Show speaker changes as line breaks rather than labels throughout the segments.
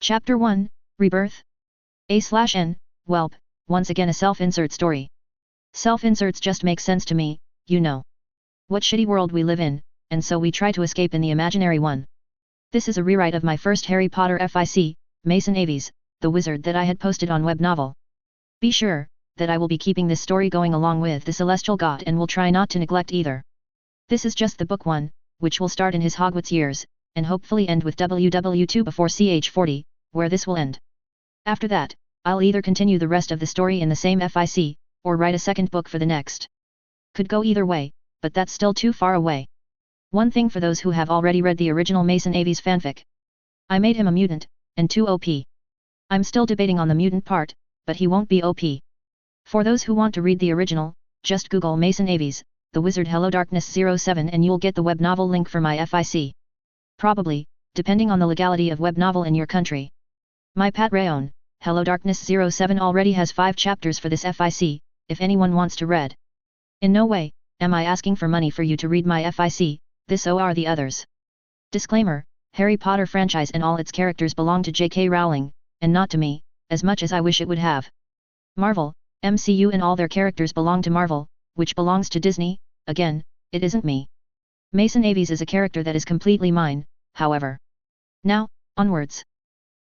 Chapter 1, Rebirth. A/N, Whelp, once again a self-insert story. Self-inserts just make sense to me, you know. What shitty world we live in, and so we try to escape in the imaginary one. This is a rewrite of my first Harry Potter FIC, Mason Aves, the wizard that I had posted on web novel. Be sure that I will be keeping this story going along with the Celestial God and will try not to neglect either. This is just the book 1, which will start in his Hogwarts years, and hopefully end with WW2 before CH40, where this will end. After that, I'll either continue the rest of the story in the same FIC, or write a second book for the next. Could go either way, but that's still too far away. One thing for those who have already read the original Mason Aves fanfic. I made him a mutant, and too OP. I'm still debating on the mutant part, but he won't be OP. For those who want to read the original, just Google Mason Aves, the wizard HelloDarkness07 and you'll get the web novel link for my FIC. Probably, depending on the legality of web novel in your country. My Patreon, HelloDarkness07 already has 5 chapters for this FIC, if anyone wants to read. In no way am I asking for money for you to read my FIC, this or the others. Disclaimer, Harry Potter franchise and all its characters belong to J.K. Rowling, and not to me, as much as I wish it would have. Marvel, MCU and all their characters belong to Marvel, which belongs to Disney, again, it isn't me. Mason Aves is a character that is completely mine, however. Now, onwards.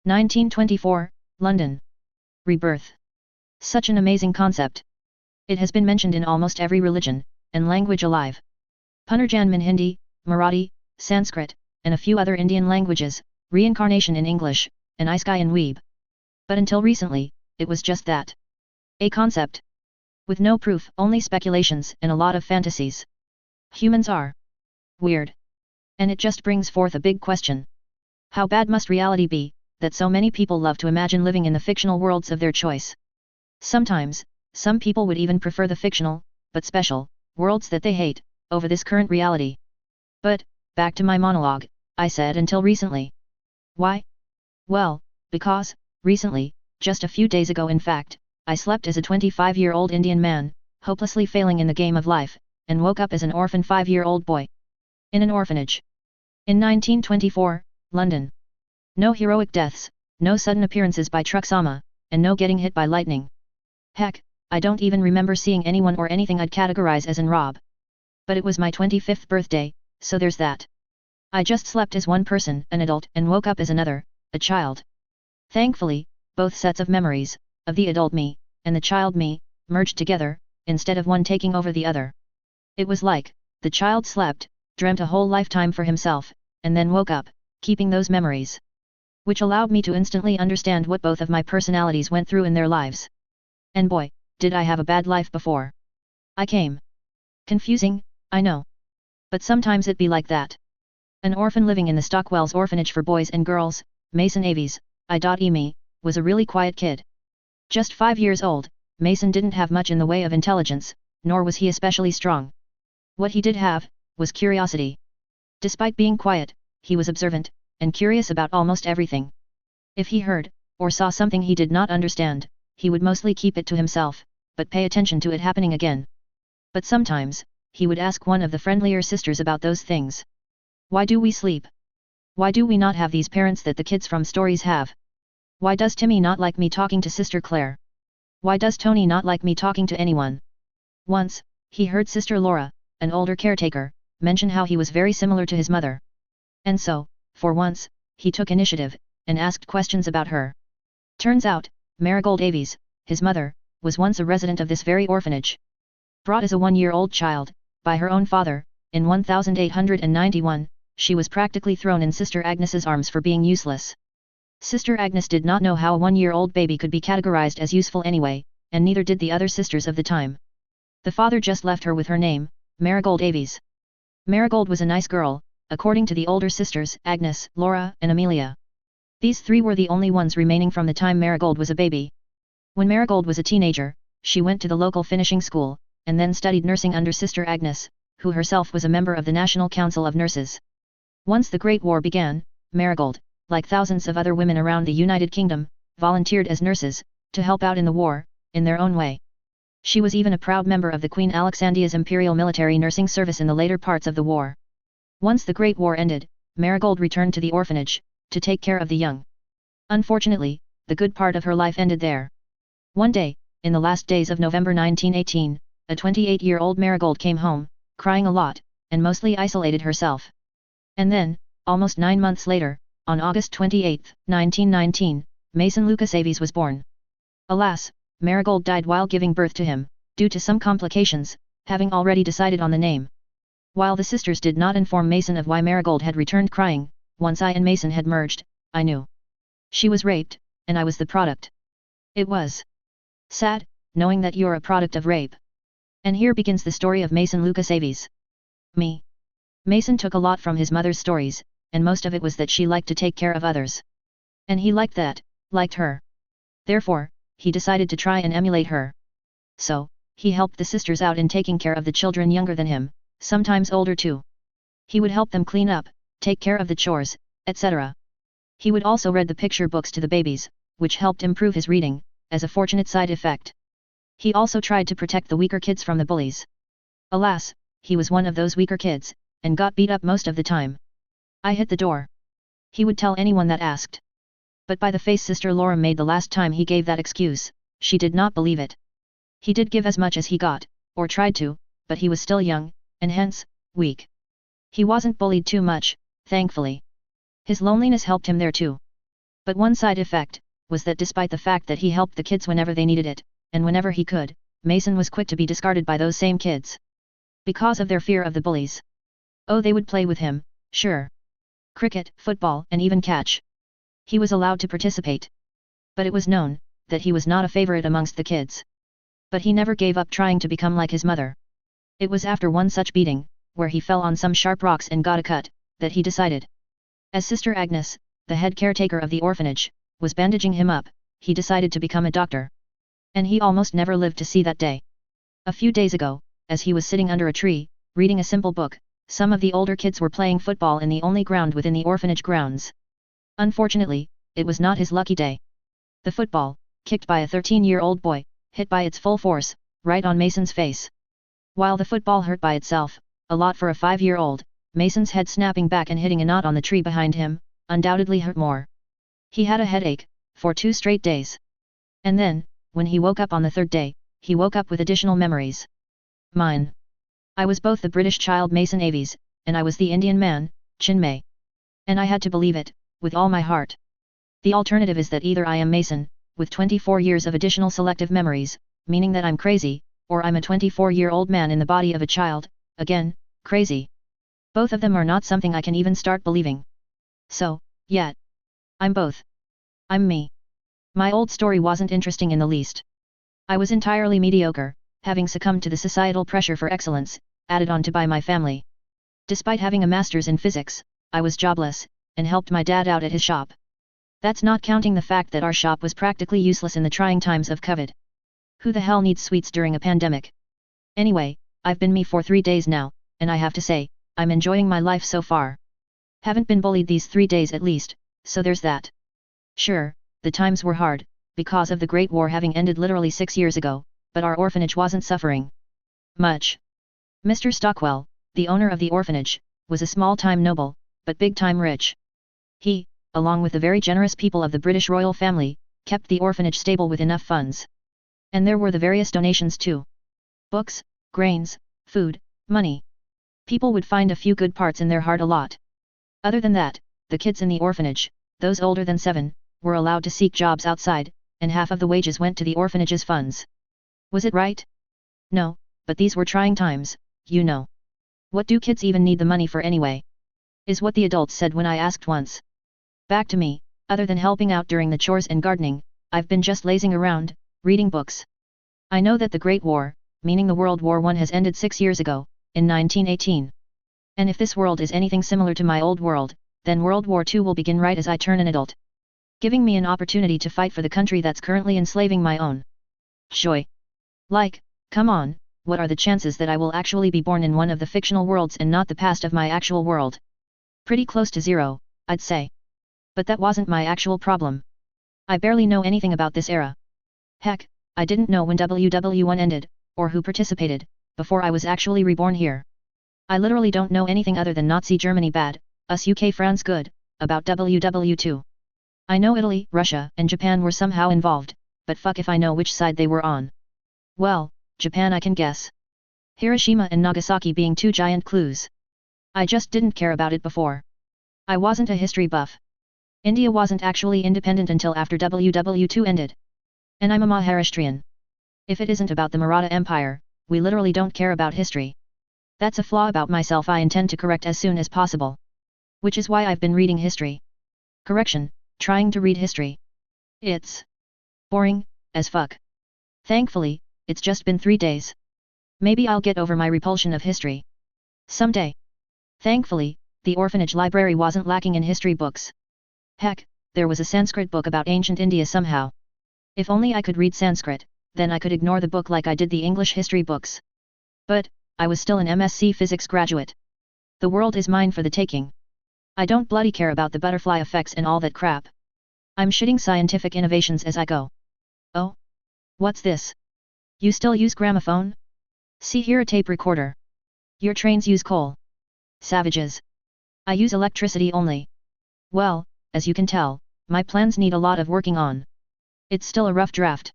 1924, London. Rebirth. Such an amazing concept. It has been mentioned in almost every religion and language alive. Punarjanman Hindi, Marathi, Sanskrit, and a few other Indian languages, reincarnation in English, and Isekai in Weeb. But until recently, it was just that. A concept. With no proof, only speculations and a lot of fantasies. Humans are weird. And it just brings forth a big question. How bad must reality be, that so many people love to imagine living in the fictional worlds of their choice? Sometimes, some people would even prefer the fictional, but special, worlds that they hate, over this current reality. But, back to my monologue, I said until recently. Why? Well, because, recently, just a few days ago in fact, I slept as a 25-year-old Indian man, hopelessly failing in the game of life, and woke up as an orphan 5-year-old boy. In an orphanage. In 1924, London. No heroic deaths, no sudden appearances by Truxama, and no getting hit by lightning. Heck, I don't even remember seeing anyone or anything I'd categorize as an Rob. But it was my 25th birthday, so there's that. I just slept as one person, an adult, and woke up as another, a child. Thankfully, both sets of memories, of the adult me, and the child me, merged together, instead of one taking over the other. It was like, the child slept, dreamt a whole lifetime for himself, and then woke up, keeping those memories. Which allowed me to instantly understand what both of my personalities went through in their lives. And boy, did I have a bad life before. I came. Confusing, I know. But sometimes it be like that. An orphan living in the Stockwell's orphanage for boys and girls, Mason Aves, I.E. was a really quiet kid. Just 5 years old, Mason didn't have much in the way of intelligence, nor was he especially strong. What he did have, was curiosity. Despite being quiet, he was observant, and curious about almost everything. If he heard, or saw something he did not understand, he would mostly keep it to himself, but pay attention to it happening again. But sometimes, he would ask one of the friendlier sisters about those things. Why do we sleep? Why do we not have these parents that the kids from stories have? Why does Timmy not like me talking to Sister Claire? Why does Tony not like me talking to anyone? Once, he heard Sister Laura, an older caretaker, mention how he was very similar to his mother. And so, for once, he took initiative, and asked questions about her. Turns out, Marigold Aves, his mother, was once a resident of this very orphanage. Brought as a 1-year-old child, by her own father, in 1891, she was practically thrown in Sister Agnes's arms for being useless. Sister Agnes did not know how a 1-year-old baby could be categorized as useful anyway, and neither did the other sisters of the time. The father just left her with her name, Marigold Aves. Marigold was a nice girl, according to the older sisters, Agnes, Laura, and Amelia. These 3 were the only ones remaining from the time Marigold was a baby. When Marigold was a teenager, she went to the local finishing school, and then studied nursing under Sister Agnes, who herself was a member of the National Council of Nurses. Once the Great War began, Marigold, like thousands of other women around the United Kingdom, volunteered as nurses, to help out in the war, in their own way. She was even a proud member of the Queen Alexandra's Imperial Military Nursing Service in the later parts of the war. Once the Great War ended, Marigold returned to the orphanage, to take care of the young. Unfortunately, the good part of her life ended there. One day, in the last days of November 1918, a 28-year-old Marigold came home, crying a lot, and mostly isolated herself. And then, almost 9 months later, on August 28, 1919, Mason Lucas Aves was born. Alas, Marigold died while giving birth to him, due to some complications, having already decided on the name. While the sisters did not inform Mason of why Marigold had returned crying, once I and Mason had merged, I knew. She was raped, and I was the product. It was sad, knowing that you're a product of rape. And here begins the story of Mason Lucas Aves. Me. Mason took a lot from his mother's stories, and most of it was that she liked to take care of others. And he liked that, liked her. Therefore, he decided to try and emulate her. So, he helped the sisters out in taking care of the children younger than him, sometimes older too. He would help them clean up, take care of the chores, etc. He would also read the picture books to the babies, which helped improve his reading, as a fortunate side effect. He also tried to protect the weaker kids from the bullies. Alas, he was one of those weaker kids, and got beat up most of the time. I hit the door. He would tell anyone that asked. But by the face Sister Laura made the last time he gave that excuse, she did not believe it. He did give as much as he got, or tried to, but he was still young, and hence, weak. He wasn't bullied too much, thankfully. His loneliness helped him there too. But one side effect, was that despite the fact that he helped the kids whenever they needed it, and whenever he could, Mason was quick to be discarded by those same kids. Because of their fear of the bullies. Oh, they would play with him, sure. Cricket, football, and even catch. He was allowed to participate. But it was known, that he was not a favorite amongst the kids. But he never gave up trying to become like his mother. It was after one such beating, where he fell on some sharp rocks and got a cut, that he decided. As Sister Agnes, the head caretaker of the orphanage, was bandaging him up, he decided to become a doctor. And he almost never lived to see that day. A few days ago, as he was sitting under a tree, reading a simple book, some of the older kids were playing football in the only ground within the orphanage grounds. Unfortunately, it was not his lucky day. The football, kicked by a 13-year-old boy, hit by its full force, right on Mason's face. While the football hurt by itself, a lot for a 5-year-old, Mason's head snapping back and hitting a knot on the tree behind him, undoubtedly hurt more. He had a headache, for 2 straight days. And then, when he woke up on the 3rd day, he woke up with additional memories. Mine. I was both the British child Mason Aves, and I was the Indian man, Chinmay. And I had to believe it, with all my heart. The alternative is that either I am Mason, with 24 years of additional selective memories, meaning that I'm crazy, or I'm a 24-year-old man in the body of a child, again, crazy. Both of them are not something I can even start believing. So, yet. I'm both. I'm me. My old story wasn't interesting in the least. I was entirely mediocre, having succumbed to the societal pressure for excellence, added on to by my family. Despite having a master's in physics, I was jobless, and helped my dad out at his shop. That's not counting the fact that our shop was practically useless in the trying times of COVID. Who the hell needs sweets during a pandemic? Anyway, I've been me for 3 days now, and I have to say, I'm enjoying my life so far. Haven't been bullied these 3 days at least, so there's that. Sure, the times were hard, because of the Great War having ended literally 6 years ago, but our orphanage wasn't suffering much. Mr. Stockwell, the owner of the orphanage, was a small-time noble, but big-time rich. He, along with the very generous people of the British royal family, kept the orphanage stable with enough funds. And there were the various donations too. Books, grains, food, money. People would find a few good parts in their heart a lot. Other than that, the kids in the orphanage, those older than 7, were allowed to seek jobs outside, and half of the wages went to the orphanage's funds. Was it right? No, but these were trying times, you know. What do kids even need the money for anyway? Is what the adults said when I asked once. Back to me, other than helping out during the chores and gardening, I've been just lazing around, reading books. I know that the Great War, meaning the World War I, has ended 6 years ago, in 1918. And if this world is anything similar to my old world, then World War II will begin right as I turn an adult. Giving me an opportunity to fight for the country that's currently enslaving my own. Joy. Like, come on, what are the chances that I will actually be born in one of the fictional worlds and not the past of my actual world? Pretty close to 0, I'd say. But that wasn't my actual problem. I barely know anything about this era. Heck, I didn't know when WW1 ended, or who participated, before I was actually reborn here. I literally don't know anything other than Nazi Germany bad, US UK France good, about WW2. I know Italy, Russia, and Japan were somehow involved, but fuck if I know which side they were on. Well, Japan I can guess. Hiroshima and Nagasaki being two giant clues. I just didn't care about it before. I wasn't a history buff. India wasn't actually independent until after WW2 ended. And I'm a Maharashtrian. If it isn't about the Maratha Empire, we literally don't care about history. That's a flaw about myself I intend to correct as soon as possible. Which is why I've been reading history. Correction, trying to read history. It's boring as fuck. Thankfully, it's just been 3 days. Maybe I'll get over my repulsion of history someday. Thankfully, the orphanage library wasn't lacking in history books. Heck, there was a Sanskrit book about ancient India somehow. If only I could read Sanskrit, then I could ignore the book like I did the English history books. But, I was still an MSc Physics graduate. The world is mine for the taking. I don't bloody care about the butterfly effects and all that crap. I'm shitting scientific innovations as I go. Oh? What's this? You still use gramophone? See here a tape recorder. Your trains use coal. Savages. I use electricity only. Well, as you can tell, my plans need a lot of working on. It's still a rough draft.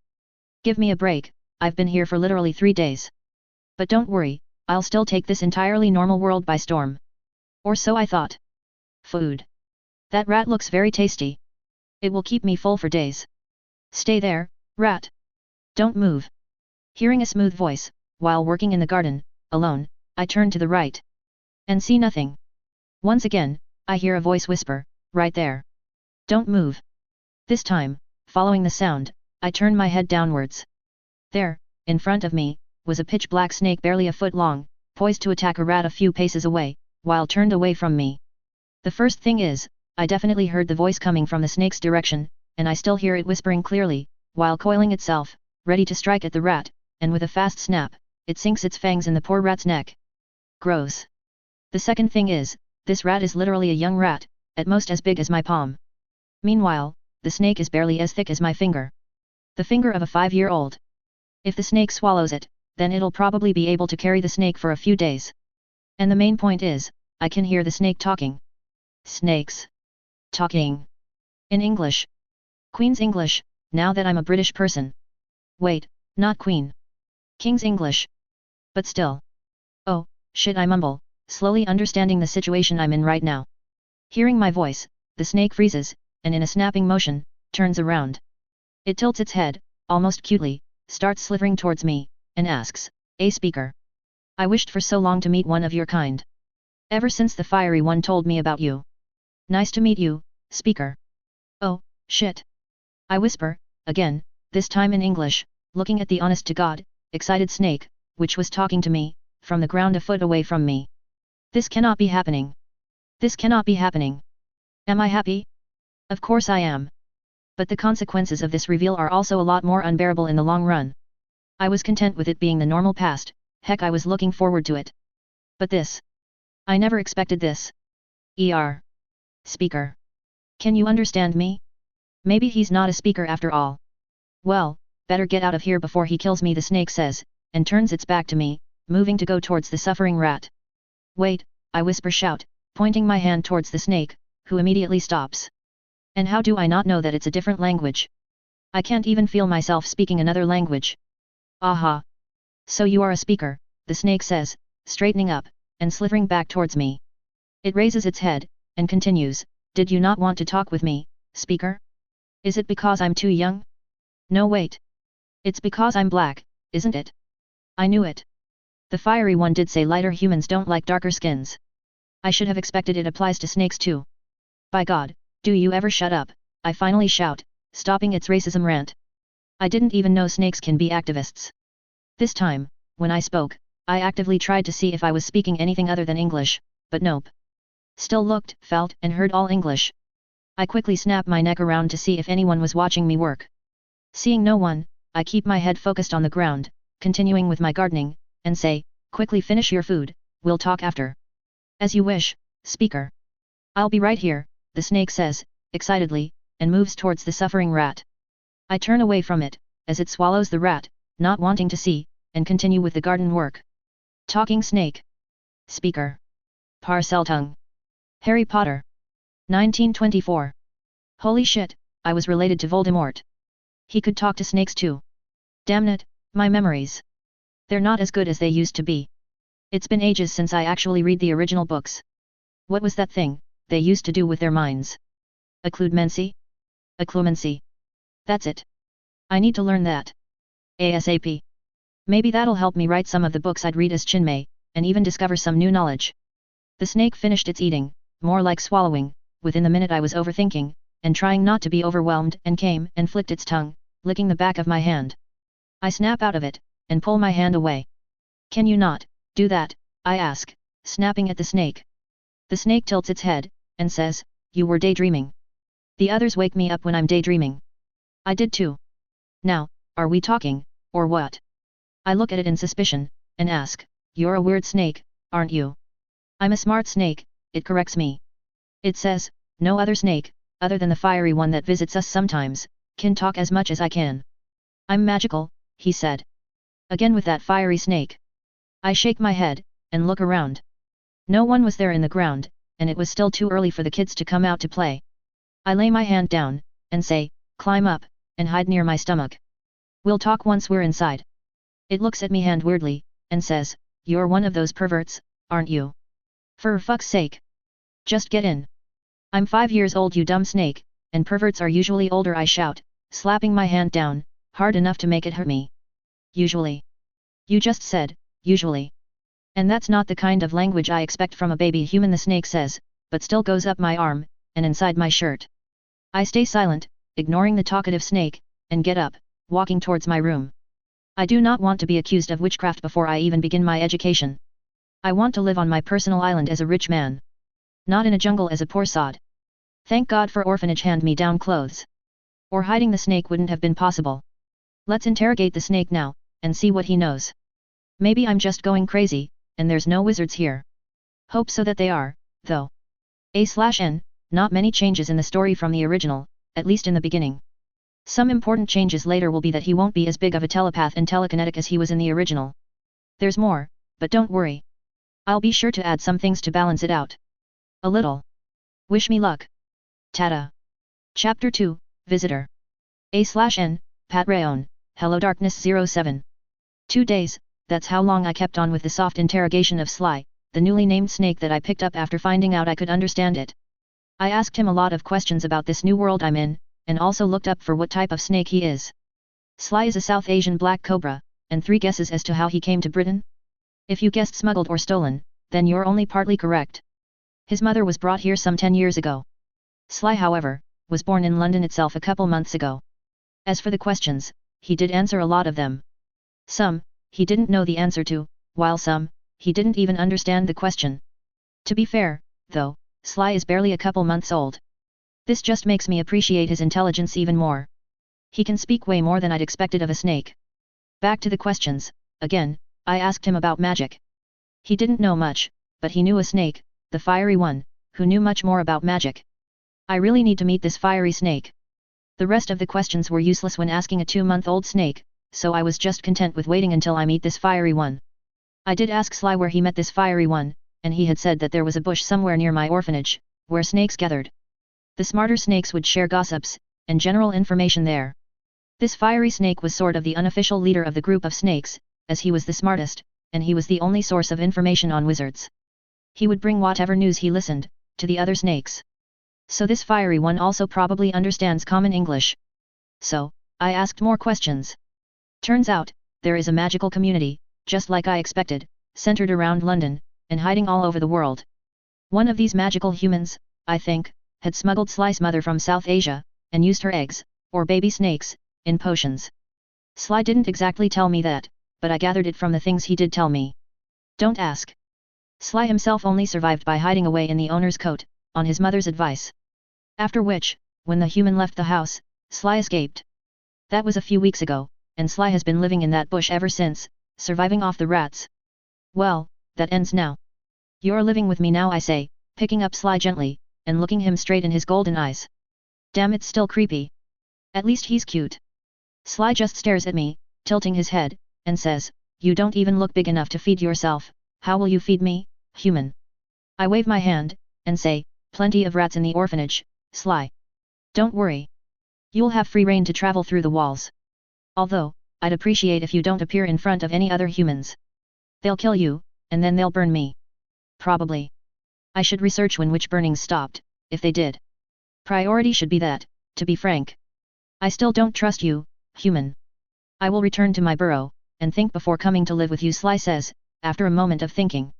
Give me a break, I've been here for literally 3 days. But don't worry, I'll still take this entirely normal world by storm. Or so I thought. Food. That rat looks very tasty. It will keep me full for days. Stay there, rat. Don't move. Hearing a smooth voice, while working in the garden, alone, I turn to the right. And see nothing. Once again, I hear a voice whisper, right there. Don't move. This time, following the sound, I turn my head downwards. There, in front of me, was a pitch-black snake barely a foot long, poised to attack a rat a few paces away, while turned away from me. The first thing is, I definitely heard the voice coming from the snake's direction, and I still hear it whispering clearly, while coiling itself, ready to strike at the rat, and with a fast snap, it sinks its fangs in the poor rat's neck. Gross. The second thing is, this rat is literally a young rat, at most as big as my palm. Meanwhile, the snake is barely as thick as my finger. The finger of a 5-year-old. If the snake swallows it, then it'll probably be able to carry the snake for a few days. And the main point is, I can hear the snake talking. Snakes. Talking. In English. Queen's English, now that I'm a British person. Wait, not Queen. King's English. But still. Oh, shit, I mumble, slowly understanding the situation I'm in right now. Hearing my voice, the snake freezes, and in a snapping motion, turns around. It tilts its head, almost cutely, starts slithering towards me, and asks, "A speaker. I wished for so long to meet one of your kind. Ever since the fiery one told me about you. Nice to meet you, speaker." Oh, shit. I whisper, again, this time in English, looking at the honest-to-God, excited snake, which was talking to me, from the ground a foot away from me. This cannot be happening. This cannot be happening. Am I happy? Of course I am. But the consequences of this reveal are also a lot more unbearable in the long run. I was content with it being the normal past, heck I was looking forward to it. But this. I never expected this. Speaker. Can you understand me? Maybe he's not a speaker after all. Well, better get out of here before he kills me, the snake says, and turns its back to me, moving to go towards the suffering rat. Wait, I whisper shout, pointing my hand towards the snake, who immediately stops. And how do I not know that it's a different language? I can't even feel myself speaking another language. Aha! So you are a speaker, the snake says, straightening up, and slithering back towards me. It raises its head, and continues, "Did you not want to talk with me, speaker? Is it because I'm too young? No wait. It's because I'm black, isn't it? I knew it. The fiery one did say lighter humans don't like darker skins. I should have expected it applies to snakes too. By God, do you ever shut up," I finally shout, stopping its racism rant. I didn't even know snakes can be activists. This time, when I spoke, I actively tried to see if I was speaking anything other than English, but nope. Still looked, felt, and heard all English. I quickly snapped my neck around to see if anyone was watching me work. Seeing no one, I keep my head focused on the ground, continuing with my gardening, and say, "Quickly finish your food, we'll talk after." "As you wish, speaker. I'll be right here," the snake says, excitedly, and moves towards the suffering rat. I turn away from it, as it swallows the rat, not wanting to see, and continue with the garden work. Talking snake. Speaker. Parseltongue. Harry Potter. 1924. Holy shit, I was related to Voldemort. He could talk to snakes too. Damn it, my memories. They're not as good as they used to be. It's been ages since I actually read the original books. What was that thing they used to do with their minds? Occlumency? Occlumency. That's it. I need to learn that. ASAP. Maybe that'll help me write some of the books I'd read as Chinmay, and even discover some new knowledge. The snake finished its eating, more like swallowing, within the minute I was overthinking, and trying not to be overwhelmed, and came and flicked its tongue, licking the back of my hand. I snap out of it, and pull my hand away. Can you not do that? I ask, snapping at the snake. The snake tilts its head, and says, you were daydreaming. The others wake me up when I'm daydreaming. I did too. Now, are we talking, or what? I look at it in suspicion, and ask, you're a weird snake, aren't you? I'm a smart snake, it corrects me. It says, no other snake, other than the fiery one that visits us sometimes, can talk as much as I can. I'm magical, he said. Again with that fiery snake. I shake my head, and look around. No one was there in the ground, and it was still too early for the kids to come out to play. I lay my hand down, and say, climb up, and hide near my stomach. We'll talk once we're inside. It looks at me hand weirdly, and says, you're one of those perverts, aren't you? For fuck's sake. Just get in. I'm 5 years old, you dumb snake, and perverts are usually older, I shout, slapping my hand down, hard enough to make it hurt me. Usually. You just said, usually. And that's not the kind of language I expect from a baby human, the snake says, but still goes up my arm, and inside my shirt. I stay silent, ignoring the talkative snake, and get up, walking towards my room. I do not want to be accused of witchcraft before I even begin my education. I want to live on my personal island as a rich man. Not in a jungle as a poor sod. Thank God for orphanage hand-me-down clothes. Or hiding the snake wouldn't have been possible. Let's interrogate the snake now, and see what he knows. Maybe I'm just going crazy, and there's no wizards here. Hope so that they are, though. A/N, not many changes in the story from the original, at least in the beginning. Some important changes later will be that he won't be as big of a telepath and telekinetic as he was in the original. There's more, but don't worry. I'll be sure to add some things to balance it out. A little. Wish me luck. Tada. Chapter 2, Visitor. A/N, part1, HelloDarkness07. 2 days, that's how long I kept on with the soft interrogation of Sly, the newly named snake that I picked up after finding out I could understand it. I asked him a lot of questions about this new world I'm in, and also looked up for what type of snake he is. Sly is a South Asian black cobra, and 3 guesses as to how he came to Britain? If you guessed smuggled or stolen, then you're only partly correct. His mother was brought here some 10 years ago. Sly, however, was born in London itself a couple months ago. As for the questions, he did answer a lot of them. Some, he didn't know the answer to, while some, he didn't even understand the question. To be fair, though, Sly is barely a couple months old. This just makes me appreciate his intelligence even more. He can speak way more than I'd expected of a snake. Back to the questions, again, I asked him about magic. He didn't know much, but he knew a snake, the fiery one, who knew much more about magic. I really need to meet this fiery snake. The rest of the questions were useless when asking a 2-month-old snake, so I was just content with waiting until I meet this fiery one. I did ask Sly where he met this fiery one, and he had said that there was a bush somewhere near my orphanage, where snakes gathered. The smarter snakes would share gossips, and general information there. This fiery snake was sort of the unofficial leader of the group of snakes, as he was the smartest, and he was the only source of information on wizards. He would bring whatever news he listened, to the other snakes. So this fiery one also probably understands common English. So, I asked more questions. Turns out, there is a magical community, just like I expected, centered around London, and hiding all over the world. One of these magical humans, I think, had smuggled Sly's mother from South Asia, and used her eggs, or baby snakes, in potions. Sly didn't exactly tell me that, but I gathered it from the things he did tell me. Don't ask. Sly himself only survived by hiding away in the owner's coat, on his mother's advice. After which, when the human left the house, Sly escaped. That was a few weeks ago, and Sly has been living in that bush ever since, surviving off the rats. Well, that ends now. You're living with me now, I say, picking up Sly gently, and looking him straight in his golden eyes. Damn, it's still creepy. At least he's cute. Sly just stares at me, tilting his head, and says, you don't even look big enough to feed yourself, how will you feed me, human? I wave my hand, and say, plenty of rats in the orphanage, Sly. Don't worry. You'll have free rein to travel through the walls. Although, I'd appreciate if you don't appear in front of any other humans. They'll kill you, and then they'll burn me. Probably. I should research when witch burnings stopped, if they did. Priority should be that, to be frank. I still don't trust you, human. I will return to my burrow, and think before coming to live with you, Sly says, after a moment of thinking.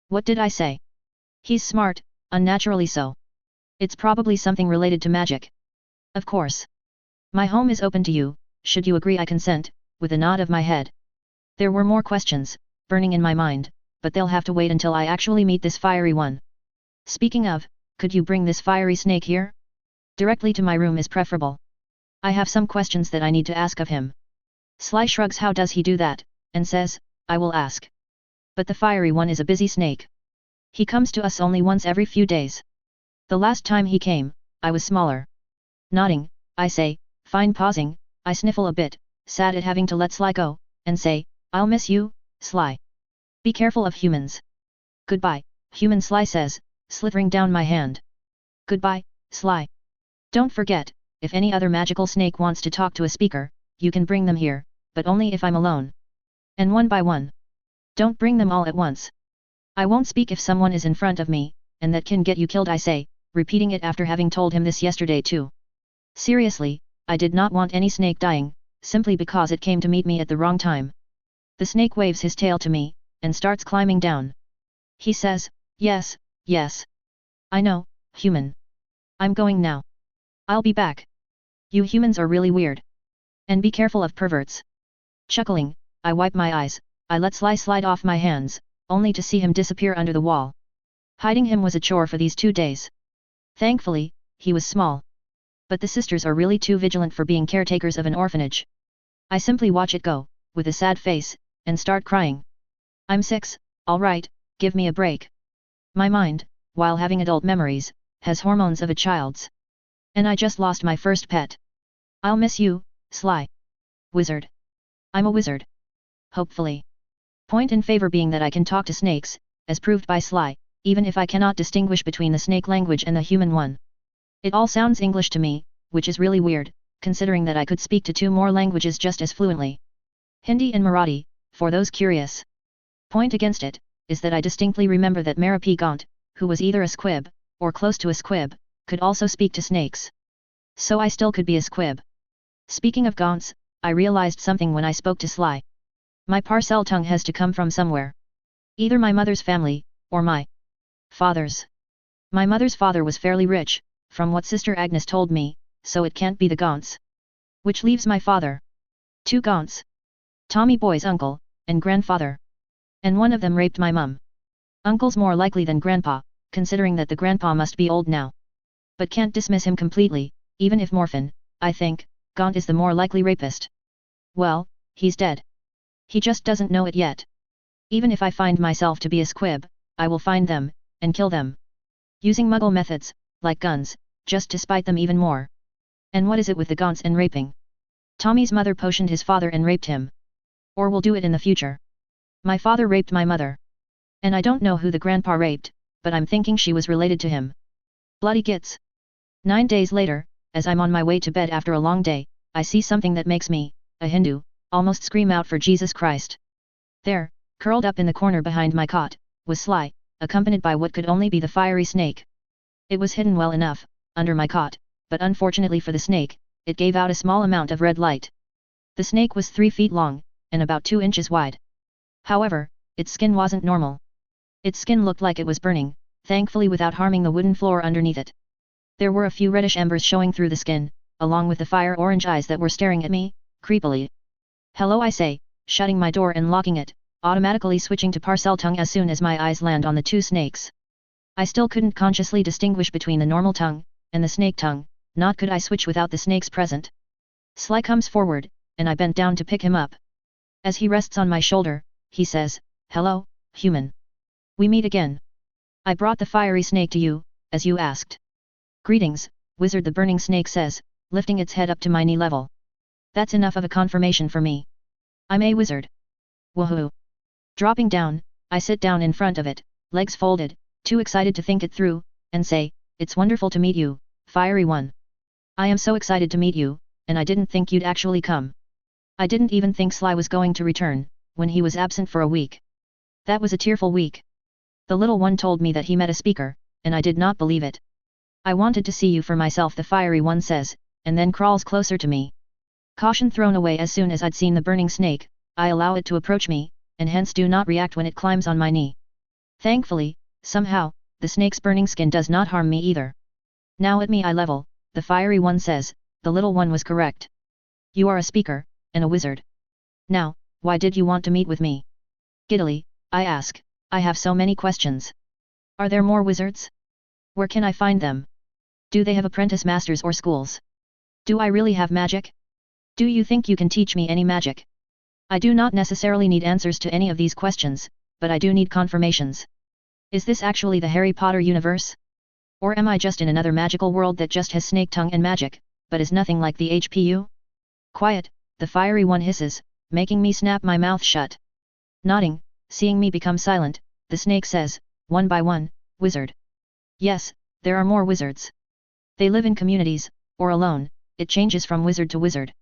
What did I say? He's smart, unnaturally so. It's probably something related to magic. Of course. My home is open to you, should you agree I consent, with a nod of my head. There were more questions, burning in my mind, but they'll have to wait until I actually meet this fiery one. Speaking of, could you bring this fiery snake here? Directly to my room is preferable. I have some questions that I need to ask of him. Sly shrugs. How does he do that, and says, I will ask. But the fiery one is a busy snake. He comes to us only once every few days. The last time he came, I was smaller. Nodding, I say, fine. Pausing, I sniffle a bit, sad at having to let Sly go, and say, I'll miss you, Sly. Be careful of humans. Goodbye, human, Sly says, slithering down my hand. Goodbye, Sly. Don't forget, if any other magical snake wants to talk to a speaker, you can bring them here, but only if I'm alone. And one by one. Don't bring them all at once. I won't speak if someone is in front of me, and that can get you killed, I say, repeating it after having told him this yesterday too. Seriously, I did not want any snake dying, simply because it came to meet me at the wrong time. The snake waves his tail to me, and starts climbing down. He says, yes, yes. I know, human. I'm going now. I'll be back. You humans are really weird. And be careful of perverts. Chuckling, I wipe my eyes, I let Sly slide off my hands, only to see him disappear under the wall. Hiding him was a chore for these 2 days. Thankfully, he was small. But the sisters are really too vigilant for being caretakers of an orphanage. I simply watch it go, with a sad face, and start crying. I'm 6, alright, give me a break. My mind, while having adult memories, has hormones of a child's. And I just lost my first pet. I'll miss you, Sly. Wizard. I'm a wizard. Hopefully. Point in favor being that I can talk to snakes, as proved by Sly, even if I cannot distinguish between the snake language and the human one. It all sounds English to me, which is really weird, considering that I could speak to 2 more languages just as fluently. Hindi and Marathi, for those curious. Point against it, is that I distinctly remember that Mara P. Gaunt, who was either a squib, or close to a squib, could also speak to snakes. So I still could be a squib. Speaking of Gaunts, I realized something when I spoke to Sly. My parcel tongue has to come from somewhere. Either my mother's family, or my father's. My mother's father was fairly rich, from what Sister Agnes told me, so it can't be the Gaunts. Which leaves my father. 2 Gaunts. Tommy Boy's uncle, and grandfather. And one of them raped my mum. Uncle's more likely than grandpa, considering that the grandpa must be old now. But can't dismiss him completely, even if Morphin, I think, Gaunt is the more likely rapist. Well, he's dead. He just doesn't know it yet. Even if I find myself to be a squib, I will find them, and kill them. Using muggle methods, like guns, just to spite them even more. And what is it with the Gaunts and raping? Tommy's mother potioned his father and raped him. Or will do it in the future. My father raped my mother. And I don't know who the grandpa raped, but I'm thinking she was related to him. Bloody gits. 9 days later, as I'm on my way to bed after a long day, I see something that makes me, a Hindu, almost scream out for Jesus Christ. There, curled up in the corner behind my cot, was Sly, accompanied by what could only be the fiery snake. It was hidden well enough, under my cot, but unfortunately for the snake, it gave out a small amount of red light. The snake was 3 feet long, and about 2 inches wide. However, its skin wasn't normal. Its skin looked like it was burning, thankfully without harming the wooden floor underneath it. There were a few reddish embers showing through the skin, along with the fire-orange eyes that were staring at me, creepily. Hello, I say, shutting my door and locking it, automatically switching to parcel tongue as soon as my eyes land on the 2 snakes. I still couldn't consciously distinguish between the normal tongue, and the snake tongue, not could I switch without the snakes present. Sly comes forward, and I bent down to pick him up. As he rests on my shoulder, he says, "Hello, human. We meet again. I brought the fiery snake to you, as you asked." "Greetings, wizard," the burning snake says, lifting its head up to my knee level. "That's enough of a confirmation for me. I'm a wizard." Woohoo! Dropping down, I sit down in front of it, legs folded, too excited to think it through, and say, "It's wonderful to meet you, fiery one. I am so excited to meet you, and I didn't think you'd actually come. I didn't even think Sly was going to return, when he was absent for a week. That was a tearful week. The little one told me that he met a speaker, and I did not believe it. I wanted to see you for myself, the fiery one says, and then crawls closer to me. Caution thrown away as soon as I'd seen the burning snake, I allow it to approach me, and hence do not react when it climbs on my knee. Thankfully, somehow, the snake's burning skin does not harm me either. Now at me eye level, the fiery one says, the little one was correct. You are a speaker, and a wizard. Now, why did you want to meet with me? Giddily, I ask, I have so many questions. Are there more wizards? Where can I find them? Do they have apprentice masters or schools? Do I really have magic? Do you think you can teach me any magic? I do not necessarily need answers to any of these questions, but I do need confirmations. Is this actually the Harry Potter universe? Or am I just in another magical world that just has snake tongue and magic, but is nothing like the HPU? Quiet, the fiery one hisses, making me snap my mouth shut. Nodding, seeing me become silent, the snake says, one by one, wizard. Yes, there are more wizards. They live in communities, or alone, it changes from wizard to wizard.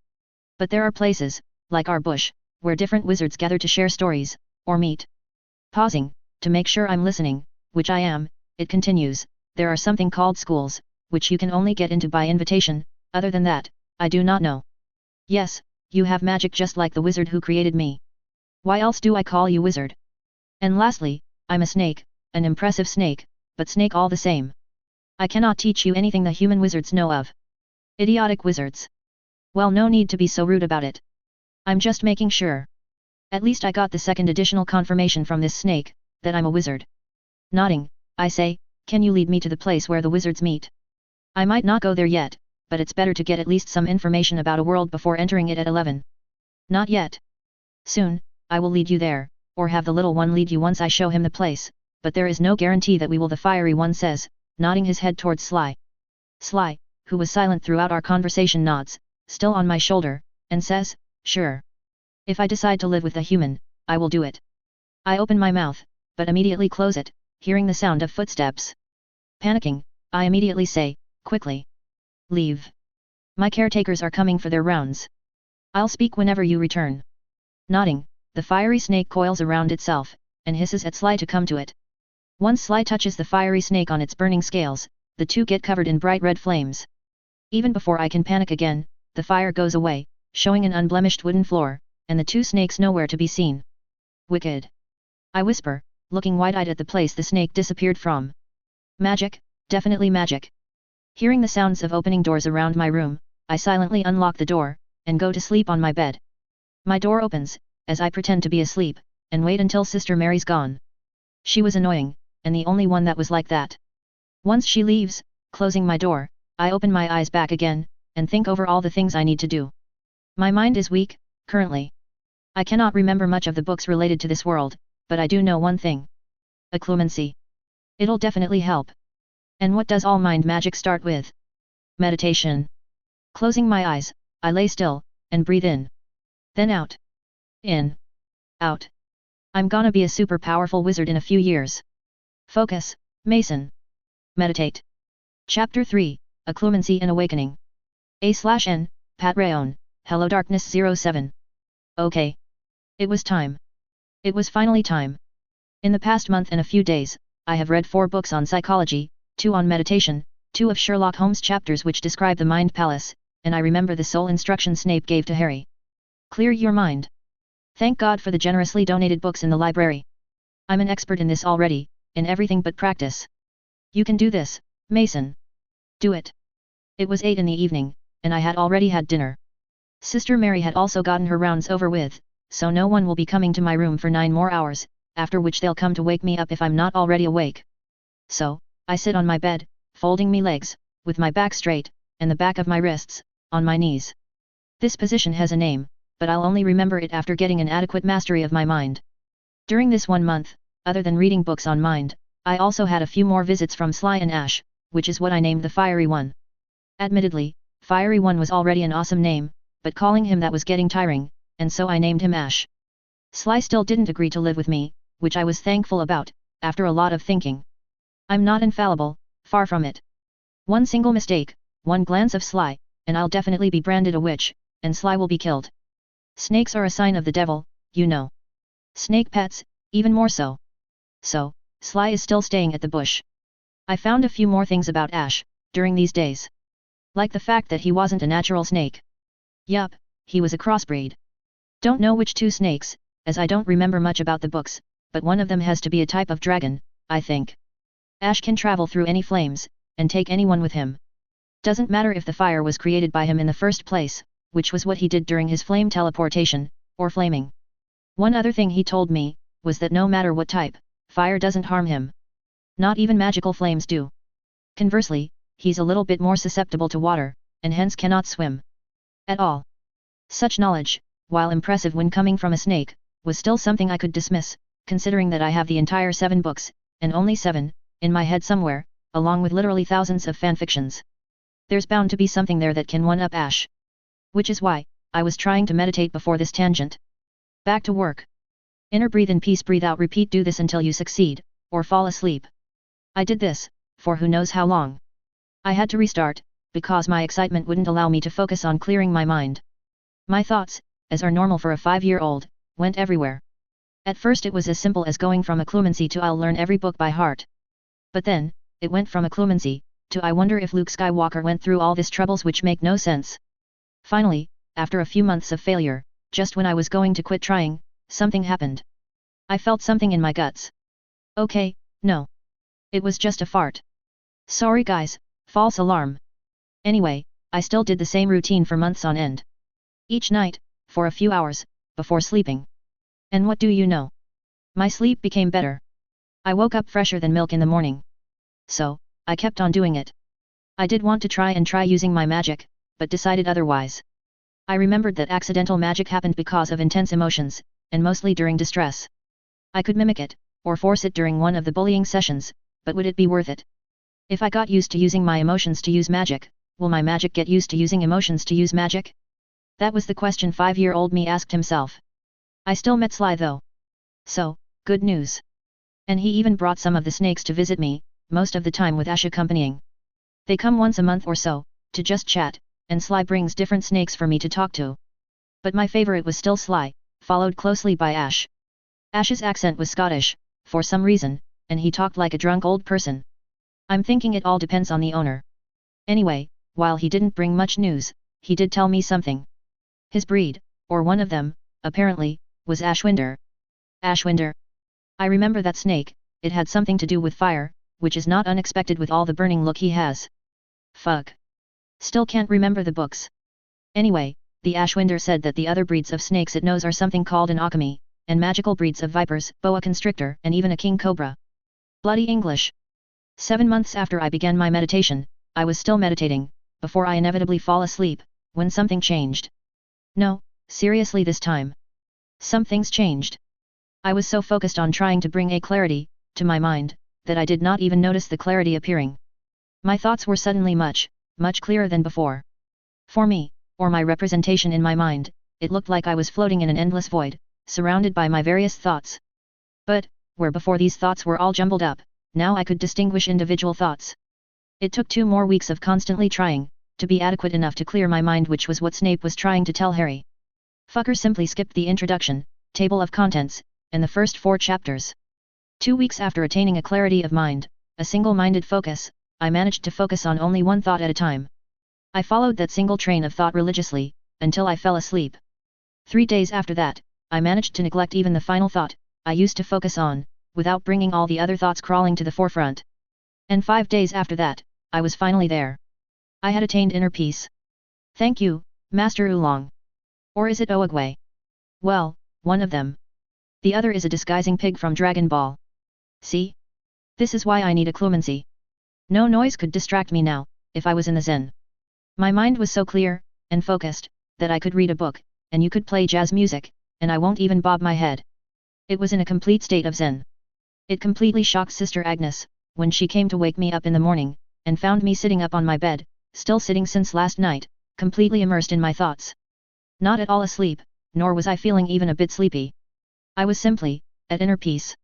But there are places, like our bush, where different wizards gather to share stories, or meet. Pausing, to make sure I'm listening, which I am, it continues, there are something called schools, which you can only get into by invitation, other than that, I do not know. Yes, you have magic just like the wizard who created me. Why else do I call you wizard? And lastly, I'm a snake, an impressive snake, but snake all the same. I cannot teach you anything the human wizards know of. Idiotic wizards. Well, no need to be so rude about it. I'm just making sure. At least I got the second additional confirmation from this snake, that I'm a wizard. Nodding, I say, can you lead me to the place where the wizards meet? I might not go there yet, but it's better to get at least some information about a world before entering it at 11. Not yet. Soon, I will lead you there, or have the little one lead you once I show him the place, but there is no guarantee that we will, the fiery one says, nodding his head towards Sly. Sly, who was silent throughout our conversation, nods, still on my shoulder, and says, sure. If I decide to live with a human, I will do it. I open my mouth, but immediately close it, hearing the sound of footsteps. Panicking, I immediately say, quickly. Leave. My caretakers are coming for their rounds. I'll speak whenever you return. Nodding, the fiery snake coils around itself, and hisses at Sly to come to it. Once Sly touches the fiery snake on its burning scales, the two get covered in bright red flames. Even before I can panic again, the fire goes away, showing an unblemished wooden floor, and the two snakes nowhere to be seen. Wicked. I whisper, looking wide-eyed at the place the snake disappeared from. Magic, definitely magic. Hearing the sounds of opening doors around my room, I silently unlock the door, and go to sleep on my bed. My door opens, as I pretend to be asleep, and wait until Sister Mary's gone. She was annoying, and the only one that was like that. Once she leaves, closing my door, I open my eyes back again, and think over all the things I need to do. My mind is weak, currently. I cannot remember much of the books related to this world, but I do know one thing. Occlumency. It'll definitely help. And what does all mind magic start with? Meditation. Closing my eyes, I lay still, and breathe in. Then out. In. Out. I'm gonna be a super powerful wizard in a few years. Focus, Mason. Meditate. Chapter 3, Occlumency and Awakening. A/N, part1, HelloDarkness07. Okay. It was time. It was finally time. In the past month and a few days, I have read 4 books on psychology, 2 on meditation, 2 of Sherlock Holmes chapters which describe the mind palace, and I remember the sole instruction Snape gave to Harry. Clear your mind. Thank God for the generously donated books in the library. I'm an expert in this already, in everything but practice. You can do this, Mason. Do it. It was 8 in the evening, and I had already had dinner. Sister Mary had also gotten her rounds over with, so no one will be coming to my room for 9 more hours, after which they'll come to wake me up if I'm not already awake. So, I sit on my bed, folding me legs, with my back straight, and the back of my wrists, on my knees. This position has a name, but I'll only remember it after getting an adequate mastery of my mind. During this 1 month, other than reading books on mind, I also had a few more visits from Sly and Ash, which is what I named the Fiery One. Admittedly, Fiery One was already an awesome name, but calling him that was getting tiring, and so I named him Ash. Sly still didn't agree to live with me, which I was thankful about, after a lot of thinking. I'm not infallible, far from it. One single mistake, one glance of Sly, and I'll definitely be branded a witch, and Sly will be killed. Snakes are a sign of the devil, you know. Snake pets, even more so. So, Sly is still staying at the bush. I found a few more things about Ash, during these days. Like the fact that he wasn't a natural snake. Yup, he was a crossbreed. Don't know which two snakes, as I don't remember much about the books, but one of them has to be a type of dragon, I think. Ash can travel through any flames, and take anyone with him. Doesn't matter if the fire was created by him in the first place, which was what he did during his flame teleportation, or flaming. One other thing he told me, was that no matter what type, fire doesn't harm him. Not even magical flames do. Conversely, he's a little bit more susceptible to water, and hence cannot swim. At all. Such knowledge, while impressive when coming from a snake, was still something I could dismiss, considering that I have the entire 7 books, and only 7, in my head somewhere, along with literally thousands of fanfictions. There's bound to be something there that can one-up Ash. Which is why, I was trying to meditate before this tangent. Back to work. Inner breathe in, peace, breathe out, repeat, do this until you succeed, or fall asleep. I did this, for who knows how long. I had to restart, because my excitement wouldn't allow me to focus on clearing my mind. My thoughts, as are normal for a 5-year-old, went everywhere. At first it was as simple as going from a clumancy to I'll learn every book by heart. But then, it went from a clumancy, to I wonder if Luke Skywalker went through all this troubles which make no sense. Finally, after a few months of failure, just when I was going to quit trying, something happened. I felt something in my guts. Okay, no. It was just a fart. Sorry guys, false alarm. Anyway, I still did the same routine for months on end. Each night, for a few hours, before sleeping. And what do you know? My sleep became better. I woke up fresher than milk in the morning. So, I kept on doing it. I did want to try using my magic, but decided otherwise. I remembered that accidental magic happened because of intense emotions, and mostly during distress. I could mimic it, or force it during one of the bullying sessions, but would it be worth it? If I got used to using my emotions to use magic, will my magic get used to using emotions to use magic? That was the question 5-year-old me asked himself. I still met Sly though. So, good news. And he even brought some of the snakes to visit me, most of the time with Ash accompanying. They come once a month or so, to just chat, and Sly brings different snakes for me to talk to. But my favorite was still Sly, followed closely by Ash. Ash's accent was Scottish, for some reason, and he talked like a drunk old person. I'm thinking it all depends on the owner. Anyway, while he didn't bring much news, he did tell me something. His breed, or one of them, apparently, was Ashwinder. Ashwinder. I remember that snake, it had something to do with fire, which is not unexpected with all the burning look he has. Fuck. Still can't remember the books. Anyway, the Ashwinder said that the other breeds of snakes it knows are something called an akami, and magical breeds of vipers, boa constrictor, and even a king cobra. Bloody English. 7 months after I began my meditation, I was still meditating, before I inevitably fall asleep, when something changed. No, seriously this time. Some things changed. I was so focused on trying to bring a clarity, to my mind, that I did not even notice the clarity appearing. My thoughts were suddenly much clearer than before. For me, or my representation in my mind, it looked like I was floating in an endless void, surrounded by my various thoughts. But, where before these thoughts were all jumbled up, now I could distinguish individual thoughts. It took 2 more weeks of constantly trying, to be adequate enough to clear my mind, which was what Snape was trying to tell Harry. Fucker simply skipped the introduction, table of contents, and the first 4 chapters. 2 weeks after attaining a clarity of mind, a single-minded focus, I managed to focus on only one thought at a time. I followed that single train of thought religiously, until I fell asleep. 3 days after that, I managed to neglect even the final thought I used to focus on, without bringing all the other thoughts crawling to the forefront. And 5 days after that, I was finally there. I had attained inner peace. Thank you, Master Oolong. Or is it Oogway? Well, one of them. The other is a disguising pig from Dragon Ball. See? This is why I need a clumancy. No noise could distract me now, if I was in the Zen. My mind was so clear, and focused, that I could read a book, and you could play jazz music, and I won't even bob my head. It was in a complete state of Zen. It completely shocked Sister Agnes, when she came to wake me up in the morning, and found me sitting up on my bed, still sitting since last night, completely immersed in my thoughts. Not at all asleep, nor was I feeling even a bit sleepy. I was simply, at inner peace.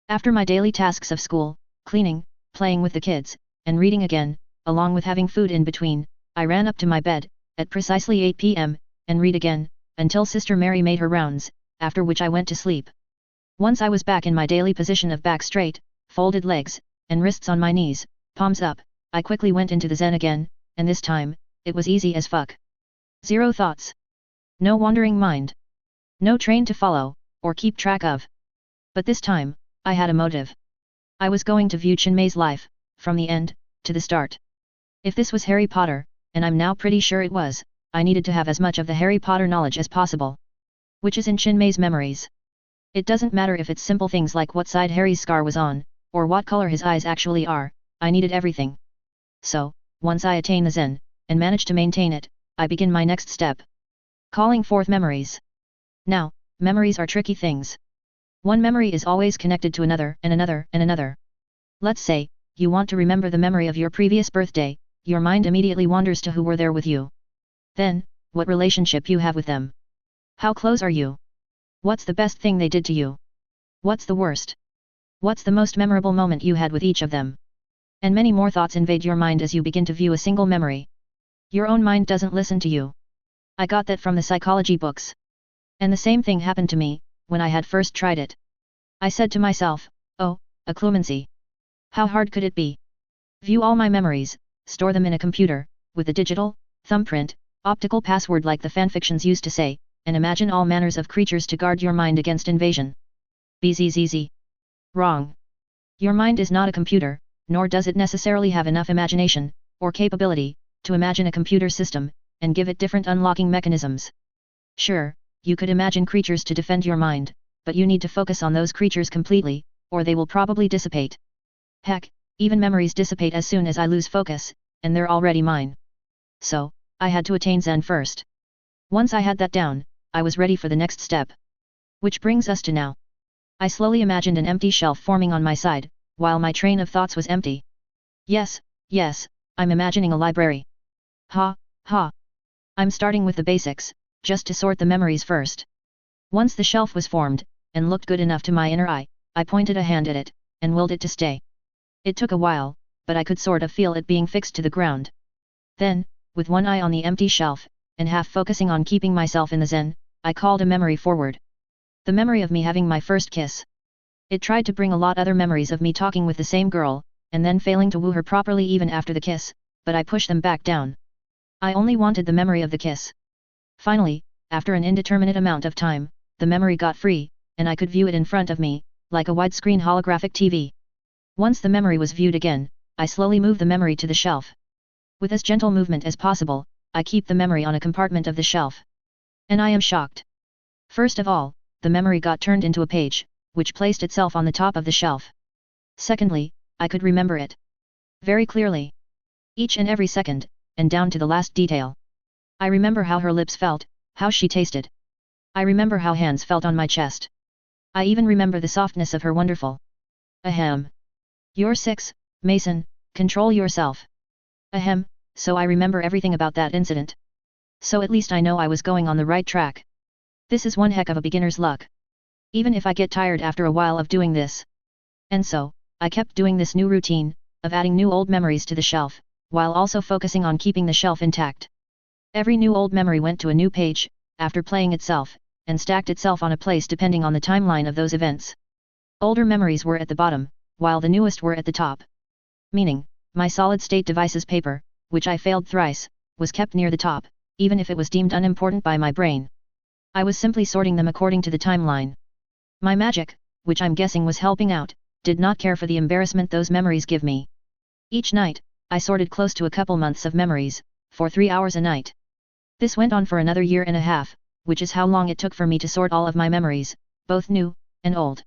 After my daily tasks of school, cleaning, playing with the kids, and reading again, along with having food in between, I ran up to my bed, at precisely 8 p.m., and read again, until Sister Mary made her rounds, after which I went to sleep. Once I was back in my daily position of back straight, folded legs, and wrists on my knees, palms up, I quickly went into the Zen again, and this time, it was easy as fuck. Zero thoughts. No wandering mind. No train to follow, or keep track of. But this time, I had a motive. I was going to view Chinmay's life, from the end, to the start. If this was Harry Potter, and I'm now pretty sure it was, I needed to have as much of the Harry Potter knowledge as possible. Which is in Chinmay's memories. It doesn't matter if it's simple things like what side Harry's scar was on, or what color his eyes actually are, I needed everything. So, once I attain the Zen, and manage to maintain it, I begin my next step. Calling forth memories. Now, memories are tricky things. One memory is always connected to another, and another, and another. Let's say, you want to remember the memory of your previous birthday, your mind immediately wanders to who were there with you. Then, what relationship you have with them. How close are you? What's the best thing they did to you? What's the worst? What's the most memorable moment you had with each of them? And many more thoughts invade your mind as you begin to view a single memory. Your own mind doesn't listen to you. I got that from the psychology books. And the same thing happened to me, when I had first tried it. I said to myself, oh, a clemency. How hard could it be? View all my memories, store them in a computer, with a digital, thumbprint, optical password like the fanfictions used to say, and imagine all manners of creatures to guard your mind against invasion. Bzzz. Wrong. Your mind is not a computer, nor does it necessarily have enough imagination, or capability, to imagine a computer system, and give it different unlocking mechanisms. Sure, you could imagine creatures to defend your mind, but you need to focus on those creatures completely, or they will probably dissipate. Heck, even memories dissipate as soon as I lose focus, and they're already mine. So, I had to attain Zen first. Once I had that down, I was ready for the next step. Which brings us to now. I slowly imagined an empty shelf forming on my side, while my train of thoughts was empty. Yes, I'm imagining a library. Ha. I'm starting with the basics, just to sort the memories first. Once the shelf was formed, and looked good enough to my inner eye, I pointed a hand at it, and willed it to stay. It took a while, but I could sort of feel it being fixed to the ground. Then, with one eye on the empty shelf, and half focusing on keeping myself in the Zen, I called a memory forward. The memory of me having my first kiss. It tried to bring a lot other memories of me talking with the same girl, and then failing to woo her properly even after the kiss, but I pushed them back down. I only wanted the memory of the kiss. Finally, after an indeterminate amount of time, the memory got free, and I could view it in front of me, like a widescreen holographic TV. Once the memory was viewed again, I slowly moved the memory to the shelf. With as gentle movement as possible, I keep the memory on a compartment of the shelf. And I am shocked. First of all, the memory got turned into a page, which placed itself on the top of the shelf. Secondly, I could remember it. Very clearly. Each and every second, and down to the last detail. I remember how her lips felt, how she tasted. I remember how hands felt on my chest. I even remember the softness of her wonderful. Ahem. You're 6, Mason, control yourself. Ahem, so I remember everything about that incident. So at least I know I was going on the right track. This is one heck of a beginner's luck. Even if I get tired after a while of doing this. And so, I kept doing this new routine, of adding new old memories to the shelf, while also focusing on keeping the shelf intact. Every new old memory went to a new page, after playing itself, and stacked itself on a place depending on the timeline of those events. Older memories were at the bottom, while the newest were at the top. Meaning, my solid-state device's paper, which I failed thrice, was kept near the top, even if it was deemed unimportant by my brain. I was simply sorting them according to the timeline. My magic, which I'm guessing was helping out, did not care for the embarrassment those memories give me. Each night, I sorted close to a couple months of memories, for 3 hours a night. This went on for another year and a half, which is how long it took for me to sort all of my memories, both new and old.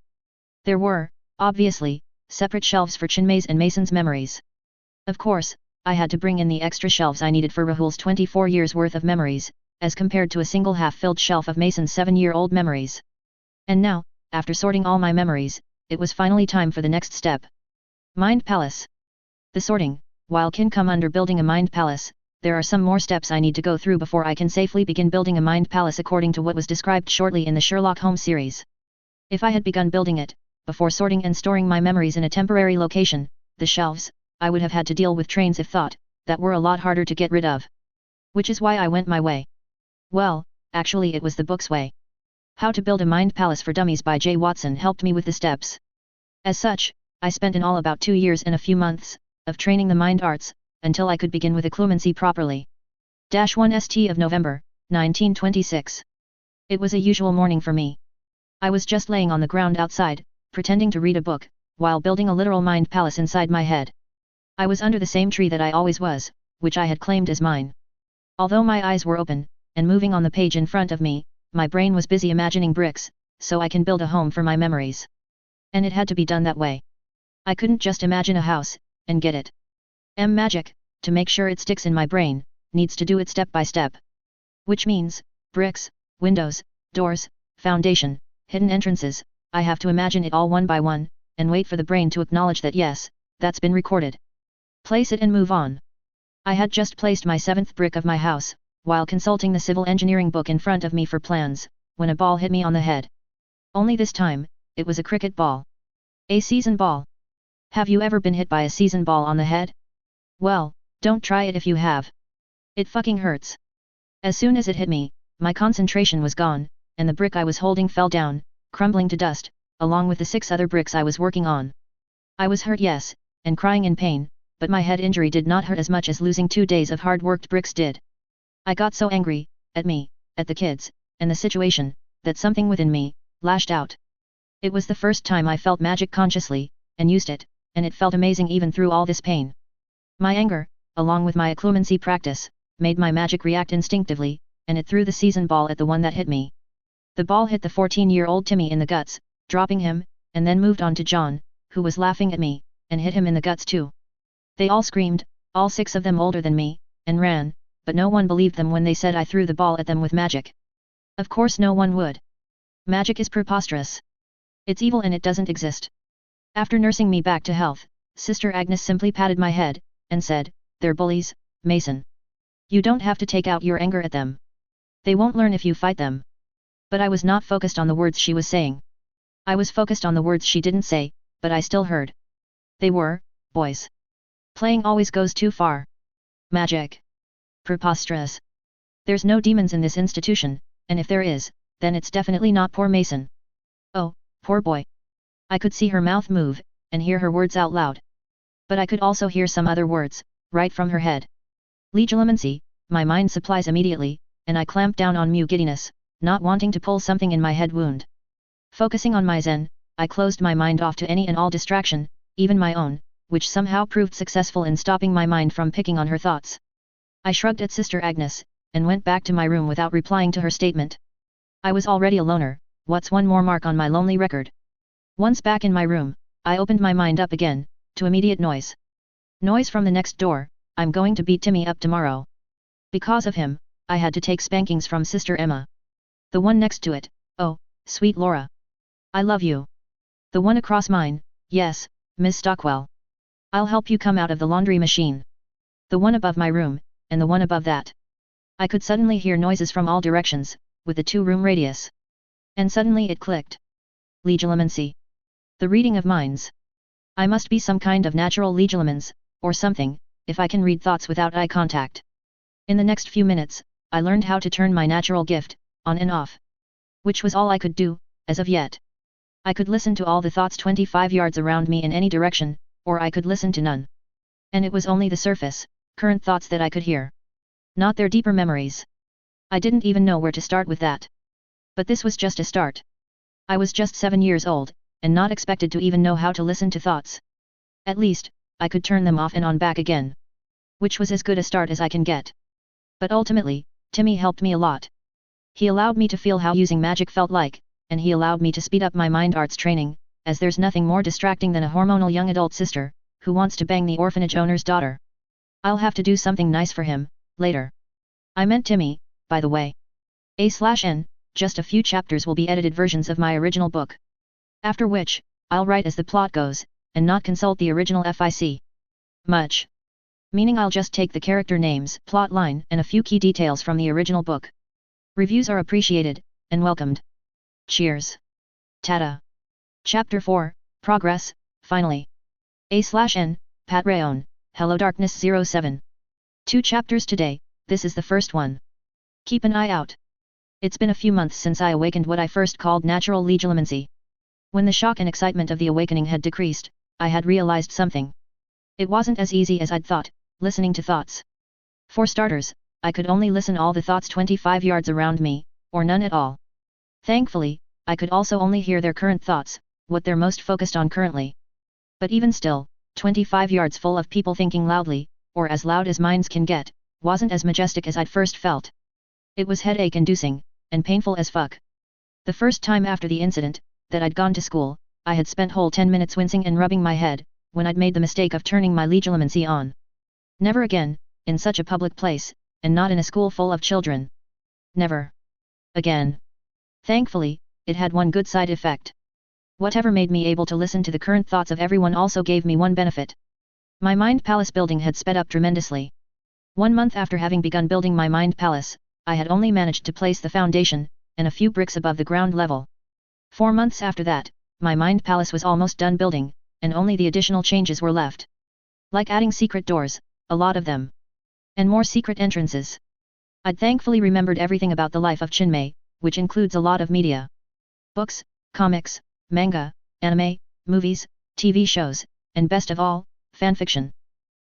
There were, obviously, separate shelves for Chinmay's and Mason's memories. Of course, I had to bring in the extra shelves I needed for Rahul's 24 years worth of memories, as compared to a single half-filled shelf of Mason's 7-year-old memories. And now, after sorting all my memories, it was finally time for the next step. Mind Palace. The sorting, while can come under building a mind palace, there are some more steps I need to go through before I can safely begin building a mind palace according to what was described shortly in the Sherlock Holmes series. If I had begun building it, before sorting and storing my memories in a temporary location, the shelves, I would have had to deal with trains of thought, that were a lot harder to get rid of. Which is why I went my way. Well, actually it was the book's way. How to Build a Mind Palace for Dummies by J. Watson helped me with the steps. As such, I spent in all about 2 years and a few months, of training the mind arts, until I could begin with occlumency properly. 1 St of November, 1926. It was a usual morning for me. I was just laying on the ground outside, pretending to read a book, while building a literal mind palace inside my head. I was under the same tree that I always was, which I had claimed as mine. Although my eyes were open, and moving on the page in front of me, my brain was busy imagining bricks, so I can build a home for my memories. And it had to be done that way. I couldn't just imagine a house, and get it. Magic, to make sure it sticks in my brain, needs to do it step by step. Which means, bricks, windows, doors, foundation, hidden entrances, I have to imagine it all one by one, and wait for the brain to acknowledge that yes, that's been recorded. Place it and move on. I had just placed my 7th brick of my house, while consulting the civil engineering book in front of me for plans, when a ball hit me on the head. Only this time, it was a cricket ball. A season ball. Have you ever been hit by a season ball on the head? Well, don't try it if you have. It fucking hurts. As soon as it hit me, my concentration was gone, and the brick I was holding fell down, crumbling to dust, along with the 6 other bricks I was working on. I was hurt, yes, and crying in pain, but my head injury did not hurt as much as losing 2 days of hard-worked bricks did. I got so angry, at me, at the kids, and the situation, that something within me, lashed out. It was the first time I felt magic consciously, and used it, and it felt amazing even through all this pain. My anger, along with my occlumency practice, made my magic react instinctively, and it threw the season ball at the one that hit me. The ball hit the 14-year-old Timmy in the guts, dropping him, and then moved on to John, who was laughing at me, and hit him in the guts too. They all screamed, all 6 of them older than me, and ran, but no one believed them when they said I threw the ball at them with magic. Of course no one would. Magic is preposterous. It's evil and it doesn't exist. After nursing me back to health, Sister Agnes simply patted my head, and said, "They're bullies, Mason. You don't have to take out your anger at them. They won't learn if you fight them." But I was not focused on the words she was saying. I was focused on the words she didn't say, but I still heard. They were, boys. Playing always goes too far. Magic. Preposterous. There's no demons in this institution, and if there is, then it's definitely not poor Mason. Oh, poor boy. I could see her mouth move, and hear her words out loud. But I could also hear some other words, right from her head. Legilimency, my mind supplies immediately, and I clamped down on giddiness, not wanting to pull something in my head wound. Focusing on my zen, I closed my mind off to any and all distraction, even my own, which somehow proved successful in stopping my mind from picking on her thoughts. I shrugged at Sister Agnes, and went back to my room without replying to her statement. I was already a loner, what's one more mark on my lonely record? Once back in my room, I opened my mind up again, to immediate noise. Noise from the next door, I'm going to beat Timmy up tomorrow. Because of him, I had to take spankings from Sister Emma. The one next to it, oh, sweet Laura. I love you. The one across mine, yes, Miss Stockwell. I'll help you come out of the laundry machine. The one above my room, and the one above that. I could suddenly hear noises from all directions, with the 2-room radius. And suddenly it clicked. Legilimency. The reading of minds. I must be some kind of natural legilimens, or something, if I can read thoughts without eye contact. In the next few minutes, I learned how to turn my natural gift, on and off. Which was all I could do, as of yet. I could listen to all the thoughts 25 yards around me in any direction, or I could listen to none. And it was only the surface, current thoughts that I could hear. Not their deeper memories. I didn't even know where to start with that. But this was just a start. I was just 7 years old, and not expected to even know how to listen to thoughts. At least, I could turn them off and on back again. Which was as good a start as I can get. But ultimately, Timmy helped me a lot. He allowed me to feel how using magic felt like, and he allowed me to speed up my mind arts training, as there's nothing more distracting than a hormonal young adult sister, who wants to bang the orphanage owner's daughter. I'll have to do something nice for him, later. I meant Timmy, by the way. A/N, just a few chapters will be edited versions of my original book. After which, I'll write as the plot goes, and not consult the original FIC. Much. Meaning I'll just take the character names, plot line, and a few key details from the original book. Reviews are appreciated, and welcomed. Cheers. Tada. Chapter 4, Progress, finally. A/N, Pat Rayon, HelloDarkness07. 2 chapters today, this is the first one. Keep an eye out. It's been a few months since I awakened what I first called natural legilimency. When the shock and excitement of the awakening had decreased, I had realized something. It wasn't as easy as I'd thought, listening to thoughts. For starters, I could only listen all the thoughts 25 yards around me, or none at all. Thankfully, I could also only hear their current thoughts, what they're most focused on currently. But even still, 25 yards full of people thinking loudly, or as loud as minds can get, wasn't as majestic as I'd first felt. It was headache-inducing, and painful as fuck. The first time after the incident, that I'd gone to school, I had spent whole 10 minutes wincing and rubbing my head, when I'd made the mistake of turning my legilimency on. Never again, in such a public place, and not in a school full of children. Never again. Thankfully, it had one good side effect. Whatever made me able to listen to the current thoughts of everyone also gave me one benefit. My mind palace building had sped up tremendously. 1 month after having begun building my mind palace, I had only managed to place the foundation, and a few bricks above the ground level. 4 months after that, my mind palace was almost done building, and only the additional changes were left. Like adding secret doors, a lot of them. And more secret entrances. I'd thankfully remembered everything about the life of Chinmay, which includes a lot of media. Books, comics, manga, anime, movies, TV shows, and best of all, fanfiction.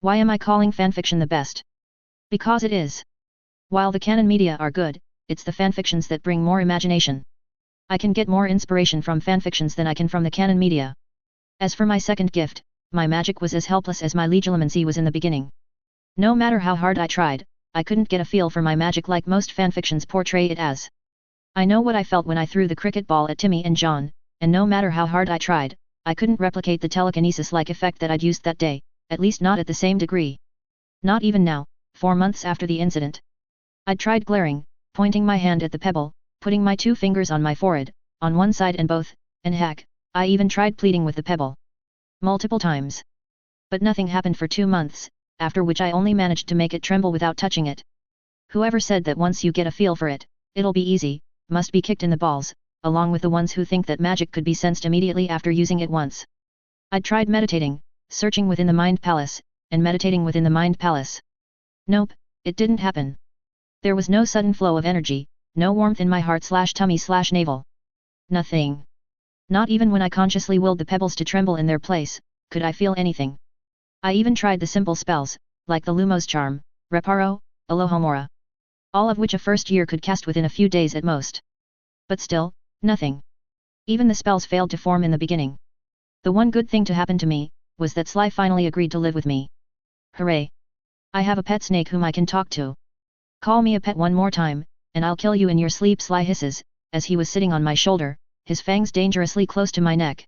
Why am I calling fanfiction the best? Because it is. While the canon media are good, it's the fanfictions that bring more imagination. I can get more inspiration from fanfictions than I can from the canon media. As for my second gift, my magic was as helpless as my legilimency was in the beginning. No matter how hard I tried, I couldn't get a feel for my magic like most fanfictions portray it as. I know what I felt when I threw the cricket ball at Timmy and John, and no matter how hard I tried, I couldn't replicate the telekinesis-like effect that I'd used that day, at least not at the same degree. Not even now, 4 months after the incident. I'd tried glaring, pointing my hand at the pebble, putting my 2 fingers on my forehead, on one side and both, and heck, I even tried pleading with the pebble. Multiple times. But nothing happened for 2 months, after which I only managed to make it tremble without touching it. Whoever said that once you get a feel for it, it'll be easy, must be kicked in the balls, along with the ones who think that magic could be sensed immediately after using it once. I'd tried meditating, searching within the mind palace, and meditating within the mind palace. Nope, it didn't happen. There was no sudden flow of energy, no warmth in my heart/tummy/navel. Nothing. Not even when I consciously willed the pebbles to tremble in their place, could I feel anything. I even tried the simple spells, like the Lumos charm, Reparo, Alohomora. All of which a first year could cast within a few days at most. But still, nothing. Even the spells failed to form in the beginning. The one good thing to happen to me, was that Sly finally agreed to live with me. Hooray! I have a pet snake whom I can talk to. Call me a pet one more time, and I'll kill you in your sleep, Sly hisses, as he was sitting on my shoulder, his fangs dangerously close to my neck.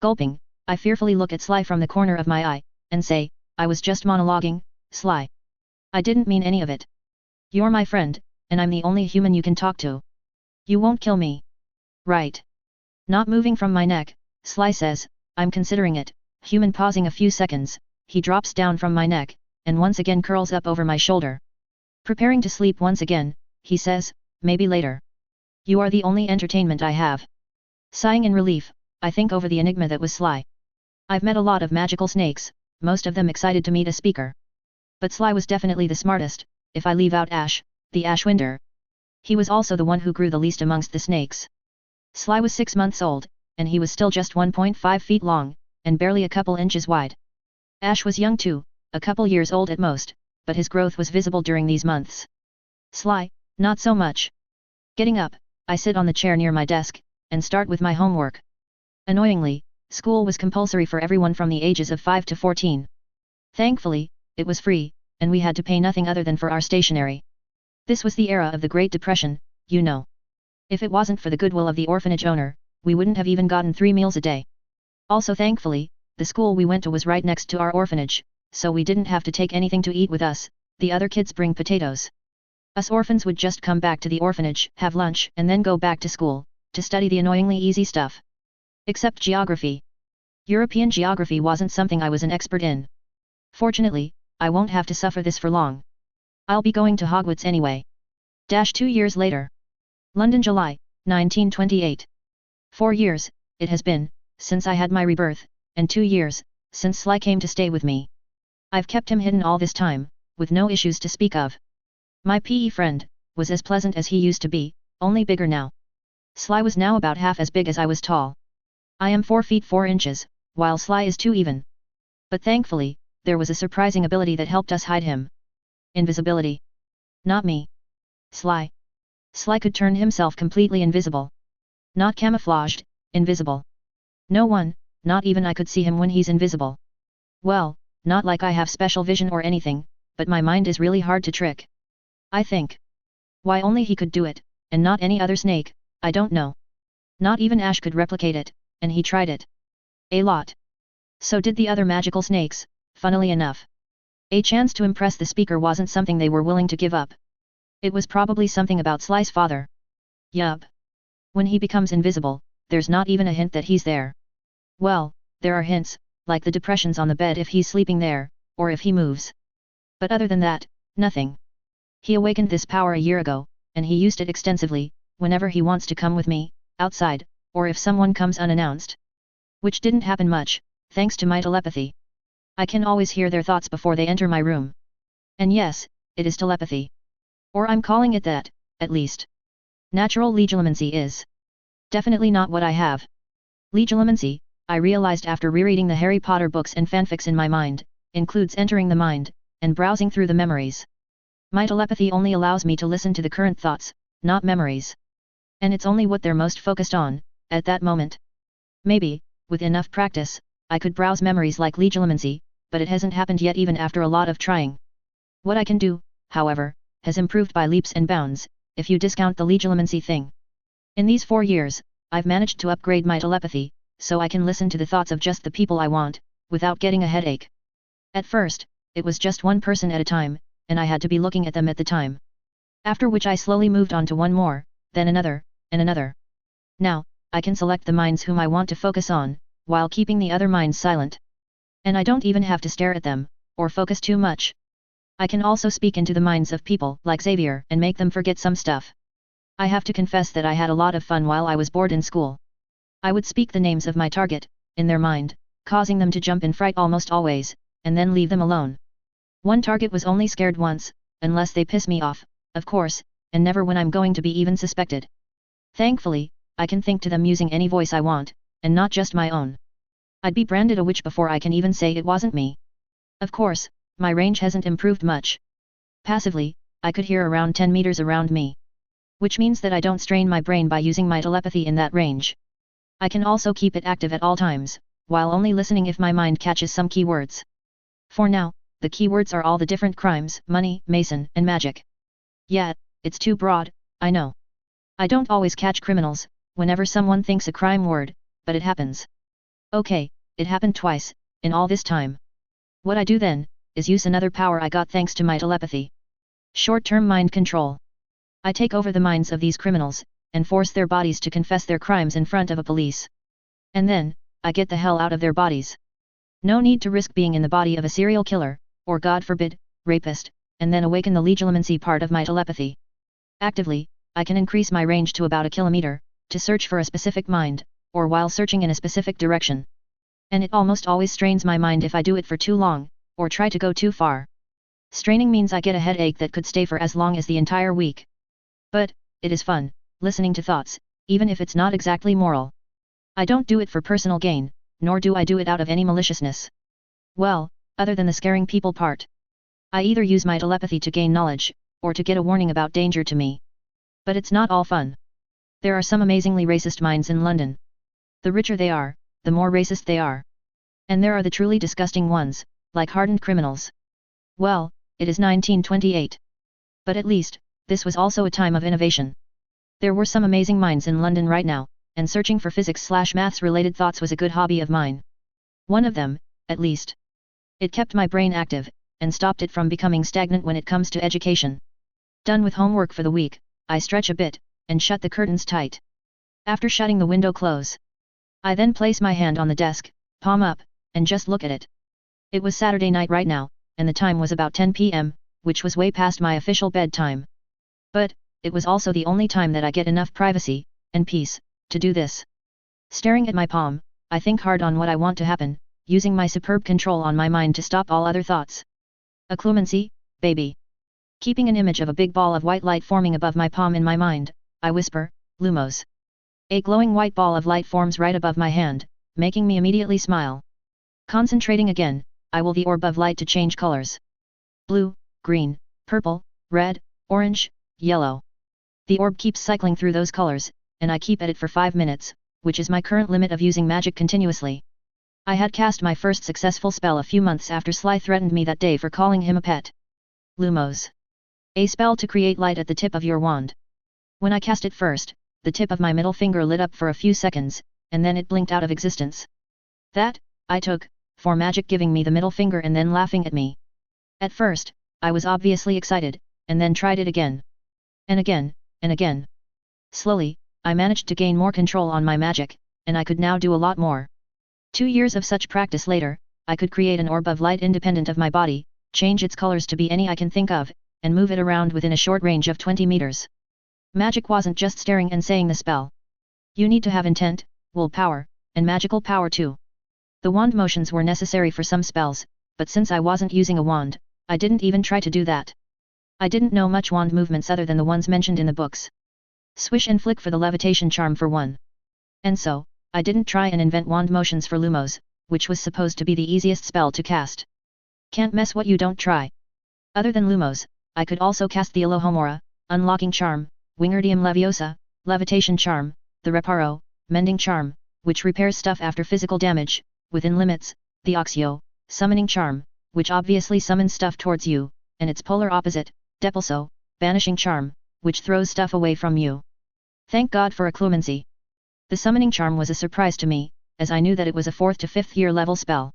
Gulping, I fearfully look at Sly from the corner of my eye, and say, I was just monologuing, Sly. I didn't mean any of it. You're my friend, and I'm the only human you can talk to. You won't kill me. Right. Not moving from my neck, Sly says, I'm considering it. Human pausing a few seconds, he drops down from my neck, and once again curls up over my shoulder. Preparing to sleep once again, he says, maybe later. You are the only entertainment I have. Sighing in relief, I think over the enigma that was Sly. I've met a lot of magical snakes, most of them excited to meet a speaker. But Sly was definitely the smartest, if I leave out Ash, the Ashwinder. He was also the one who grew the least amongst the snakes. Sly was 6 months old, and he was still just 1.5 feet long, and barely a couple inches wide. Ash was young too, a couple years old at most, but his growth was visible during these months. Sly, not so much. Getting up, I sit on the chair near my desk, and start with my homework. Annoyingly, school was compulsory for everyone from the ages of 5 to 14. Thankfully, it was free, and we had to pay nothing other than for our stationery. This was the era of the Great Depression, you know. If it wasn't for the goodwill of the orphanage owner, we wouldn't have even gotten 3 meals a day. Also thankfully, the school we went to was right next to our orphanage, so we didn't have to take anything to eat with us, the other kids bring potatoes. Us orphans would just come back to the orphanage, have lunch, and then go back to school, to study the annoyingly easy stuff. Except geography. European geography wasn't something I was an expert in. Fortunately, I won't have to suffer this for long. I'll be going to Hogwarts anyway. 2 years later. London, July, 1928. 4 years, it has been, since I had my rebirth, and 2 years, since Sly came to stay with me. I've kept him hidden all this time, with no issues to speak of. My PE friend was as pleasant as he used to be, only bigger now. Sly was now about half as big as I was tall. I am 4 feet 4 inches, while Sly is 2 even. But thankfully, there was a surprising ability that helped us hide him. Invisibility. Not me. Sly. Sly could turn himself completely invisible. Not camouflaged, invisible. No one, not even I could see him when he's invisible. Well, not like I have special vision or anything, but my mind is really hard to trick. I think. Why only he could do it, and not any other snake, I don't know. Not even Ash could replicate it, and he tried it. A lot. So did the other magical snakes, funnily enough. A chance to impress the speaker wasn't something they were willing to give up. It was probably something about Sly's father. Yup. When he becomes invisible, there's not even a hint that he's there. Well, there are hints, like the depressions on the bed if he's sleeping there, or if he moves. But other than that, nothing. He awakened this power a year ago, and he used it extensively, whenever he wants to come with me, outside, or if someone comes unannounced. Which didn't happen much, thanks to my telepathy. I can always hear their thoughts before they enter my room. And yes, it is telepathy. Or I'm calling it that, at least. Natural legilimency is definitely not what I have. Legilimency, I realized after rereading the Harry Potter books and fanfics in my mind, includes entering the mind, and browsing through the memories. My telepathy only allows me to listen to the current thoughts, not memories. And it's only what they're most focused on, at that moment. Maybe, with enough practice, I could browse memories like legilimency, but it hasn't happened yet even after a lot of trying. What I can do, however, has improved by leaps and bounds, if you discount the legilimency thing. In these 4 years, I've managed to upgrade my telepathy, so I can listen to the thoughts of just the people I want, without getting a headache. At first, it was just one person at a time, and I had to be looking at them at the time. After which I slowly moved on to one more, then another, and another. Now, I can select the minds whom I want to focus on, while keeping the other minds silent. And I don't even have to stare at them, or focus too much. I can also speak into the minds of people like Xavier and make them forget some stuff. I have to confess that I had a lot of fun while I was bored in school. I would speak the names of my target, in their mind, causing them to jump in fright almost always, and then leave them alone. One target was only scared once, unless they piss me off, of course, and never when I'm going to be even suspected. Thankfully, I can think to them using any voice I want, and not just my own. I'd be branded a witch before I can even say it wasn't me. Of course, my range hasn't improved much. Passively, I could hear around 10 meters around me. Which means that I don't strain my brain by using my telepathy in that range. I can also keep it active at all times, while only listening if my mind catches some keywords. For now, the keywords are all the different crimes, money, Mason, and magic. Yeah, it's too broad, I know. I don't always catch criminals, whenever someone thinks a crime word, but it happens. Okay, it happened twice, in all this time. What I do then, is use another power I got thanks to my telepathy. Short-term mind control. I take over the minds of these criminals, and force their bodies to confess their crimes in front of a police. And then, I get the hell out of their bodies. No need to risk being in the body of a serial killer, or God forbid, rapist, and then awaken the legilimency part of my telepathy. Actively, I can increase my range to about 1 kilometer, to search for a specific mind, or while searching in a specific direction. And it almost always strains my mind if I do it for too long, or try to go too far. Straining means I get a headache that could stay for as long as the entire week. But, it is fun, listening to thoughts, even if it's not exactly moral. I don't do it for personal gain, nor do I do it out of any maliciousness. Well, other than the scaring people part. I either use my telepathy to gain knowledge, or to get a warning about danger to me. But it's not all fun. There are some amazingly racist minds in London. The richer they are, the more racist they are. And there are the truly disgusting ones, like hardened criminals. Well, it is 1928. But at least, this was also a time of innovation. There were some amazing minds in London right now, and searching for physics/maths related thoughts was a good hobby of mine. One of them, at least. It kept my brain active, and stopped it from becoming stagnant when it comes to education. Done with homework for the week, I stretch a bit, and shut the curtains tight. After shutting the window close, I then place my hand on the desk, palm up, and just look at it. It was Saturday night right now, and the time was about 10 p.m., which was way past my official bedtime. But, it was also the only time that I get enough privacy, and peace, to do this. Staring at my palm, I think hard on what I want to happen, using my superb control on my mind to stop all other thoughts. Occlumency, baby. Keeping an image of a big ball of white light forming above my palm in my mind, I whisper, Lumos. A glowing white ball of light forms right above my hand, making me immediately smile. Concentrating again, I will the orb of light to change colors. Blue, green, purple, red, orange, yellow. The orb keeps cycling through those colors, and I keep at it for 5 minutes, which is my current limit of using magic continuously. I had cast my first successful spell a few months after Sly threatened me that day for calling him a pet. Lumos. A spell to create light at the tip of your wand. When I cast it first, the tip of my middle finger lit up for a few seconds, and then it blinked out of existence. That, I took, for magic giving me the middle finger and then laughing at me. At first, I was obviously excited, and then tried it again. And again, and again. Slowly, I managed to gain more control on my magic, and I could now do a lot more. 2 years of such practice later, I could create an orb of light independent of my body, change its colors to be any I can think of, and move it around within a short range of 20 meters. Magic wasn't just staring and saying the spell. You need to have intent, willpower, and magical power too. The wand motions were necessary for some spells, but since I wasn't using a wand, I didn't even try to do that. I didn't know much wand movements other than the ones mentioned in the books. Swish and flick for the levitation charm for one. And so, I didn't try and invent wand motions for Lumos, which was supposed to be the easiest spell to cast. Can't mess what you don't try. Other than Lumos, I could also cast the Alohomora, Unlocking Charm, Wingardium Leviosa, Levitation Charm, the Reparo, Mending Charm, which repairs stuff after physical damage, within limits, the Oxio, Summoning Charm, which obviously summons stuff towards you, and its polar opposite, Depulso, Banishing Charm, which throws stuff away from you. Thank God for occlumency. The Summoning Charm was a surprise to me, as I knew that it was a 4th to 5th year level spell.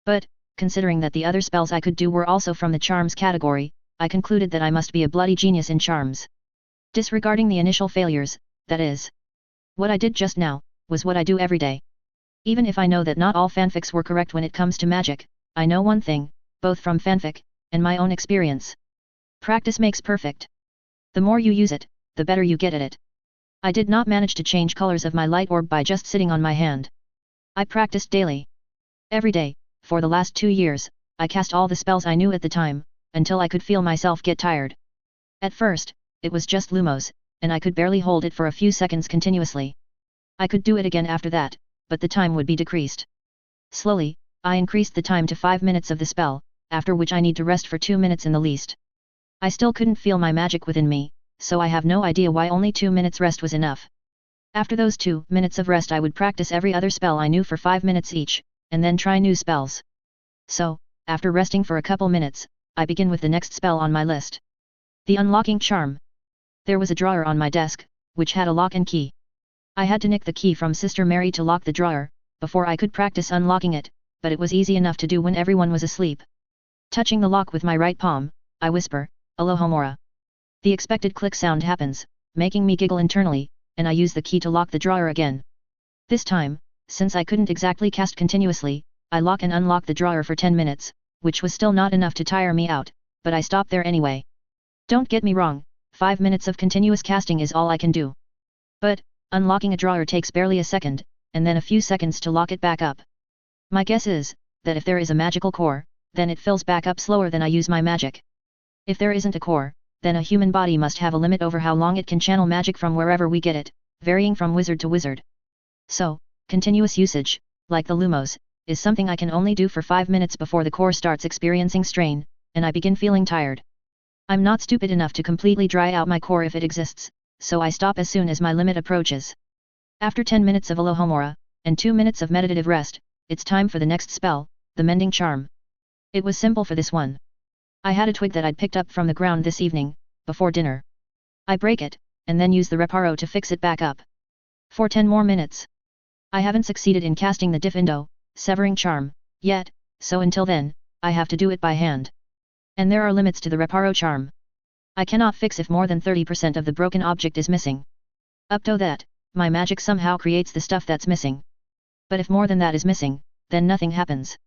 But, considering that the other spells I could do were also from the charms category, I concluded that I must be a bloody genius in charms. Disregarding the initial failures, that is. What I did just now, was what I do every day. Even if I know that not all fanfics were correct when it comes to magic, I know one thing, both from fanfic, and my own experience. Practice makes perfect. The more you use it, the better you get at it. I did not manage to change colors of my light orb by just sitting on my hand. I practiced daily. Every day, for the last 2 years, I cast all the spells I knew at the time, until I could feel myself get tired. At first, it was just Lumos, and I could barely hold it for a few seconds continuously. I could do it again after that, but the time would be decreased. Slowly, I increased the time to 5 minutes of the spell, after which I need to rest for 2 minutes in the least. I still couldn't feel my magic within me, so I have no idea why only 2 minutes rest was enough. After those 2 minutes of rest I would practice every other spell I knew for 5 minutes each, and then try new spells. So, after resting for a couple minutes, I begin with the next spell on my list. The Unlocking Charm. There was a drawer on my desk, which had a lock and key. I had to nick the key from Sister Mary to lock the drawer, before I could practice unlocking it, but it was easy enough to do when everyone was asleep. Touching the lock with my right palm, I whisper, Alohomora. The expected click sound happens, making me giggle internally, and I use the key to lock the drawer again. This time, since I couldn't exactly cast continuously, I lock and unlock the drawer for 10 minutes, which was still not enough to tire me out, but I stopped there anyway. Don't get me wrong, 5 minutes of continuous casting is all I can do. But, unlocking a drawer takes barely a second, and then a few seconds to lock it back up. My guess is, that if there is a magical core, then it fills back up slower than I use my magic. If there isn't a core, then a human body must have a limit over how long it can channel magic from wherever we get it, varying from wizard to wizard. So, continuous usage, like the Lumos, is something I can only do for 5 minutes before the core starts experiencing strain, and I begin feeling tired. I'm not stupid enough to completely dry out my core if it exists, so I stop as soon as my limit approaches. After 10 minutes of Alohomora, and 2 minutes of meditative rest, it's time for the next spell, the Mending Charm. It was simple for this one. I had a twig that I'd picked up from the ground this evening, before dinner. I break it, and then use the reparo to fix it back up. For 10 more minutes. I haven't succeeded in casting the Diffindo, Severing Charm, yet, so until then, I have to do it by hand. And there are limits to the reparo charm. I cannot fix if more than 30% of the broken object is missing. Up to that, my magic somehow creates the stuff that's missing. But if more than that is missing, then nothing happens.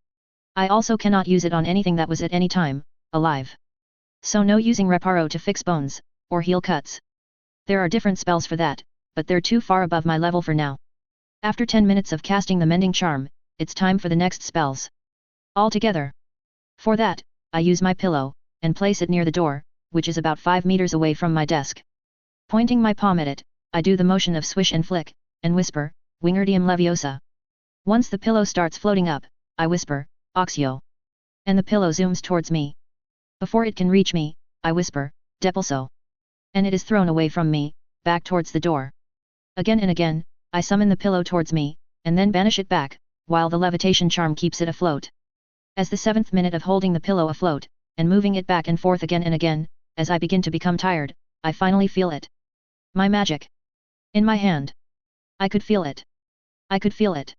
I also cannot use it on anything that was at any time alive. So no using reparo to fix bones, or heal cuts. There are different spells for that, but they're too far above my level for now. After 10 minutes of casting the Mending Charm, it's time for the next spells. All together. For that, I use my pillow, and place it near the door, which is about 5 meters away from my desk. Pointing my palm at it, I do the motion of swish and flick, and whisper, Wingardium Leviosa. Once the pillow starts floating up, I whisper, Oxio. And the pillow zooms towards me. Before it can reach me, I whisper, Depulso. And it is thrown away from me, back towards the door. Again and again, I summon the pillow towards me, and then banish it back, while the levitation charm keeps it afloat. As the 7th minute of holding the pillow afloat, and moving it back and forth again and again, as I begin to become tired, I finally feel it. My magic. In my hand. I could feel it. I could feel it.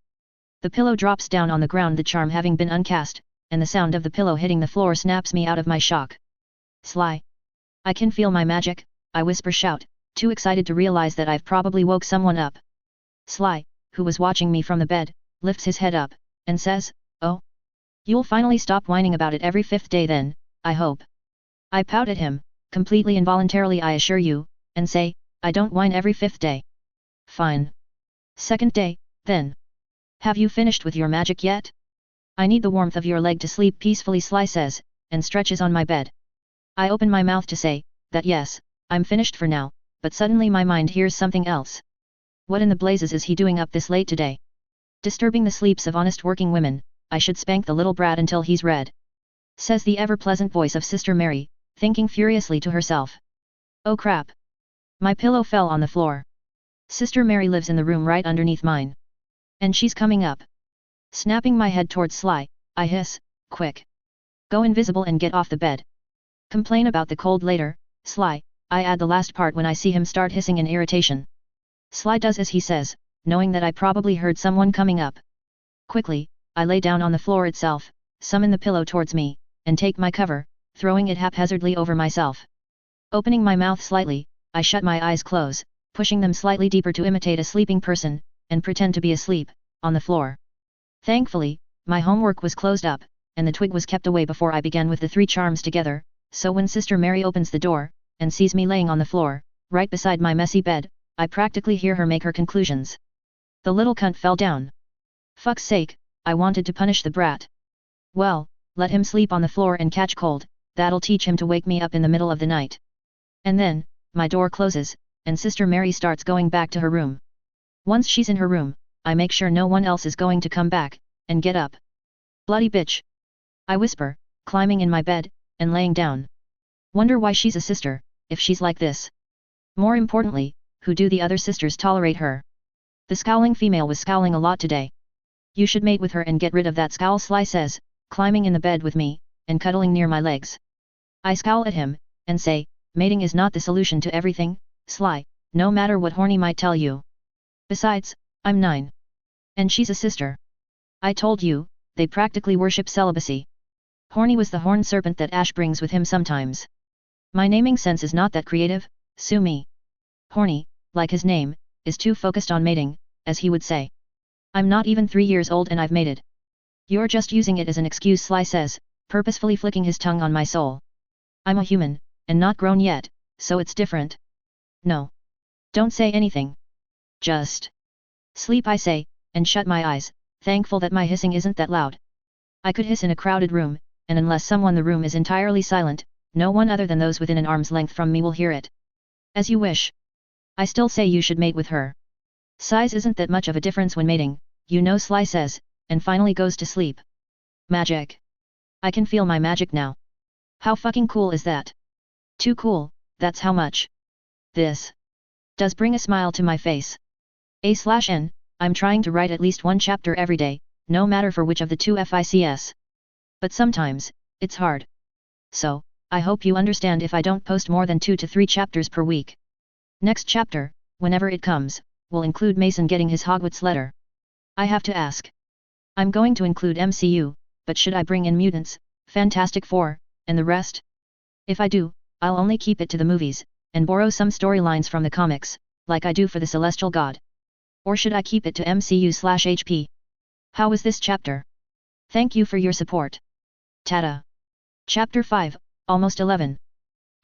The pillow drops down on the ground, the charm having been uncast, and the sound of the pillow hitting the floor snaps me out of my shock. Sly. I can feel my magic, I whisper shout, too excited to realize that I've probably woke someone up. Sly, who was watching me from the bed, lifts his head up, and says, Oh? You'll finally stop whining about it every 5th day then, I hope. I pout at him, completely involuntarily I assure you, and say, I don't whine every 5th day. Fine. 2nd day, then. Have you finished with your magic yet? I need the warmth of your leg to sleep peacefully, Sly says, and stretches on my bed. I open my mouth to say, that yes, I'm finished for now, but suddenly my mind hears something else. What in the blazes is he doing up this late today? Disturbing the sleeps of honest working women, I should spank the little brat until he's red. Says the ever-pleasant voice of Sister Mary, thinking furiously to herself. Oh crap. My pillow fell on the floor. Sister Mary lives in the room right underneath mine. And she's coming up. Snapping my head towards Sly, I hiss, quick. Go invisible and get off the bed. Complain about the cold later, Sly, I add the last part when I see him start hissing in irritation. Sly does as he says, knowing that I probably heard someone coming up. Quickly, I lay down on the floor itself, summon the pillow towards me, and take my cover, throwing it haphazardly over myself. Opening my mouth slightly, I shut my eyes close, pushing them slightly deeper to imitate a sleeping person, and pretend to be asleep, on the floor. Thankfully, my homework was closed up, and the twig was kept away before I began with the 3 charms together, so when Sister Mary opens the door, and sees me laying on the floor, right beside my messy bed, I practically hear her make her conclusions. The little cunt fell down. Fuck's sake, I wanted to punish the brat. Well, let him sleep on the floor and catch cold, that'll teach him to wake me up in the middle of the night. And then, my door closes, and Sister Mary starts going back to her room. Once she's in her room, I make sure no one else is going to come back, and get up. Bloody bitch. I whisper, climbing in my bed, and laying down. Wonder why she's a sister, if she's like this. More importantly, who do the other sisters tolerate her? The scowling female was scowling a lot today. You should mate with her and get rid of that scowl, Sly says, climbing in the bed with me, and cuddling near my legs. I scowl at him, and say, mating is not the solution to everything, Sly, no matter what Horny might tell you. Besides, I'm 9. And she's a sister. I told you, they practically worship celibacy. Horny was the horned serpent that Ash brings with him sometimes. My naming sense is not that creative, sue me. Horny, like his name, is too focused on mating, as he would say. I'm not even 3 years old and I've mated. You're just using it as an excuse, Sly says, purposefully flicking his tongue on my soul. I'm a human, and not grown yet, so it's different. No. Don't say anything. Just sleep, I say, and shut my eyes, thankful that my hissing isn't that loud. I could hiss in a crowded room, and unless someone the room is entirely silent, no one other than those within an arm's length from me will hear it. As you wish. I still say you should mate with her. Size isn't that much of a difference when mating, you know, Sly says, and finally goes to sleep. Magic. I can feel my magic now. How fucking cool is that? Too cool, that's how much. This does bring a smile to my face. A/N, I'm trying to write at least 1 chapter every day, no matter for which of the 2 FICS. But sometimes, it's hard. So, I hope you understand if I don't post more than 2 to 3 chapters per week. Next chapter, whenever it comes, will include Mason getting his Hogwarts letter. I have to ask. I'm going to include MCU, but should I bring in mutants, Fantastic Four, and the rest? If I do, I'll only keep it to the movies, and borrow some storylines from the comics, like I do for the Celestial God. Or should I keep it to MCU/HP? How was this chapter? Thank you for your support. Tada! Chapter 5, Almost 11.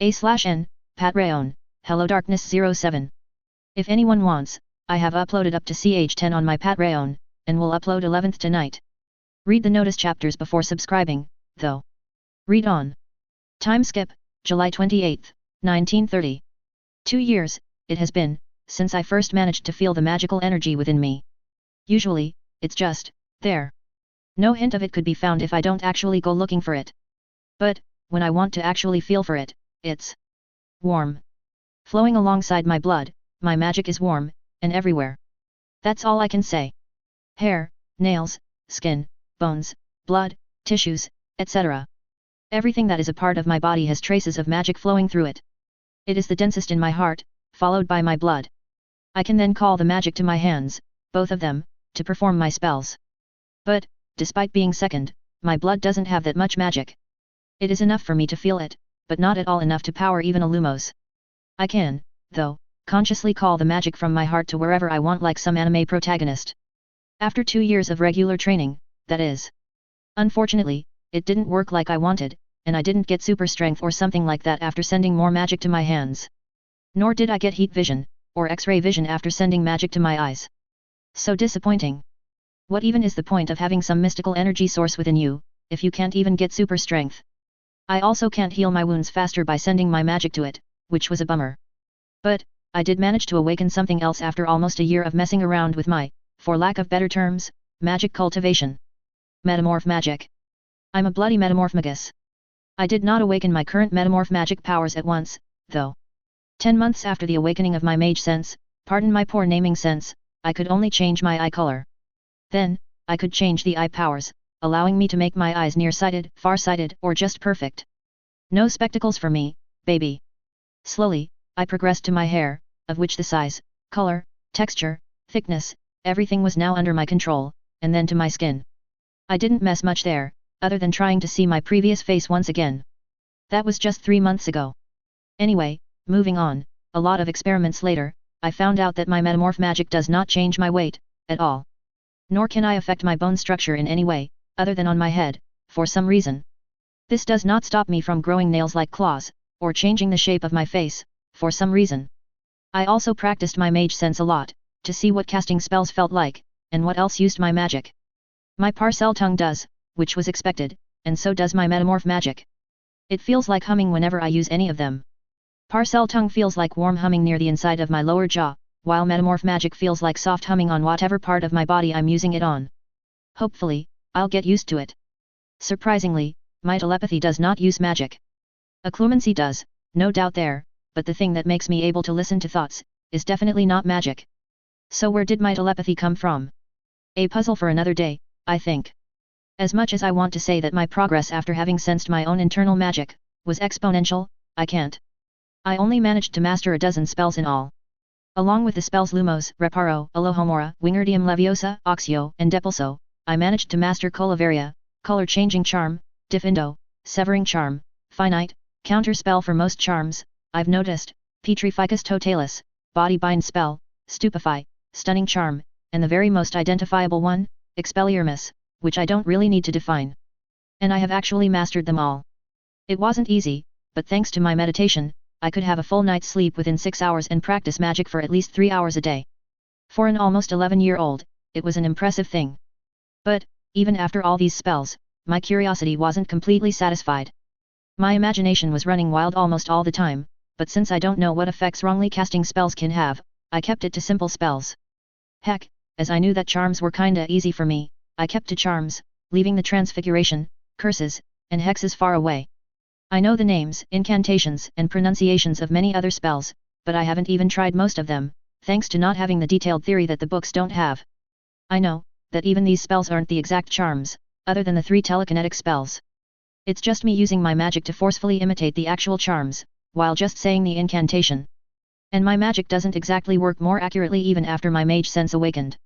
A/N, Patreon, HelloDarkness07. If anyone wants, I have uploaded up to CH10 on my Patreon, and will upload 11th tonight. Read the notice chapters before subscribing, though. Read on. Time skip, July 28, 1930. 2 years, it has been, since I first managed to feel the magical energy within me. Usually, it's just there. No hint of it could be found if I don't actually go looking for it. But, when I want to actually feel for it, it's warm. Flowing alongside my blood, my magic is warm, and everywhere. That's all I can say. Hair, nails, skin, bones, blood, tissues, etc. Everything that is a part of my body has traces of magic flowing through it. It is the densest in my heart, followed by my blood. I can then call the magic to my hands, both of them, to perform my spells. But, despite being second, my blood doesn't have that much magic. It is enough for me to feel it, but not at all enough to power even a Lumos. I can, though, consciously call the magic from my heart to wherever I want like some anime protagonist. After 2 years of regular training, that is. Unfortunately, it didn't work like I wanted, and I didn't get super strength or something like that after sending more magic to my hands. Nor did I get heat vision, or X-ray vision after sending magic to my eyes. So disappointing. What even is the point of having some mystical energy source within you, if you can't even get super strength? I also can't heal my wounds faster by sending my magic to it, which was a bummer. But, I did manage to awaken something else after almost a year of messing around with my, for lack of better terms, magic cultivation. Metamorph magic. I'm a bloody metamorphmagus. I did not awaken my current metamorph magic powers at once, though. 10 months after the awakening of my mage sense, pardon my poor naming sense, I could only change my eye color. Then, I could change the eye powers, allowing me to make my eyes nearsighted, farsighted, or just perfect. No spectacles for me, baby. Slowly, I progressed to my hair, of which the size, color, texture, thickness, everything was now under my control, and then to my skin. I didn't mess much there, other than trying to see my previous face once again. That was just 3 months ago. Anyway, moving on, a lot of experiments later, I found out that my metamorph magic does not change my weight, at all. Nor can I affect my bone structure in any way, other than on my head, for some reason. This does not stop me from growing nails like claws, or changing the shape of my face, for some reason. I also practiced my mage sense a lot, to see what casting spells felt like, and what else used my magic. My parcel tongue does, which was expected, and so does my metamorph magic. It feels like humming whenever I use any of them. Parcel tongue feels like warm humming near the inside of my lower jaw, while metamorph magic feels like soft humming on whatever part of my body I'm using it on. Hopefully, I'll get used to it. Surprisingly, my telepathy does not use magic. Occlumency does, no doubt there, but the thing that makes me able to listen to thoughts, is definitely not magic. So where did my telepathy come from? A puzzle for another day, I think. As much as I want to say that my progress after having sensed my own internal magic, was exponential, I can't. I only managed to master a dozen spells in all. Along with the spells Lumos, Reparo, Alohomora, Wingardium Leviosa, Oxio, and Depulso, I managed to master Colaveria, Color Changing Charm, Diffindo, Severing Charm, Finite, Counter Spell for most charms, I've noticed, Petrificus Totalis, Body Bind Spell, Stupefy, Stunning Charm, and the very most identifiable one, Expelliarmus, which I don't really need to define. And I have actually mastered them all. It wasn't easy, but thanks to my meditation, I could have a full night's sleep within 6 hours and practice magic for at least 3 hours a day. For an almost 11-year-old, it was an impressive thing. But, even after all these spells, my curiosity wasn't completely satisfied. My imagination was running wild almost all the time, but since I don't know what effects wrongly casting spells can have, I kept it to simple spells. Heck, as I knew that charms were kinda easy for me, I kept to charms, leaving the transfiguration, curses, and hexes far away. I know the names, incantations, and pronunciations of many other spells, but I haven't even tried most of them, thanks to not having the detailed theory that the books don't have. I know that even these spells aren't the exact charms, other than the 3 telekinetic spells. It's just me using my magic to forcefully imitate the actual charms, while just saying the incantation. And my magic doesn't exactly work more accurately even after my mage sense awakened.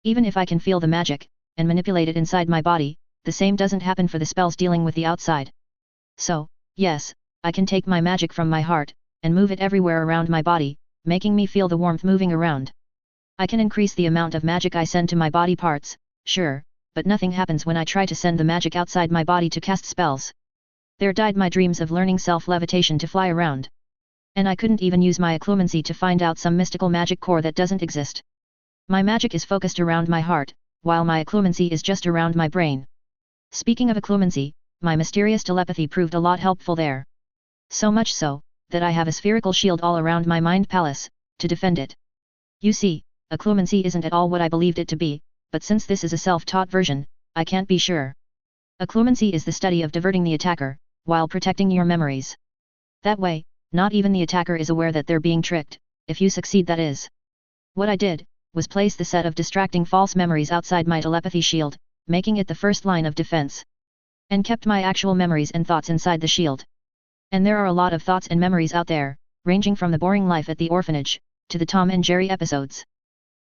Even if I can feel the magic, and manipulate it inside my body, the same doesn't happen for the spells dealing with the outside. So, yes, I can take my magic from my heart, and move it everywhere around my body, making me feel the warmth moving around. I can increase the amount of magic I send to my body parts, sure, but nothing happens when I try to send the magic outside my body to cast spells. There died my dreams of learning self-levitation to fly around. And I couldn't even use my occlumency to find out some mystical magic core that doesn't exist. My magic is focused around my heart, while my occlumency is just around my brain. Speaking of occlumency, my mysterious telepathy proved a lot helpful there. So much so, that I have a spherical shield all around my mind palace, to defend it. You see, occlumency isn't at all what I believed it to be, but since this is a self-taught version, I can't be sure. Occlumency is the study of diverting the attacker, while protecting your memories. That way, not even the attacker is aware that they're being tricked, if you succeed that is. What I did, was place the set of distracting false memories outside my telepathy shield, making it the first line of defense. And kept my actual memories and thoughts inside the shield. And there are a lot of thoughts and memories out there, ranging from the boring life at the orphanage, to the Tom and Jerry episodes.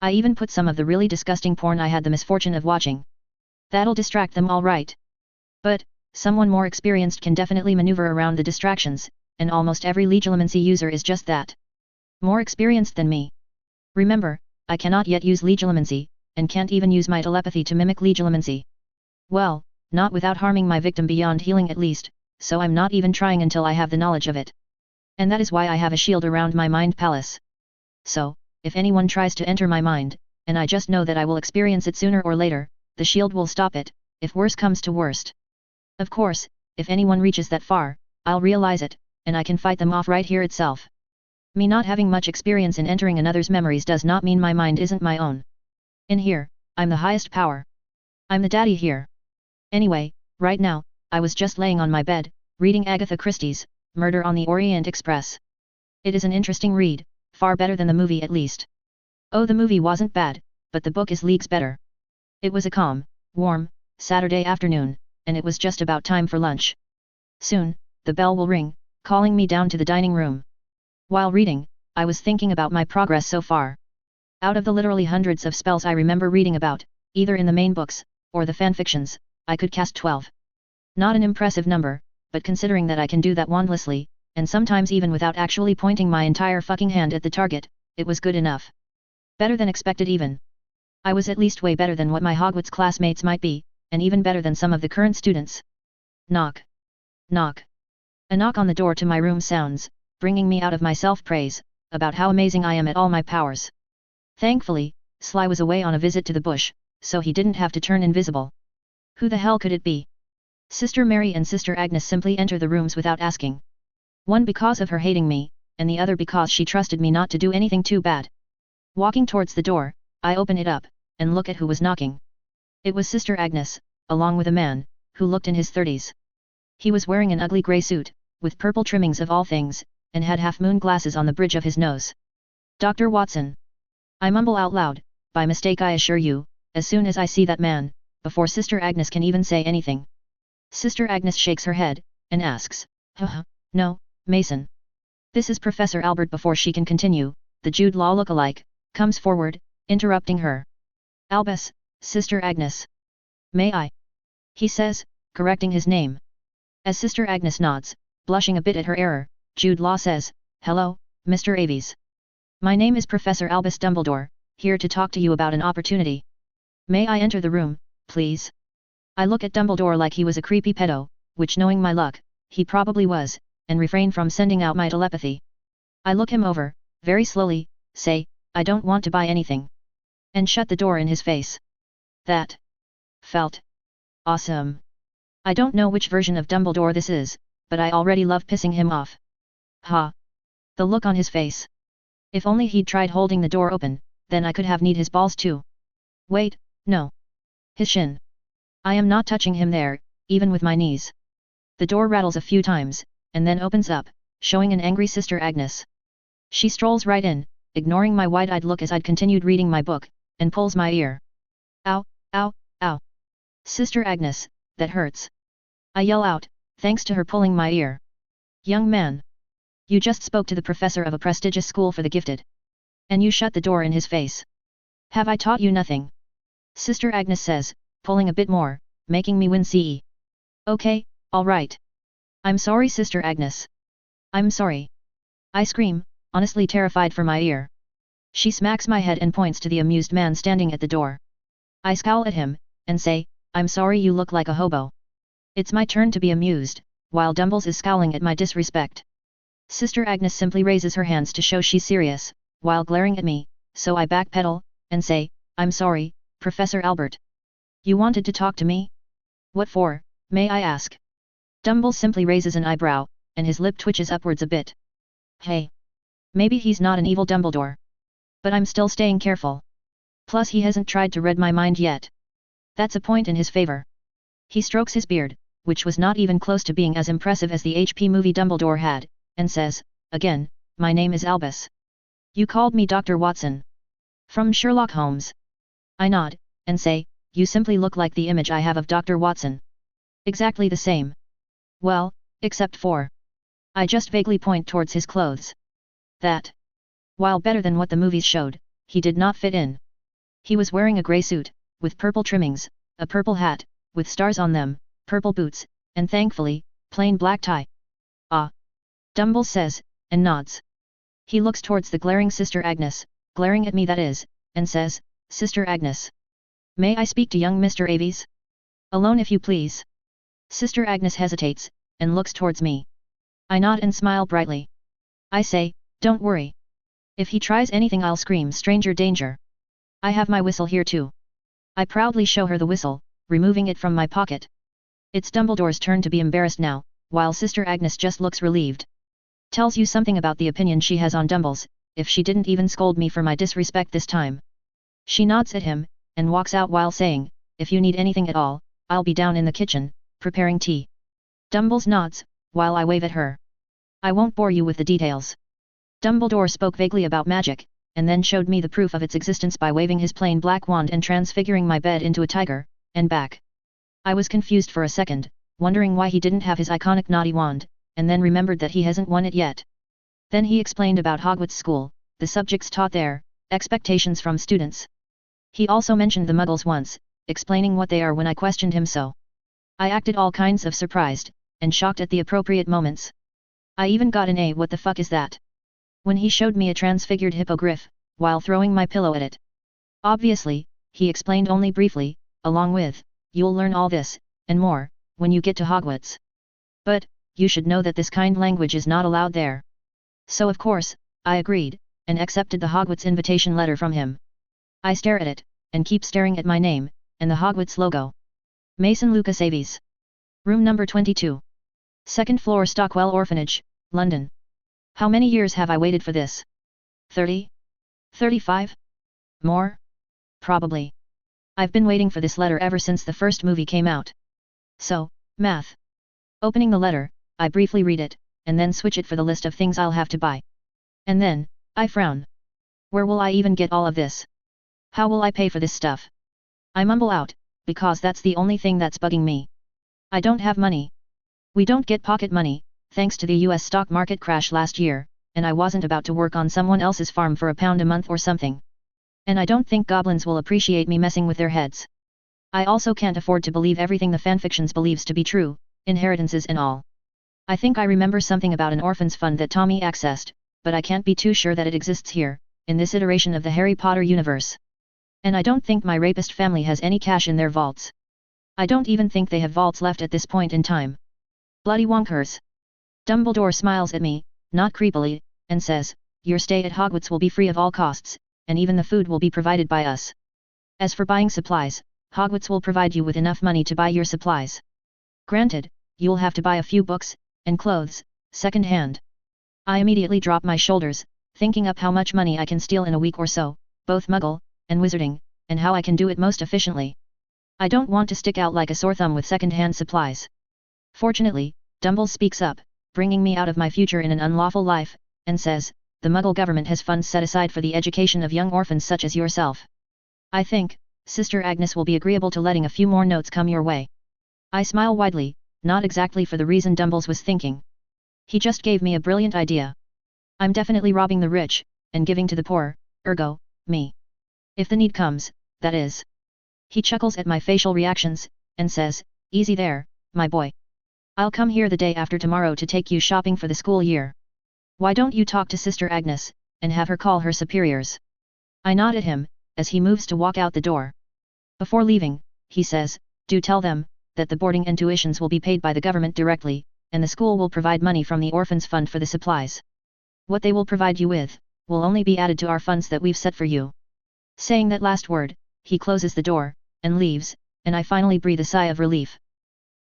I even put some of the really disgusting porn I had the misfortune of watching. That'll distract them all right. But, someone more experienced can definitely maneuver around the distractions, and almost every legilimency user is just that. More experienced than me. Remember, I cannot yet use legilimency, and can't even use my telepathy to mimic legilimency. Well, not without harming my victim beyond healing at least, so I'm not even trying until I have the knowledge of it. And that is why I have a shield around my mind palace. So, if anyone tries to enter my mind, and I just know that I will experience it sooner or later, the shield will stop it, if worse comes to worst. Of course, if anyone reaches that far, I'll realize it, and I can fight them off right here itself. Me not having much experience in entering another's memories does not mean my mind isn't my own. In here, I'm the highest power. I'm the daddy here. Anyway, right now, I was just laying on my bed, reading Agatha Christie's Murder on the Orient Express. It is an interesting read, far better than the movie at least. Oh, the movie wasn't bad, but the book is leagues better. It was a calm, warm, Saturday afternoon, and it was just about time for lunch. Soon, the bell will ring, calling me down to the dining room. While reading, I was thinking about my progress so far. Out of the literally hundreds of spells I remember reading about, either in the main books, or the fanfictions, I could cast 12. Not an impressive number, but considering that I can do that wandlessly, and sometimes even without actually pointing my entire fucking hand at the target, it was good enough. Better than expected even. I was at least way better than what my Hogwarts classmates might be, and even better than some of the current students. Knock. Knock. A knock on the door to my room sounds, bringing me out of my self-praise, about how amazing I am at all my powers. Thankfully, Sly was away on a visit to the bush, so he didn't have to turn invisible. Who the hell could it be? Sister Mary and Sister Agnes simply enter the rooms without asking. One because of her hating me, and the other because she trusted me not to do anything too bad. Walking towards the door, I open it up, and look at who was knocking. It was Sister Agnes, along with a man, who looked in his 30s. He was wearing an ugly grey suit, with purple trimmings of all things, and had half-moon glasses on the bridge of his nose. Dr. Watson. I mumble out loud, by mistake I assure you, as soon as I see that man, before Sister Agnes can even say anything. Sister Agnes shakes her head, and asks, no, Mason. This is Professor Albert. Before she can continue, the Jude Law look-alike, comes forward, interrupting her. Albus, Sister Agnes. May I? He says, correcting his name. As Sister Agnes nods, blushing a bit at her error, Jude Law says, hello, Mr. Aves. My name is Professor Albus Dumbledore, here to talk to you about an opportunity. May I enter the room, please? I look at Dumbledore like he was a creepy pedo, which knowing my luck, he probably was, and refrain from sending out my telepathy. I look him over, very slowly, say, I don't want to buy anything. And shut the door in his face. That felt awesome. I don't know which version of Dumbledore this is, but I already love pissing him off. Ha! The look on his face. If only he'd tried holding the door open, then I could have kneed his balls too. Wait, no. His shin. I am not touching him there, even with my knees. The door rattles a few times, and then opens up, showing an angry Sister Agnes. She strolls right in, ignoring my wide-eyed look as I'd continued reading my book, and pulls my ear. Ow, ow, ow. Sister Agnes, that hurts. I yell out, thanks to her pulling my ear. Young man. You just spoke to the professor of a prestigious school for the gifted. And you shut the door in his face. Have I taught you nothing? Sister Agnes says, pulling a bit more, making me wince. Okay, all right. I'm sorry, Sister Agnes. I'm sorry. I scream, honestly terrified for my ear. She smacks my head and points to the amused man standing at the door. I scowl at him, and say, I'm sorry you look like a hobo. It's my turn to be amused, while Dumbles is scowling at my disrespect. Sister Agnes simply raises her hands to show she's serious, while glaring at me, so I backpedal, and say, I'm sorry, Professor Albert. You wanted to talk to me? What for, may I ask? Dumbles simply raises an eyebrow, and his lip twitches upwards a bit. Hey! Maybe he's not an evil Dumbledore. But I'm still staying careful. Plus he hasn't tried to read my mind yet. That's a point in his favor. He strokes his beard, which was not even close to being as impressive as the HP movie Dumbledore had, and says, again, my name is Albus. You called me Dr. Watson. From Sherlock Holmes. I nod, and say, you simply look like the image I have of Dr. Watson. Exactly the same. Well, except for. I just vaguely point towards his clothes. That. While better than what the movies showed, he did not fit in. He was wearing a grey suit, with purple trimmings, a purple hat, with stars on them, purple boots, and thankfully, plain black tie. Ah! Dumble says, and nods. He looks towards the glaring Sister Agnes, glaring at me that is, and says, Sister Agnes. May I speak to young Mr. Aves? Alone if you please. Sister Agnes hesitates, and looks towards me. I nod and smile brightly. I say, don't worry. If he tries anything I'll scream stranger danger. I have my whistle here too. I proudly show her the whistle, removing it from my pocket. It's Dumbledore's turn to be embarrassed now, while Sister Agnes just looks relieved. Tells you something about the opinion she has on Dumbles, if she didn't even scold me for my disrespect this time. She nods at him, and walks out while saying, if you need anything at all, I'll be down in the kitchen, preparing tea. Dumbles nods, while I wave at her. I won't bore you with the details. Dumbledore spoke vaguely about magic, and then showed me the proof of its existence by waving his plain black wand and transfiguring my bed into a tiger, and back. I was confused for a second, wondering why he didn't have his iconic naughty wand, and then remembered that he hasn't won it yet. Then he explained about Hogwarts School, the subjects taught there, expectations from students. He also mentioned the Muggles once, explaining what they are when I questioned him so. I acted all kinds of surprised, and shocked at the appropriate moments. I even got an A. What the fuck is that? When he showed me a transfigured hippogriff, while throwing my pillow at it. Obviously, he explained only briefly, along with, you'll learn all this, and more, when you get to Hogwarts. But, you should know that this kind language is not allowed there. So of course, I agreed, and accepted the Hogwarts invitation letter from him. I stare at it, and keep staring at my name, and the Hogwarts logo. Mason Lucas Aves. Room number 22. Second floor Stockwell Orphanage, London. How many years have I waited for this? 30? 35? More? Probably. I've been waiting for this letter ever since the first movie came out. So, math. Opening the letter, I briefly read it, and then switch it for the list of things I'll have to buy. And then, I frown. Where will I even get all of this? How will I pay for this stuff? I mumble out, because that's the only thing that's bugging me. I don't have money. We don't get pocket money, thanks to the US stock market crash last year, and I wasn't about to work on someone else's farm for £1 a month or something. And I don't think goblins will appreciate me messing with their heads. I also can't afford to believe everything the fanfictions believes to be true, inheritances and all. I think I remember something about an orphans fund that Tommy accessed, but I can't be too sure that it exists here, in this iteration of the Harry Potter universe. And I don't think my rapist family has any cash in their vaults. I don't even think they have vaults left at this point in time. Bloody wonkers. Dumbledore smiles at me, not creepily, and says, your stay at Hogwarts will be free of all costs, and even the food will be provided by us. As for buying supplies, Hogwarts will provide you with enough money to buy your supplies. Granted, you'll have to buy a few books, and clothes, second hand. I immediately drop my shoulders, thinking up how much money I can steal in a week or so, both Muggle, and Wizarding, and how I can do it most efficiently. I don't want to stick out like a sore thumb with second-hand supplies. Fortunately, Dumble speaks up, bringing me out of my future in an unlawful life, and says, the Muggle government has funds set aside for the education of young orphans such as yourself. I think, Sister Agnes will be agreeable to letting a few more notes come your way. I smile widely, not exactly for the reason Dumbles was thinking. He just gave me a brilliant idea. I'm definitely robbing the rich, and giving to the poor, ergo, me. If the need comes, that is. He chuckles at my facial reactions, and says, easy there, my boy. I'll come here the day after tomorrow to take you shopping for the school year. Why don't you talk to Sister Agnes, and have her call her superiors? I nod at him, as he moves to walk out the door. Before leaving, he says, do tell them, that the boarding and tuitions will be paid by the government directly, and the school will provide money from the orphans fund for the supplies. What they will provide you with, will only be added to our funds that we've set for you. Saying that last word, he closes the door, and leaves, and I finally breathe a sigh of relief.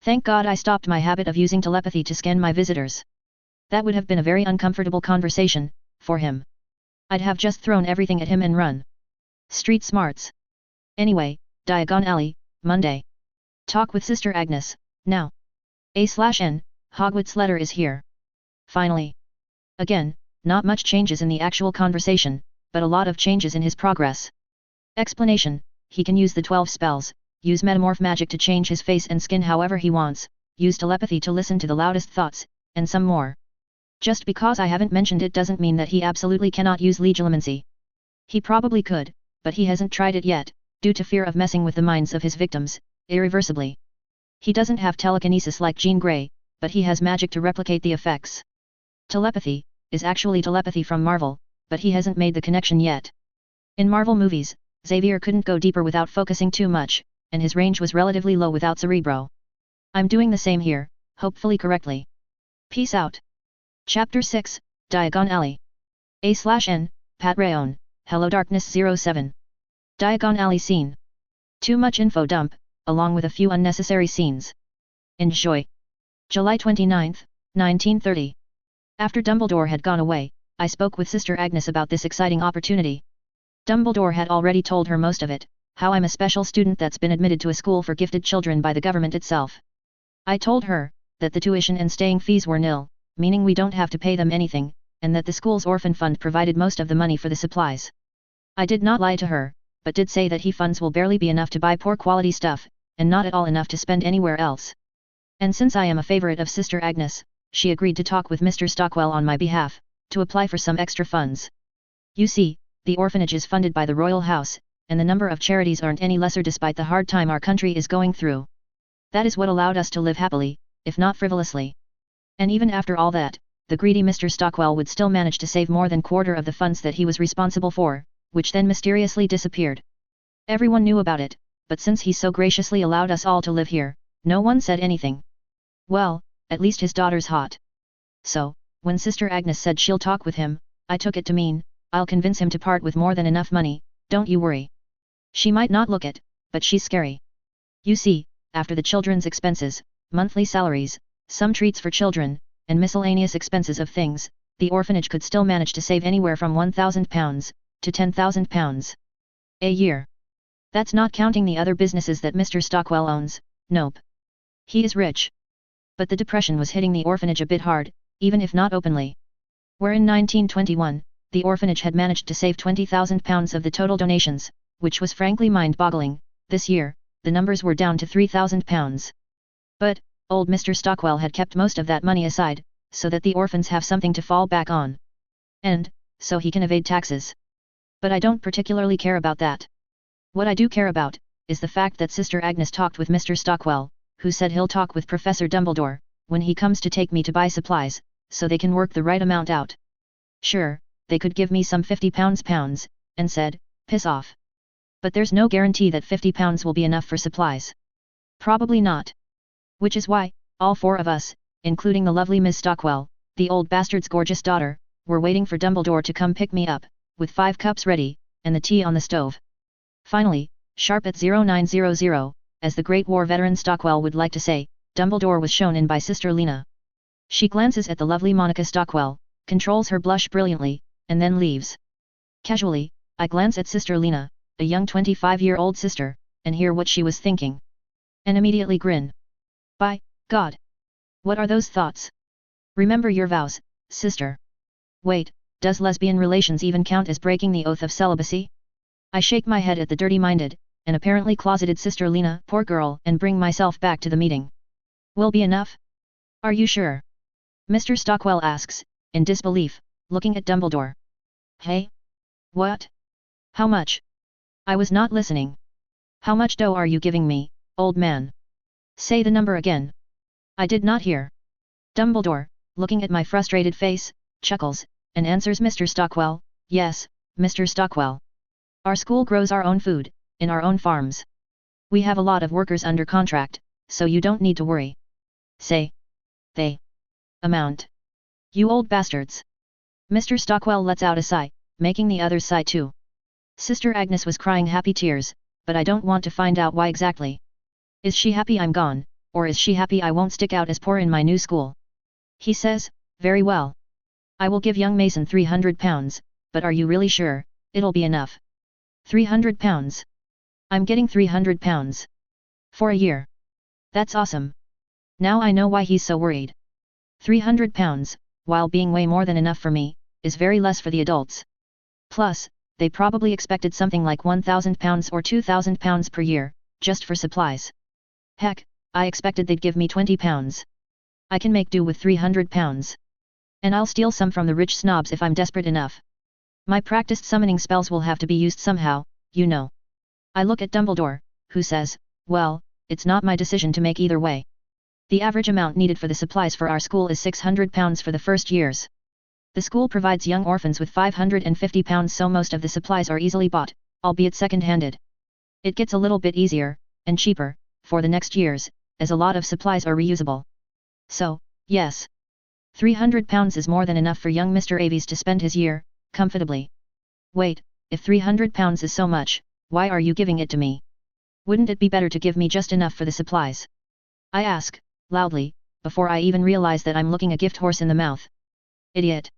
Thank God I stopped my habit of using telepathy to scan my visitors. That would have been a very uncomfortable conversation, for him. I'd have just thrown everything at him and run. Street smarts. Anyway, Diagon Alley, Monday. Talk with Sister Agnes, now. A/N, Hogwarts letter is here. Finally. Again, not much changes in the actual conversation, but a lot of changes in his progress. Explanation, he can use the 12 spells, use metamorph magic to change his face and skin however he wants, use telepathy to listen to the loudest thoughts, and some more. Just because I haven't mentioned it doesn't mean that he absolutely cannot use legilimency. He probably could, but he hasn't tried it yet, due to fear of messing with the minds of his victims, irreversibly. He doesn't have telekinesis like Jean Grey, but he has magic to replicate the effects. Telepathy is actually telepathy from Marvel, but he hasn't made the connection yet. In Marvel movies, Xavier couldn't go deeper without focusing too much, and his range was relatively low without Cerebro. I'm doing the same here, hopefully correctly. Peace out. Chapter 6, Diagon Alley. A/N, part1, HelloDarkness07. Diagon Alley scene. Too much info dump, along with a few unnecessary scenes. Enjoy. July 29, 1930. After Dumbledore had gone away, I spoke with Sister Agnes about this exciting opportunity. Dumbledore had already told her most of it, how I'm a special student that's been admitted to a school for gifted children by the government itself. I told her that the tuition and staying fees were nil, meaning we don't have to pay them anything, and that the school's orphan fund provided most of the money for the supplies. I did not lie to her, but did say that funds will barely be enough to buy poor quality stuff, and not at all enough to spend anywhere else. And since I am a favorite of Sister Agnes, she agreed to talk with Mr. Stockwell on my behalf, to apply for some extra funds. You see, the orphanage is funded by the royal house, and the number of charities aren't any lesser despite the hard time our country is going through. That is what allowed us to live happily, if not frivolously. And even after all that, the greedy Mr. Stockwell would still manage to save more than quarter of the funds that he was responsible for, which then mysteriously disappeared. Everyone knew about it, but since he so graciously allowed us all to live here, no one said anything. Well, at least his daughter's hot. So, when Sister Agnes said she'll talk with him, I took it to mean, I'll convince him to part with more than enough money, don't you worry. She might not look it, but she's scary. You see, after the children's expenses, monthly salaries, some treats for children, and miscellaneous expenses of things, the orphanage could still manage to save anywhere from £1,000 to £10,000 a year. That's not counting the other businesses that Mr. Stockwell owns, nope. He is rich. But the depression was hitting the orphanage a bit hard, even if not openly. Where in 1921, the orphanage had managed to save £20,000 of the total donations, which was frankly mind-boggling, this year, the numbers were down to £3,000. But, old Mr. Stockwell had kept most of that money aside, so that the orphans have something to fall back on. And, so he can evade taxes. But I don't particularly care about that. What I do care about, is the fact that Sister Agnes talked with Mr. Stockwell, who said he'll talk with Professor Dumbledore, when he comes to take me to buy supplies, so they can work the right amount out. Sure, they could give me some £50 and said, piss off. But there's no guarantee that £50 will be enough for supplies. Probably not. Which is why, all four of us, including the lovely Miss Stockwell, the old bastard's gorgeous daughter, were waiting for Dumbledore to come pick me up, with 5 cups ready, and the tea on the stove. Finally, sharp at 0900, as the Great War veteran Stockwell would like to say, Dumbledore was shown in by Sister Lena. She glances at the lovely Monica Stockwell, controls her blush brilliantly, and then leaves. Casually, I glance at Sister Lena, a young 25-year-old sister, and hear what she was thinking. And immediately grin. By God! What are those thoughts? Remember your vows, sister. Wait, does lesbian relations even count as breaking the oath of celibacy? I shake my head at the dirty-minded, and apparently closeted Sister Lena, poor girl, and bring myself back to the meeting. Will be enough? Are you sure? Mr. Stockwell asks, in disbelief, looking at Dumbledore. Hey? What? How much? I was not listening. How much dough are you giving me, old man? Say the number again. I did not hear. Dumbledore, looking at my frustrated face, chuckles, and answers Mr. Stockwell, yes, Mr. Stockwell. Our school grows our own food, in our own farms. We have a lot of workers under contract, so you don't need to worry. Say. They. Amount. You old bastards. Mr. Stockwell lets out a sigh, making the others sigh too. Sister Agnes was crying happy tears, but I don't want to find out why exactly. Is she happy I'm gone, or is she happy I won't stick out as poor in my new school? He says, Very well. I will give young Mason 300 pounds, but are you really sure it'll be enough? 300 pounds? I'm getting 300 pounds. For a year. That's awesome. Now I know why he's so worried. 300 pounds, while being way more than enough for me, is very less for the adults. Plus, they probably expected something like 1,000 pounds or 2,000 pounds per year, just for supplies. Heck, I expected they'd give me 20 pounds. I can make do with 300 pounds. And I'll steal some from the rich snobs if I'm desperate enough. My practiced summoning spells will have to be used somehow, you know. I look at Dumbledore, who says, well, it's not my decision to make either way. The average amount needed for the supplies for our school is 600 pounds for the first years. The school provides young orphans with 550 pounds, so most of the supplies are easily bought, albeit second-handed. It gets a little bit easier, and cheaper, for the next years, as a lot of supplies are reusable. So, yes. 300 pounds is more than enough for young Mr. Aves to spend his year, comfortably. Wait, if 300 pounds is so much, why are you giving it to me? Wouldn't it be better to give me just enough for the supplies? I ask, loudly, before I even realize that I'm looking a gift horse in the mouth. Idiot.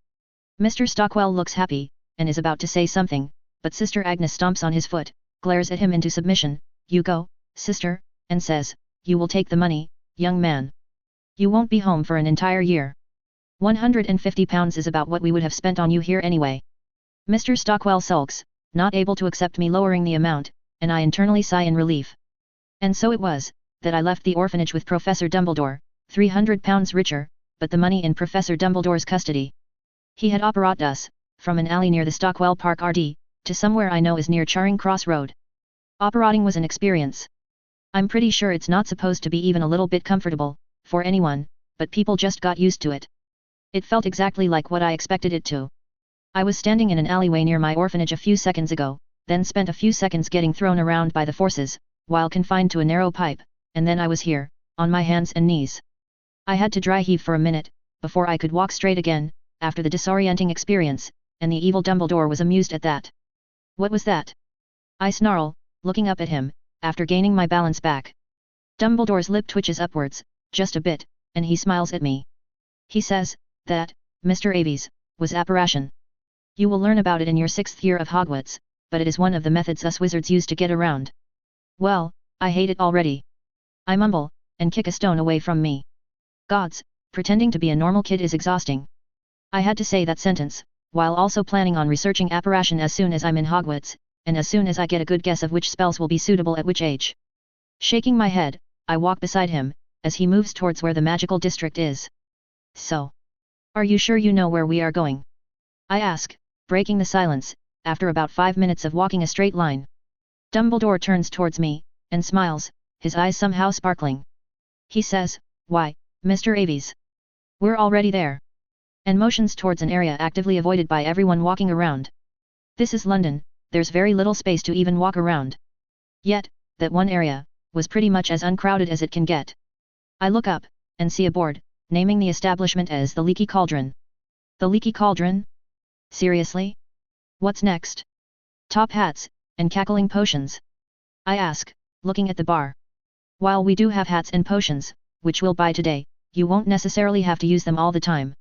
Mr. Stockwell looks happy, and is about to say something, but Sister Agnes stomps on his foot, glares at him into submission. You go, sister, and says, you will take the money, young man. You won't be home for an entire year. 150 pounds is about what we would have spent on you here anyway. Mr. Stockwell sulks, not able to accept me lowering the amount, and I internally sigh in relief. And so it was, that I left the orphanage with Professor Dumbledore, 300 pounds richer, but the money in Professor Dumbledore's custody. He had operated us, from an alley near the Stockwell Park RD, to somewhere I know is near Charing Cross Road. Operating was an experience. I'm pretty sure it's not supposed to be even a little bit comfortable, for anyone, but people just got used to it. It felt exactly like what I expected it to. I was standing in an alleyway near my orphanage a few seconds ago, then spent a few seconds getting thrown around by the forces, while confined to a narrow pipe, and then I was here, on my hands and knees. I had to dry heave for a minute, before I could walk straight again, after the disorienting experience, and the evil Dumbledore was amused at that. What was that? I snarl, looking up at him, after gaining my balance back. Dumbledore's lip twitches upwards, just a bit, and he smiles at me. He says, that, Mr. Aves, was apparition. You will learn about it in your 6th year of Hogwarts, but it is one of the methods us wizards use to get around. Well, I hate it already. I mumble, and kick a stone away from me. Gods, pretending to be a normal kid is exhausting. I had to say that sentence, while also planning on researching apparition as soon as I'm in Hogwarts, and as soon as I get a good guess of which spells will be suitable at which age. Shaking my head, I walk beside him, as he moves towards where the magical district is. So. Are you sure you know where we are going? I ask, breaking the silence, after about 5 minutes of walking a straight line. Dumbledore turns towards me, and smiles, his eyes somehow sparkling. He says, why, Mr. Aves. We're already there. And motions towards an area actively avoided by everyone walking around. This is London, there's very little space to even walk around. Yet, that one area, was pretty much as uncrowded as it can get. I look up, and see a board, naming the establishment as the Leaky Cauldron. The Leaky Cauldron? Seriously? What's next? Top hats, and cackling potions? I ask, looking at the bar. While we do have hats and potions, which we'll buy today, you won't necessarily have to use them all the time.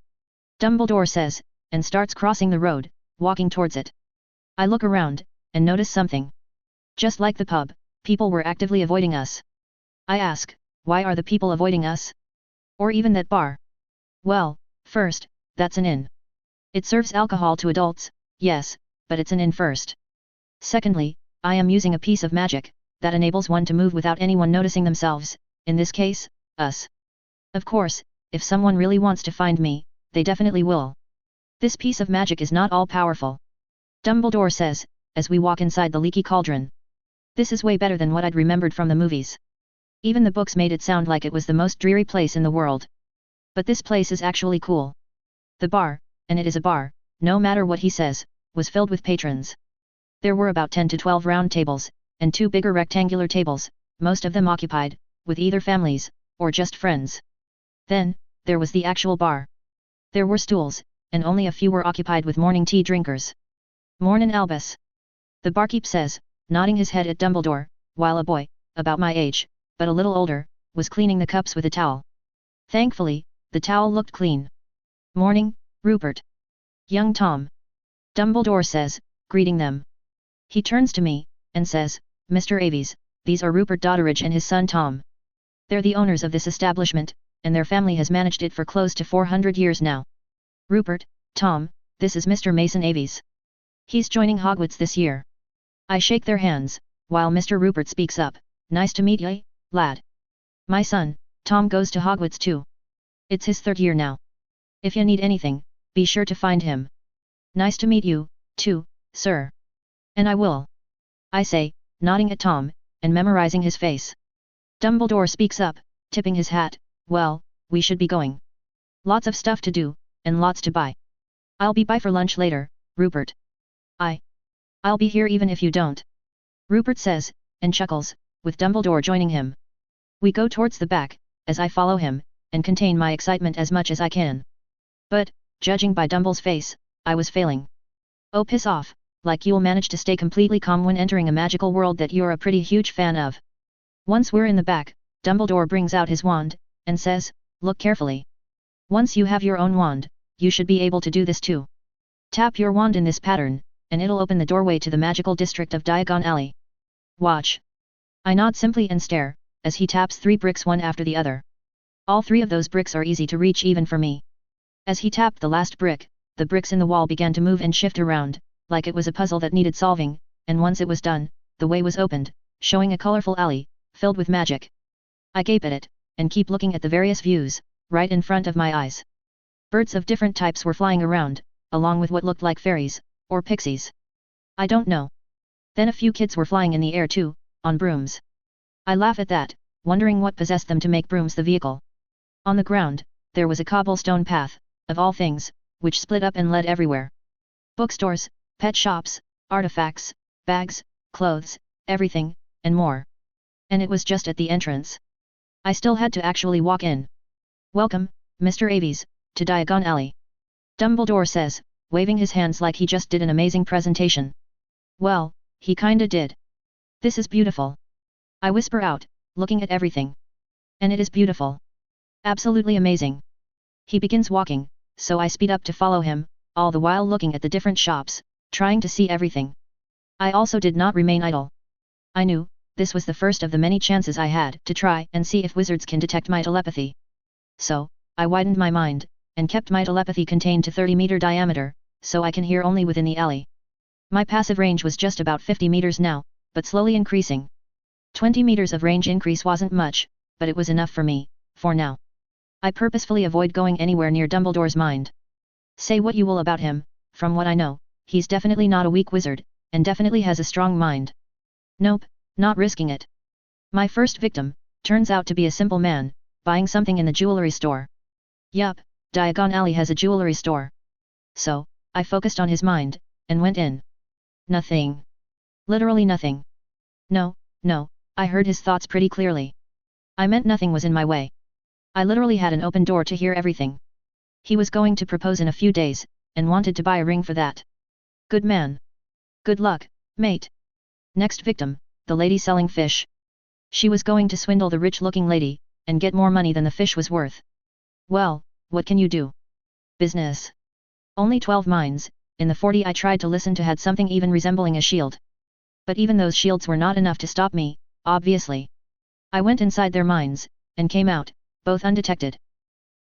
Dumbledore says, and starts crossing the road, walking towards it. I look around, and notice something. Just like the pub, people were actively avoiding us. I ask, why are the people avoiding us? Or even that bar? Well, first, that's an inn. It serves alcohol to adults, yes, but it's an inn first. Secondly, I am using a piece of magic, that enables one to move without anyone noticing themselves, in this case, us. Of course, if someone really wants to find me, they definitely will. This piece of magic is not all-powerful. Dumbledore says, as we walk inside the Leaky Cauldron. This is way better than what I'd remembered from the movies. Even the books made it sound like it was the most dreary place in the world. But this place is actually cool. The bar, and it is a bar, no matter what he says, was filled with patrons. There were about 10 to 12 round tables, and 2 bigger rectangular tables, most of them occupied, with either families, or just friends. Then, there was the actual bar. There were stools, and only a few were occupied with morning tea drinkers. Mornin' Albus. The barkeep says, nodding his head at Dumbledore, while a boy, about my age, but a little older, was cleaning the cups with a towel. Thankfully, the towel looked clean. Morning, Rupert. Young Tom. Dumbledore says, greeting them. He turns to me, and says, Mr. Aves, these are Rupert Dodderidge and his son Tom. They're the owners of this establishment, and their family has managed it for close to 400 years now. Rupert, Tom, this is Mr. Mason Aves. He's joining Hogwarts this year. I shake their hands, while Mr. Rupert speaks up, nice to meet ye, lad. My son, Tom goes to Hogwarts too. It's his 3rd year now. If you need anything, be sure to find him. Nice to meet you, too, sir. And I will. I say, nodding at Tom, and memorizing his face. Dumbledore speaks up, tipping his hat, well, we should be going. Lots of stuff to do, and lots to buy. I'll be by for lunch later, Rupert. I'll be here even if you don't. Rupert says, and chuckles, with Dumbledore joining him. We go towards the back, as I follow him, and contain my excitement as much as I can. But, judging by Dumble's face, I was failing. Oh piss off, like you'll manage to stay completely calm when entering a magical world that you're a pretty huge fan of. Once we're in the back, Dumbledore brings out his wand, and says, look carefully. Once you have your own wand, you should be able to do this too. Tap your wand in this pattern, and it'll open the doorway to the magical district of Diagon Alley. Watch. I nod simply and stare, as he taps 3 bricks one after the other. All 3 of those bricks are easy to reach even for me. As he tapped the last brick, the bricks in the wall began to move and shift around, like it was a puzzle that needed solving, and once it was done, the way was opened, showing a colorful alley, filled with magic. I gape at it, and keep looking at the various views, right in front of my eyes. Birds of different types were flying around, along with what looked like fairies, or pixies. I don't know. Then a few kids were flying in the air too, on brooms. I laugh at that, wondering what possessed them to make brooms the vehicle. On the ground, there was a cobblestone path, of all things, which split up and led everywhere. Bookstores, pet shops, artifacts, bags, clothes, everything, and more. And it was just at the entrance. I still had to actually walk in. Welcome, Mr. Aves, to Diagon Alley. Dumbledore says, waving his hands like he just did an amazing presentation. Well, he kinda did. This is beautiful. I whisper out, looking at everything. And it is beautiful. Absolutely amazing. He begins walking, so I speed up to follow him, all the while looking at the different shops, trying to see everything. I also did not remain idle. I knew, this was the first of the many chances I had to try and see if wizards can detect my telepathy. So, I widened my mind, and kept my telepathy contained to 30-meter diameter, so I can hear only within the alley. My passive range was just about 50 meters now, but slowly increasing. 20 meters of range increase wasn't much, but it was enough for me, for now. I purposefully avoid going anywhere near Dumbledore's mind. Say what you will about him, from what I know, he's definitely not a weak wizard, and definitely has a strong mind. Nope, not risking it. My first victim turns out to be a simple man, buying something in the jewelry store. Yup, Diagon Alley has a jewelry store. So, I focused on his mind, and went in. Nothing. Literally nothing. No, I heard his thoughts pretty clearly. I meant nothing was in my way. I literally had an open door to hear everything. He was going to propose in a few days, and wanted to buy a ring for that. Good man. Good luck, mate. Next victim, the lady selling fish. She was going to swindle the rich-looking lady, and get more money than the fish was worth. Well, what can you do? Business. Only 12 mines, in the 40 I tried to listen to had something even resembling a shield. But even those shields were not enough to stop me, obviously. I went inside their mines, and came out, both undetected.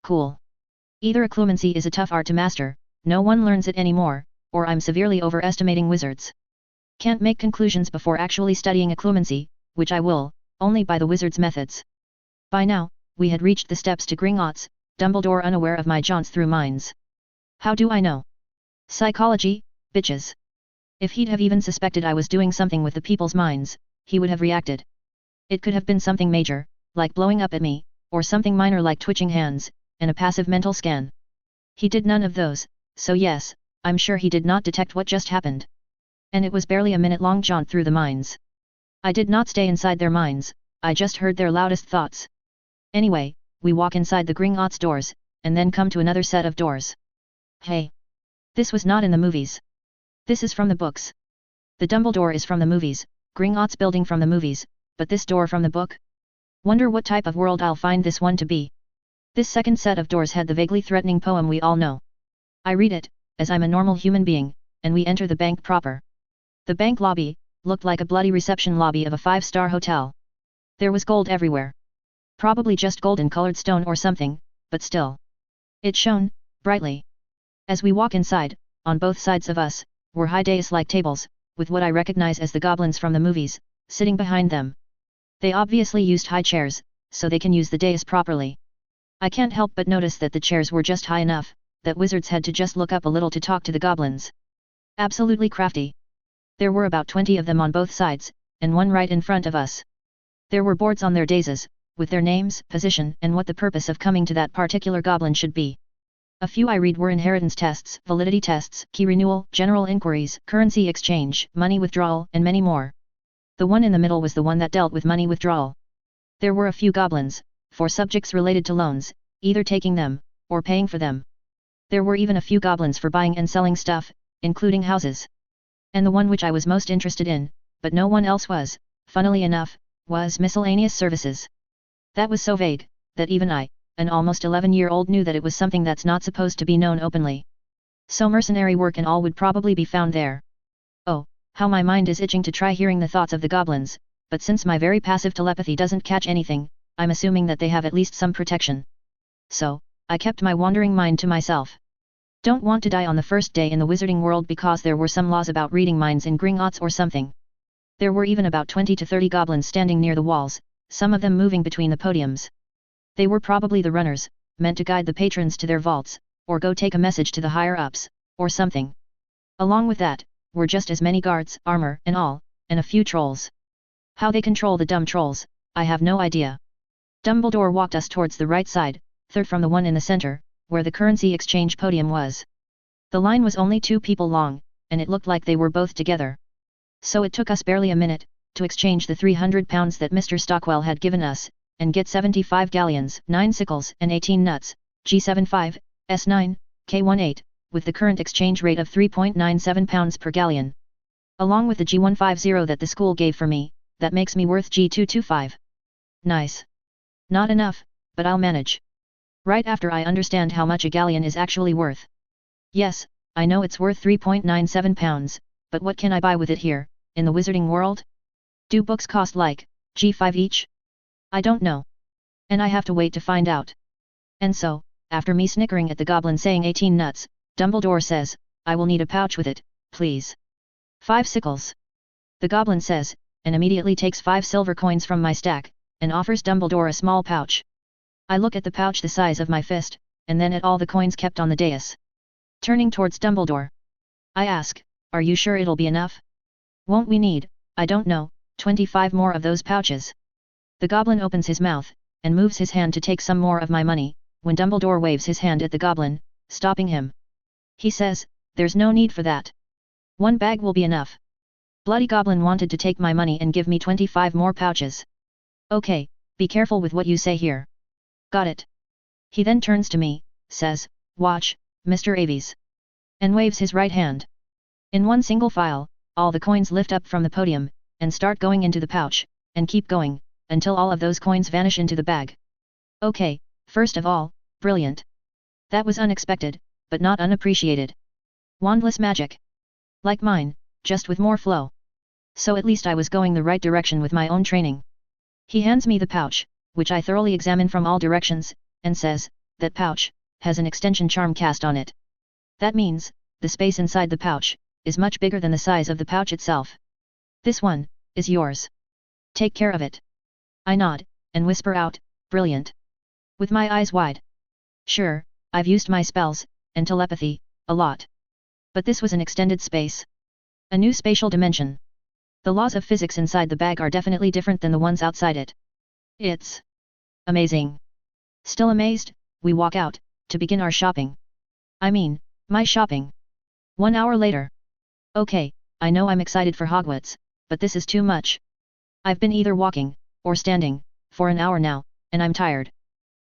Cool. Either occlumency is a tough art to master, no one learns it anymore, or I'm severely overestimating wizards. Can't make conclusions before actually studying occlumency, which I will, only by the wizard's methods. By now, we had reached the steps to Gringotts, Dumbledore unaware of my jaunts through mines. How do I know? Psychology, bitches. If he'd have even suspected I was doing something with the people's minds, he would have reacted. It could have been something major, like blowing up at me, or something minor like twitching hands, and a passive mental scan. He did none of those, so yes, I'm sure he did not detect what just happened. And it was barely a minute-long jaunt through the mines. I did not stay inside their mines, I just heard their loudest thoughts. Anyway, we walk inside the Gringotts doors, and then come to another set of doors. Hey! This was not in the movies. This is from the books. The Dumbledore is from the movies, Gringotts building from the movies, but this door from the book? Wonder what type of world I'll find this one to be. This second set of doors had the vaguely threatening poem we all know. I read it, as I'm a normal human being, and we enter the bank proper. The bank lobby looked like a bloody reception lobby of a 5-star hotel. There was gold everywhere. Probably just golden-colored stone or something, but still. It shone brightly. As we walk inside, on both sides of us were high dais-like tables, with what I recognize as the goblins from the movies sitting behind them. They obviously used high chairs, so they can use the dais properly. I can't help but notice that the chairs were just high enough that wizards had to just look up a little to talk to the goblins. Absolutely crafty. There were about 20 of them on both sides, and one right in front of us. There were boards on their daises, with their names, position, and what the purpose of coming to that particular goblin should be. A few I read were inheritance tests, validity tests, key renewal, general inquiries, currency exchange, money withdrawal, and many more. The one in the middle was the one that dealt with money withdrawal. There were a few goblins, for subjects related to loans, either taking them, or paying for them. There were even a few goblins for buying and selling stuff, including houses. And the one which I was most interested in, but no one else was, funnily enough, was miscellaneous services. That was so vague, that even I, an almost 11-year-old, knew that it was something that's not supposed to be known openly. So mercenary work and all would probably be found there. Oh, how my mind is itching to try hearing the thoughts of the goblins, but since my very passive telepathy doesn't catch anything, I'm assuming that they have at least some protection. So, I kept my wandering mind to myself. Don't want to die on the first day in the wizarding world because there were some laws about reading minds in Gringotts or something. There were even about 20 to 30 goblins standing near the walls, some of them moving between the podiums. They were probably the runners, meant to guide the patrons to their vaults, or go take a message to the higher-ups, or something. Along with that, were just as many guards, armor, and all, and a few trolls. How they control the dumb trolls, I have no idea. Dumbledore walked us towards the right side, third from the one in the center, where the currency exchange podium was. The line was only 2 people long, and it looked like they were both together. So it took us barely a minute to exchange the £300 that Mr. Stockwell had given us, and get 75 galleons, 9 sickles, and 18 nuts, G75, S9, K18, with the current exchange rate of £3.97 per galleon. Along with the G150 that the school gave for me, that makes me worth G225. Nice. Not enough, but I'll manage. Right after I understand how much a galleon is actually worth. Yes, I know it's worth £3.97, but what can I buy with it here, in the wizarding world? Do books cost like G5 each? I don't know. And I have to wait to find out. And so, after me snickering at the goblin saying 18 nuts, Dumbledore says, I will need a pouch with it, please. 5 sickles. The goblin says, and immediately takes 5 silver coins from my stack, and offers Dumbledore a small pouch. I look at the pouch the size of my fist, and then at all the coins kept on the dais. Turning towards Dumbledore, I ask, are you sure it'll be enough? Won't we need, I don't know, 25 more of those pouches? The goblin opens his mouth, and moves his hand to take some more of my money, when Dumbledore waves his hand at the goblin, stopping him. He says, there's no need for that. 1 bag will be enough. Bloody goblin wanted to take my money and give me 25 more pouches. Okay, be careful with what you say here. Got it. He then turns to me, says, watch, Mr. Aves. And waves his right hand. In one single file, all the coins lift up from the podium, and start going into the pouch, and keep going, until all of those coins vanish into the bag. Okay, first of all, brilliant. That was unexpected, but not unappreciated. Wandless magic. Like mine, just with more flow. So at least I was going the right direction with my own training. He hands me the pouch, which I thoroughly examine from all directions, and says, that pouch has an extension charm cast on it. That means, the space inside the pouch is much bigger than the size of the pouch itself. This one is yours. Take care of it. I nod, and whisper out, brilliant. With my eyes wide. Sure, I've used my spells, and telepathy, a lot. But this was an extended space. A new spatial dimension. The laws of physics inside the bag are definitely different than the ones outside it. It's amazing. Still amazed, we walk out, to begin our shopping. I mean, my shopping. 1 hour later. Okay, I know I'm excited for Hogwarts, but this is too much. I've been either walking, or standing, for an hour now, and I'm tired.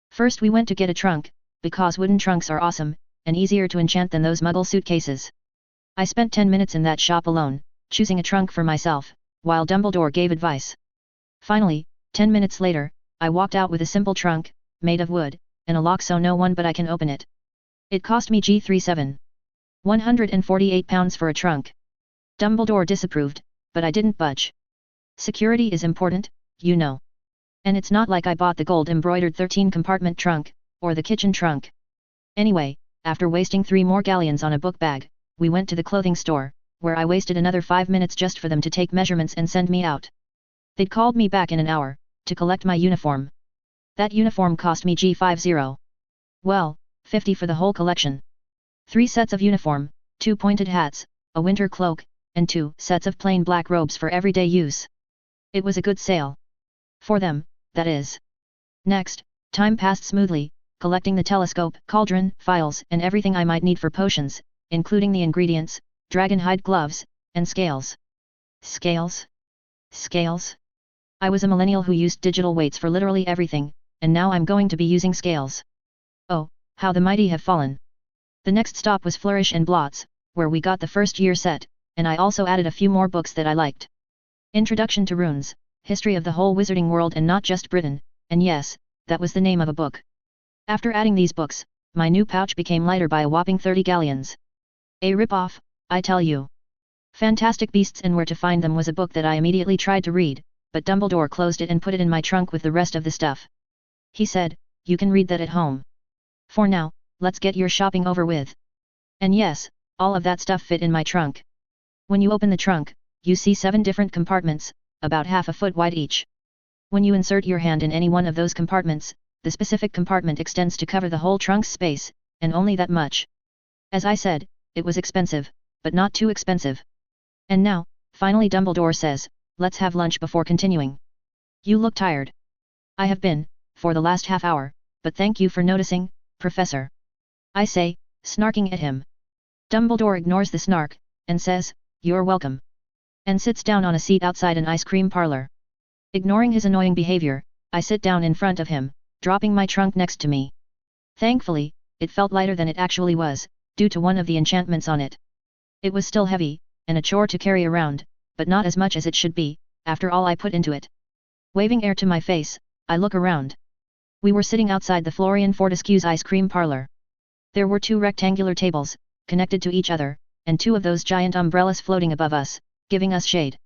First we went to get a trunk, because wooden trunks are awesome, and easier to enchant than those muggle suitcases. I spent 10 minutes in that shop alone, choosing a trunk for myself, while Dumbledore gave advice. Finally, 10 minutes later, I walked out with a simple trunk, made of wood, and a lock so no one but I can open it. It cost me G37. £148 for a trunk. Dumbledore disapproved, but I didn't budge. Security is important, you know. And it's not like I bought the gold-embroidered 13-compartment trunk, or the kitchen trunk. Anyway, after wasting 3 more galleons on a book bag, we went to the clothing store, where I wasted another 5 minutes just for them to take measurements and send me out. They'd called me back in an hour, to collect my uniform. That uniform cost me G50. Well, 50 for the whole collection. 3 sets of uniform, 2 pointed hats, a winter cloak, and 2 sets of plain black robes for everyday use. It was a good sale. For them, that is. Next, time passed smoothly, collecting the telescope, cauldron, files, and everything I might need for potions, including the ingredients, dragon hide gloves, and scales. Scales? Scales? I was a millennial who used digital weights for literally everything, and now I'm going to be using scales. Oh, how the mighty have fallen. The next stop was Flourish and Blots, where we got the first year set, and I also added a few more books that I liked. Introduction to Runes, History of the Whole Wizarding World and Not Just Britain, and yes, that was the name of a book. After adding these books, my new pouch became lighter by a whopping 30 galleons. A rip-off, I tell you. Fantastic Beasts and Where to Find Them was a book that I immediately tried to read, but Dumbledore closed it and put it in my trunk with the rest of the stuff. He said, "You can read that at home. For now, let's get your shopping over with." And yes, all of that stuff fit in my trunk. When you open the trunk, you see 7 different compartments, about half a foot wide each. When you insert your hand in any one of those compartments, the specific compartment extends to cover the whole trunk's space, and only that much. As I said, it was expensive, but not too expensive. And now, finally Dumbledore says, "Let's have lunch before continuing. You look tired." I have been, for the last half hour, but thank you for noticing, Professor. I say, snarking at him. Dumbledore ignores the snark, and says, "You're welcome." And sits down on a seat outside an ice cream parlor. Ignoring his annoying behavior, I sit down in front of him, dropping my trunk next to me. Thankfully, it felt lighter than it actually was, due to one of the enchantments on it. It was still heavy, and a chore to carry around, but not as much as it should be, after all I put into it. Waving air to my face, I look around. We were sitting outside the Florian Fortescue's ice cream parlor. There were 2 rectangular tables, connected to each other, and 2 of those giant umbrellas floating above us, giving us shade.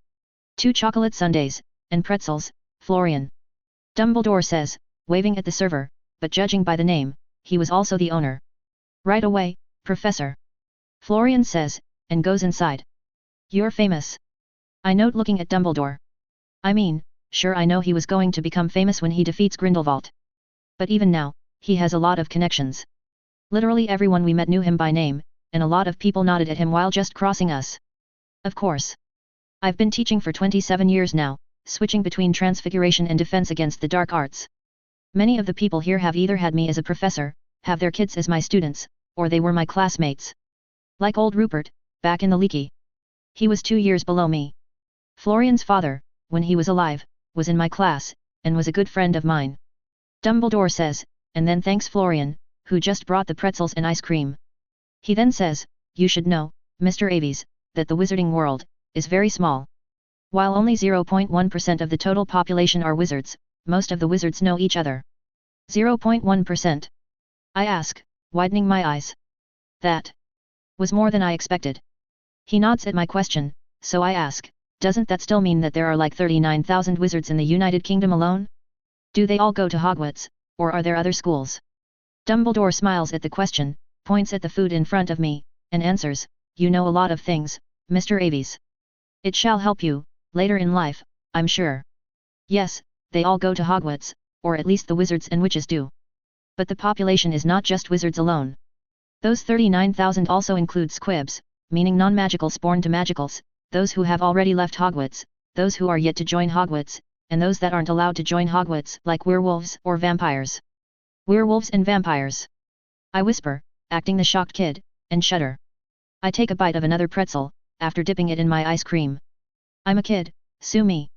2 chocolate sundaes, and pretzels, Florian. Dumbledore says, waving at the server, but judging by the name, he was also the owner. "Right away, Professor." Florian says, and goes inside. "You're famous." I note looking at Dumbledore. I mean, sure I know he was going to become famous when he defeats Grindelwald. But even now, he has a lot of connections. Literally everyone we met knew him by name, and a lot of people nodded at him while just crossing us. Of course. I've been teaching for 27 years now, switching between Transfiguration and Defense Against the Dark Arts. Many of the people here have either had me as a professor, have their kids as my students, or they were my classmates. Like old Rupert, back in the Leaky. He was 2 years below me. Florian's father, when he was alive, was in my class, and was a good friend of mine. Dumbledore says, and then thanks Florian, who just brought the pretzels and ice cream. He then says, "You should know, Mr. Aves, that the wizarding world is very small. While only 0.1% of the total population are wizards, most of the wizards know each other." 0.1%. I ask, widening my eyes. That was more than I expected. He nods at my question, so I ask, doesn't that still mean that there are like 39,000 wizards in the United Kingdom alone? Do they all go to Hogwarts, or are there other schools? Dumbledore smiles at the question, points at the food in front of me, and answers, "You know a lot of things, Mr. Aves. It shall help you, later in life, I'm sure." Yes, they all go to Hogwarts, or at least the wizards and witches do. But the population is not just wizards alone. Those 39,000 also include squibs, meaning non-magical born to magicals, those who have already left Hogwarts, those who are yet to join Hogwarts, and those that aren't allowed to join Hogwarts, like werewolves or vampires. Werewolves and vampires. I whisper, acting the shocked kid, and shudder. I take a bite of another pretzel, after dipping it in my ice cream. "I'm a kid, sue me."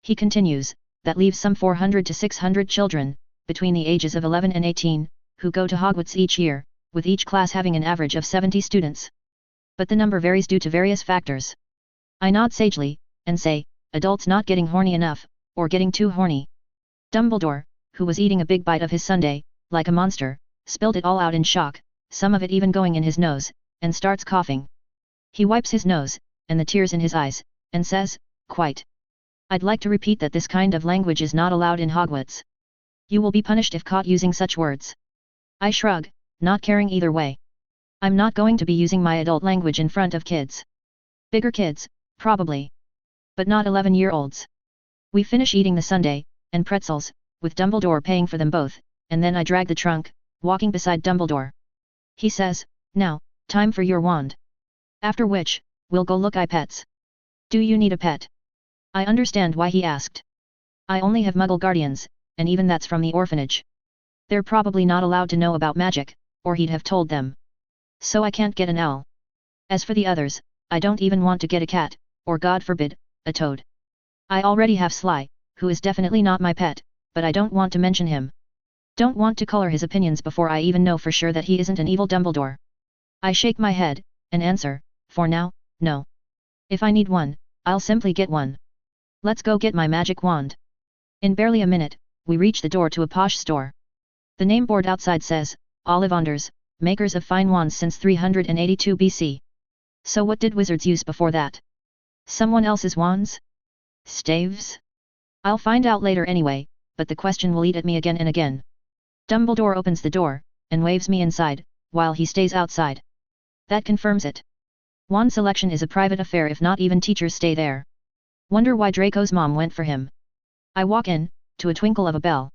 He continues, "That leaves some 400 to 600 children, between the ages of 11 and 18, who go to Hogwarts each year, with each class having an average of 70 students. But the number varies due to various factors." I nod sagely, and say, "Adults not getting horny enough, or getting too horny." Dumbledore, who was eating a big bite of his sundae, like a monster, spilled it all out in shock, some of it even going in his nose, and starts coughing. He wipes his nose, and the tears in his eyes, and says, "Quite. I'd like to repeat that this kind of language is not allowed in Hogwarts. You will be punished if caught using such words." I shrug, not caring either way. I'm not going to be using my adult language in front of kids. Bigger kids, probably. But not 11-year-olds. We finish eating the sundae, and pretzels, with Dumbledore paying for them both, and then I drag the trunk, walking beside Dumbledore. He says, "Now, time for your wand. After which, we'll go look at pets." "Do you need a pet?" I understand why he asked. I only have Muggle guardians, and even that's from the orphanage. They're probably not allowed to know about magic, or he'd have told them. So I can't get an owl. As for the others, I don't even want to get a cat, or God forbid, a toad. I already have Sly, who is definitely not my pet, but I don't want to mention him. Don't want to color his opinions before I even know for sure that he isn't an evil Dumbledore. I shake my head, and answer, "For now, no. If I need one, I'll simply get one. Let's go get my magic wand." In barely a minute, we reach the door to a posh store. The name board outside says, "Ollivanders, makers of fine wands since 382 BC. So what did wizards use before that? Someone else's wands? Staves? I'll find out later anyway, but the question will eat at me again and again. Dumbledore opens the door, and waves me inside, while he stays outside. That confirms it. Wand selection is a private affair if not even teachers stay there. Wonder why Draco's mom went for him. I walk in, to a twinkle of a bell.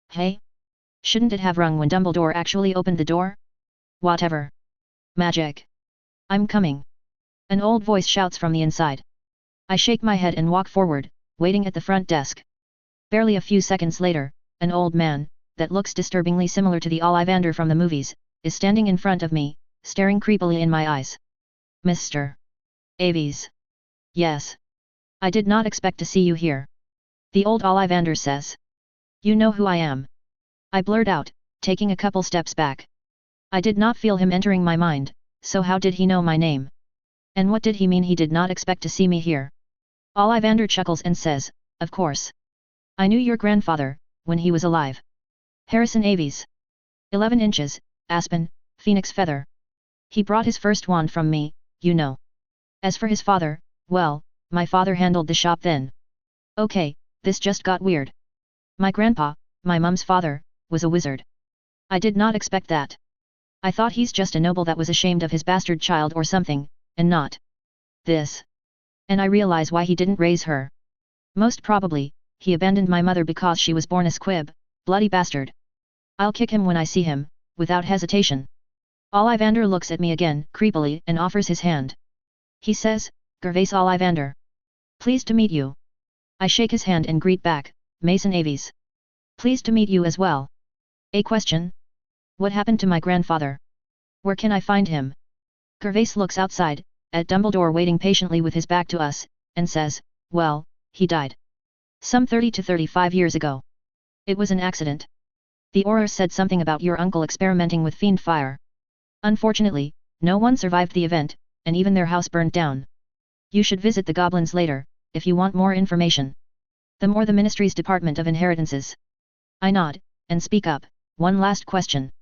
Hey? Shouldn't it have rung when Dumbledore actually opened the door? Whatever. Magic. I'm coming. An old voice shouts from the inside. I shake my head and walk forward, waiting at the front desk. Barely a few seconds later, an old man, that looks disturbingly similar to the Ollivander from the movies, is standing in front of me, staring creepily in my eyes. "Mr. Aves." "Yes. I did not expect to see you here." The old Ollivander says. "You know who I am." I blurt out, taking a couple steps back. I did not feel him entering my mind, so how did he know my name? And what did he mean he did not expect to see me here? Ollivander chuckles and says, "Of course. I knew your grandfather, when he was alive. Harrison Aves. 11 inches, aspen, phoenix feather. He brought his first wand from me, you know. As for his father, well, my father handled the shop then." Okay, this just got weird. My grandpa, my mum's father, was a wizard. I did not expect that. I thought he's just a noble that was ashamed of his bastard child or something, and not this. And I realize why he didn't raise her. Most probably, he abandoned my mother because she was born a squib, bloody bastard. I'll kick him when I see him, without hesitation. Ollivander looks at me again, creepily, and offers his hand. He says, "Gervase Ollivander. Pleased to meet you." I shake his hand and greet back, "Mason Aves. Pleased to meet you as well." A question? What happened to my grandfather? Where can I find him? Gervase looks outside, at Dumbledore waiting patiently with his back to us, and says, "Well, he died. Some 30 to 35 years ago. It was an accident. The Auror said something about your uncle experimenting with fiend fire. Unfortunately, no one survived the event, and even their house burned down. You should visit the goblins later, if you want more information. Them or the Ministry's Department of Inheritances." I nod, and speak up, "One last question.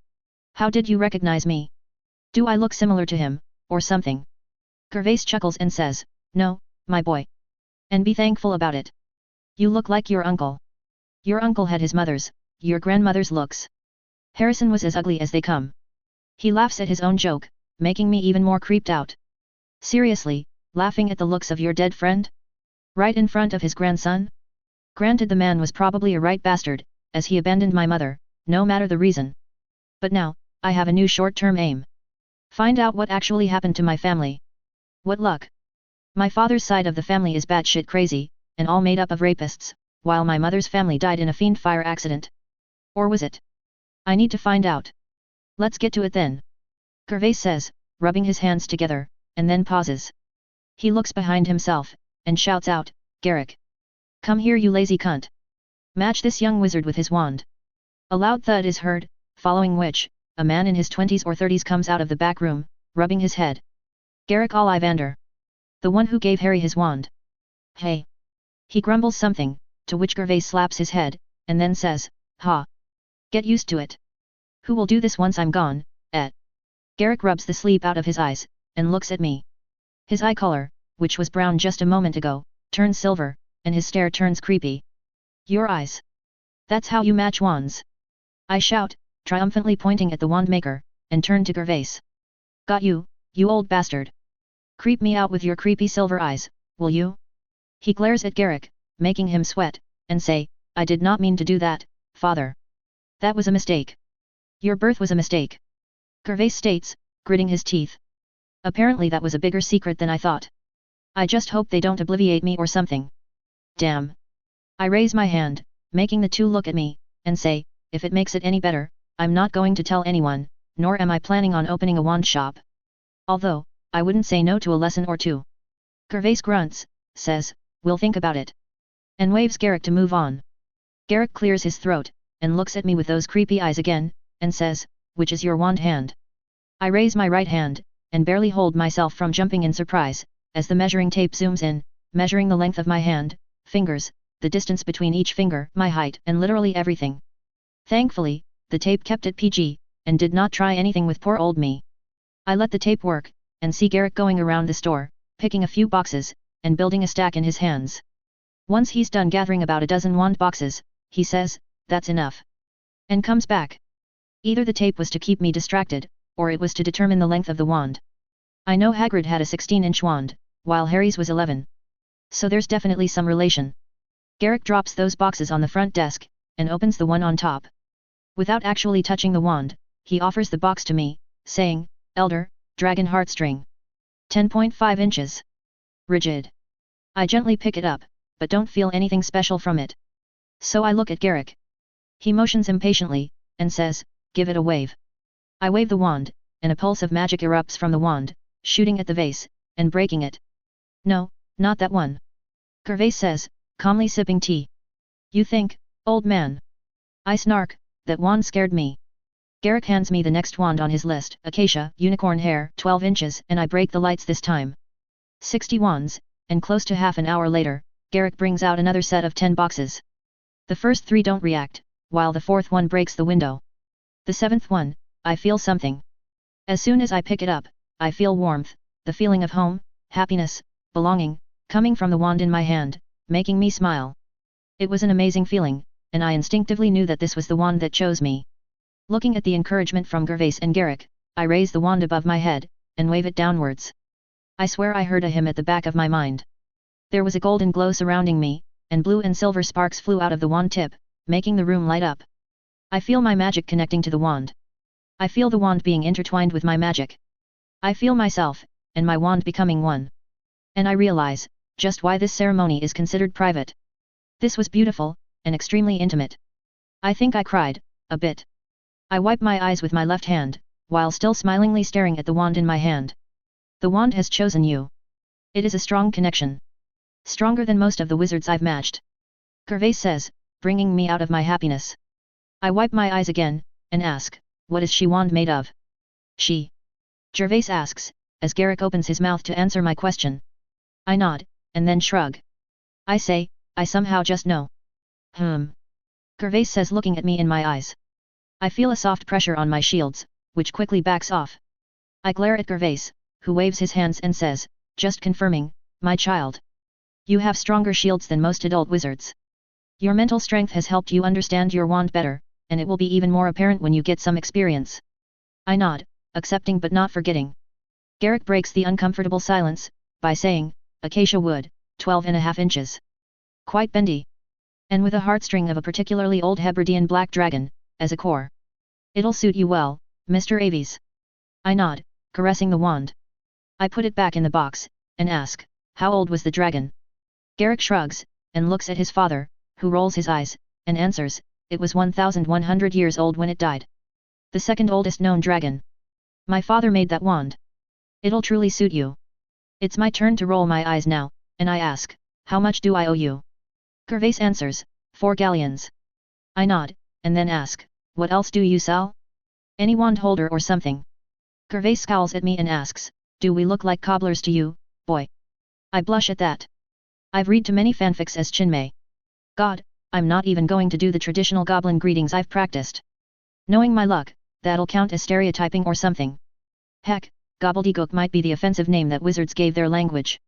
How did you recognize me? Do I look similar to him, or something?" Gervase chuckles and says, "No, my boy. And be thankful about it. You look like your uncle. Your uncle had his mother's, your grandmother's looks. Harrison was as ugly as they come." He laughs at his own joke, making me even more creeped out. Seriously, laughing at the looks of your dead friend? Right in front of his grandson? Granted, the man was probably a right bastard, as he abandoned my mother, no matter the reason. But now, I have a new short-term aim. Find out what actually happened to my family. What luck! My father's side of the family is batshit crazy, and all made up of rapists, while my mother's family died in a fiend fire accident. Or was it? I need to find out. Let's get to it then. Gervase says, rubbing his hands together, and then pauses. He looks behind himself, and shouts out, "Garrick! Come here, you lazy cunt! Match this young wizard with his wand." A loud thud is heard, following which, a man in his 20s or 30s comes out of the back room, rubbing his head. Garrick Ollivander. The one who gave Harry his wand. Hey! He grumbles something, to which Gervase slaps his head, and then says, "Ha! Get used to it. Who will do this once I'm gone, Garrick rubs the sleep out of his eyes, and looks at me. His eye color, which was brown just a moment ago, turns silver, and his stare turns creepy. Your eyes. That's how you match wands. I shout, triumphantly pointing at the wand maker, and turn to Gervais. Got you, you old bastard. Creep me out with your creepy silver eyes, will you? He glares at Garrick, making him sweat, and say, I did not mean to do that, father. That was a mistake. Your birth was a mistake. Gervais states, gritting his teeth. Apparently that was a bigger secret than I thought. I just hope they don't obliviate me or something. Damn. I raise my hand, making the two look at me, and say, if it makes it any better, I'm not going to tell anyone, nor am I planning on opening a wand shop. Although, I wouldn't say no to a lesson or two. Gervais grunts, says, we'll think about it. And waves Garrick to move on. Garrick clears his throat, and looks at me with those creepy eyes again, and says, which is your wand hand? I raise my right hand, and barely hold myself from jumping in surprise, as the measuring tape zooms in, measuring the length of my hand, fingers, the distance between each finger, my height, and literally everything. Thankfully, the tape kept it PG, and did not try anything with poor old me. I let the tape work, and see Garrick going around the store, picking a few boxes, and building a stack in his hands. Once he's done gathering about a dozen wand boxes, he says, that's enough. And comes back. Either the tape was to keep me distracted, or it was to determine the length of the wand. I know Hagrid had a 16-inch wand, while Harry's was 11. So there's definitely some relation. Garrick drops those boxes on the front desk, and opens the one on top. Without actually touching the wand, he offers the box to me, saying, Elder, Dragon Heartstring. 10.5 inches. Rigid. I gently pick it up, but don't feel anything special from it. So I look at Garrick. He motions impatiently, and says, give it a wave. I wave the wand, and a pulse of magic erupts from the wand, shooting at the vase, and breaking it. No, not that one. Gervais says, calmly sipping tea. You think, old man? I snark, that wand scared me. Garrick hands me the next wand on his list, acacia, unicorn hair, 12 inches, and I break the lights this time. 60 wands, and close to half an hour later, Garrick brings out another set of 10 boxes. The first 3 don't react, while the 4th one breaks the window. The 7th one, I feel something. As soon as I pick it up, I feel warmth, the feeling of home, happiness, belonging, coming from the wand in my hand, making me smile. It was an amazing feeling, and I instinctively knew that this was the wand that chose me. Looking at the encouragement from Gervais and Garrick, I raise the wand above my head, and wave it downwards. I swear I heard a hymn at the back of my mind. There was a golden glow surrounding me, and blue and silver sparks flew out of the wand tip, making the room light up. I feel my magic connecting to the wand. I feel the wand being intertwined with my magic. I feel myself, and my wand becoming one. And I realize, just why this ceremony is considered private. This was beautiful, and extremely intimate. I think I cried, a bit. I wipe my eyes with my left hand, while still smilingly staring at the wand in my hand. The wand has chosen you. It is a strong connection. Stronger than most of the wizards I've matched. Gervais says, bringing me out of my happiness. I wipe my eyes again, and ask, what is she wand made of? She. Gervais asks, as Garrick opens his mouth to answer my question. I nod, and then shrug. I say, I somehow just know. Gervais says looking at me in my eyes. I feel a soft pressure on my shields, which quickly backs off. I glare at Gervais, who waves his hands and says, just confirming, my child. You have stronger shields than most adult wizards. Your mental strength has helped you understand your wand better, and it will be even more apparent when you get some experience. I nod, accepting but not forgetting. Garrick breaks the uncomfortable silence, by saying, acacia wood, 12.5 inches. Quite bendy. And with a heartstring of a particularly old Hebridean black dragon, as a core. It'll suit you well, Mr. Aves. I nod, caressing the wand. I put it back in the box, and ask, how old was the dragon? Garrick shrugs, and looks at his father, who rolls his eyes, and answers, it was 1,100 years old when it died. The second oldest known dragon. My father made that wand. It'll truly suit you. It's my turn to roll my eyes now, and I ask, how much do I owe you? Gervais answers, 4 galleons. I nod, and then ask, what else do you sell? Any wand holder or something? Gervais scowls at me and asks, do we look like cobblers to you, boy? I blush at that. I've read too many fanfics as Chinmay. God, I'm not even going to do the traditional goblin greetings I've practiced. Knowing my luck, that'll count as stereotyping or something. Heck, gobbledygook might be the offensive name that wizards gave their language.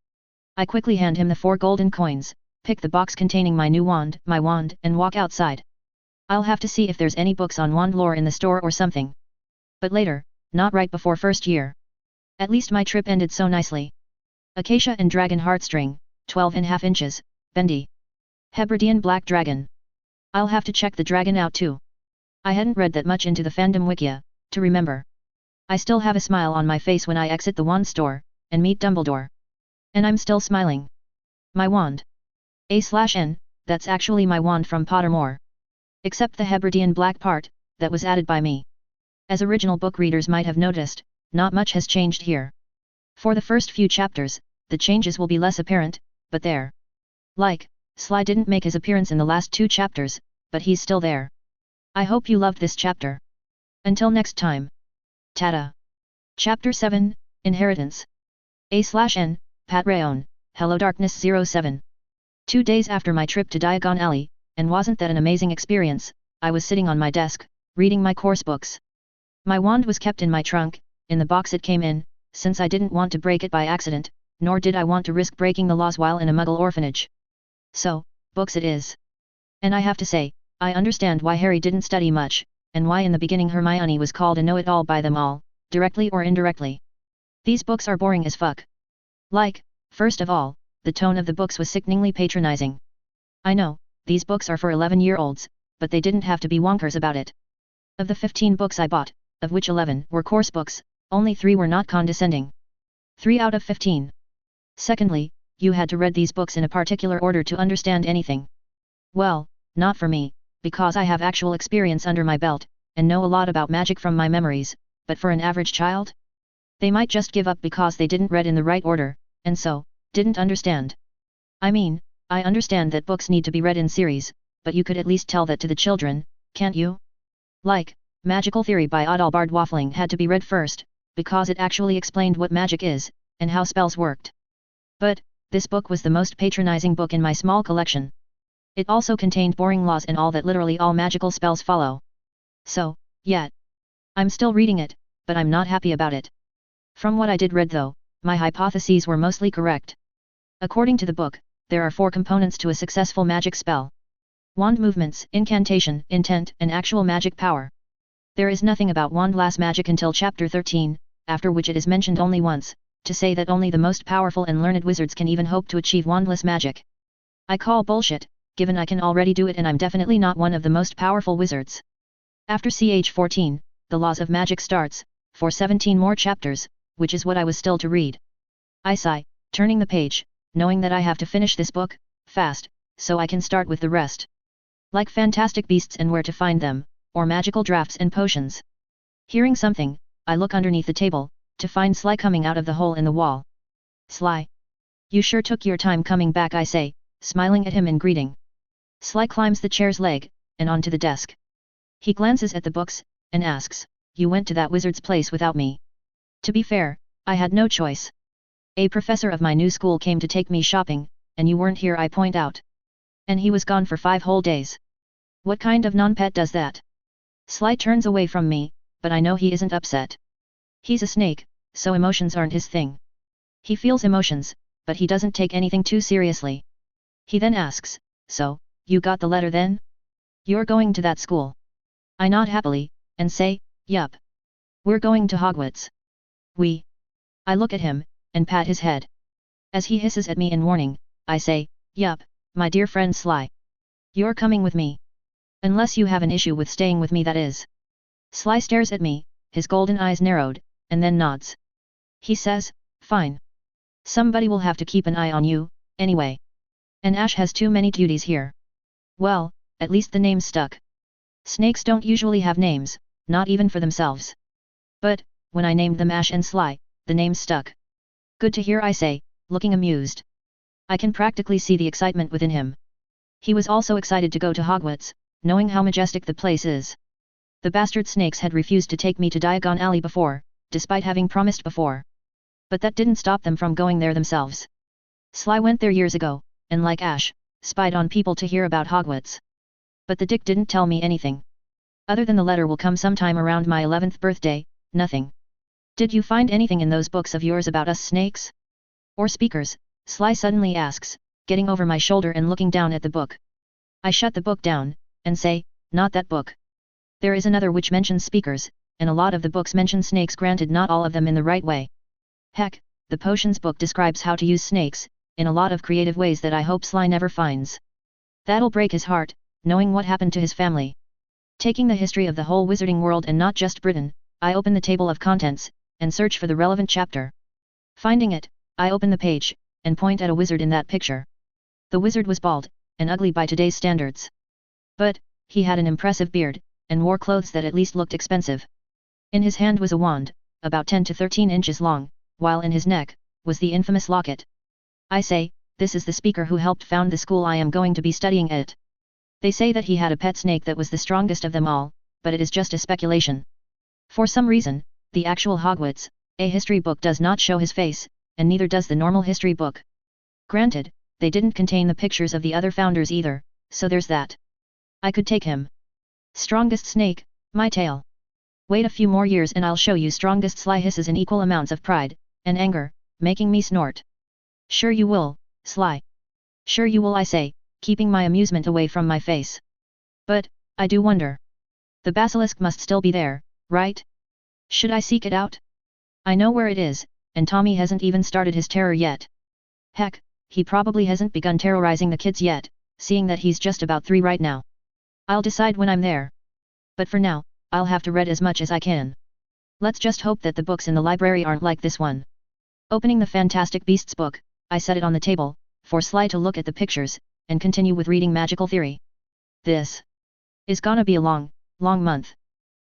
I quickly hand him the 4 golden coins, pick the box containing my new wand, and walk outside. I'll have to see if there's any books on wand lore in the store or something. But later, not right before first year. At least my trip ended so nicely. Acacia and Dragon Heartstring, 12.5 inches, bendy. Hebridean Black Dragon. I'll have to check the dragon out too. I hadn't read that much into the fandom wikia, to remember. I still have a smile on my face when I exit the wand store, and meet Dumbledore. And I'm still smiling. My wand. A/N, that's actually my wand from Pottermore. Except the Hebridean black part, that was added by me. As original book readers might have noticed, not much has changed here. For the first few chapters, the changes will be less apparent, but there. Like, Sly didn't make his appearance in the last 2 chapters, but he's still there. I hope you loved this chapter. Until next time. Tada. Chapter 7, Inheritance. A/N, part1, HelloDarkness07. 2 days after my trip to Diagon Alley, and wasn't that an amazing experience, I was sitting on my desk, reading my course books. My wand was kept in my trunk, in the box it came in, since I didn't want to break it by accident, nor did I want to risk breaking the laws while in a Muggle orphanage. So, books it is. And I have to say, I understand why Harry didn't study much, and why in the beginning Hermione was called a know-it-all by them all, directly or indirectly. These books are boring as fuck. Like, first of all, the tone of the books was sickeningly patronizing. I know, these books are for 11-year-olds, but they didn't have to be wonkers about it. Of the 15 books I bought, of which 11 were course books, only 3 were not condescending. 3 out of 15. Secondly, you had to read these books in a particular order to understand anything. Well, not for me, because I have actual experience under my belt, and know a lot about magic from my memories, but for an average child? They might just give up because they didn't read in the right order, and so, didn't understand. I mean, I understand that books need to be read in series, but you could at least tell that to the children, can't you? Like, Magical Theory by Adalbard Waffling had to be read first, because it actually explained what magic is, and how spells worked. But, this book was the most patronizing book in my small collection. It also contained boring laws and all that literally all magical spells follow. So, yeah. I'm still reading it, but I'm not happy about it. From what I did read though, my hypotheses were mostly correct. According to the book, there are 4 components to a successful magic spell. Wand movements, incantation, intent, and actual magic power. There is nothing about wandless magic until chapter 13, after which it is mentioned only once, to say that only the most powerful and learned wizards can even hope to achieve wandless magic. I call bullshit, given I can already do it and I'm definitely not one of the most powerful wizards. After ch 14, the laws of magic starts, for 17 more chapters, which is what I was still to read. I sigh, turning the page, knowing that I have to finish this book, fast, so I can start with the rest. Like fantastic beasts and where to find them, or magical drafts and potions. Hearing something, I look underneath the table, to find Sly coming out of the hole in the wall. Sly. You sure took your time coming back, I say, smiling at him in greeting. Sly climbs the chair's leg, and onto the desk. He glances at the books, and asks, "You went to that wizard's place without me?" To be fair, I had no choice. A professor of my new school came to take me shopping, and you weren't here, I point out. And he was gone for 5 whole days. What kind of non-pet does that? Sly turns away from me, but I know he isn't upset. He's a snake, so emotions aren't his thing. He feels emotions, but he doesn't take anything too seriously. He then asks, "So, you got the letter then? You're going to that school?" I nod happily, and say, "Yup. We're going to Hogwarts." "We?" I look at him, and pat his head. As he hisses at me in warning, I say, "Yup, my dear friend Sly. You're coming with me. Unless you have an issue with staying with me, that is." Sly stares at me, his golden eyes narrowed, and then nods. He says, "Fine. Somebody will have to keep an eye on you, anyway. And Ash has too many duties here." Well, at least the name stuck. Snakes don't usually have names, not even for themselves. But, when I named them Ash and Sly, the names stuck. Good to hear, I say, looking amused. I can practically see the excitement within him. He was also excited to go to Hogwarts, knowing how majestic the place is. The bastard snakes had refused to take me to Diagon Alley before, despite having promised before. But that didn't stop them from going there themselves. Sly went there years ago, and like Ash, spied on people to hear about Hogwarts. But the dick didn't tell me anything. Other than the letter will come sometime around my 11th birthday, nothing. Did you find anything in those books of yours about us snakes? Or speakers? Sly suddenly asks, getting over my shoulder and looking down at the book. I shut the book down, and say, not that book. There is another which mentions speakers, and a lot of the books mention snakes, granted not all of them in the right way. Heck, the potions book describes how to use snakes, in a lot of creative ways that I hope Sly never finds. That'll break his heart, knowing what happened to his family. Taking the history of the whole wizarding world and not just Britain, I open the table of contents, and search for the relevant chapter. Finding it, I open the page, and point at a wizard in that picture. The wizard was bald, and ugly by today's standards. But, he had an impressive beard, and wore clothes that at least looked expensive. In his hand was a wand, about 10 to 13 inches long, while in his neck, was the infamous locket. I say, this is the speaker who helped found the school I am going to be studying at. They say that he had a pet snake that was the strongest of them all, but it is just a speculation. For some reason, the actual Hogwarts, a history book does not show his face, and neither does the normal history book. Granted, they didn't contain the pictures of the other founders either, so there's that. I could take him. Strongest snake, my tail. Wait a few more years and I'll show you strongest. Sly hisses in equal amounts of pride and anger, making me snort. Sure you will, Sly. Sure you will, I say, keeping my amusement away from my face. But, I do wonder. The basilisk must still be there, right? Should I seek it out? I know where it is, and Tommy hasn't even started his terror yet. Heck, he probably hasn't begun terrorizing the kids yet, seeing that he's just about 3 right now. I'll decide when I'm there. But for now, I'll have to read as much as I can. Let's just hope that the books in the library aren't like this one. Opening the Fantastic Beasts book, I set it on the table, for Sly to look at the pictures, and continue with reading Magical Theory. This is gonna be a long, long month.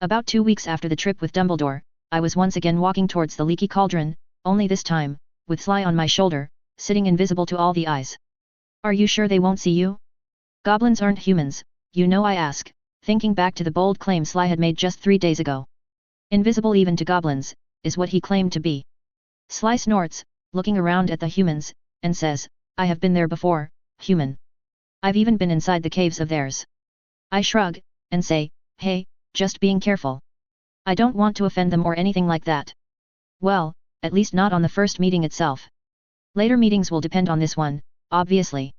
About 2 weeks after the trip with Dumbledore, I was once again walking towards the leaky cauldron, only this time, with Sly on my shoulder, sitting invisible to all the eyes. Are you sure they won't see you? Goblins aren't humans, you know, I ask, thinking back to the bold claim Sly had made just 3 days ago. Invisible even to goblins, is what he claimed to be. Sly snorts, looking around at the humans, and says, I have been there before, human. I've even been inside the caves of theirs. I shrug, and say, hey, just being careful. I don't want to offend them or anything like that. Well, at least not on the first meeting itself. Later meetings will depend on this one, obviously.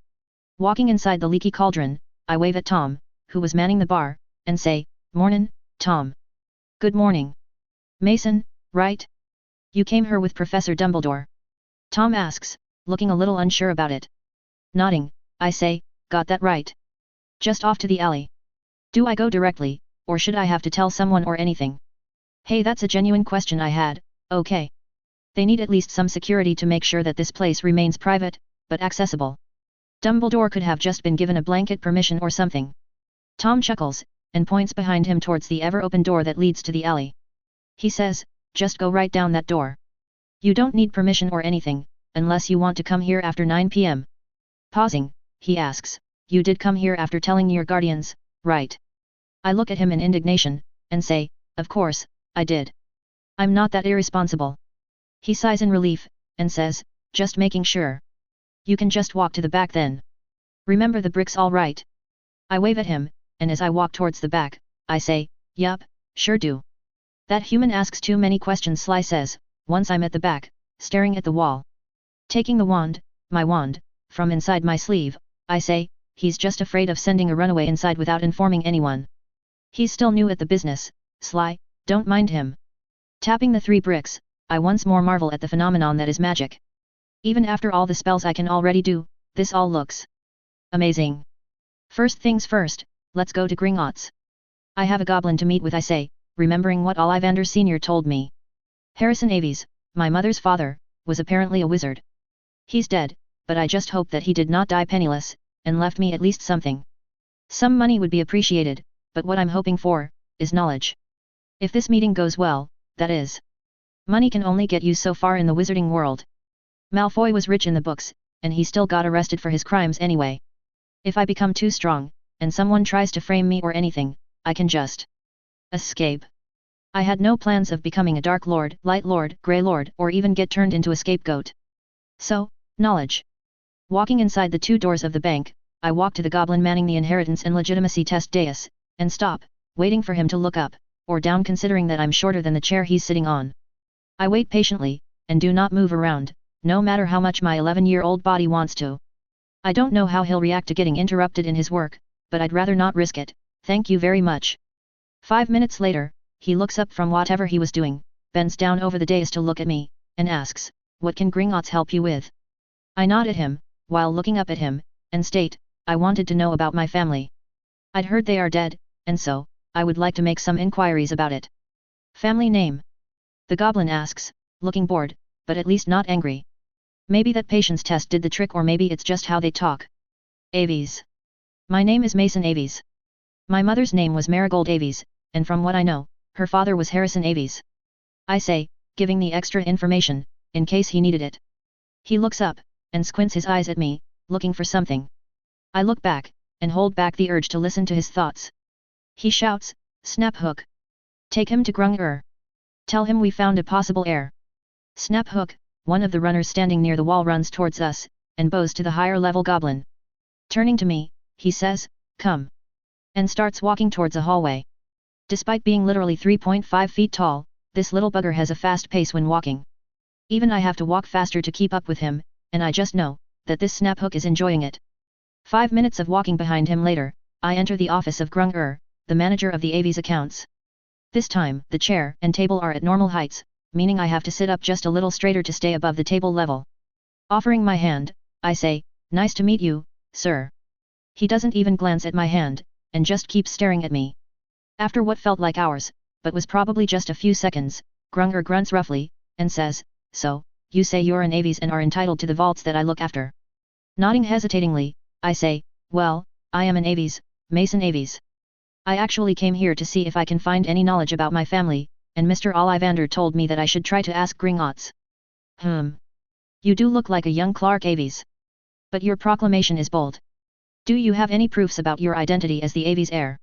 Walking inside the leaky cauldron, I wave at Tom, who was manning the bar, and say, Mornin', Tom. Good morning. Mason, right? You came here with Professor Dumbledore? Tom asks, looking a little unsure about it. Nodding, I say, got that right. Just off to the alley. Do I go directly, or should I have to tell someone or anything? Hey, that's a genuine question I had. Okay. They need at least some security to make sure that this place remains private, but accessible. Dumbledore could have just been given a blanket permission or something. Tom chuckles, and points behind him towards the ever-open door that leads to the alley. He says, just go right down that door. You don't need permission or anything, unless you want to come here after 9 p.m. Pausing, he asks, you did come here after telling your guardians, right? I look at him in indignation, and say, of course, I did. I'm not that irresponsible. He sighs in relief, and says, just making sure. You can just walk to the back then. Remember the bricks all right? I wave at him, and as I walk towards the back, I say, yup, sure do. That human asks too many questions, Sly says, once I'm at the back, staring at the wall. Taking the wand, my wand, from inside my sleeve, I say, he's just afraid of sending a runaway inside without informing anyone. He's still new at the business, Sly, don't mind him. Tapping the 3 bricks, I once more marvel at the phenomenon that is magic. Even after all the spells I can already do, this all looks amazing. First things first, let's go to Gringotts. I have a goblin to meet with, I say, remembering what Ollivander Sr. told me. Harrison Aves, my mother's father, was apparently a wizard. He's dead, but I just hope that he did not die penniless, and left me at least something. Some money would be appreciated, but what I'm hoping for, is knowledge. If this meeting goes well, that is. Money can only get you so far in the wizarding world. Malfoy was rich in the books, and he still got arrested for his crimes anyway. If I become too strong, and someone tries to frame me or anything, I can just escape. I had no plans of becoming a Dark Lord, Light Lord, Grey Lord, or even get turned into a scapegoat. So, knowledge. Walking inside the 2 doors of the bank, I walk to the goblin manning the inheritance and legitimacy test dais, and stop, waiting for him to look up, or down, considering that I'm shorter than the chair he's sitting on. I wait patiently, and do not move around, no matter how much my 11-year-old body wants to. I don't know how he'll react to getting interrupted in his work, but I'd rather not risk it, thank you very much. 5 minutes later, he looks up from whatever he was doing, bends down over the dais to look at me, and asks, "What can Gringotts help you with?" I nod at him, while looking up at him, and state, "I wanted to know about my family. I'd heard they are dead, and so, I would like to make some inquiries about it." "Family name?" the goblin asks, looking bored, but at least not angry. Maybe that patience test did the trick, or maybe it's just how they talk. "Aves. My name is Mason Aves. My mother's name was Marigold Aves, and from what I know, her father was Harrison Aves," I say, giving the extra information, in case he needed it. He looks up, and squints his eyes at me, looking for something. I look back, and hold back the urge to listen to his thoughts. He shouts, "Snap Hook! Take him to Grung. Tell him we found a possible heir." Snap Hook, one of the runners standing near the wall, runs towards us, and bows to the higher level goblin. Turning to me, he says, "Come," and starts walking towards a hallway. Despite being literally 3.5 feet tall, this little bugger has a fast pace when walking. Even I have to walk faster to keep up with him, and I just know that this Snap Hook is enjoying it. 5 minutes of walking behind him later, I enter the office of Grung, the manager of the Aves accounts. This time, the chair and table are at normal heights, meaning I have to sit up just a little straighter to stay above the table level. Offering my hand, I say, "Nice to meet you, sir." He doesn't even glance at my hand, and just keeps staring at me. After what felt like hours, but was probably just a few seconds, Grunger grunts roughly, and says, "So, you say you're an Aves and are entitled to the vaults that I look after?" Nodding hesitatingly, I say, "Well, I am an Aves, Mason Aves. I actually came here to see if I can find any knowledge about my family, and Mr. Ollivander told me that I should try to ask Gringotts." You do look like a young Clark Aves. But your proclamation is bold. Do you have any proofs about your identity as the Aves heir?"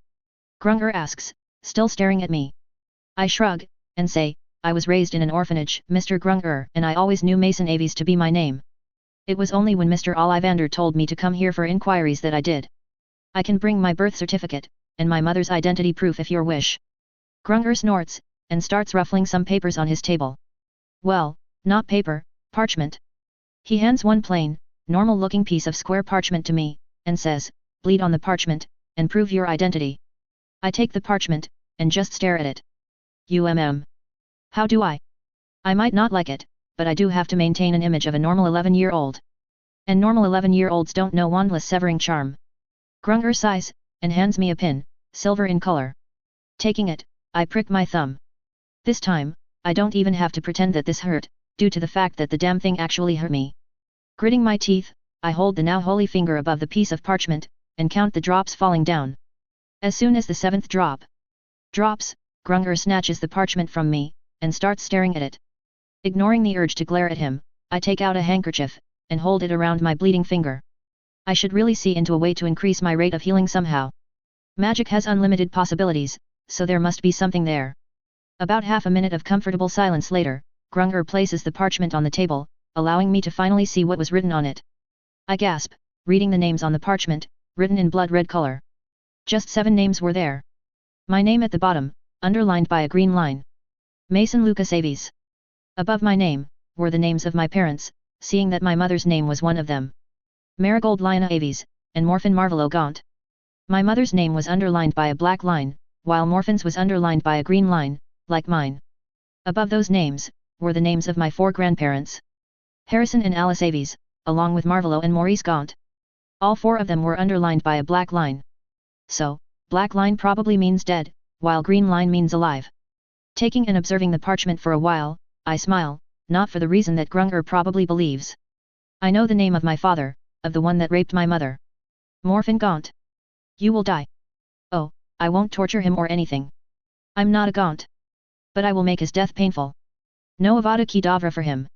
Grunger asks, still staring at me. I shrug, and say, "I was raised in an orphanage, Mr. Grunger, and I always knew Mason Aves to be my name. It was only when Mr. Ollivander told me to come here for inquiries that I did. I can bring my birth certificate, and my mother's identity proof if your wish." Grunger snorts, and starts ruffling some papers on his table. "Well, not paper, parchment." He hands one plain, normal-looking piece of square parchment to me, and says, "Bleed on the parchment, and prove your identity." I take the parchment, and just stare at it. How do I? I might not like it, but I do have to maintain an image of a normal 11-year-old. And normal 11-year-olds don't know wandless severing charm. Grunger sighs, and hands me a pin, silver in color. Taking it, I prick my thumb. This time, I don't even have to pretend that this hurt, due to the fact that the damn thing actually hurt me. Gritting my teeth, I hold the now holy finger above the piece of parchment, and count the drops falling down. As soon as the 7th drop drops, Grunger snatches the parchment from me, and starts staring at it. Ignoring the urge to glare at him, I take out a handkerchief, and hold it around my bleeding finger. I should really see into a way to increase my rate of healing somehow. Magic has unlimited possibilities, so there must be something there. About half a minute of comfortable silence later, Grunger places the parchment on the table, allowing me to finally see what was written on it. I gasp, reading the names on the parchment, written in blood red color. Just 7 names were there. My name at the bottom, underlined by a green line. Mason Lucas Aves. Above my name, were the names of my parents, seeing that my mother's name was one of them. Marigold Lina Aves, and Morphin Marvelo Gaunt. My mother's name was underlined by a black line, while Morphin's was underlined by a green line, like mine. Above those names, were the names of my 4 grandparents. Harrison and Alice Aves, along with Marvelo and Maurice Gaunt. All 4 of them were underlined by a black line. So, black line probably means dead, while green line means alive. Taking and observing the parchment for a while, I smile, not for the reason that Grunger probably believes. I know the name of my father, of the one that raped my mother. Morphin Gaunt. You will die. Oh, I won't torture him or anything. I'm not a Gaunt. But I will make his death painful. No Avada Kedavra for him.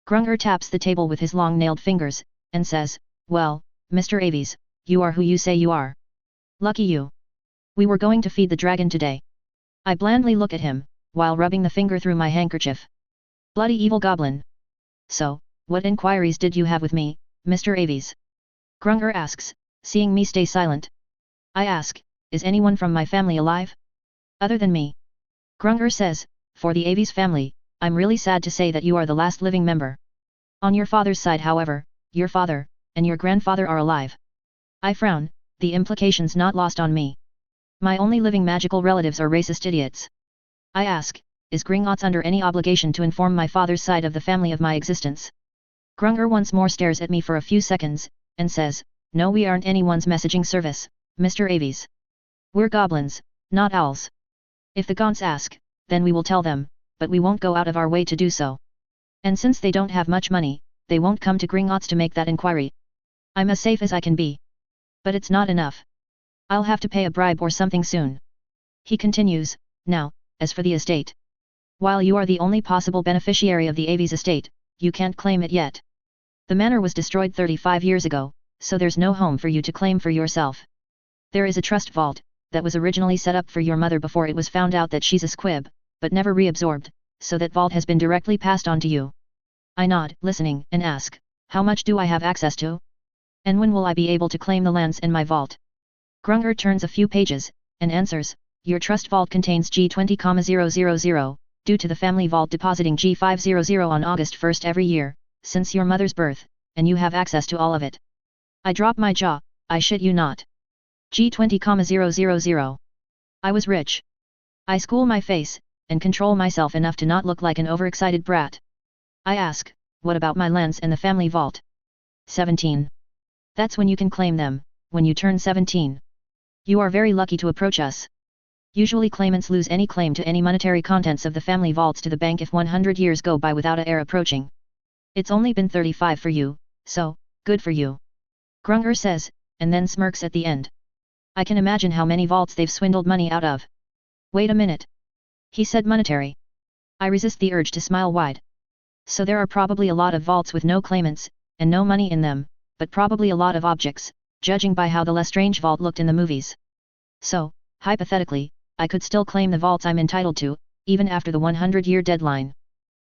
Grunger taps the table with his long-nailed fingers, and says, "Well, Mr. Aves, you are who you say you are. Lucky you. We were going to feed the dragon today." I blandly look at him, while rubbing the finger through my handkerchief. Bloody evil goblin. "So, what inquiries did you have with me, Mr. Aves?" Grunger asks, seeing me stay silent. I ask, "Is anyone from my family alive? Other than me?" Grunger says, "For the Aves family, I'm really sad to say that you are the last living member. On your father's side however, your father, and your grandfather are alive. I frown, the implications not lost on me. My only living magical relatives are racist idiots. I ask, is Gringotts under any obligation to inform my father's side of the family of my existence? Grunger once more stares at me for a few seconds, and says, no, we aren't anyone's messaging service, Mr. Aves. We're goblins, not owls. If the Gaunts ask, then we will tell them, but we won't go out of our way to do so. And since they don't have much money, they won't come to Gringotts to make that inquiry. I'm as safe as I can be. But it's not enough. I'll have to pay a bribe or something soon. He continues, now, as for the estate. While you are the only possible beneficiary of the Aves estate, you can't claim it yet. The manor was destroyed 35 years ago, so there's no home for you to claim for yourself. There is a trust vault, that was originally set up for your mother before it was found out that she's a squib, but never reabsorbed, so that vault has been directly passed on to you. I nod, listening, and ask, how much do I have access to? And when will I be able to claim the lands in my vault? Grunger turns a few pages, and answers, your trust vault contains G20,000, due to the family vault depositing G500 on August 1st every year, since your mother's birth, and you have access to all of it. I drop my jaw, I shit you not. G20,000. I was rich. I school my face, and control myself enough to not look like an overexcited brat. I ask, what about my lands and the family vault? 17. That's when you can claim them, when you turn 17. You are very lucky to approach us. Usually claimants lose any claim to any monetary contents of the family vaults to the bank if 100 years go by without a heir approaching. It's only been 35 for you, so, good for you. Grunger says, and then smirks at the end. I can imagine how many vaults they've swindled money out of. Wait a minute. He said monetary. I resist the urge to smile wide. So there are probably a lot of vaults with no claimants, and no money in them, but probably a lot of objects, judging by how the Lestrange vault looked in the movies. So, hypothetically, I could still claim the vaults I'm entitled to, even after the 100-year deadline.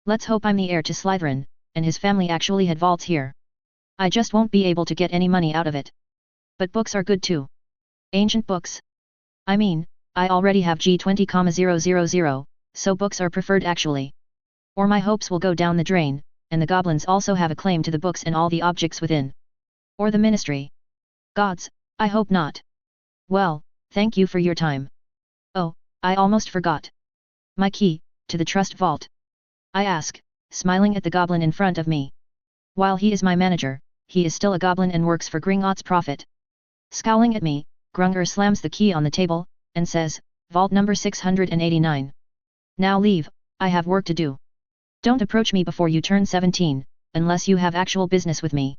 Let's hope I'm the heir to Slytherin, and his family actually had vaults here. I just won't be able to get any money out of it. But books are good too. Ancient books. I mean, I already have G20,000, so books are preferred actually. Or my hopes will go down the drain, and the goblins also have a claim to the books and all the objects within. Or the ministry. Gods, I hope not. Well, thank you for your time. Oh, I almost forgot. My key, to the trust vault. I ask, smiling at the goblin in front of me. While he is my manager, he is still a goblin and works for Gringotts' profit. Scowling at me, Grunger slams the key on the table, and says, Vault number 689. Now leave, I have work to do. Don't approach me before you turn 17, unless you have actual business with me.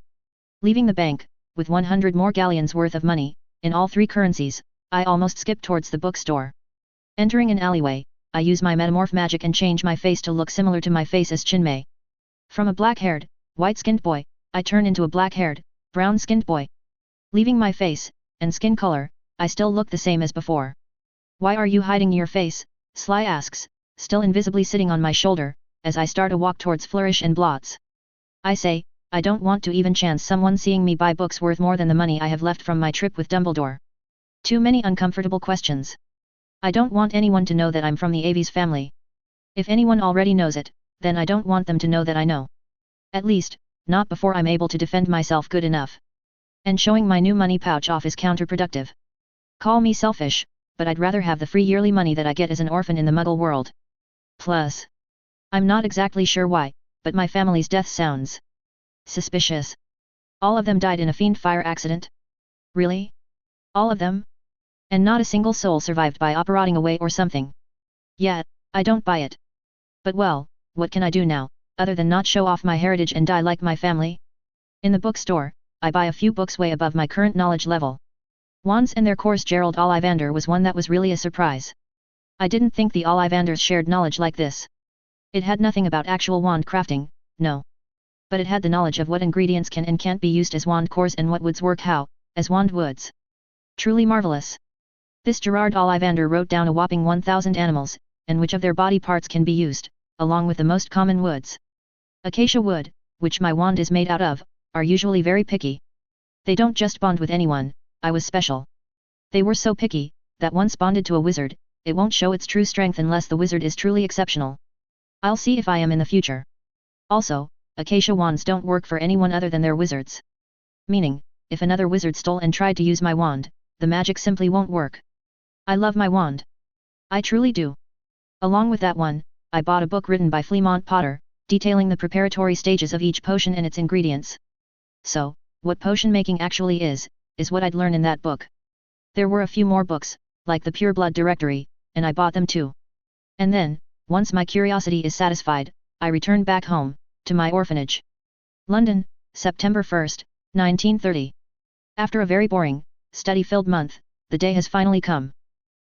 Leaving the bank, with 100 more galleons worth of money, in all 3 currencies, I almost skip towards the bookstore. Entering an alleyway, I use my metamorph magic and change my face to look similar to my face as Chinmay. From a black-haired, white-skinned boy, I turn into a black-haired, brown-skinned boy. Leaving my face, and skin color, I still look the same as before. Why are you hiding your face? Sly asks, still invisibly sitting on my shoulder, as I start a walk towards Flourish and Blots. I say, I don't want to even chance someone seeing me buy books worth more than the money I have left from my trip with Dumbledore. Too many uncomfortable questions. I don't want anyone to know that I'm from the Aves family. If anyone already knows it, then I don't want them to know that I know. At least, not before I'm able to defend myself good enough. And showing my new money pouch off is counterproductive. Call me selfish, but I'd rather have the free yearly money that I get as an orphan in the Muggle world. Plus, I'm not exactly sure why, but my family's death sounds suspicious. All of them died in a fiend fire accident? Really? All of them? And not a single soul survived by operating away or something? Yeah, I don't buy it. But well, what can I do now, other than not show off my heritage and die like my family? In the bookstore, I buy a few books way above my current knowledge level. Wands and their course Gerald Ollivander was one that was really a surprise. I didn't think the Ollivanders shared knowledge like this. It had nothing about actual wand crafting, no. But it had the knowledge of what ingredients can and can't be used as wand cores and what woods work how, as wand woods. Truly marvelous. This Gerard Ollivander wrote down a whopping 1,000 animals, and which of their body parts can be used, along with the most common woods. Acacia wood, which my wand is made out of, are usually very picky. They don't just bond with anyone, I was special. They were so picky, that once bonded to a wizard, it won't show its true strength unless the wizard is truly exceptional. I'll see if I am in the future. Also, acacia wands don't work for anyone other than their wizards. Meaning, if another wizard stole and tried to use my wand, the magic simply won't work. I love my wand. I truly do. Along with that one, I bought a book written by Fleamont Potter, detailing the preparatory stages of each potion and its ingredients. So, what potion making actually is what I'd learn in that book. There were a few more books, like the Pure Blood Directory, and I bought them too. And then, once my curiosity is satisfied, I return back home, to my orphanage. London, September 1st, 1930. After a very boring, study-filled month, the day has finally come.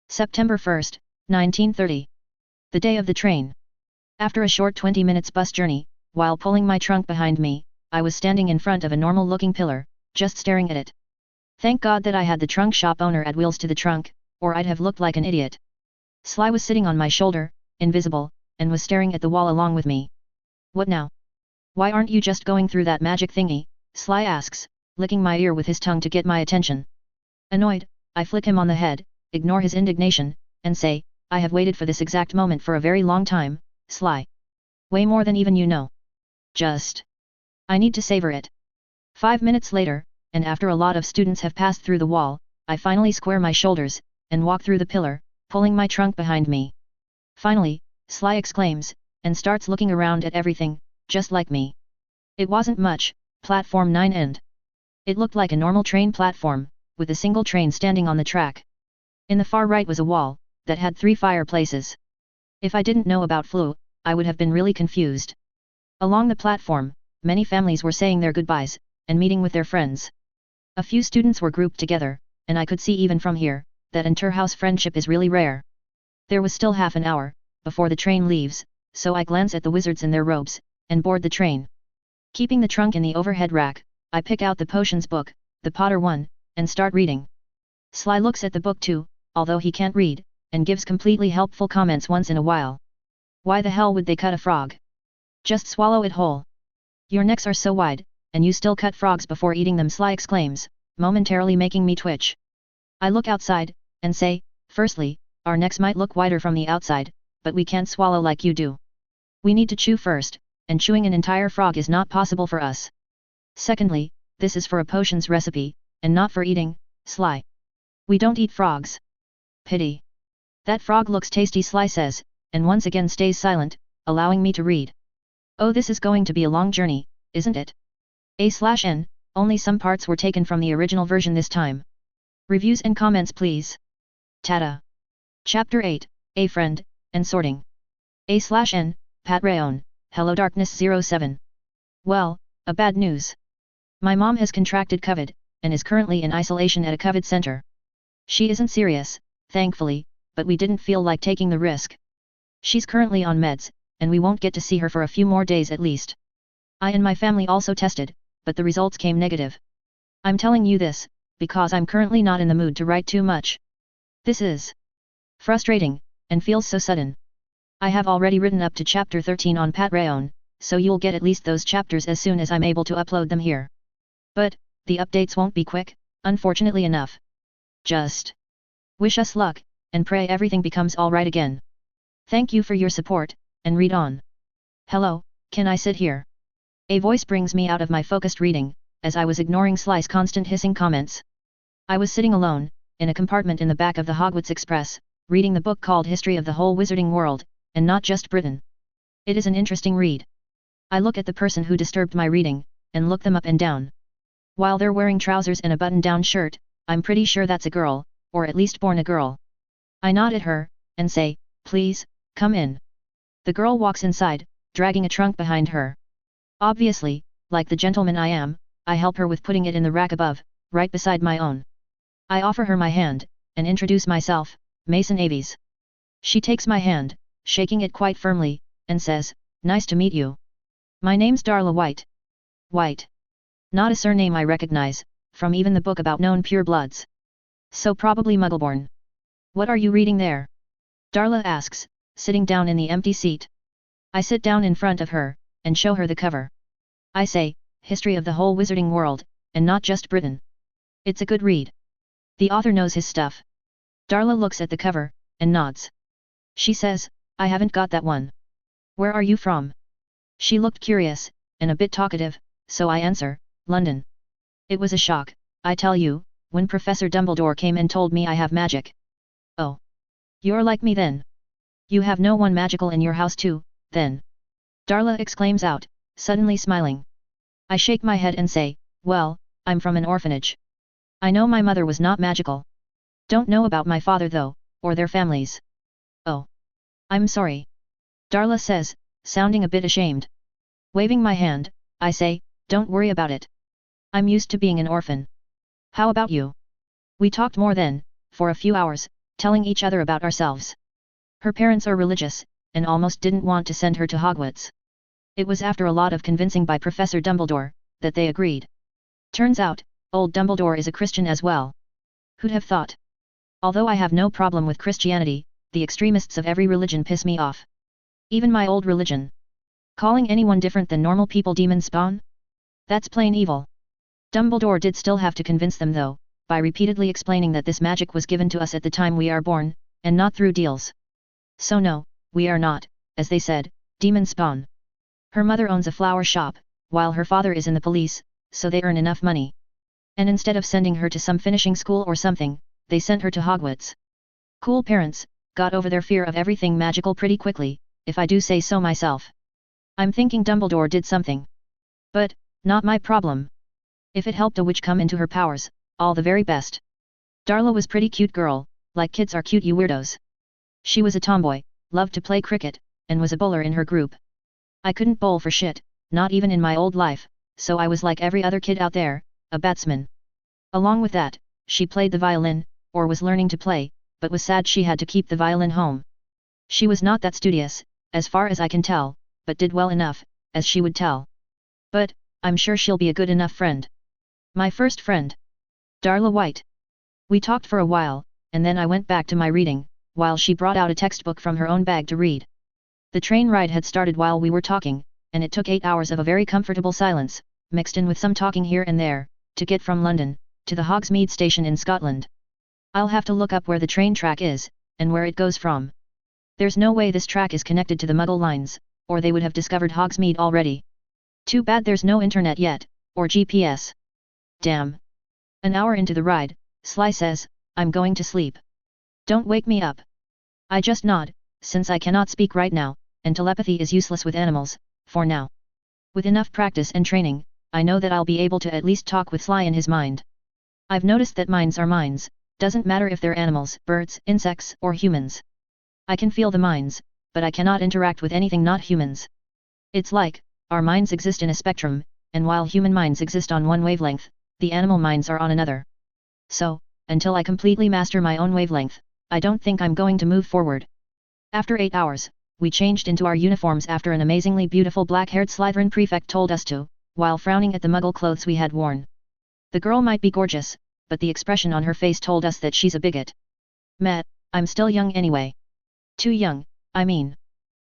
September 1st, 1930. The day of the train. After a short 20 minutes bus journey, while pulling my trunk behind me, I was standing in front of a normal-looking pillar, just staring at it. Thank God that I had the trunk shop owner add wheels to the trunk, or I'd have looked like an idiot. Sly was sitting on my shoulder, invisible, and was staring at the wall along with me. What now? Why aren't you just going through that magic thingy? Sly asks, licking my ear with his tongue to get my attention. Annoyed, I flick him on the head, ignore his indignation, and say, I have waited for this exact moment for a very long time, Sly. Way more than even you know. I need to savor it. 5 minutes later, and after a lot of students have passed through the wall, I finally square my shoulders, and walk through the pillar, pulling my trunk behind me. Finally, Sly exclaims, and starts looking around at everything, just like me. It wasn't much, platform 9 end. It looked like a normal train platform, with a single train standing on the track. In the far right was a wall, that had 3 fireplaces. If I didn't know about flu, I would have been really confused. Along the platform, many families were saying their goodbyes, and meeting with their friends. A few students were grouped together, and I could see even from here, that inter-house friendship is really rare. There was still half an hour, before the train leaves, so I glance at the wizards in their robes, and board the train. Keeping the trunk in the overhead rack, I pick out the potions book, the Potter one, and start reading. Sly looks at the book too, although he can't read, and gives completely helpful comments once in a while. Why the hell would they cut a frog? Just swallow it whole. Your necks are so wide, and you still cut frogs before eating them, Sly exclaims, momentarily making me twitch. I look outside, and say, firstly, our necks might look wider from the outside, but we can't swallow like you do. We need to chew first, and chewing an entire frog is not possible for us. Secondly, this is for a potions recipe, and not for eating, Sly. We don't eat frogs. Pity. That frog looks tasty, Sly says, and once again stays silent, allowing me to read. Oh, this is going to be a long journey, isn't it? A/N, only some parts were taken from the original version this time. Reviews and comments please. Tada. Chapter 8, A Friend, and Sorting. A/N, part1, HelloDarkness07. Well, a bad news. My mom has contracted COVID, and is currently in isolation at a COVID center. She isn't serious, thankfully, but we didn't feel like taking the risk. She's currently on meds, and we won't get to see her for a few more days at least. I and my family also tested, but the results came negative. I'm telling you this, because I'm currently not in the mood to write too much. This is frustrating, and feels so sudden. I have already written up to chapter 13 on part1, so you'll get at least those chapters as soon as I'm able to upload them here. But, the updates won't be quick, unfortunately enough. Just wish us luck, and pray everything becomes alright again. Thank you for your support, and read on. Hello, can I sit here? A voice brings me out of my focused reading, as I was ignoring Sly's constant hissing comments. I was sitting alone, in a compartment in the back of the Hogwarts Express, reading the book called History of the Whole Wizarding World, and not just Britain. It is an interesting read. I look at the person who disturbed my reading, and look them up and down. While they're wearing trousers and a button-down shirt, I'm pretty sure that's a girl, or at least born a girl. I nod at her, and say, please, come in. The girl walks inside, dragging a trunk behind her. Obviously, like the gentleman I am, I help her with putting it in the rack above, right beside my own. I offer her my hand, and introduce myself, Mason Aves. She takes my hand, shaking it quite firmly, and says, nice to meet you. My name's Darla White. White. Not a surname I recognize, from even the book about known purebloods. So probably Muggleborn. What are you reading there? Darla asks, sitting down in the empty seat. I sit down in front of her, and show her the cover. I say, History of the Whole Wizarding World, and not just Britain. It's a good read. The author knows his stuff. Darla looks at the cover, and nods. She says, I haven't got that one. Where are you from? She looked curious, and a bit talkative, so I answer, London. It was a shock, I tell you, when Professor Dumbledore came and told me I have magic. Oh. You're like me then. You have no one magical in your house too, then. Darla exclaims out, suddenly smiling. I shake my head and say, well, I'm from an orphanage. I know my mother was not magical. Don't know about my father though, or their families. Oh. I'm sorry. Darla says, sounding a bit ashamed. Waving my hand, I say, don't worry about it. I'm used to being an orphan. How about you? We talked more then, for a few hours, telling each other about ourselves. Her parents are religious, and almost didn't want to send her to Hogwarts. It was after a lot of convincing by Professor Dumbledore, that they agreed. Turns out, old Dumbledore is a Christian as well. Who'd have thought? Although I have no problem with Christianity, the extremists of every religion piss me off. Even my old religion. Calling anyone different than normal people demon spawn? That's plain evil. Dumbledore did still have to convince them though, by repeatedly explaining that this magic was given to us at the time we are born, and not through deals. So no, we are not, as they said, demon spawn. Her mother owns a flower shop, while her father is in the police, so they earn enough money. And instead of sending her to some finishing school or something, they sent her to Hogwarts. Cool parents, got over their fear of everything magical pretty quickly, if I do say so myself. I'm thinking Dumbledore did something. But, not my problem. If it helped a witch come into her powers, all the very best. Darla was pretty cute girl, like kids are cute you weirdos. She was a tomboy, loved to play cricket, and was a bowler in her group. I couldn't bowl for shit, not even in my old life, so I was like every other kid out there, a batsman. Along with that, she played the violin, or was learning to play, but was sad she had to keep the violin home. She was not that studious, as far as I can tell, but did well enough, as she would tell. But, I'm sure she'll be a good enough friend. My first friend. Darla White. We talked for a while, and then I went back to my reading, while she brought out a textbook from her own bag to read. The train ride had started while we were talking, and it took 8 hours of a very comfortable silence, mixed in with some talking here and there, to get from London, to the Hogsmeade station in Scotland. I'll have to look up where the train track is, and where it goes from. There's no way this track is connected to the Muggle lines, or they would have discovered Hogsmeade already. Too bad there's no internet yet, or GPS. Damn. An hour into the ride, Sly says, I'm going to sleep. Don't wake me up. I just nod, since I cannot speak right now, and telepathy is useless with animals, for now. With enough practice and training, I know that I'll be able to at least talk with Sly in his mind. I've noticed that minds are minds, doesn't matter if they're animals, birds, insects, or humans. I can feel the minds, but I cannot interact with anything not humans. It's like, our minds exist in a spectrum, and while human minds exist on one wavelength, the animal minds are on another. So, until I completely master my own wavelength, I don't think I'm going to move forward. After 8 hours, we changed into our uniforms after an amazingly beautiful black-haired Slytherin prefect told us to, while frowning at the Muggle clothes we had worn. The girl might be gorgeous, but the expression on her face told us that she's a bigot. Meh, I'm still young anyway. Too young, I mean.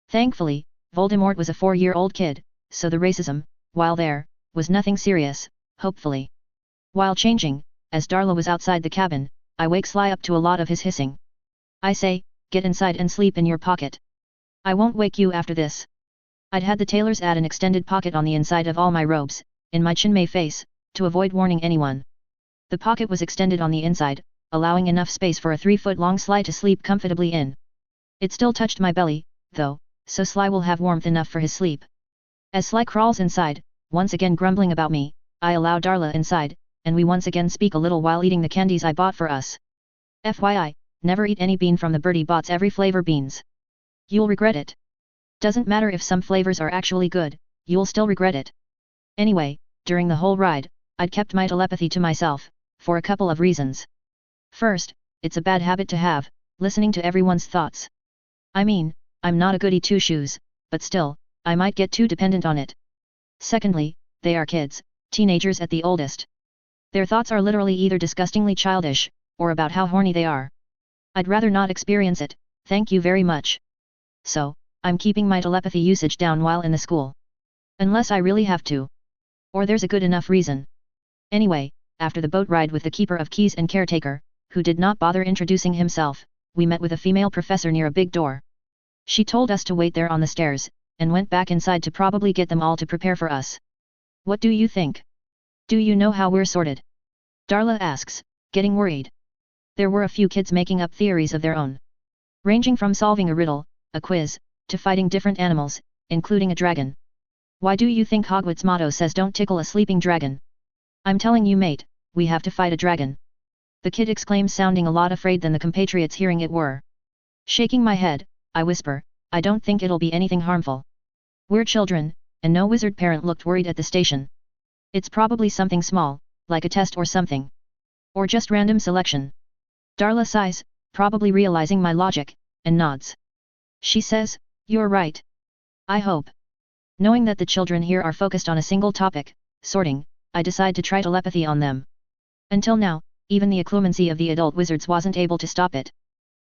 Thankfully, Voldemort was a 4-year-old kid, so the racism, while there, was nothing serious, hopefully. While changing, as Darla was outside the cabin, I wake Sly up to a lot of his hissing. I say, get inside and sleep in your pocket. I won't wake you after this. I'd had the tailors add an extended pocket on the inside of all my robes, in my chinmay face, to avoid warning anyone. The pocket was extended on the inside, allowing enough space for a 3-foot-long Sly to sleep comfortably in. It still touched my belly, though, so Sly will have warmth enough for his sleep. As Sly crawls inside, once again grumbling about me, I allow Darla inside, and we once again speak a little while eating the candies I bought for us. FYI, never eat any bean from the Birdie Bots every flavor beans. You'll regret it. Doesn't matter if some flavors are actually good, you'll still regret it. Anyway, during the whole ride, I'd kept my telepathy to myself, for a couple of reasons. First, it's a bad habit to have, listening to everyone's thoughts. I mean, I'm not a goody two-shoes, but still, I might get too dependent on it. Secondly, they are kids, teenagers at the oldest. Their thoughts are literally either disgustingly childish, or about how horny they are. I'd rather not experience it, thank you very much. So, I'm keeping my telepathy usage down while in the school. Unless I really have to. Or there's a good enough reason. Anyway, after the boat ride with the keeper of keys and caretaker, who did not bother introducing himself, we met with a female professor near a big door. She told us to wait there on the stairs, and went back inside to probably get them all to prepare for us. What do you think? Do you know how we're sorted? Darla asks, getting worried. There were a few kids making up theories of their own. Ranging from solving a riddle, a quiz, to fighting different animals, including a dragon. Why do you think Hogwarts' motto says don't tickle a sleeping dragon? I'm telling you mate, we have to fight a dragon. The kid exclaims, sounding a lot afraid than the compatriots hearing it were. Shaking my head, I whisper, I don't think it'll be anything harmful. We're children, and no wizard parent looked worried at the station. It's probably something small, like a test or something. Or just random selection. Darla sighs, probably realizing my logic, and nods. She says, you're right. I hope. Knowing that the children here are focused on a single topic, sorting, I decide to try telepathy on them. Until now, even the occlumency of the adult wizards wasn't able to stop it.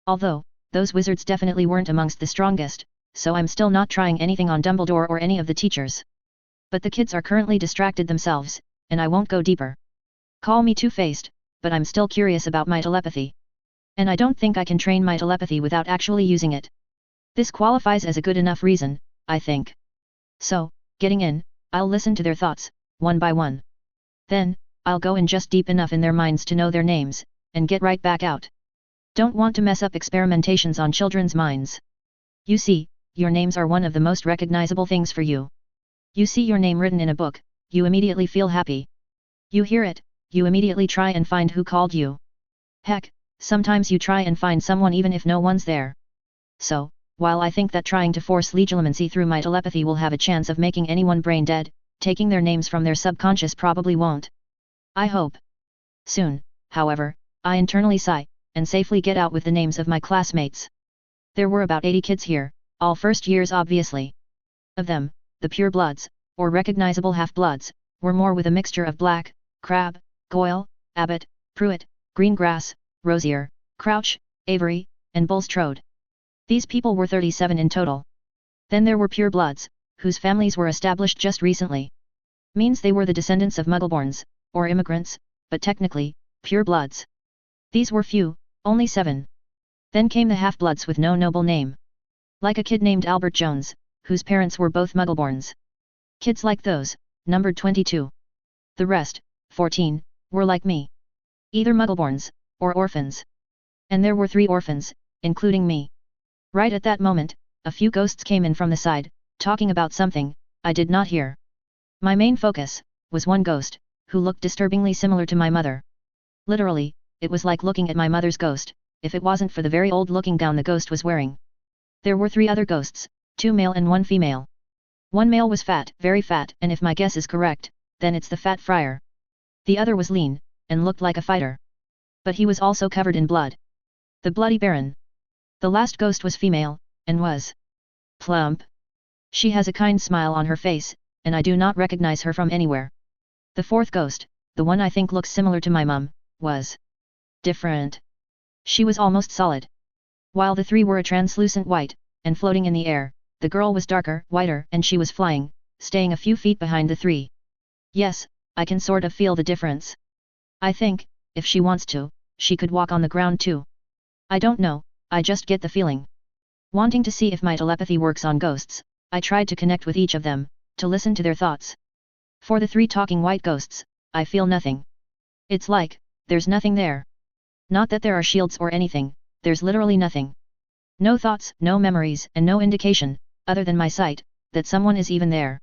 Although, those wizards definitely weren't amongst the strongest, so I'm still not trying anything on Dumbledore or any of the teachers. But the kids are currently distracted themselves, and I won't go deeper. Call me two-faced, but I'm still curious about my telepathy. And I don't think I can train my telepathy without actually using it. This qualifies as a good enough reason, I think. So, getting in, I'll listen to their thoughts, one by one. Then, I'll go in just deep enough in their minds to know their names, and get right back out. Don't want to mess up experimentations on children's minds. You see, your names are one of the most recognizable things for you. You see your name written in a book, you immediately feel happy. You hear it, you immediately try and find who called you. Heck, sometimes you try and find someone even if no one's there. So, while I think that trying to force legilimency through my telepathy will have a chance of making anyone brain dead, taking their names from their subconscious probably won't. I hope. Soon, however, I internally sigh, and safely get out with the names of my classmates. There were about 80 kids here, all first years obviously. Of them, the pure bloods, or recognizable half-bloods, were more with a mixture of Black, Crabbe, Goyle, Abbott, Pruitt, Greengrass, Rosier, Crouch, Avery, and Bulstrode. These people were 37 in total. Then there were pure bloods, whose families were established just recently. Means they were the descendants of Muggleborns, or immigrants, but technically, pure bloods. These were few, only 7. Then came the half-bloods with no noble name. Like a kid named Albert Jones, whose parents were both Muggleborns. Kids like those, numbered 22. The rest, 14, were like me. Either Muggleborns, or orphans. And there were 3 orphans, including me. Right at that moment, a few ghosts came in from the side, talking about something I did not hear. My main focus was one ghost, who looked disturbingly similar to my mother. Literally, it was like looking at my mother's ghost, if it wasn't for the very old-looking gown the ghost was wearing. There were 3 other ghosts, 2 male and 1 female. One male was fat, very fat, and if my guess is correct, then it's the Fat Friar. The other was lean, and looked like a fighter. But he was also covered in blood. The Bloody Baron. The last ghost was female, and was plump. She has a kind smile on her face, and I do not recognize her from anywhere. The 4th ghost, the one I think looks similar to my mum, was different. She was almost solid. While the 3 were a translucent white, and floating in the air, the girl was darker, whiter, and she was flying, staying a few feet behind the 3. Yes, I can sort of feel the difference. I think, if she wants to, she could walk on the ground too. I don't know, I just get the feeling. Wanting to see if my telepathy works on ghosts, I tried to connect with each of them, to listen to their thoughts. For the 3 talking white ghosts, I feel nothing. It's like, there's nothing there. Not that there are shields or anything, there's literally nothing. No thoughts, no memories, and no indication, other than my sight, that someone is even there.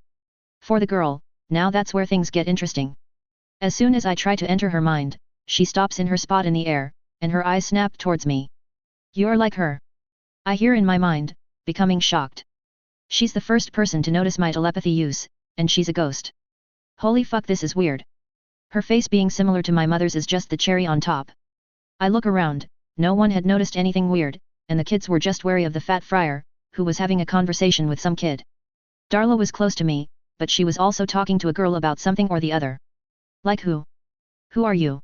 For the girl, now that's where things get interesting. As soon as I try to enter her mind, she stops in her spot in the air, and her eyes snap towards me. You're like her. I hear in my mind, becoming shocked. She's the first person to notice my telepathy use, and she's a ghost. Holy fuck, this is weird. Her face being similar to my mother's is just the cherry on top. I look around, no one had noticed anything weird, and the kids were just wary of the Fat Friar, who was having a conversation with some kid. Darla was close to me, but she was also talking to a girl about something or the other. Like who? Who are you?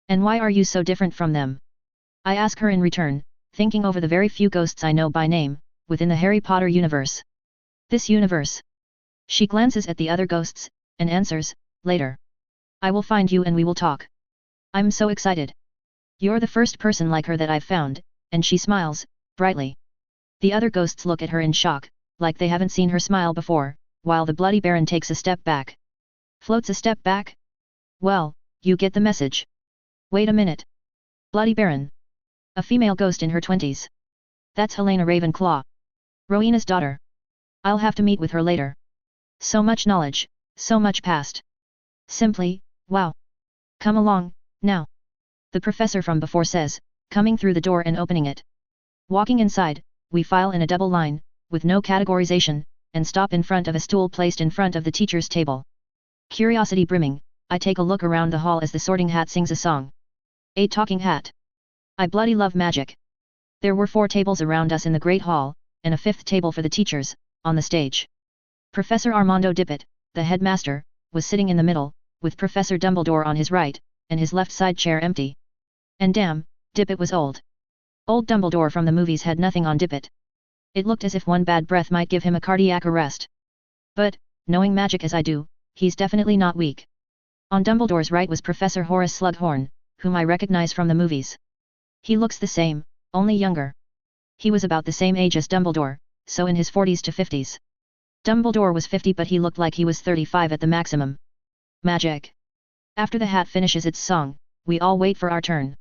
And why are you so different from them? I ask her in return, thinking over the very few ghosts I know by name, within the Harry Potter universe. This universe. She glances at the other ghosts, and answers, later. I will find you and we will talk. I'm so excited. You're the first person like her that I've found, and she smiles, brightly. The other ghosts look at her in shock, like they haven't seen her smile before, while the bloody Baron takes a step back. Floats a step back? Well, you get the message. Wait a minute. Bloody Baron. A female ghost in her 20s. That's Helena Ravenclaw. Rowena's daughter. I'll have to meet with her later. So much knowledge, so much past. Simply, wow. Come along, now. The professor from before says, coming through the door and opening it. Walking inside, we file in a double line, with no categorization, and stop in front of a stool placed in front of the teacher's table. Curiosity brimming, I take a look around the hall as the Sorting Hat sings a song. A talking hat. I bloody love magic. There were 4 tables around us in the Great Hall, and a 5th table for the teachers, on the stage. Professor Armando Dippet, the headmaster, was sitting in the middle, with Professor Dumbledore on his right, and his left side chair empty. And damn, Dippet was old. Old Dumbledore from the movies had nothing on Dippet. It looked as if one bad breath might give him a cardiac arrest. But, knowing magic as I do, he's definitely not weak. On Dumbledore's right was Professor Horace Slughorn, whom I recognize from the movies. He looks the same, only younger. He was about the same age as Dumbledore, so in his 40s to 50s. Dumbledore was 50 but he looked like he was 35 at the maximum. Magic. After the hat finishes its song, we all wait for our turn.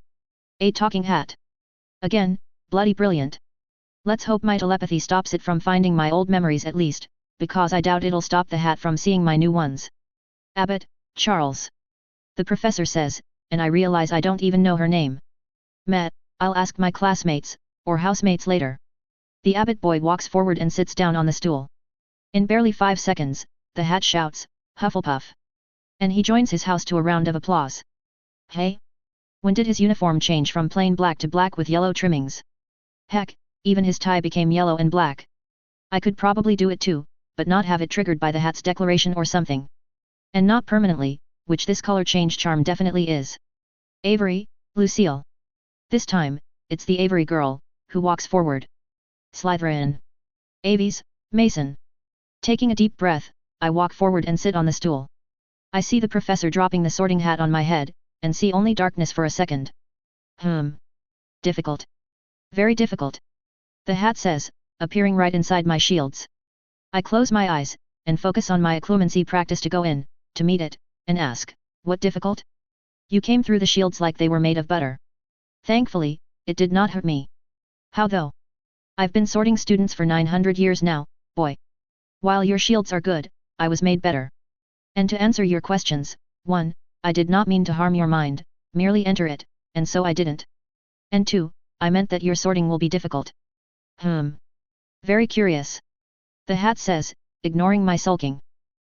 A talking hat. Again, bloody brilliant. Let's hope my telepathy stops it from finding my old memories at least, because I doubt it'll stop the hat from seeing my new ones. Abbott, Charles. The professor says, and I realize I don't even know her name. Matt, I'll ask my classmates, or housemates later. The Abbott boy walks forward and sits down on the stool. In barely 5 seconds, the hat shouts, Hufflepuff. And he joins his house to a round of applause. Hey? When did his uniform change from plain black to black with yellow trimmings? Heck, even his tie became yellow and black. I could probably do it too, but not have it triggered by the hat's declaration or something. And not permanently, which this color change charm definitely is. Avery, Lucille. This time, it's the Avery girl, who walks forward. Slytherin. Aves, Mason. Taking a deep breath, I walk forward and sit on the stool. I see the professor dropping the sorting hat on my head, and see only darkness for a second. Difficult. Very difficult. The hat says, appearing right inside my shields. I close my eyes, and focus on my occlumency practice to go in, to meet it, and ask, what difficult? You came through the shields like they were made of butter. Thankfully, it did not hurt me. How though? I've been sorting students for 900 years now, boy. While your shields are good, I was made better. And to answer your questions, 1, I did not mean to harm your mind, merely enter it, and so I didn't. And 2, I meant that your sorting will be difficult. Very curious. The hat says, ignoring my sulking.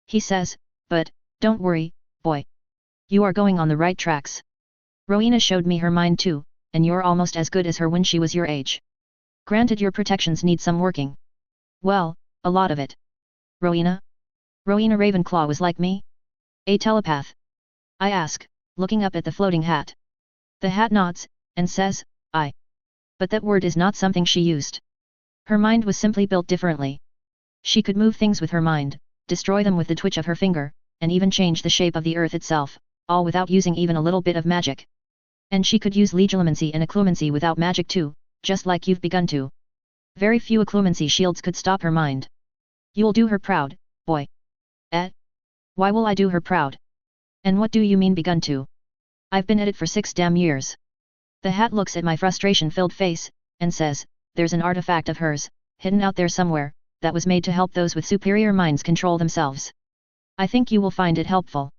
He says, but, don't worry, boy. You are going on the right tracks. Rowena showed me her mind too, and you're almost as good as her when she was your age. Granted your protections need some working. Well, a lot of it. Rowena? Rowena Ravenclaw was like me? A telepath? I ask, looking up at the floating hat. The hat nods, and says, I. But that word is not something she used. Her mind was simply built differently. She could move things with her mind, destroy them with the twitch of her finger, and even change the shape of the earth itself, all without using even a little bit of magic. And she could use legilimency and occlumency without magic too, just like you've begun to. Very few occlumency shields could stop her mind. You'll do her proud, boy. Why will I do her proud? And what do you mean begun to? I've been at it for 6 damn years. The hat looks at my frustration-filled face, and says, there's an artifact of hers, hidden out there somewhere, that was made to help those with superior minds control themselves. I think you will find it helpful.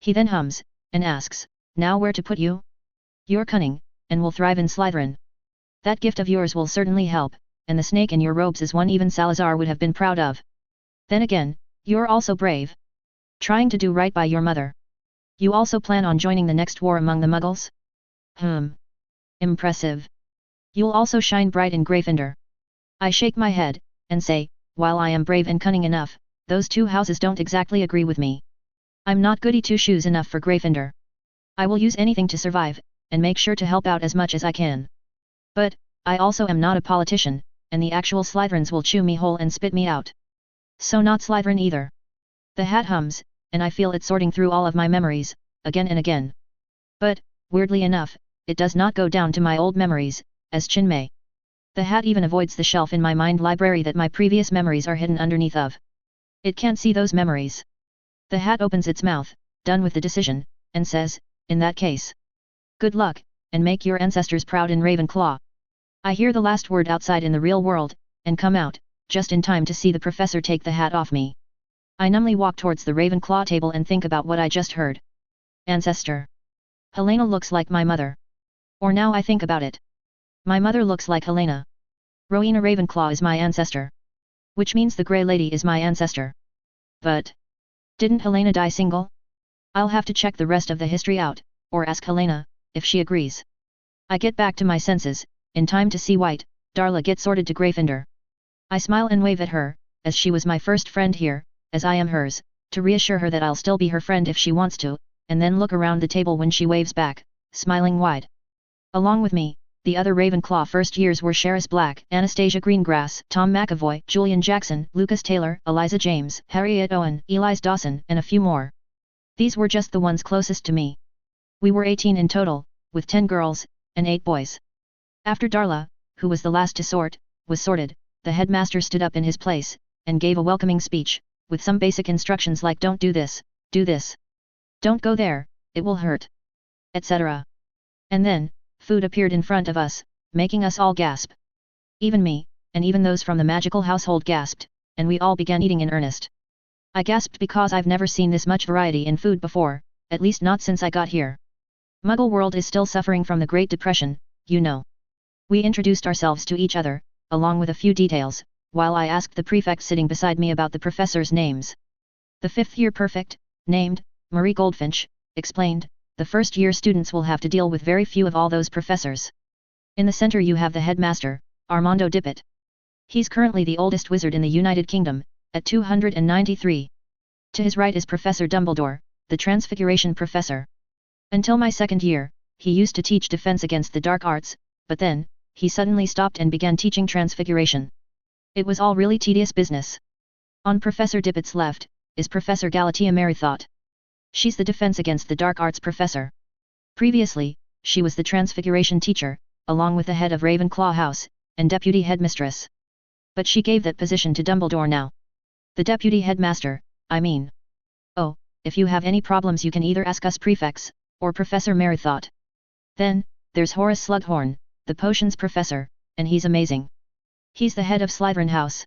He then hums, and asks, now where to put you? You're cunning, and will thrive in Slytherin. That gift of yours will certainly help, and the snake in your robes is one even Salazar would have been proud of. Then again, you're also brave. Trying to do right by your mother. You also plan on joining the next war among the Muggles? Impressive. You'll also shine bright in Gryffindor. I shake my head, and say, while I am brave and cunning enough, those 2 houses don't exactly agree with me. I'm not goody 2-shoes enough for Gryffindor. I will use anything to survive, and make sure to help out as much as I can. But, I also am not a politician, and the actual Slytherins will chew me whole and spit me out. So not Slytherin either. The hat hums, and I feel it sorting through all of my memories, again and again. But, weirdly enough, it does not go down to my old memories, as Chin may. The hat even avoids the shelf in my mind library that my previous memories are hidden underneath of. It can't see those memories. The hat opens its mouth, done with the decision, and says, in that case. Good luck, and make your ancestors proud in Ravenclaw. I hear the last word outside in the real world, and come out, just in time to see the professor take the hat off me. I numbly walk towards the Ravenclaw table and think about what I just heard. Ancestor. Helena looks like my mother. Or now I think about it. My mother looks like Helena. Rowena Ravenclaw is my ancestor. Which means the Grey Lady is my ancestor. But didn't Helena die single? I'll have to check the rest of the history out, or ask Helena, if she agrees. I get back to my senses, in time to see White, Darla get sorted to Gryffindor. I smile and wave at her, as she was my first friend here, as I am hers, to reassure her that I'll still be her friend if she wants to, and then look around the table when she waves back, smiling wide. Along with me, the other Ravenclaw first years were Sherris Black, Anastasia Greengrass, Tom McAvoy, Julian Jackson, Lucas Taylor, Eliza James, Harriet Owen, Elise Dawson, and a few more. These were just the ones closest to me. We were 18 in total, with 10 girls, and 8 boys. After Darla, who was the last to sort, was sorted, the headmaster stood up in his place, and gave a welcoming speech, with some basic instructions like don't do this, don't go there, it will hurt, etc. And then, food appeared in front of us, making us all gasp. Even me, and even those from the magical household gasped, and we all began eating in earnest. I gasped because I've never seen this much variety in food before, at least not since I got here. Muggle world is still suffering from the Great Depression, you know. We introduced ourselves to each other, along with a few details, while I asked the prefect sitting beside me about the professors' names. The 5th year prefect, named Marie Goldfinch, explained, the first year students will have to deal with very few of all those professors. In the center you have the headmaster, Armando Dippet. He's currently the oldest wizard in the United Kingdom, at 293. To his right is Professor Dumbledore, the Transfiguration Professor. Until my 2nd year, he used to teach defense against the dark arts, but then, he suddenly stopped and began teaching Transfiguration. It was all really tedious business. On Professor Dippet's left, is Professor Galatea Merrythought. She's the defense against the dark arts professor. Previously, she was the Transfiguration teacher, along with the head of Ravenclaw House, and deputy headmistress. But she gave that position to Dumbledore now. The deputy headmaster, I mean. Oh, if you have any problems you can either ask us prefects, or Professor Merrythought. Then, there's Horace Slughorn, the potions professor, and he's amazing. He's the head of Slytherin House.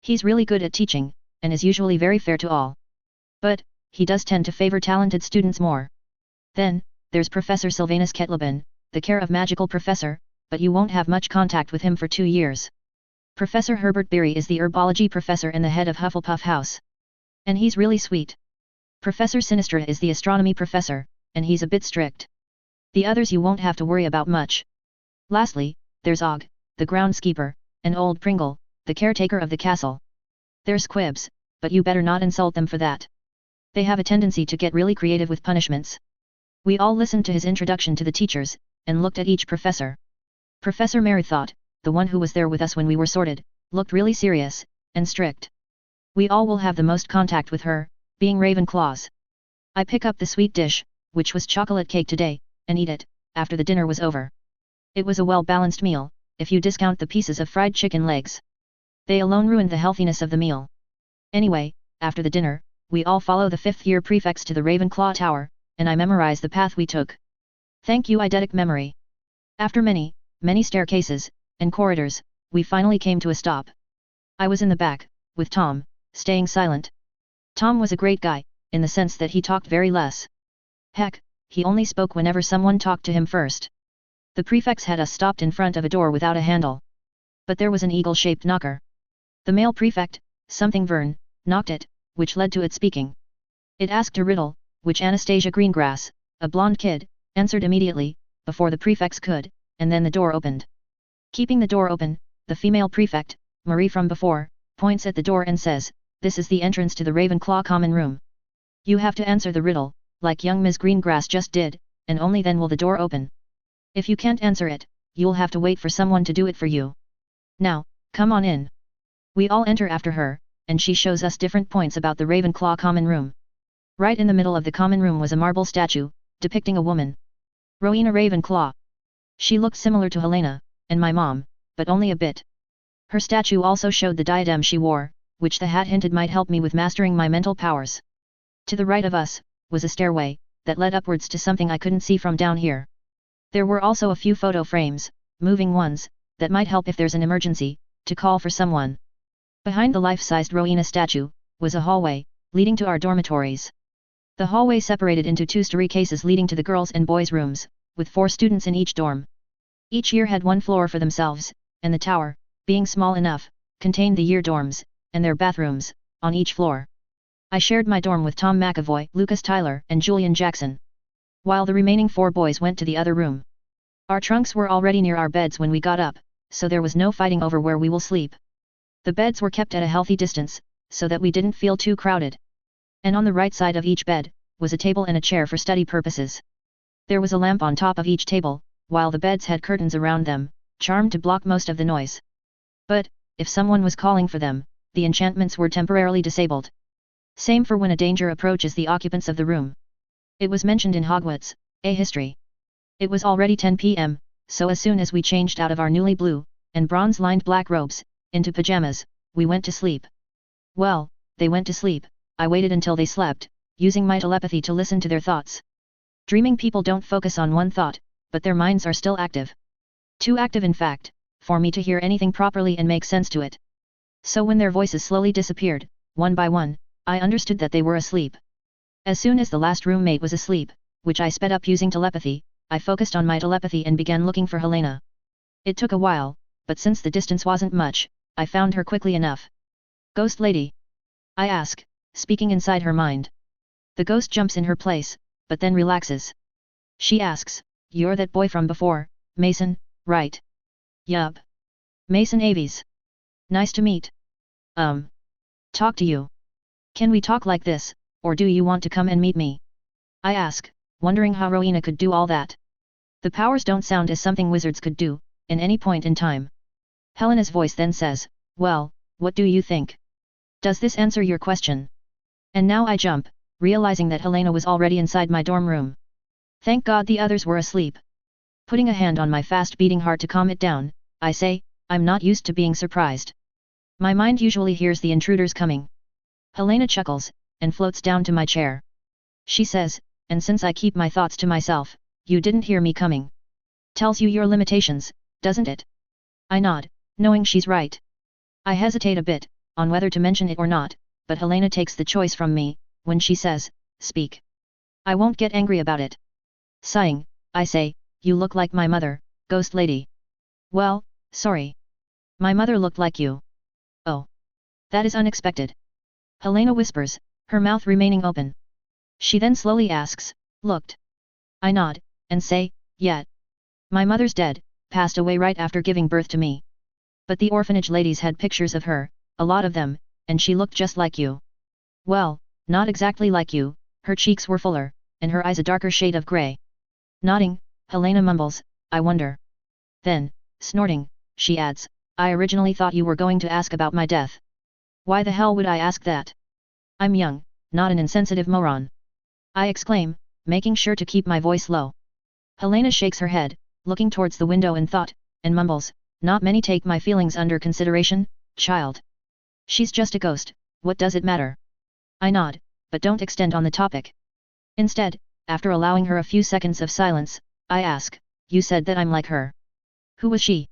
He's really good at teaching, and is usually very fair to all. But, he does tend to favor talented students more. Then, there's Professor Sylvanus Kettleben, the care of magical professor, but you won't have much contact with him for 2 years. Professor Herbert Beery is the herbology professor and the head of Hufflepuff House. And he's really sweet. Professor Sinistra is the astronomy professor, and he's a bit strict. The others you won't have to worry about much. Lastly, there's Og, the groundskeeper, and Old Pringle, the caretaker of the castle. They're squibs, but you better not insult them for that. They have a tendency to get really creative with punishments. We all listened to his introduction to the teachers, and looked at each professor. Professor Merrythought, the one who was there with us when we were sorted, looked really serious, and strict. We all will have the most contact with her, being Ravenclaws. I pick up the sweet dish, which was chocolate cake today, and eat it, after the dinner was over. It was a well-balanced meal, if you discount the pieces of fried chicken legs. They alone ruined the healthiness of the meal. Anyway, after the dinner, we all follow the 5th year prefects to the Ravenclaw Tower, and I memorize the path we took. Thank you eidetic memory. After many staircases, and corridors, we finally came to a stop. I was in the back, with Tom, staying silent. Tom was a great guy, in the sense that he talked very less. Heck, he only spoke whenever someone talked to him first. The prefects had us stopped in front of a door without a handle. But there was an eagle-shaped knocker. The male prefect, something Vern, knocked it, which led to it speaking. It asked a riddle, which Anastasia Greengrass, a blonde kid, answered immediately, before the prefects could, and then the door opened. Keeping the door open, the female prefect, Marie from before, points at the door and says, "This is the entrance to the Ravenclaw common room. You have to answer the riddle, like young Ms. Greengrass just did, and only then will the door open. If you can't answer it, you'll have to wait for someone to do it for you. Now, come on in." We all enter after her, and she shows us different points about the Ravenclaw common room. Right in the middle of the common room was a marble statue, depicting a woman. Rowena Ravenclaw. She looked similar to Helena, and my mom, but only a bit. Her statue also showed the diadem she wore, which the hat hinted might help me with mastering my mental powers. To the right of us, was a stairway, that led upwards to something I couldn't see from down here. There were also a few photo frames, moving ones, that might help if there's an emergency, to call for someone. Behind the life-sized Rowena statue, was a hallway, leading to our dormitories. The hallway separated into 2 staircases leading to the girls' and boys' rooms, with 4 students in each dorm. Each year had 1 floor for themselves, and the tower, being small enough, contained the year dorms, and their bathrooms, on each floor. I shared my dorm with Tom McAvoy, Lucas Tyler, and Julian Jackson, while the remaining 4 boys went to the other room. Our trunks were already near our beds when we got up, so there was no fighting over where we will sleep. The beds were kept at a healthy distance, so that we didn't feel too crowded. And on the right side of each bed, was a table and a chair for study purposes. There was a lamp on top of each table, while the beds had curtains around them, charmed to block most of the noise. But, if someone was calling for them, the enchantments were temporarily disabled. Same for when a danger approaches the occupants of the room. It was mentioned in Hogwarts, A History. It was already 10 p.m., so as soon as we changed out of our newly blue, and bronze-lined black robes, into pajamas, we went to sleep. Well, they went to sleep, I waited until they slept, using my telepathy to listen to their thoughts. Dreaming people don't focus on one thought, but their minds are still active. Too active in fact, for me to hear anything properly and make sense to it. So when their voices slowly disappeared, one by one, I understood that they were asleep. As soon as the last roommate was asleep, which I sped up using telepathy, I focused on my telepathy and began looking for Helena. It took a while, but since the distance wasn't much, I found her quickly enough. "Ghost lady?" I ask, speaking inside her mind. The ghost jumps in her place, but then relaxes. She asks, "You're that boy from before, Mason, right?" "Yup. Mason Aves. Nice to meet. Talk to you. Can we talk like this, or do you want to come and meet me?" I ask, wondering how Rowena could do all that. The powers don't sound as something wizards could do, in any point in time. Helena's voice then says, "Well, what do you think? Does this answer your question?" And now I jump, realizing that Helena was already inside my dorm room. Thank God the others were asleep. Putting a hand on my fast-beating heart to calm it down, I say, "I'm not used to being surprised. My mind usually hears the intruders coming." Helena chuckles, and floats down to my chair. She says, "And since I keep my thoughts to myself, you didn't hear me coming. Tells you your limitations, doesn't it?" I nod, knowing she's right. I hesitate a bit, on whether to mention it or not, but Helena takes the choice from me, when she says, "Speak. I won't get angry about it." Sighing, I say, "You look like my mother, ghost lady." "Well, sorry. My mother looked like you." "Oh. That is unexpected." Helena whispers, her mouth remaining open. She then slowly asks, "Looked?" I nod, and say, "Yet. My mother's dead, passed away right after giving birth to me. But the orphanage ladies had pictures of her, a lot of them, and she looked just like you." "Well, not exactly like you, her cheeks were fuller, and her eyes a darker shade of grey." Nodding, Helena mumbles, "I wonder." Then, snorting, she adds, "I originally thought you were going to ask about my death." "Why the hell would I ask that? I'm young, not an insensitive moron," I exclaim, making sure to keep my voice low. Helena shakes her head, looking towards the window in thought, and mumbles, "Not many take my feelings under consideration, child. She's just a ghost, what does it matter?" I nod, but don't extend on the topic. Instead, after allowing her a few seconds of silence, I ask, "You said that I'm like her. Who was she?"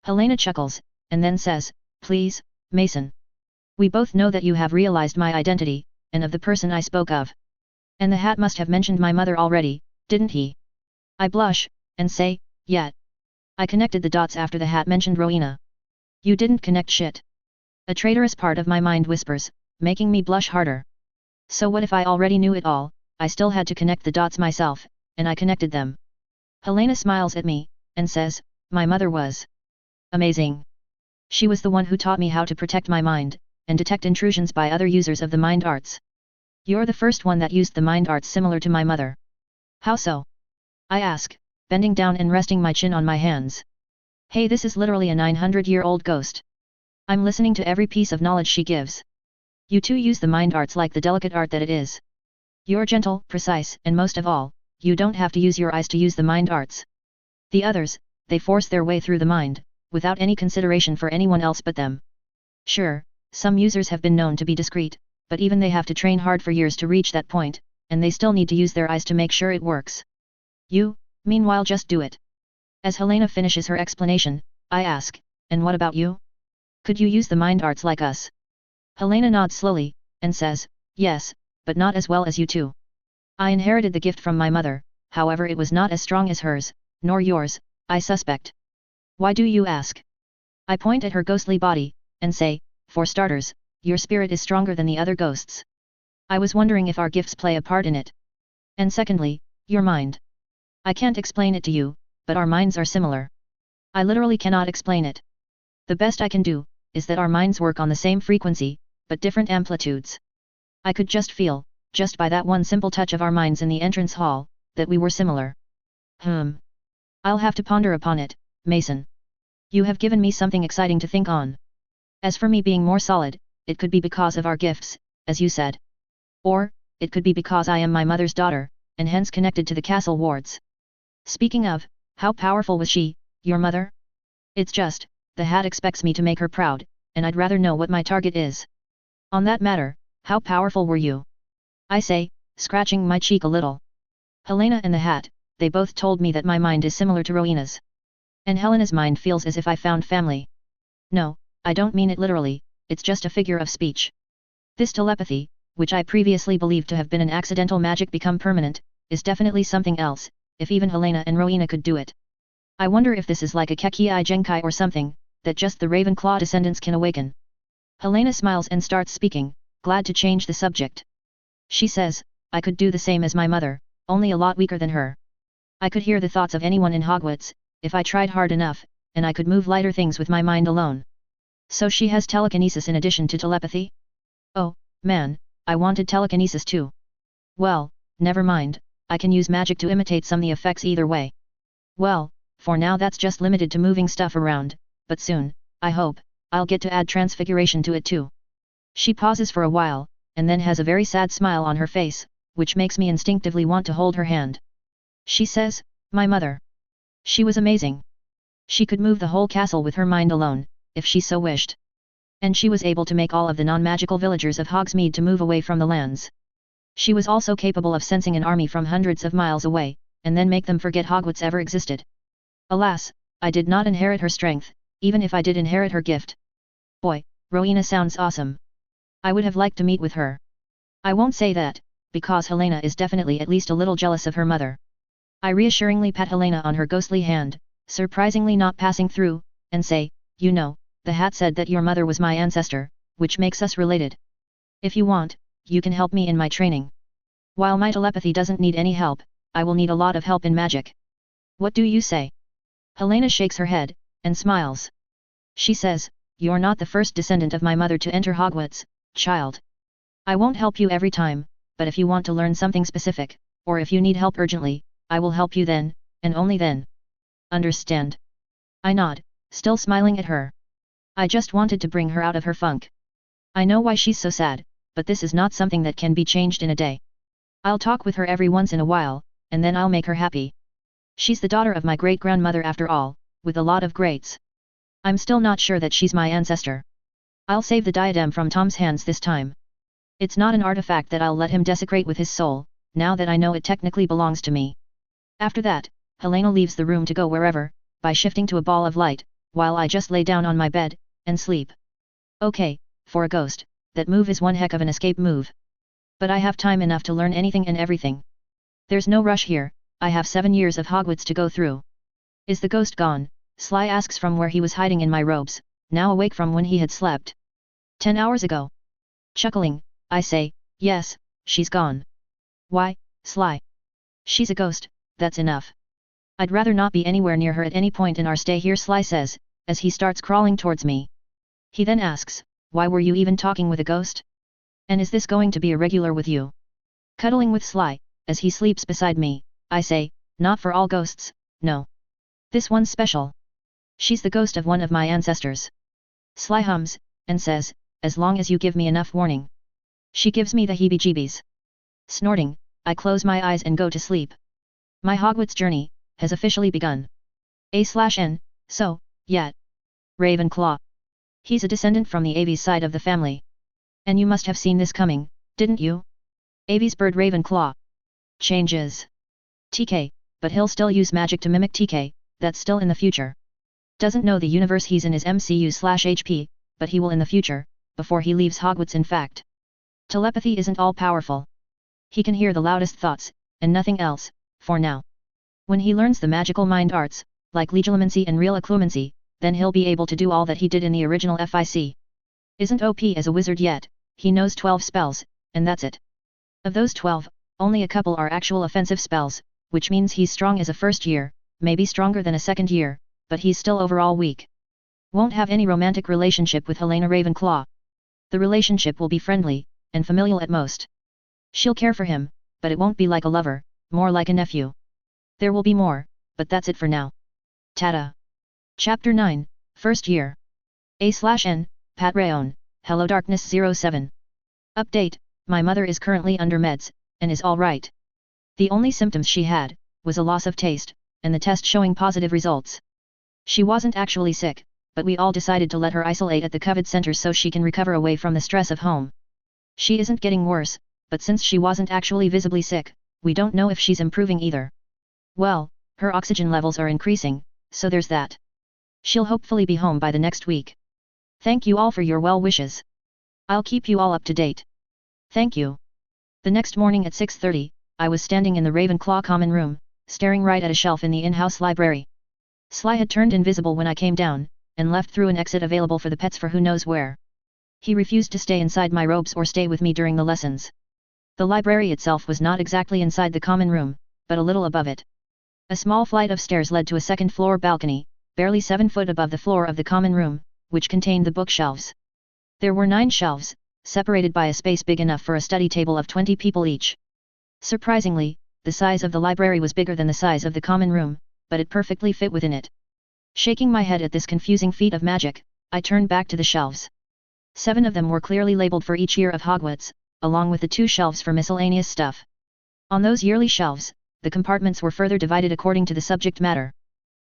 Helena chuckles, and then says, "Please, Mason. We both know that you have realized my identity, and of the person I spoke of. And the hat must have mentioned my mother already, didn't he?" I blush, and say, "Yet. I connected the dots after the hat mentioned Rowena." "You didn't connect shit." A traitorous part of my mind whispers, making me blush harder. So what if I already knew it all? I still had to connect the dots myself, and I connected them. Helena smiles at me, and says, "My mother was amazing. She was the one who taught me how to protect my mind, and detect intrusions by other users of the mind arts. You're the first one that used the mind arts similar to my mother." "How so?" I ask, bending down and resting my chin on my hands. Hey, this is literally a 900-year-old ghost. I'm listening to every piece of knowledge she gives. You too use the mind arts like the delicate art that it is. You're gentle, precise, and most of all, you don't have to use your eyes to use the mind arts. The others, they force their way through the mind, without any consideration for anyone else but them. Sure, some users have been known to be discreet, but even they have to train hard for years to reach that point, and they still need to use their eyes to make sure it works. You, meanwhile, just do it. As Helena finishes her explanation, I ask, and what about you? Could you use the mind arts like us? Helena nods slowly, and says, yes, but not as well as you two. I inherited the gift from my mother, however it was not as strong as hers, nor yours, I suspect. Why do you ask? I point at her ghostly body, and say, for starters, your spirit is stronger than the other ghosts. I was wondering if our gifts play a part in it. And secondly, your mind. I can't explain it to you, but our minds are similar. I literally cannot explain it. The best I can do, is that our minds work on the same frequency, but different amplitudes. I could just feel, just by that one simple touch of our minds in the entrance hall, that we were similar. I'll have to ponder upon it, Mason. You have given me something exciting to think on. As for me being more solid, it could be because of our gifts, as you said. Or, it could be because I am my mother's daughter, and hence connected to the castle wards. Speaking of, how powerful was she, your mother? It's just, the hat expects me to make her proud, and I'd rather know what my target is. On that matter, how powerful were you? I say, scratching my cheek a little. Helena and the hat, they both told me that my mind is similar to Rowena's. And Helena's mind feels as if I found family. No, I don't mean it literally, it's just a figure of speech. This telepathy, which I previously believed to have been an accidental magic become permanent, is definitely something else, if even Helena and Rowena could do it. I wonder if this is like a Kekii Genkai or something, that just the Ravenclaw descendants can awaken. Helena smiles and starts speaking, glad to change the subject. She says, I could do the same as my mother, only a lot weaker than her. I could hear the thoughts of anyone in Hogwarts, if I tried hard enough, and I could move lighter things with my mind alone. So she has telekinesis in addition to telepathy? Oh, man, I wanted telekinesis too. Well, never mind, I can use magic to imitate some of the effects either way. Well, for now that's just limited to moving stuff around, but soon, I hope, I'll get to add transfiguration to it too. She pauses for a while, and then has a very sad smile on her face, which makes me instinctively want to hold her hand. She says, my mother. She was amazing. She could move the whole castle with her mind alone, if she so wished. And she was able to make all of the non-magical villagers of Hogsmeade to move away from the lands. She was also capable of sensing an army from hundreds of miles away, and then make them forget Hogwarts ever existed. Alas, I did not inherit her strength, even if I did inherit her gift. Boy, Rowena sounds awesome. I would have liked to meet with her. I won't say that, because Helena is definitely at least a little jealous of her mother. I reassuringly pat Helena on her ghostly hand, surprisingly not passing through, and say, you know, the hat said that your mother was my ancestor, which makes us related. If you want, you can help me in my training. While my telepathy doesn't need any help, I will need a lot of help in magic. What do you say? Helena shakes her head, and smiles. She says, you're not the first descendant of my mother to enter Hogwarts, child. I won't help you every time, but if you want to learn something specific, or if you need help urgently, I will help you then, and only then. Understand? I nod, still smiling at her. I just wanted to bring her out of her funk. I know why she's so sad, but this is not something that can be changed in a day. I'll talk with her every once in a while, and then I'll make her happy. She's the daughter of my great-grandmother after all, with a lot of greats. I'm still not sure that she's my ancestor. I'll save the diadem from Tom's hands this time. It's not an artifact that I'll let him desecrate with his soul, now that I know it technically belongs to me. After that, Helena leaves the room to go wherever, by shifting to a ball of light, while I just lay down on my bed, and sleep. Okay, for a ghost, that move is one heck of an escape move. But I have time enough to learn anything and everything. There's no rush here, I have 7 years of Hogwarts to go through. Is the ghost gone? Sly asks from where he was hiding in my robes, now awake from when he had slept. 10 hours ago. Chuckling, I say, yes, she's gone. Why, Sly? She's a ghost, that's enough. I'd rather not be anywhere near her at any point in our stay here, Sly says, as he starts crawling towards me. He then asks, why were you even talking with a ghost? And is this going to be a regular with you? Cuddling with Sly, as he sleeps beside me, I say, not for all ghosts, no. This one's special. She's the ghost of one of my ancestors. Sly hums, and says, as long as you give me enough warning. She gives me the heebie-jeebies. Snorting, I close my eyes and go to sleep. My Hogwarts journey has officially begun. A/N, so, yeah, Ravenclaw. He's a descendant from the Aves side of the family. And you must have seen this coming, didn't you? Aves bird Ravenclaw. Changes. TK, but he'll still use magic to mimic TK, that's still in the future. Doesn't know the universe he's in is MCU/HP, but he will in the future, before he leaves Hogwarts in fact. Telepathy isn't all powerful. He can hear the loudest thoughts, and nothing else, for now. When he learns the magical mind arts, like legilimency and real occlumency, then he'll be able to do all that he did in the original FIC. Isn't OP as a wizard yet, he knows 12 spells, and that's it. Of those 12, only a couple are actual offensive spells, which means he's strong as a first year, maybe stronger than a second year, but he's still overall weak. Won't have any romantic relationship with Helena Ravenclaw. The relationship will be friendly, and familial at most. She'll care for him, but it won't be like a lover, more like a nephew. There will be more, but that's it for now. Tada! Chapter 9, First Year. A/N, part1, HelloDarkness07. Update, my mother is currently under meds, and is alright. The only symptoms she had, was a loss of taste, and the test showing positive results. She wasn't actually sick, but we all decided to let her isolate at the COVID center so she can recover away from the stress of home. She isn't getting worse, but since she wasn't actually visibly sick, we don't know if she's improving either. Well, her oxygen levels are increasing, so there's that. She'll hopefully be home by the next week. Thank you all for your well wishes. I'll keep you all up to date. Thank you. The next morning at 6:30, I was standing in the Ravenclaw common room, staring right at a shelf in the in-house library. Sly had turned invisible when I came down, and left through an exit available for the pets for who knows where. He refused to stay inside my robes or stay with me during the lessons. The library itself was not exactly inside the common room, but a little above it. A small flight of stairs led to a second-floor balcony, barely 7 foot above the floor of the common room, which contained the bookshelves. There were 9 shelves, separated by a space big enough for a study table of 20 people each. Surprisingly, the size of the library was bigger than the size of the common room, but it perfectly fit within it. Shaking my head at this confusing feat of magic, I turned back to the shelves. 7 of them were clearly labeled for each year of Hogwarts, along with the 2 shelves for miscellaneous stuff. On those yearly shelves, the compartments were further divided according to the subject matter.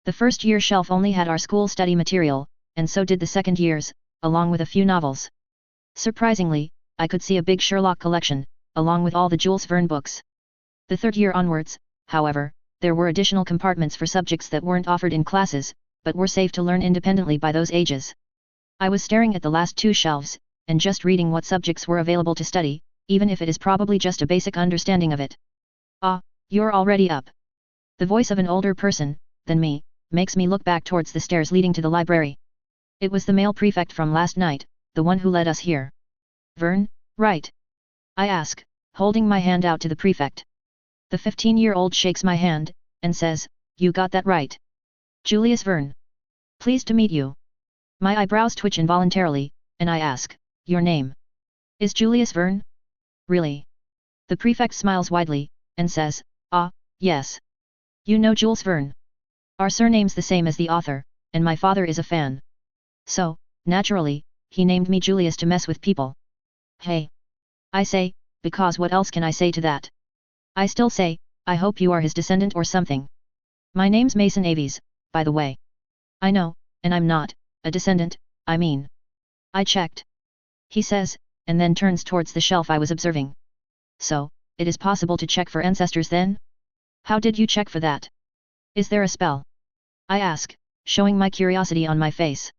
The first year shelf only had our school study material, and so did the second year's, along with a few novels. Surprisingly, I could see a big Sherlock collection, along with all the Jules Verne books. The third year onwards, however, there were additional compartments for subjects that weren't offered in classes, but were safe to learn independently by those ages. I was staring at the last 2 shelves, and just reading what subjects were available to study, even if it is probably just a basic understanding of it. Ah, you're already up. The voice of an older person, than me, makes me look back towards the stairs leading to the library. It was the male prefect from last night, the one who led us here. Verne, right? I ask, holding my hand out to the prefect. The 15-year-old shakes my hand, and says, "You got that right. Julius Verne. Pleased to meet you." My eyebrows twitch involuntarily, and I ask, "Your name is Julius Verne? Really?" The prefect smiles widely, and says, "Ah, yes. You know Jules Verne. Our surname's the same as the author, and my father is a fan. So, naturally, he named me Julius to mess with people." "Hey," I say, because what else can I say to that? I still say, "I hope you are his descendant or something." "My name's Mason Aves, by the way." "I know, and I'm not a descendant, I mean. I checked," he says, and then turns towards the shelf I was observing. "So, it is possible to check for ancestors then? How did you check for that? Is there a spell?" I ask, showing my curiosity on my face.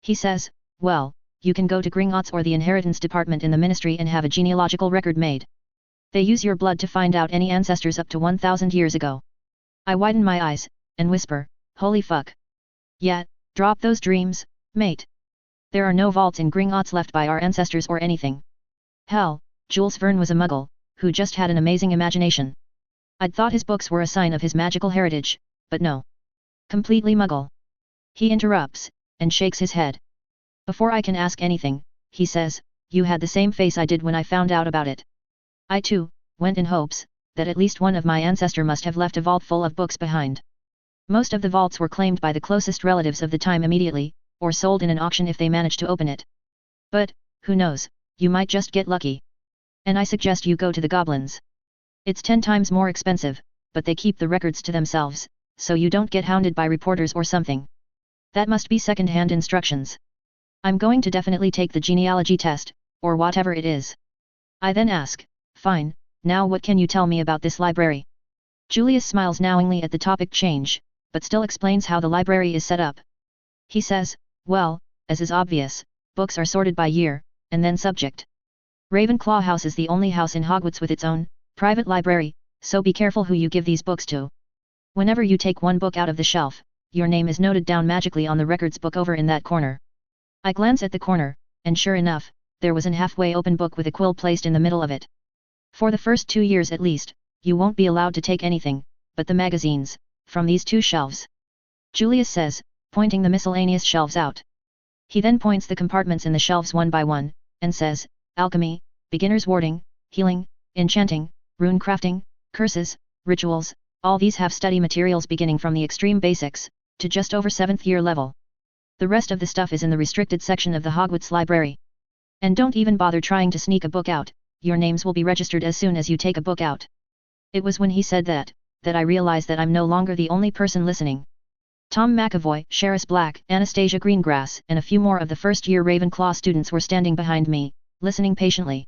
He says, "Well, you can go to Gringotts or the Inheritance Department in the Ministry and have a genealogical record made. They use your blood to find out any ancestors up to 1,000 years ago." I widen my eyes, and whisper, "Holy fuck. Yeah, drop those dreams, mate. There are no vaults in Gringotts left by our ancestors or anything. Hell, Jules Verne was a muggle, who just had an amazing imagination. I'd thought his books were a sign of his magical heritage, but no. Completely muggle." He interrupts, and shakes his head. Before I can ask anything, he says, "You had the same face I did when I found out about it. I too, went in hopes, that at least one of my ancestor must have left a vault full of books behind. Most of the vaults were claimed by the closest relatives of the time immediately, or sold in an auction if they managed to open it. But, who knows, you might just get lucky. And I suggest you go to the goblins. It's 10 times more expensive, but they keep the records to themselves, so you don't get hounded by reporters or something." That must be second-hand instructions. I'm going to definitely take the genealogy test, or whatever it is. I then ask, fine, now what can you tell me about this library? Julius smiles knowingly at the topic change, but still explains how the library is set up. He says, well, as is obvious, books are sorted by year, and then subject. Ravenclaw House is the only house in Hogwarts with its own, private library, so be careful who you give these books to. Whenever you take one book out of the shelf, your name is noted down magically on the records book over in that corner. I glance at the corner, and sure enough, there was an halfway open book with a quill placed in the middle of it. For the first 2 years at least, you won't be allowed to take anything, but the magazines, from these 2 shelves. Julius says, pointing the miscellaneous shelves out. He then points the compartments in the shelves one by one, and says, alchemy, beginner's warding, healing, enchanting, rune crafting, curses, rituals, all these have study materials beginning from the extreme basics, to just over 7th year level. The rest of the stuff is in the restricted section of the Hogwarts library. And don't even bother trying to sneak a book out, your names will be registered as soon as you take a book out. It was when he said that I realized that I'm no longer the only person listening. Tom McAvoy, Sherris Black, Anastasia Greengrass, and a few more of the first-year Ravenclaw students were standing behind me, listening patiently.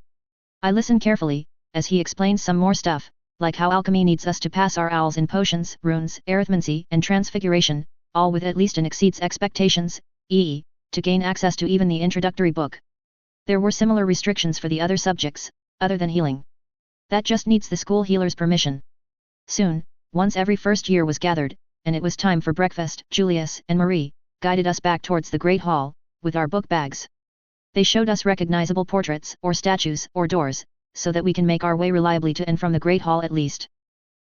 I listen carefully, as he explains some more stuff, like how alchemy needs us to pass our owls in potions, runes, arithmancy, and transfiguration, all with at least an exceeds expectations, e.e., to gain access to even the introductory book. There were similar restrictions for the other subjects, other than healing. That just needs the school healer's permission. Soon, once every first year was gathered, and it was time for breakfast, Julius and Marie guided us back towards the Great Hall, with our book bags. They showed us recognizable portraits, or statues, or doors, so that we can make our way reliably to and from the Great Hall at least.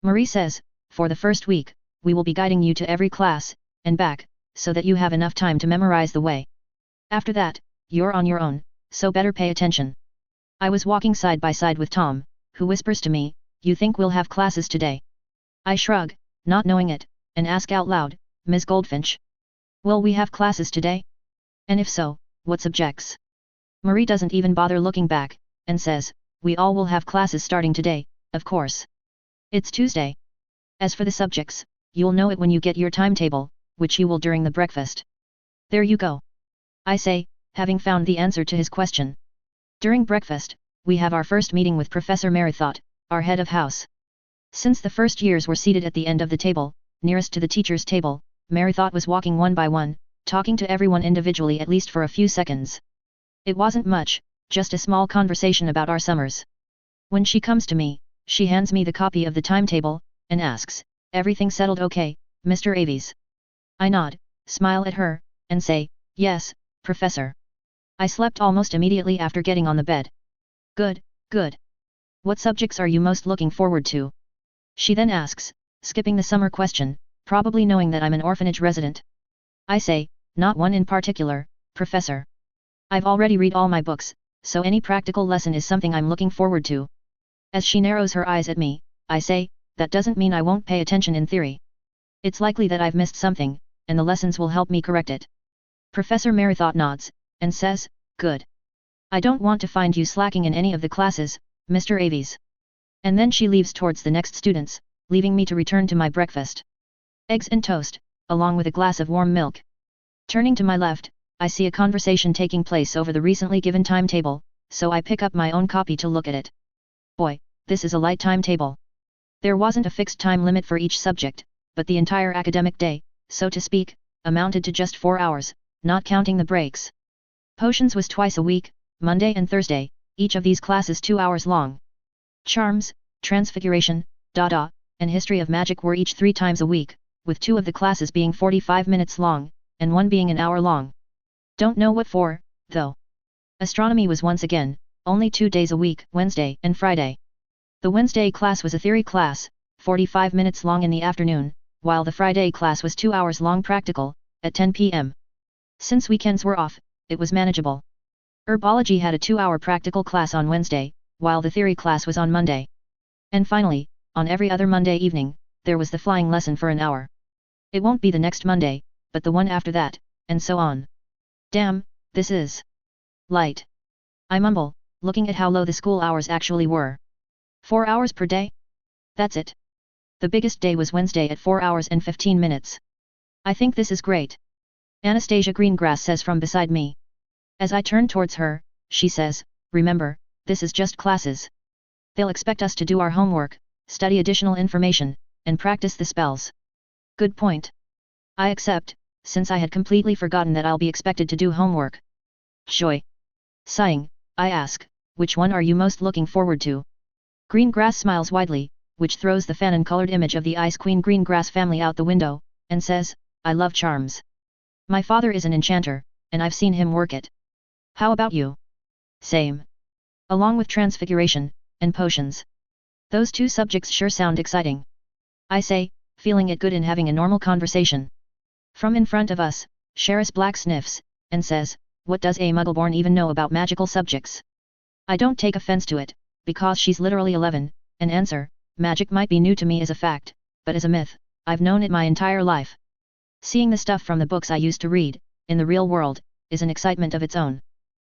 Marie says, for the first week, we will be guiding you to every class, and back, so that you have enough time to memorize the way. After that, you're on your own, so better pay attention. I was walking side by side with Tom, who whispers to me, you think we'll have classes today? I shrug, not knowing it, and ask out loud, Ms. Goldfinch. Will we have classes today? And if so, what subjects? Marie doesn't even bother looking back, and says, we all will have classes starting today, of course. It's Tuesday. As for the subjects, you'll know it when you get your timetable, which you will during the breakfast. There you go. I say, having found the answer to his question. During breakfast, we have our first meeting with Professor Merithot, our head of house. Since the first years were seated at the end of the table, nearest to the teacher's table, Merithot was walking one by one, talking to everyone individually at least for a few seconds. It wasn't much, just a small conversation about our summers. When she comes to me, she hands me the copy of the timetable, and asks, everything settled okay, Mr. Aves? I nod, smile at her, and say, yes, Professor. I slept almost immediately after getting on the bed. Good, good. What subjects are you most looking forward to? She then asks, skipping the summer question, probably knowing that I'm an orphanage resident. I say, not one in particular, Professor. I've already read all my books, so any practical lesson is something I'm looking forward to. As she narrows her eyes at me, I say, that doesn't mean I won't pay attention in theory. It's likely that I've missed something, and the lessons will help me correct it. Professor Merithot nods, and says, good. I don't want to find you slacking in any of the classes, Mr. Aves. And then she leaves towards the next students, leaving me to return to my breakfast. Eggs and toast, along with a glass of warm milk. Turning to my left, I see a conversation taking place over the recently given timetable, so I pick up my own copy to look at it. Boy, this is a light timetable. There wasn't a fixed time limit for each subject, but the entire academic day, so to speak, amounted to just 4 hours, not counting the breaks. Potions was twice a week, Monday and Thursday, each of these classes 2 hours long. Charms, Transfiguration, and History of Magic were each 3 times a week, with 2 of the classes being 45 minutes long, and 1 being an hour long. Don't know what for, though. Astronomy was once again, only 2 days a week, Wednesday and Friday. The Wednesday class was a theory class, 45 minutes long in the afternoon, while the Friday class was 2 hours long practical, at 10 p.m. Since weekends were off, it was manageable. Herbology had a 2-hour practical class on Wednesday, while the theory class was on Monday. And finally, on every other Monday evening, there was the flying lesson for an hour. It won't be the next Monday, but the one after that, and so on. Damn, this is light. I mumble, looking at how low the school hours actually were. 4 hours per day? That's it. The biggest day was Wednesday at 4 hours and 15 minutes. I think this is great. Anastasia Greengrass says from beside me. As I turn towards her, she says, remember, this is just classes. They'll expect us to do our homework, study additional information, and practice the spells. Good point. I accept, since I had completely forgotten that I'll be expected to do homework. Joy. Sighing, I ask, which one are you most looking forward to? Greengrass smiles widely, which throws the fanon-colored image of the Ice Queen Greengrass family out the window, and says, I love charms. My father is an enchanter, and I've seen him work it. How about you? Same. Along with transfiguration, and potions. Those two subjects sure sound exciting. I say, feeling it good in having a normal conversation. From in front of us, Sheriff Black sniffs, and says, what does a Muggleborn even know about magical subjects? I don't take offense to it, because she's literally 11, and answer, magic might be new to me as a fact, but as a myth, I've known it my entire life. Seeing the stuff from the books I used to read, in the real world, is an excitement of its own.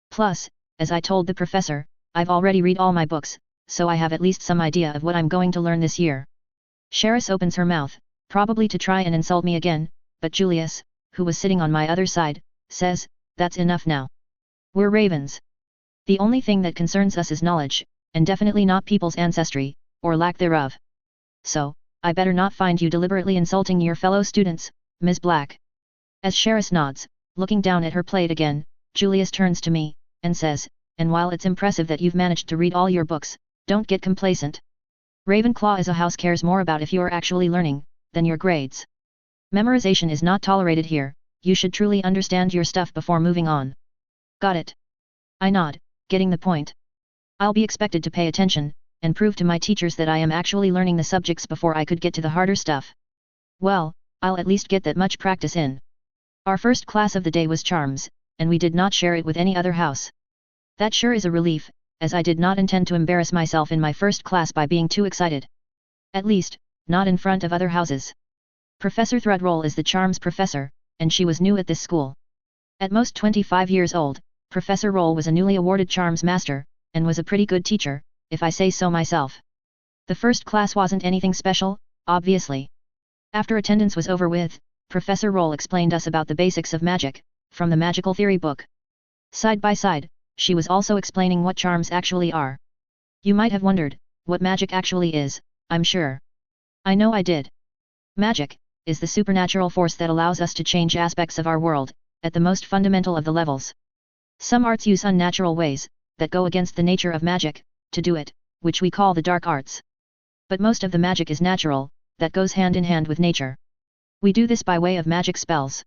Plus, as I told the professor, I've already read all my books, so I have at least some idea of what I'm going to learn this year. Sheris opens her mouth, probably to try and insult me again, but Julius, who was sitting on my other side, says, that's enough now. We're ravens. The only thing that concerns us is knowledge, and definitely not people's ancestry, or lack thereof. So, I better not find you deliberately insulting your fellow students, Ms. Black. As Sheris nods, looking down at her plate again, Julius turns to me, and says, and while it's impressive that you've managed to read all your books, don't get complacent. Ravenclaw as a house cares more about if you're actually learning, than your grades. Memorization is not tolerated here, you should truly understand your stuff before moving on. Got it. I nod, getting the point. I'll be expected to pay attention, and prove to my teachers that I am actually learning the subjects before I could get to the harder stuff. Well, I'll at least get that much practice in. Our first class of the day was charms, and we did not share it with any other house. That sure is a relief, as I did not intend to embarrass myself in my first class by being too excited. At least, not in front of other houses. Professor Threadroll is the charms professor, and she was new at this school. At most 25 years old, Professor Roll was a newly awarded charms master, and was a pretty good teacher, if I say so myself. The first class wasn't anything special, obviously. After attendance was over with, Professor Roll explained us about the basics of magic, from the magical theory book. Side by side, she was also explaining what charms actually are. You might have wondered, what magic actually is, I'm sure. I know I did. Magic is the supernatural force that allows us to change aspects of our world, at the most fundamental of the levels. Some arts use unnatural ways, that go against the nature of magic, to do it, which we call the dark arts. But most of the magic is natural, that goes hand in hand with nature. We do this by way of magic spells.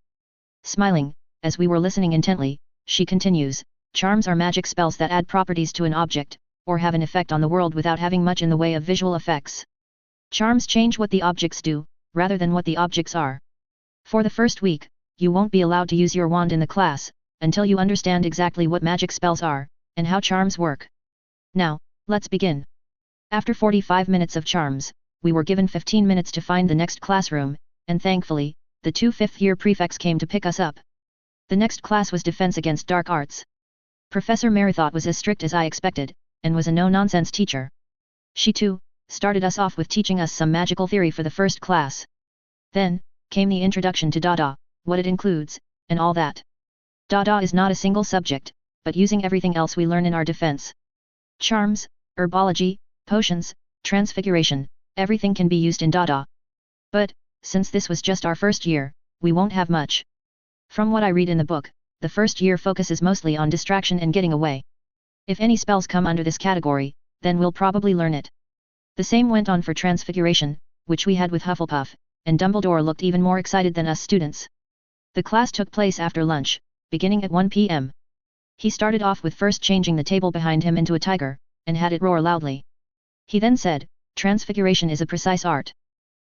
Smiling, as we were listening intently, she continues, charms are magic spells that add properties to an object, or have an effect on the world without having much in the way of visual effects. Charms change what the objects do, rather than what the objects are. For the first week, you won't be allowed to use your wand in the class, until you understand exactly what magic spells are, and how charms work. Now, let's begin. After 45 minutes of charms, we were given 15 minutes to find the next classroom, and thankfully, the two fifth-year prefects came to pick us up. The next class was Defense Against Dark Arts. Professor Merithot was as strict as I expected, and was a no-nonsense teacher. She too, started us off with teaching us some magical theory for the first class. Then, came the introduction to Dada, what it includes, and all that. Dada is not a single subject, but using everything else we learn in our defense. Charms, herbology, potions, transfiguration, everything can be used in Dada. But, since this was just our first year, we won't have much. From what I read in the book, the first year focuses mostly on distraction and getting away. If any spells come under this category, then we'll probably learn it. The same went on for transfiguration, which we had with Hufflepuff, and Dumbledore looked even more excited than us students. The class took place after lunch, beginning at 1 p.m. He started off with first changing the table behind him into a tiger, and had it roar loudly. He then said, transfiguration is a precise art.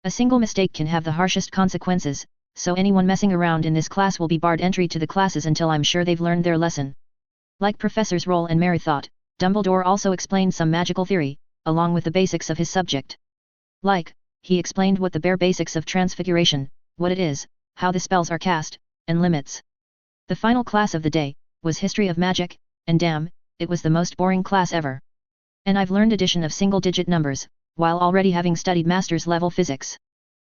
A single mistake can have the harshest consequences, so anyone messing around in this class will be barred entry to the classes until I'm sure they've learned their lesson. Like Professors Roll and Merithot, Dumbledore also explained some magical theory, along with the basics of his subject. Like, he explained what the bare basics of transfiguration, what it is, how the spells are cast, and limits. The final class of the day was History of Magic, and damn, it was the most boring class ever. And I've learned addition of single-digit numbers, while already having studied master's level physics.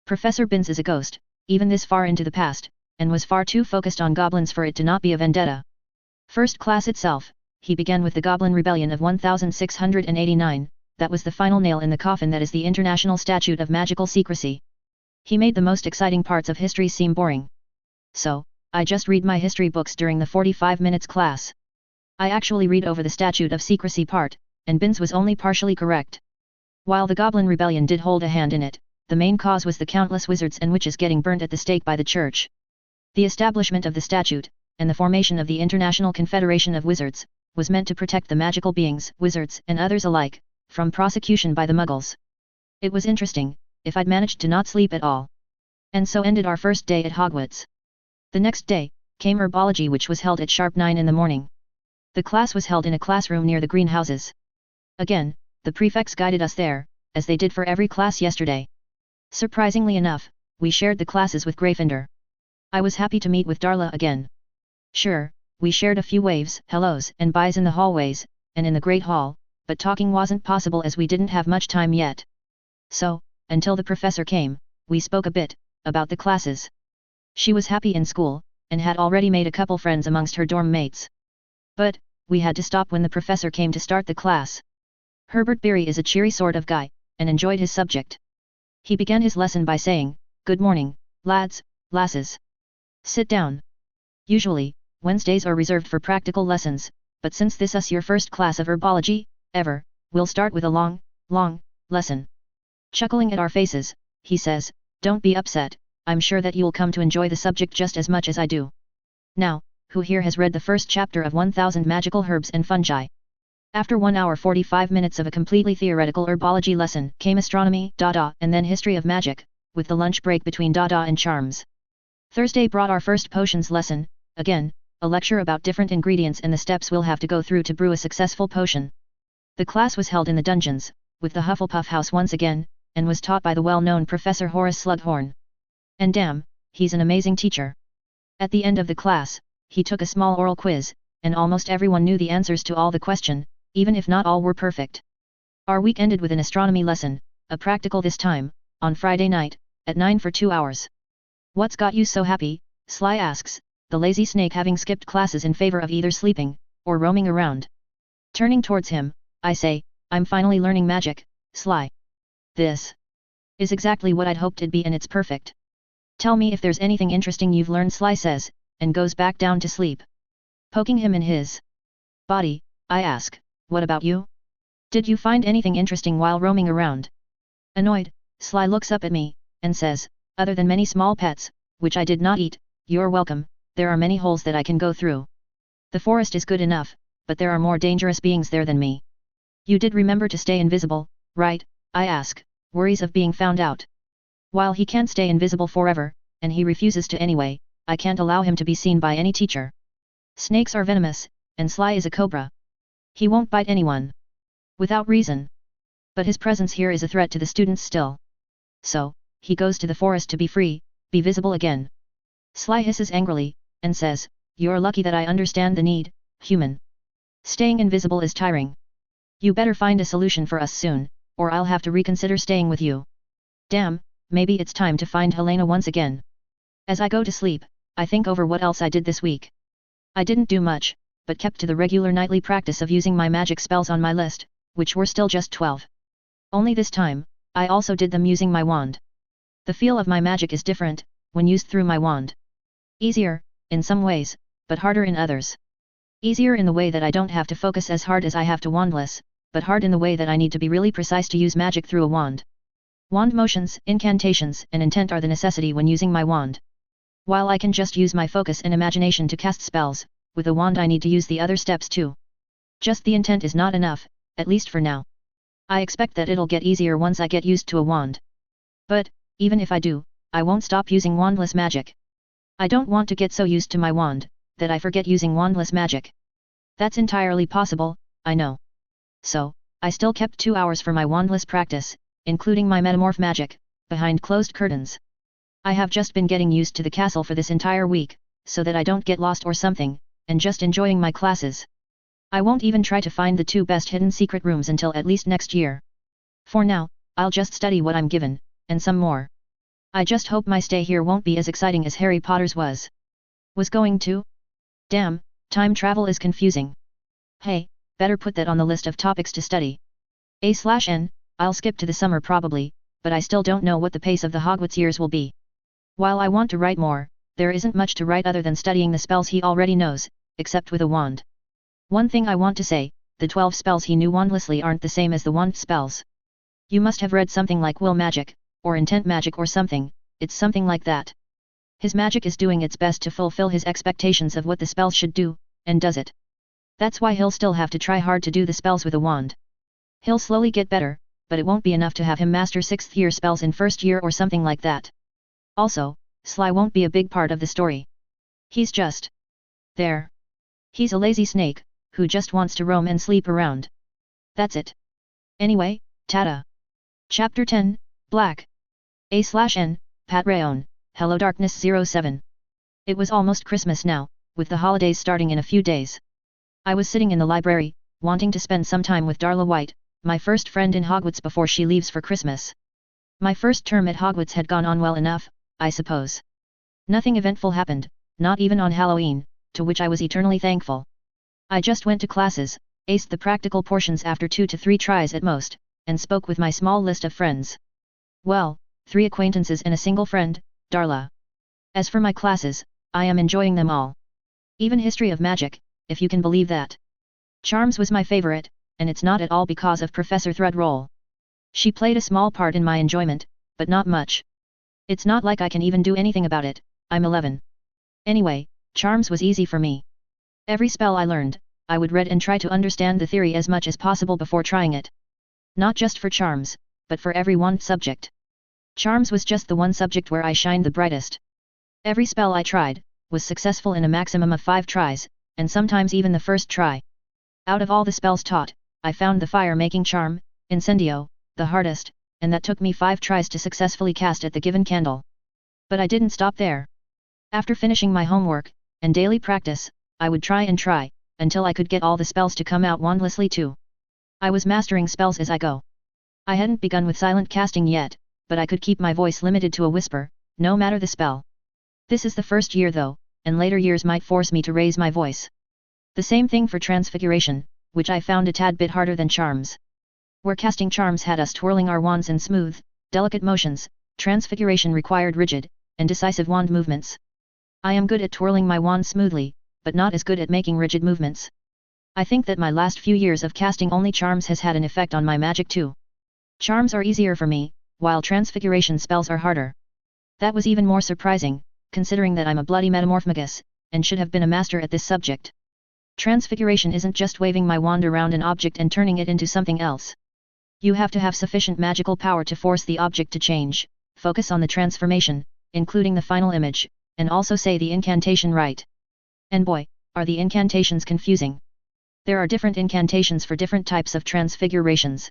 Professor Binns is a ghost, even this far into the past, and was far too focused on goblins for it to not be a vendetta. First class itself, he began with the Goblin Rebellion of 1689, that was the final nail in the coffin that is the International Statute of Magical Secrecy. He made the most exciting parts of history seem boring. So, I just read my history books during the 45 minutes class. I actually read over the Statute of Secrecy part, and Binns was only partially correct. While the Goblin Rebellion did hold a hand in it, the main cause was the countless wizards and witches getting burnt at the stake by the Church. The establishment of the statute, and the formation of the International Confederation of Wizards, was meant to protect the magical beings, wizards and others alike, from prosecution by the Muggles. It was interesting, if I'd managed to not sleep at all. And so ended our first day at Hogwarts. The next day, came herbology, which was held at sharp 9 in the morning. The class was held in a classroom near the greenhouses. Again, the prefects guided us there, as they did for every class yesterday. Surprisingly enough, we shared the classes with Gryffindor. I was happy to meet with Darla again. Sure, we shared a few waves, hellos and byes in the hallways, and in the Great Hall, but talking wasn't possible as we didn't have much time yet. So, until the professor came, we spoke a bit, about the classes. She was happy in school, and had already made a couple friends amongst her dorm mates. But, we had to stop when the professor came to start the class. Herbert Beery is a cheery sort of guy, and enjoyed his subject. He began his lesson by saying, "Good morning, lads, lasses. Sit down." Usually, Wednesdays are reserved for practical lessons, but since this is your first class of herbology, ever, we'll start with a long lesson. Chuckling at our faces, he says, "Don't be upset, I'm sure that you'll come to enjoy the subject just as much as I do. Now, who here has read the first chapter of 1000 Magical Herbs and Fungi?" After 1 hour 45 minutes of a completely theoretical herbology lesson, came astronomy, and then history of magic, with the lunch break between and charms. Thursday brought our first potions lesson, again, a lecture about different ingredients and the steps we'll have to go through to brew a successful potion. The class was held in the dungeons, with the Hufflepuff house once again, and was taught by the well-known Professor Horace Slughorn. And damn, he's an amazing teacher. At the end of the class, he took a small oral quiz, and almost everyone knew the answers to all the question, even if not all were perfect. Our week ended with an astronomy lesson, a practical this time, on Friday night, at 9 for 2 hours. "What's got you so happy?" Sly asks, the lazy snake having skipped classes in favor of either sleeping, or roaming around. Turning towards him, I say, "I'm finally learning magic, Sly. This is exactly what I'd hoped it'd be, and it's perfect. Tell me if there's anything interesting you've learned," Sly says, and goes back down to sleep. Poking him in his body, I ask, "What about you? Did you find anything interesting while roaming around?" Annoyed, Sly looks up at me, and says, "Other than many small pets, which I did not eat, you're welcome, there are many holes that I can go through. The forest is good enough, but there are more dangerous beings there than me." "You did remember to stay invisible, right?" I ask, worries of being found out. While he can't stay invisible forever, and he refuses to anyway, I can't allow him to be seen by any teacher. Snakes are venomous, and Sly is a cobra. He won't bite anyone without reason. But his presence here is a threat to the students still. So, he goes to the forest to be free, be visible again. Sly hisses angrily, and says, "You're lucky that I understand the need, human. Staying invisible is tiring. You better find a solution for us soon, or I'll have to reconsider staying with you." Damn, maybe it's time to find Helena once again. As I go to sleep, I think over what else I did this week. I didn't do much, but kept to the regular nightly practice of using my magic spells on my list, which were still just 12. Only this time, I also did them using my wand. The feel of my magic is different, when used through my wand. Easier, in some ways, but harder in others. Easier in the way that I don't have to focus as hard as I have to wandless, but hard in the way that I need to be really precise to use magic through a wand. Wand motions, incantations, and intent are the necessity when using my wand. While I can just use my focus and imagination to cast spells, with a wand I need to use the other steps too. Just the intent is not enough, at least for now. I expect that it'll get easier once I get used to a wand. But, even if I do, I won't stop using wandless magic. I don't want to get so used to my wand, that I forget using wandless magic. That's entirely possible, I know. So, I still kept 2 hours for my wandless practice, including my metamorph magic, behind closed curtains. I have just been getting used to the castle for this entire week, so that I don't get lost or something, and just enjoying my classes. I won't even try to find the 2 best hidden secret rooms until at least next year. For now, I'll just study what I'm given, and some more. I just hope my stay here won't be as exciting as Harry Potter's was. Was going to? Damn, time travel is confusing. Hey, better put that on the list of topics to study. A/N, I'll skip to the summer probably, but I still don't know what the pace of the Hogwarts years will be. While I want to write more, there isn't much to write other than studying the spells he already knows, except with a wand. One thing I want to say, the 12 spells he knew wandlessly aren't the same as the wand spells. You must have read something like will magic, or intent magic or something, it's something like that. His magic is doing its best to fulfill his expectations of what the spells should do, and does it. That's why he'll still have to try hard to do the spells with a wand. He'll slowly get better, but it won't be enough to have him master 6th year spells in 1st year or something like that. Also, Sly won't be a big part of the story. He's just there. He's a lazy snake, who just wants to roam and sleep around. That's it. Anyway, Tata. Chapter 10, Black. A/N, part1, HelloDarkness07. It was almost Christmas now, with the holidays starting in a few days. I was sitting in the library, wanting to spend some time with Darla White, my first friend in Hogwarts before she leaves for Christmas. My first term at Hogwarts had gone on well enough, I suppose. Nothing eventful happened, not even on Halloween, to which I was eternally thankful. I just went to classes, aced the practical portions after 2 to 3 tries at most, and spoke with my small list of friends. Well, 3 acquaintances and a single friend, Darla. As for my classes, I am enjoying them all. Even History of Magic, if you can believe that. Charms was my favorite, and it's not at all because of Professor Threadroll. She played a small part in my enjoyment, but not much. It's not like I can even do anything about it, I'm 11. Anyway, Charms was easy for me. Every spell I learned, I would read and try to understand the theory as much as possible before trying it. Not just for Charms, but for every wand subject. Charms was just the one subject where I shined the brightest. Every spell I tried, was successful in a maximum of 5 tries, and sometimes even the first try. Out of all the spells taught, I found the fire-making charm, Incendio, the hardest, and that took me 5 tries to successfully cast at the given candle. But I didn't stop there. After finishing my homework, and daily practice, I would try and try, until I could get all the spells to come out wandlessly too. I was mastering spells as I go. I hadn't begun with silent casting yet, but I could keep my voice limited to a whisper, no matter the spell. This is the first year though, and later years might force me to raise my voice. The same thing for Transfiguration, which I found a tad bit harder than Charms. Where casting Charms had us twirling our wands in smooth, delicate motions, Transfiguration required rigid, and decisive wand movements. I am good at twirling my wand smoothly, but not as good at making rigid movements. I think that my last few years of casting only Charms has had an effect on my magic too. Charms are easier for me, while Transfiguration spells are harder. That was even more surprising, considering that I'm a bloody metamorphmagus, and should have been a master at this subject. Transfiguration isn't just waving my wand around an object and turning it into something else. You have to have sufficient magical power to force the object to change, focus on the transformation, including the final image, and also say the incantation right. And boy, are the incantations confusing. There are different incantations for different types of transfigurations.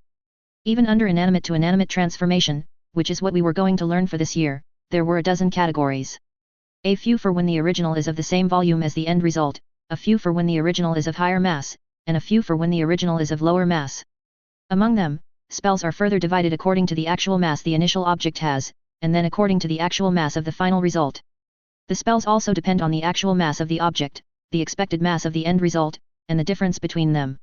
Even under inanimate to inanimate transformation, which is what we were going to learn for this year, there were a dozen categories. A few for when the original is of the same volume as the end result, a few for when the original is of higher mass, and a few for when the original is of lower mass. Among them, spells are further divided according to the actual mass the initial object has, and then according to the actual mass of the final result. The spells also depend on the actual mass of the object, the expected mass of the end result, and the difference between them.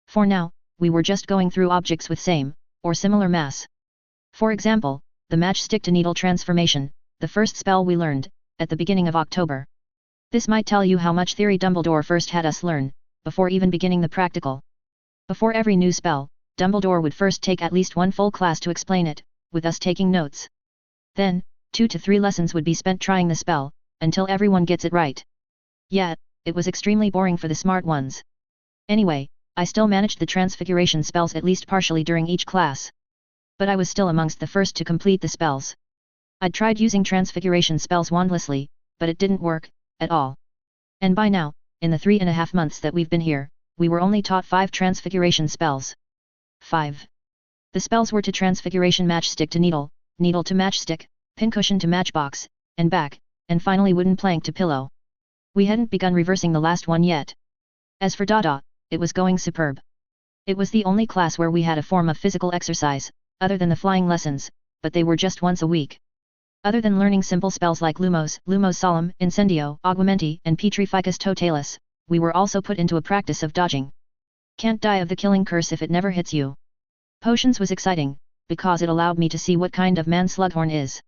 For now, we were just going through objects with same, or similar mass. For example, the matchstick to needle transformation, the first spell we learned, at the beginning of October. This might tell you how much theory Dumbledore first had us learn, before even beginning the practical. Before every new spell, Dumbledore would first take at least one full class to explain it, with us taking notes. Then, 2 to 3 lessons would be spent trying the spell, until everyone gets it right. Yet, it was extremely boring for the smart ones. Anyway, I still managed the transfiguration spells at least partially during each class. But I was still amongst the first to complete the spells. I'd tried using transfiguration spells wandlessly, but it didn't work, at all. And by now, in the 3.5 months that we've been here, we were only taught 5 transfiguration spells. 5. The spells were to transfiguration matchstick to needle, needle to matchstick, pincushion to matchbox, and back, and finally wooden plank to pillow. We hadn't begun reversing the last one yet. As for Dada, it was going superb. It was the only class where we had a form of physical exercise, other than the flying lessons, but they were just once a week. Other than learning simple spells like Lumos, Lumos Solemn, Incendio, Aguamenti, and Petrificus Totalis, we were also put into a practice of dodging. Can't die of the killing curse if it never hits you. Potions was exciting, because it allowed me to see what kind of man Slughorn is.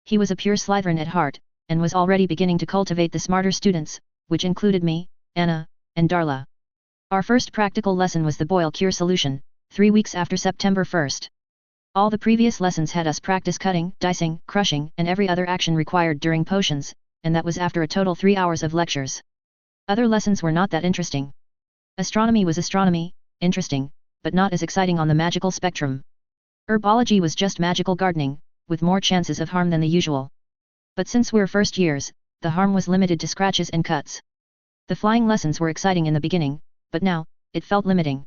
He was a pure Slytherin at heart, and was already beginning to cultivate the smarter students, which included me, Anna, and Darla. Our first practical lesson was the boil cure solution, 3 weeks after September 1st. All the previous lessons had us practice cutting, dicing, crushing, and every other action required during potions, and that was after a total 3 hours of lectures. Other lessons were not that interesting. Astronomy was astronomy, interesting, but not as exciting on the magical spectrum. Herbology was just magical gardening, with more chances of harm than the usual. But since we're first years, the harm was limited to scratches and cuts. The flying lessons were exciting in the beginning, but now, it felt limiting.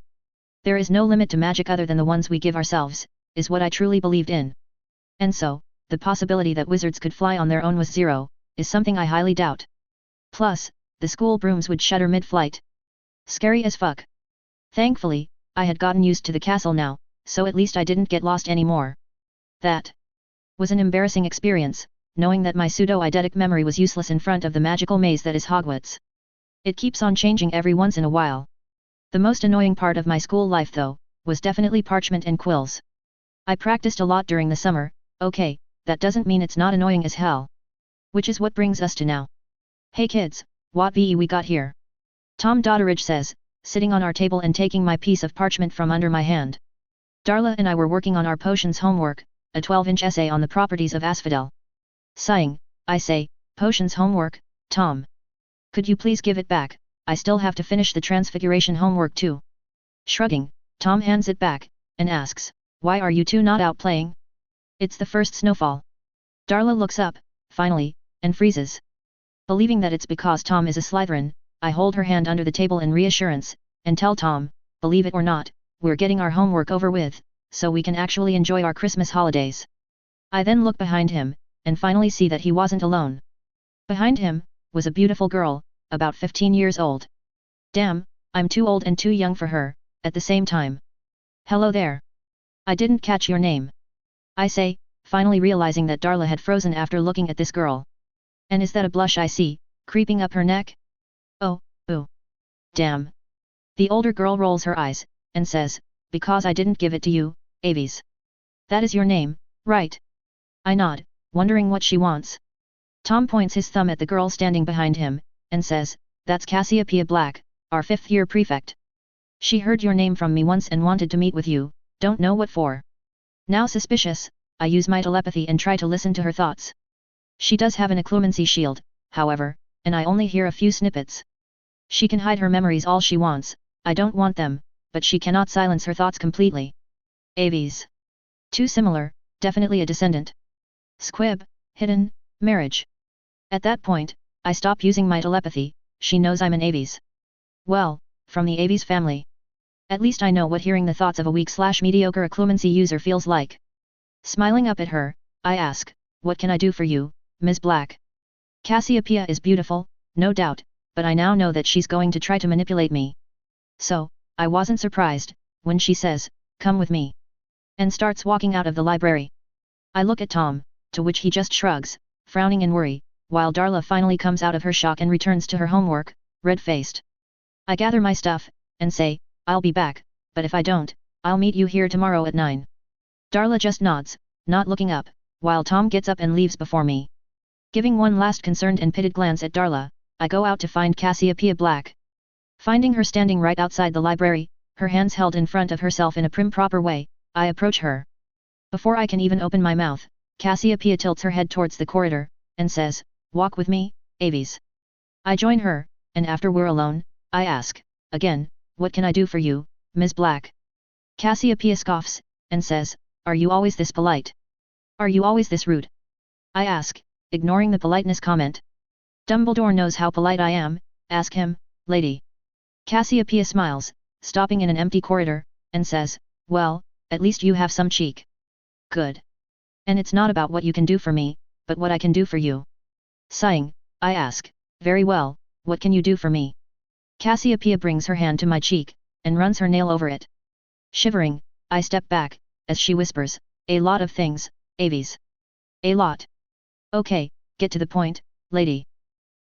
There is no limit to magic other than the ones we give ourselves, is what I truly believed in. And so, the possibility that wizards could fly on their own was zero, is something I highly doubt. Plus, the school brooms would shudder mid-flight. Scary as fuck. Thankfully, I had gotten used to the castle now, so at least I didn't get lost anymore. That was an embarrassing experience, knowing that my pseudo-eidetic memory was useless in front of the magical maze that is Hogwarts. It keeps on changing every once in a while. The most annoying part of my school life though, was definitely parchment and quills. I practiced a lot during the summer, okay, that doesn't mean it's not annoying as hell. Which is what brings us to now. Hey kids, what be we got here? Tom Dodderidge says, sitting on our table and taking my piece of parchment from under my hand. Darla and I were working on our potions homework, a 12-inch essay on the properties of asphodel. Sighing, I say, potions homework, Tom. Could you please give it back, I still have to finish the transfiguration homework too. Shrugging, Tom hands it back, and asks, why are you two not out playing? It's the first snowfall. Darla looks up, finally, and freezes. Believing that it's because Tom is a Slytherin, I hold her hand under the table in reassurance, and tell Tom, believe it or not, we're getting our homework over with, so we can actually enjoy our Christmas holidays. I then look behind him, and finally see that he wasn't alone. Behind him, was a beautiful girl, about 15 years old. Damn, I'm too old and too young for her, at the same time. Hello there. I didn't catch your name. I say, finally realizing that Darla had frozen after looking at this girl. And is that a blush I see, creeping up her neck? Oh, ooh. Damn. The older girl rolls her eyes, and says, because I didn't give it to you, Aves. That is your name, right? I nod, wondering what she wants. Tom points his thumb at the girl standing behind him, and says, that's Cassiopeia Black, our 5th year prefect. She heard your name from me once and wanted to meet with you, don't know what for. Now suspicious, I use my telepathy and try to listen to her thoughts. She does have an occlumency shield, however, and I only hear a few snippets. She can hide her memories all she wants, I don't want them, but she cannot silence her thoughts completely. Aves. Too similar, definitely a descendant. Squib, hidden, marriage. At that point, I stop using my telepathy, she knows I'm an Aves. Well, from the Aves family. At least I know what hearing the thoughts of a weak/mediocre occlumency user feels like. Smiling up at her, I ask, what can I do for you, Ms. Black? Cassiopeia is beautiful, no doubt, but I now know that she's going to try to manipulate me. So, I wasn't surprised, when she says, come with me. And starts walking out of the library. I look at Tom, to which he just shrugs, frowning in worry, while Darla finally comes out of her shock and returns to her homework, red-faced. I gather my stuff, and say, I'll be back, but if I don't, I'll meet you here tomorrow at 9. Darla just nods, not looking up, while Tom gets up and leaves before me. Giving one last concerned and pitted glance at Darla, I go out to find Cassiopeia Black. Finding her standing right outside the library, her hands held in front of herself in a prim proper way, I approach her. Before I can even open my mouth, Cassiopeia tilts her head towards the corridor, and says, walk with me, Aves. I join her, and after we're alone, I ask, again, what can I do for you, Ms. Black? Cassiopeia scoffs, and says, are you always this polite? Are you always this rude? I ask, ignoring the politeness comment. Dumbledore knows how polite I am, ask him, lady. Cassiopeia smiles, stopping in an empty corridor, and says, well, at least you have some cheek. Good. And it's not about what you can do for me, but what I can do for you. Sighing, I ask, very well, what can you do for me? Cassiopeia brings her hand to my cheek, and runs her nail over it. Shivering, I step back, as she whispers, a lot of things, Aves. A lot. Okay, get to the point, lady.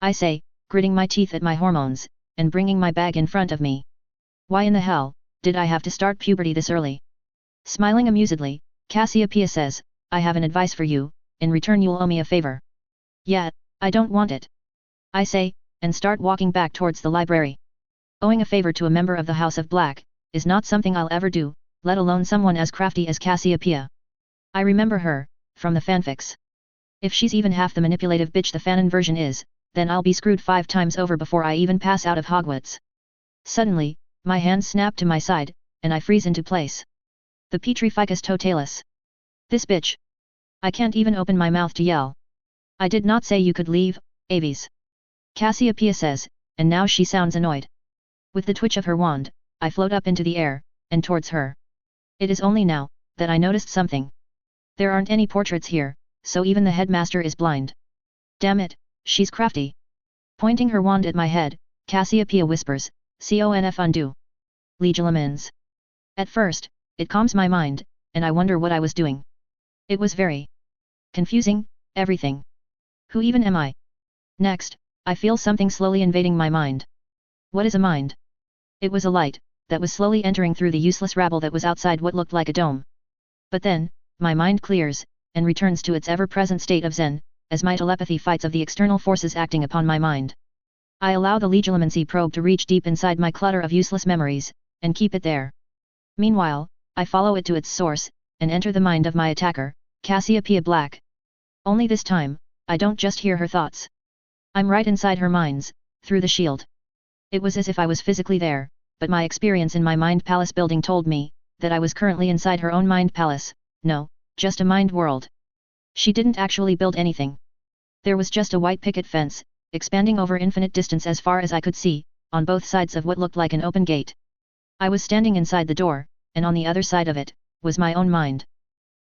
I say, gritting my teeth at my hormones, and bringing my bag in front of me. Why in the hell, did I have to start puberty this early? Smiling amusedly, Cassiopeia says, I have an advice for you, in return you'll owe me a favor. Yeah, I don't want it. I say, and start walking back towards the library. Owing a favor to a member of the House of Black, is not something I'll ever do, let alone someone as crafty as Cassiopeia. I remember her, from the fanfics. If she's even half the manipulative bitch the fanon version is, then I'll be screwed 5 times over before I even pass out of Hogwarts. Suddenly, my hands snap to my side, and I freeze into place. The Petrificus totalis. This bitch. I can't even open my mouth to yell. I did not say you could leave, Aves. Cassiopeia says, and now she sounds annoyed. With the twitch of her wand, I float up into the air, and towards her. It is only now, that I noticed something. There aren't any portraits here, so even the headmaster is blind. Damn it, she's crafty. Pointing her wand at my head, Cassiopeia whispers, "Conf undo. Legilimens." At first, it calms my mind, and I wonder what I was doing. It was very confusing, everything. Who even am I? Next, I feel something slowly invading my mind. What is a mind? It was a light, that was slowly entering through the useless rabble that was outside what looked like a dome. But then, my mind clears, and returns to its ever-present state of zen, as my telepathy fights of the external forces acting upon my mind. I allow the legilimency probe to reach deep inside my clutter of useless memories, and keep it there. Meanwhile, I follow it to its source, and enter the mind of my attacker, Cassiopeia Black. Only this time, I don't just hear her thoughts. I'm right inside her minds, through the shield. It was as if I was physically there, but my experience in my mind palace building told me, that I was currently inside her own mind palace, no, just a mind world. She didn't actually build anything. There was just a white picket fence, expanding over infinite distance as far as I could see, on both sides of what looked like an open gate. I was standing inside the door, and on the other side of it, was my own mind.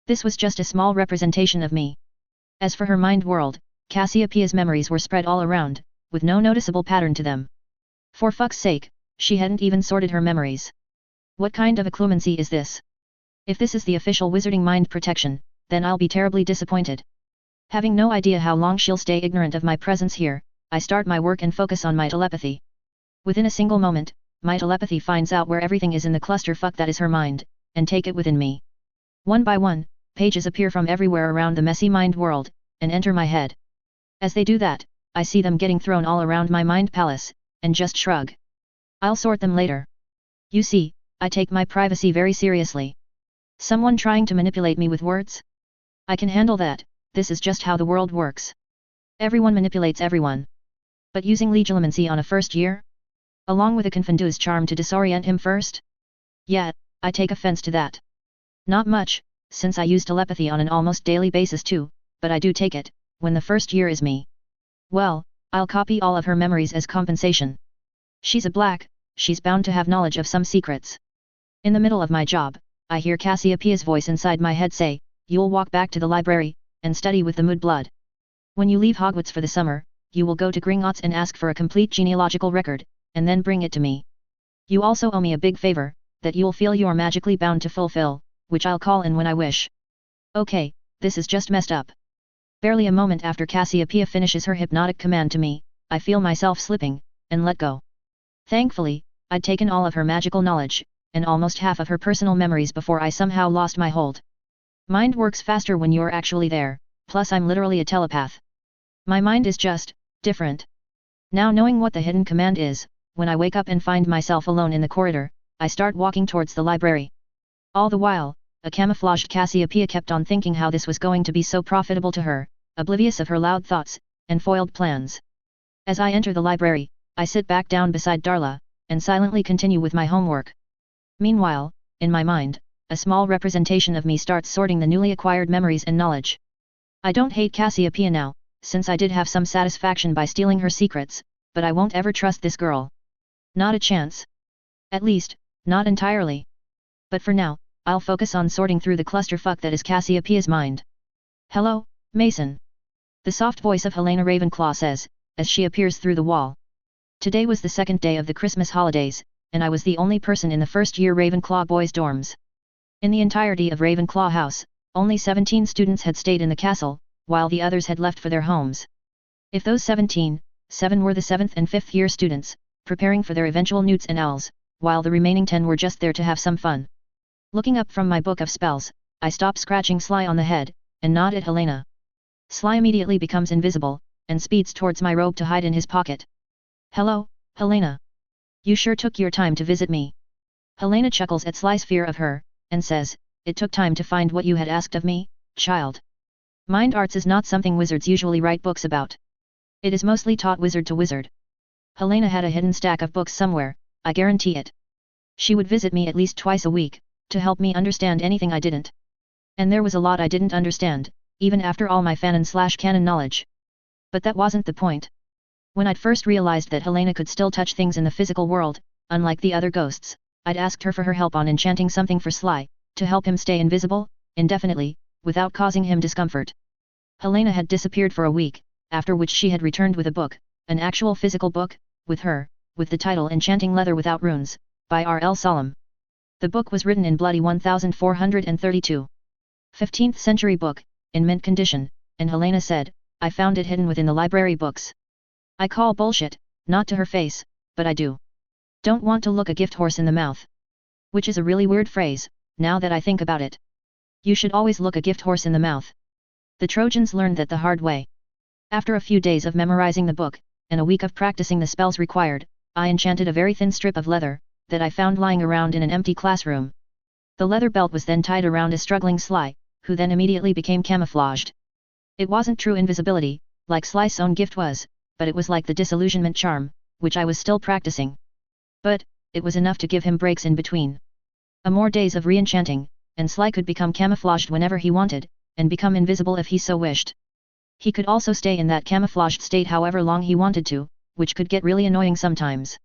This was just a small representation of me. As for her mind world, Cassiopeia's memories were spread all around, with no noticeable pattern to them. For fuck's sake, she hadn't even sorted her memories. What kind of occlumency is this? If this is the official wizarding mind protection, then I'll be terribly disappointed. Having no idea how long she'll stay ignorant of my presence here, I start my work and focus on my telepathy. Within a single moment, my telepathy finds out where everything is in the clusterfuck that is her mind, and take it within me. One by one, pages appear from everywhere around the messy mind world, and enter my head. As they do that, I see them getting thrown all around my mind palace, and just shrug. I'll sort them later. You see, I take my privacy very seriously. Someone trying to manipulate me with words? I can handle that, this is just how the world works. Everyone manipulates everyone. But using legilimency on a first year? Along with a confundu's charm to disorient him first? Yeah, I take offense to that. Not much, since I use telepathy on an almost daily basis too, but I do take it, when the first year is me. Well, I'll copy all of her memories as compensation. She's a black, she's bound to have knowledge of some secrets. In the middle of my job, I hear Cassiopeia's voice inside my head say, "You'll walk back to the library, and study with the Mood Blood. When you leave Hogwarts for the summer, you will go to Gringotts and ask for a complete genealogical record, and then bring it to me. You also owe me a big favor, that you'll feel you're magically bound to fulfill, which I'll call in when I wish." Okay, this is just messed up. Barely a moment after Cassiopeia finishes her hypnotic command to me, I feel myself slipping, and let go. Thankfully, I'd taken all of her magical knowledge, and almost half of her personal memories before I somehow lost my hold. Mind works faster when you're actually there, plus I'm literally a telepath. My mind is just different. Now knowing what the hidden command is, when I wake up and find myself alone in the corridor, I start walking towards the library. All the while, a camouflaged Cassiopeia kept on thinking how this was going to be so profitable to her, oblivious of her loud thoughts, and foiled plans. As I enter the library, I sit back down beside Darla, and silently continue with my homework. Meanwhile, in my mind, a small representation of me starts sorting the newly acquired memories and knowledge. I don't hate Cassiopeia now, since I did have some satisfaction by stealing her secrets, but I won't ever trust this girl. Not a chance. At least, not entirely. But for now, I'll focus on sorting through the clusterfuck that is Cassiopeia's mind. "Hello, Mason." The soft voice of Helena Ravenclaw says, as she appears through the wall. Today was the second day of the Christmas holidays, and I was the only person in the first-year Ravenclaw boys' dorms. In the entirety of Ravenclaw House, only 17 students had stayed in the castle, while the others had left for their homes. If those 17, 7 were the 7th and 5th year students, preparing for their eventual newts and owls, while the remaining 10 were just there to have some fun. Looking up from my book of spells, I stop scratching Sly on the head, and nod at Helena. Sly immediately becomes invisible, and speeds towards my robe to hide in his pocket. Hello, Helena. You sure took your time to visit me. Helena chuckles at Sly's fear of her, and says, it took time to find what you had asked of me, child. Mind arts is not something wizards usually write books about. It is mostly taught wizard to wizard. Helena had a hidden stack of books somewhere, I guarantee it. She would visit me at least twice a week, to help me understand anything I didn't. And there was a lot I didn't understand, even after all my Canon knowledge. But that wasn't the point. When I'd first realized that Helena could still touch things in the physical world, unlike the other ghosts, I'd asked her for her help on enchanting something for Sly, to help him stay invisible, indefinitely, without causing him discomfort. Helena had disappeared for a week, after which she had returned with a book, an actual physical book, with the title Enchanting Leather Without Runes, by R.L. Solemn. The book was written in bloody 1432. 15th century book, in mint condition, and Helena said, I found it hidden within the library books. I call bullshit, not to her face, but I do. Don't want to look a gift horse in the mouth. Which is a really weird phrase, now that I think about it. You should always look a gift horse in the mouth. The Trojans learned that the hard way. After a few days of memorizing the book, and a week of practicing the spells required, I enchanted a very thin strip of leather, that I found lying around in an empty classroom. The leather belt was then tied around a struggling Sly, who then immediately became camouflaged. It wasn't true invisibility, like Sly's own gift was, but it was like the disillusionment charm, which I was still practicing. But, it was enough to give him breaks in between. More days of re-enchanting, and Sly could become camouflaged whenever he wanted, and become invisible if he so wished. He could also stay in that camouflaged state however long he wanted to, which could get really annoying sometimes.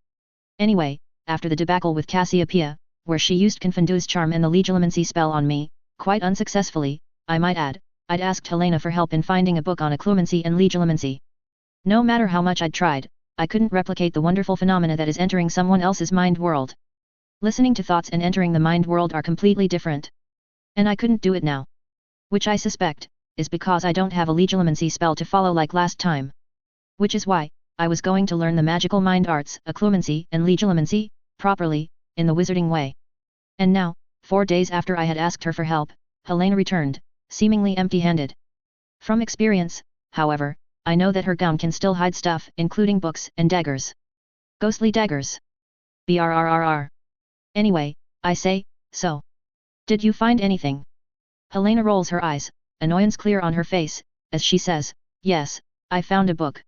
Anyway, after the debacle with Cassiopeia, where she used Confundu's charm and the legilimency spell on me, quite unsuccessfully, I might add, I'd asked Helena for help in finding a book on occlumency and legilimency. No matter how much I'd tried, I couldn't replicate the wonderful phenomena that is entering someone else's mind world. Listening to thoughts and entering the mind world are completely different. And I couldn't do it now. Which I suspect, is because I don't have a legilimency spell to follow like last time. Which is why, I was going to learn the magical mind arts, occlumency and legilimency, properly, in the wizarding way. And now, 4 days after I had asked her for help, Helena returned, seemingly empty-handed. From experience, however, I know that her gown can still hide stuff, including books and daggers. Ghostly daggers. Brrrr. Anyway, I say, so. Did you find anything? Helena rolls her eyes, annoyance clear on her face, as she says, yes, I found a book.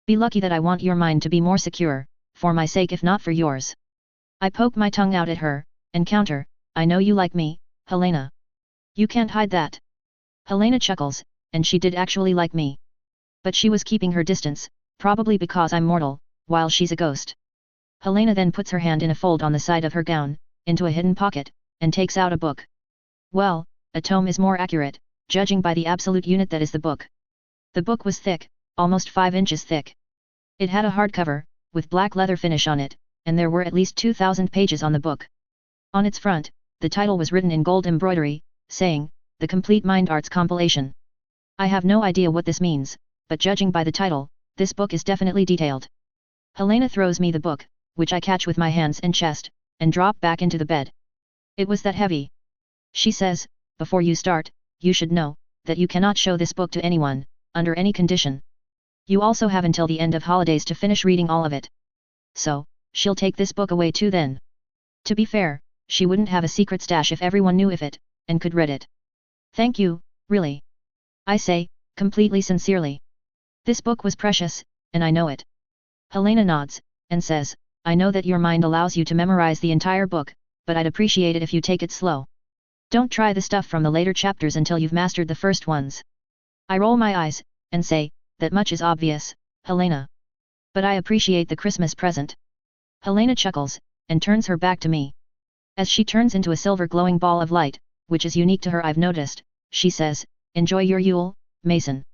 Be lucky that I want your mind to be more secure, for my sake if not for yours. I poke my tongue out at her, and counter, I know you like me, Helena. You can't hide that. Helena chuckles, and she did actually like me. But she was keeping her distance, probably because I'm mortal, while she's a ghost. Helena then puts her hand in a fold on the side of her gown, into a hidden pocket, and takes out a book. Well, a tome is more accurate, judging by the absolute unit that is the book. The book was thick, almost 5 inches thick. It had a hardcover, with black leather finish on it, and there were at least 2,000 pages on the book. On its front, the title was written in gold embroidery, saying, The Complete Mind Arts Compilation. I have no idea what this means, but judging by the title, this book is definitely detailed. Helena throws me the book, which I catch with my hands and chest, and drop back into the bed. It was that heavy. She says, before you start, you should know, that you cannot show this book to anyone, under any condition. You also have until the end of holidays to finish reading all of it. So, she'll take this book away too then. To be fair, she wouldn't have a secret stash if everyone knew of it, and could read it. Thank you, really. I say, completely sincerely. This book was precious, and I know it. Helena nods, and says, I know that your mind allows you to memorize the entire book, but I'd appreciate it if you take it slow. Don't try the stuff from the later chapters until you've mastered the first ones. I roll my eyes, and say, that much is obvious, Helena. But I appreciate the Christmas present. Helena chuckles, and turns her back to me. As she turns into a silver glowing ball of light, which is unique to her I've noticed, she says, enjoy your Yule, Mason.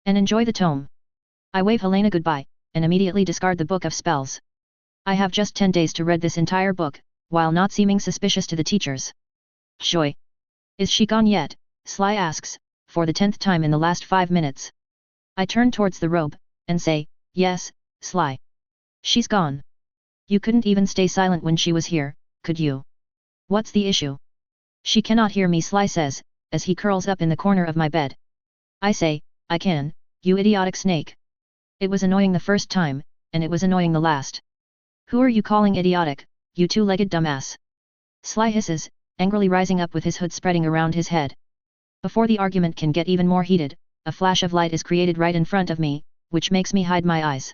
And enjoy the tome. I wave Helena goodbye, and immediately discard the book of spells. I have just 10 days to read this entire book, while not seeming suspicious to the teachers. Shoy. Is she gone yet? Sly asks, for the 10th time in the last 5 minutes. I turn towards the robe, and say, yes, Sly. She's gone. You couldn't even stay silent when she was here, could you? What's the issue? She cannot hear me, Sly says, as he curls up in the corner of my bed. I say, I can, you idiotic snake. It was annoying the first time, and it was annoying the last. Who are you calling idiotic, you two-legged dumbass? Sly hisses, angrily rising up with his hood spreading around his head. Before the argument can get even more heated, a flash of light is created right in front of me, which makes me hide my eyes.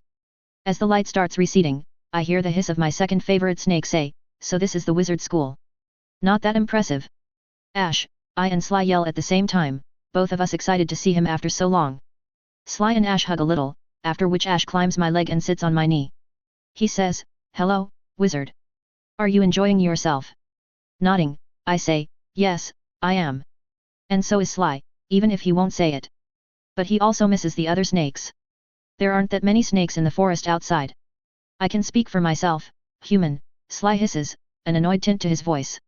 As the light starts receding, I hear the hiss of my second favorite snake say, so this is the wizard school. Not that impressive. Ash, I and Sly yell at the same time, both of us excited to see him after so long. Sly and Ash hug a little, after which Ash climbs my leg and sits on my knee. He says, hello, wizard. Are you enjoying yourself? Nodding, I say, yes, I am. And so is Sly, even if he won't say it. But he also misses the other snakes. There aren't that many snakes in the forest outside. I can speak for myself, human, Sly hisses, an annoyed tint to his voice.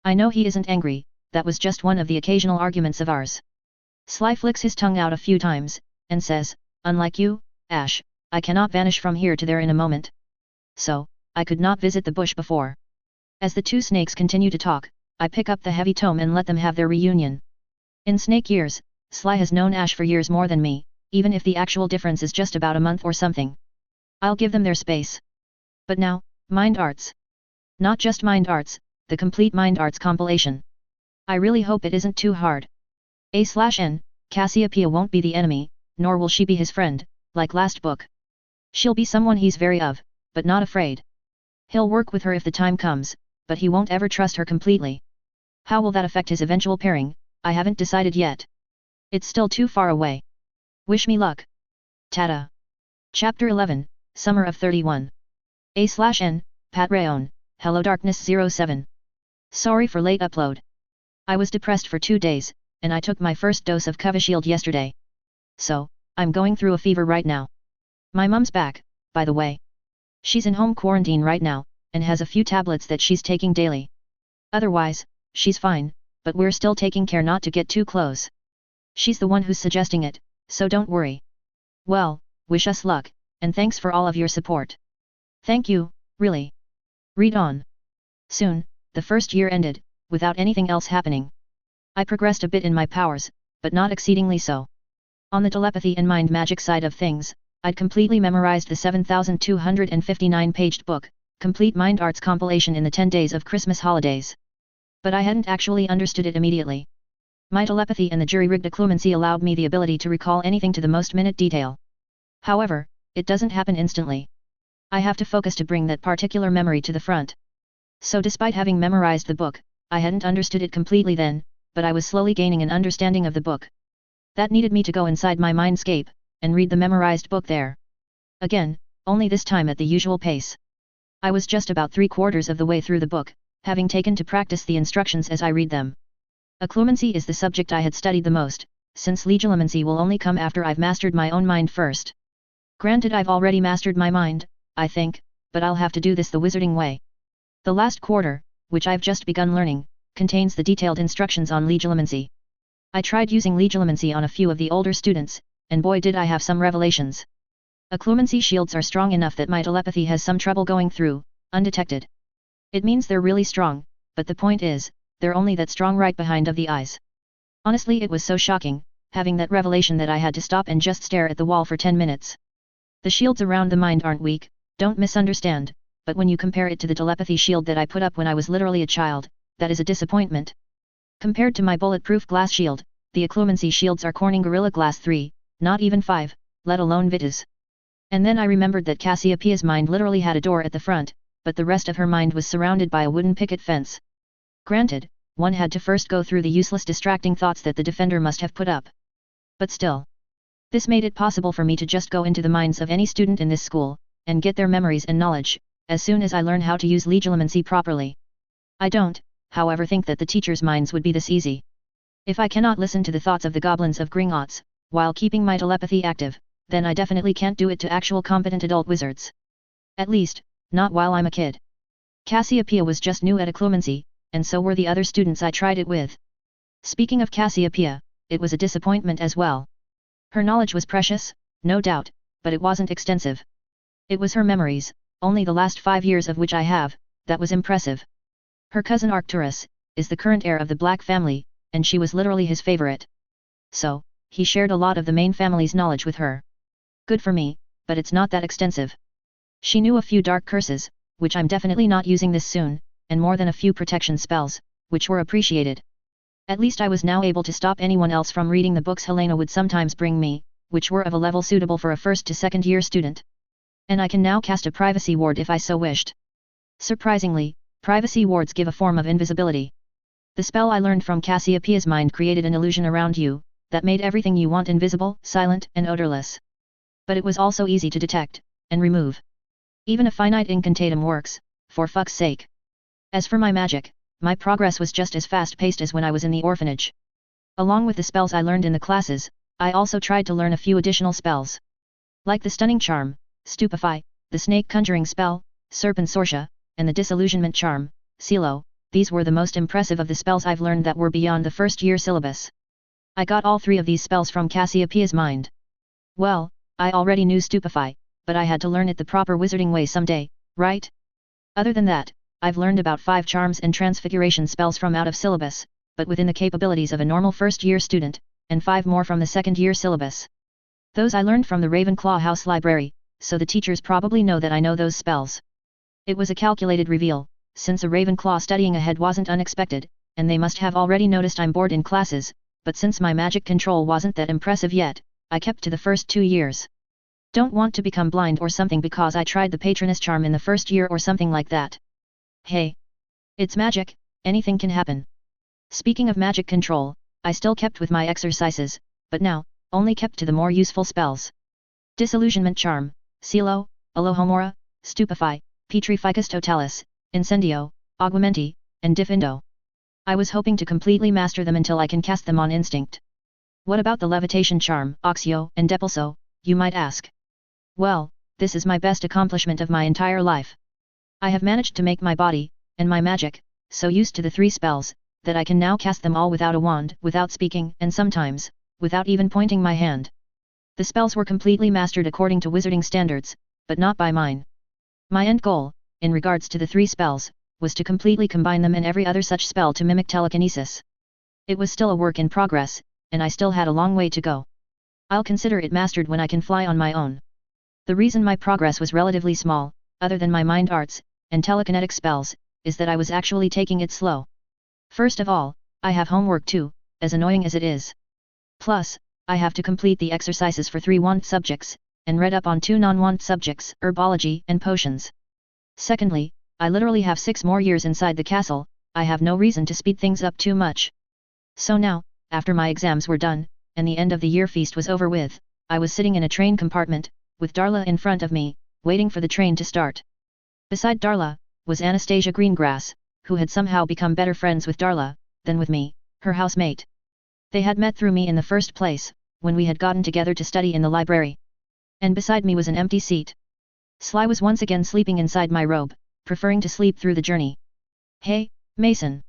I know he isn't angry, that was just one of the occasional arguments of ours. Sly flicks his tongue out a few times, and says, unlike you, Ash, I cannot vanish from here to there in a moment. So, I could not visit the bush before. As the two snakes continue to talk, I pick up the heavy tome and let them have their reunion. In snake years, Sly has known Ash for years more than me, even if the actual difference is just about a month or something. I'll give them their space. But now, mind arts. Not just mind arts, the complete mind arts compilation. I really hope it isn't too hard. A/N, Cassiopeia won't be the enemy, nor will she be his friend, like last book. She'll be someone he's wary of, but not afraid. He'll work with her if the time comes, but he won't ever trust her completely. How will that affect his eventual pairing? I haven't decided yet. It's still too far away. Wish me luck. Tada. Chapter 11, Summer of 31. A/N, part1, HelloDarkness07. Sorry for late upload. I was depressed for 2 days, and I took my first dose of Covishield yesterday. So, I'm going through a fever right now. My mum's back, by the way. She's in home quarantine right now, and has a few tablets that she's taking daily. Otherwise, she's fine, but we're still taking care not to get too close. She's the one who's suggesting it, so don't worry. Well, wish us luck, and thanks for all of your support. Thank you, really. Read on. Soon, the first year ended, without anything else happening. I progressed a bit in my powers, but not exceedingly so. On the telepathy and mind magic side of things, I'd completely memorized the 7,259-paged book, Complete Mind Arts compilation in the 10 days of Christmas holidays. But I hadn't actually understood it immediately. My telepathy and the jury-rigged occlumency allowed me the ability to recall anything to the most minute detail. However, it doesn't happen instantly. I have to focus to bring that particular memory to the front. So despite having memorized the book, I hadn't understood it completely then, but I was slowly gaining an understanding of the book. That needed me to go inside my mindscape, and read the memorized book there. Again, only this time at the usual pace. I was just about 3/4 of the way through the book, having taken to practice the instructions as I read them. Occlumency is the subject I had studied the most, since legilimency will only come after I've mastered my own mind first. Granted, I've already mastered my mind, I think, but I'll have to do this the wizarding way. The last quarter, which I've just begun learning, contains the detailed instructions on legilimency. I tried using legilimency on a few of the older students, and boy did I have some revelations. Occlumency shields are strong enough that my telepathy has some trouble going through, undetected. It means they're really strong, but the point is, they're only that strong right behind of the eyes. Honestly, it was so shocking, having that revelation, that I had to stop and just stare at the wall for 10 minutes. The shields around the mind aren't weak, don't misunderstand, but when you compare it to the telepathy shield that I put up when I was literally a child, that is a disappointment. Compared to my bulletproof glass shield, the occlumency shields are Corning Gorilla Glass 3, not even 5, let alone Vitas. And then I remembered that Cassiopeia's mind literally had a door at the front, but the rest of her mind was surrounded by a wooden picket fence. Granted, one had to first go through the useless distracting thoughts that the defender must have put up. But still. This made it possible for me to just go into the minds of any student in this school, and get their memories and knowledge, as soon as I learn how to use legilimency properly. I don't, however, think that the teachers' minds would be this easy. If I cannot listen to the thoughts of the goblins of Gringotts, while keeping my telepathy active, then I definitely can't do it to actual competent adult wizards. At least, not while I'm a kid. Cassiopeia was just new at occlumency, and so were the other students I tried it with. Speaking of Cassiopeia, it was a disappointment as well. Her knowledge was precious, no doubt, but it wasn't extensive. It was her memories, only the last 5 years of which I have, that was impressive. Her cousin Arcturus is the current heir of the Black family, and she was literally his favorite. So, he shared a lot of the main family's knowledge with her. Good for me, but it's not that extensive. She knew a few dark curses, which I'm definitely not using this soon, and more than a few protection spells, which were appreciated. At least I was now able to stop anyone else from reading the books Helena would sometimes bring me, which were of a level suitable for a first to second year student. And I can now cast a privacy ward if I so wished. Surprisingly, privacy wards give a form of invisibility. The spell I learned from Cassiopeia's mind created an illusion around you, that made everything you want invisible, silent, and odorless. But it was also easy to detect, and remove. Even a finite incantatum works, for fuck's sake. As for my magic, my progress was just as fast-paced as when I was in the orphanage. Along with the spells I learned in the classes, I also tried to learn a few additional spells. Like the Stunning Charm, Stupefy, the Snake Conjuring Spell, Serpent Sortia, and the Disillusionment Charm, Silo. These were the most impressive of the spells I've learned that were beyond the first-year syllabus. I got all 3 of these spells from Cassiopeia's mind. Well, I already knew Stupefy, but I had to learn it the proper wizarding way someday, right? Other than that, I've learned about 5 charms and transfiguration spells from out of syllabus, but within the capabilities of a normal first-year student, and 5 more from the second-year syllabus. Those I learned from the Ravenclaw House Library, so the teachers probably know that I know those spells. It was a calculated reveal, since a Ravenclaw studying ahead wasn't unexpected, and they must have already noticed I'm bored in classes, but since my magic control wasn't that impressive yet, I kept to the first 2 years. Don't want to become blind or something because I tried the Patroness charm in the first year or something like that. Hey! It's magic, anything can happen. Speaking of magic control, I still kept with my exercises, but now, only kept to the more useful spells. Disillusionment Charm, Silo, Alohomora, Stupefy, Petrificus Totalis, Incendio, Aguamenti, and Diffindo. I was hoping to completely master them until I can cast them on instinct. What about the Levitation Charm, Oxio, and Depulso, you might ask? Well, this is my best accomplishment of my entire life. I have managed to make my body, and my magic, so used to the 3 spells, that I can now cast them all without a wand, without speaking, and sometimes, without even pointing my hand. The spells were completely mastered according to wizarding standards, but not by mine. My end goal, in regards to the 3 spells, was to completely combine them and every other such spell to mimic telekinesis. It was still a work in progress, and I still had a long way to go. I'll consider it mastered when I can fly on my own. The reason my progress was relatively small, other than my mind arts, and telekinetic spells, is that I was actually taking it slow. First of all, I have homework too, as annoying as it is. Plus, I have to complete the exercises for 3 wand subjects, and read up on 2 non-wand subjects, herbology and potions. Secondly, I literally have 6 more years inside the castle, I have no reason to speed things up too much. So now, after my exams were done, and the end of the year feast was over with, I was sitting in a train compartment, with Darla in front of me, waiting for the train to start. Beside Darla, was Anastasia Greengrass, who had somehow become better friends with Darla, than with me, her housemate. They had met through me in the first place, when we had gotten together to study in the library. And beside me was an empty seat. Sly was once again sleeping inside my robe, preferring to sleep through the journey. Hey, Mason!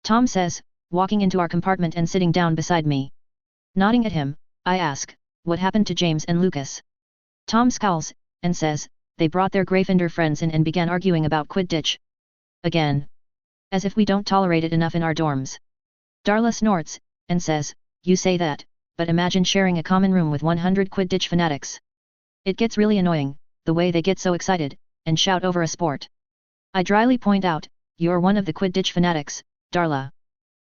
Tom says, walking into our compartment and sitting down beside me. Nodding at him, I ask, what happened to James and Lucas? Tom scowls, and says, they brought their Gryffindor friends in and began arguing about Quidditch. Again. As if we don't tolerate it enough in our dorms. Darla snorts, and says, you say that, but imagine sharing a common room with 100 Quidditch fanatics. It gets really annoying, the way they get so excited, and shout over a sport. I dryly point out, you're one of the Quidditch fanatics, Darla.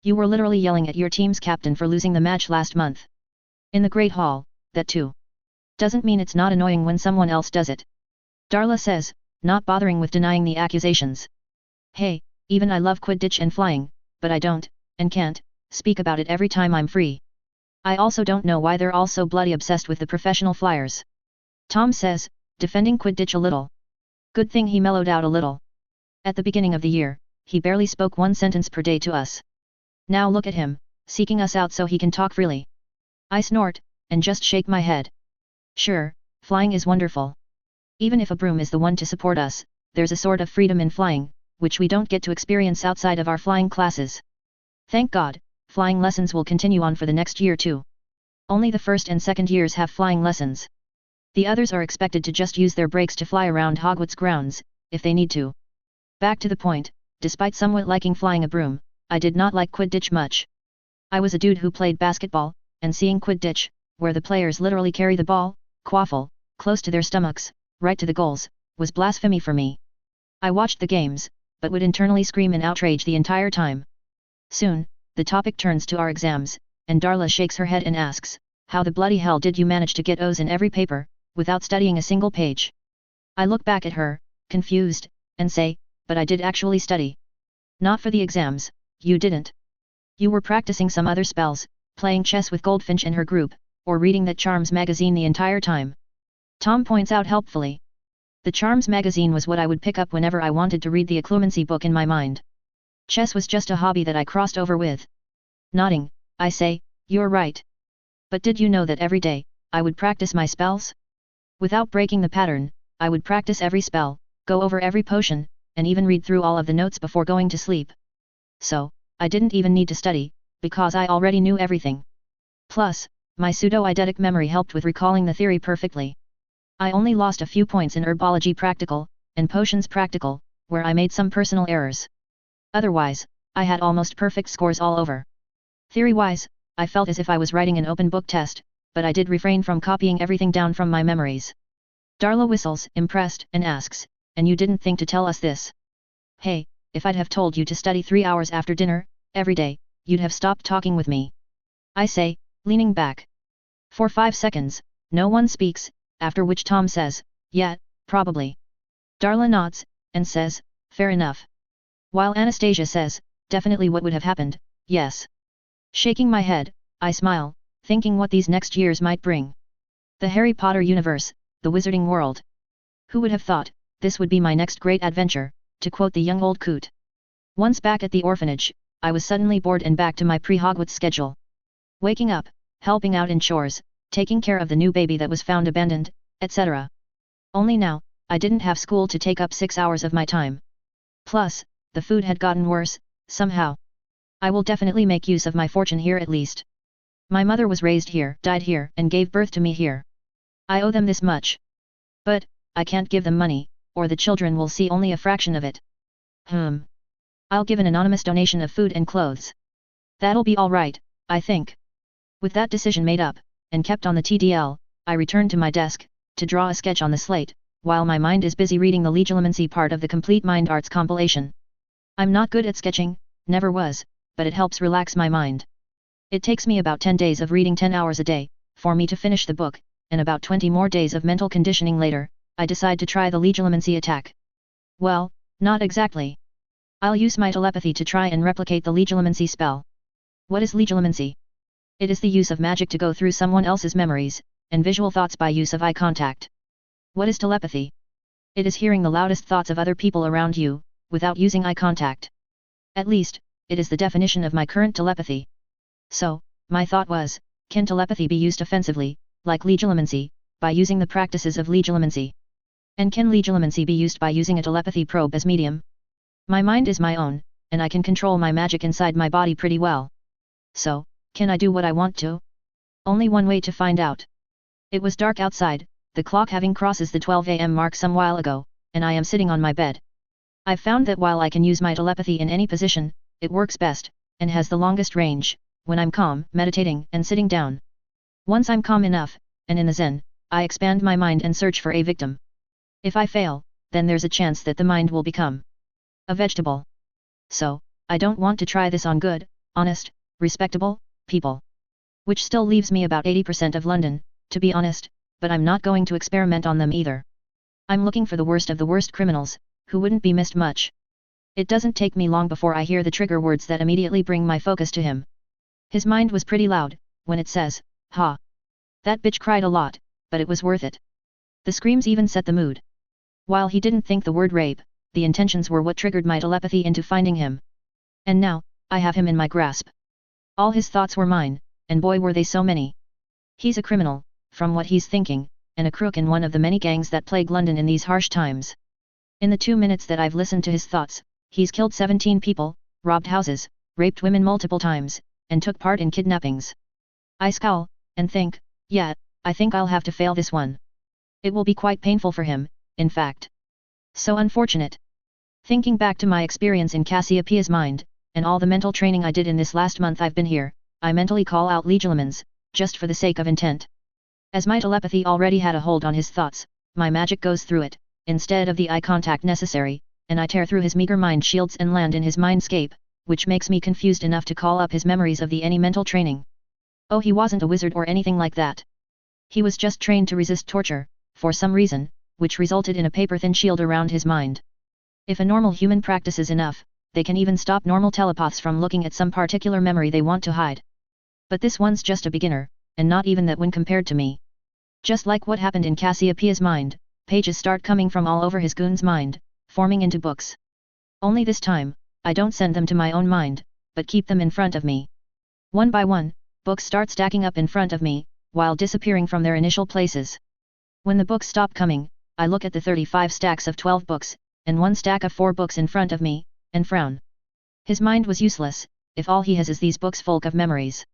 You were literally yelling at your team's captain for losing the match last month. In the Great Hall, that too. Doesn't mean it's not annoying when someone else does it. Darla says, not bothering with denying the accusations. Hey, even I love Quidditch and flying, but I don't, and can't, speak about it every time I'm free. I also don't know why they're all so bloody obsessed with the professional flyers. Tom says, defending Quidditch a little. Good thing he mellowed out a little. At the beginning of the year, he barely spoke 1 sentence per day to us. Now look at him, seeking us out so he can talk freely. I snort, and just shake my head. Sure, flying is wonderful. Even if a broom is the one to support us, there's a sort of freedom in flying, which we don't get to experience outside of our flying classes. Thank God, flying lessons will continue on for the next year too. Only the first and second years have flying lessons. The others are expected to just use their brakes to fly around Hogwarts grounds, if they need to. Back to the point, despite somewhat liking flying a broom, I did not like Quidditch much. I was a dude who played basketball, and seeing Quidditch, where the players literally carry the ball, quaffle, close to their stomachs, right to the goals, was blasphemy for me. I watched the games, but would internally scream in outrage the entire time. Soon, the topic turns to our exams, and Darla shakes her head and asks, "How the bloody hell did you manage to get O's in every paper, without studying a single page?" I look back at her, confused, and say, "But I did actually study." "Not for the exams, you didn't. You were practicing some other spells, playing chess with Goldfinch and her group, or reading that Charms magazine the entire time." Tom points out helpfully. The Charms magazine was what I would pick up whenever I wanted to read the Occlumency book in my mind. Chess was just a hobby that I crossed over with. Nodding, I say, "You're right. But did you know that every day, I would practice my spells? Without breaking the pattern, I would practice every spell, go over every potion, and even read through all of the notes before going to sleep. So, I didn't even need to study, because I already knew everything. Plus, my pseudo-eidetic memory helped with recalling the theory perfectly. I only lost a few points in Herbology Practical, and Potions Practical, where I made some personal errors. Otherwise, I had almost perfect scores all over. Theory-wise, I felt as if I was writing an open book test, but I did refrain from copying everything down from my memories." Darla whistles, impressed, and asks, "And you didn't think to tell us this? Hey, if I'd have told you to study 3 hours after dinner, every day, you'd have stopped talking with me," I say, leaning back. For 5 seconds, no one speaks, after which Tom says, "Yeah, probably." Darla nods, and says, "Fair enough." While Anastasia says, "Definitely what would have happened, yes." Shaking my head, I smile, thinking what these next years might bring. The Harry Potter universe, the wizarding world. Who would have thought, this would be my next great adventure, to quote the young old coot. Once back at the orphanage, I was suddenly bored and back to my pre-Hogwarts schedule. Waking up, helping out in chores, taking care of the new baby that was found abandoned, etc. Only now, I didn't have school to take up 6 hours of my time. Plus, the food had gotten worse, somehow. I will definitely make use of my fortune here at least. My mother was raised here, died here, and gave birth to me here. I owe them this much. But, I can't give them money, or the children will see only a fraction of it. I'll give an anonymous donation of food and clothes. That'll be alright, I think. With that decision made up, and kept on the TDL, I return to my desk, to draw a sketch on the slate, while my mind is busy reading the Legilimency part of the Complete Mind Arts compilation. I'm not good at sketching, never was, but it helps relax my mind. It takes me about 10 days of reading 10 hours a day, for me to finish the book, and about 20 more days of mental conditioning later, I decide to try the Legilimency attack. Well, not exactly. I'll use my telepathy to try and replicate the Legilimency spell. What is Legilimency? It is the use of magic to go through someone else's memories, and visual thoughts by use of eye contact. What is telepathy? It is hearing the loudest thoughts of other people around you, without using eye contact. At least, it is the definition of my current telepathy. So, my thought was, can telepathy be used offensively, like Legilimency, by using the practices of Legilimency? And can Legilimency be used by using a telepathy probe as medium? My mind is my own, and I can control my magic inside my body pretty well. So, can I do what I want to? Only one way to find out. It was dark outside, the clock having crosses the 12 AM mark some while ago, and I am sitting on my bed. I've found that while I can use my telepathy in any position, it works best, and has the longest range, when I'm calm, meditating, and sitting down. Once I'm calm enough, and in the Zen, I expand my mind and search for a victim. If I fail, then there's a chance that the mind will become a vegetable. So, I don't want to try this on good, honest, respectable people. Which still leaves me about 80% of London, to be honest, but I'm not going to experiment on them either. I'm looking for the worst of the worst criminals, who wouldn't be missed much. It doesn't take me long before I hear the trigger words that immediately bring my focus to him. His mind was pretty loud, when it says, "Ha! That bitch cried a lot, but it was worth it." The screams even set the mood. While he didn't think the word rape, the intentions were what triggered my telepathy into finding him. And now, I have him in my grasp. All his thoughts were mine, and boy were they so many. He's a criminal, from what he's thinking, and a crook in one of the many gangs that plague London in these harsh times. In the 2 minutes that I've listened to his thoughts, he's killed 17 people, robbed houses, raped women multiple times, and took part in kidnappings. I scowl, and think, yeah, I think I'll have to fail this one. It will be quite painful for him, in fact. So unfortunate. Thinking back to my experience in Cassiopeia's mind, and all the mental training I did in this last month I've been here, I mentally call out Legilimens, just for the sake of intent. As my telepathy already had a hold on his thoughts, my magic goes through it, instead of the eye contact necessary, and I tear through his meager mind shields and land in his mindscape, which makes me confused enough to call up his memories of any mental training. Oh, he wasn't a wizard or anything like that. He was just trained to resist torture, for some reason, which resulted in a paper-thin shield around his mind. If a normal human practices enough, they can even stop normal telepaths from looking at some particular memory they want to hide. But this one's just a beginner, and not even that when compared to me. Just like what happened in Cassiopeia's mind, pages start coming from all over his goon's mind, forming into books. Only this time, I don't send them to my own mind, but keep them in front of me. One by one, books start stacking up in front of me, while disappearing from their initial places. When the books stop coming, I look at the 35 stacks of 12 books, and one stack of 4 books in front of me, and frown. His mind was useless, if all he has is these books full of memories.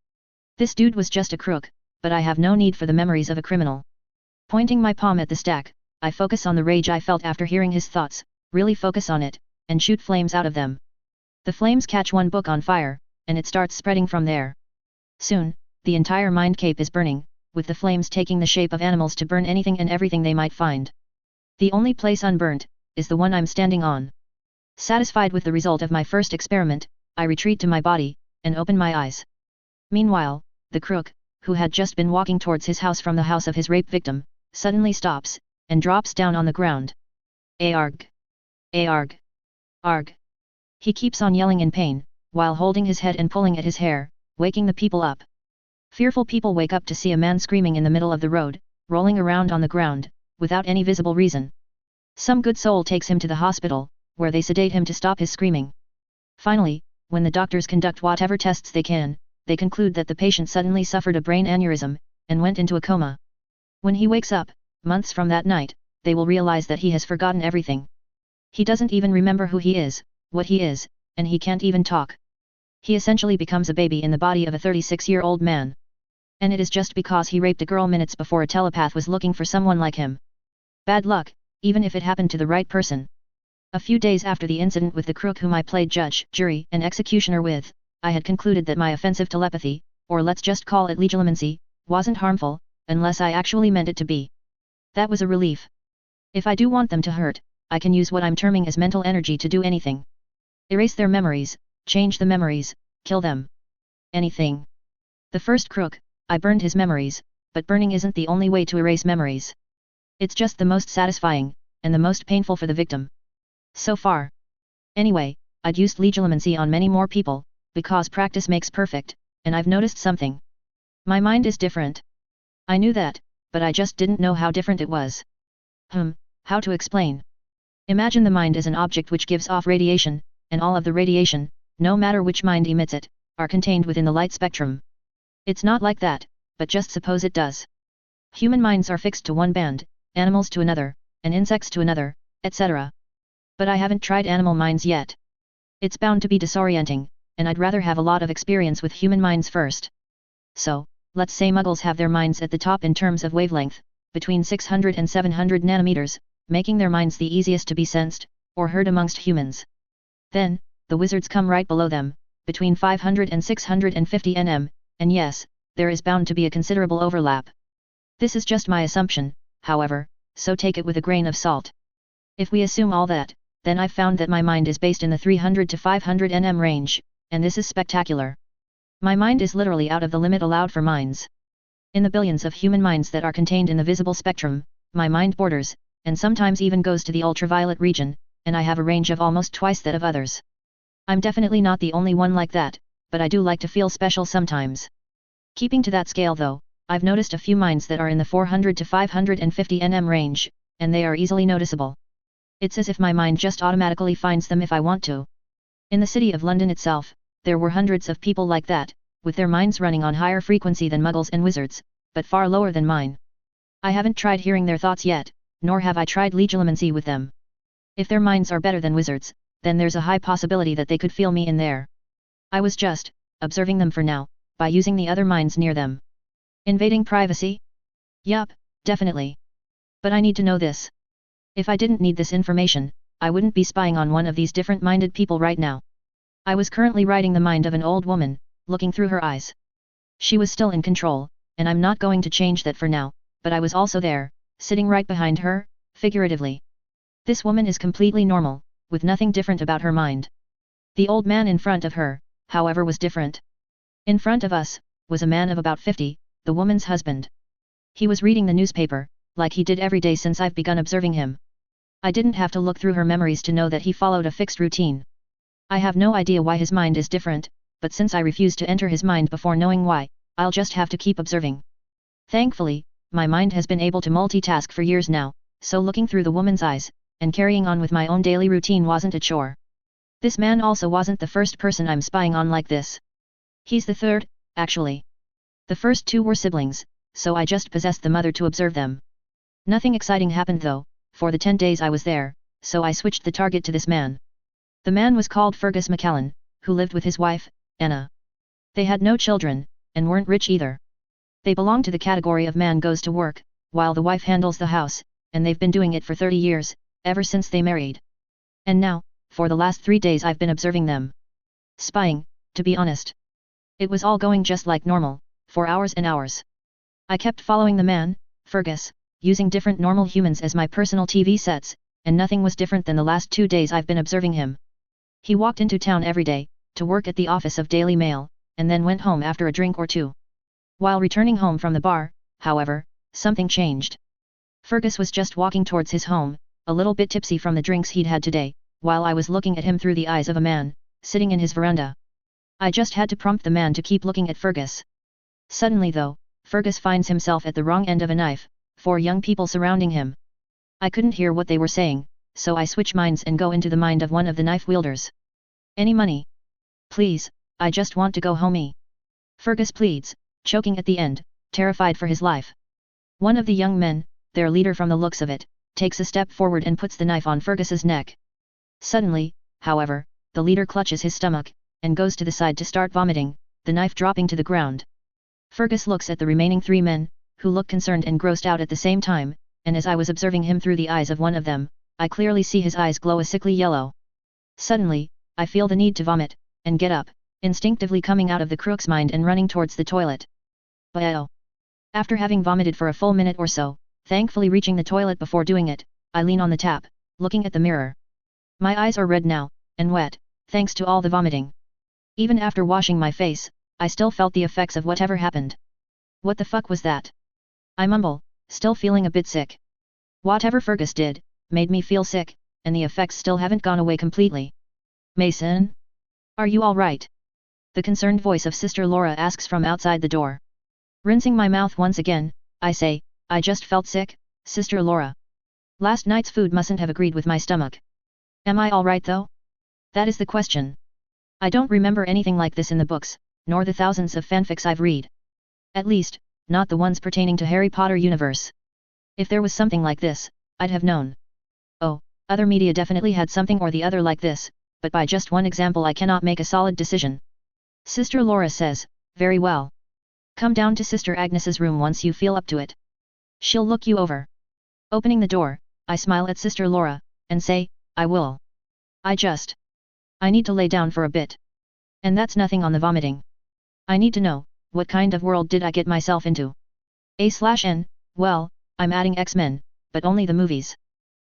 This dude was just a crook, but I have no need for the memories of a criminal. Pointing my palm at the stack, I focus on the rage I felt after hearing his thoughts, really focus on it, and shoot flames out of them. The flames catch one book on fire, and it starts spreading from there. Soon, the entire mindscape is burning, with the flames taking the shape of animals to burn anything and everything they might find. The only place unburnt, is the one I'm standing on. Satisfied with the result of my first experiment, I retreat to my body, and open my eyes. Meanwhile, the crook, who had just been walking towards his house from the house of his rape victim, suddenly stops, and drops down on the ground. Arg! Arg! Arg! He keeps on yelling in pain, while holding his head and pulling at his hair, waking the people up. Fearful people wake up to see a man screaming in the middle of the road, rolling around on the ground, without any visible reason. Some good soul takes him to the hospital, where they sedate him to stop his screaming. Finally, when the doctors conduct whatever tests they can, they conclude that the patient suddenly suffered a brain aneurysm, and went into a coma. When he wakes up, months from that night, they will realize that he has forgotten everything. He doesn't even remember who he is, what he is, and he can't even talk. He essentially becomes a baby in the body of a 36-year-old man. And it is just because he raped a girl minutes before a telepath was looking for someone like him. Bad luck, even if it happened to the right person. A few days after the incident with the crook whom I played judge, jury, and executioner with, I had concluded that my offensive telepathy, or let's just call it legilimency, wasn't harmful, unless I actually meant it to be. That was a relief. If I do want them to hurt, I can use what I'm terming as mental energy to do anything. Erase their memories, change the memories, kill them. Anything. The first crook, I burned his memories, but burning isn't the only way to erase memories. It's just the most satisfying, and the most painful for the victim. So far. Anyway, I'd used legilimency on many more people, because practice makes perfect, and I've noticed something. My mind is different. I knew that, but I just didn't know how different it was. How to explain? Imagine the mind as an object which gives off radiation, and all of the radiation, no matter which mind emits it, are contained within the light spectrum. It's not like that, but just suppose it does. Human minds are fixed to one band, animals to another, and insects to another, etc. But I haven't tried animal minds yet. It's bound to be disorienting, and I'd rather have a lot of experience with human minds first. So, let's say muggles have their minds at the top in terms of wavelength, between 600 and 700 nanometers, making their minds the easiest to be sensed, or heard amongst humans. Then, the wizards come right below them, between 500 and 650 nm, and yes, there is bound to be a considerable overlap. This is just my assumption, however, so take it with a grain of salt. If we assume all that, then I've found that my mind is based in the 300 to 500 nm range, and this is spectacular. My mind is literally out of the limit allowed for minds. In the billions of human minds that are contained in the visible spectrum, my mind borders, and sometimes even goes to the ultraviolet region, and I have a range of almost twice that of others. I'm definitely not the only one like that, but I do like to feel special sometimes. Keeping to that scale though, I've noticed a few minds that are in the 400 to 550 nm range, and they are easily noticeable. It's as if my mind just automatically finds them if I want to. In the city of London itself, there were hundreds of people like that, with their minds running on higher frequency than muggles and wizards, but far lower than mine. I haven't tried hearing their thoughts yet, nor have I tried legilimency with them. If their minds are better than wizards, then there's a high possibility that they could feel me in there. I was just observing them for now, by using the other minds near them. Invading privacy? Yup, definitely. But I need to know this. If I didn't need this information, I wouldn't be spying on one of these different-minded people right now. I was currently writing the mind of an old woman, looking through her eyes. She was still in control, and I'm not going to change that for now, but I was also there, sitting right behind her, figuratively. This woman is completely normal, with nothing different about her mind. The old man in front of her, however, was different. In front of us, was a man of about 50, the woman's husband. He was reading the newspaper, like he did every day since I've begun observing him. I didn't have to look through her memories to know that he followed a fixed routine. I have no idea why his mind is different, but since I refuse to enter his mind before knowing why, I'll just have to keep observing. Thankfully, my mind has been able to multitask for years now, so looking through the woman's eyes, and carrying on with my own daily routine wasn't a chore. This man also wasn't the first person I'm spying on like this. He's the third, actually. The first two were siblings, so I just possessed the mother to observe them. Nothing exciting happened though, for the 10 days I was there, so I switched the target to this man. The man was called Fergus McCallan, who lived with his wife, Anna. They had no children, and weren't rich either. They belonged to the category of man goes to work, while the wife handles the house, and they've been doing it for 30 years, ever since they married. And now, for the last 3 days I've been observing them. Spying, to be honest. It was all going just like normal, for hours and hours. I kept following the man, Fergus, using different normal humans as my personal TV sets, and nothing was different than the last 2 days I've been observing him. He walked into town every day, to work at the office of Daily Mail, and then went home after a drink or two. While returning home from the bar, however, something changed. Fergus was just walking towards his home, a little bit tipsy from the drinks he'd had today, while I was looking at him through the eyes of a man, sitting in his veranda. I just had to prompt the man to keep looking at Fergus. Suddenly though, Fergus finds himself at the wrong end of a knife, 4 young people surrounding him. I couldn't hear what they were saying, so I switch minds and go into the mind of one of the knife wielders. Any money? Please, I just want to go homey. Fergus pleads, choking at the end, terrified for his life. One of the young men, their leader from the looks of it, takes a step forward and puts the knife on Fergus's neck. Suddenly, however, the leader clutches his stomach, and goes to the side to start vomiting, the knife dropping to the ground. Fergus looks at the remaining 3 men, who look concerned and grossed out at the same time, and as I was observing him through the eyes of one of them, I clearly see his eyes glow a sickly yellow. Suddenly, I feel the need to vomit, and get up, instinctively coming out of the crook's mind and running towards the toilet. But after having vomited for a full minute or so, thankfully reaching the toilet before doing it, I lean on the tap, looking at the mirror. My eyes are red now, and wet, thanks to all the vomiting. Even after washing my face, I still felt the effects of whatever happened. What the fuck was that? I mumble, still feeling a bit sick. Whatever Fergus did, made me feel sick, and the effects still haven't gone away completely. Mason? Are you all right? The concerned voice of Sister Laura asks from outside the door. Rinsing my mouth once again, I say, I just felt sick, Sister Laura. Last night's food mustn't have agreed with my stomach. Am I all right though? That is the question. I don't remember anything like this in the books, nor the thousands of fanfics I've read. At least, not the ones pertaining to Harry Potter universe. If there was something like this, I'd have known. Oh, other media definitely had something or the other like this, but by just one example I cannot make a solid decision. Sister Laura says, very well. Come down to Sister Agnes's room once you feel up to it. She'll look you over. Opening the door, I smile at Sister Laura, and say, I will. I need to lay down for a bit. And that's nothing on the vomiting. I need to know, what kind of world did I get myself into? A/N, well, I'm adding X-Men, but only the movies.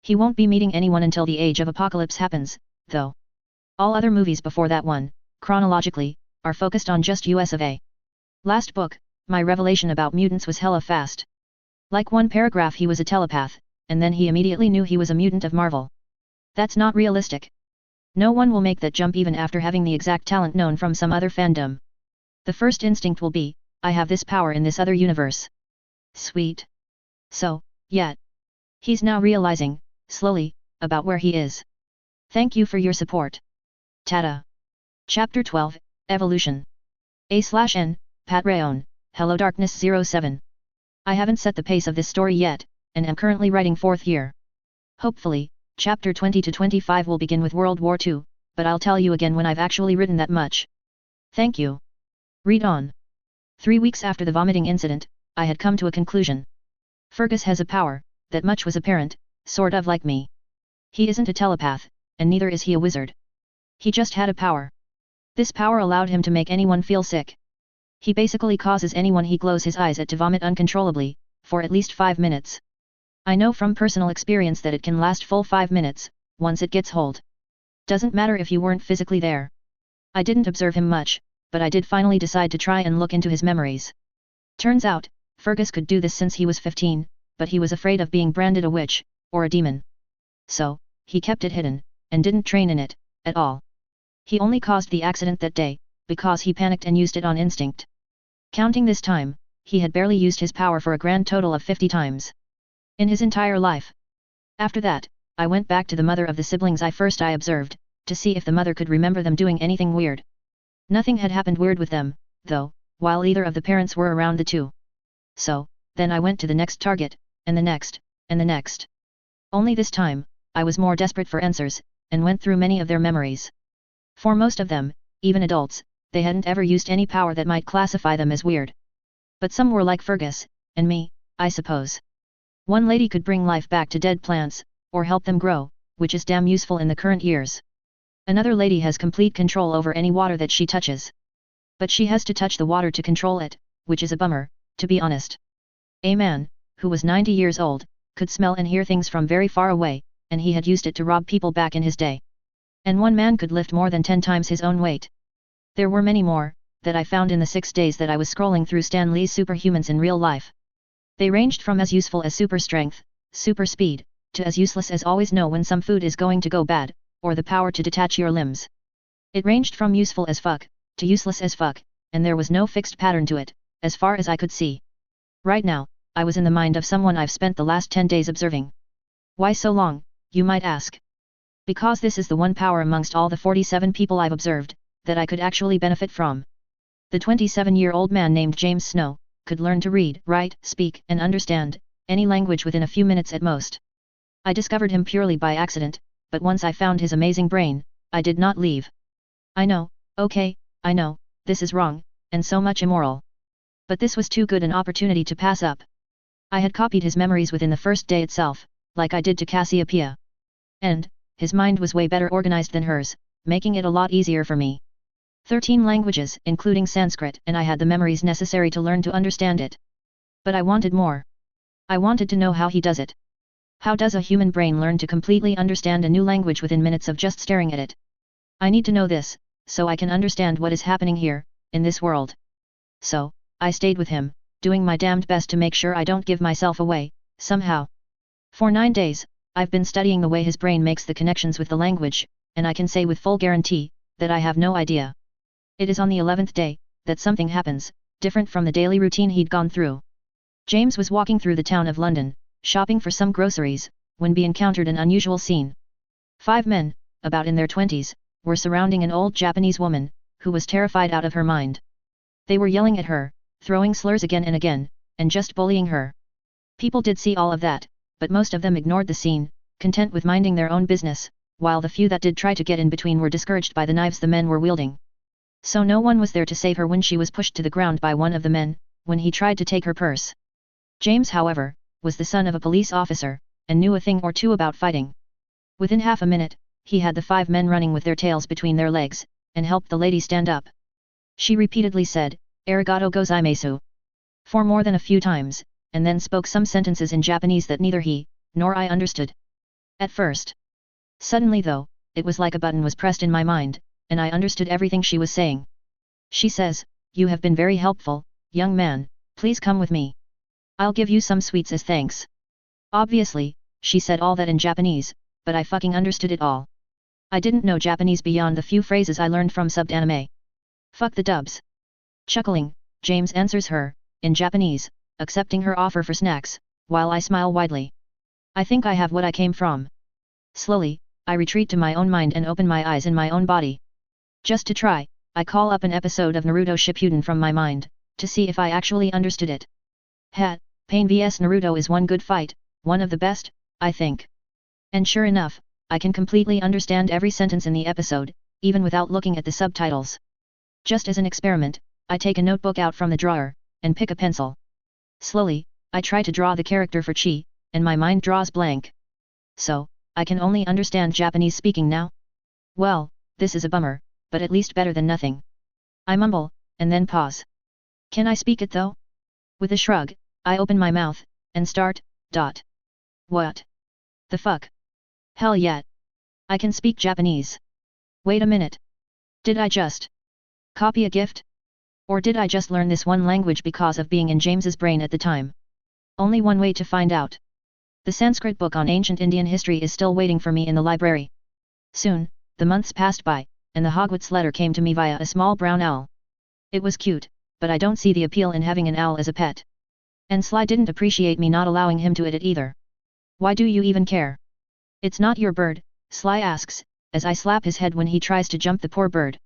He won't be meeting anyone until the Age of Apocalypse happens, though. All other movies before that one, chronologically, are focused on just US of A. Last book, my revelation about mutants was hella fast. Like one paragraph he was a telepath, and then he immediately knew he was a mutant of Marvel. That's not realistic. No one will make that jump even after having the exact talent known from some other fandom. The first instinct will be, I have this power in this other universe. Sweet. So, yeah. He's now realizing, slowly, about where he is. Thank you for your support. Tada. Chapter 12, Evolution. A/N, Patreon, HelloDarkness07. I haven't set the pace of this story yet, and am currently writing 4th year. Hopefully, Chapter 20 to 25 will begin with World War II, but I'll tell you again when I've actually written that much. Thank you. Read on. 3 weeks after the vomiting incident, I had come to a conclusion. Fergus has a power, that much was apparent, sort of like me. He isn't a telepath, and neither is he a wizard. He just had a power. This power allowed him to make anyone feel sick. He basically causes anyone he glows his eyes at to vomit uncontrollably, for at least 5 minutes. I know from personal experience that it can last full 5 minutes, once it gets hold. Doesn't matter if you weren't physically there. I didn't observe him much, but I did finally decide to try and look into his memories. Turns out, Fergus could do this since he was 15, but he was afraid of being branded a witch, or a demon. So, he kept it hidden, and didn't train in it, at all. He only caused the accident that day, because he panicked and used it on instinct. Counting this time, he had barely used his power for a grand total of 50 times. In his entire life. After that, I went back to the mother of the siblings I observed, to see if the mother could remember them doing anything weird. Nothing had happened weird with them, though, while either of the parents were around the two. So, then I went to the next target, and the next, and the next. Only this time, I was more desperate for answers, and went through many of their memories. For most of them, even adults, they hadn't ever used any power that might classify them as weird. But some were like Fergus, and me, I suppose. One lady could bring life back to dead plants, or help them grow, which is damn useful in the current years. Another lady has complete control over any water that she touches. But she has to touch the water to control it, which is a bummer, to be honest. A man, who was 90 years old, could smell and hear things from very far away, and he had used it to rob people back in his day. And one man could lift more than 10 times his own weight. There were many more, that I found in the 6 days that I was scrolling through Stan Lee's superhumans in real life. They ranged from as useful as super strength, super speed, to as useless as always know when some food is going to go bad, or the power to detach your limbs. It ranged from useful as fuck, to useless as fuck, and there was no fixed pattern to it, as far as I could see. Right now, I was in the mind of someone I've spent the last 10 days observing. Why so long, you might ask? Because this is the one power amongst all the 47 people I've observed, that I could actually benefit from. The 27-year-old man named James Snow, could learn to read, write, speak, and understand any language within a few minutes at most. I discovered him purely by accident, but once I found his amazing brain, I did not leave. I know, okay, I know, this is wrong, and so much immoral. But this was too good an opportunity to pass up. I had copied his memories within the first day itself, like I did to Cassiopeia. And, his mind was way better organized than hers, making it a lot easier for me. 13 languages, including Sanskrit, and I had the memories necessary to learn to understand it. But I wanted more. I wanted to know how he does it. How does a human brain learn to completely understand a new language within minutes of just staring at it? I need to know this, so I can understand what is happening here, in this world. So, I stayed with him, doing my damned best to make sure I don't give myself away, somehow. For 9 days, I've been studying the way his brain makes the connections with the language, and I can say with full guarantee, that I have no idea. It is on the 11th day, that something happens, different from the daily routine he'd gone through. James was walking through the town of London, shopping for some groceries, when he encountered an unusual scene. 5 men, about in their 20s, were surrounding an old Japanese woman, who was terrified out of her mind. They were yelling at her, throwing slurs again and again, and just bullying her. People did see all of that, but most of them ignored the scene, content with minding their own business, while the few that did try to get in between were discouraged by the knives the men were wielding. So no one was there to save her when she was pushed to the ground by one of the men, when he tried to take her purse. James, however, was the son of a police officer, and knew a thing or two about fighting. Within half a minute, he had the 5 men running with their tails between their legs, and helped the lady stand up. She repeatedly said, "Arigato gozaimasu," for more than a few times, and then spoke some sentences in Japanese that neither he, nor I understood. At first. Suddenly though, it was like a button was pressed in my mind, and I understood everything she was saying. She says, "You have been very helpful, young man, please come with me. I'll give you some sweets as thanks." Obviously, she said all that in Japanese, but I fucking understood it all. I didn't know Japanese beyond the few phrases I learned from subbed anime. Fuck the dubs. Chuckling, James answers her, in Japanese, accepting her offer for snacks, while I smile widely. I think I have what I came from. Slowly, I retreat to my own mind and open my eyes in my own body. Just to try, I call up an episode of Naruto Shippuden from my mind, to see if I actually understood it. Pain vs Naruto is one good fight, one of the best, I think. And sure enough, I can completely understand every sentence in the episode, even without looking at the subtitles. Just as an experiment, I take a notebook out from the drawer, and pick a pencil. Slowly, I try to draw the character for Chi, and my mind draws blank. So, I can only understand Japanese speaking now? Well, this is a bummer, but at least better than nothing. I mumble, and then pause. Can I speak it though? With a shrug, I open my mouth, and start. What? The fuck? Hell yeah. I can speak Japanese. Wait a minute. Did I just copy a gift? Or did I just learn this one language because of being in James's brain at the time? Only one way to find out. The Sanskrit book on ancient Indian history is still waiting for me in the library. Soon, the months passed by, and the Hogwarts letter came to me via a small brown owl. It was cute, but I don't see the appeal in having an owl as a pet. And Sly didn't appreciate me not allowing him to eat it either. Why do you even care? It's not your bird, Sly asks, as I slap his head when he tries to jump the poor bird.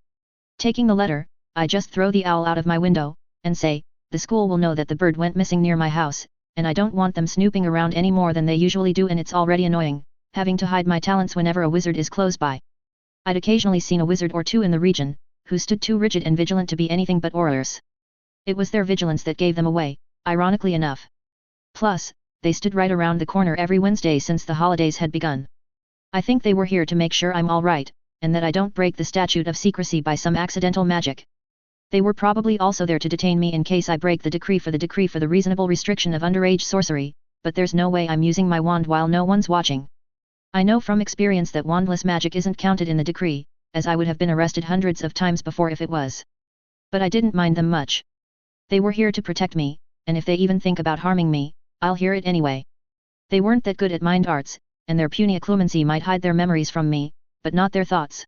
Taking the letter, I just throw the owl out of my window, and say, the school will know that the bird went missing near my house, and I don't want them snooping around any more than they usually do, and it's already annoying, having to hide my talents whenever a wizard is close by. I'd occasionally seen a wizard or two in the region, who stood too rigid and vigilant to be anything but warriors. It was their vigilance that gave them away, ironically enough. Plus, they stood right around the corner every Wednesday since the holidays had begun. I think they were here to make sure I'm alright, and that I don't break the statute of secrecy by some accidental magic. They were probably also there to detain me in case I break the decree for the reasonable restriction of underage sorcery, but there's no way I'm using my wand while no one's watching. I know from experience that wandless magic isn't counted in the decree, as I would have been arrested hundreds of times before if it was. But I didn't mind them much. They were here to protect me, and if they even think about harming me, I'll hear it anyway. They weren't that good at mind arts, and their puny occlumency might hide their memories from me, but not their thoughts.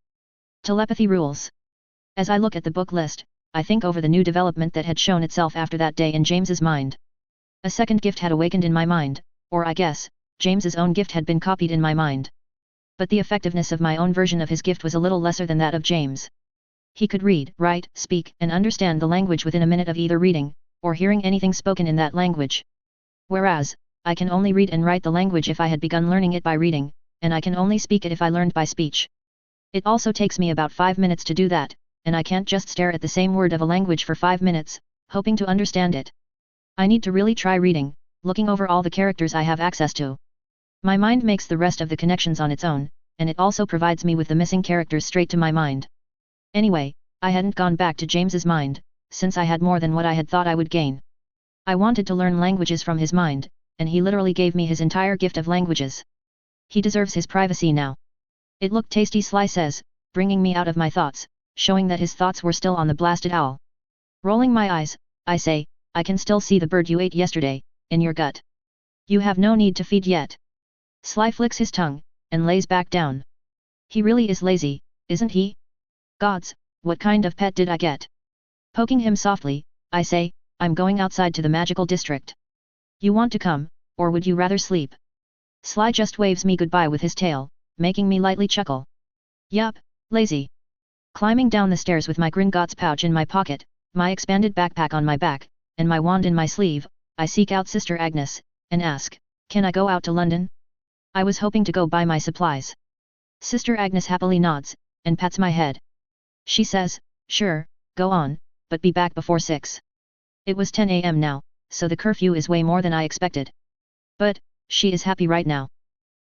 Telepathy rules. As I look at the book list, I think over the new development that had shown itself after that day in James's mind. A second gift had awakened in my mind, or I guess, James's own gift had been copied in my mind. But the effectiveness of my own version of his gift was a little lesser than that of James. He could read, write, speak, and understand the language within a minute of either reading, or hearing anything spoken in that language. Whereas, I can only read and write the language if I had begun learning it by reading, and I can only speak it if I learned by speech. It also takes me about 5 minutes to do that, and I can't just stare at the same word of a language for 5 minutes, hoping to understand it. I need to really try reading, looking over all the characters I have access to. My mind makes the rest of the connections on its own, and it also provides me with the missing characters straight to my mind. Anyway, I hadn't gone back to James's mind, since I had more than what I had thought I would gain. I wanted to learn languages from his mind, and he literally gave me his entire gift of languages. He deserves his privacy now. It looked tasty, Sly says, bringing me out of my thoughts, showing that his thoughts were still on the blasted owl. Rolling my eyes, I say, I can still see the bird you ate yesterday, in your gut. You have no need to feed yet. Sly flicks his tongue, and lays back down. He really is lazy, isn't he? Gods, what kind of pet did I get? Poking him softly, I say, I'm going outside to the magical district. You want to come, or would you rather sleep? Sly just waves me goodbye with his tail, making me lightly chuckle. Yup, lazy. Climbing down the stairs with my Gringotts pouch in my pocket, my expanded backpack on my back, and my wand in my sleeve, I seek out Sister Agnes, and ask, can I go out to London? I was hoping to go buy my supplies. Sister Agnes happily nods, and pats my head. She says, sure, go on, but be back before 6. It was 10 a.m. now, so the curfew is way more than I expected. But, she is happy right now.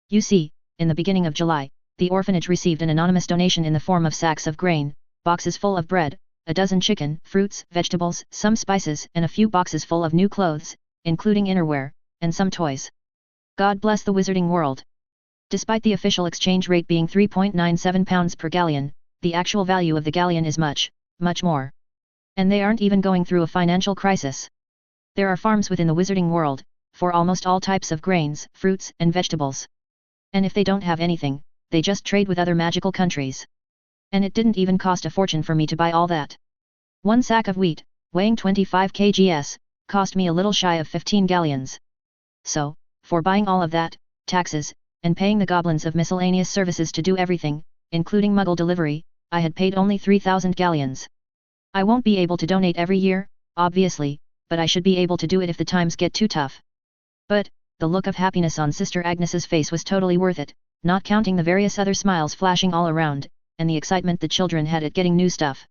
You see, in the beginning of July, the orphanage received an anonymous donation in the form of sacks of grain, boxes full of bread, a dozen chicken, fruits, vegetables, some spices, and a few boxes full of new clothes, including innerwear, and some toys. God bless the wizarding world. Despite the official exchange rate being £3.97 per galleon, the actual value of the galleon is much, much more. And they aren't even going through a financial crisis. There are farms within the wizarding world, for almost all types of grains, fruits, and vegetables. And if they don't have anything, they just trade with other magical countries. And it didn't even cost a fortune for me to buy all that. One sack of wheat, weighing 25 kgs, cost me a little shy of 15 galleons. So, for buying all of that, taxes, and paying the goblins of miscellaneous services to do everything, including muggle delivery, I had paid only 3,000 galleons. I won't be able to donate every year, obviously, but I should be able to do it if the times get too tough. But, the look of happiness on Sister Agnes's face was totally worth it, not counting the various other smiles flashing all around, and the excitement the children had at getting new stuff.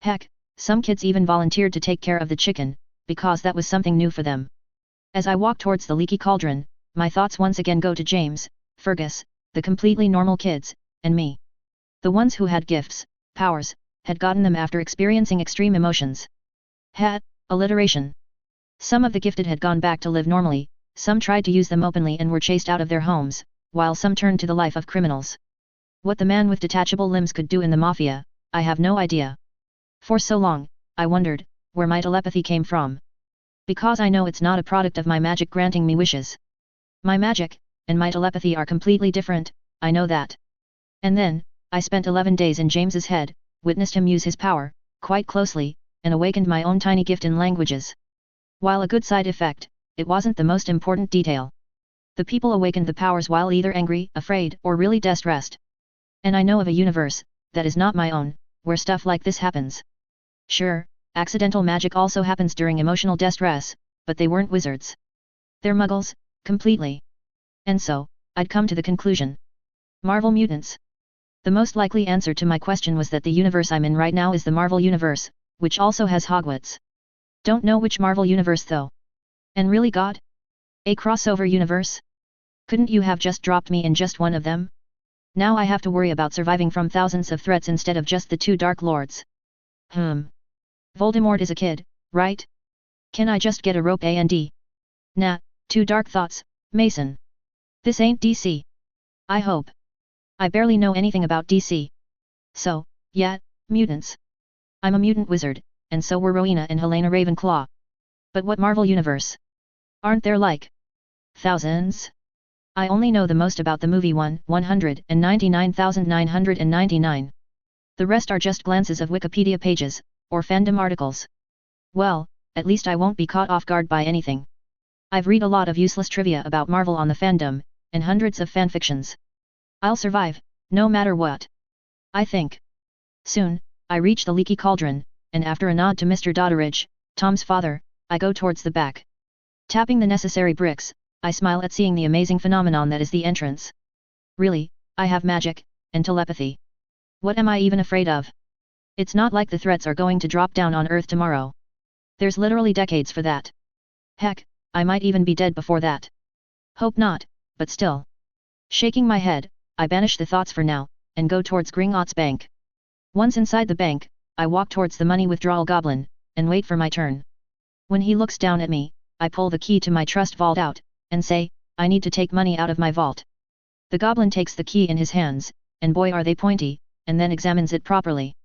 Heck, some kids even volunteered to take care of the chicken, because that was something new for them. As I walk towards the leaky cauldron, my thoughts once again go to James, Fergus, the completely normal kids, and me. The ones who had gifts, powers, had gotten them after experiencing extreme emotions. Alliteration. Some of the gifted had gone back to live normally, some tried to use them openly and were chased out of their homes, while some turned to the life of criminals. What the man with detachable limbs could do in the mafia, I have no idea. For so long, I wondered, where my telepathy came from. Because I know it's not a product of my magic granting me wishes. My magic, and my telepathy are completely different, I know that. And then, I spent 11 days in James's head, witnessed him use his power, quite closely, and awakened my own tiny gift in languages. While a good side effect, it wasn't the most important detail. The people awakened the powers while either angry, afraid, or really distressed. And I know of a universe, that is not my own, where stuff like this happens. Sure, accidental magic also happens during emotional distress, but they weren't wizards. They're muggles, completely. And so, I'd come to the conclusion. Marvel mutants. The most likely answer to my question was that the universe I'm in right now is the Marvel universe, which also has Hogwarts. Don't know which Marvel universe though. And really God? A crossover universe? Couldn't you have just dropped me in just one of them? Now I have to worry about surviving from thousands of threats instead of just the 2 Dark Lords. Voldemort is a kid, right? Can I just get a rope and? Nah, too dark thoughts, Mason. This ain't DC. I hope. I barely know anything about DC. So, yeah, mutants. I'm a mutant wizard, and so were Rowena and Helena Ravenclaw. But what Marvel universe? Aren't there like thousands? I only know the most about the movie 199,999. The rest are just glances of Wikipedia pages, or fandom articles. Well, at least I won't be caught off guard by anything. I've read a lot of useless trivia about Marvel on the fandom, and hundreds of fanfictions. I'll survive, no matter what. I think. Soon, I reach the leaky cauldron, and after a nod to Mr. Dodderidge, Tom's father, I go towards the back. Tapping the necessary bricks, I smile at seeing the amazing phenomenon that is the entrance. Really, I have magic, and telepathy. What am I even afraid of? It's not like the threats are going to drop down on Earth tomorrow. There's literally decades for that. Heck, I might even be dead before that. Hope not, but still. Shaking my head, I banish the thoughts for now, and go towards Gringotts Bank. Once inside the bank, I walk towards the money withdrawal goblin, and wait for my turn. When he looks down at me, I pull the key to my trust vault out, and say, I need to take money out of my vault. The goblin takes the key in his hands, and boy are they pointy, and then examines it properly.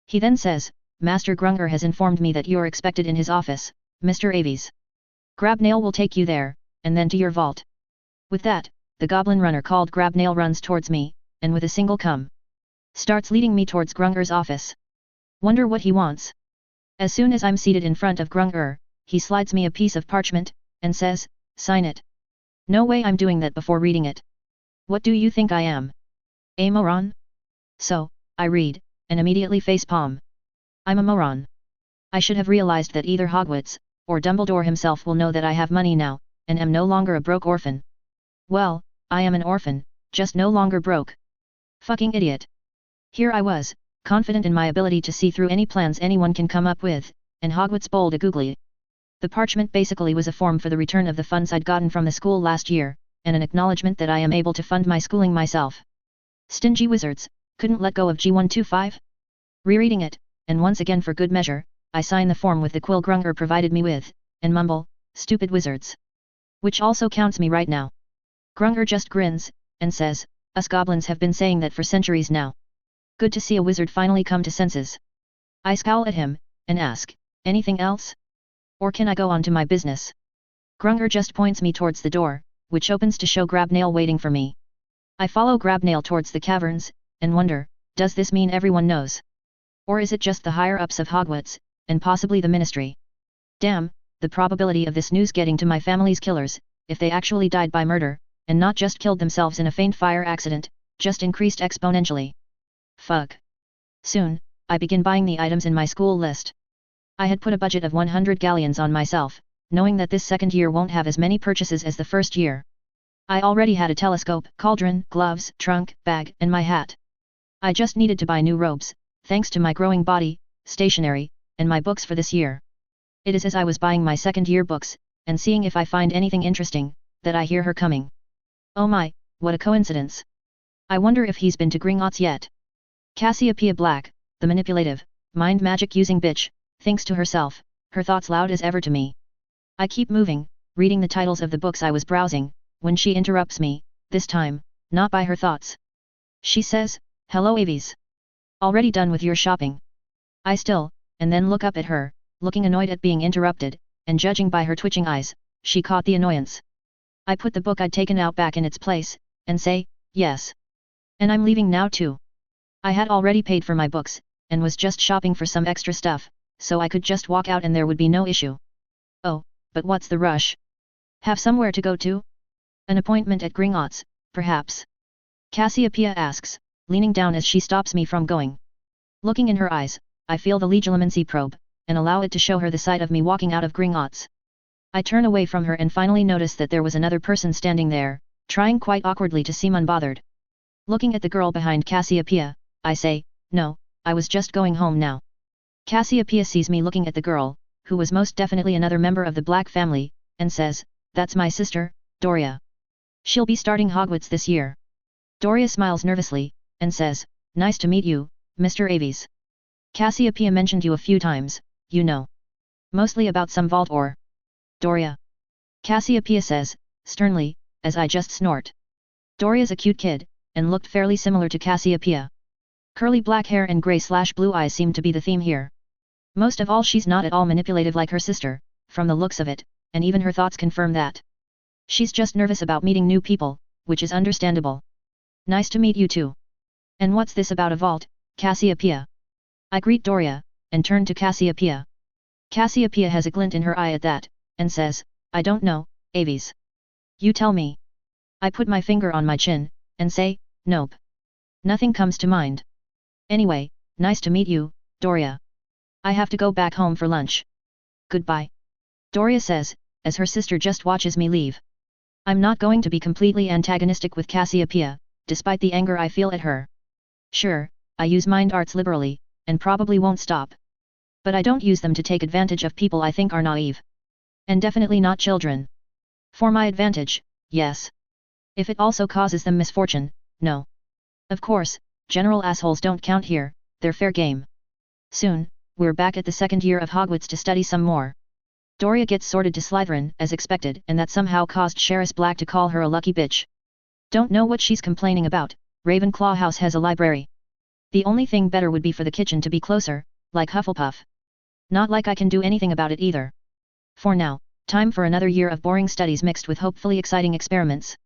He then says, Master Grunger has informed me that you're expected in his office, Mr. Aves. Grabnail will take you there, and then to your vault. With that, the goblin runner called Grabnail runs towards me, and with a single come, starts leading me towards Grunger's office. Wonder what he wants. As soon as I'm seated in front of Grunger, he slides me a piece of parchment, and says, sign it. No way I'm doing that before reading it. What do you think I am? A moron? So, I read, and immediately facepalm. I'm a moron. I should have realized that either Hogwarts, or Dumbledore himself will know that I have money now, and am no longer a broke orphan. Well, I am an orphan, just no longer broke. Fucking idiot. Here I was, confident in my ability to see through any plans anyone can come up with, and Hogwarts bowled a googly. The parchment basically was a form for the return of the funds I'd gotten from the school last year, and an acknowledgement that I am able to fund my schooling myself. Stingy wizards, couldn't let go of G125? Rereading it, and once again for good measure, I sign the form with the quill Grunger provided me with, and mumble, stupid wizards. Which also counts me right now. Grunger just grins, and says, us goblins have been saying that for centuries now. Good to see a wizard finally come to senses. I scowl at him, and ask, anything else? Or can I go on to my business? Grunger just points me towards the door, which opens to show Grabnail waiting for me. I follow Grabnail towards the caverns, and wonder, does this mean everyone knows? Or is it just the higher-ups of Hogwarts, and possibly the Ministry? Damn, the probability of this news getting to my family's killers, if they actually died by murder, and not just killed themselves in a faint fire accident, just increased exponentially. Fuck. Soon, I begin buying the items in my school list. I had put a budget of 100 galleons on myself, knowing that this second year won't have as many purchases as the first year. I already had a telescope, cauldron, gloves, trunk, bag, and my hat. I just needed to buy new robes, thanks to my growing body, stationery, and my books for this year. It is as I was buying my second year books, and seeing if I find anything interesting, that I hear her coming. Oh my, what a coincidence. I wonder if he's been to Gringotts yet. Cassiopeia Black, the manipulative, mind magic using bitch, thinks to herself, her thoughts loud as ever to me. I keep moving, reading the titles of the books I was browsing, when she interrupts me, this time, not by her thoughts. She says, "Hello Aves. Already done with your shopping?" I still, and then look up at her, looking annoyed at being interrupted, and judging by her twitching eyes, she caught the annoyance. I put the book I'd taken out back in its place, and say, "Yes. And I'm leaving now too." I had already paid for my books, and was just shopping for some extra stuff, so I could just walk out and there would be no issue. Oh, but what's the rush? Have somewhere to go to? An appointment at Gringotts, perhaps? Cassiopeia asks, leaning down as she stops me from going. Looking in her eyes, I feel the legilimency probe, and allow it to show her the sight of me walking out of Gringotts. I turn away from her and finally notice that there was another person standing there, trying quite awkwardly to seem unbothered. Looking at the girl behind Cassiopeia, I say, "No, I was just going home now." Cassiopeia sees me looking at the girl, who was most definitely another member of the Black family, and says, "That's my sister, Doria. She'll be starting Hogwarts this year." Doria smiles nervously, and says, "Nice to meet you, Mr. Aves. Cassiopeia mentioned you a few times, you know. Mostly about some vault or..." "Doria?" Cassiopeia says, sternly, as I just snort. Doria's a cute kid, and looked fairly similar to Cassiopeia. Curly black hair and grey/blue eyes seem to be the theme here. Most of all, she's not at all manipulative like her sister, from the looks of it, and even her thoughts confirm that. She's just nervous about meeting new people, which is understandable. "Nice to meet you too. And what's this about a vault, Cassiopeia?" I greet Doria, and turn to Cassiopeia. Cassiopeia has a glint in her eye at that, and says, "I don't know, Aves. You tell me." I put my finger on my chin, and say, "Nope. Nothing comes to mind. Anyway, nice to meet you, Doria. I have to go back home for lunch. Goodbye." Doria says, as her sister just watches me leave. I'm not going to be completely antagonistic with Cassiopeia, despite the anger I feel at her. Sure, I use mind arts liberally, and probably won't stop. But I don't use them to take advantage of people I think are naive. And definitely not children. For my advantage, yes. If it also causes them misfortune, no. Of course, general assholes don't count here, they're fair game. Soon, we're back at the second year of Hogwarts to study some more. Doria gets sorted to Slytherin as expected, and that somehow caused Sirius Black to call her a lucky bitch. Don't know what she's complaining about. Ravenclaw House has a library. The only thing better would be for the kitchen to be closer, like Hufflepuff. Not like I can do anything about it either. For now, time for another year of boring studies mixed with hopefully exciting experiments.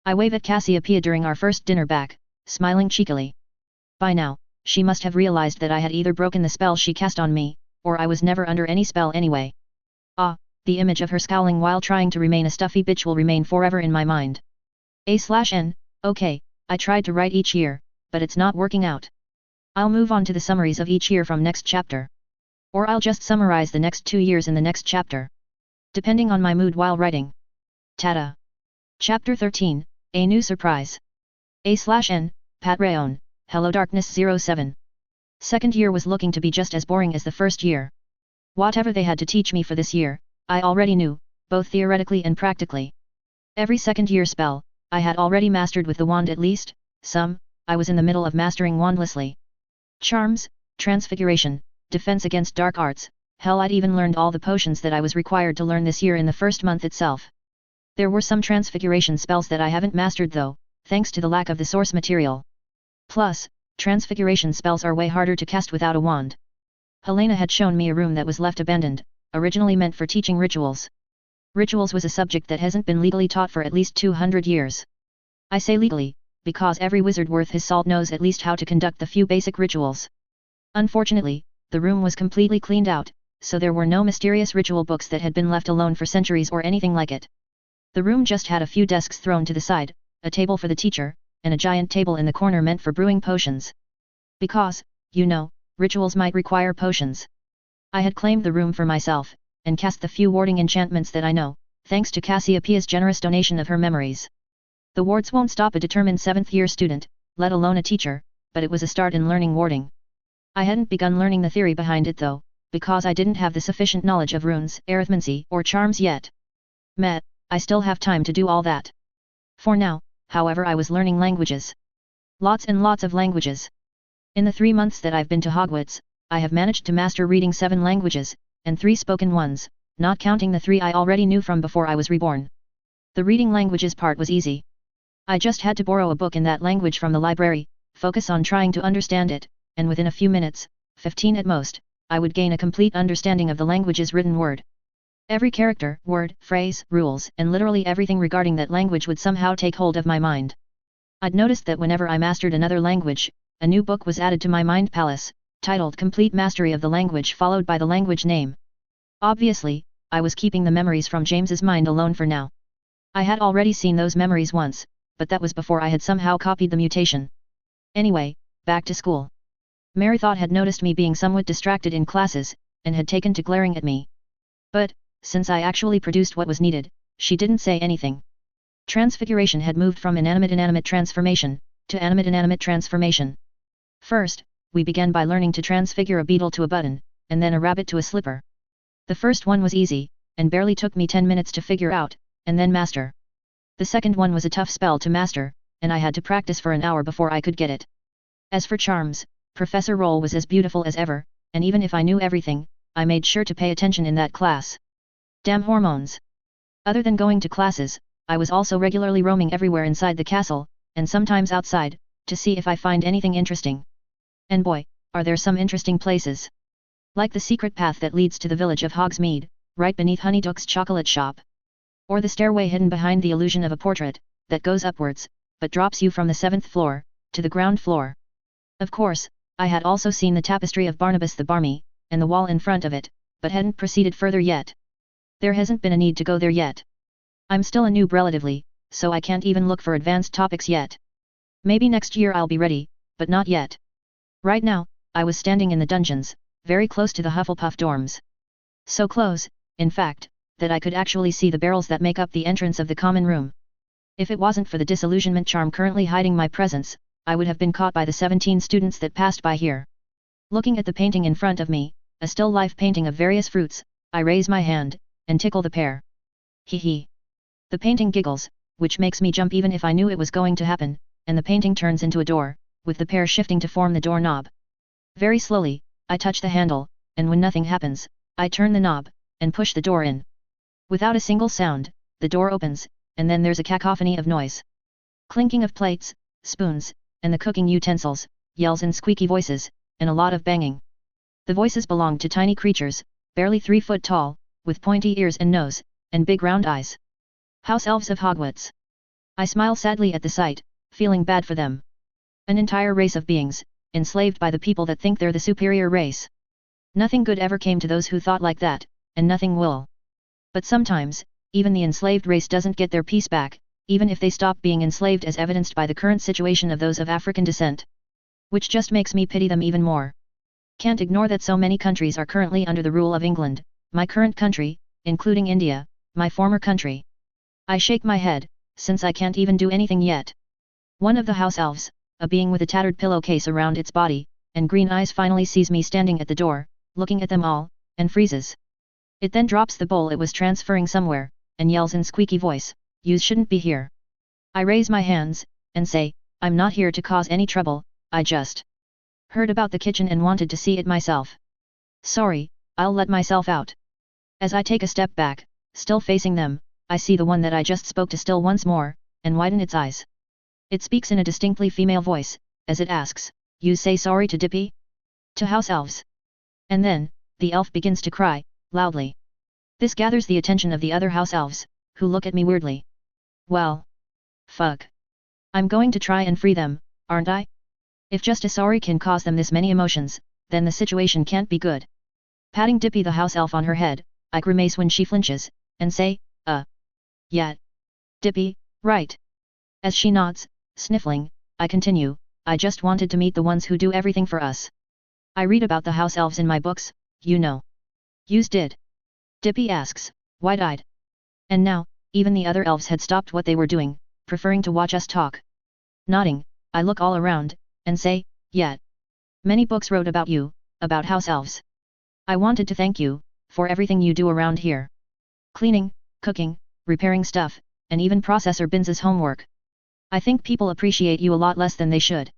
I wave at Cassiopeia during our first dinner back, smiling cheekily. By now, she must have realized that I had either broken the spell she cast on me, or I was never under any spell anyway. Ah, the image of her scowling while trying to remain a stuffy bitch will remain forever in my mind. A/N, okay, I tried to write each year, but it's not working out. I'll move on to the summaries of each year from next chapter. Or I'll just summarize the next 2 years in the next chapter. Depending on my mood while writing. Ta-da! Chapter 13, A New Surprise. A/N, Pat1, HelloDarkness07. Second year was looking to be just as boring as the first year. Whatever they had to teach me for this year, I already knew, both theoretically and practically. Every second year spell, I had already mastered with the wand at least, some, I was in the middle of mastering wandlessly. Charms, transfiguration, defense against dark arts, hell I'd even learned all the potions that I was required to learn this year in the first month itself. There were some transfiguration spells that I haven't mastered though, thanks to the lack of the source material. Plus, transfiguration spells are way harder to cast without a wand. Helena had shown me a room that was left abandoned, originally meant for teaching rituals. Rituals was a subject that hasn't been legally taught for at least 200 years. I say legally, because every wizard worth his salt knows at least how to conduct the few basic rituals. Unfortunately, the room was completely cleaned out, so there were no mysterious ritual books that had been left alone for centuries or anything like it. The room just had a few desks thrown to the side, a table for the teacher, and a giant table in the corner meant for brewing potions. Because, you know, rituals might require potions. I had claimed the room for myself, and cast the few warding enchantments that I know, thanks to Cassiopeia's generous donation of her memories. The wards won't stop a determined 7th year student, let alone a teacher, but it was a start in learning warding. I hadn't begun learning the theory behind it though, because I didn't have the sufficient knowledge of runes, arithmancy, or charms yet. Meh, I still have time to do all that. For now, however, I was learning languages. Lots and lots of languages. In the 3 months that I've been to Hogwarts, I have managed to master reading 7 languages, and 3 spoken ones, not counting the 3 I already knew from before I was reborn. The reading languages part was easy. I just had to borrow a book in that language from the library, focus on trying to understand it, and within a few minutes, 15 at most, I would gain a complete understanding of the language's written word. Every character, word, phrase, rules, and literally everything regarding that language would somehow take hold of my mind. I'd noticed that whenever I mastered another language, a new book was added to my mind palace, titled Complete Mastery of the Language followed by the language name. Obviously, I was keeping the memories from James's mind alone for now. I had already seen those memories once, but that was before I had somehow copied the mutation. Anyway, back to school. Merrythought had noticed me being somewhat distracted in classes, and had taken to glaring at me. But, since I actually produced what was needed, she didn't say anything. Transfiguration had moved from inanimate transformation, to animate transformation. First, we began by learning to transfigure a beetle to a button, and then a rabbit to a slipper. The first one was easy, and barely took me 10 minutes to figure out, and then master. The second one was a tough spell to master, and I had to practice for an hour before I could get it. As for charms, Professor Roll was as beautiful as ever, and even if I knew everything, I made sure to pay attention in that class. Damn hormones! Other than going to classes, I was also regularly roaming everywhere inside the castle, and sometimes outside, to see if I find anything interesting. And boy, are there some interesting places. Like the secret path that leads to the village of Hogsmeade, right beneath Honeyduck's chocolate shop. Or the stairway hidden behind the illusion of a portrait, that goes upwards, but drops you from the 7th floor, to the ground floor. Of course, I had also seen the tapestry of Barnabas the Barmy, and the wall in front of it, but hadn't proceeded further yet. There hasn't been a need to go there yet. I'm still a noob relatively, so I can't even look for advanced topics yet. Maybe next year I'll be ready, but not yet. Right now, I was standing in the dungeons, very close to the Hufflepuff dorms. So close, in fact, that I could actually see the barrels that make up the entrance of the common room. If it wasn't for the disillusionment charm currently hiding my presence, I would have been caught by the 17 students that passed by here. Looking at the painting in front of me, a still life painting of various fruits, I raise my hand, and tickle the pear. Hee hee. The painting giggles, which makes me jump even if I knew it was going to happen, and the painting turns into a door, with the pear shifting to form the doorknob. Very slowly, I touch the handle, and when nothing happens, I turn the knob, and push the door in. Without a single sound, the door opens, and then there's a cacophony of noise. Clinking of plates, spoons, and the cooking utensils, yells and squeaky voices, and a lot of banging. The voices belonged to tiny creatures, barely 3 foot tall, with pointy ears and nose, and big round eyes. House elves of Hogwarts. I smile sadly at the sight, feeling bad for them. An entire race of beings, enslaved by the people that think they're the superior race. Nothing good ever came to those who thought like that, and nothing will. But sometimes, even the enslaved race doesn't get their peace back, even if they stop being enslaved, as evidenced by the current situation of those of African descent. Which just makes me pity them even more. Can't ignore that so many countries are currently under the rule of England, my current country, including India, my former country. I shake my head, since I can't even do anything yet. One of the house elves, a being with a tattered pillowcase around its body, and green eyes, finally sees me standing at the door, looking at them all, and freezes. It then drops the bowl it was transferring somewhere, and yells in squeaky voice, "You shouldn't be here." I raise my hands, and say, "I'm not here to cause any trouble, I just heard about the kitchen and wanted to see it myself. Sorry, I'll let myself out." As I take a step back, still facing them, I see the one that I just spoke to still once more, and widen its eyes. It speaks in a distinctly female voice, as it asks, "You say sorry to Dippy?" To house elves. And then, the elf begins to cry, loudly. This gathers the attention of the other house elves, who look at me weirdly. Well. Fuck. I'm going to try and free them, aren't I? If just a sorry can cause them this many emotions, then the situation can't be good. Patting Dippy the house elf on her head, I grimace when she flinches, and say, yeah. Dippy, right. As she nods, sniffling, I continue, "I just wanted to meet the ones who do everything for us. I read about the house elves in my books, you know." "Yous did?" Dippy asks, wide-eyed. And now, even the other elves had stopped what they were doing, preferring to watch us talk. Nodding, I look all around, and say, "Yeah. Many books wrote about you, about house elves. I wanted to thank you, for everything you do around here. Cleaning, cooking, repairing stuff, and even Professor Binz's homework. I think people appreciate you a lot less than they should.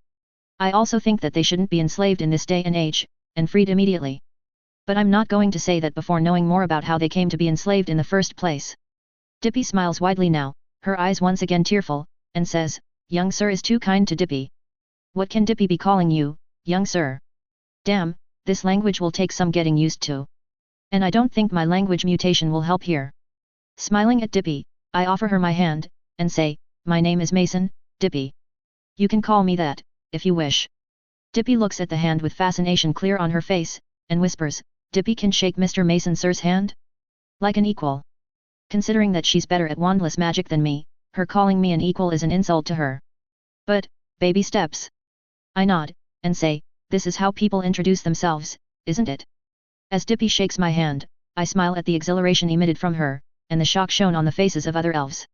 I also think that they shouldn't be enslaved in this day and age, and freed immediately. But I'm not going to say that before knowing more about how they came to be enslaved in the first place. Dippy smiles widely now, her eyes once again tearful, and says, young sir is too kind to Dippy. What can Dippy be calling you, young sir? Damn, this language will take some getting used to. And I don't think my language mutation will help here. Smiling at Dippy, I offer her my hand, and say, my name is Mason, Dippy. You can call me that, if you wish. Dippy looks at the hand with fascination clear on her face, and whispers, Dippy can shake Mr. Mason sir's hand? Like an equal. Considering that she's better at wandless magic than me, her calling me an equal is an insult to her. But, baby steps. I nod, and say, this is how people introduce themselves, isn't it? As Dippy shakes my hand, I smile at the exhilaration emitted from her, and the shock shown on the faces of other elves.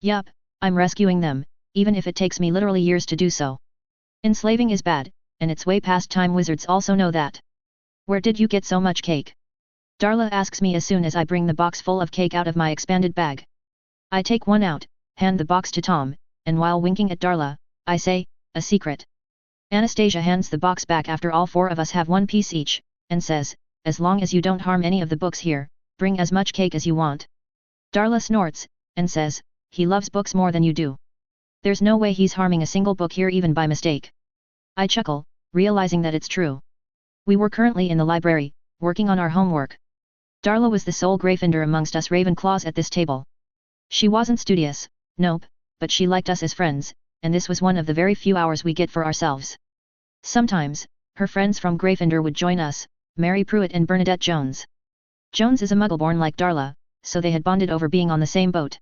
Yup, I'm rescuing them, even if it takes me literally years to do so. Enslaving is bad, and it's way past time. Wizards also know that. Where did you get so much cake? Darla asks me as soon as I bring the box full of cake out of my expanded bag. I take one out, hand the box to Tom, and while winking at Darla, I say, a secret. Anastasia hands the box back after all four of us have one piece each, and says, as long as you don't harm any of the books here, bring as much cake as you want. Darla snorts, and says, he loves books more than you do. There's no way he's harming a single book here even by mistake. I chuckle, realizing that it's true. We were currently in the library, working on our homework. Darla was the sole Gryffindor amongst us Ravenclaws at this table. She wasn't studious, nope, but she liked us as friends, and this was one of the very few hours we get for ourselves. Sometimes, her friends from Gryffindor would join us, Mary Pruitt and Bernadette Jones. Jones is a Muggle-born like Darla, so they had bonded over being on the same boat.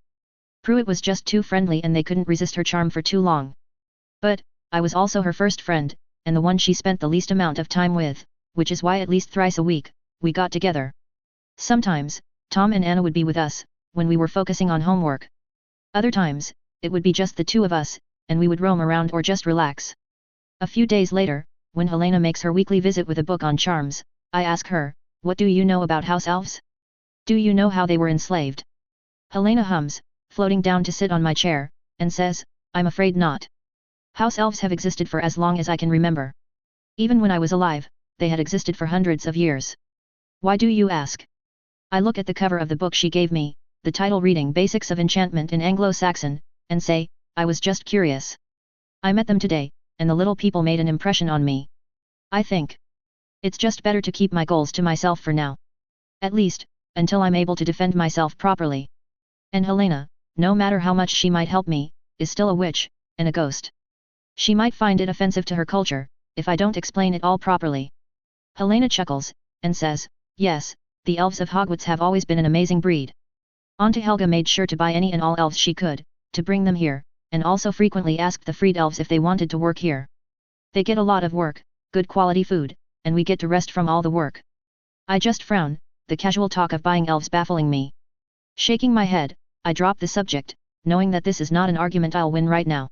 Pruitt was just too friendly and they couldn't resist her charm for too long. But, I was also her first friend, and the one she spent the least amount of time with, which is why at least thrice a week, we got together. Sometimes, Tom and Anna would be with us, when we were focusing on homework. Other times, it would be just the two of us, and we would roam around or just relax. A few days later, when Helena makes her weekly visit with a book on charms, I ask her, what do you know about house elves? Do you know how they were enslaved? Helena hums, floating down to sit on my chair, and says, I'm afraid not. House elves have existed for as long as I can remember. Even when I was alive, they had existed for hundreds of years. Why do you ask? I look at the cover of the book she gave me, the title reading Basics of Enchantment in Anglo-Saxon, and say, I was just curious. I met them today, and the little people made an impression on me. I think it's just better to keep my goals to myself for now. At least, until I'm able to defend myself properly. And Helena, no matter how much she might help me, is still a witch, and a ghost. She might find it offensive to her culture, if I don't explain it all properly. Helena chuckles, and says, yes, the elves of Hogwarts have always been an amazing breed. Auntie Helga made sure to buy any and all elves she could, to bring them here, and also frequently asked the freed elves if they wanted to work here. They get a lot of work, good quality food, and we get to rest from all the work. I just frown, the casual talk of buying elves baffling me. Shaking my head, I drop the subject, knowing that this is not an argument I'll win right now.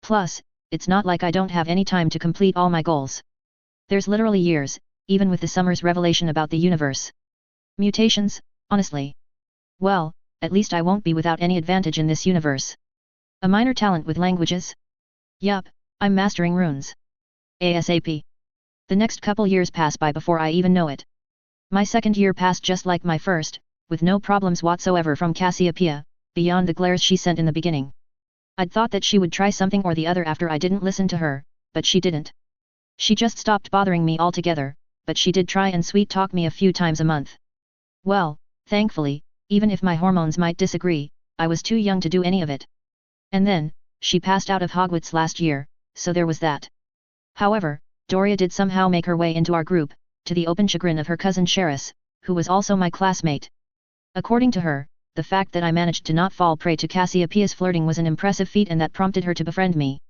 Plus, it's not like I don't have any time to complete all my goals. There's literally years, even with the summer's revelation about the universe. Mutations, honestly. Well, at least I won't be without any advantage in this universe. A minor talent with languages? Yup, I'm mastering runes. ASAP. The next couple years pass by before I even know it. My second year passed just like my first, with no problems whatsoever from Cassiopeia, beyond the glares she sent in the beginning. I'd thought that she would try something or the other after I didn't listen to her, but she didn't. She just stopped bothering me altogether, but she did try and sweet-talk me a few times a month. Well, thankfully, even if my hormones might disagree, I was too young to do any of it. And then, she passed out of Hogwarts last year, so there was that. However, Doria did somehow make her way into our group, to the open chagrin of her cousin Cheris, who was also my classmate. According to her, the fact that I managed to not fall prey to Cassiopeia's flirting was an impressive feat and that prompted her to befriend me.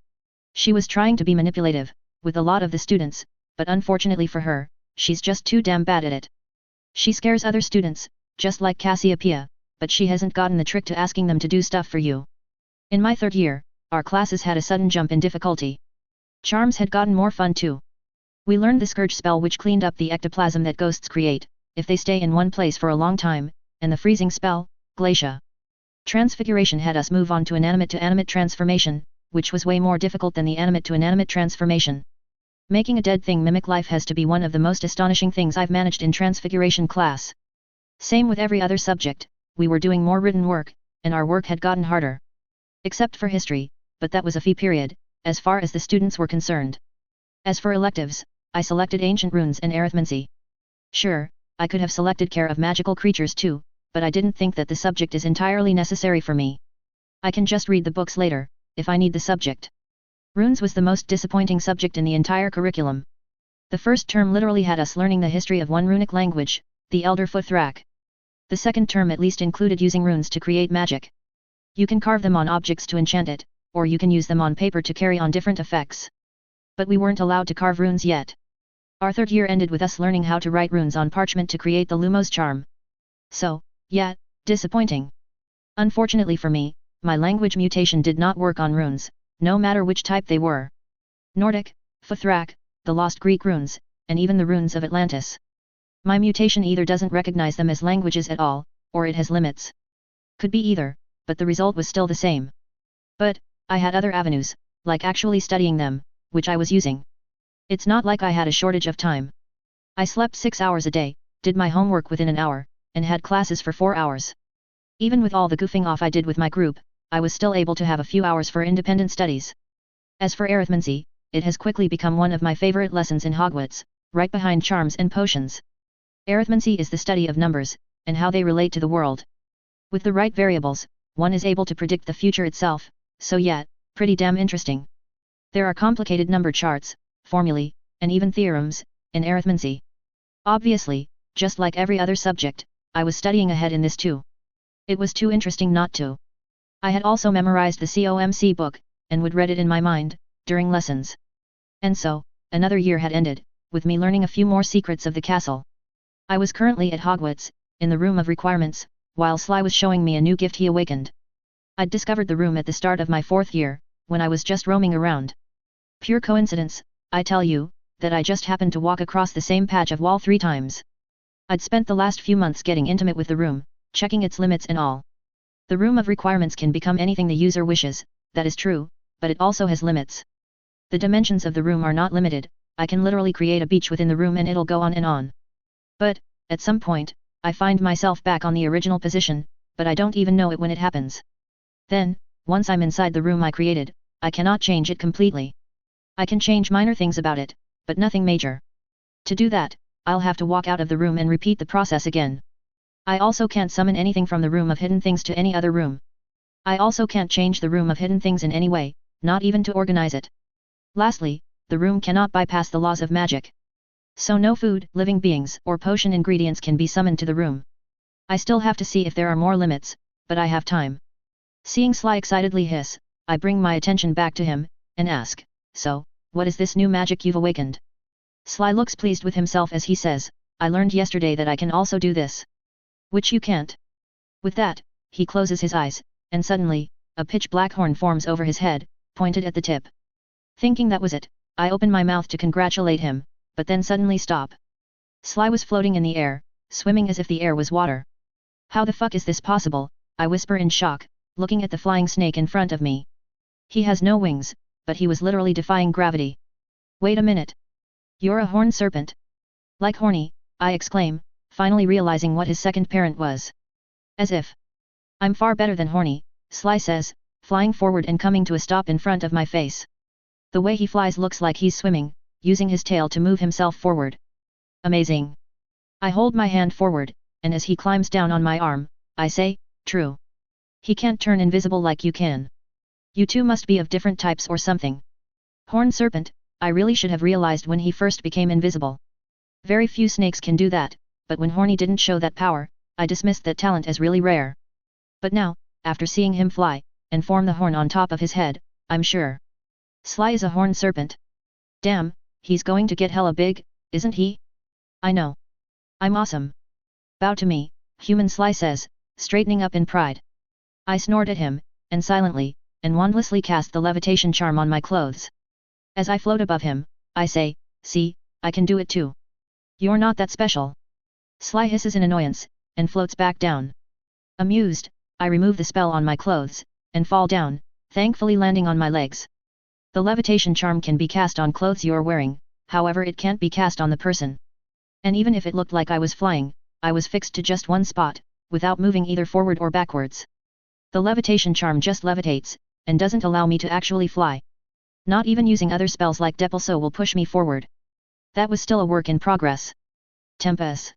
She was trying to be manipulative, with a lot of the students, but unfortunately for her, she's just too damn bad at it. She scares other students, just like Cassiopeia, but she hasn't gotten the trick to asking them to do stuff for you. In my third year, our classes had a sudden jump in difficulty. Charms had gotten more fun too. We learned the Scourge spell which cleaned up the ectoplasm that ghosts create, if they stay in one place for a long time, and the freezing spell, Glacia. Transfiguration had us move on to inanimate to animate transformation, which was way more difficult than the animate to inanimate transformation. Making a dead thing mimic life has to be one of the most astonishing things I've managed in transfiguration class. Same with every other subject, we were doing more written work, and our work had gotten harder. Except for history, but that was a fee period, as far as the students were concerned. As for electives, I selected ancient runes and arithmancy. Sure, I could have selected care of magical creatures too, but I didn't think that the subject is entirely necessary for me. I can just read the books later, if I need the subject. Runes was the most disappointing subject in the entire curriculum. The first term literally had us learning the history of one runic language, the Elder Futhrak. The second term at least included using runes to create magic. You can carve them on objects to enchant it, or you can use them on paper to carry on different effects. But we weren't allowed to carve runes yet. Our third year ended with us learning how to write runes on parchment to create the Lumos charm. So, yeah, disappointing. Unfortunately for me, my language mutation did not work on runes, no matter which type they were. Nordic, Futhrak, the Lost Greek runes, and even the runes of Atlantis. My mutation either doesn't recognize them as languages at all, or it has limits. Could be either, but the result was still the same. But, I had other avenues, like actually studying them, which I was using. It's not like I had a shortage of time. I slept 6 hours a day, did my homework within an hour, and had classes for 4 hours. Even with all the goofing off I did with my group, I was still able to have a few hours for independent studies. As for arithmancy, it has quickly become one of my favorite lessons in Hogwarts, right behind charms and potions. Arithmancy is the study of numbers, and how they relate to the world. With the right variables, one is able to predict the future itself, so yeah, pretty damn interesting. There are complicated number charts, formulae, and even theorems, in arithmancy. Obviously, just like every other subject, I was studying ahead in this too. It was too interesting not to. I had also memorized the COMC book, and would read it in my mind, during lessons. And so, another year had ended, with me learning a few more secrets of the castle. I was currently at Hogwarts, in the room of requirements, while Sly was showing me a new gift he awakened. I'd discovered the room at the start of my 4th year, when I was just roaming around. Pure coincidence, I tell you, that I just happened to walk across the same patch of wall 3 times. I'd spent the last few months getting intimate with the room, checking its limits and all. The room of requirements can become anything the user wishes, that is true, but it also has limits. The dimensions of the room are not limited, I can literally create a beach within the room and it'll go on and on. But, at some point, I find myself back on the original position, but I don't even know it when it happens. Then, once I'm inside the room I created, I cannot change it completely. I can change minor things about it, but nothing major. To do that, I'll have to walk out of the room and repeat the process again. I also can't summon anything from the room of hidden things to any other room. I also can't change the room of hidden things in any way, not even to organize it. Lastly, the room cannot bypass the laws of magic. So no food, living beings, or potion ingredients can be summoned to the room. I still have to see if there are more limits, but I have time. Seeing Sly excitedly hiss, I bring my attention back to him, and ask, "So, what is this new magic you've awakened?" Sly looks pleased with himself as he says, "I learned yesterday that I can also do this. Which you can't." With that, he closes his eyes, and suddenly, a pitch-black horn forms over his head, pointed at the tip. Thinking that was it, I open my mouth to congratulate him, but then suddenly stop. Sly was floating in the air, swimming as if the air was water. "How the fuck is this possible?" I whisper in shock, looking at the flying snake in front of me. He has no wings, but he was literally defying gravity. "Wait a minute. You're a horned serpent." "Like horny," I exclaim, finally realizing what his second parent was. "As if. I'm far better than horny," Sly says, flying forward and coming to a stop in front of my face. The way he flies looks like he's swimming, using his tail to move himself forward. Amazing. I hold my hand forward, and as he climbs down on my arm, I say, "True. He can't turn invisible like you can. You two must be of different types or something." Horned serpent, I really should have realized when he first became invisible. Very few snakes can do that, but when Horny didn't show that power, I dismissed that talent as really rare. But now, after seeing him fly, and form the horn on top of his head, I'm sure. Sly is a horned serpent. Damn, he's going to get hella big, isn't he? I know. I'm awesome. "Bow to me," human Sly says, straightening up in pride. I snort at him, and silently, and wandlessly cast the levitation charm on my clothes. As I float above him, I say, "See, I can do it too. You're not that special. Sly hisses in annoyance, and floats back down. Amused, I remove the spell on my clothes, and fall down, thankfully landing on my legs. The levitation charm can be cast on clothes you're wearing, however it can't be cast on the person. And even if it looked like I was flying, I was fixed to just one spot, without moving either forward or backwards. The levitation charm just levitates, and doesn't allow me to actually fly. Not even using other spells like Depulso will push me forward. That was still a work in progress. Tempest,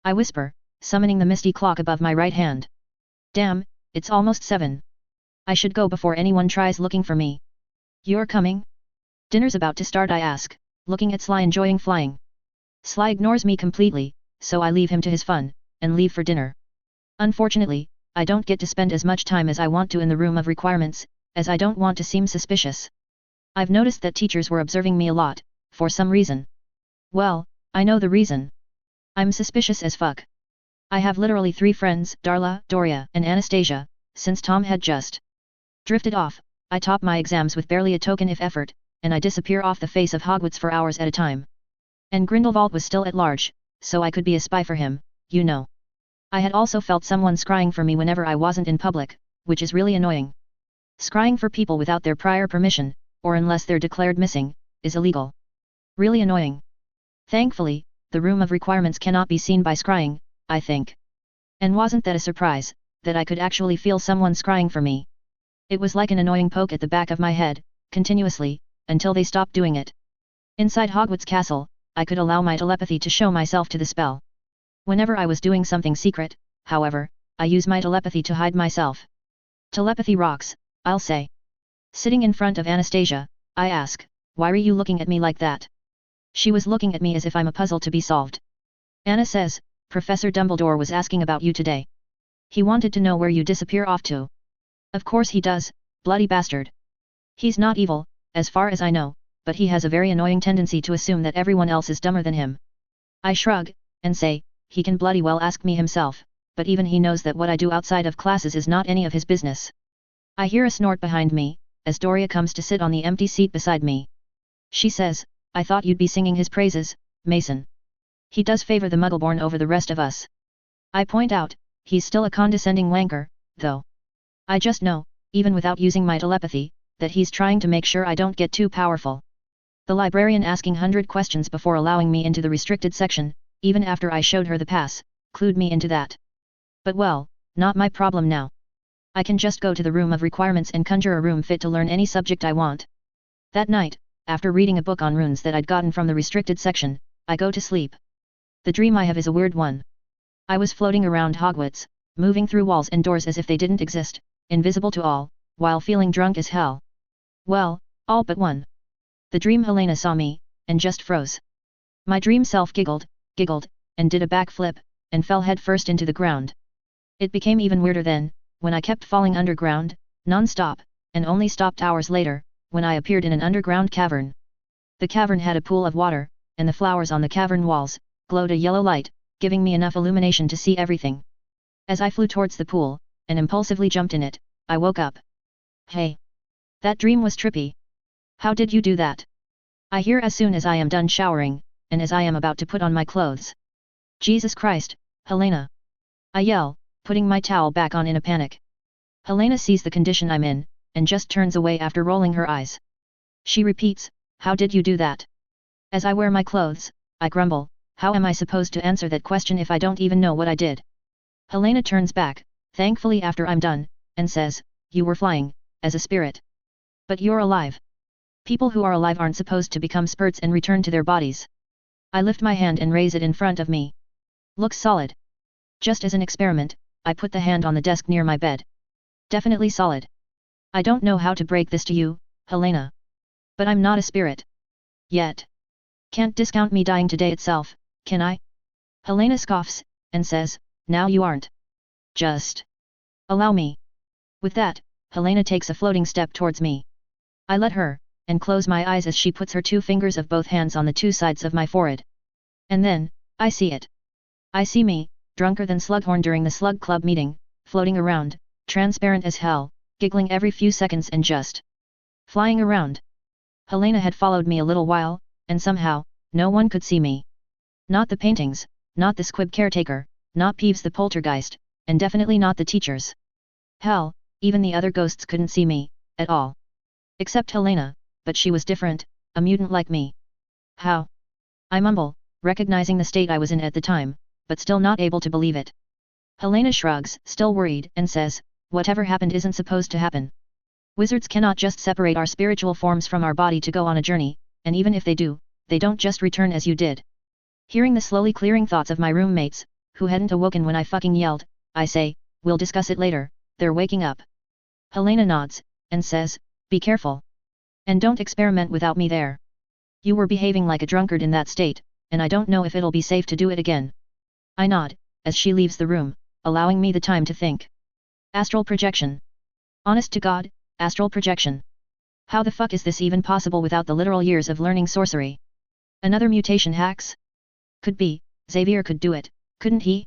I whisper, summoning the misty clock above my right hand. Damn, it's almost 7. I should go before anyone tries looking for me. You're coming? Dinner's about to start, I ask, looking at Sly enjoying flying. Sly ignores me completely, so I leave him to his fun, and leave for dinner. Unfortunately, I don't get to spend as much time as I want to in the room of requirements, as I don't want to seem suspicious. I've noticed that teachers were observing me a lot, for some reason. Well, I know the reason. I'm suspicious as fuck. I have literally 3 friends, Darla, Doria, and Anastasia, since Tom had just drifted off. I top my exams with barely a token if effort, and I disappear off the face of Hogwarts for hours at a time. And Grindelwald was still at large, so I could be a spy for him, you know. I had also felt someone scrying for me whenever I wasn't in public, which is really annoying. Scrying for people without their prior permission, or unless they're declared missing, is illegal. Really annoying. Thankfully, the room of requirements cannot be seen by scrying, I think. And wasn't that a surprise, that I could actually feel someone scrying for me? It was like an annoying poke at the back of my head, continuously, until they stopped doing it. Inside Hogwarts Castle, I could allow my telepathy to show myself to the spell. Whenever I was doing something secret, however, I use my telepathy to hide myself. Telepathy rocks, I'll say. Sitting in front of Anastasia, I ask, why are you looking at me like that? She was looking at me as if I'm a puzzle to be solved. Anna says, Professor Dumbledore was asking about you today. He wanted to know where you disappear off to. Of course he does, bloody bastard. He's not evil, as far as I know, but he has a very annoying tendency to assume that everyone else is dumber than him. I shrug, and say, he can bloody well ask me himself, but even he knows that what I do outside of classes is not any of his business. I hear a snort behind me, as Doria comes to sit on the empty seat beside me. She says, I thought you'd be singing his praises, Mason. He does favor the Muggleborn over the rest of us. I point out, he's still a condescending wanker, though. I just know, even without using my telepathy, that he's trying to make sure I don't get too powerful. The librarian asking 100 questions before allowing me into the restricted section, even after I showed her the pass, clued me into that. But well, not my problem now. I can just go to the room of requirements and conjure a room fit to learn any subject I want. That night, after reading a book on runes that I'd gotten from the restricted section, I go to sleep. The dream I have is a weird one. I was floating around Hogwarts, moving through walls and doors as if they didn't exist, invisible to all, while feeling drunk as hell. Well, all but one. The dream Helena saw me, and just froze. My dream self giggled, and did a backflip, and fell head first into the ground. It became even weirder then, when I kept falling underground, non-stop, and only stopped hours later, when I appeared in an underground cavern. The cavern had a pool of water, and the flowers on the cavern walls glowed a yellow light, giving me enough illumination to see everything. As I flew towards the pool, and impulsively jumped in it, I woke up. Hey! That dream was trippy. How did you do that? I hear as soon as I am done showering, and as I am about to put on my clothes. Jesus Christ, Helena! I yell, putting my towel back on in a panic. Helena sees the condition I'm in, and just turns away after rolling her eyes. She repeats, how did you do that? As I wear my clothes, I grumble, how am I supposed to answer that question if I don't even know what I did? Helena turns back, thankfully after I'm done, and says, you were flying, as a spirit. But you're alive. People who are alive aren't supposed to become spirits and return to their bodies. I lift my hand and raise it in front of me. Looks solid. Just as an experiment, I put the hand on the desk near my bed. Definitely solid. I don't know how to break this to you, Helena. But I'm not a spirit. Yet. Can't discount me dying today itself, can I? Helena scoffs, and says, now you aren't. Just. Allow me. With that, Helena takes a floating step towards me. I let her, and close my eyes as she puts her 2 fingers of both hands on the 2 sides of my forehead. And then, I see it. I see me, drunker than Slughorn during the Slug Club meeting, floating around, transparent as hell, giggling every few seconds and just flying around. Helena had followed me a little while, and somehow, no one could see me. Not the paintings, not the squib caretaker, not Peeves the poltergeist, and definitely not the teachers. Hell, even the other ghosts couldn't see me, at all. Except Helena, but she was different, a mutant like me. How? I mumble, recognizing the state I was in at the time, but still not able to believe it. Helena shrugs, still worried, and says, whatever happened isn't supposed to happen. Wizards cannot just separate our spiritual forms from our body to go on a journey, and even if they do, they don't just return as you did. Hearing the slowly clearing thoughts of my roommates, who hadn't awoken when I fucking yelled, I say, we'll discuss it later, they're waking up. Helena nods, and says, be careful. And don't experiment without me there. You were behaving like a drunkard in that state, and I don't know if it'll be safe to do it again. I nod, as she leaves the room, allowing me the time to think. Astral projection. Honest to God, astral projection. How the fuck is this even possible without the literal years of learning sorcery? Another mutation hacks? Could be, Xavier could do it, couldn't he?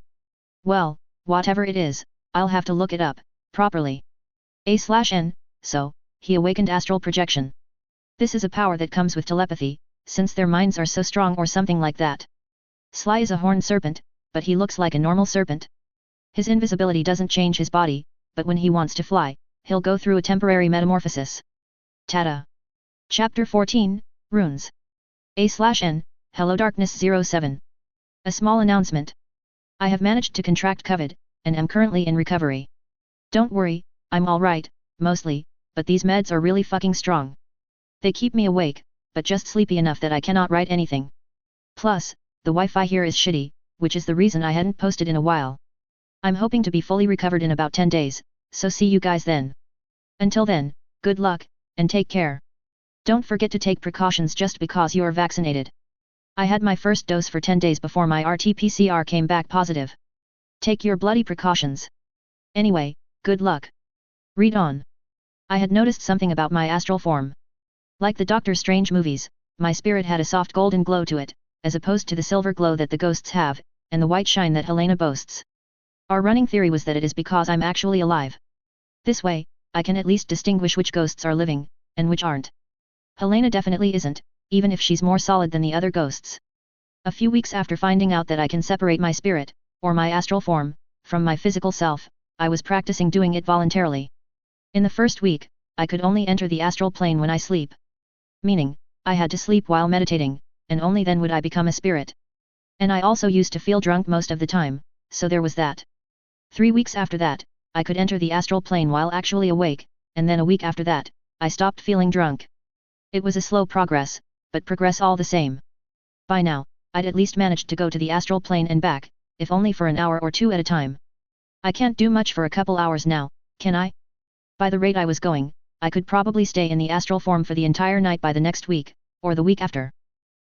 Well, whatever it is, I'll have to look it up, properly. A/N, so, he awakened astral projection. This is a power that comes with telepathy, since their minds are so strong or something like that. Sly is a horned serpent, but he looks like a normal serpent. His invisibility doesn't change his body, but when he wants to fly, he'll go through a temporary metamorphosis. Tada! Chapter 14, Runes. A/N, HelloDarkness07. A small announcement. I have managed to contract COVID, and am currently in recovery. Don't worry, I'm alright, mostly, but these meds are really fucking strong. They keep me awake, but just sleepy enough that I cannot write anything. Plus, the Wi-Fi here is shitty, which is the reason I hadn't posted in a while. I'm hoping to be fully recovered in about 10 days, so see you guys then. Until then, good luck, and take care. Don't forget to take precautions just because you are vaccinated. I had my first dose for 10 days before my RT-PCR came back positive. Take your bloody precautions. Anyway, good luck. Read on. I had noticed something about my astral form. Like the Doctor Strange movies, my spirit had a soft golden glow to it, as opposed to the silver glow that the ghosts have, and the white shine that Helena boasts. Our running theory was that it is because I'm actually alive. This way, I can at least distinguish which ghosts are living, and which aren't. Helena definitely isn't, even if she's more solid than the other ghosts. A few weeks after finding out that I can separate my spirit, or my astral form, from my physical self, I was practicing doing it voluntarily. In the first week, I could only enter the astral plane when I sleep. Meaning, I had to sleep while meditating, and only then would I become a spirit. And I also used to feel drunk most of the time, so there was that. 3 weeks after that, I could enter the astral plane while actually awake, and then a week after that, I stopped feeling drunk. It was a slow progress, but progress all the same. By now, I'd at least managed to go to the astral plane and back, if only for an hour or two at a time. I can't do much for a couple hours now, can I? By the rate I was going, I could probably stay in the astral form for the entire night by the next week, or the week after.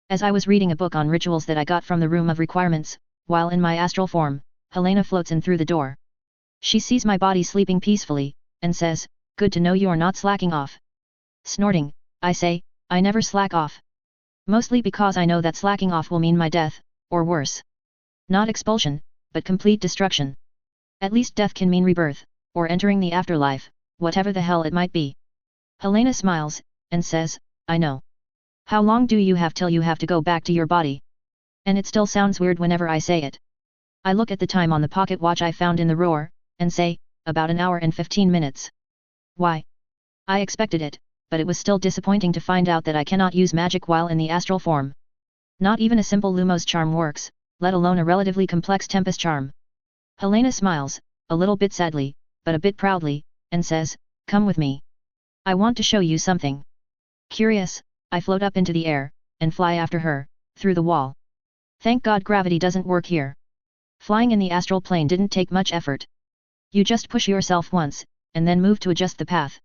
As I was reading a book on rituals that I got from the Room of Requirements, while in my astral form, Helena floats in through the door. She sees my body sleeping peacefully, and says, good to know you're not slacking off. Snorting, I say, I never slack off. Mostly because I know that slacking off will mean my death, or worse. Not expulsion, but complete destruction. At least death can mean rebirth, or entering the afterlife, whatever the hell it might be. Helena smiles, and says, I know. How long do you have till you have to go back to your body? And it still sounds weird whenever I say it. I look at the time on the pocket watch I found in the drawer, and say, about an hour and 15 minutes. Why? I expected it, but it was still disappointing to find out that I cannot use magic while in the astral form. Not even a simple Lumos charm works, let alone a relatively complex Tempest charm. Helena smiles, a little bit sadly, but a bit proudly, and says, come with me. I want to show you something. Curious, I float up into the air, and fly after her, through the wall. Thank God gravity doesn't work here. Flying in the astral plane didn't take much effort. You just push yourself once, and then move to adjust the path.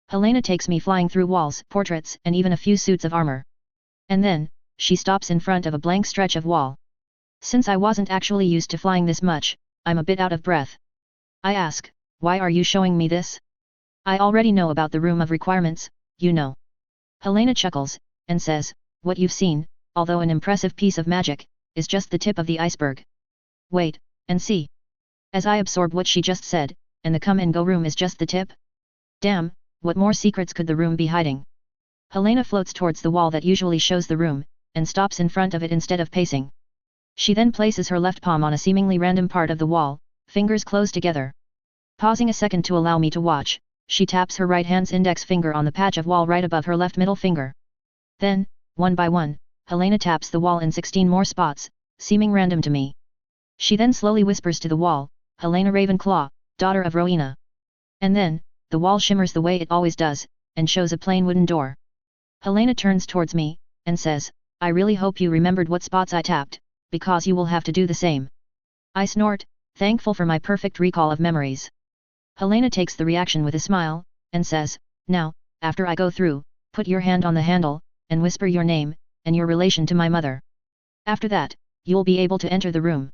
Helena takes me flying through walls, portraits, and even a few suits of armor. And then, she stops in front of a blank stretch of wall. Since I wasn't actually used to flying this much, I'm a bit out of breath. I ask, why are you showing me this? I already know about the Room of Requirements, you know. Helena chuckles, and says, what you've seen, although an impressive piece of magic, is just the tip of the iceberg. Wait, and see. As I absorb what she just said, and the come and go room is just the tip? Damn, what more secrets could the room be hiding? Helena floats towards the wall that usually shows the room, and stops in front of it instead of pacing. She then places her left palm on a seemingly random part of the wall, fingers close together. Pausing a second to allow me to watch, she taps her right hand's index finger on the patch of wall right above her left middle finger. Then, one by one, Helena taps the wall in 16 more spots, seeming random to me. She then slowly whispers to the wall, "Helena Ravenclaw, daughter of Rowena." And then, the wall shimmers the way it always does, and shows a plain wooden door. Helena turns towards me, and says, "I really hope you remembered what spots I tapped, because you will have to do the same." I snort, thankful for my perfect recall of memories. Helena takes the reaction with a smile, and says, "Now, after I go through, put your hand on the handle, and whisper your name, and your relation to my mother. After that, you'll be able to enter the room."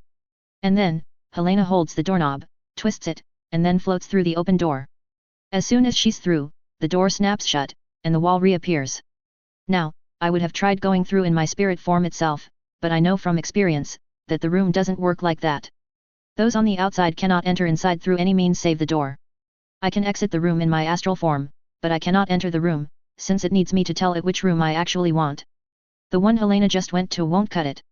And then, Helena holds the doorknob, twists it, and then floats through the open door. As soon as she's through, the door snaps shut, and the wall reappears. Now, I would have tried going through in my spirit form itself, but I know from experience, that the room doesn't work like that. Those on the outside cannot enter inside through any means save the door. I can exit the room in my astral form, but I cannot enter the room, since it needs me to tell it which room I actually want. The one Helena just went to won't cut it.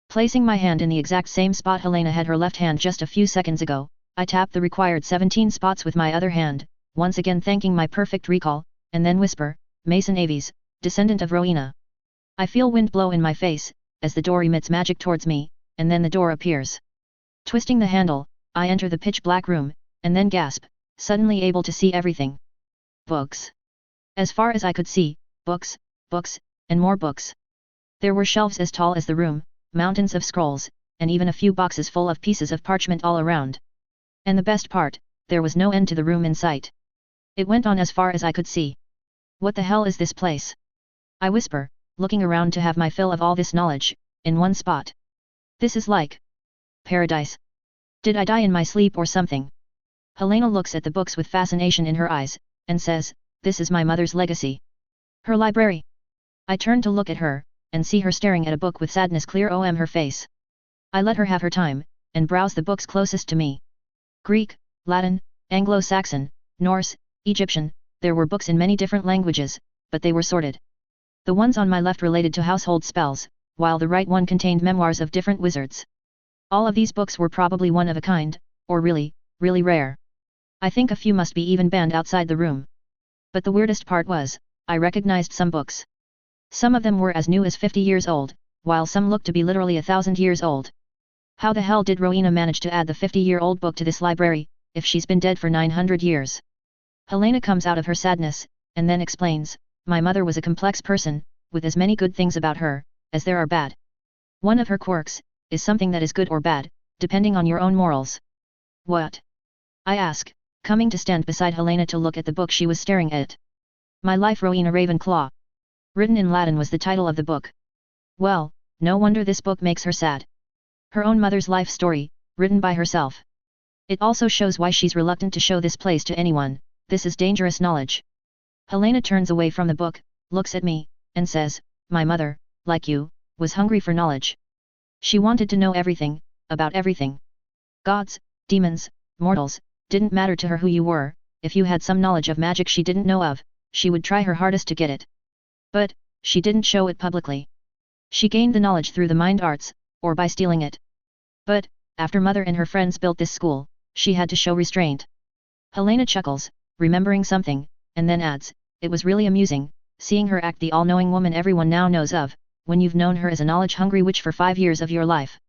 Placing my hand in the exact same spot Helena had her left hand just a few seconds ago, I tap the required 17 spots with my other hand, once again thanking my perfect recall, and then whisper, "Mason Aves, descendant of Rowena." I feel wind blow in my face, as the door emits magic towards me, and then the door appears. Twisting the handle, I enter the pitch-black room, and then gasp, suddenly able to see everything. Books. As far as I could see, books, books, and more books. There were shelves as tall as the room, mountains of scrolls, and even a few boxes full of pieces of parchment all around. And the best part, there was no end to the room in sight. It went on as far as I could see. "What the hell is this place?" I whisper, looking around to have my fill of all this knowledge, in one spot. "This is like paradise. Did I die in my sleep or something?" Helena looks at the books with fascination in her eyes, and says, "This is my mother's legacy. Her library." I turn to look at her, and see her staring at a book with sadness clear on her face. I let her have her time, and browse the books closest to me. Greek, Latin, Anglo-Saxon, Norse, Egyptian, there were books in many different languages, but they were sorted. The ones on my left related to household spells, while the right one contained memoirs of different wizards. All of these books were probably one of a kind, or really, really rare. I think a few must be even banned outside the room. But the weirdest part was, I recognized some books. Some of them were as new as 50 years old, while some looked to be literally 1,000 years old. How the hell did Rowena manage to add the 50-year-old book to this library, if she's been dead for 900 years? Helena comes out of her sadness, and then explains, "My mother was a complex person, with as many good things about her, as there are bad. One of her quirks, is something that is good or bad, depending on your own morals." "What?" I ask, coming to stand beside Helena to look at the book she was staring at. "My Life Rowena Ravenclaw." Written in Latin was the title of the book. Well, no wonder this book makes her sad. Her own mother's life story, written by herself. It also shows why she's reluctant to show this place to anyone. This is dangerous knowledge. Helena turns away from the book, looks at me, and says, "My mother, like you, was hungry for knowledge. She wanted to know everything, about everything. Gods, demons, mortals, didn't matter to her who you were. If you had some knowledge of magic she didn't know of, she would try her hardest to get it. But, she didn't show it publicly. She gained the knowledge through the mind arts, or by stealing it. But, after Mother and her friends built this school, she had to show restraint." Helena chuckles, remembering something, and then adds, "It was really amusing, seeing her act the all-knowing woman everyone now knows of, when you've known her as a knowledge-hungry witch for 5 years of your life.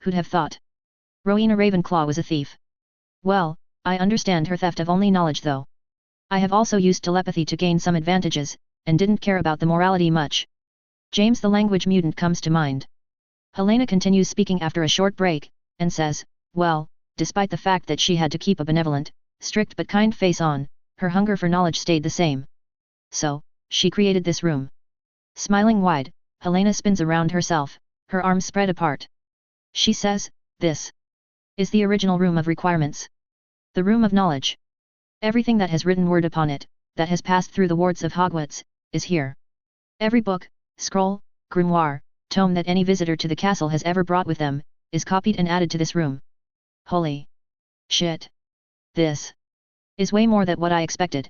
Who'd have thought? Rowena Ravenclaw was a thief. Well, I understand her theft of only knowledge though. I have also used telepathy to gain some advantages, and didn't care about the morality much." James the language mutant comes to mind. Helena continues speaking after a short break, and says, "Well, despite the fact that she had to keep a benevolent, strict but kind face on, her hunger for knowledge stayed the same. So, she created this room." Smiling wide, Helena spins around herself, her arms spread apart. She says, "This is the original room of requirements. The room of knowledge. Everything that has written word upon it, that has passed through the wards of Hogwarts, is here. Every book, scroll, grimoire, tome that any visitor to the castle has ever brought with them, is copied and added to this room. Holy shit. This is way more than what I expected.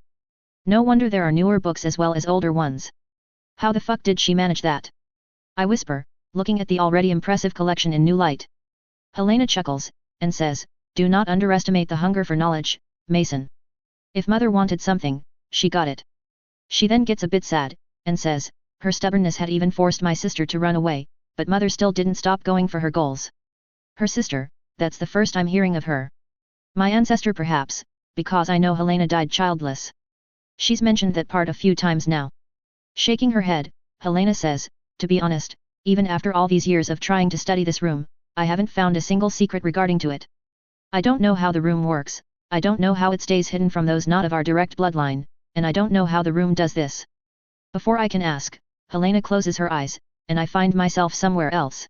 No wonder there are newer books as well as older ones. How the fuck did she manage that?" I whisper, looking at the already impressive collection in new light. Helena chuckles, and says, do not underestimate the hunger for knowledge, Mason. If mother wanted something, she got it. She then gets a bit sad, and says, her stubbornness had even forced my sister to run away, but mother still didn't stop going for her goals. Her sister, that's the first I'm hearing of her. My ancestor perhaps, because I know Helena died childless. She's mentioned that part a few times now. Shaking her head, Helena says, to be honest, even after all these years of trying to study this room, I haven't found a single secret regarding to it. I don't know how the room works, I don't know how it stays hidden from those not of our direct bloodline, and I don't know how the room does this. Before I can ask, Helena closes her eyes, and I find myself somewhere else.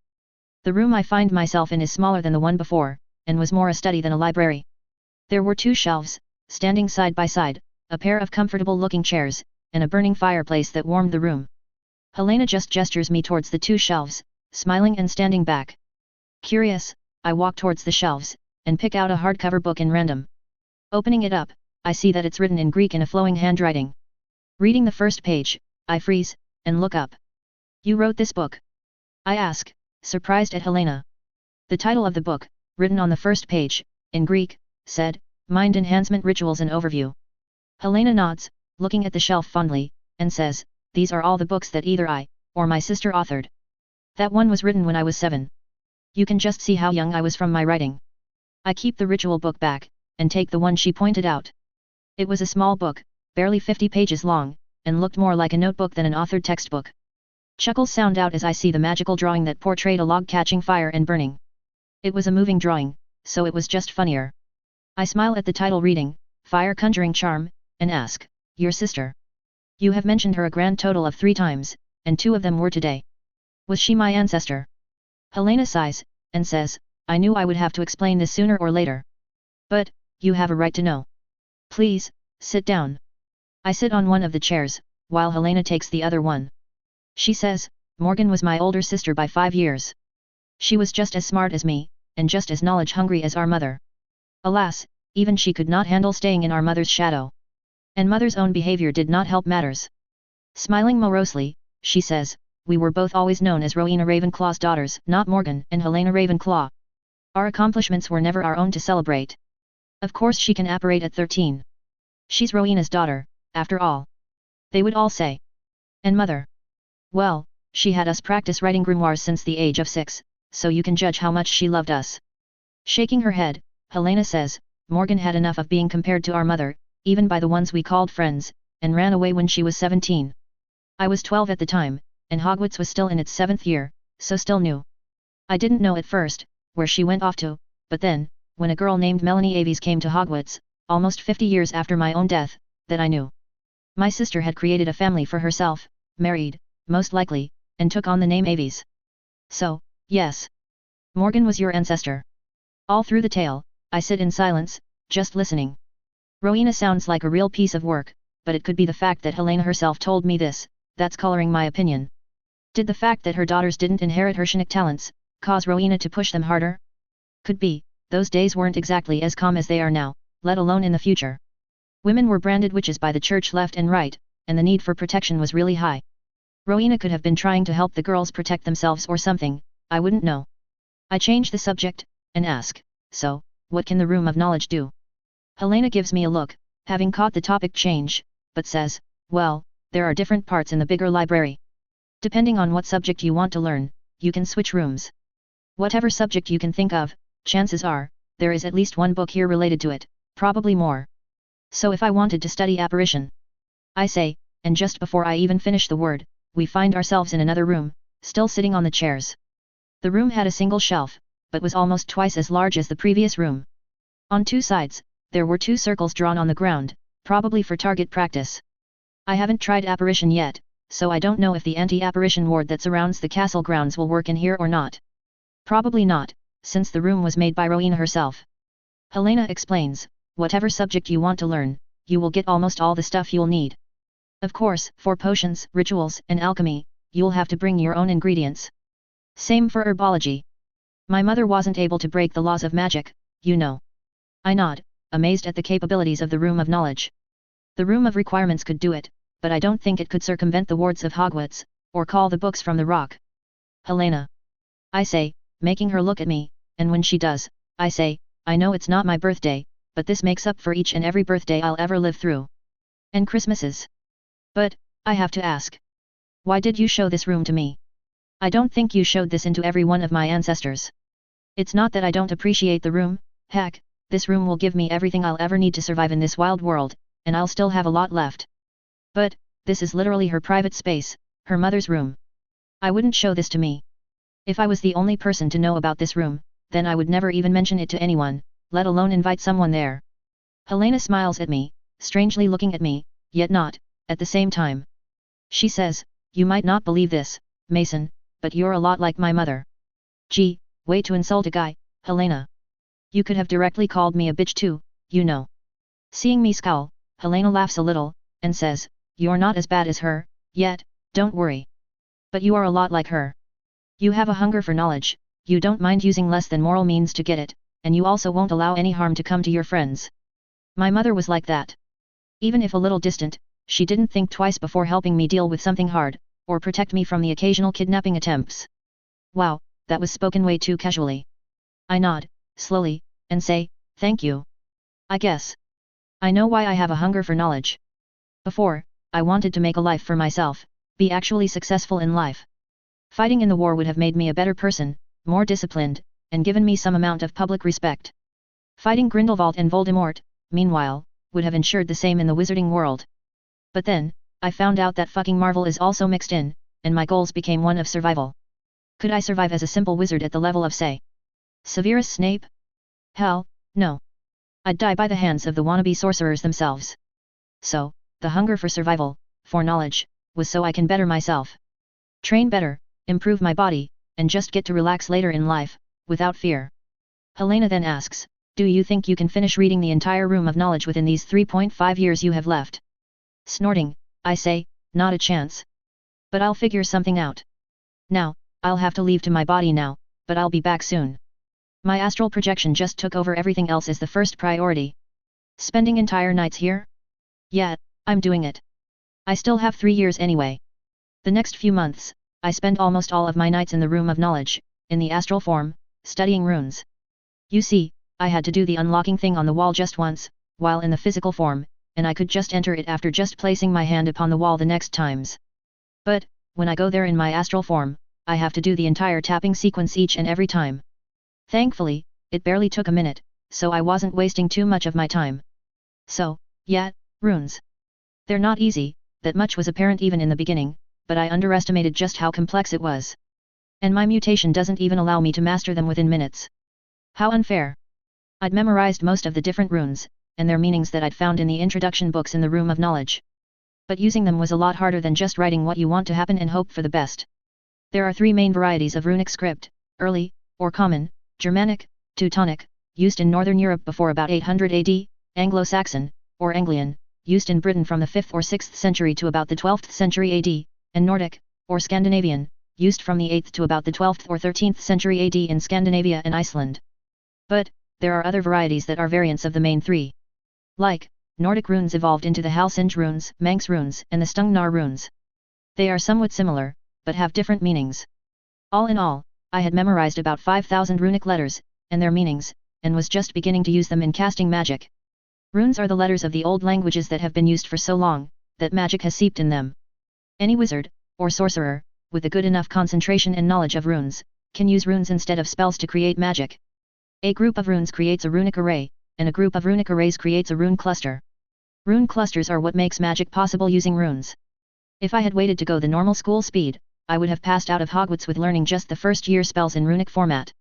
The room I find myself in is smaller than the one before, and was more a study than a library. There were two shelves, standing side by side, a pair of comfortable-looking chairs, and a burning fireplace that warmed the room. Helena just gestures me towards the two shelves, smiling and standing back. Curious, I walk towards the shelves, and pick out a hardcover book in random. Opening it up, I see that it's written in Greek in a flowing handwriting. Reading the first page, I freeze, and look up. You wrote this book? I ask, surprised at Helena. The title of the book, written on the first page, in Greek, said, Mind Enhancement Rituals and Overview. Helena nods, looking at the shelf fondly, and says, these are all the books that either I, or my sister authored. That one was written when I was 7. You can just see how young I was from my writing. I keep the ritual book back, and take the one she pointed out. It was a small book, barely 50 pages long, and looked more like a notebook than an authored textbook. Chuckles sound out as I see the magical drawing that portrayed a log catching fire and burning. It was a moving drawing, so it was just funnier. I smile at the title reading, Fire Conjuring Charm, and ask, your sister? You have mentioned her a grand total of 3 times, and 2 of them were today. Was she my ancestor? Helena sighs, and says, I knew I would have to explain this sooner or later. But, you have a right to know. Please, sit down. I sit on one of the chairs, while Helena takes the other one. She says, Morgan was my older sister by 5 years. She was just as smart as me, and just as knowledge-hungry as our mother. Alas, even she could not handle staying in our mother's shadow. And mother's own behavior did not help matters. Smiling morosely, she says, we were both always known as Rowena Ravenclaw's daughters, not Morgan and Helena Ravenclaw. Our accomplishments were never our own to celebrate. Of course she can apparate at 13. She's Rowena's daughter, after all. They would all say. And mother? Well, she had us practice writing grimoires since the age of 6, so you can judge how much she loved us. Shaking her head, Helena says, Morgan had enough of being compared to our mother, even by the ones we called friends, and ran away when she was 17. I was 12 at the time, and Hogwarts was still in its 7th year, so still new. I didn't know at first, where she went off to, but then, when a girl named Melanie Aves came to Hogwarts, almost 50 years after my own death, that I knew. My sister had created a family for herself, married, most likely, and took on the name Aves. So, yes. Morgan was your ancestor. All through the tale, I sit in silence, just listening. Rowena sounds like a real piece of work, but it could be the fact that Helena herself told me this, that's coloring my opinion. Did the fact that her daughters didn't inherit her Shinnick talents, cause Rowena to push them harder? Could be, those days weren't exactly as calm as they are now, let alone in the future. Women were branded witches by the church left and right, and the need for protection was really high. Rowena could have been trying to help the girls protect themselves or something, I wouldn't know. I change the subject, and ask, so, what can the Room of Knowledge do? Helena gives me a look, having caught the topic change, but says, well, there are different parts in the bigger library. Depending on what subject you want to learn, you can switch rooms. Whatever subject you can think of, chances are, there is at least one book here related to it, probably more. So if I wanted to study apparition, I say, and just before I even finish the word, we find ourselves in another room, still sitting on the chairs. The room had a single shelf, but was almost twice as large as the previous room. On 2 sides, there were 2 circles drawn on the ground, probably for target practice. I haven't tried apparition yet, so I don't know if the anti-apparition ward that surrounds the castle grounds will work in here or not. Probably not, since the room was made by Rowena herself. Helena explains, whatever subject you want to learn, you will get almost all the stuff you'll need. Of course, for potions, rituals, and alchemy, you'll have to bring your own ingredients. Same for herbology. My mother wasn't able to break the laws of magic, you know. I nod, amazed at the capabilities of the Room of Knowledge. The Room of Requirements could do it, but I don't think it could circumvent the wards of Hogwarts, or call the books from the rock. Helena. I say, making her look at me, and when she does, I say, I know it's not my birthday, but this makes up for each and every birthday I'll ever live through. And Christmases. But, I have to ask. Why did you show this room to me? I don't think you showed this into every one of my ancestors. It's not that I don't appreciate the room, heck, this room will give me everything I'll ever need to survive in this wild world, and I'll still have a lot left. But, this is literally her private space, her mother's room. I wouldn't show this to me. If I was the only person to know about this room, then I would never even mention it to anyone, let alone invite someone there. Helena smiles at me, strangely looking at me, yet not, at the same time. She says, you might not believe this, Mason, but you're a lot like my mother. Gee, way to insult a guy, Helena. You could have directly called me a bitch too, you know. Seeing me scowl, Helena laughs a little, and says, you're not as bad as her, yet, don't worry. But you are a lot like her. You have a hunger for knowledge, you don't mind using less than moral means to get it, and you also won't allow any harm to come to your friends. My mother was like that. Even if a little distant, she didn't think twice before helping me deal with something hard, or protect me from the occasional kidnapping attempts. Wow, that was spoken way too casually. I nod, slowly, and say, thank you. I guess. I know why I have a hunger for knowledge. Before, I wanted to make a life for myself, be actually successful in life. Fighting in the war would have made me a better person, more disciplined, and given me some amount of public respect. Fighting Grindelwald and Voldemort, meanwhile, would have ensured the same in the wizarding world. But then, I found out that fucking Marvel is also mixed in, and my goals became one of survival. Could I survive as a simple wizard at the level of, say, Severus Snape? Hell, no. I'd die by the hands of the wannabe sorcerers themselves. So, the hunger for survival, for knowledge, was so I can better myself. Train better, improve my body, and just get to relax later in life, without fear. Helena then asks, do you think you can finish reading the entire room of knowledge within these 3.5 years you have left? Snorting, I say, not a chance. But I'll figure something out. Now, I'll have to leave to my body now, but I'll be back soon. My astral projection just took over everything else as the first priority. Spending entire nights here? Yeah, I'm doing it. I still have 3 years anyway. The next few months, I spend almost all of my nights in the room of knowledge, in the astral form, studying runes. You see, I had to do the unlocking thing on the wall just once, while in the physical form, and I could just enter it after just placing my hand upon the wall the next times. But, when I go there in my astral form, I have to do the entire tapping sequence each and every time. Thankfully, it barely took a minute, so I wasn't wasting too much of my time. So, yeah, runes. They're not easy, that much was apparent even in the beginning, but I underestimated just how complex it was. And my mutation doesn't even allow me to master them within minutes. How unfair. I'd memorized most of the different runes, and their meanings that I'd found in the introduction books in the room of knowledge. But using them was a lot harder than just writing what you want to happen and hope for the best. There are 3 main varieties of runic script: early, or common, Germanic, Teutonic, used in Northern Europe before about 800 AD, Anglo-Saxon, or Anglian, used in Britain from the 5th or 6th century to about the 12th century AD, and Nordic, or Scandinavian, used from the 8th to about the 12th or 13th century AD in Scandinavia and Iceland. But, there are other varieties that are variants of the main 3. Like, Nordic runes evolved into the Halsinge runes, Manx runes, and the Stungnar runes. They are somewhat similar, but have different meanings. All in all, I had memorized about 5,000 runic letters, and their meanings, and was just beginning to use them in casting magic. Runes are the letters of the old languages that have been used for so long, that magic has seeped in them. Any wizard, or sorcerer, with a good enough concentration and knowledge of runes, can use runes instead of spells to create magic. A group of runes creates a runic array, and a group of runic arrays creates a rune cluster. Rune clusters are what makes magic possible using runes. If I had waited to go the normal school speed, I would have passed out of Hogwarts with learning just the first year spells in runic format.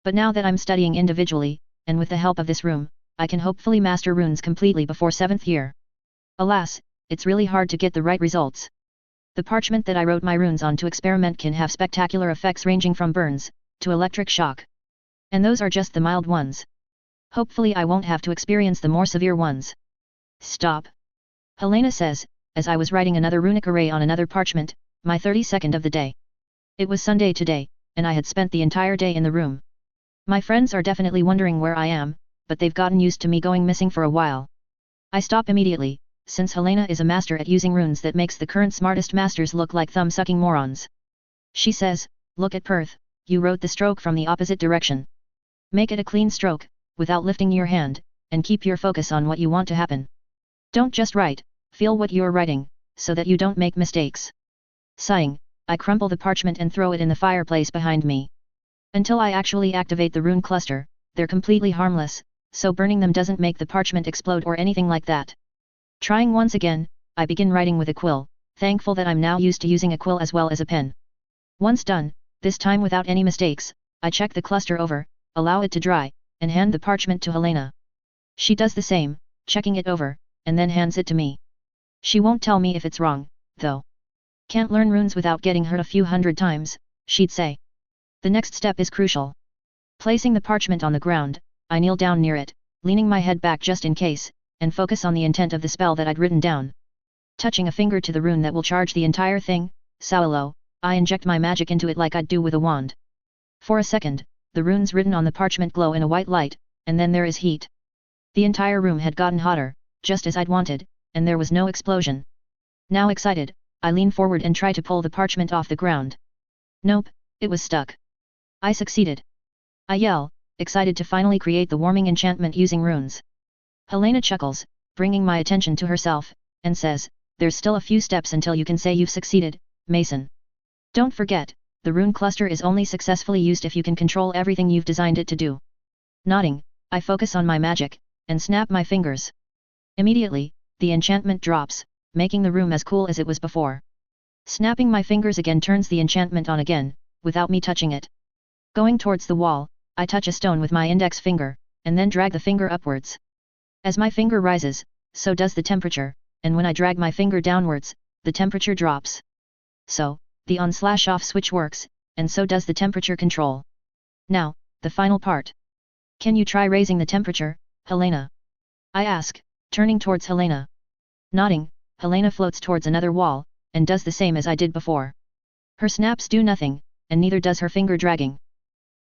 But now that I'm studying individually, and with the help of this room, I can hopefully master runes completely before 7th year. Alas, it's really hard to get the right results. The parchment that I wrote my runes on to experiment can have spectacular effects ranging from burns, to electric shock. And those are just the mild ones. Hopefully I won't have to experience the more severe ones. Stop. Helena says, as I was writing another runic array on another parchment, my 32nd of the day. It was Sunday today, and I had spent the entire day in the room. My friends are definitely wondering where I am, but they've gotten used to me going missing for a while. I stop immediately, since Helena is a master at using runes that makes the current smartest masters look like thumb-sucking morons. She says, Look at Perth, you wrote the stroke from the opposite direction. Make it a clean stroke, without lifting your hand, and keep your focus on what you want to happen. Don't just write, feel what you're writing, so that you don't make mistakes. Sighing, I crumple the parchment and throw it in the fireplace behind me. Until I actually activate the rune cluster, they're completely harmless, so burning them doesn't make the parchment explode or anything like that. Trying once again, I begin writing with a quill, thankful that I'm now used to using a quill as well as a pen. Once done, this time without any mistakes, I check the cluster over, allow it to dry, and hand the parchment to Helena. She does the same, checking it over, and then hands it to me. She won't tell me if it's wrong, though. Can't learn runes without getting hurt a few hundred times, she'd say. The next step is crucial. Placing the parchment on the ground, I kneel down near it, leaning my head back just in case, and focus on the intent of the spell that I'd written down. Touching a finger to the rune that will charge the entire thing, Saulo, I inject my magic into it like I'd do with a wand. For a second, the runes written on the parchment glow in a white light, and then there is heat. The entire room had gotten hotter, just as I'd wanted, and there was no explosion. Now excited, I lean forward and try to pull the parchment off the ground. Nope, it was stuck. I succeeded. I yell, excited to finally create the warming enchantment using runes. Helena chuckles, bringing my attention to herself, and says, there's still a few steps until you can say you've succeeded, Mason. Don't forget, the rune cluster is only successfully used if you can control everything you've designed it to do. Nodding, I focus on my magic, and snap my fingers. Immediately, the enchantment drops, making the room as cool as it was before. Snapping my fingers again turns the enchantment on again, without me touching it. Going towards the wall, I touch a stone with my index finger, and then drag the finger upwards. As my finger rises, so does the temperature, and when I drag my finger downwards, the temperature drops. So, the on/off switch works, and so does the temperature control. Now, the final part. Can you try raising the temperature, Helena? I ask, turning towards Helena. Nodding, Helena floats towards another wall, and does the same as I did before. Her snaps do nothing, and neither does her finger dragging.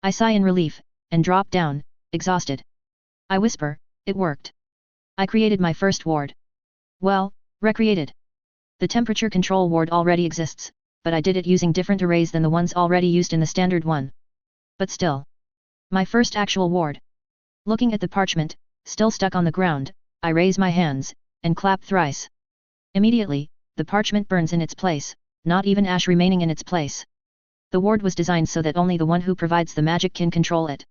I sigh in relief, and drop down, exhausted. I whisper, it worked. I created my first ward. Well, recreated. The temperature control ward already exists, but I did it using different arrays than the ones already used in the standard one. But still. My first actual ward. Looking at the parchment, still stuck on the ground, I raise my hands, and clap thrice. Immediately, the parchment burns in its place, not even ash remaining in its place. The ward was designed so that only the one who provides the magic can control it.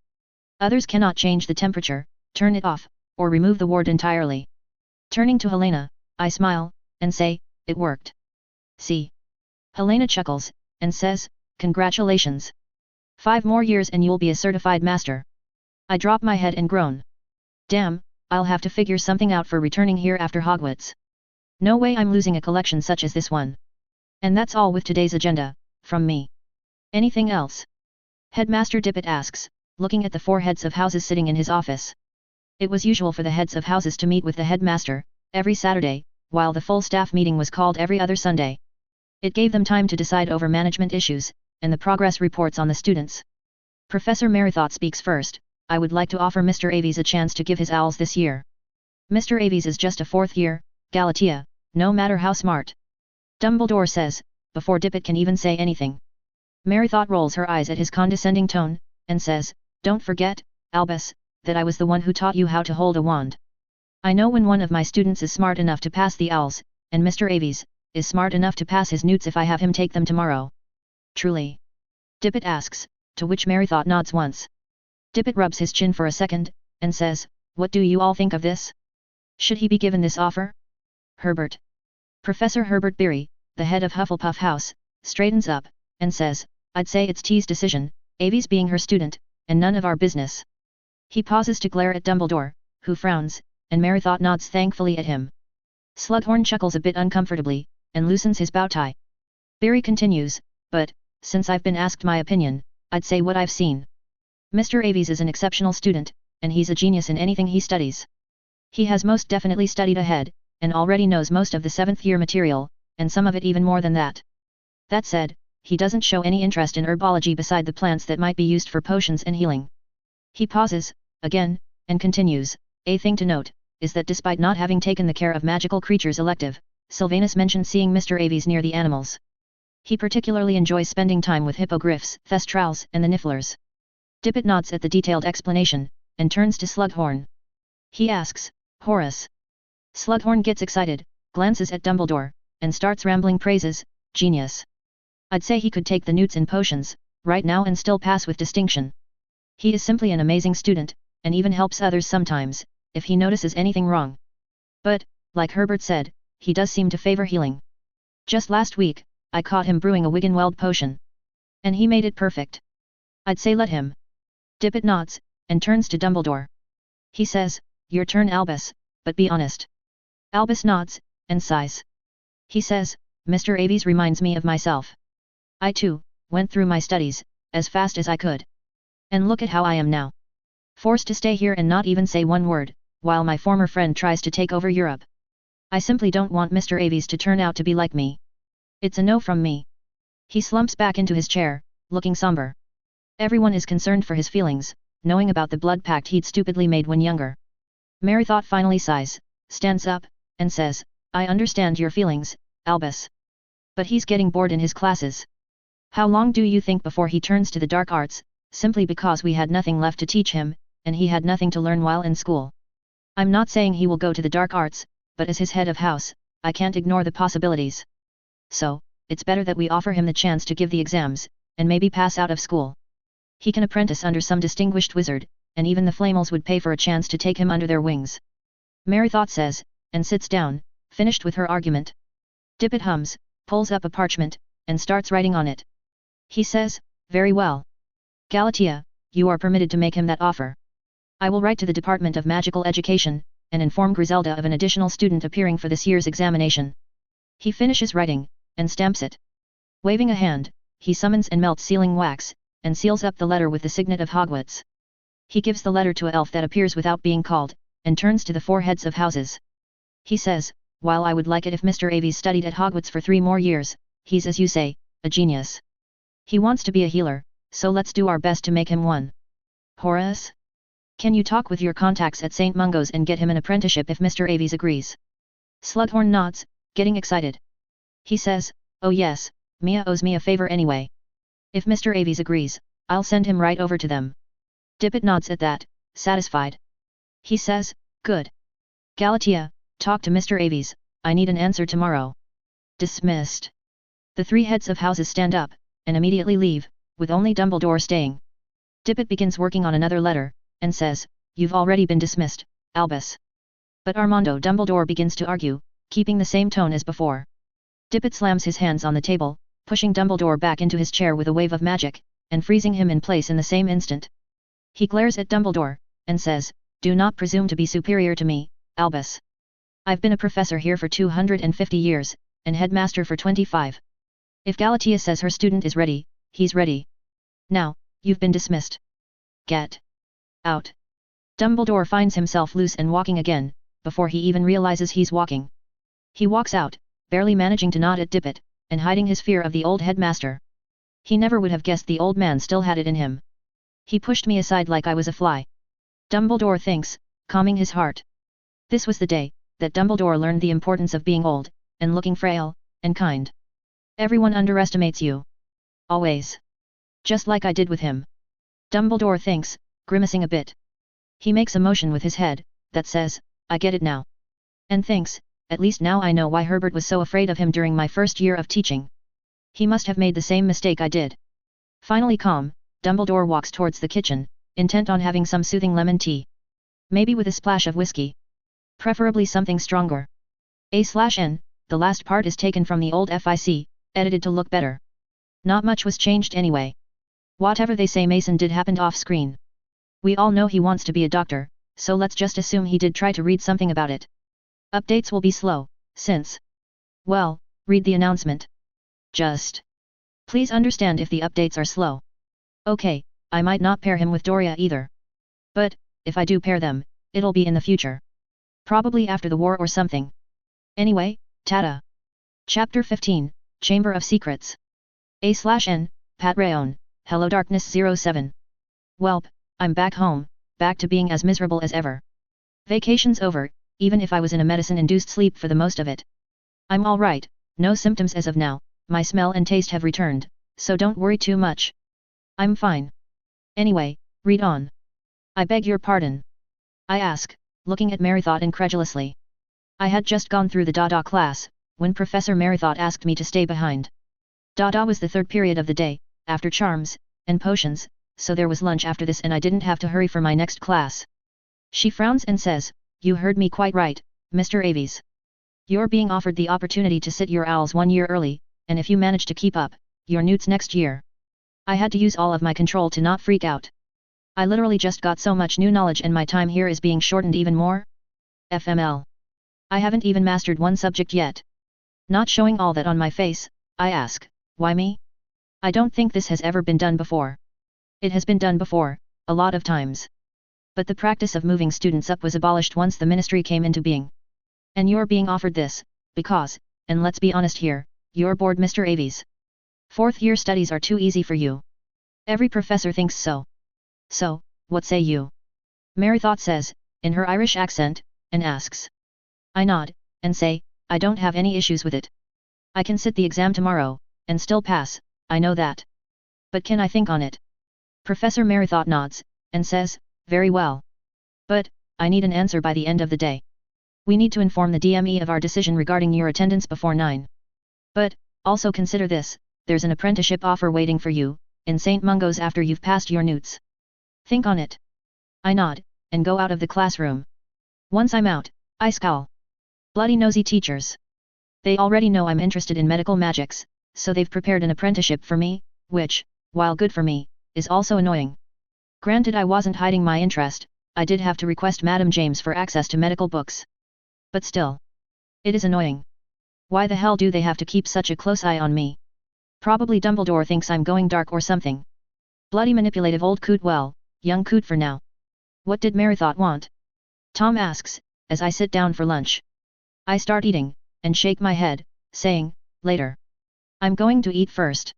Others cannot change the temperature, turn it off, or remove the ward entirely. Turning to Helena, I smile, and say, it worked. See. Helena chuckles, and says, congratulations. 5 more years and you'll be a certified master. I drop my head and groan. Damn, I'll have to figure something out for returning here after Hogwarts. No way I'm losing a collection such as this one. And that's all with today's agenda, from me. Anything else? Headmaster Dippet asks, looking at the 4 heads of houses sitting in his office. It was usual for the heads of houses to meet with the headmaster, every Saturday, while the full staff meeting was called every other Sunday. It gave them time to decide over management issues, and the progress reports on the students. Professor Merithot speaks first. I would like to offer Mr. Aves a chance to give his owls this year. Mr. Aves is just a 4th year, Galatea, no matter how smart. Dumbledore says, before Dippet can even say anything. Merithot rolls her eyes at his condescending tone, and says, don't forget, Albus, that I was the one who taught you how to hold a wand. I know when one of my students is smart enough to pass the owls, and Mr. Aves is smart enough to pass his newts if I have him take them tomorrow. Truly? Dippet asks, to which Merithot nods once. Dippet rubs his chin for a second, and says, what do you all think of this? Should he be given this offer? Herbert. Professor Herbert Beery, the head of Hufflepuff House, straightens up, and says, I'd say it's T's decision, Aves being her student, and none of our business. He pauses to glare at Dumbledore, who frowns, and Merithot nods thankfully at him. Slughorn chuckles a bit uncomfortably, and loosens his bow tie. Beery continues, but, since I've been asked my opinion, I'd say what I've seen. Mr. Aves is an exceptional student, and he's a genius in anything he studies. He has most definitely studied ahead, and already knows most of the 7th year material, and some of it even more than that. That said, he doesn't show any interest in herbology beside the plants that might be used for potions and healing. He pauses, again, and continues, a thing to note, is that despite not having taken the care of magical creatures elective, Sylvanus mentioned seeing Mr. Aves near the animals. He particularly enjoys spending time with hippogriffs, thestrals, and the nifflers. Dippet nods at the detailed explanation, and turns to Slughorn. He asks, Horace. Slughorn gets excited, glances at Dumbledore, and starts rambling praises, genius. I'd say he could take the newts in potions, right now and still pass with distinction. He is simply an amazing student, and even helps others sometimes, if he notices anything wrong. But, like Herbert said, he does seem to favor healing. Just last week, I caught him brewing a Wiggenweld potion. And he made it perfect. I'd say let him. Dippet nods, and turns to Dumbledore. He says, your turn Albus, but be honest. Albus nods, and sighs. He says, Mr. Aves reminds me of myself. I too, went through my studies, as fast as I could. And look at how I am now. Forced to stay here and not even say one word, while my former friend tries to take over Europe. I simply don't want Mr. Aves to turn out to be like me. It's a no from me. He slumps back into his chair, looking somber. Everyone is concerned for his feelings, knowing about the blood pact he'd stupidly made when younger. Merrythought finally sighs, stands up, and says, I understand your feelings, Albus. But he's getting bored in his classes. How long do you think before he turns to the dark arts, simply because we had nothing left to teach him, and he had nothing to learn while in school? I'm not saying he will go to the dark arts, but as his head of house, I can't ignore the possibilities. So, it's better that we offer him the chance to give the exams, and maybe pass out of school. He can apprentice under some distinguished wizard, and even the Flamels would pay for a chance to take him under their wings. Merrythought says, and sits down, finished with her argument. Dippet hums, pulls up a parchment, and starts writing on it. He says, very well. Galatea, you are permitted to make him that offer. I will write to the Department of Magical Education, and inform Griselda of an additional student appearing for this year's examination. He finishes writing, and stamps it. Waving a hand, he summons and melts sealing wax, and seals up the letter with the signet of Hogwarts. He gives the letter to an elf that appears without being called, and turns to the 4 heads of houses. He says, while I would like it if Mr. Aves studied at Hogwarts for 3 more years, he's as you say, a genius. He wants to be a healer, so let's do our best to make him one. Horace? Can you talk with your contacts at St. Mungo's and get him an apprenticeship if Mr. Aves agrees? Slughorn nods, getting excited. He says, oh yes, Mia owes me a favor anyway. If Mr. Aves agrees, I'll send him right over to them. Dippet nods at that, satisfied. He says, good. Galatea, talk to Mr. Aves, I need an answer tomorrow. Dismissed. The 3 heads of houses stand up, and immediately leave, with only Dumbledore staying. Dippet begins working on another letter, and says, you've already been dismissed, Albus. But Armando Dumbledore begins to argue, keeping the same tone as before. Dippet slams his hands on the table, pushing Dumbledore back into his chair with a wave of magic, and freezing him in place in the same instant. He glares at Dumbledore, and says, do not presume to be superior to me, Albus. I've been a professor here for 250 years, and headmaster for 25. If Galatea says her student is ready, he's ready. Now, you've been dismissed. Get out. Dumbledore finds himself loose and walking again, before he even realizes he's walking. He walks out, barely managing to nod at Dippet, and hiding his fear of the old headmaster. He never would have guessed the old man still had it in him. He pushed me aside like I was a fly. Dumbledore thinks, calming his heart. This was the day that Dumbledore learned the importance of being old, and looking frail, and kind. Everyone underestimates you. Always. Just like I did with him. Dumbledore thinks, grimacing a bit. He makes a motion with his head, that says, I get it now. And thinks, at least now I know why Herbert was so afraid of him during my first year of teaching. He must have made the same mistake I did. Finally calm, Dumbledore walks towards the kitchen, intent on having some soothing lemon tea. Maybe with a splash of whiskey. Preferably something stronger. A/N, the last part is taken from the old FIC, edited to look better. Not much was changed anyway. Whatever they say Mason did happened off-screen. We all know he wants to be a doctor, so let's just assume he did try to read something about it. Updates will be slow, since... well, read the announcement. Just... please understand if the updates are slow. Okay, I might not pair him with Doria either. But, if I do pair them, it'll be in the future. Probably after the war or something. Anyway, Tata. Chapter 15, Chamber of Secrets. A/N, Patreon, HelloDarkness07. Welp, I'm back home, back to being as miserable as ever. Vacation's over, even if I was in a medicine-induced sleep for the most of it. I'm alright, no symptoms as of now, my smell and taste have returned, so don't worry too much. I'm fine. Anyway, read on. I beg your pardon. I ask, looking at Merrythought incredulously. I had just gone through the Dada class, when Professor Merrythought asked me to stay behind. Dada was the third period of the day, after charms and potions, so there was lunch after this and I didn't have to hurry for my next class. She frowns and says, you heard me quite right, Mr. Aves. You're being offered the opportunity to sit your owls 1 year early, and if you manage to keep up your newts next year. I had to use all of my control to not freak out. I literally just got so much new knowledge and my time here is being shortened even more. FML. I haven't even mastered one subject yet. Not showing all that on my face, I ask, why me? I don't think this has ever been done before. It has been done before, a lot of times. But the practice of moving students up was abolished once the ministry came into being. And you're being offered this, because, and let's be honest here, you're bored, Mr. Aves. 4th year studies are too easy for you. Every professor thinks so. So, what say you? Merrythought says, in her Irish accent, and asks. I nod, and say, I don't have any issues with it. I can sit the exam tomorrow, and still pass, I know that. But can I think on it? Professor Merrythought nods, and says, very well. But, I need an answer by the end of the day. We need to inform the DME of our decision regarding your attendance before 9. But, also consider this, there's an apprenticeship offer waiting for you, in St. Mungo's after you've passed your newts. Think on it. I nod, and go out of the classroom. Once I'm out, I scowl. Bloody nosy teachers. They already know I'm interested in medical magics, so they've prepared an apprenticeship for me, which, while good for me, is also annoying. Granted I wasn't hiding my interest, I did have to request Madam James for access to medical books. But still. It is annoying. Why the hell do they have to keep such a close eye on me? Probably Dumbledore thinks I'm going dark or something. Bloody manipulative old coot, well, young coot for now. What did Merrythought want? Tom asks, as I sit down for lunch. I start eating, and shake my head, saying, later. I'm going to eat first.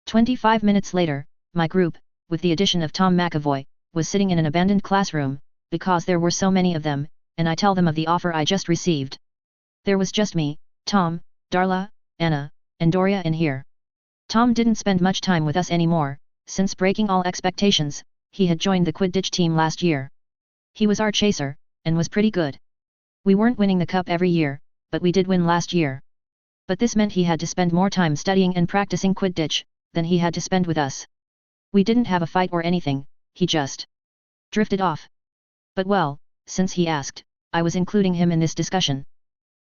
25 minutes later, my group, with the addition of Tom McAvoy, was sitting in an abandoned classroom, because there were so many of them, and I tell them of the offer I just received. There was just me, Tom, Darla, Anna, and Doria in here. Tom didn't spend much time with us anymore, since breaking all expectations, he had joined the Quidditch team last year. He was our chaser, and was pretty good. We weren't winning the cup every year, but we did win last year. But this meant he had to spend more time studying and practicing Quidditch, than he had to spend with us. We didn't have a fight or anything, he just drifted off. But well, since he asked, I was including him in this discussion.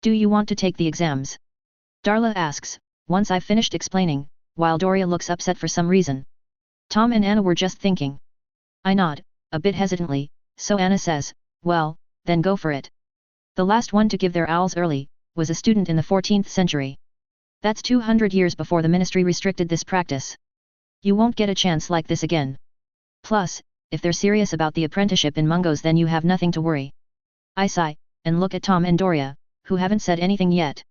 Do you want to take the exams? Darla asks, once I've finished explaining, while Doria looks upset for some reason. Tom and Anna were just thinking. I nod, a bit hesitantly, so Anna says, well, then go for it. The last one to give their owls early, was a student in the 14th century. That's 200 years before the ministry restricted this practice. You won't get a chance like this again. Plus, if they're serious about the apprenticeship in Mungo's then you have nothing to worry. I sigh, and look at Tom and Doria, who haven't said anything yet.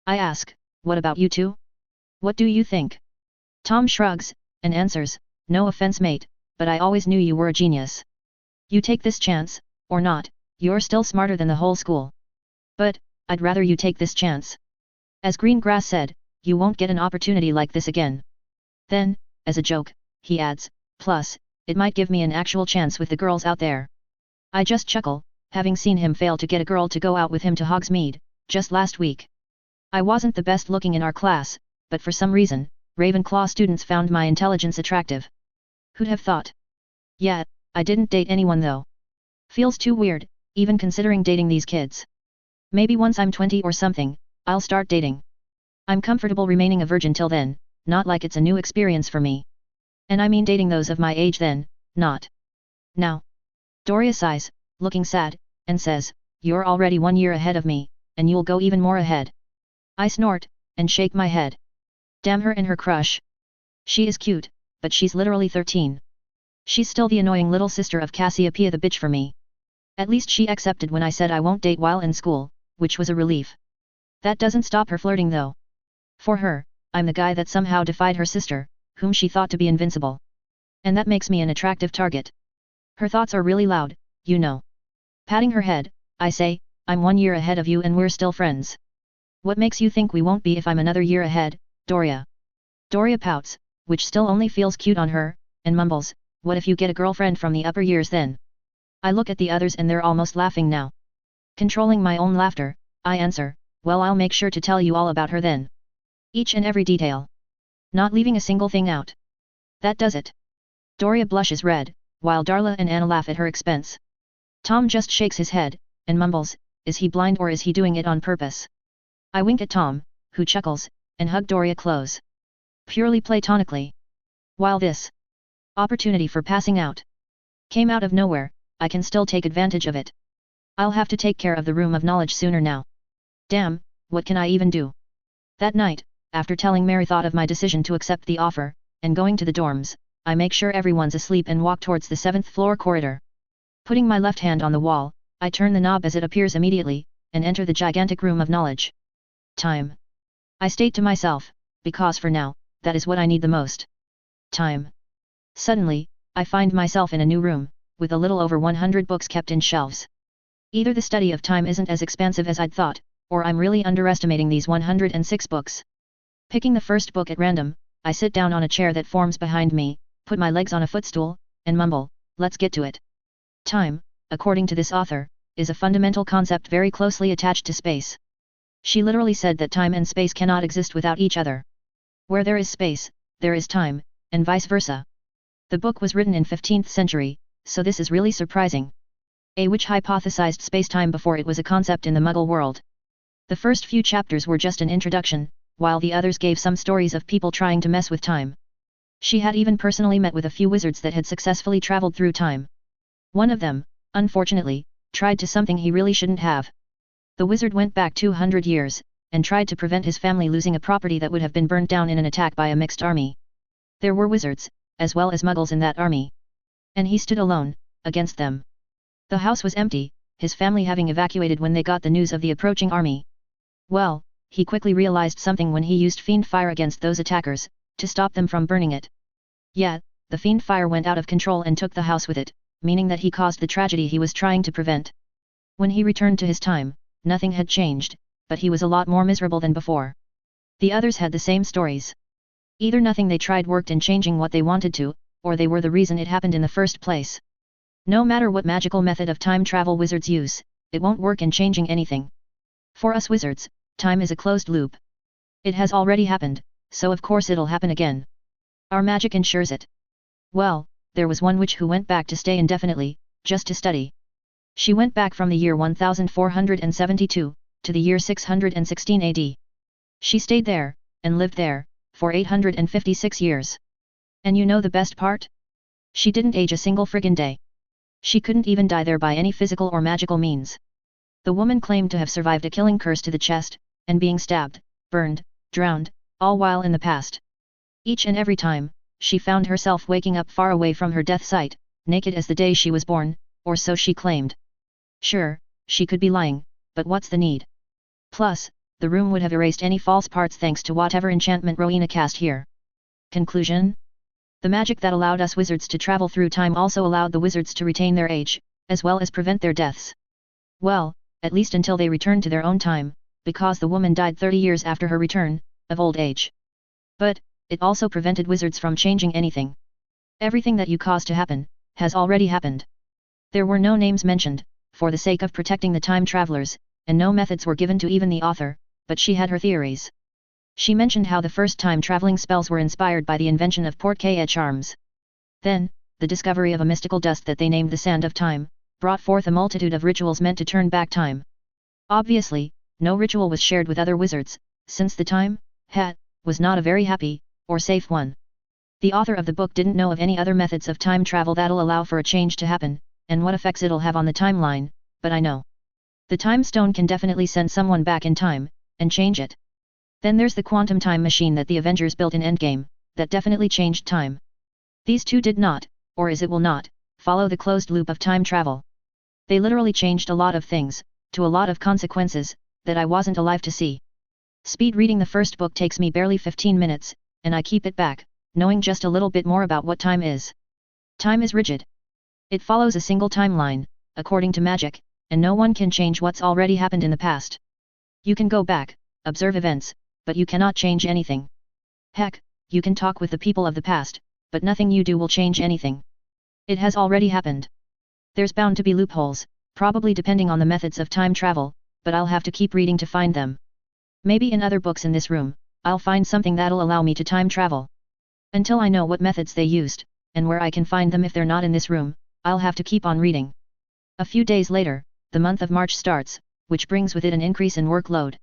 I ask, what about you two? What do you think? Tom shrugs, and answers, no offense mate, but I always knew you were a genius. You take this chance, or not, you're still smarter than the whole school. But, I'd rather you take this chance. As Greengrass said, you won't get an opportunity like this again. Then, as a joke, he adds, plus, it might give me an actual chance with the girls out there. I just chuckle, having seen him fail to get a girl to go out with him to Hogsmeade, just last week. I wasn't the best looking in our class, but for some reason, Ravenclaw students found my intelligence attractive. Who'd have thought? Yeah, I didn't date anyone though. Feels too weird, even considering dating these kids. Maybe once I'm 20 or something, I'll start dating. I'm comfortable remaining a virgin till then, not like it's a new experience for me. And I mean dating those of my age then, not now. Doria sighs, looking sad, and says, you're already 1 year ahead of me, and you'll go even more ahead. I snort, and shake my head. Damn her and her crush. She is cute, but she's literally 13. She's still the annoying little sister of Cassiopeia the bitch for me. At least she accepted when I said I won't date while in school, which was a relief. That doesn't stop her flirting though. For her, I'm the guy that somehow defied her sister, whom she thought to be invincible. And that makes me an attractive target. Her thoughts are really loud, you know. Patting her head, I say, I'm 1 year ahead of you and we're still friends. What makes you think we won't be if I'm another year ahead, Doria. Doria pouts, which still only feels cute on her, and mumbles, what if you get a girlfriend from the upper years then? I look at the others and they're almost laughing now. Controlling my own laughter, I answer, well, I'll make sure to tell you all about her then. Each and every detail. Not leaving a single thing out. That does it. Doria blushes red, while Darla and Anna laugh at her expense. Tom just shakes his head, and mumbles, is he blind or is he doing it on purpose? I wink at Tom, who chuckles, and hug Doria close. Purely platonically. While this opportunity for passing out came out of nowhere, I can still take advantage of it. I'll have to take care of the room of knowledge sooner now. Damn, what can I even do? That night, after telling Mary thought of my decision to accept the offer, and going to the dorms, I make sure everyone's asleep and walk towards the 7th floor corridor. Putting my left hand on the wall, I turn the knob as it appears immediately, and enter the gigantic room of knowledge. Time. I state to myself, because for now, that is what I need the most. Time. Suddenly, I find myself in a new room, with a little over 100 books kept in shelves. Either the study of time isn't as expansive as I'd thought, or I'm really underestimating these 106 books. Picking the first book at random, I sit down on a chair that forms behind me, put my legs on a footstool, and mumble, let's get to it. Time, according to this author, is a fundamental concept very closely attached to space. She literally said that time and space cannot exist without each other. Where there is space, there is time, and vice versa. The book was written in 15th century, so this is really surprising. Which hypothesized space-time before it was a concept in the Muggle world. The first few chapters were just an introduction, while the others gave some stories of people trying to mess with time. She had even personally met with a few wizards that had successfully traveled through time. One of them, unfortunately, tried to something he really shouldn't have. The wizard went back 200 years, and tried to prevent his family losing a property that would have been burnt down in an attack by a mixed army. There were wizards, as well as muggles in that army. And he stood alone, against them. The house was empty, his family having evacuated when they got the news of the approaching army. Well, he quickly realized something when he used fiend fire against those attackers, to stop them from burning it. Yet, the fiend fire went out of control and took the house with it, meaning that he caused the tragedy he was trying to prevent. When he returned to his time, nothing had changed, but he was a lot more miserable than before. The others had the same stories. Either nothing they tried worked in changing what they wanted to, or they were the reason it happened in the first place. No matter what magical method of time travel wizards use, it won't work in changing anything. For us wizards, time is a closed loop. It has already happened, so of course it'll happen again. Our magic ensures it. Well, there was one witch who went back to stay indefinitely, just to study. She went back from the year 1472, to the year 616 AD. She stayed there, and lived there, for 856 years. And you know the best part? She didn't age a single friggin' day. She couldn't even die there by any physical or magical means. The woman claimed to have survived a killing curse to the chest, and being stabbed, burned, drowned, all while in the past. Each and every time, she found herself waking up far away from her death site, naked as the day she was born, or so she claimed. Sure, she could be lying, but what's the need? Plus, the room would have erased any false parts thanks to whatever enchantment Rowena cast here. Conclusion? The magic that allowed us wizards to travel through time also allowed the wizards to retain their age, as well as prevent their deaths. Well, at least until they returned to their own time, because the woman died 30 years after her return, of old age. But, it also prevented wizards from changing anything. Everything that you caused to happen, has already happened. There were no names mentioned, for the sake of protecting the time travelers, and no methods were given to even the author, but she had her theories. She mentioned how the first time traveling spells were inspired by the invention of portrait charms. Then, the discovery of a mystical dust that they named the Sand of Time, brought forth a multitude of rituals meant to turn back time. Obviously, no ritual was shared with other wizards, since the time was not a very happy, or safe one. The author of the book didn't know of any other methods of time travel that'll allow for a change to happen, and what effects it'll have on the timeline, but I know. The time stone can definitely send someone back in time, and change it. Then there's the quantum time machine that the Avengers built in Endgame, that definitely changed time. These two did not, or as it will not, follow the closed loop of time travel. They literally changed a lot of things, to a lot of consequences, that I wasn't alive to see. Speed reading the first book takes me barely 15 minutes, and I keep it back, knowing just a little bit more about what time is. Time is rigid. It follows a single timeline, according to magic, and no one can change what's already happened in the past. You can go back, observe events, but you cannot change anything. Heck, you can talk with the people of the past, but nothing you do will change anything. It has already happened. There's bound to be loopholes, probably depending on the methods of time travel, but I'll have to keep reading to find them. Maybe in other books in this room, I'll find something that'll allow me to time travel. Until I know what methods they used, and where I can find them if they're not in this room, I'll have to keep on reading. A few days later, the month of March starts, which brings with it an increase in workload.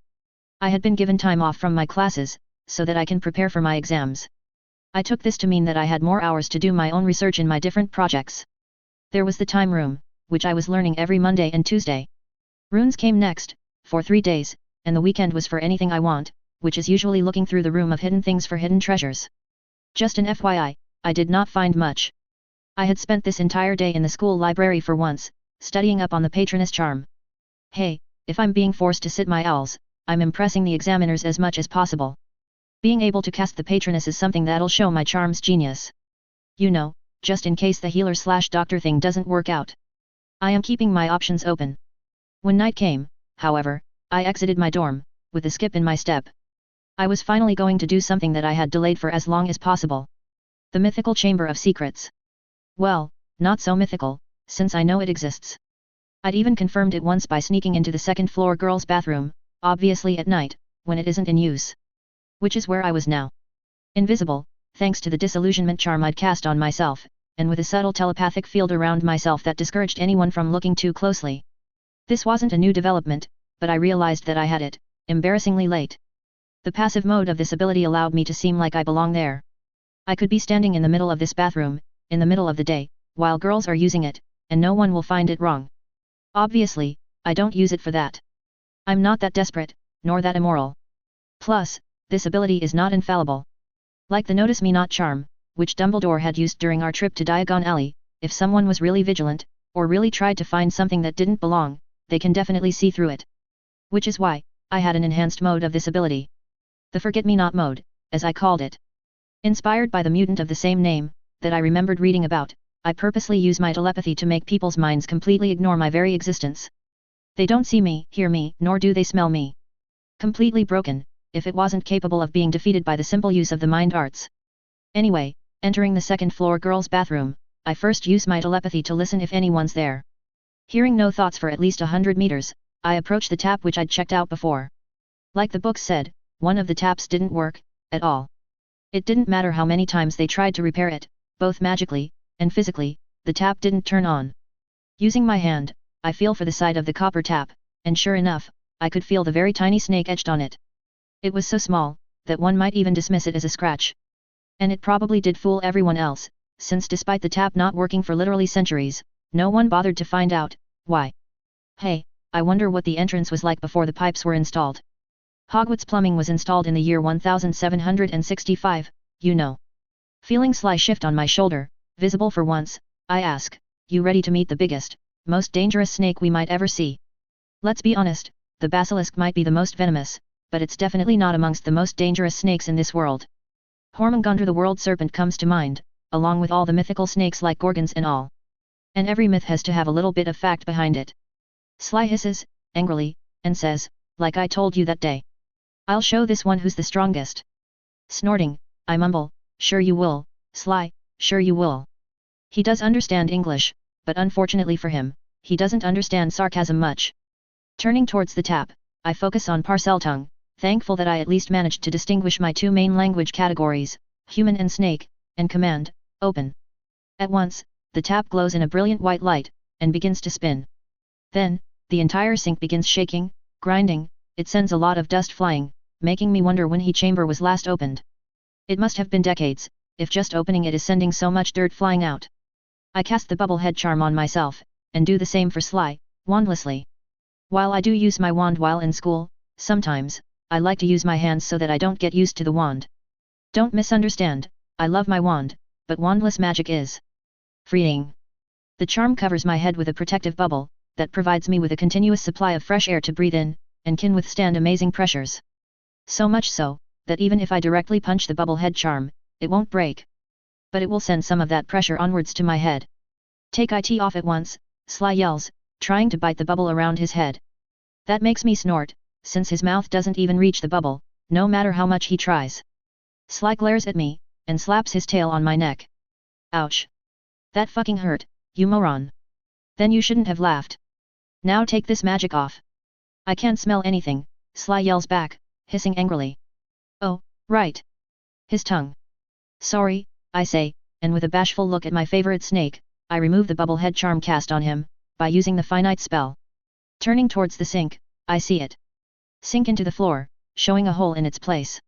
I had been given time off from my classes, so that I can prepare for my exams. I took this to mean that I had more hours to do my own research in my different projects. There was the time room, which I was learning every Monday and Tuesday. Runes came next, for 3 days, and the weekend was for anything I want, which is usually looking through the room of hidden things for hidden treasures. Just an FYI, I did not find much. I had spent this entire day in the school library for once, studying up on the patroness charm. Hey, if I'm being forced to sit my owls, I'm impressing the examiners as much as possible. Being able to cast the patroness is something that'll show my charm's genius. You know, just in case the healer/doctor thing doesn't work out. I am keeping my options open. When night came, however, I exited my dorm, with a skip in my step. I was finally going to do something that I had delayed for as long as possible. The mythical Chamber of Secrets. Well, not so mythical, since I know it exists. I'd even confirmed it once by sneaking into the second-floor girls' bathroom, obviously at night, when it isn't in use. Which is where I was now. Invisible, thanks to the disillusionment charm I'd cast on myself, and with a subtle telepathic field around myself that discouraged anyone from looking too closely. This wasn't a new development, but I realized that I had it, embarrassingly late. The passive mode of this ability allowed me to seem like I belong there. I could be standing in the middle of this bathroom, in the middle of the day, while girls are using it, and no one will find it wrong. Obviously, I don't use it for that. I'm not that desperate, nor that immoral. Plus, this ability is not infallible. Like the Notice Me Not charm, which Dumbledore had used during our trip to Diagon Alley, if someone was really vigilant, or really tried to find something that didn't belong, they can definitely see through it. Which is why, I had an enhanced mode of this ability. The Forget-Me-Not mode, as I called it. Inspired by the mutant of the same name, that I remembered reading about, I purposely use my telepathy to make people's minds completely ignore my very existence. They don't see me, hear me, nor do they smell me. Completely broken, if it wasn't capable of being defeated by the simple use of the mind arts. Anyway, entering the second-floor girls' bathroom, I first use my telepathy to listen if anyone's there. Hearing no thoughts for at least 100 meters, I approach the tap which I'd checked out before. Like the book said, one of the taps didn't work, at all. It didn't matter how many times they tried to repair it, both magically, and physically, the tap didn't turn on. Using my hand, I feel for the side of the copper tap, and sure enough, I could feel the very tiny snake etched on it. It was so small, that one might even dismiss it as a scratch. And it probably did fool everyone else, since despite the tap not working for literally centuries, no one bothered to find out why. Hey, I wonder what the entrance was like before the pipes were installed. Hogwarts plumbing was installed in the year 1765, you know. Feeling sly shift on my shoulder, visible for once, I ask, you ready to meet the biggest, most dangerous snake we might ever see? Let's be honest, the basilisk might be the most venomous, but it's definitely not amongst the most dangerous snakes in this world. Hormungandr the world serpent comes to mind, along with all the mythical snakes like Gorgons and all. And every myth has to have a little bit of fact behind it. Sly hisses, angrily, and says, like I told you that day. I'll show this one who's the strongest. Snorting, I mumble, sure you will, Sly, sure you will. He does understand English, but unfortunately for him, he doesn't understand sarcasm much. Turning towards the tap, I focus on Parseltongue, thankful that I at least managed to distinguish my two main language categories, human and snake, and command, open. At once, the tap glows in a brilliant white light, and begins to spin. Then, the entire sink begins shaking, grinding, it sends a lot of dust flying, making me wonder when the chamber was last opened. It must have been decades, if just opening it is sending so much dirt flying out. I cast the bubble head charm on myself, and do the same for Sly, wandlessly. While I do use my wand while in school, sometimes, I like to use my hands so that I don't get used to the wand. Don't misunderstand, I love my wand, but wandless magic is freeing. The charm covers my head with a protective bubble, that provides me with a continuous supply of fresh air to breathe in, and can withstand amazing pressures. So much so, that even if I directly punch the bubble head charm, it won't break. But it will send some of that pressure onwards to my head. Take it off at once, Sly yells, trying to bite the bubble around his head. That makes me snort, since his mouth doesn't even reach the bubble, no matter how much he tries. Sly glares at me, and slaps his tail on my neck. Ouch. That fucking hurt, you moron. Then you shouldn't have laughed. Now take this magic off. I can't smell anything, Sly yells back, hissing angrily. Oh, right. His tongue. Sorry, I say, and with a bashful look at my favorite snake, I remove the bubblehead charm cast on him, by using the finite spell. Turning towards the sink, I see it sink into the floor, showing a hole in its place.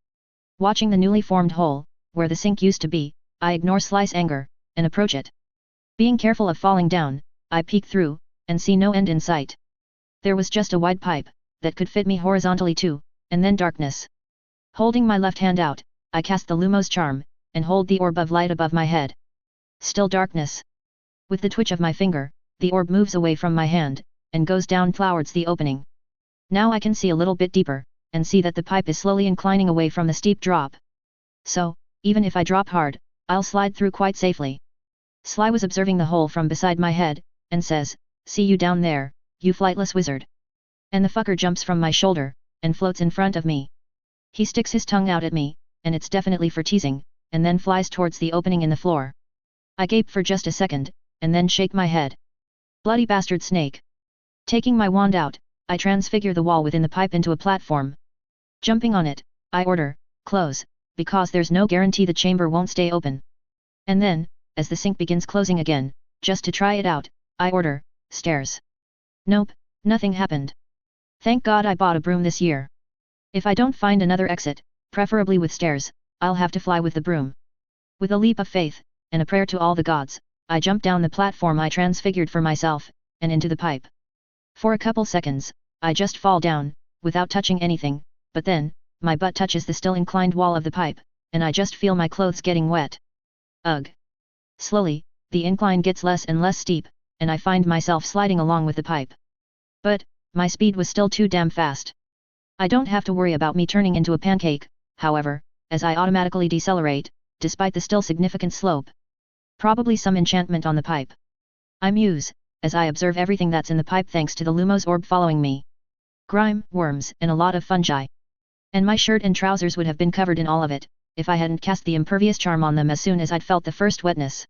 Watching the newly formed hole, where the sink used to be, I ignore Sly's anger, and approach it. Being careful of falling down, I peek through, and see no end in sight. There was just a wide pipe, that could fit me horizontally too, and then darkness. Holding my left hand out, I cast the Lumos charm, and hold the orb of light above my head. Still darkness. With the twitch of my finger, the orb moves away from my hand, and goes down towards the opening. Now I can see a little bit deeper, and see that the pipe is slowly inclining away from the steep drop. So, even if I drop hard, I'll slide through quite safely. Sly was observing the hole from beside my head, and says, "See you down there, you flightless wizard." And the fucker jumps from my shoulder, and floats in front of me. He sticks his tongue out at me, and it's definitely for teasing, and then flies towards the opening in the floor. I gape for just a second, and then shake my head. Bloody bastard snake. Taking my wand out, I transfigure the wall within the pipe into a platform. Jumping on it, I order, "Close," because there's no guarantee the chamber won't stay open. And then, as the sink begins closing again, just to try it out, I order, "Stairs." Nope, nothing happened. Thank God I bought a broom this year. If I don't find another exit, preferably with stairs, I'll have to fly with the broom. With a leap of faith, and a prayer to all the gods, I jump down the platform I transfigured for myself, and into the pipe. For a couple seconds, I just fall down, without touching anything, but then, my butt touches the still inclined wall of the pipe, and I just feel my clothes getting wet. Ugh. Slowly, the incline gets less and less steep, and I find myself sliding along with the pipe. But, my speed was still too damn fast. I don't have to worry about me turning into a pancake, however, as I automatically decelerate, despite the still significant slope. Probably some enchantment on the pipe. I muse, as I observe everything that's in the pipe thanks to the Lumos orb following me. Grime, worms, and a lot of fungi. And my shirt and trousers would have been covered in all of it, if I hadn't cast the impervious charm on them as soon as I'd felt the first wetness.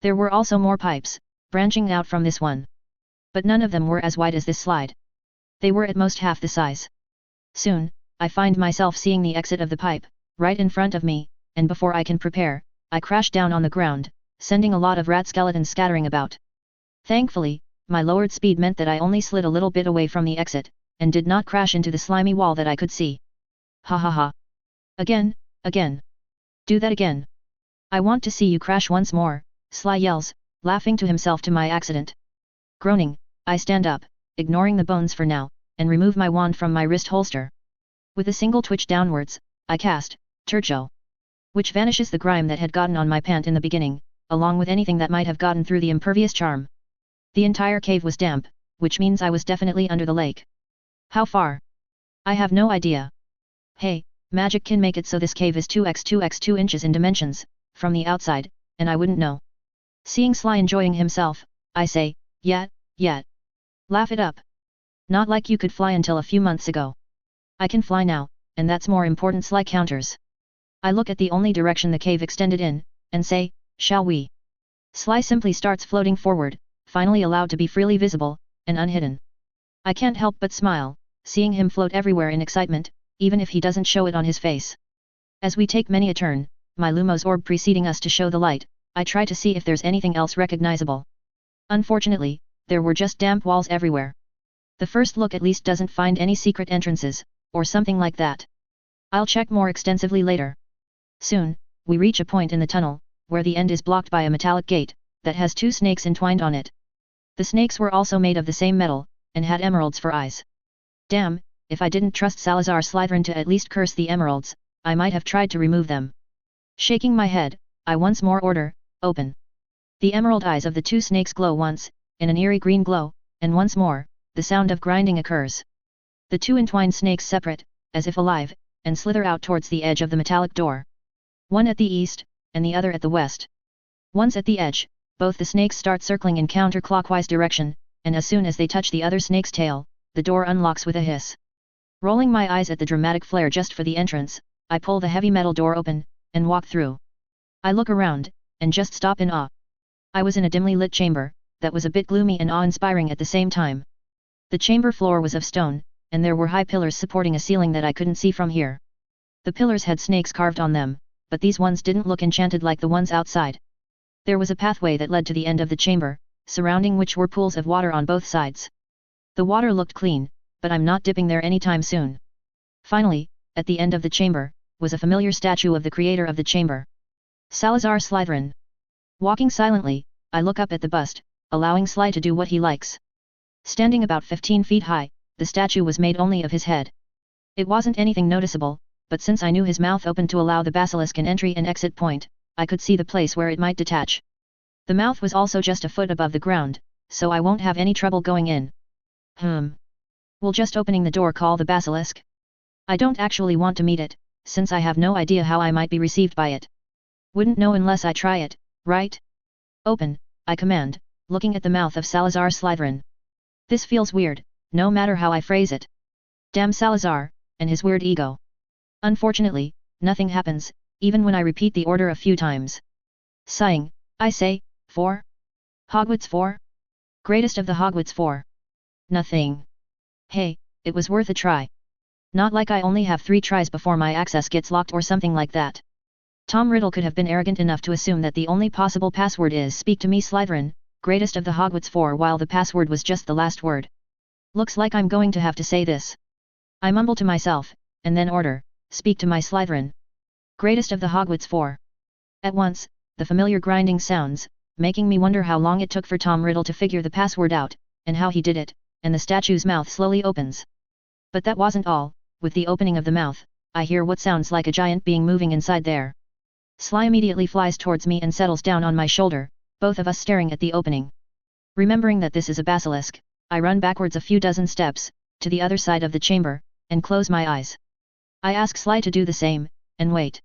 There were also more pipes, branching out from this one. But none of them were as wide as this slide. They were at most half the size. Soon, I find myself seeing the exit of the pipe, right in front of me, and before I can prepare, I crash down on the ground, sending a lot of rat skeletons scattering about. Thankfully, my lowered speed meant that I only slid a little bit away from the exit, and did not crash into the slimy wall that I could see. Ha ha ha. Again, again. Do that again. I want to see you crash once more, Sly yells, laughing to himself to my accident. Groaning, I stand up, ignoring the bones for now, and remove my wand from my wrist holster. With a single twitch downwards, I cast, Turcho. Which vanishes the grime that had gotten on my pant in the beginning, along with anything that might have gotten through the impervious charm. The entire cave was damp, which means I was definitely under the lake. How far? I have no idea. Hey, magic can make it so this cave is 2x 2 inches in dimensions, from the outside, and I wouldn't know. Seeing Sly enjoying himself, I say, yeah. Laugh it up. Not like you could fly until a few months ago. I can fly now, and that's more important, Sly counters. I look at the only direction the cave extended in, and say, shall we? Sly simply starts floating forward, finally allowed to be freely visible, and unhidden. I can't help but smile, seeing him float everywhere in excitement, even if he doesn't show it on his face. As we take many a turn, my Lumos orb preceding us to show the light, I try to see if there's anything else recognizable. Unfortunately, there were just damp walls everywhere. The first look at least doesn't find any secret entrances, or something like that. I'll check more extensively later. Soon, we reach a point in the tunnel, where the end is blocked by a metallic gate, that has 2 snakes entwined on it. The snakes were also made of the same metal, and had emeralds for eyes. Damn, if I didn't trust Salazar Slytherin to at least curse the emeralds, I might have tried to remove them. Shaking my head, I once more order, open. The emerald eyes of the 2 snakes glow once, in an eerie green glow, and once more, the sound of grinding occurs. The 2 entwined snakes separate, as if alive, and slither out towards the edge of the metallic door. One at the east, and the other at the west. Once at the edge, both the snakes start circling in counterclockwise direction, and as soon as they touch the other snake's tail, the door unlocks with a hiss. Rolling my eyes at the dramatic flare just for the entrance, I pull the heavy metal door open, and walk through. I look around, and just stop in awe. I was in a dimly lit chamber, that was a bit gloomy and awe-inspiring at the same time. The chamber floor was of stone, and there were high pillars supporting a ceiling that I couldn't see from here. The pillars had snakes carved on them, but these ones didn't look enchanted like the ones outside. There was a pathway that led to the end of the chamber, surrounding which were pools of water on both sides. The water looked clean, but I'm not dipping there anytime soon. Finally, at the end of the chamber, was a familiar statue of the creator of the chamber. Salazar Slytherin. Walking silently, I look up at the bust, allowing Sly to do what he likes. Standing about 15 feet high, the statue was made only of his head. It wasn't anything noticeable, but since I knew his mouth opened to allow the basilisk an entry and exit point, I could see the place where it might detach. The mouth was also just a foot above the ground, so I won't have any trouble going in. Will just opening the door call the basilisk? I don't actually want to meet it, since I have no idea how I might be received by it. Wouldn't know unless I try it, right? Open, I command, looking at the mouth of Salazar Slytherin. This feels weird, no matter how I phrase it. Damn Salazar, and his weird ego. Unfortunately, nothing happens, even when I repeat the order a few times. Sighing, I say, 4? Hogwarts 4? Greatest of the Hogwarts 4. Nothing. Hey, it was worth a try. Not like I only have 3 tries before my access gets locked or something like that. Tom Riddle could have been arrogant enough to assume that the only possible password is "Speak to me Slytherin, greatest of the Hogwarts 4" while the password was just the last word. Looks like I'm going to have to say this. I mumble to myself, and then order, "Speak to my Slytherin, greatest of the Hogwarts 4." At once, the familiar grinding sounds, making me wonder how long it took for Tom Riddle to figure the password out, and how he did it, and the statue's mouth slowly opens. But that wasn't all. With the opening of the mouth, I hear what sounds like a giant being moving inside there. Sly immediately flies towards me and settles down on my shoulder, both of us staring at the opening. Remembering that this is a basilisk, I run backwards a few dozen steps, to the other side of the chamber, and close my eyes. I ask Sly to do the same, and wait.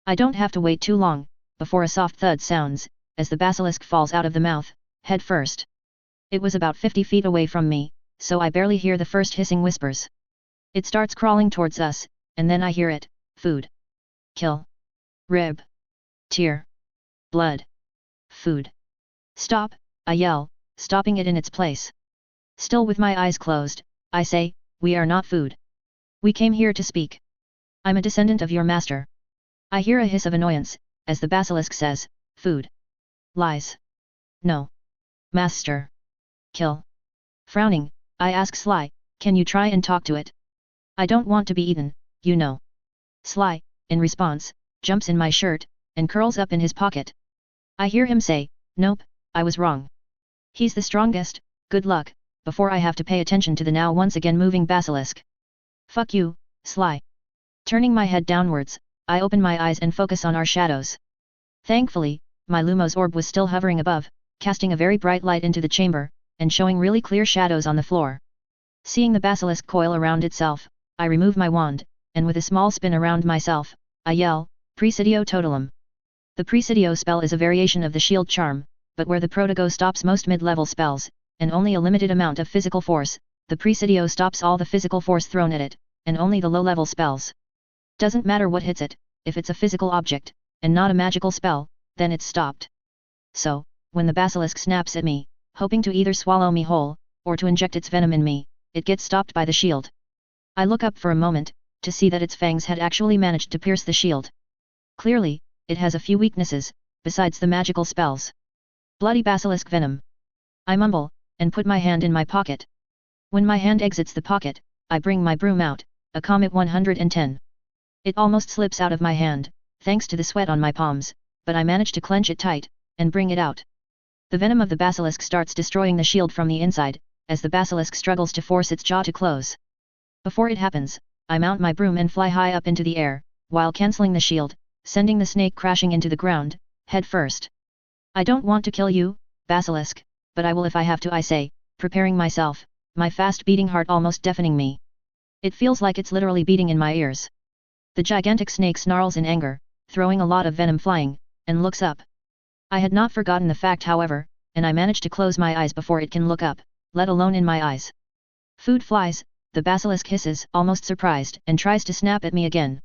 I don't have to wait too long, before a soft thud sounds, as the basilisk falls out of the mouth, head first. It was about 50 feet away from me, so I barely hear the first hissing whispers. It starts crawling towards us, and then I hear it: food. Kill. Rib. Tear. Blood. Food. Stop, I yell, stopping it in its place. Still with my eyes closed, I say, "We are not food. We came here to speak. I'm a descendant of your master." I hear a hiss of annoyance, as the basilisk says, "Food. Lies. No. Master. Kill." Frowning, I ask Sly, "Can you try and talk to it? I don't want to be eaten, you know." Sly, in response, jumps in my shirt, and curls up in his pocket. I hear him say, "Nope, I was wrong. He's the strongest, good luck," before I have to pay attention to the now once again moving basilisk. "Fuck you, Sly." Turning my head downwards, I open my eyes and focus on our shadows. Thankfully, my Lumos orb was still hovering above, casting a very bright light into the chamber, and showing really clear shadows on the floor. Seeing the basilisk coil around itself, I remove my wand, and with a small spin around myself, I yell, "Presidio Totalum." The Presidio spell is a variation of the shield charm, but where the Protego stops most mid-level spells, and only a limited amount of physical force, the Presidio stops all the physical force thrown at it, and only the low-level spells. Doesn't matter what hits it, if it's a physical object, and not a magical spell, then it's stopped. So, when the basilisk snaps at me, hoping to either swallow me whole, or to inject its venom in me, it gets stopped by the shield. I look up for a moment, to see that its fangs had actually managed to pierce the shield. Clearly, it has a few weaknesses, besides the magical spells. Bloody basilisk venom. I mumble, and put my hand in my pocket. When my hand exits the pocket, I bring my broom out, a Comet 110. It almost slips out of my hand, thanks to the sweat on my palms, but I manage to clench it tight, and bring it out. The venom of the basilisk starts destroying the shield from the inside, as the basilisk struggles to force its jaw to close. Before it happens, I mount my broom and fly high up into the air, while cancelling the shield, sending the snake crashing into the ground, head first. "I don't want to kill you, basilisk, but I will if I have to," I say, preparing myself, my fast-beating heart almost deafening me. It feels like it's literally beating in my ears. The gigantic snake snarls in anger, throwing a lot of venom flying, and looks up. I had not forgotten the fact, however, and I manage to close my eyes before it can look up, let alone in my eyes. Food flies, the basilisk hisses, almost surprised, and tries to snap at me again.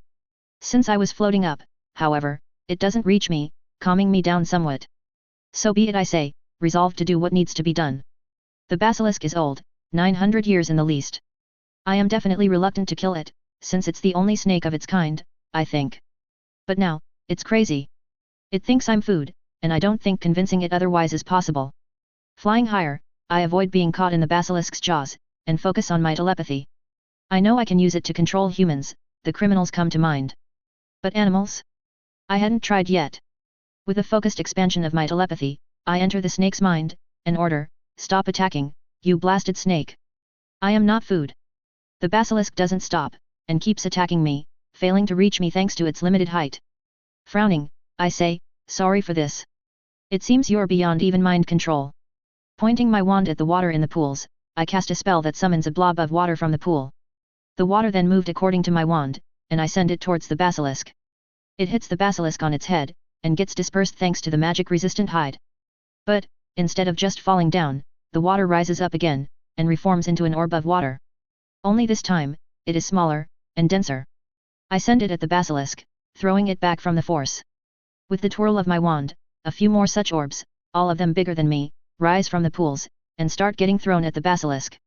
Since I was floating up, however, it doesn't reach me, calming me down somewhat. So be it, I say, resolved to do what needs to be done. The basilisk is old, 900 years in the least. I am definitely reluctant to kill it, since it's the only snake of its kind, I think. But now, it's crazy. It thinks I'm food, and I don't think convincing it otherwise is possible. Flying higher, I avoid being caught in the basilisk's jaws, and focus on my telepathy. I know I can use it to control humans, the criminals come to mind. But animals? I hadn't tried yet. With a focused expansion of my telepathy, I enter the snake's mind, and order, stop attacking, you blasted snake. I am not food. The basilisk doesn't stop, and keeps attacking me, failing to reach me thanks to its limited height. Frowning, I say, sorry for this. It seems you're beyond even mind control. Pointing my wand at the water in the pools, I cast a spell that summons a blob of water from the pool. The water then moved according to my wand, and I send it towards the basilisk. It hits the basilisk on its head, and gets dispersed thanks to the magic-resistant hide. But, instead of just falling down, the water rises up again, and reforms into an orb of water. Only this time, it is smaller, and denser. I send it at the basilisk, throwing it back from the force. With the twirl of my wand, a few more such orbs, all of them bigger than me, rise from the pools, and start getting thrown at the basilisk.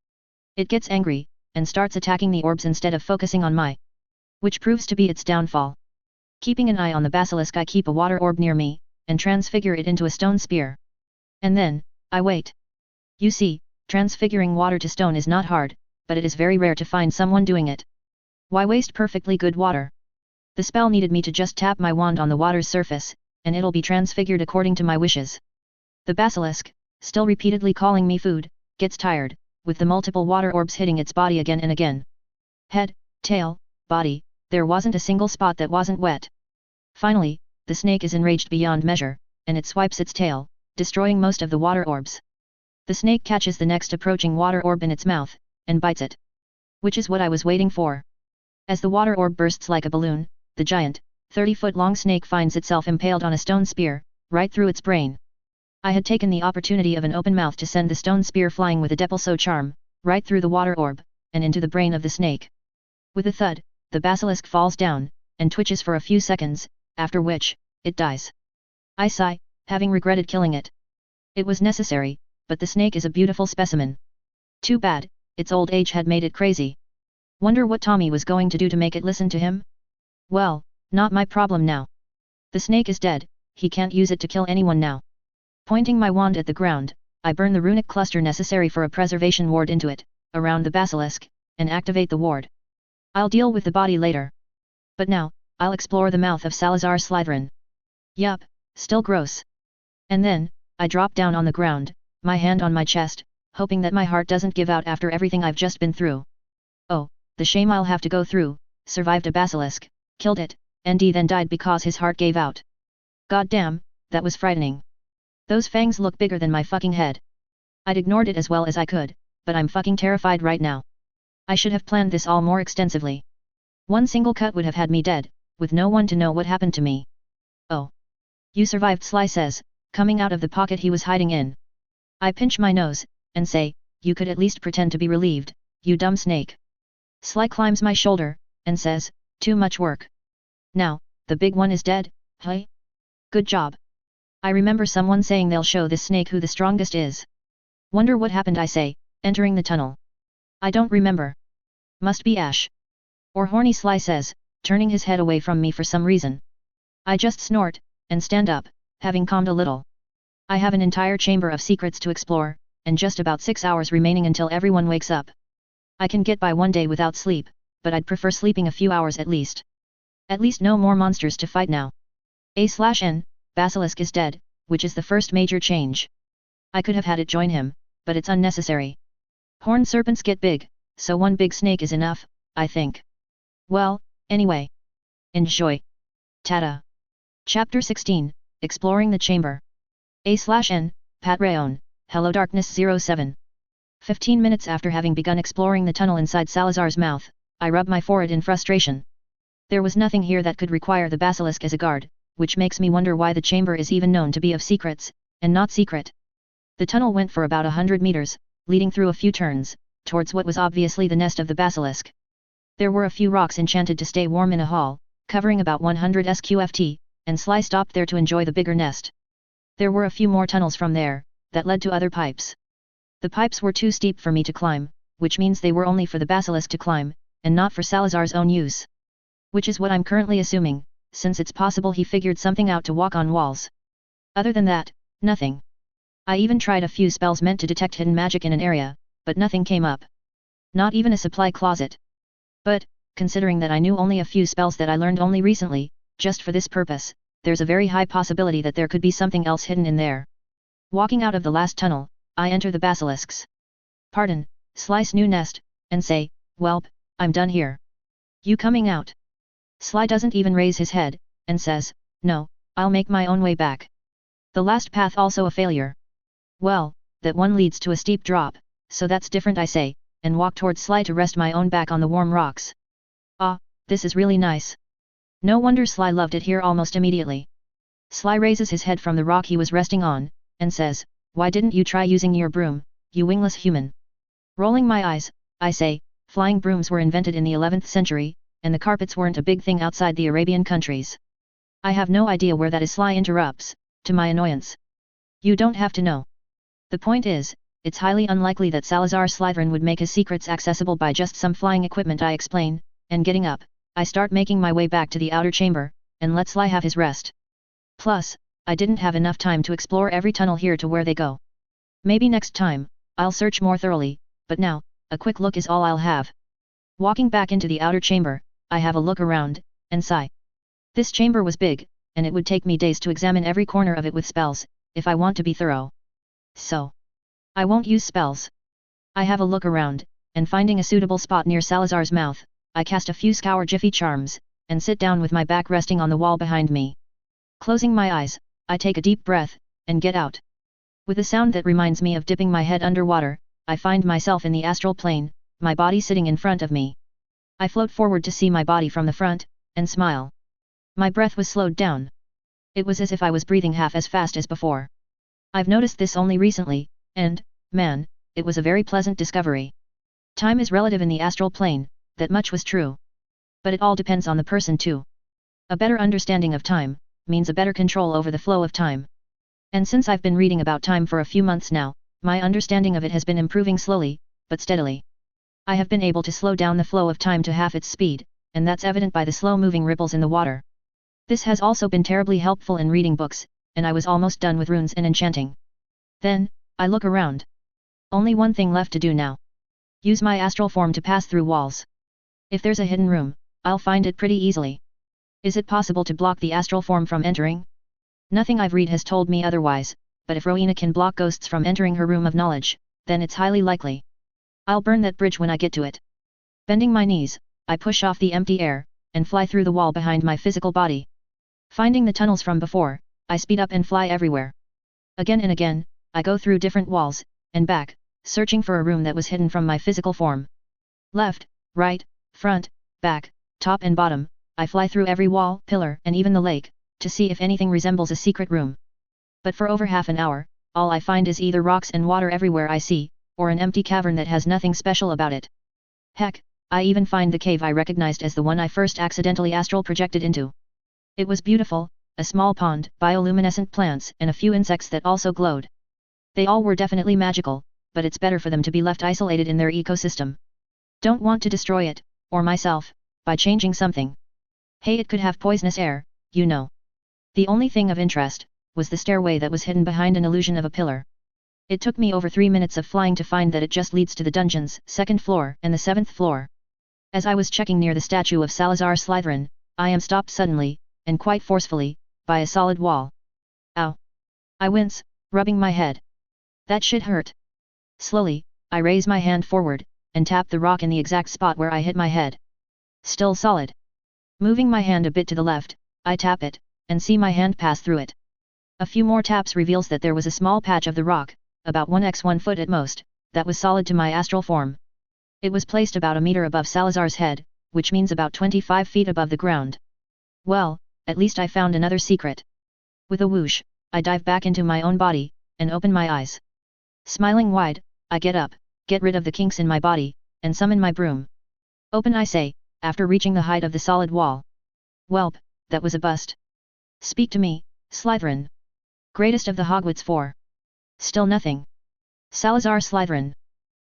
It gets angry, and starts attacking the orbs instead of focusing on my, which proves to be its downfall. Keeping an eye on the basilisk, I keep a water orb near me, and transfigure it into a stone spear. And then, I wait. You see, transfiguring water to stone is not hard, but it is very rare to find someone doing it. Why waste perfectly good water? The spell needed me to just tap my wand on the water's surface, and it'll be transfigured according to my wishes. The basilisk, still repeatedly calling me food, gets tired, with the multiple water orbs hitting its body again and again. Head, tail, body, there wasn't a single spot that wasn't wet. Finally, the snake is enraged beyond measure, and it swipes its tail, destroying most of the water orbs. The snake catches the next approaching water orb in its mouth, and bites it. Which is what I was waiting for. As the water orb bursts like a balloon, the giant, 30-foot-long snake finds itself impaled on a stone spear, right through its brain. I had taken the opportunity of an open mouth to send the stone spear flying with a Depulso charm, right through the water orb, and into the brain of the snake. With a thud, the basilisk falls down, and twitches for a few seconds, after which, it dies. I sigh, having regretted killing it. It was necessary, but the snake is a beautiful specimen. Too bad, its old age had made it crazy. Wonder what Tommy was going to do to make it listen to him? Well, not my problem now. The snake is dead, he can't use it to kill anyone now. Pointing my wand at the ground, I burn the runic cluster necessary for a preservation ward into it, around the basilisk, and activate the ward. I'll deal with the body later. But now, I'll explore the mouth of Salazar Slytherin. Yup, still gross. And then, I drop down on the ground, my hand on my chest, hoping that my heart doesn't give out after everything I've just been through. Oh, the shame I'll have to go through, survived a basilisk, killed it, and then died because his heart gave out. God damn, that was frightening. Those fangs look bigger than my fucking head. I'd ignored it as well as I could, but I'm fucking terrified right now. I should have planned this all more extensively. One single cut would have had me dead, with no one to know what happened to me. Oh. You survived, Sly says, coming out of the pocket he was hiding in. I pinch my nose, and say, you could at least pretend to be relieved, you dumb snake. Sly climbs my shoulder, and says, too much work. Now, the big one is dead, huh? Good job. I remember someone saying they'll show this snake who the strongest is. Wonder what happened, I say, entering the tunnel. I don't remember. Must be Ash. Or horny, Sly says, turning his head away from me for some reason. I just snort, and stand up, having calmed a little. I have an entire chamber of secrets to explore, and just about 6 hours remaining until everyone wakes up. I can get by one day without sleep, but I'd prefer sleeping a few hours at least. At least no more monsters to fight now. A/N, Basilisk is dead, which is the first major change. I could have had it join him, but it's unnecessary. Horned serpents get big, so one big snake is enough, I think. Well, anyway. Enjoy. Tada. Chapter 16, Exploring the Chamber. A/N, part1, HelloDarkness07. 15 minutes after having begun exploring the tunnel inside Salazar's mouth, I rub my forehead in frustration. There was nothing here that could require the basilisk as a guard, which makes me wonder why the chamber is even known to be of secrets, and not secret. The tunnel went for about 100 meters, leading through a few turns, towards what was obviously the nest of the basilisk. There were a few rocks enchanted to stay warm in a hall, covering about 100 sqft, and Sly stopped there to enjoy the bigger nest. There were a few more tunnels from there, that led to other pipes. The pipes were too steep for me to climb, which means they were only for the basilisk to climb, and not for Salazar's own use. Which is what I'm currently assuming, since it's possible he figured something out to walk on walls. Other than that, nothing. I even tried a few spells meant to detect hidden magic in an area, but nothing came up. Not even a supply closet. But, considering that I knew only a few spells that I learned only recently, just for this purpose, there's a very high possibility that there could be something else hidden in there. Walking out of the last tunnel, I enter the basilisk's pardon, Sly's new nest, and say, "Welp, I'm done here. You coming out?" Sly doesn't even raise his head, and says, "No, I'll make my own way back." The last path also a failure. Well, that one leads to a steep drop, so that's different I say, and walk towards Sly to rest my own back on the warm rocks. Ah, this is really nice. No wonder Sly loved it here almost immediately. Sly raises his head from the rock he was resting on, and says, "Why didn't you try using your broom, you wingless human?" Rolling my eyes, I say, "Flying brooms were invented in the 11th century, and the carpets weren't a big thing outside the Arabian countries." I have no idea where that is. Sly interrupts, to my annoyance. "You don't have to know. The point is, it's highly unlikely that Salazar Slytherin would make his secrets accessible by just some flying equipment," I explain, and getting up, I start making my way back to the outer chamber, and let Sly have his rest. Plus, I didn't have enough time to explore every tunnel here to where they go. Maybe next time, I'll search more thoroughly, but now, a quick look is all I'll have. Walking back into the outer chamber, I have a look around, and sigh. This chamber was big, and it would take me days to examine every corner of it with spells, if I want to be thorough. So, I won't use spells. I have a look around, and finding a suitable spot near Salazar's mouth, I cast a few Scour Jiffy charms, and sit down with my back resting on the wall behind me. Closing my eyes, I take a deep breath, and get out. With a sound that reminds me of dipping my head underwater, I find myself in the astral plane, my body sitting in front of me. I float forward to see my body from the front, and smile. My breath was slowed down. It was as if I was breathing half as fast as before. I've noticed this only recently, and, man, it was a very pleasant discovery. Time is relative in the astral plane, that much was true. But it all depends on the person too. A better understanding of time, means a better control over the flow of time. And since I've been reading about time for a few months now, my understanding of it has been improving slowly, but steadily. I have been able to slow down the flow of time to half its speed, and that's evident by the slow-moving ripples in the water. This has also been terribly helpful in reading books, and I was almost done with runes and enchanting. Then, I look around. Only one thing left to do now. Use my astral form to pass through walls. If there's a hidden room, I'll find it pretty easily. Is it possible to block the astral form from entering? Nothing I've read has told me otherwise, but if Rowena can block ghosts from entering her room of knowledge, then it's highly likely. I'll burn that bridge when I get to it. Bending my knees, I push off the empty air, and fly through the wall behind my physical body. Finding the tunnels from before, I speed up and fly everywhere. Again and again, I go through different walls, and back, searching for a room that was hidden from my physical form. Left, right, front, back, top and bottom, I fly through every wall, pillar and even the lake, to see if anything resembles a secret room. But for over half an hour, all I find is either rocks and water everywhere I see, or an empty cavern that has nothing special about it. Heck, I even find the cave I recognized as the one I first accidentally astral projected into. It was beautiful, a small pond, bioluminescent plants and a few insects that also glowed. They all were definitely magical, but it's better for them to be left isolated in their ecosystem. Don't want to destroy it, or myself, by changing something. Hey, it could have poisonous air, you know. The only thing of interest, was the stairway that was hidden behind an illusion of a pillar. It took me over 3 minutes of flying to find that it just leads to the dungeon's 2nd floor and the 7th floor. As I was checking near the statue of Salazar Slytherin, I am stopped suddenly, and quite forcefully, by a solid wall. Ow! I wince, rubbing my head. That shit hurt. Slowly, I raise my hand forward, and tap the rock in the exact spot where I hit my head. Still solid. Moving my hand a bit to the left, I tap it, and see my hand pass through it. A few more taps reveals that there was a small patch of the rock, about 1x1 foot at most, that was solid to my astral form. It was placed about a meter above Salazar's head, which means about 25 feet above the ground. Well, at least I found another secret. With a whoosh, I dive back into my own body, and open my eyes. Smiling wide, I get up, get rid of the kinks in my body, and summon my broom. Open, I say, after reaching the height of the solid wall. Welp, that was a bust. Speak to me, Slytherin. Greatest of the Hogwarts Four. Still nothing. Salazar Slytherin.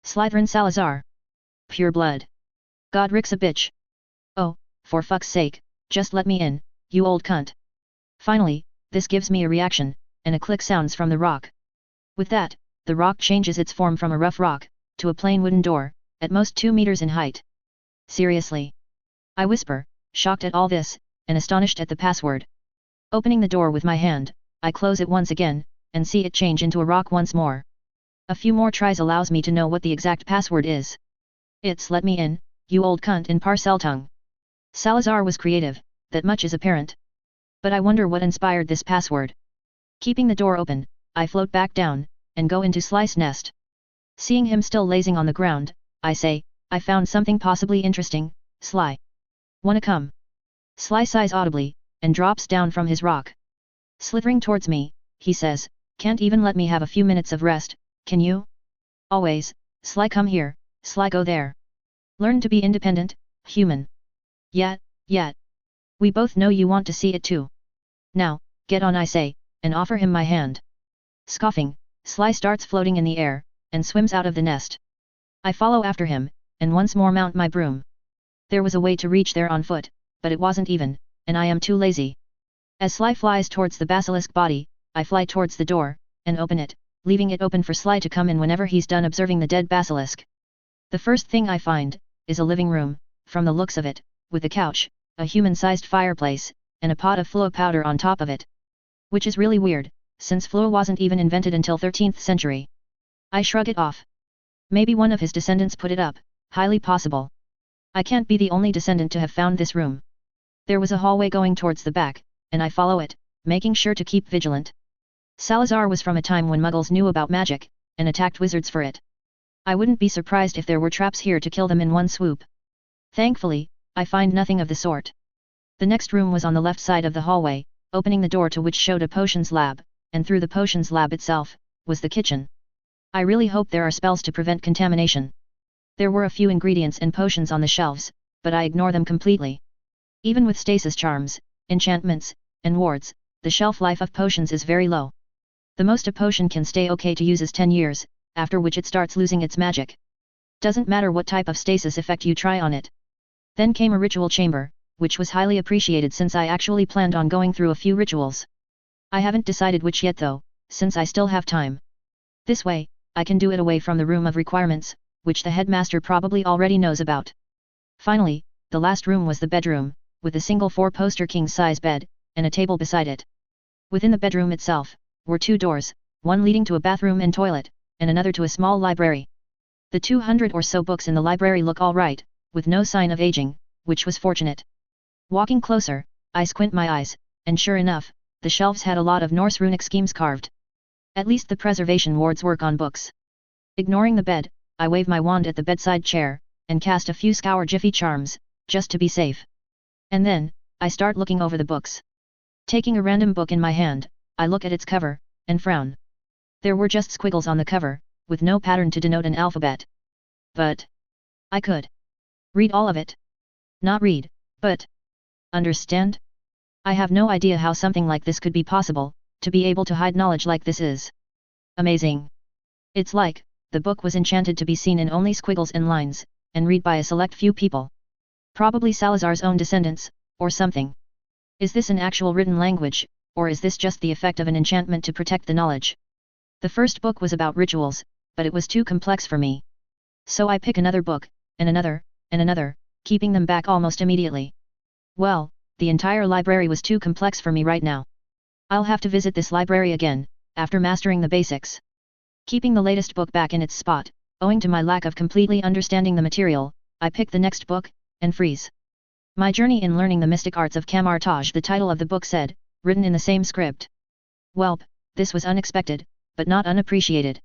Slytherin Salazar. Pure blood. Godric's a bitch. Oh, for fuck's sake, just let me in, you old cunt. Finally, this gives me a reaction, and a click sounds from the rock. With that, the rock changes its form from a rough rock, to a plain wooden door, at most 2 meters in height. Seriously? I whisper, shocked at all this, and astonished at the password. Opening the door with my hand, I close it once again, and see it change into a rock once more. A few more tries allows me to know what the exact password is. It's let me in, you old cunt in Parseltongue. Salazar was creative, that much is apparent. But I wonder what inspired this password. Keeping the door open, I float back down, and go into Sly's nest. Seeing him still lazing on the ground, I say, I found something possibly interesting, Sly. Wanna come? Sly sighs audibly, and drops down from his rock. Slithering towards me, he says, can't even let me have a few minutes of rest, can you? Always, Sly come here, Sly go there. Learn to be independent, human. Yet. We both know you want to see it too. Now, get on I say, and offer him my hand. Scoffing, Sly starts floating in the air, and swims out of the nest. I follow after him, and once more mount my broom. There was a way to reach there on foot, but it wasn't even, and I am too lazy. As Sly flies towards the basilisk body, I fly towards the door, and open it, leaving it open for Sly to come in whenever he's done observing the dead basilisk. The first thing I find, is a living room, from the looks of it, with a couch, a human-sized fireplace, and a pot of fluo powder on top of it. Which is really weird, since fluo wasn't even invented until 13th century. I shrug it off. Maybe one of his descendants put it up, highly possible. I can't be the only descendant to have found this room. There was a hallway going towards the back, and I follow it, making sure to keep vigilant. Salazar was from a time when muggles knew about magic, and attacked wizards for it. I wouldn't be surprised if there were traps here to kill them in one swoop. Thankfully, I find nothing of the sort. The next room was on the left side of the hallway, opening the door to which showed a potions lab, and through the potions lab itself, was the kitchen. I really hope there are spells to prevent contamination. There were a few ingredients and potions on the shelves, but I ignore them completely. Even with stasis charms, enchantments, and wards, the shelf life of potions is very low. The most a potion can stay okay to use is 10 years, after which it starts losing its magic. Doesn't matter what type of stasis effect you try on it. Then came a ritual chamber, which was highly appreciated since I actually planned on going through a few rituals. I haven't decided which yet though, since I still have time. This way, I can do it away from the room of requirements, which the headmaster probably already knows about. Finally, the last room was the bedroom, with a single 4-poster king-size bed, and a table beside it. Within the bedroom itself, were 2 doors, one leading to a bathroom and toilet, and another to a small library. The 200 or so books in the library look all right, with no sign of aging, which was fortunate. Walking closer, I squint my eyes, and sure enough, the shelves had a lot of Norse runic schemes carved. At least the preservation wards work on books. Ignoring the bed, I wave my wand at the bedside chair, and cast a few Scour Jiffy charms, just to be safe. And then, I start looking over the books. Taking a random book in my hand, I look at its cover, and frown. There were just squiggles on the cover, with no pattern to denote an alphabet. But I could read all of it. Not read, but understand? I have no idea how something like this could be possible, to be able to hide knowledge like this is amazing. It's like, the book was enchanted to be seen in only squiggles and lines, and read by a select few people. Probably Salazar's own descendants, or something. Is this an actual written language, or is this just the effect of an enchantment to protect the knowledge? The first book was about rituals, but it was too complex for me. So I pick another book, and another, keeping them back almost immediately. Well, the entire library was too complex for me right now. I'll have to visit this library again, after mastering the basics. Keeping the latest book back in its spot, owing to my lack of completely understanding the material, I pick the next book, and freeze. My journey in learning the mystic arts of Camartage, the title of the book said, written in the same script. Welp, this was unexpected, but not unappreciated.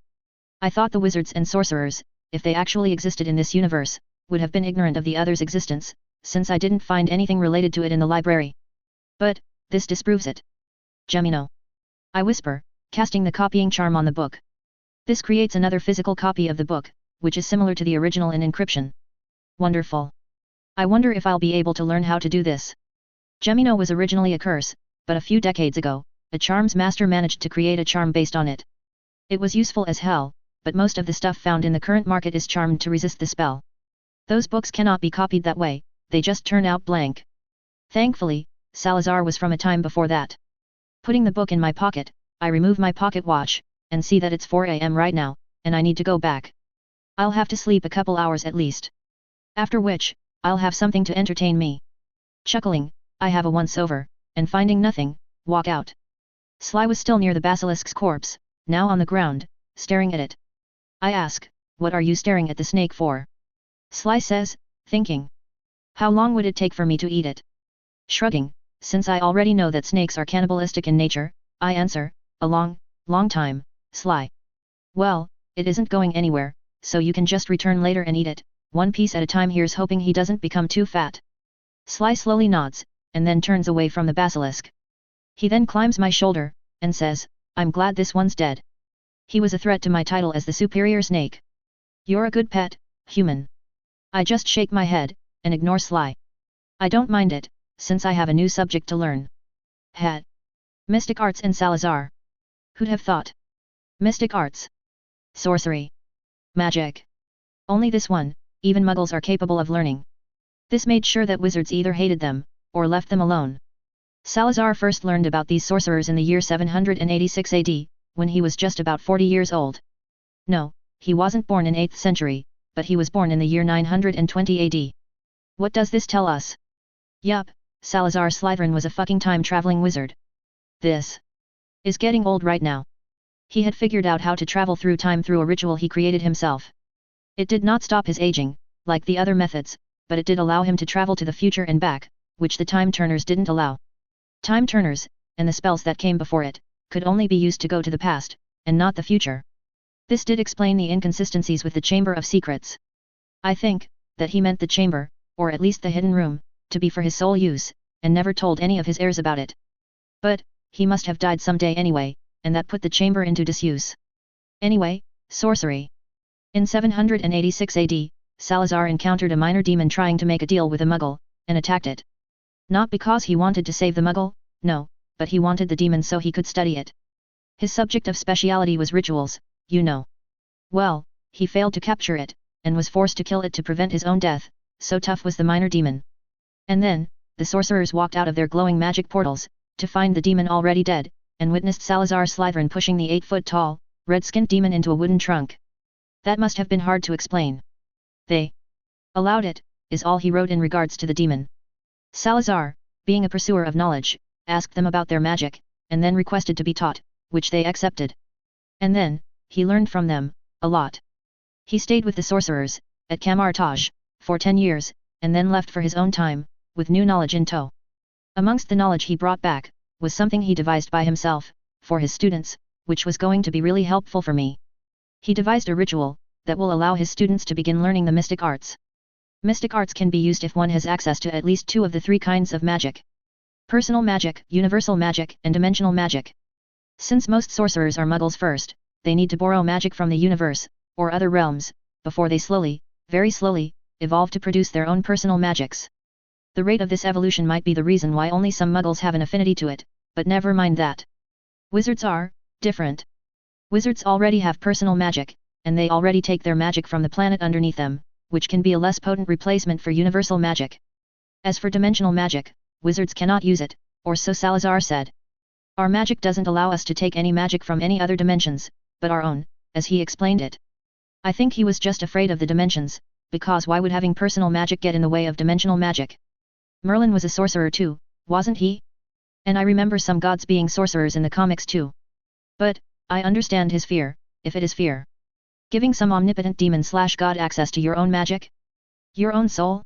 I thought the wizards and sorcerers, if they actually existed in this universe, would have been ignorant of the other's existence, since I didn't find anything related to it in the library. But this disproves it. Gemino. I whisper, casting the copying charm on the book. This creates another physical copy of the book, which is similar to the original in encryption. Wonderful. I wonder if I'll be able to learn how to do this. Gemino was originally a curse, but a few decades ago, a charms master managed to create a charm based on it. It was useful as hell, but most of the stuff found in the current market is charmed to resist the spell. Those books cannot be copied that way, they just turn out blank. Thankfully, Salazar was from a time before that. Putting the book in my pocket, I remove my pocket watch, and see that it's 4 AM right now, and I need to go back. I'll have to sleep a couple hours at least. After which, I'll have something to entertain me. Chuckling, I have a once-over, and finding nothing, walk out. Sly was still near the basilisk's corpse, now on the ground, staring at it. I ask, what are you staring at the snake for? Sly says, thinking. How long would it take for me to eat it? Shrugging, since I already know that snakes are cannibalistic in nature, I answer, a long time, Sly. Well, it isn't going anywhere, so you can just return later and eat it, one piece at a time. Here's hoping he doesn't become too fat. Sly slowly nods, and then turns away from the basilisk. He then climbs my shoulder, and says, I'm glad this one's dead. He was a threat to my title as the superior snake. You're a good pet, human. I just shake my head, and ignore Sly. I don't mind it, since I have a new subject to learn. Het. Mystic arts and Salazar. Who'd have thought? Mystic arts. Sorcery. Magic. Only this one, even muggles are capable of learning. This made sure that wizards either hated them, or left them alone. Salazar first learned about these sorcerers in the year 786 AD, when he was just about 40 years old. No, he wasn't born in 8th century, but he was born in the year 920 AD. What does this tell us? Yup, Salazar Slytherin was a fucking time-traveling wizard. This is getting old right now. He had figured out how to travel through time through a ritual he created himself. It did not stop his aging, like the other methods, but it did allow him to travel to the future and back, which the time turners didn't allow. Time turners, and the spells that came before it, could only be used to go to the past, and not the future. This did explain the inconsistencies with the Chamber of Secrets. I think that he meant the chamber, or at least the hidden room, to be for his sole use, and never told any of his heirs about it. But he must have died someday anyway, and that put the chamber into disuse. Anyway, sorcery. In 786 AD, Salazar encountered a minor demon trying to make a deal with a muggle, and attacked it. Not because he wanted to save the muggle, no, but he wanted the demon so he could study it. His subject of speciality was rituals, you know. Well, he failed to capture it, and was forced to kill it to prevent his own death, so tough was the minor demon. And then, the sorcerers walked out of their glowing magic portals, to find the demon already dead, and witnessed Salazar Slytherin pushing the 8-foot-tall, red-skinned demon into a wooden trunk. That must have been hard to explain. They allowed it, is all he wrote in regards to the demon. Salazar, being a pursuer of knowledge, asked them about their magic, and then requested to be taught, which they accepted. And then, he learned from them, a lot. He stayed with the sorcerers, at Camartage, for 10 years, and then left for his own time, with new knowledge in tow. Amongst the knowledge he brought back, was something he devised by himself, for his students, which was going to be really helpful for me. He devised a ritual, that will allow his students to begin learning the mystic arts. Mystic arts can be used if one has access to at least 2 of the 3 kinds of magic. Personal magic, universal magic, and dimensional magic. Since most sorcerers are muggles first, they need to borrow magic from the universe, or other realms, before they slowly, very slowly, evolve to produce their own personal magics. The rate of this evolution might be the reason why only some muggles have an affinity to it, but never mind that. Wizards are different. Wizards already have personal magic, and they already take their magic from the planet underneath them, which can be a less potent replacement for universal magic. As for dimensional magic, wizards cannot use it, or so Salazar said. Our magic doesn't allow us to take any magic from any other dimensions, but our own, as he explained it. I think he was just afraid of the dimensions, because why would having personal magic get in the way of dimensional magic? Merlin was a sorcerer too, wasn't he? And I remember some gods being sorcerers in the comics too. But, I understand his fear, if it is fear. Giving some omnipotent demon/god access to your own magic? Your own soul?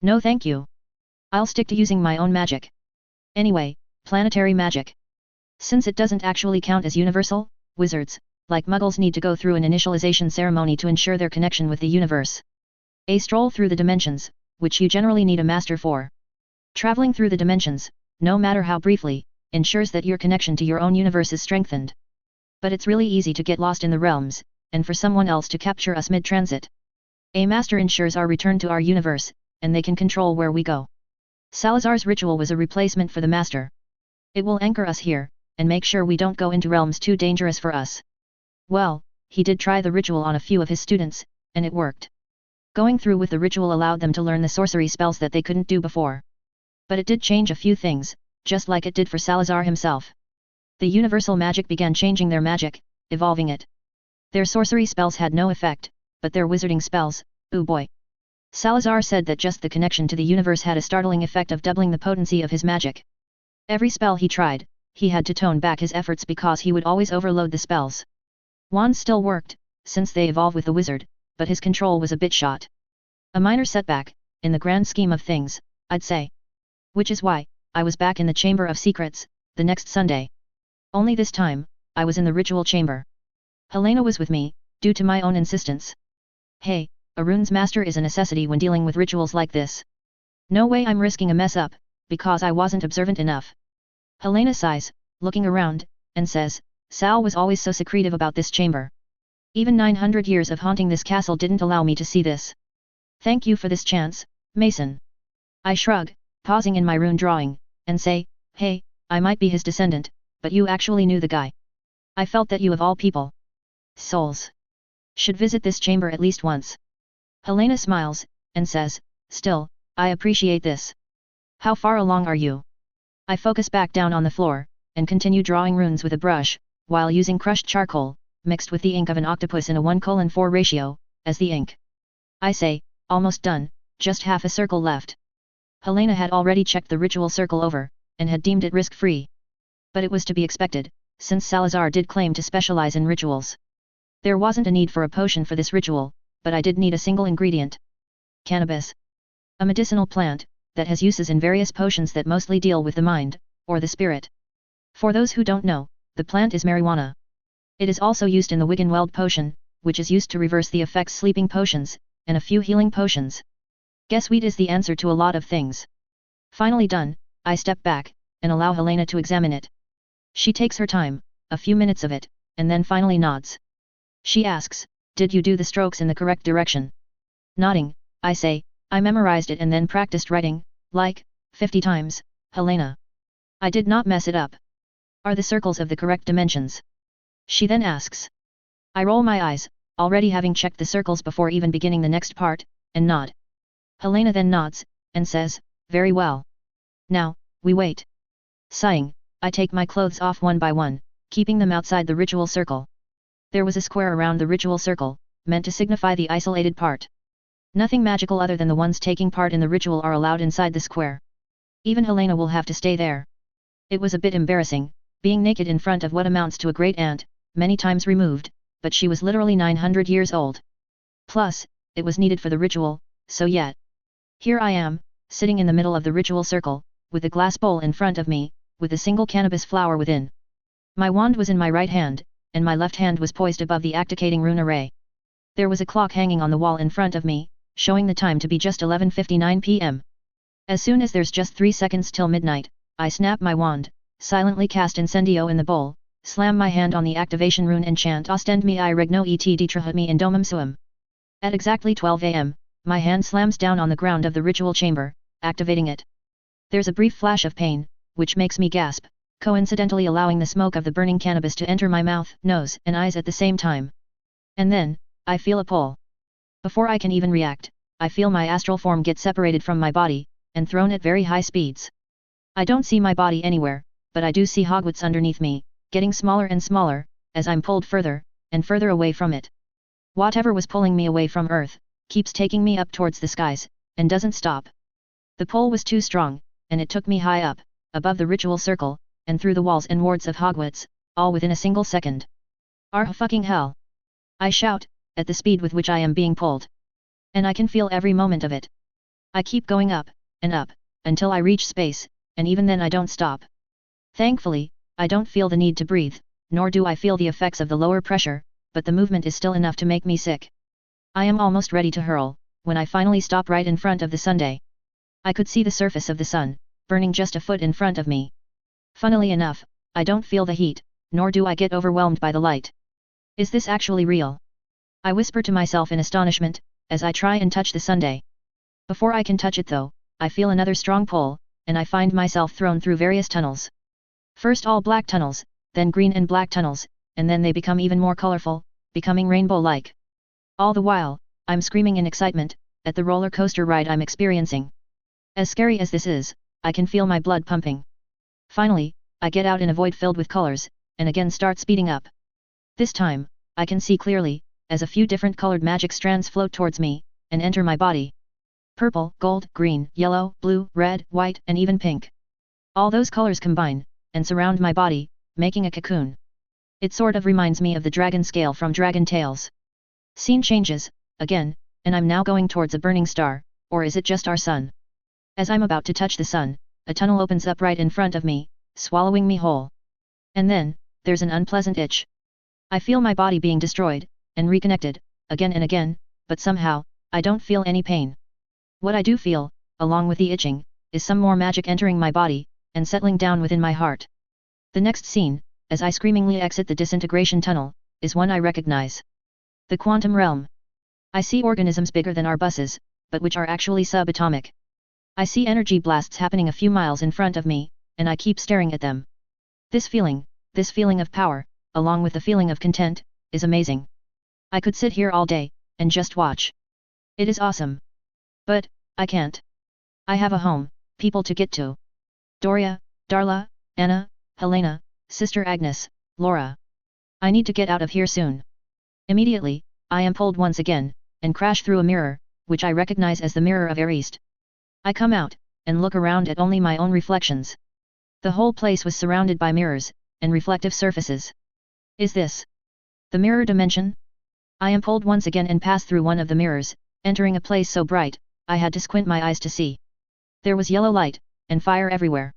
No thank you. I'll stick to using my own magic. Anyway, planetary magic. Since it doesn't actually count as universal, wizards, like muggles, need to go through an initialization ceremony to ensure their connection with the universe. A stroll through the dimensions, which you generally need a master for. Traveling through the dimensions, no matter how briefly, ensures that your connection to your own universe is strengthened. But it's really easy to get lost in the realms, and for someone else to capture us mid-transit. A master ensures our return to our universe, and they can control where we go. Salazar's ritual was a replacement for the master. It will anchor us here, and make sure we don't go into realms too dangerous for us. Well, he did try the ritual on a few of his students, and it worked. Going through with the ritual allowed them to learn the sorcery spells that they couldn't do before. But it did change a few things, just like it did for Salazar himself. The universal magic began changing their magic, evolving it. Their sorcery spells had no effect, but their wizarding spells, ooh boy. Salazar said that just the connection to the universe had a startling effect of doubling the potency of his magic. Every spell he tried, he had to tone back his efforts because he would always overload the spells. Wands still worked, since they evolve with the wizard, but his control was a bit shot. A minor setback, in the grand scheme of things, I'd say. Which is why, I was back in the Chamber of Secrets, the next Sunday. Only this time, I was in the ritual chamber. Helena was with me, due to my own insistence. Hey, a runes master is a necessity when dealing with rituals like this. No way I'm risking a mess up, because I wasn't observant enough. Helena sighs, looking around, and says, Sal was always so secretive about this chamber. Even 900 years of haunting this castle didn't allow me to see this. Thank you for this chance, Mason. I shrug, pausing in my rune drawing, and say, hey, I might be his descendant, but you actually knew the guy. I felt that you of all people. Souls. Should visit this chamber at least once. Helena smiles, and says, still, I appreciate this. How far along are you? I focus back down on the floor, and continue drawing runes with a brush, while using crushed charcoal, mixed with the ink of an octopus in a 1:4 ratio, as the ink. I say, almost done, just half a circle left. Helena had already checked the ritual circle over, and had deemed it risk-free. But it was to be expected, since Salazar did claim to specialize in rituals. There wasn't a need for a potion for this ritual, but I did need a single ingredient. Cannabis. A medicinal plant, that has uses in various potions that mostly deal with the mind, or the spirit. For those who don't know, the plant is marijuana. It is also used in the Wiggenweld potion, which is used to reverse the effects sleeping potions, and a few healing potions. Guess weed is the answer to a lot of things. Finally done, I step back, and allow Helena to examine it. She takes her time, a few minutes of it, and then finally nods. She asks, did you do the strokes in the correct direction? Nodding, I say, I memorized it and then practiced writing, like, 50 times, Helena. I did not mess it up. Are the circles of the correct dimensions? She then asks. I roll my eyes, already having checked the circles before even beginning the next part, and nod. Helena then nods, and says, very well. Now, we wait. Sighing, I take my clothes off one by one, keeping them outside the ritual circle. There was a square around the ritual circle, meant to signify the isolated part. Nothing magical other than the ones taking part in the ritual are allowed inside the square. Even Helena will have to stay there. It was a bit embarrassing, being naked in front of what amounts to a great aunt, many times removed, but she was literally 900 years old. Plus, it was needed for the ritual, so yet. Here I am, sitting in the middle of the ritual circle, with a glass bowl in front of me, with a single cannabis flower within. My wand was in my right hand, and my left hand was poised above the activating rune array. There was a clock hanging on the wall in front of me, showing the time to be just 11:59 p.m. As soon as there's just 3 seconds till midnight, I snap my wand, silently cast Incendio in the bowl, slam my hand on the activation rune and chant Ostend me I regno et detrahut me indomum suum. At exactly 12 am, my hand slams down on the ground of the ritual chamber, activating it. There's a brief flash of pain, which makes me gasp, coincidentally allowing the smoke of the burning cannabis to enter my mouth, nose, and eyes at the same time. And then, I feel a pull. Before I can even react, I feel my astral form get separated from my body, and thrown at very high speeds. I don't see my body anywhere, but I do see Hogwarts underneath me, getting smaller and smaller, as I'm pulled further, and further away from it. Whatever was pulling me away from Earth, keeps taking me up towards the skies, and doesn't stop. The pull was too strong, and it took me high up, above the ritual circle, and through the walls and wards of Hogwarts, all within a single second. Fucking hell! I shout, at the speed with which I am being pulled. And I can feel every moment of it. I keep going up, and up, until I reach space, and even then I don't stop. Thankfully, I don't feel the need to breathe, nor do I feel the effects of the lower pressure, but the movement is still enough to make me sick. I am almost ready to hurl, when I finally stop right in front of the sundae. I could see the surface of the sun, burning just a foot in front of me. Funnily enough, I don't feel the heat, nor do I get overwhelmed by the light. Is this actually real? I whisper to myself in astonishment, as I try and touch the sundae. Before I can touch it though, I feel another strong pull, and I find myself thrown through various tunnels. First all black tunnels, then green and black tunnels, and then they become even more colorful, becoming rainbow-like. All the while, I'm screaming in excitement, at the roller coaster ride I'm experiencing. As scary as this is, I can feel my blood pumping. Finally, I get out in a void filled with colors, and again start speeding up. This time, I can see clearly, as a few different colored magic strands float towards me, and enter my body. Purple, gold, green, yellow, blue, red, white, and even pink. All those colors combine, and surround my body, making a cocoon. It sort of reminds me of the dragon scale from Dragon Tales. Scene changes, again, and I'm now going towards a burning star, or is it just our sun? As I'm about to touch the sun, a tunnel opens up right in front of me, swallowing me whole. And then, there's an unpleasant itch. I feel my body being destroyed, and reconnected, again and again, but somehow, I don't feel any pain. What I do feel, along with the itching, is some more magic entering my body, and settling down within my heart. The next scene, as I screamingly exit the disintegration tunnel, is one I recognize. The quantum realm. I see organisms bigger than our buses, but which are actually subatomic. I see energy blasts happening a few miles in front of me, and I keep staring at them. This feeling of power, along with the feeling of content, is amazing. I could sit here all day, and just watch. It is awesome. But, I can't. I have a home, people to get to. Doria, Darla, Anna, Helena, Sister Agnes, Laura. I need to get out of here soon. Immediately, I am pulled once again, and crash through a mirror, which I recognize as the mirror of Aves. I come out, and look around at only my own reflections. The whole place was surrounded by mirrors, and reflective surfaces. Is this the mirror dimension? I am pulled once again and pass through one of the mirrors, entering a place so bright, I had to squint my eyes to see. There was yellow light, and fire everywhere.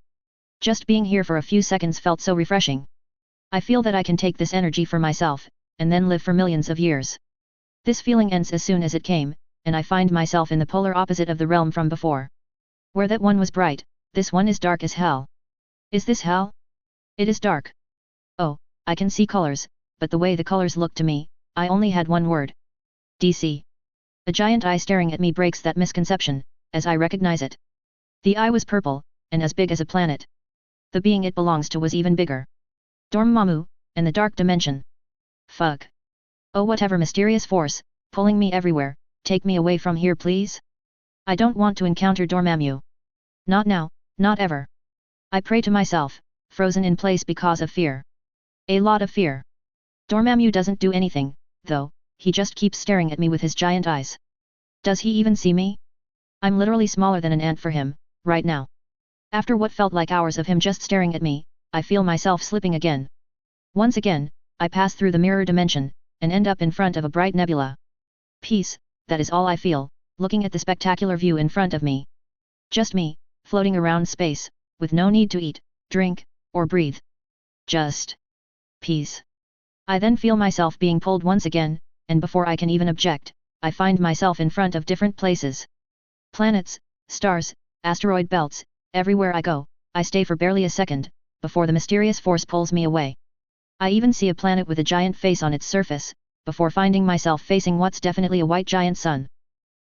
Just being here for a few seconds felt so refreshing. I feel that I can take this energy for myself, and then live for millions of years. This feeling ends as soon as it came, and I find myself in the polar opposite of the realm from before. Where that one was bright, this one is dark as hell. Is this hell? It is dark. Oh, I can see colors, but the way the colors look to me, I only had one word. DC. A giant eye staring at me breaks that misconception, as I recognize it. The eye was purple, and as big as a planet. The being it belongs to was even bigger. Dormammu, and the dark dimension. Fuck. Oh, whatever mysterious force, pulling me everywhere, take me away from here please? I don't want to encounter Dormammu. Not now, not ever. I pray to myself, frozen in place because of fear. A lot of fear. Dormammu doesn't do anything, though, he just keeps staring at me with his giant eyes. Does he even see me? I'm literally smaller than an ant for him, right now. After what felt like hours of him just staring at me, I feel myself slipping again. Once again, I pass through the mirror dimension, and end up in front of a bright nebula. Peace, that is all I feel, looking at the spectacular view in front of me. Just me, floating around space, with no need to eat, drink, or breathe. Just peace. I then feel myself being pulled once again, and before I can even object, I find myself in front of different places. Planets, stars, asteroid belts, everywhere I go, I stay for barely a second, before the mysterious force pulls me away. I even see a planet with a giant face on its surface, before finding myself facing what's definitely a white giant sun.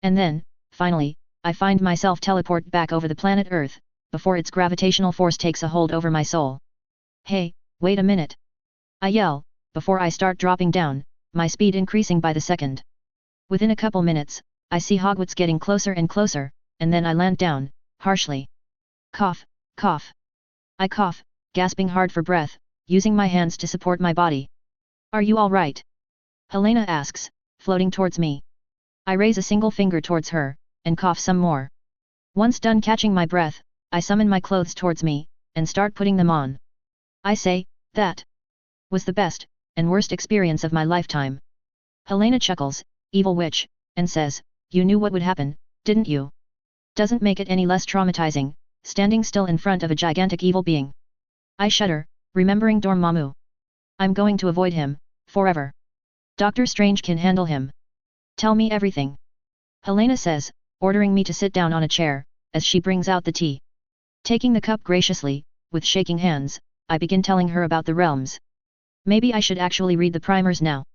And then, finally, I find myself teleport back over the planet Earth, before its gravitational force takes a hold over my soul. Hey, wait a minute! I yell, before I start dropping down, my speed increasing by the second. Within a couple minutes, I see Hogwarts getting closer and closer, and then I land down, harshly. Cough, cough. I cough, gasping hard for breath, using my hands to support my body. Are you alright? Helena asks, floating towards me. I raise a single finger towards her, and cough some more. Once done catching my breath, I summon my clothes towards me, and start putting them on. I say, that was the best, and worst experience of my lifetime. Helena chuckles, evil witch, and says, you knew what would happen, didn't you? Doesn't make it any less traumatizing, standing still in front of a gigantic evil being. I shudder, remembering Dormammu. I'm going to avoid him, forever. Doctor Strange can handle him. Tell me everything. Helena says, ordering me to sit down on a chair, as she brings out the tea. Taking the cup graciously, with shaking hands, I begin telling her about the realms. Maybe I should actually read the primers now.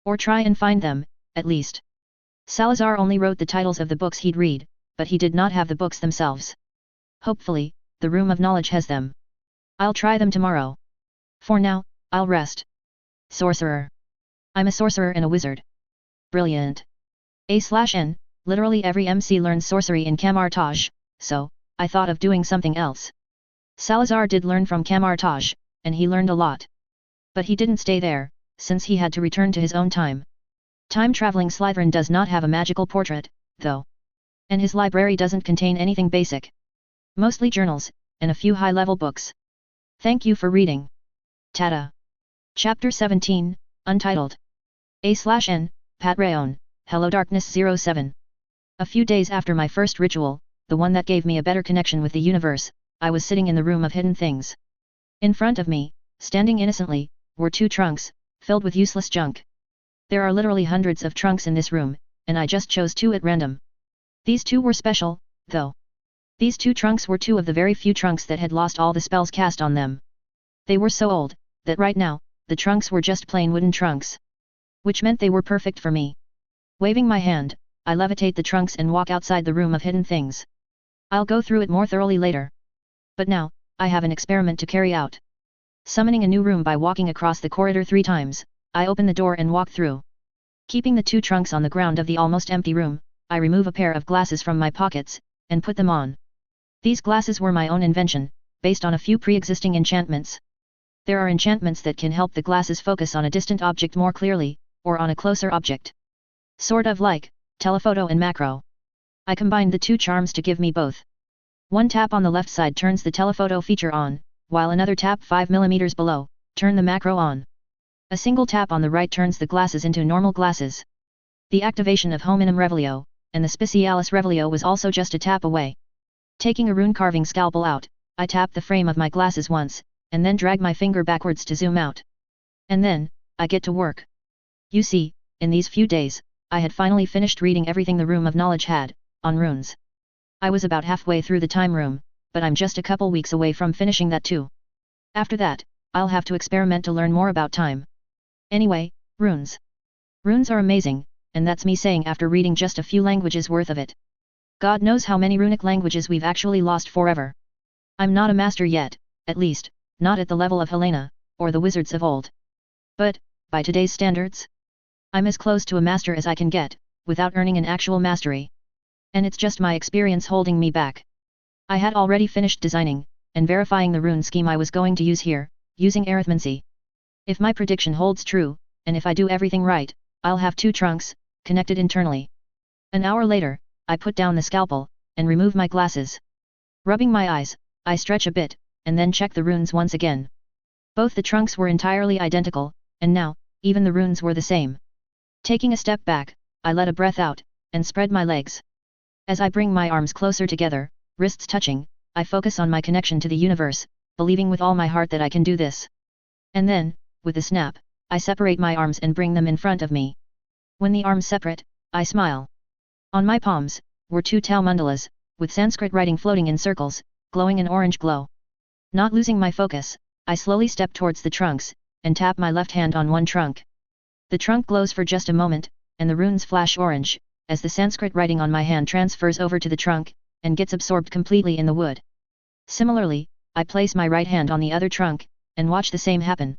Or try and find them, at least. Salazar only wrote the titles of the books he'd read, but he did not have the books themselves. Hopefully, the room of knowledge has them. I'll try them tomorrow. For now, I'll rest. Sorcerer. I'm a sorcerer and a wizard. Brilliant. A/N, literally every MC learns sorcery in Camartage, so, I thought of doing something else. Salazar did learn from Camartage, and he learned a lot. But he didn't stay there, since he had to return to his own time. Time-traveling Slytherin does not have a magical portrait, though. And his library doesn't contain anything basic. Mostly journals, and a few high-level books. Thank you for reading. Tada. Chapter 17, Untitled. A/N, part1, HelloDarkness07. A few days after my first ritual, the one that gave me a better connection with the universe, I was sitting in the room of hidden things. In front of me, standing innocently, were 2 trunks, filled with useless junk. There are literally hundreds of trunks in this room, and I just chose 2 at random. These 2 were special, though. These 2 trunks were 2 of the very few trunks that had lost all the spells cast on them. They were so old, that right now, the trunks were just plain wooden trunks. Which meant they were perfect for me. Waving my hand, I levitate the trunks and walk outside the room of hidden things. I'll go through it more thoroughly later. But now, I have an experiment to carry out. Summoning a new room by walking across the corridor 3 times, I open the door and walk through. Keeping the 2 trunks on the ground of the almost empty room, I remove a pair of glasses from my pockets, and put them on. These glasses were my own invention, based on a few pre-existing enchantments. There are enchantments that can help the glasses focus on a distant object more clearly, or on a closer object. Sort of like telephoto and macro. I combined the 2 charms to give me both. One tap on the left side turns the telephoto feature on, while another tap 5 mm below, turn the macro on. A single tap on the right turns the glasses into normal glasses. The activation of Hominum Revelio, and the Specialis Revelio was also just a tap away. Taking a rune carving scalpel out, I tap the frame of my glasses once, and then drag my finger backwards to zoom out. And then, I get to work. You see, in these few days, I had finally finished reading everything the Room of Knowledge had, on runes. I was about halfway through the time room, but I'm just a couple weeks away from finishing that too. After that, I'll have to experiment to learn more about time. Anyway, runes. Runes are amazing, and that's me saying after reading just a few languages worth of it. God knows how many runic languages we've actually lost forever. I'm not a master yet, at least, not at the level of Helena, or the wizards of old. But, by today's standards, I'm as close to a master as I can get, without earning an actual mastery. And it's just my experience holding me back. I had already finished designing, and verifying the rune scheme I was going to use here, using arithmancy. If my prediction holds true, and if I do everything right, I'll have 2 trunks, connected internally. An hour later, I put down the scalpel, and remove my glasses. Rubbing my eyes, I stretch a bit, and then check the runes once again. Both the trunks were entirely identical, and now, even the runes were the same. Taking a step back, I let a breath out, and spread my legs. As I bring my arms closer together, wrists touching, I focus on my connection to the universe, believing with all my heart that I can do this. And then, with a snap, I separate my arms and bring them in front of me. When the arms separate, I smile. On my palms, were 2 Tau mandalas, with Sanskrit writing floating in circles, glowing an orange glow. Not losing my focus, I slowly step towards the trunks, and tap my left hand on one trunk. The trunk glows for just a moment, and the runes flash orange, as the Sanskrit writing on my hand transfers over to the trunk, and gets absorbed completely in the wood. Similarly, I place my right hand on the other trunk, and watch the same happen.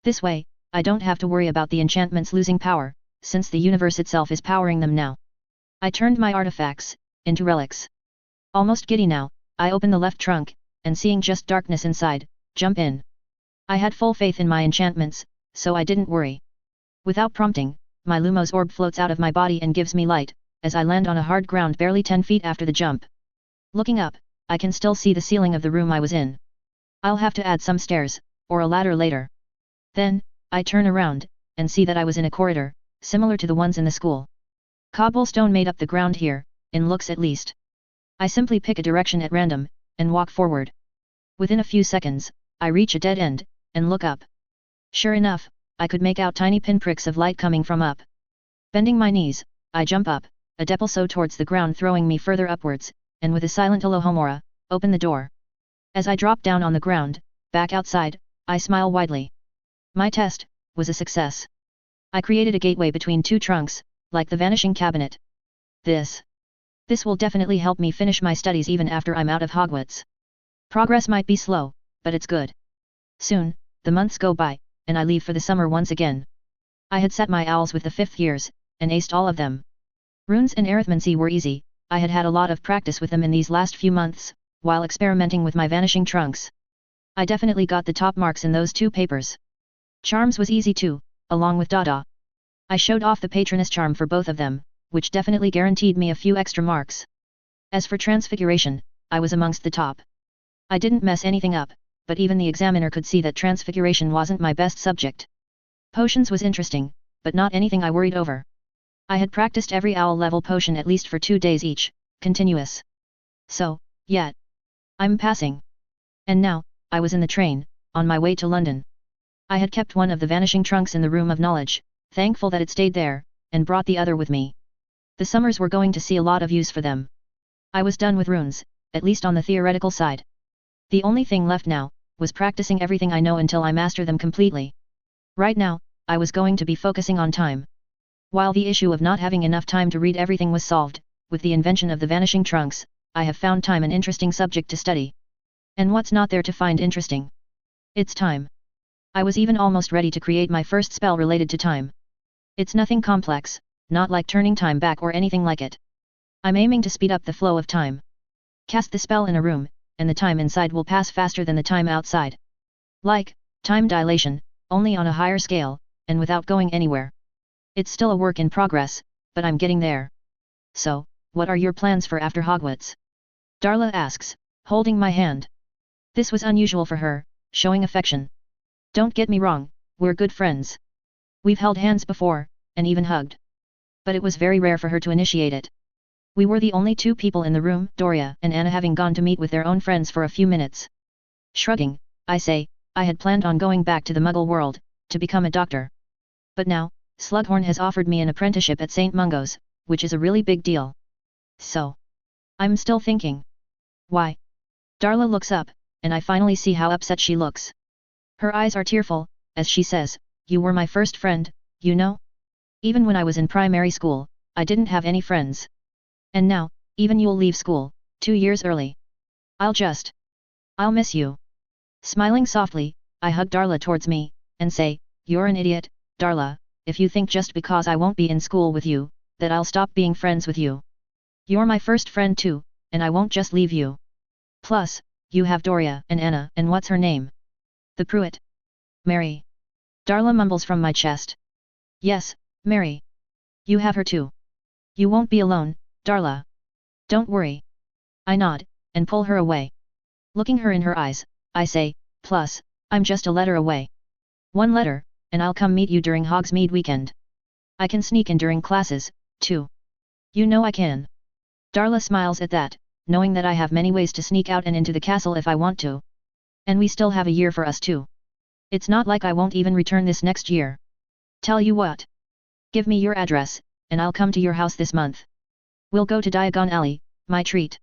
This way, I don't have to worry about the enchantments losing power, since the universe itself is powering them now. I turned my artifacts into relics. Almost giddy now, I open the left trunk, and seeing just darkness inside, jump in. I had full faith in my enchantments, so I didn't worry. Without prompting, my Lumos orb floats out of my body and gives me light, as I land on a hard ground barely 10 feet after the jump. Looking up, I can still see the ceiling of the room I was in. I'll have to add some stairs, or a ladder later. Then, I turn around, and see that I was in a corridor, similar to the ones in the school. Cobblestone made up the ground here, in looks at least. I simply pick a direction at random, and walk forward. Within a few seconds, I reach a dead end, and look up. Sure enough, I could make out tiny pinpricks of light coming from up. Bending my knees, I jump up, a step or so towards the ground throwing me further upwards, and with a silent Alohomora, open the door. As I drop down on the ground, back outside, I smile widely. My test was a success. I created a gateway between 2 trunks, like the vanishing cabinet. This This will definitely help me finish my studies even after I'm out of Hogwarts. Progress might be slow, but it's good. Soon, the months go by, and I leave for the summer once again. I had set my owls with the 5th years, and aced all of them. Runes and arithmancy were easy, I had had a lot of practice with them in these last few months, while experimenting with my vanishing trunks. I definitely got the top marks in those 2 papers. Charms was easy too, along with Dada. I showed off the patroness charm for both of them, which definitely guaranteed me a few extra marks. As for transfiguration, I was amongst the top. I didn't mess anything up, but even the examiner could see that transfiguration wasn't my best subject. Potions was interesting, but not anything I worried over. I had practiced every owl level potion at least for 2 days each, continuous. So, yeah. I'm passing. And now, I was in the train, on my way to London. I had kept one of the vanishing trunks in the room of knowledge, thankful that it stayed there, and brought the other with me. The summers were going to see a lot of use for them. I was done with runes, at least on the theoretical side. The only thing left now, was practicing everything I know until I master them completely. Right now, I was going to be focusing on time. While the issue of not having enough time to read everything was solved, with the invention of the vanishing trunks, I have found time an interesting subject to study. And what's not there to find interesting? It's time. I was even almost ready to create my first spell related to time. It's nothing complex, not like turning time back or anything like it. I'm aiming to speed up the flow of time. Cast the spell in a room, and the time inside will pass faster than the time outside. Like, time dilation, only on a higher scale, and without going anywhere. It's still a work in progress, but I'm getting there. So, what are your plans for after Hogwarts? Darla asks, holding my hand. This was unusual for her, showing affection. Don't get me wrong, we're good friends. We've held hands before, and even hugged. But it was very rare for her to initiate it. We were the only 2 people in the room, Doria and Anna having gone to meet with their own friends for a few minutes. Shrugging, I say, I had planned on going back to the Muggle world, to become a doctor. But now, Slughorn has offered me an apprenticeship at St. Mungo's, which is a really big deal. So. I'm still thinking. Why? Darla looks up, and I finally see how upset she looks. Her eyes are tearful, as she says, you were my first friend, you know? Even when I was in primary school, I didn't have any friends. And now, even you'll leave school, 2 years early. I'll miss you. Smiling softly, I hug Darla towards me, and say, you're an idiot, Darla, if you think just because I won't be in school with you, that I'll stop being friends with you. You're my first friend too, and I won't just leave you. Plus, you have Doria and Anna and what's her name? The Pruitt. Mary. Darla mumbles from my chest. Yes, Mary. You have her too. You won't be alone, Darla. Don't worry. I nod, and pull her away. Looking her in her eyes, I say, plus, I'm just a letter away. 1 letter, and I'll come meet you during Hogsmeade weekend. I can sneak in during classes, too. You know I can. Darla smiles at that, knowing that I have many ways to sneak out and into the castle if I want to. And we still have a year for us too. It's not like I won't even return this next year. Tell you what. Give me your address, and I'll come to your house this month. We'll go to Diagon Alley, my treat.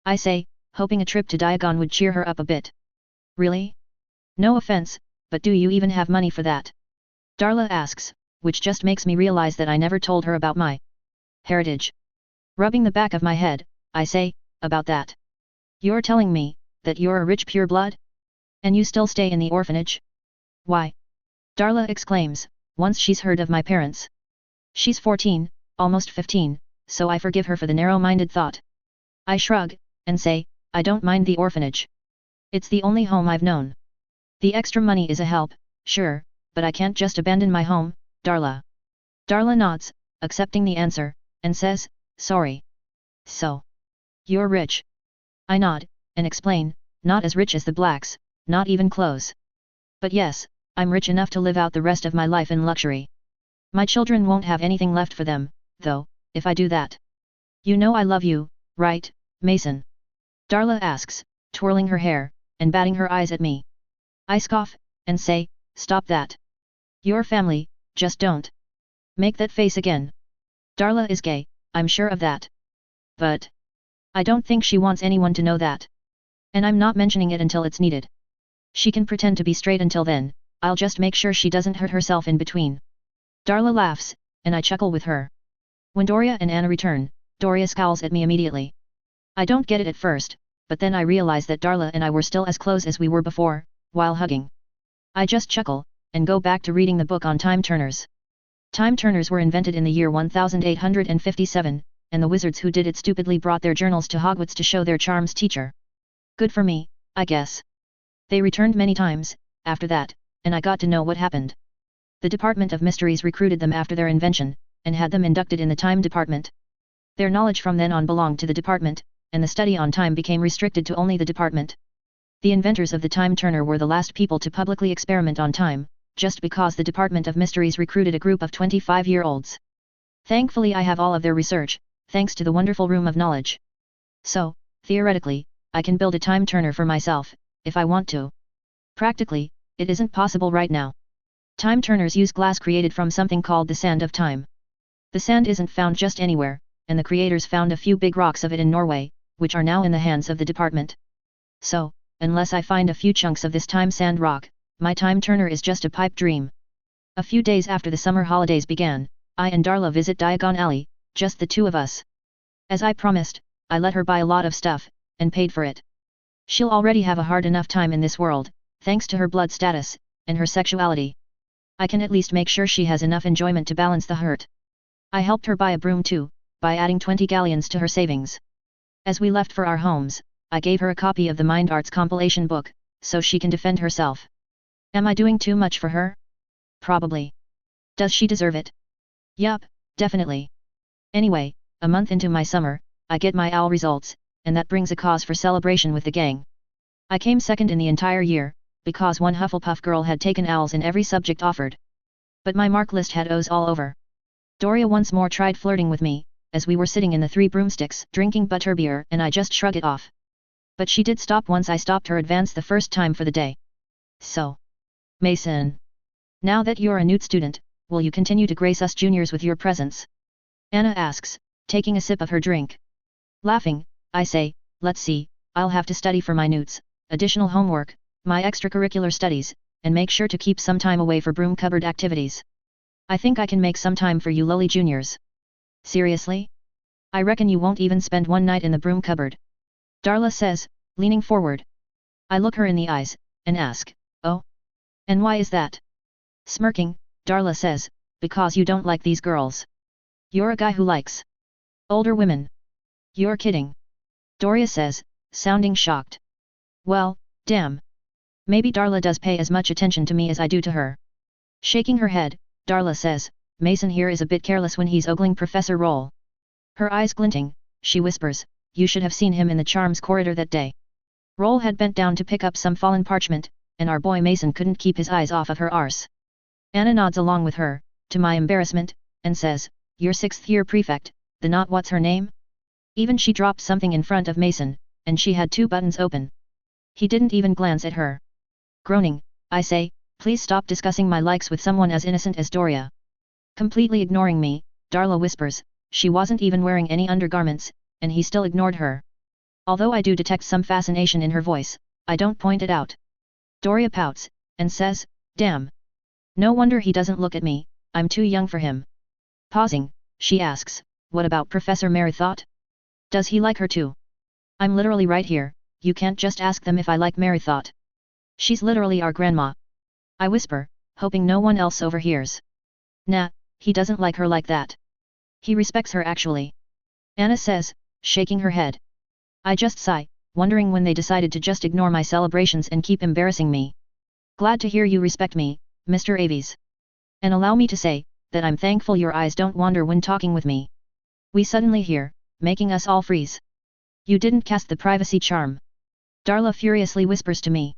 I say, hoping a trip to Diagon would cheer her up a bit. Really? No offense, but do you even have money for that? Darla asks, which just makes me realize that I never told her about my heritage. Rubbing the back of my head, I say, about that. You're telling me, that you're a rich pureblood? And you still stay in the orphanage? Why? Darla exclaims, once she's heard of my parents. She's 14, almost 15, so I forgive her for the narrow-minded thought. I shrug, and say, I don't mind the orphanage. It's the only home I've known. The extra money is a help, sure, but I can't just abandon my home, Darla. Darla nods, accepting the answer, and says, sorry. So. You're rich. I nod, and explain, not as rich as the Blacks, not even close. But yes, I'm rich enough to live out the rest of my life in luxury. My children won't have anything left for them, though, if I do that. You know I love you, right, Mason? Darla asks, twirling her hair, and batting her eyes at me. I scoff, and say, stop that. Your family, just don't make that face again. Darla is gay, I'm sure of that. But I don't think she wants anyone to know that. And I'm not mentioning it until it's needed. She can pretend to be straight until then, I'll just make sure she doesn't hurt herself in between. Darla laughs, and I chuckle with her. When Doria and Anna return, Doria scowls at me immediately. I don't get it at first, but then I realize that Darla and I were still as close as we were before, while hugging. I just chuckle, and go back to reading the book on time turners. Time turners were invented in the year 1857, and the wizards who did it stupidly brought their journals to Hogwarts to show their charms teacher. Good for me, I guess. They returned many times, after that, and I got to know what happened. The Department of Mysteries recruited them after their invention, and had them inducted in the time department. Their knowledge from then on belonged to the department, and the study on time became restricted to only the department. The inventors of the time turner were the last people to publicly experiment on time, just because the Department of Mysteries recruited a group of 25-year-olds. Thankfully I have all of their research, thanks to the wonderful room of knowledge. So, theoretically, I can build a time turner for myself, if I want to. Practically, it isn't possible right now. Time turners use glass created from something called the sand of time. The sand isn't found just anywhere, and the creators found a few big rocks of it in Norway, which are now in the hands of the department. So, unless I find a few chunks of this time sand rock, my time turner is just a pipe dream. A few days after the summer holidays began, I and Darla visit Diagon Alley, just the two of us. As I promised, I let her buy a lot of stuff, and paid for it. She'll already have a hard enough time in this world, thanks to her blood status, and her sexuality. I can at least make sure she has enough enjoyment to balance the hurt. I helped her buy a broom too, by adding 20 galleons to her savings. As we left for our homes, I gave her a copy of the Mind Arts compilation book, so she can defend herself. Am I doing too much for her? Probably. Does she deserve it? Yup, definitely. Anyway, a month into my summer, I get my OWL results, and that brings a cause for celebration with the gang. I came second in the entire year, because one Hufflepuff girl had taken OWLs in every subject offered. But my mark list had O's all over. Doria once more tried flirting with me, as we were sitting in the Three Broomsticks drinking butterbeer, and I just shrugged it off. But she did stop once I stopped her advance the first time for the day. So. Mason. Now that you're a Newt student, will you continue to grace us juniors with your presence? Anna asks, taking a sip of her drink. Laughing, I say, let's see, I'll have to study for my Newts, additional homework, my extracurricular studies, and make sure to keep some time away for broom cupboard activities. I think I can make some time for you lowly juniors. Seriously? I reckon you won't even spend one night in the broom cupboard. Darla says, leaning forward. I look her in the eyes, and ask, oh? And why is that? Smirking, Darla says, because you don't like these girls. You're a guy who likes older women. You're kidding. Doria says, sounding shocked. Well, damn. Maybe Darla does pay as much attention to me as I do to her. Shaking her head, Darla says, Mason here is a bit careless when he's ogling Professor Roll. Her eyes glinting, she whispers, you should have seen him in the charms corridor that day. Roll had bent down to pick up some fallen parchment, and our boy Mason couldn't keep his eyes off of her arse. Anna nods along with her, to my embarrassment, and says, your 6th year prefect, the not what's her name? Even she dropped something in front of Mason, and she had 2 buttons open. He didn't even glance at her. Groaning, I say, please stop discussing my likes with someone as innocent as Doria. Completely ignoring me, Darla whispers, she wasn't even wearing any undergarments, and he still ignored her. Although I do detect some fascination in her voice, I don't point it out. Doria pouts, and says, damn. No wonder he doesn't look at me, I'm too young for him. Pausing, she asks, what about Professor Merrythought? Does he like her too? I'm literally right here, you can't just ask them if I like Merrythought. She's literally our grandma. I whisper, hoping no one else overhears. Nah, he doesn't like her like that. He respects her actually. Anna says, shaking her head. I just sigh, wondering when they decided to just ignore my celebrations and keep embarrassing me. Glad to hear you respect me, Mr. Aves. And allow me to say, that I'm thankful your eyes don't wander when talking with me. We suddenly hear, making us all freeze. You didn't cast the privacy charm. Darla furiously whispers to me.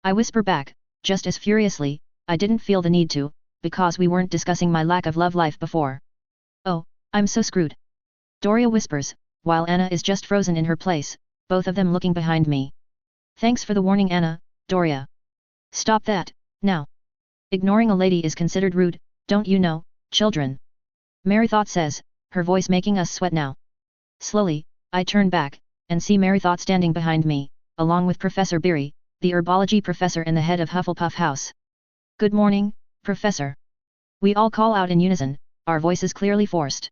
I whisper back, just as furiously, I didn't feel the need to, because we weren't discussing my lack of love life before. Oh, I'm so screwed. Doria whispers, while Anna is just frozen in her place, both of them looking behind me. Thanks for the warning, Anna, Doria. Stop that, now. Ignoring a lady is considered rude, don't you know, children? Merrythought says, her voice making us sweat now. Slowly, I turn back, and see Merrythought standing behind me, along with Professor Beery, the herbology professor and the head of Hufflepuff House. Good morning, Professor. We all call out in unison, our voices clearly forced.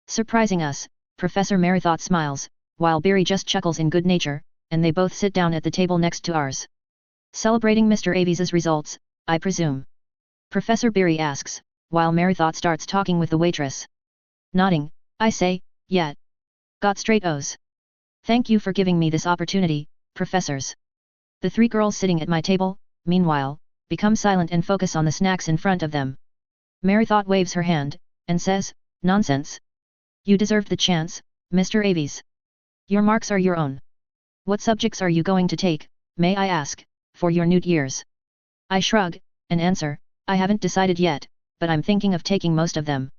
Surprising us, Professor Merithot smiles, while Barry just chuckles in good nature, and they both sit down at the table next to ours. Celebrating Mr. Aves's results, I presume? Professor Barry asks, while Merithot starts talking with the waitress. Nodding, I say, yeah. Got straight O's. Thank you for giving me this opportunity, professors. The three girls sitting at my table, meanwhile, become silent and focus on the snacks in front of them. Merithot waves her hand, and says, nonsense. You deserved the chance, Mr. Aves. Your marks are your own. What subjects are you going to take, may I ask, for your New Year's? I shrug, and answer, I haven't decided yet, but I'm thinking of taking most of them.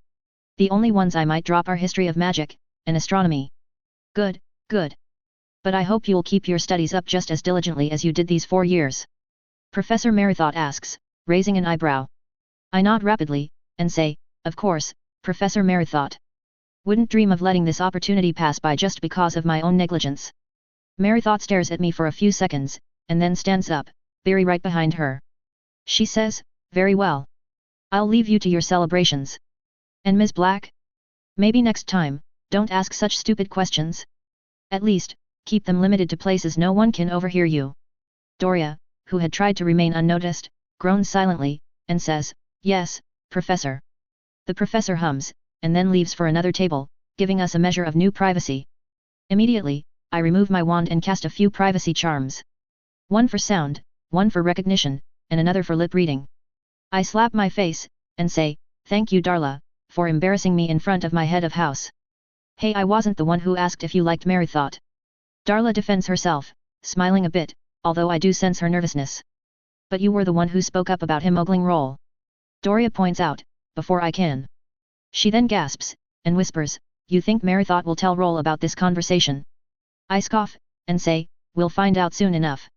The only ones I might drop are history of magic, and astronomy. Good, good. But I hope you'll keep your studies up just as diligently as you did these 4 years. Professor Merithot asks, raising an eyebrow. I nod rapidly, and say, of course, Professor Merithot. Wouldn't dream of letting this opportunity pass by just because of my own negligence. Merithot stares at me for a few seconds, and then stands up, Barry right behind her. She says, very well. I'll leave you to your celebrations. And Ms. Black? Maybe next time, don't ask such stupid questions. At least, keep them limited to places no one can overhear you. Doria, who had tried to remain unnoticed, groans silently, and says, yes, Professor. The professor hums, and then leaves for another table, giving us a measure of new privacy. Immediately, I remove my wand and cast a few privacy charms. One for sound, one for recognition, and another for lip reading. I slap my face, and say, thank you Darla, for embarrassing me in front of my head of house. Hey, I wasn't the one who asked if you liked Merithot. Darla defends herself, smiling a bit, although I do sense her nervousness. But you were the one who spoke up about him ogling Roll. Doria points out, before I can. She then gasps, and whispers, you think Merithot will tell Roll about this conversation? I scoff, and say, we'll find out soon enough.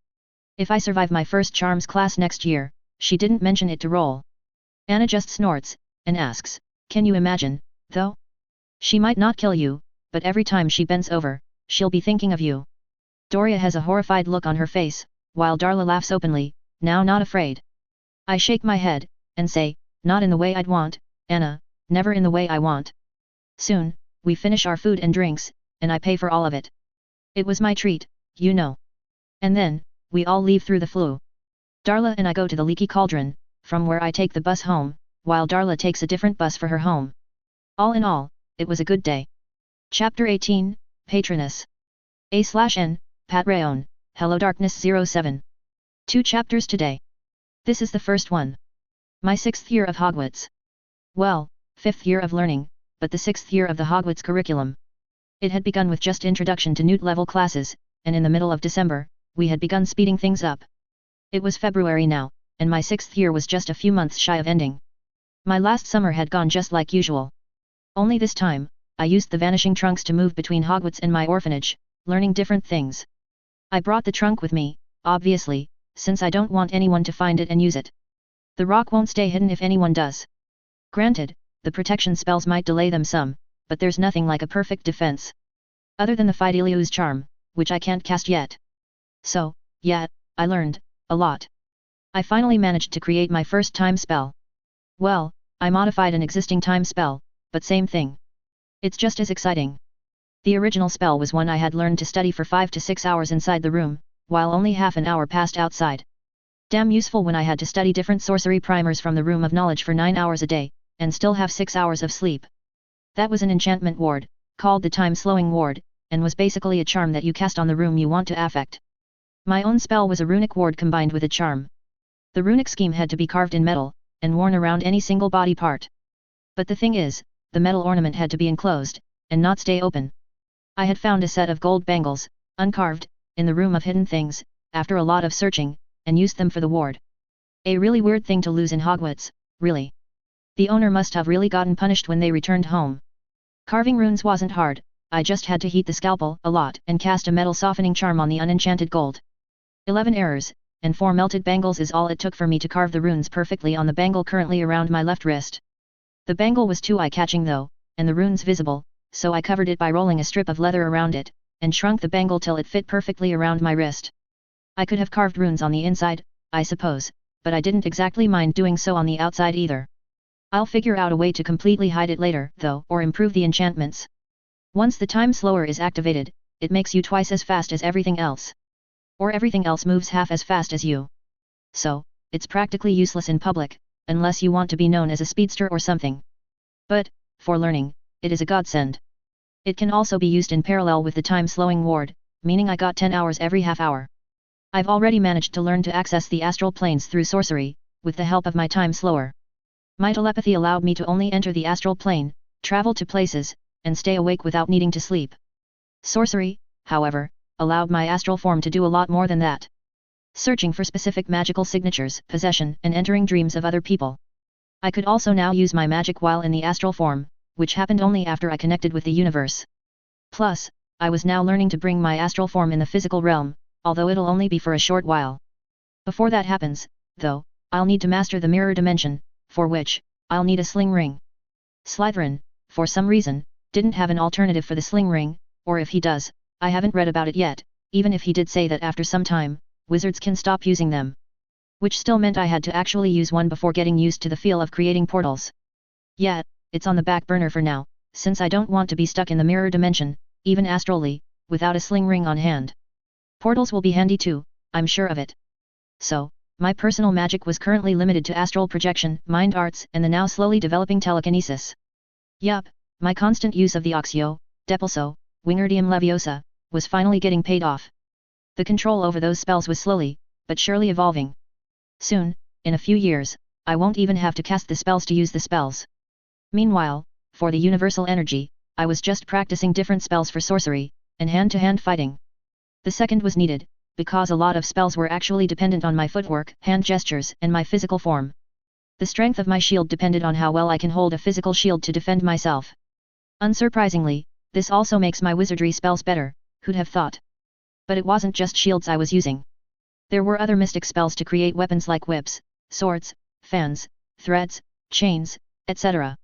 If I survive my first charms class next year, she didn't mention it to Roll. Anna just snorts, and asks, can you imagine, though? She might not kill you, but every time she bends over, she'll be thinking of you. Doria has a horrified look on her face, while Darla laughs openly, now not afraid. I shake my head, and say, not in the way I'd want, Anna, never in the way I want. Soon, we finish our food and drinks, and I pay for all of it. It was my treat, you know. And then, we all leave through the flue. Darla and I go to the Leaky Cauldron, from where I take the bus home, while Darla takes a different bus for her home. All in all, it was a good day. Chapter 18, Patroness. A/N, Patreon, HelloDarkness07. 2 chapters today. This is the first one. My 6th year of Hogwarts. Well, 5th year of learning, but the 6th year of the Hogwarts curriculum. It had begun with just introduction to Newt level classes, and in the middle of December, we had begun speeding things up. It was February now, and my 6th year was just a few months shy of ending. My last summer had gone just like usual. Only this time, I used the vanishing trunks to move between Hogwarts and my orphanage, learning different things. I brought the trunk with me, obviously, since I don't want anyone to find it and use it. The rock won't stay hidden if anyone does. Granted, the protection spells might delay them some, but there's nothing like a perfect defense. Other than the Fidelius charm, which I can't cast yet. So, yeah, I learned a lot. I finally managed to create my first time spell. Well, I modified an existing time spell, but same thing. It's just as exciting. The original spell was one I had learned to study for 5 to 6 hours inside the room, while only half an hour passed outside. Damn useful when I had to study different sorcery primers from the Room of Knowledge for 9 hours a day, and still have 6 hours of sleep. That was an enchantment ward, called the Time Slowing Ward, and was basically a charm that you cast on the room you want to affect. My own spell was a runic ward combined with a charm. The runic scheme had to be carved in metal, and worn around any single body part. But the thing is, the metal ornament had to be enclosed, and not stay open. I had found a set of gold bangles, uncarved, in the Room of Hidden Things, after a lot of searching, and used them for the ward. A really weird thing to lose in Hogwarts, really. The owner must have really gotten punished when they returned home. Carving runes wasn't hard, I just had to heat the scalpel a lot and cast a metal softening charm on the unenchanted gold. 11 errors, and 4 melted bangles is all it took for me to carve the runes perfectly on the bangle currently around my left wrist. The bangle was too eye-catching though, and the runes visible, so I covered it by rolling a strip of leather around it, and shrunk the bangle till it fit perfectly around my wrist. I could have carved runes on the inside, I suppose, but I didn't exactly mind doing so on the outside either. I'll figure out a way to completely hide it later, though, or improve the enchantments. Once the time slower is activated, it makes you twice as fast as everything else. Or everything else moves half as fast as you. So, it's practically useless in public, unless you want to be known as a speedster or something. But, for learning, it is a godsend. It can also be used in parallel with the time slowing ward, meaning I got 10 hours every half hour. I've already managed to learn to access the astral planes through sorcery, with the help of my time slower. My telepathy allowed me to only enter the astral plane, travel to places, and stay awake without needing to sleep. Sorcery, however, allowed my astral form to do a lot more than that. Searching for specific magical signatures, possession, and entering dreams of other people. I could also now use my magic while in the astral form, which happened only after I connected with the universe. Plus, I was now learning to bring my astral form in the physical realm, although it'll only be for a short while. Before that happens, though, I'll need to master the mirror dimension, for which, I'll need a sling ring. Slytherin, for some reason, didn't have an alternative for the sling ring, or if he does, I haven't read about it yet, even if he did say that after some time, wizards can stop using them. Which still meant I had to actually use one before getting used to the feel of creating portals. Yet, it's on the back burner for now, since I don't want to be stuck in the mirror dimension, even astrally, without a sling ring on hand. Portals will be handy too, I'm sure of it. So, my personal magic was currently limited to astral projection, mind arts, and the now slowly developing telekinesis. Yup, my constant use of the Oxio, Depulso, Wingardium Leviosa, was finally getting paid off. The control over those spells was slowly, but surely evolving. Soon, in a few years, I won't even have to cast the spells to use the spells. Meanwhile, for the universal energy, I was just practicing different spells for sorcery, and hand-to-hand fighting. The second was needed, because a lot of spells were actually dependent on my footwork, hand gestures, and my physical form. The strength of my shield depended on how well I can hold a physical shield to defend myself. Unsurprisingly, this also makes my wizardry spells better, who'd have thought. But it wasn't just shields I was using. There were other mystic spells to create weapons like whips, swords, fans, threads, chains, etc.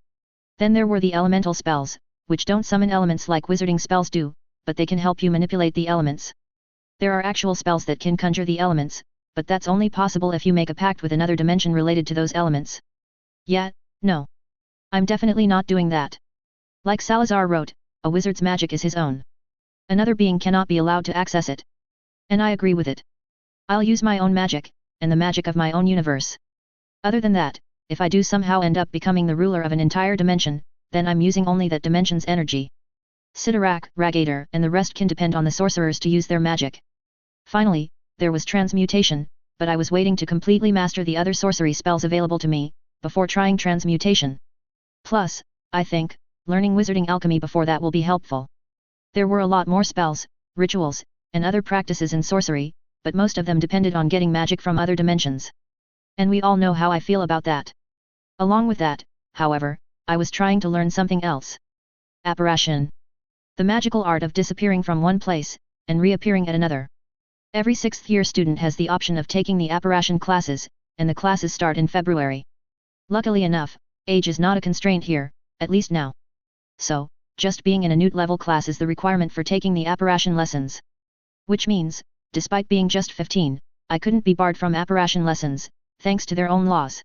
Then there were the elemental spells, which don't summon elements like wizarding spells do, but they can help you manipulate the elements. There are actual spells that can conjure the elements, but that's only possible if you make a pact with another dimension related to those elements. Yet, no. I'm definitely not doing that. Like Salazar wrote, a wizard's magic is his own. Another being cannot be allowed to access it. And I agree with it. I'll use my own magic, and the magic of my own universe. Other than that, if I do somehow end up becoming the ruler of an entire dimension, then I'm using only that dimension's energy. Sidorak, Ragator, and the rest can depend on the sorcerers to use their magic. Finally, there was transmutation, but I was waiting to completely master the other sorcery spells available to me, before trying transmutation. Plus, I think, learning wizarding alchemy before that will be helpful. There were a lot more spells, rituals, and other practices in sorcery, but most of them depended on getting magic from other dimensions. And we all know how I feel about that. Along with that, however, I was trying to learn something else. Apparition. The magical art of disappearing from one place, and reappearing at another. Every 6th year student has the option of taking the apparition classes, and the classes start in February. Luckily enough, age is not a constraint here, at least now. So, just being in a Newt level class is the requirement for taking the apparition lessons. Which means, despite being just 15, I couldn't be barred from apparition lessons, thanks to their own laws.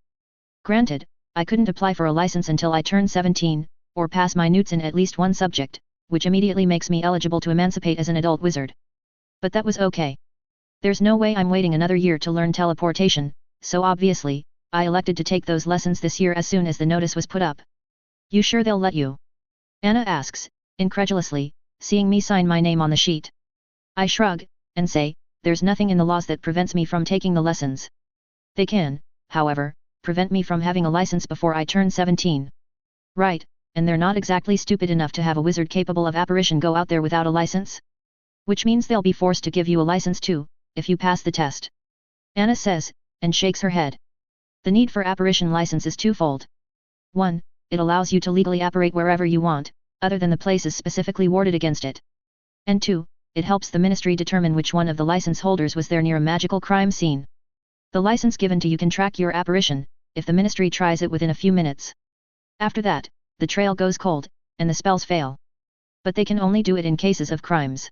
Granted, I couldn't apply for a license until I turned 17, or pass my Newts in at least one subject, which immediately makes me eligible to emancipate as an adult wizard. But that was okay. There's no way I'm waiting another year to learn teleportation, so obviously, I elected to take those lessons this year as soon as the notice was put up. You sure they'll let you? Anna asks, incredulously, seeing me sign my name on the sheet. I shrug, and say, there's nothing in the laws that prevents me from taking the lessons. They can, however, prevent me from having a license before I turn 17. Right, and they're not exactly stupid enough to have a wizard capable of apparition go out there without a license? Which means they'll be forced to give you a license too, if you pass the test. Anna says, and shakes her head. The need for apparition license is twofold. 1. It allows you to legally apparate wherever you want, other than the places specifically warded against it. And 2. It helps the ministry determine which one of the license holders was there near a magical crime scene. The license given to you can track your apparition, if the ministry tries it within a few minutes. After that, the trail goes cold, and the spells fail. But they can only do it in cases of crimes.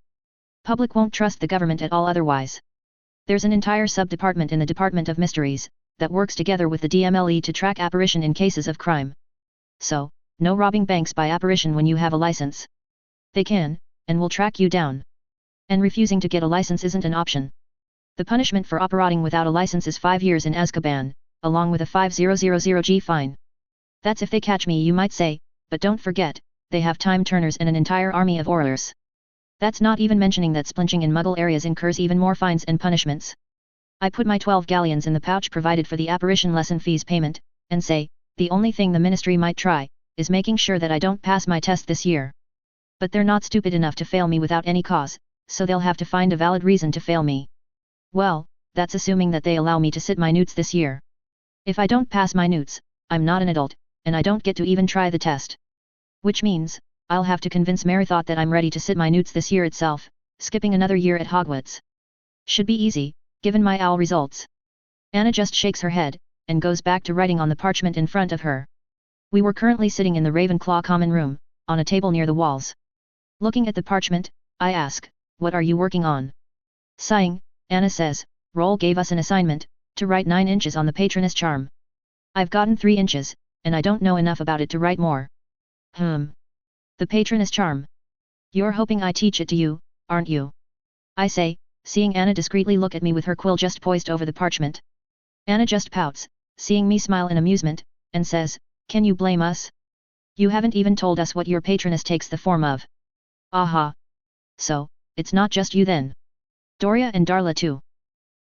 Public won't trust the government at all otherwise. There's an entire sub-department in the Department of Mysteries, that works together with the DMLE to track apparition in cases of crime. So, no robbing banks by apparition when you have a license. They can, and will track you down. And refusing to get a license isn't an option. The punishment for operating without a license is 5 years in Azkaban, along with a 5000G fine. That's if they catch me, you might say, but don't forget, they have time turners and an entire army of Aurors. That's not even mentioning that splinching in Muggle areas incurs even more fines and punishments. I put my 12 galleons in the pouch provided for the apparition lesson fees payment, and say, the only thing the ministry might try, is making sure that I don't pass my test this year. But they're not stupid enough to fail me without any cause, so they'll have to find a valid reason to fail me. Well, that's assuming that they allow me to sit my newts this year. If I don't pass my newts, I'm not an adult, and I don't get to even try the test. Which means, I'll have to convince Merithot that I'm ready to sit my newts this year itself, skipping another year at Hogwarts. Should be easy, given my OWL results. Anna just shakes her head, and goes back to writing on the parchment in front of her. We were currently sitting in the Ravenclaw common room, on a table near the walls. Looking at the parchment, I ask, what are you working on? Sighing, Anna says, Roll gave us an assignment, to write 9 inches on the Patronus charm. I've gotten 3 inches, and I don't know enough about it to write more. The Patronus charm. You're hoping I teach it to you, aren't you? I say, seeing Anna discreetly look at me with her quill just poised over the parchment. Anna just pouts, seeing me smile in amusement, and says, can you blame us? You haven't even told us what your Patronus takes the form of. Aha! So, it's not just you then. Doria and Darla too.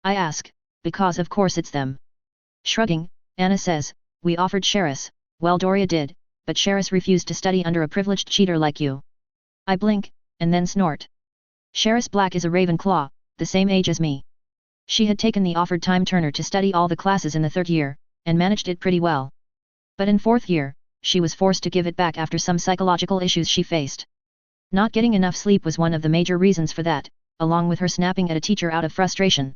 I ask, because of course it's them. Shrugging, Anna says, we offered Sheris, well Doria did, but Sheris refused to study under a privileged cheater like you. I blink, and then snort. Sheris Black is a Ravenclaw, the same age as me. She had taken the offered time turner to study all the classes in the 3rd year, and managed it pretty well. But in 4th year, she was forced to give it back after some psychological issues she faced. Not getting enough sleep was one of the major reasons for that, along with her snapping at a teacher out of frustration.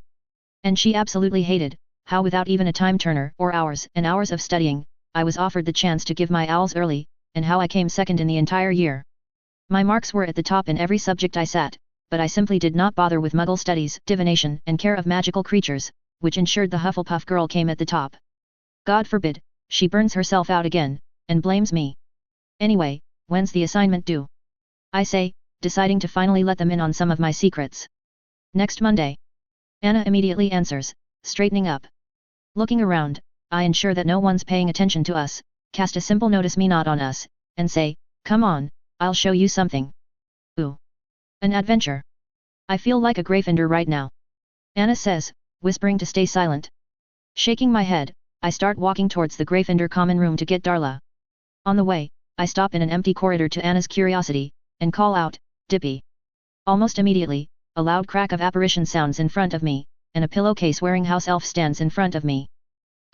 And she absolutely hated, how without even a time turner or hours and hours of studying, I was offered the chance to give my owls early, and how I came 2nd in the entire year. My marks were at the top in every subject I sat, but I simply did not bother with Muggle studies, divination and care of magical creatures, which ensured the Hufflepuff girl came at the top. God forbid, she burns herself out again, and blames me. Anyway, when's the assignment due? I say, deciding to finally let them in on some of my secrets. Next Monday. Anna immediately answers, straightening up. Looking around, I ensure that no one's paying attention to us, cast a simple notice me not on us, and say, come on, I'll show you something. Ooh. An adventure. I feel like a Gryffindor right now. Anna says, whispering to stay silent. Shaking my head, I start walking towards the Gryffindor common room to get Darla. On the way, I stop in an empty corridor to Anna's curiosity, and call out, Dippy. Almost immediately, a loud crack of apparition sounds in front of me, and a pillowcase wearing house elf stands in front of me.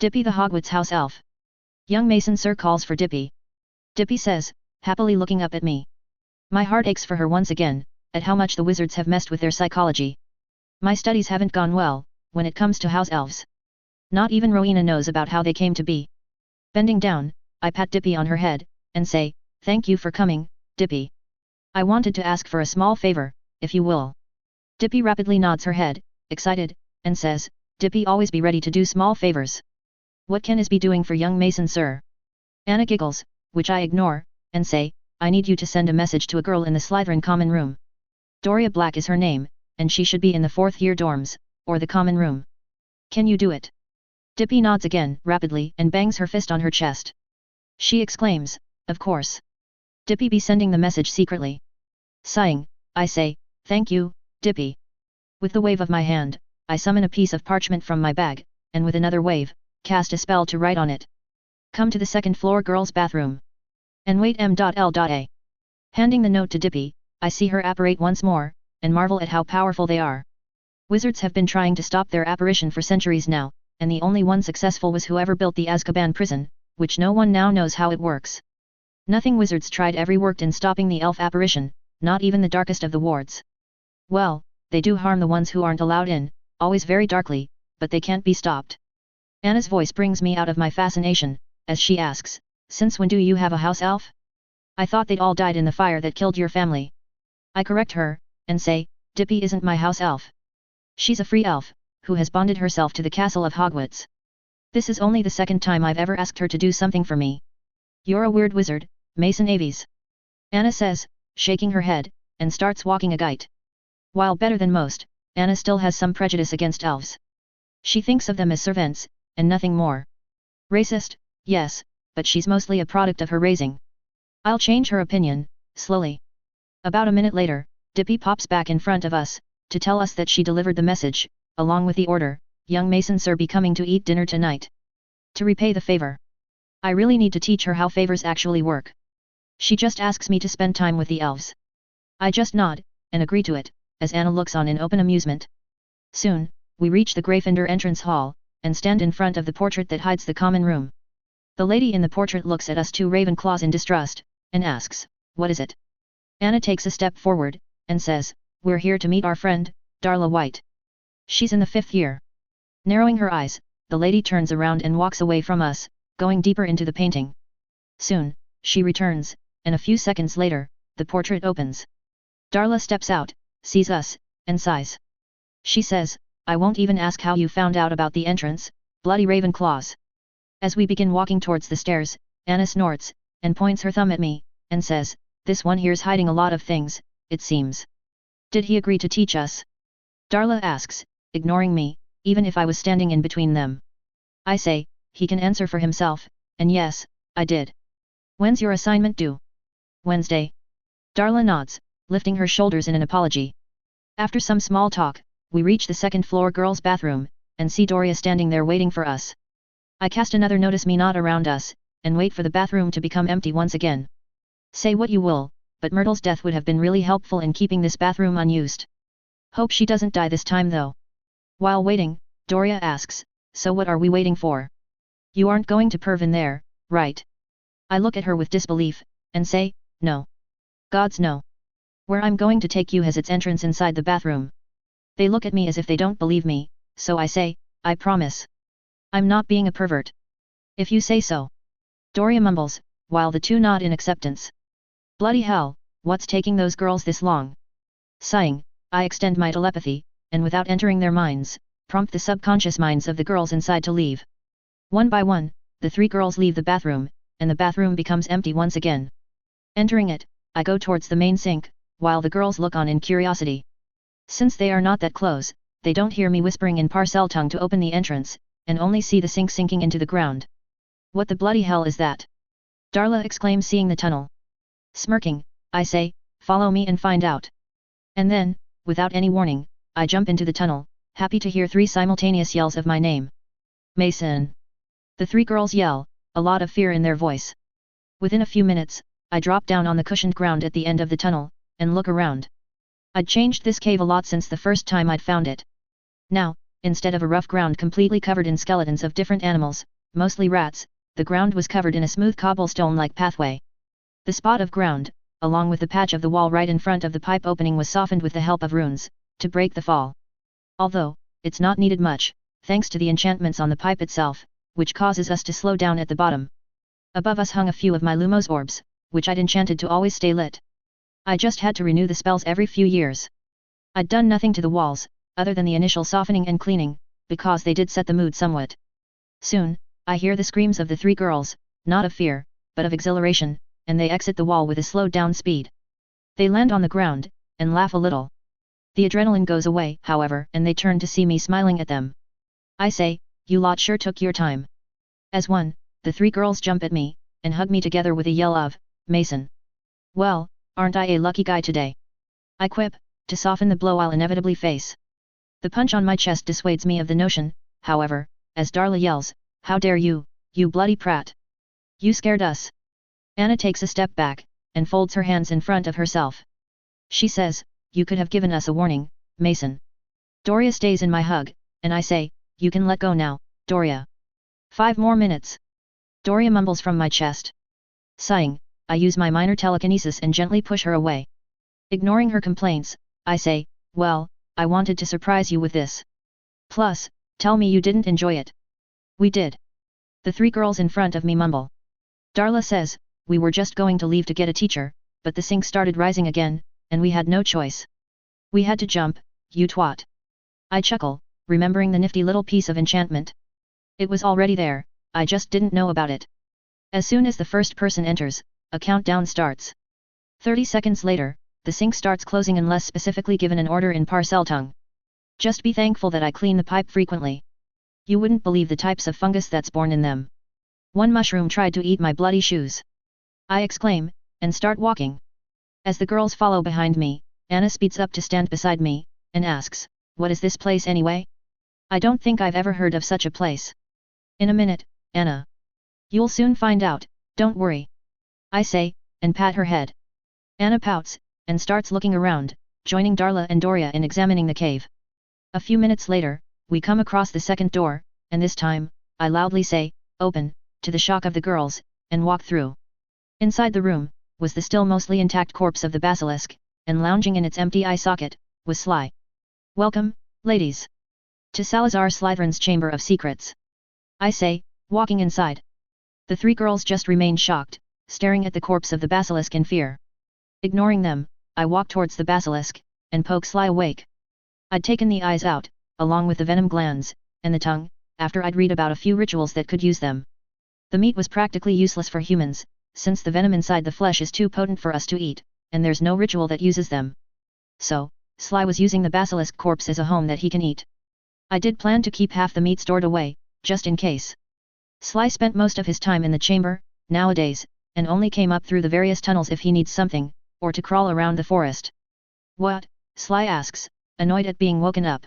Dippy the Hogwarts house elf. Young Mason Sir calls for Dippy. Dippy says, happily looking up at me. My heart aches for her once again, at how much the wizards have messed with their psychology. My studies haven't gone well, when it comes to house elves. Not even Rowena knows about how they came to be. Bending down, I pat Dippy on her head, and say, thank you for coming, Dippy. I wanted to ask for a small favor, if you will. Dippy rapidly nods her head, excited, and says, Dippy always be ready to do small favors. What can Is be doing for young Mason Sir? Anna giggles, which I ignore, and say, I need you to send a message to a girl in the Slytherin common room. Doria Black is her name, and she should be in the 4th year dorms, or the common room. Can you do it? Dippy nods again, rapidly, and bangs her fist on her chest. She exclaims, of course. Dippy be sending the message secretly. Sighing, I say, thank you, Dippy. With the wave of my hand, I summon a piece of parchment from my bag, and with another wave, cast a spell to write on it. Come to the 2nd floor girls' bathroom. And wait M.L.A. Handing the note to Dippy, I see her apparate once more, and marvel at how powerful they are. Wizards have been trying to stop their apparition for centuries now, and the only one successful was whoever built the Azkaban prison, which no one now knows how it works. Nothing wizards tried ever worked in stopping the elf apparition, not even the darkest of the wards. Well, they do harm the ones who aren't allowed in, always very darkly, but they can't be stopped. Anna's voice brings me out of my fascination, as she asks, since when do you have a house elf? I thought they'd all died in the fire that killed your family. I correct her, and say, Dippy isn't my house elf. She's a free elf, who has bonded herself to the castle of Hogwarts. This is only the 2nd time I've ever asked her to do something for me. You're a weird wizard, Mason Aves. Anna says, shaking her head, and starts walking a gait. While better than most, Anna still has some prejudice against elves. She thinks of them as servants, and nothing more. Racist, yes, but she's mostly a product of her raising. I'll change her opinion, slowly. About a minute later, Dippy pops back in front of us, to tell us that she delivered the message, along with the order, young Mason sir be coming to eat dinner tonight. To repay the favor. I really need to teach her how favors actually work. She just asks me to spend time with the elves. I just nod, and agree to it, as Anna looks on in open amusement. Soon, we reach the Gryffindor entrance hall, and stand in front of the portrait that hides the common room. The lady in the portrait looks at us two Ravenclaws in distrust, and asks, "What is it?" Anna takes a step forward, and says, "We're here to meet our friend, Darla White. She's in the 5th year." Narrowing her eyes, the lady turns around and walks away from us, going deeper into the painting. Soon, she returns, and a few seconds later, the portrait opens. Darla steps out, sees us, and sighs. She says, "I won't even ask how you found out about the entrance, bloody Ravenclaws." As we begin walking towards the stairs, Anna snorts, and points her thumb at me, and says, "This one here's hiding a lot of things, it seems." "Did he agree to teach us?" Darla asks, ignoring me, even if I was standing in between them. I say, he can answer for himself, and yes, I did. "When's your assignment due?" "Wednesday." Darla nods, lifting her shoulders in an apology. After some small talk, we reach the 2nd floor girls' bathroom, and see Doria standing there waiting for us. I cast another notice me not around us, and wait for the bathroom to become empty once again. Say what you will, but Myrtle's death would have been really helpful in keeping this bathroom unused. Hope she doesn't die this time though. While waiting, Doria asks, "So what are we waiting for? You aren't going to perv in there, right?" I look at her with disbelief, and say, "No. Gods no. Where I'm going to take you has its entrance inside the bathroom." They look at me as if they don't believe me, so I say, "I promise. I'm not being a pervert. If you say so." Doria mumbles, while the two nod in acceptance. Bloody hell, what's taking those girls this long? Sighing, I extend my telepathy, and without entering their minds, prompt the subconscious minds of the girls inside to leave. One by one, the 3 girls leave the bathroom, and the bathroom becomes empty once again. Entering it, I go towards the main sink, while the girls look on in curiosity. Since they are not that close, they don't hear me whispering in parcel tongue to open the entrance, and only see the sink sinking into the ground. "What the bloody hell is that?" Darla exclaims, seeing the tunnel. Smirking, I say, "Follow me and find out." And then, without any warning, I jump into the tunnel, happy to hear 3 simultaneous yells of my name. "Mason!" The 3 girls yell, a lot of fear in their voice. Within a few minutes, I drop down on the cushioned ground at the end of the tunnel, and look around. I'd changed this cave a lot since the first time I'd found it. Now, instead of a rough ground completely covered in skeletons of different animals, mostly rats, the ground was covered in a smooth cobblestone-like pathway. The spot of ground, along with the patch of the wall right in front of the pipe opening, was softened with the help of runes, to break the fall. Although, it's not needed much, thanks to the enchantments on the pipe itself, which causes us to slow down at the bottom. Above us hung a few of my Lumos orbs, which I'd enchanted to always stay lit. I just had to renew the spells every few years. I'd done nothing to the walls, other than the initial softening and cleaning, because they did set the mood somewhat. Soon, I hear the screams of the 3 girls, not of fear, but of exhilaration, and they exit the wall with a slowed down speed. They land on the ground, and laugh a little. The adrenaline goes away, however, and they turn to see me smiling at them. I say, "You lot sure took your time." As one, the 3 girls jump at me, and hug me together with a yell of, "Mason! Well, aren't I a lucky guy today?" I quip, to soften the blow I'll inevitably face. The punch on my chest dissuades me of the notion, however, as Darla yells, "How dare you, you bloody prat! You scared us!" Anna takes a step back, and folds her hands in front of herself. She says, "You could have given us a warning, Mason." Doria stays in my hug, and I say, "You can let go now, Doria. 5 more minutes." Doria mumbles from my chest. Sighing, I use my minor telekinesis and gently push her away. Ignoring her complaints, I say, "Well, I wanted to surprise you with this. Plus, tell me you didn't enjoy it." "We did." The 3 girls in front of me mumble. Darla says, "We were just going to leave to get a teacher, but the sink started rising again, and we had no choice. We had to jump, you twat." I chuckle, remembering the nifty little piece of enchantment. It was already there, I just didn't know about it. As soon as the first person enters, a countdown starts. 30 seconds later, the sink starts closing unless specifically given an order in parcel tongue. Just be thankful that I clean the pipe frequently. You wouldn't believe the types of fungus that's born in them. One mushroom tried to eat my bloody shoes. I exclaim, and start walking. As the girls follow behind me, Anna speeds up to stand beside me, and asks, "What is this place anyway? I don't think I've ever heard of such a place." "In a minute, Anna. You'll soon find out, don't worry," I say, and pat her head. Anna pouts, and starts looking around, joining Darla and Doria in examining the cave. A few minutes later, we come across the second door, and this time, I loudly say, "Open," to the shock of the girls, and walk through. Inside the room, was the still mostly intact corpse of the basilisk, and lounging in its empty eye socket, was Sly. "Welcome, ladies, to Salazar Slytherin's Chamber of Secrets," I say, walking inside. The three girls just remained shocked, staring at the corpse of the basilisk in fear. Ignoring them, I walk towards the basilisk, and poke Sly awake. I'd taken the eyes out, along with the venom glands, and the tongue, after I'd read about a few rituals that could use them. The meat was practically useless for humans, since the venom inside the flesh is too potent for us to eat, and there's no ritual that uses them. So, Sly was using the basilisk corpse as a home that he can eat. I did plan to keep half the meat stored away, just in case. Sly spent most of his time in the chamber, nowadays, and only came up through the various tunnels if he needs something, or to crawl around the forest. "What?" Sly asks, annoyed at being woken up.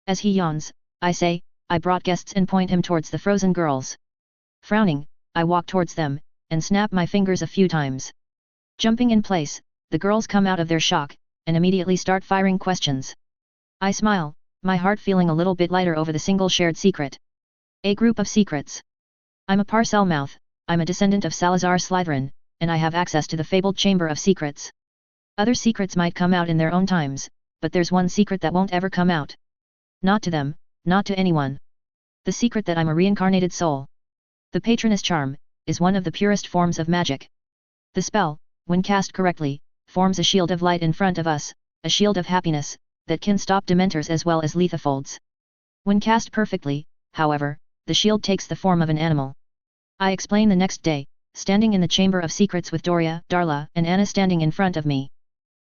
As he yawns, I say, "I brought guests," and point him towards the frozen girls. Frowning, I walk towards them, and snap my fingers a few times. Jumping in place, the girls come out of their shock, and immediately start firing questions. I smile, my heart feeling a little bit lighter over the single shared secret. A group of secrets. I'm a parcel mouth, I'm a descendant of Salazar Slytherin, and I have access to the fabled Chamber of Secrets. Other secrets might come out in their own times, but there's one secret that won't ever come out. Not to them, not to anyone. The secret that I'm a reincarnated soul. The Patroness charm is one of the purest forms of magic. The spell, when cast correctly, forms a shield of light in front of us, a shield of happiness, that can stop dementors as well as lethofolds. When cast perfectly, however, the shield takes the form of an animal. I explain the next day, standing in the Chamber of Secrets with Doria, Darla, and Anna standing in front of me.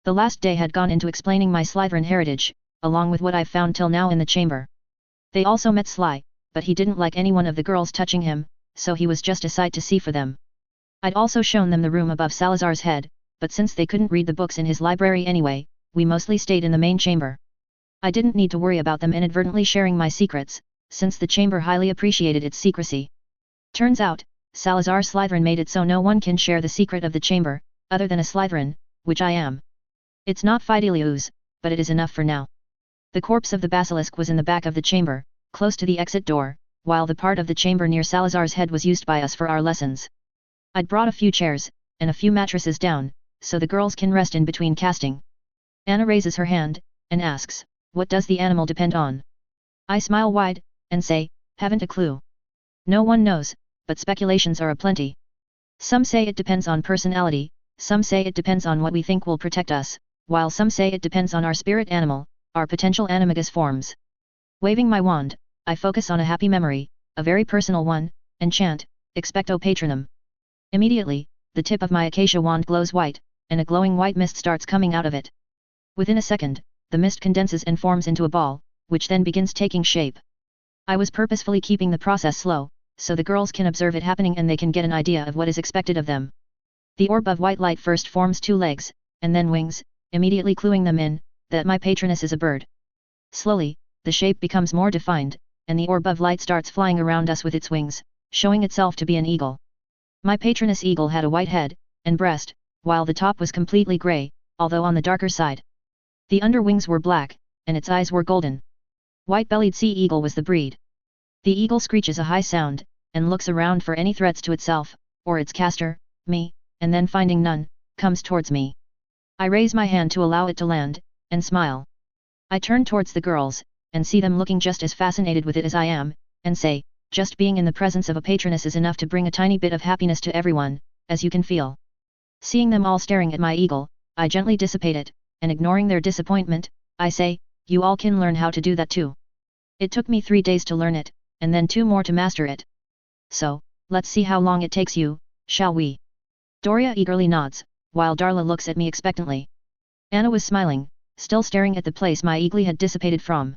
The last day had gone into explaining my Slytherin heritage, along with what I've found till now in the chamber. They also met Sly, but he didn't like any one of the girls touching him, so he was just a sight to see for them. I'd also shown them the room above Salazar's head, but since they couldn't read the books in his library anyway, we mostly stayed in the main chamber. I didn't need to worry about them inadvertently sharing my secrets, since the chamber highly appreciated its secrecy. Turns out, Salazar Slytherin made it so no one can share the secret of the chamber, other than a Slytherin, which I am. It's not Fidelius, but it is enough for now. The corpse of the basilisk was in the back of the chamber, close to the exit door, while the part of the chamber near Salazar's head was used by us for our lessons. I'd brought a few chairs, and a few mattresses down, so the girls can rest in between casting. Anna raises her hand, and asks, "What does the animal depend on?" I smile wide, and say, "Haven't a clue. No one knows, but speculations are aplenty. Some say it depends on personality, some say it depends on what we think will protect us, while some say it depends on our spirit animal, our potential animagus forms." Waving my wand, I focus on a happy memory, a very personal one, and chant, "Expecto Patronum." Immediately, the tip of my acacia wand glows white, and a glowing white mist starts coming out of it. Within a second, the mist condenses and forms into a ball, which then begins taking shape. I was purposefully keeping the process slow, so the girls can observe it happening and they can get an idea of what is expected of them. The orb of white light first forms 2 legs, and then wings, immediately cluing them in, that my patroness is a bird. Slowly, the shape becomes more defined, and the orb of light starts flying around us with its wings, showing itself to be an eagle. My patroness eagle had a white head, and breast, while the top was completely grey, although on the darker side. The underwings were black, and its eyes were golden. White-bellied sea eagle was the breed. The eagle screeches a high sound, and looks around for any threats to itself, or its caster, me, and then finding none, comes towards me. I raise my hand to allow it to land, and smile. I turn towards the girls, and see them looking just as fascinated with it as I am, and say, "Just being in the presence of a patroness is enough to bring a tiny bit of happiness to everyone, as you can feel." Seeing them all staring at my eagle, I gently dissipate it, and ignoring their disappointment, I say, "You all can learn how to do that too. It took me 3 days to learn it, and then 2 more to master it. So, let's see how long it takes you, shall we?" Doria eagerly nods, while Darla looks at me expectantly. Anna was smiling, still staring at the place my eagly had dissipated from.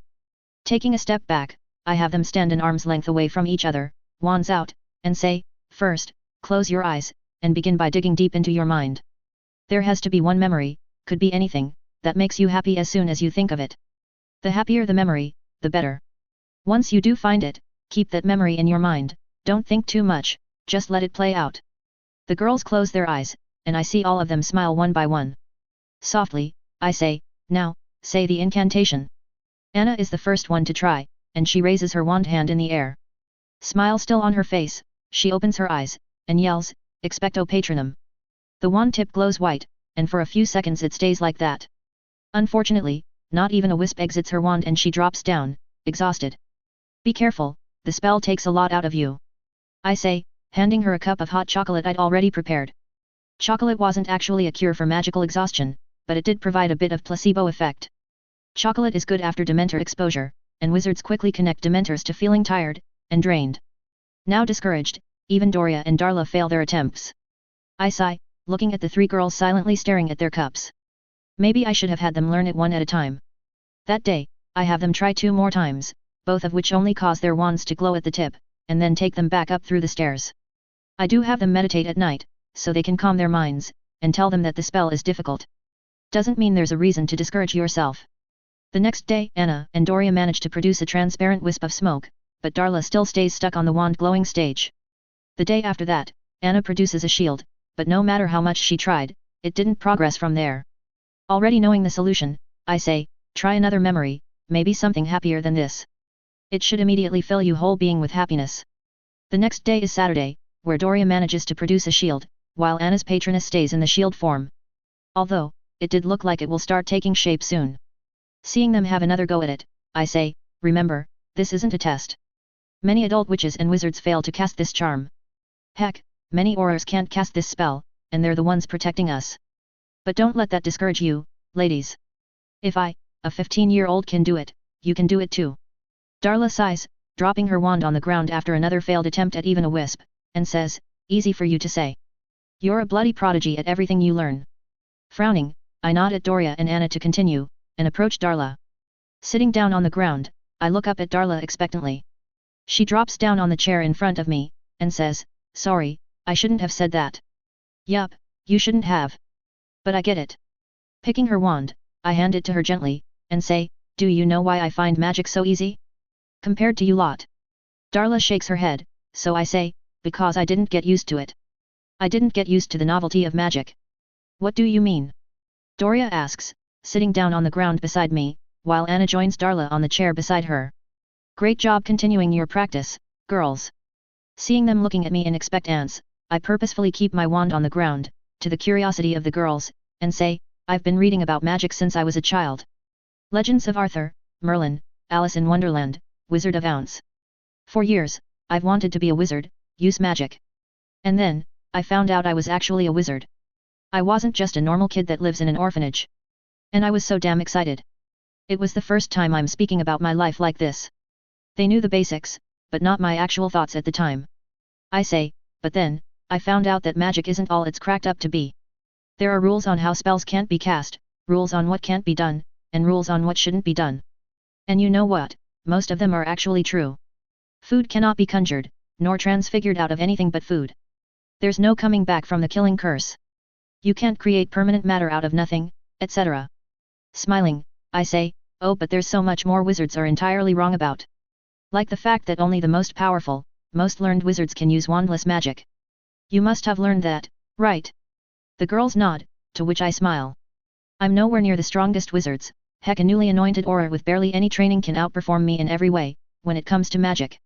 Taking a step back, I have them stand an arm's length away from each other, wands out, and say, first, close your eyes, and begin by digging deep into your mind. There has to be one memory, could be anything, that makes you happy as soon as you think of it. The happier the memory, the better. Once you do find it, keep that memory in your mind, don't think too much, just let it play out. The girls close their eyes, and I see all of them smile one by one. Softly, I say, now, say the incantation. Anna is the first one to try, and she raises her wand hand in the air. Smile still on her face, she opens her eyes, and yells, Expecto Patronum. The wand tip glows white, and for a few seconds it stays like that. Unfortunately, not even a wisp exits her wand and she drops down, exhausted. Be careful, the spell takes a lot out of you. I say, handing her a cup of hot chocolate I'd already prepared. Chocolate wasn't actually a cure for magical exhaustion, but it did provide a bit of placebo effect. Chocolate is good after Dementor exposure, and wizards quickly connect Dementors to feeling tired, and drained. Now discouraged, even Doria and Darla fail their attempts. I sigh, looking at the three girls silently staring at their cups. Maybe I should have had them learn it one at a time. That day, I have them try 2 more times, both of which only cause their wands to glow at the tip, and then take them back up through the stairs. I do have them meditate at night, so they can calm their minds, and tell them that the spell is difficult. Doesn't mean there's a reason to discourage yourself. The next day, Anna and Doria manage to produce a transparent wisp of smoke, but Darla still stays stuck on the wand glowing stage. The day after that, Anna produces a shield, but no matter how much she tried, it didn't progress from there. Already knowing the solution, I say, try another memory, maybe something happier than this. It should immediately fill you whole being with happiness. The next day is Saturday, where Doria manages to produce a shield, while Anna's patroness stays in the shield form. Although, it did look like it will start taking shape soon. Seeing them have another go at it, I say, remember, this isn't a test. Many adult witches and wizards fail to cast this charm. Heck, many aurors can't cast this spell, and they're the ones protecting us. But don't let that discourage you, ladies. If I, a 15-year-old can do it, you can do it too. Darla sighs, dropping her wand on the ground after another failed attempt at even a wisp, and says, easy for you to say. You're a bloody prodigy at everything you learn. Frowning, I nod at Doria and Anna to continue, and approach Darla. Sitting down on the ground, I look up at Darla expectantly. She drops down on the chair in front of me, and says, sorry, I shouldn't have said that. Yup, you shouldn't have. But I get it. Picking her wand, I hand it to her gently, and say, do you know why I find magic so easy? Compared to you lot. Darla shakes her head, so I say, because I didn't get used to it. I didn't get used to the novelty of magic. What do you mean? Doria asks, sitting down on the ground beside me, while Anna joins Darla on the chair beside her. Great job continuing your practice, girls. Seeing them looking at me in expectance, I purposefully keep my wand on the ground, to the curiosity of the girls, and say, I've been reading about magic since I was a child. Legends of Arthur, Merlin, Alice in Wonderland, Wizard of Oz. For years, I've wanted to be a wizard, use magic. And then, I found out I was actually a wizard. I wasn't just a normal kid that lives in an orphanage. And I was so damn excited. It was the first time I'm speaking about my life like this. They knew the basics, but not my actual thoughts at the time. I say, but then, I found out that magic isn't all it's cracked up to be. There are rules on how spells can't be cast, rules on what can't be done, and rules on what shouldn't be done. And you know what, most of them are actually true. Food cannot be conjured, nor transfigured out of anything but food. There's no coming back from the killing curse. You can't create permanent matter out of nothing, etc. Smiling, I say, oh but there's so much more wizards are entirely wrong about. Like the fact that only the most powerful, most learned wizards can use wandless magic. You must have learned that, right? The girls nod, to which I smile. I'm nowhere near the strongest wizards, heck a newly anointed auror with barely any training can outperform me in every way, when it comes to magic.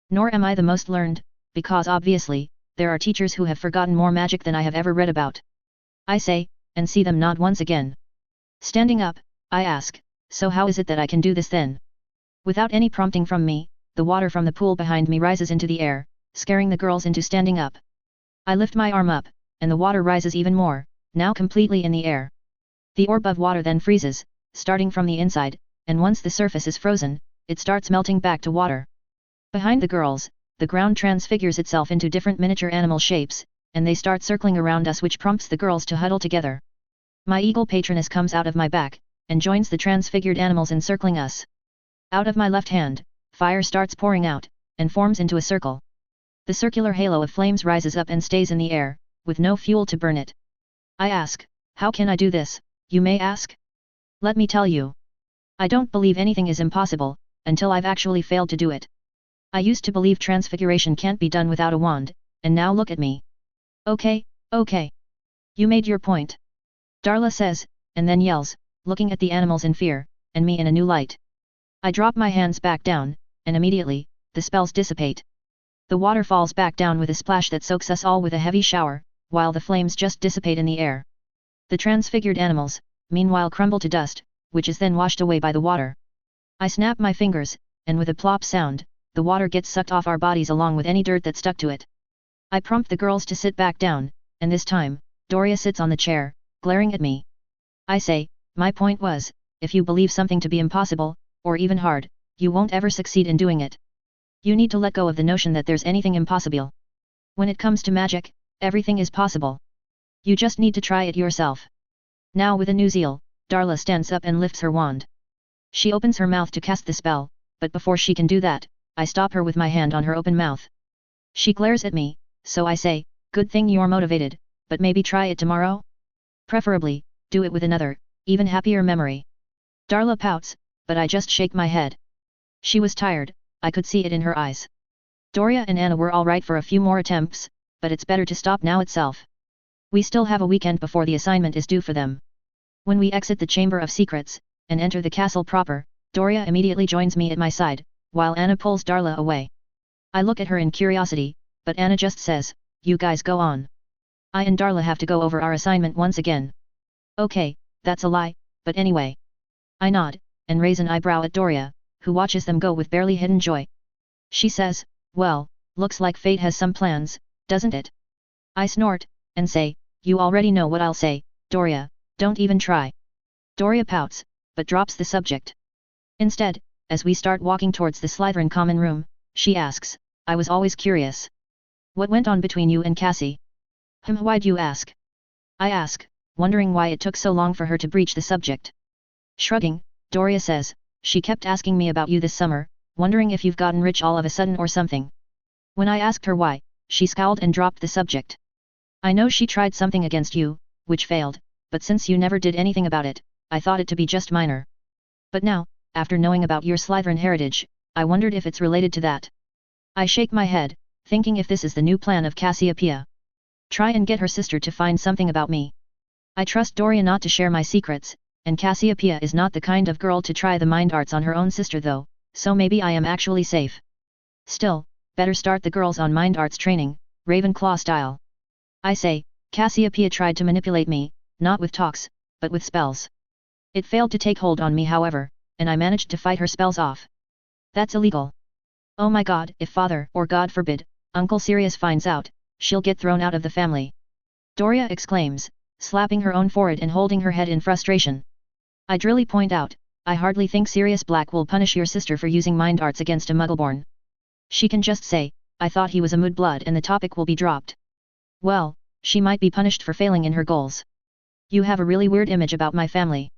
Nor am I the most learned, because obviously, there are teachers who have forgotten more magic than I have ever read about. I say, and see them nod once again. Standing up, I ask, so how is it that I can do this then? Without any prompting from me, the water from the pool behind me rises into the air, scaring the girls into standing up. I lift my arm up, and the water rises even more, now completely in the air. The orb of water then freezes, starting from the inside, and once the surface is frozen, it starts melting back to water. Behind the girls, the ground transfigures itself into different miniature animal shapes, and they start circling around us, which prompts the girls to huddle together. My eagle patroness comes out of my back, and joins the transfigured animals in circling us. Out of my left hand, fire starts pouring out, and forms into a circle. The circular halo of flames rises up and stays in the air, with no fuel to burn it. I ask, how can I do this, you may ask? Let me tell you. I don't believe anything is impossible, until I've actually failed to do it. I used to believe transfiguration can't be done without a wand, and now look at me. Okay, okay. You made your point. Darla says, and then yells, looking at the animals in fear, and me in a new light. I drop my hands back down, and immediately, the spells dissipate. The water falls back down with a splash that soaks us all with a heavy shower, while the flames just dissipate in the air. The transfigured animals, meanwhile, crumble to dust, which is then washed away by the water. I snap my fingers, and with a plop sound, the water gets sucked off our bodies along with any dirt that stuck to it. I prompt the girls to sit back down, and this time, Doria sits on the chair, glaring at me. I say, my point was, if you believe something to be impossible, or even hard, you won't ever succeed in doing it. You need to let go of the notion that there's anything impossible. When it comes to magic, everything is possible. You just need to try it yourself. Now with a new zeal, Darla stands up and lifts her wand. She opens her mouth to cast the spell, but before she can do that, I stop her with my hand on her open mouth. She glares at me, so I say, good thing you're motivated, but maybe try it tomorrow? Preferably, do it with another, even happier memory. Darla pouts, but I just shake my head. She was tired, I could see it in her eyes. Doria and Anna were alright for a few more attempts, but it's better to stop now itself. We still have a weekend before the assignment is due for them. When we exit the Chamber of Secrets, and enter the castle proper, Doria immediately joins me at my side, while Anna pulls Darla away. I look at her in curiosity, but Anna just says, you guys go on. I and Darla have to go over our assignment once again. Okay, that's a lie, but anyway. I nod, and raise an eyebrow at Doria, who watches them go with barely hidden joy. She says, well, looks like fate has some plans, doesn't it? I snort, and say, you already know what I'll say, Doria, don't even try. Doria pouts, but drops the subject. Instead, as we start walking towards the Slytherin common room, she asks, I was always curious. What went on between you and Cassie? Why'd you ask? I ask, wondering why it took so long for her to breach the subject. Shrugging, Doria says, she kept asking me about you this summer, wondering if you've gotten rich all of a sudden or something. When I asked her why, she scowled and dropped the subject. I know she tried something against you, which failed, but since you never did anything about it, I thought it to be just minor. But now, after knowing about your Slytherin heritage, I wondered if it's related to that. I shake my head, thinking if this is the new plan of Cassiopeia. Try and get her sister to find something about me. I trust Doria not to share my secrets, and Cassiopeia is not the kind of girl to try the mind arts on her own sister though, so maybe I am actually safe. Still, better start the girls on mind arts training, Ravenclaw style. I say, Cassiopeia tried to manipulate me, not with talks, but with spells. It failed to take hold on me however, and I managed to fight her spells off. That's illegal. Oh my god, if father, or God forbid, Uncle Sirius finds out, she'll get thrown out of the family. Doria exclaims, slapping her own forehead and holding her head in frustration. I drily point out, I hardly think Sirius Black will punish your sister for using mind arts against a Muggleborn. She can just say, I thought he was a mudblood and the topic will be dropped. Well, she might be punished for failing in her goals. You have a really weird image about my family.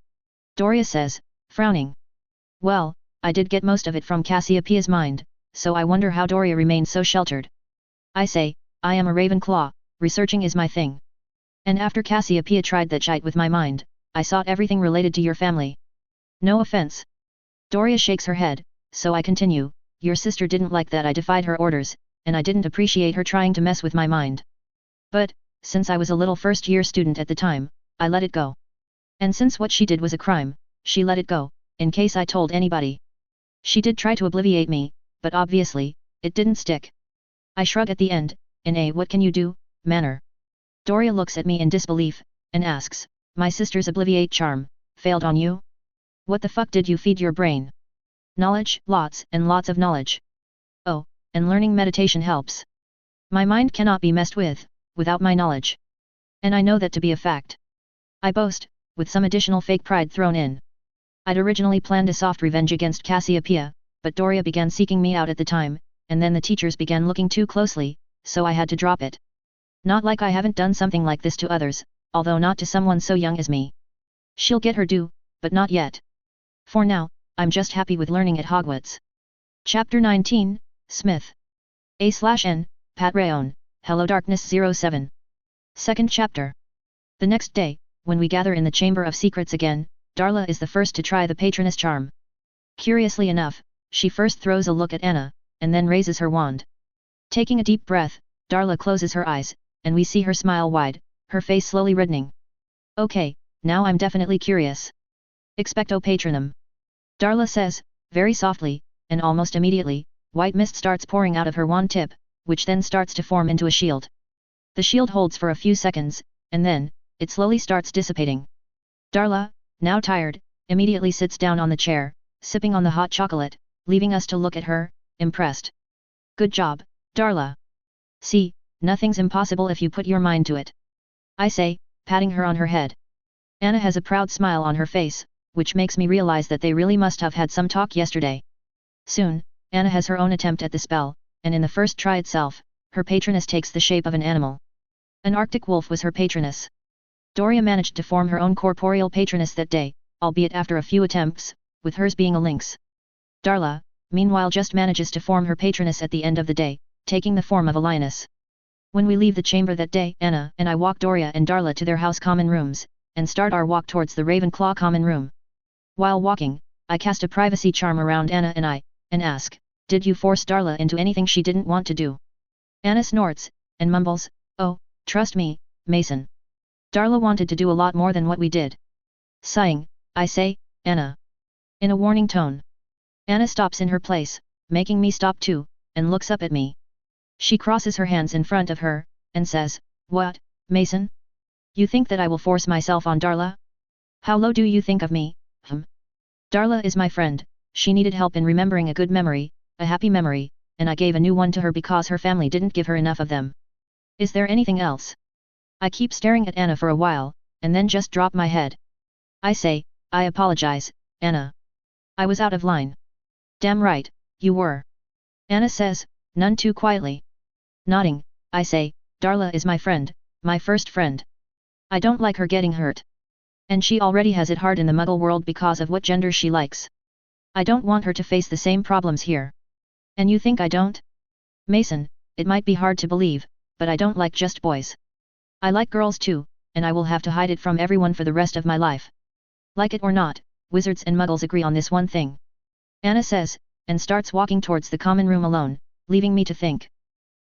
Doria says, frowning. Well, I did get most of it from Cassiopeia's mind, so I wonder how Doria remained so sheltered. I say, I am a Ravenclaw, researching is my thing. And after Cassiopeia tried that shite with my mind, I sought everything related to your family. No offense. Doria shakes her head, so I continue, your sister didn't like that I defied her orders, and I didn't appreciate her trying to mess with my mind. But, since I was a little first-year student at the time, I let it go. And since what she did was a crime, she let it go, in case I told anybody. She did try to obliviate me, but obviously, it didn't stick. I shrug at the end, in a what can you do, manner. Doria looks at me in disbelief, and asks, my sister's obliviate charm, failed on you? What the fuck did you feed your brain? Knowledge, lots and lots of knowledge. Oh, and learning meditation helps. My mind cannot be messed with, without my knowledge. And I know that to be a fact. I boast, with some additional fake pride thrown in. I'd originally planned a soft revenge against Cassiopeia, but Doria began seeking me out at the time, and then the teachers began looking too closely, so I had to drop it. Not like I haven't done something like this to others, although not to someone so young as me. She'll get her due, but not yet. For now, I'm just happy with learning at Hogwarts. Chapter 19, Smith. A/N, part1, HelloDarkness07. Second chapter. The next day, when we gather in the Chamber of Secrets again, Darla is the first to try the Patroness charm. Curiously enough, she first throws a look at Anna, and then raises her wand. Taking a deep breath, Darla closes her eyes, and we see her smile wide, her face slowly reddening. Okay, now I'm definitely curious. Expecto Patronum. Darla says, very softly, and almost immediately, white mist starts pouring out of her wand tip, which then starts to form into a shield. The shield holds for a few seconds, and then, it slowly starts dissipating. Darla, now tired, immediately sits down on the chair, sipping on the hot chocolate, leaving us to look at her, impressed. Good job, Darla. See, nothing's impossible if you put your mind to it. I say, patting her on her head. Anna has a proud smile on her face, which makes me realize that they really must have had some talk yesterday. Soon, Anna has her own attempt at the spell, and in the first try itself, her patroness takes the shape of an animal. An Arctic wolf was her patroness. Doria managed to form her own corporeal patroness that day, albeit after a few attempts, with hers being a lynx. Darla, meanwhile, just manages to form her patroness at the end of the day, taking the form of a lioness. When we leave the chamber that day, Anna and I walk Doria and Darla to their house common rooms, and start our walk towards the Ravenclaw common room. While walking, I cast a privacy charm around Anna and I, and ask, did you force Darla into anything she didn't want to do? Anna snorts, and mumbles, oh, trust me, Mason. Darla wanted to do a lot more than what we did. Sighing, I say, Anna. In a warning tone. Anna stops in her place, making me stop too, and looks up at me. She crosses her hands in front of her, and says, what, Mason? You think that I will force myself on Darla? How low do you think of me, Darla is my friend, she needed help in remembering a good memory, a happy memory, and I gave a new one to her because her family didn't give her enough of them. Is there anything else? I keep staring at Anna for a while, and then just drop my head. I say, I apologize, Anna. I was out of line. Damn right, you were. Anna says, none too quietly. Nodding, I say, Darla is my friend, my first friend. I don't like her getting hurt. And she already has it hard in the Muggle world because of what gender she likes. I don't want her to face the same problems here. And you think I don't? Mason, it might be hard to believe, but I don't like just boys. I like girls too, and I will have to hide it from everyone for the rest of my life. Like it or not, wizards and Muggles agree on this one thing. Anna says, and starts walking towards the common room alone, leaving me to think.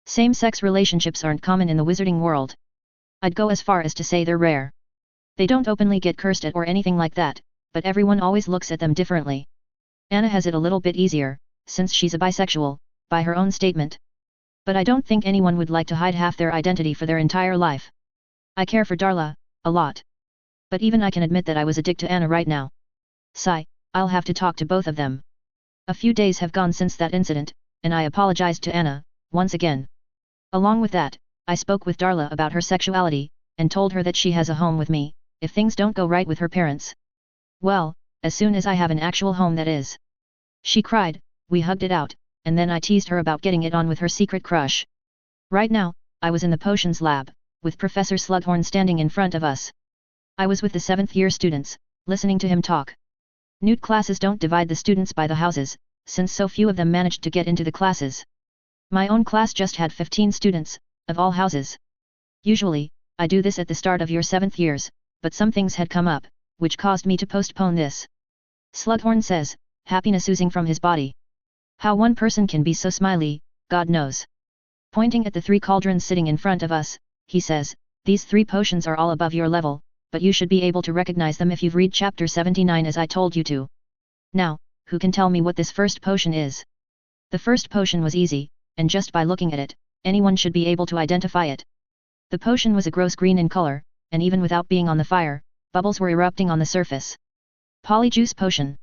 Same-sex relationships aren't common in the wizarding world. I'd go as far as to say they're rare. They don't openly get cursed at or anything like that, but everyone always looks at them differently. Anna has it a little bit easier, since she's a bisexual, by her own statement. But I don't think anyone would like to hide half their identity for their entire life. I care for Darla, a lot. But even I can admit that I was a dick to Anna right now. Sigh, I'll have to talk to both of them. A few days have gone since that incident, and I apologized to Anna, once again. Along with that, I spoke with Darla about her sexuality, and told her that she has a home with me, if things don't go right with her parents. Well, as soon as I have an actual home that is. She cried, we hugged it out, and then I teased her about getting it on with her secret crush. Right now, I was in the potions lab, with Professor Slughorn standing in front of us. I was with the 7th year students, listening to him talk. Newt classes don't divide the students by the houses, since so few of them managed to get into the classes. My own class just had 15 students, of all houses. Usually, I do this at the start of your 7th years, but some things had come up, which caused me to postpone this. Slughorn says, happiness oozing from his body. How one person can be so smiley, God knows. Pointing at the 3 cauldrons sitting in front of us, he says, these 3 potions are all above your level, but you should be able to recognize them if you've read chapter 79 as I told you to. Now, who can tell me what this first potion is? The first potion was easy, and just by looking at it, anyone should be able to identify it. The potion was a gross green in color, and even without being on the fire, bubbles were erupting on the surface. Polyjuice potion.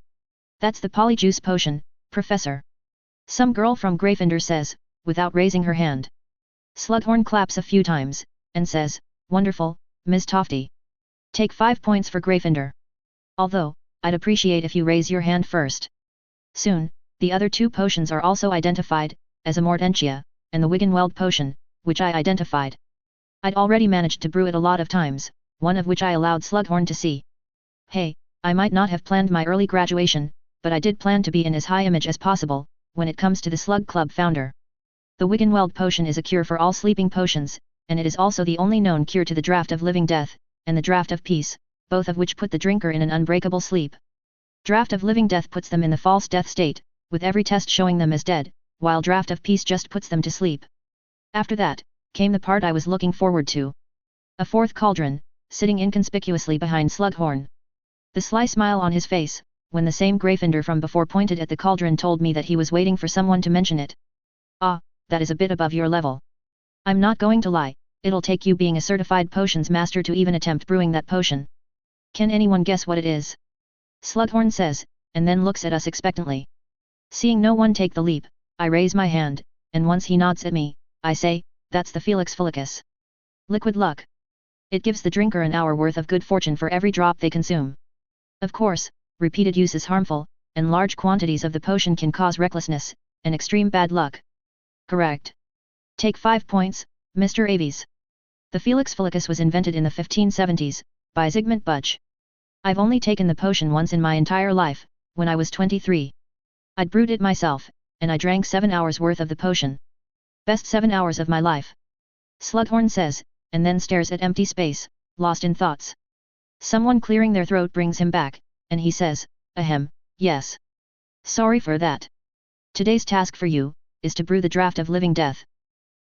That's the polyjuice potion, Professor. Some girl from Gryffindor says, without raising her hand. Slughorn claps a few times, and says, wonderful, Ms. Tofty. Take 5 points for Gryffindor. Although, I'd appreciate if you raise your hand first. Soon, the other 2 potions are also identified, as a Mordentia, and the Wiggenweld potion, which I identified. I'd already managed to brew it a lot of times, one of which I allowed Slughorn to see. Hey, I might not have planned my early graduation, but I did plan to be in as high image as possible, when it comes to the Slug Club founder. The Wiggenweld potion is a cure for all sleeping potions, and it is also the only known cure to the draught of living death, and the draught of peace, both of which put the drinker in an unbreakable sleep. Draught of living death puts them in the false death state, with every test showing them as dead, while draught of peace just puts them to sleep. After that, came the part I was looking forward to. A fourth cauldron, sitting inconspicuously behind Slughorn. The sly smile on his face, when the same Gryffindor from before pointed at the cauldron told me that he was waiting for someone to mention it. Ah, that is a bit above your level. I'm not going to lie, it'll take you being a certified potions master to even attempt brewing that potion. Can anyone guess what it is? Slughorn says, and then looks at us expectantly. Seeing no one take the leap, I raise my hand, and once he nods at me, I say, that's the Felix Felicus. Liquid luck. It gives the drinker an hour worth of good fortune for every drop they consume. Of course, repeated use is harmful, and large quantities of the potion can cause recklessness, and extreme bad luck. Correct. Take 5 points, Mr. Aves. The Felix Felicus was invented in the 1570s, by Zygmunt Budge. I've only taken the potion once in my entire life, when I was 23. I'd brewed it myself, and I drank 7 hours worth of the potion. Best 7 hours of my life. Slughorn says, and then stares at empty space, lost in thoughts. Someone clearing their throat brings him back, and he says, ahem, yes. Sorry for that. Today's task for you, is to brew the draught of living death.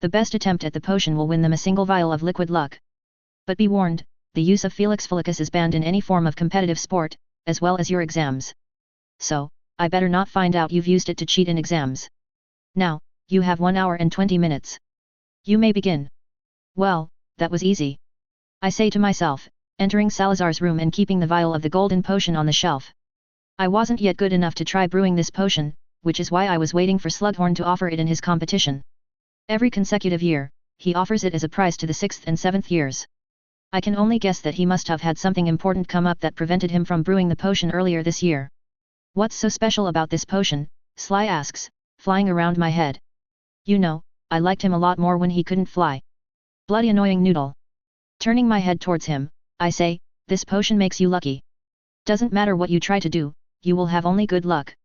The best attempt at the potion will win them a single vial of liquid luck. But be warned, the use of Felix Felicus is banned in any form of competitive sport, as well as your exams. So, I better not find out you've used it to cheat in exams. Now, you have 1 hour and 20 minutes. You may begin. Well, that was easy. I say to myself, entering Salazar's room and keeping the vial of the golden potion on the shelf. I wasn't yet good enough to try brewing this potion, which is why I was waiting for Slughorn to offer it in his competition. Every consecutive year, he offers it as a prize to the 6th and 7th years. I can only guess that he must have had something important come up that prevented him from brewing the potion earlier this year. What's so special about this potion? Sly asks, flying around my head. You know, I liked him a lot more when he couldn't fly. Bloody annoying noodle. Turning my head towards him, I say, this potion makes you lucky. Doesn't matter what you try to do, you will have only good luck.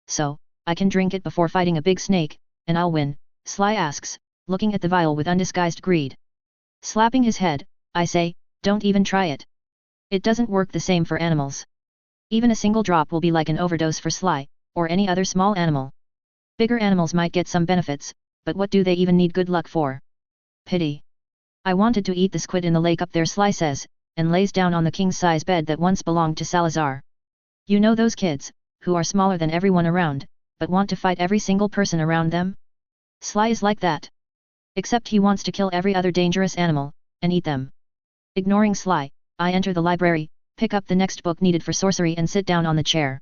So, I can drink it before fighting a big snake, and I'll win, Sly asks, looking at the vial with undisguised greed. Slapping his head, I say, don't even try it. It doesn't work the same for animals. Even a single drop will be like an overdose for Sly, or any other small animal. Bigger animals might get some benefits, but what do they even need good luck for? Pity. I wanted to eat the squid in the lake up there, Sly says, and lays down on the king-size bed that once belonged to Salazar. You know those kids, who are smaller than everyone around, but want to fight every single person around them? Sly is like that. Except he wants to kill every other dangerous animal, and eat them. Ignoring Sly, I enter the library, pick up the next book needed for sorcery and sit down on the chair.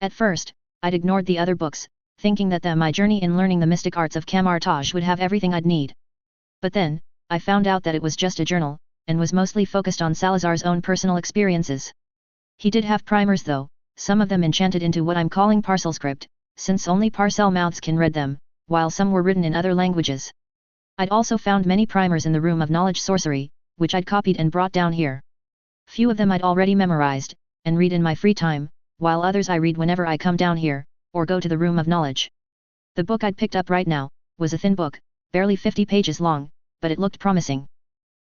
At first, I'd ignored the other books, thinking that my journey in learning the mystic arts of Camartage would have everything I'd need. But then, I found out that it was just a journal, and was mostly focused on Salazar's own personal experiences. He did have primers though, some of them enchanted into what I'm calling parcel script, since only parcel mouths can read them, while some were written in other languages. I'd also found many primers in the Room of Knowledge Sorcery, which I'd copied and brought down here. Few of them I'd already memorized, and read in my free time, while others I read whenever I come down here, or go to the Room of Knowledge. The book I'd picked up right now, was a thin book, barely 50 pages long, but it looked promising.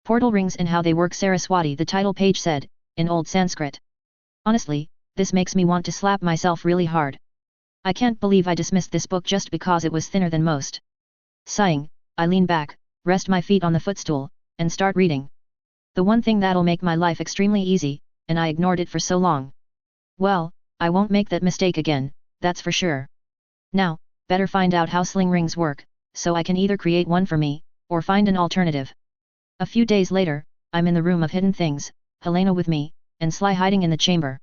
Portal Rings and How They Work, Saraswati, the title page said, in Old Sanskrit. Honestly, this makes me want to slap myself really hard. I can't believe I dismissed this book just because it was thinner than most. Sighing, I lean back, rest my feet on the footstool, and start reading. The one thing that'll make my life extremely easy, and I ignored it for so long. Well, I won't make that mistake again, that's for sure. Now, better find out how sling rings work, so I can either create one for me, or find an alternative. A few days later, I'm in the Room of Hidden Things, Helena with me, and Sly hiding in the chamber.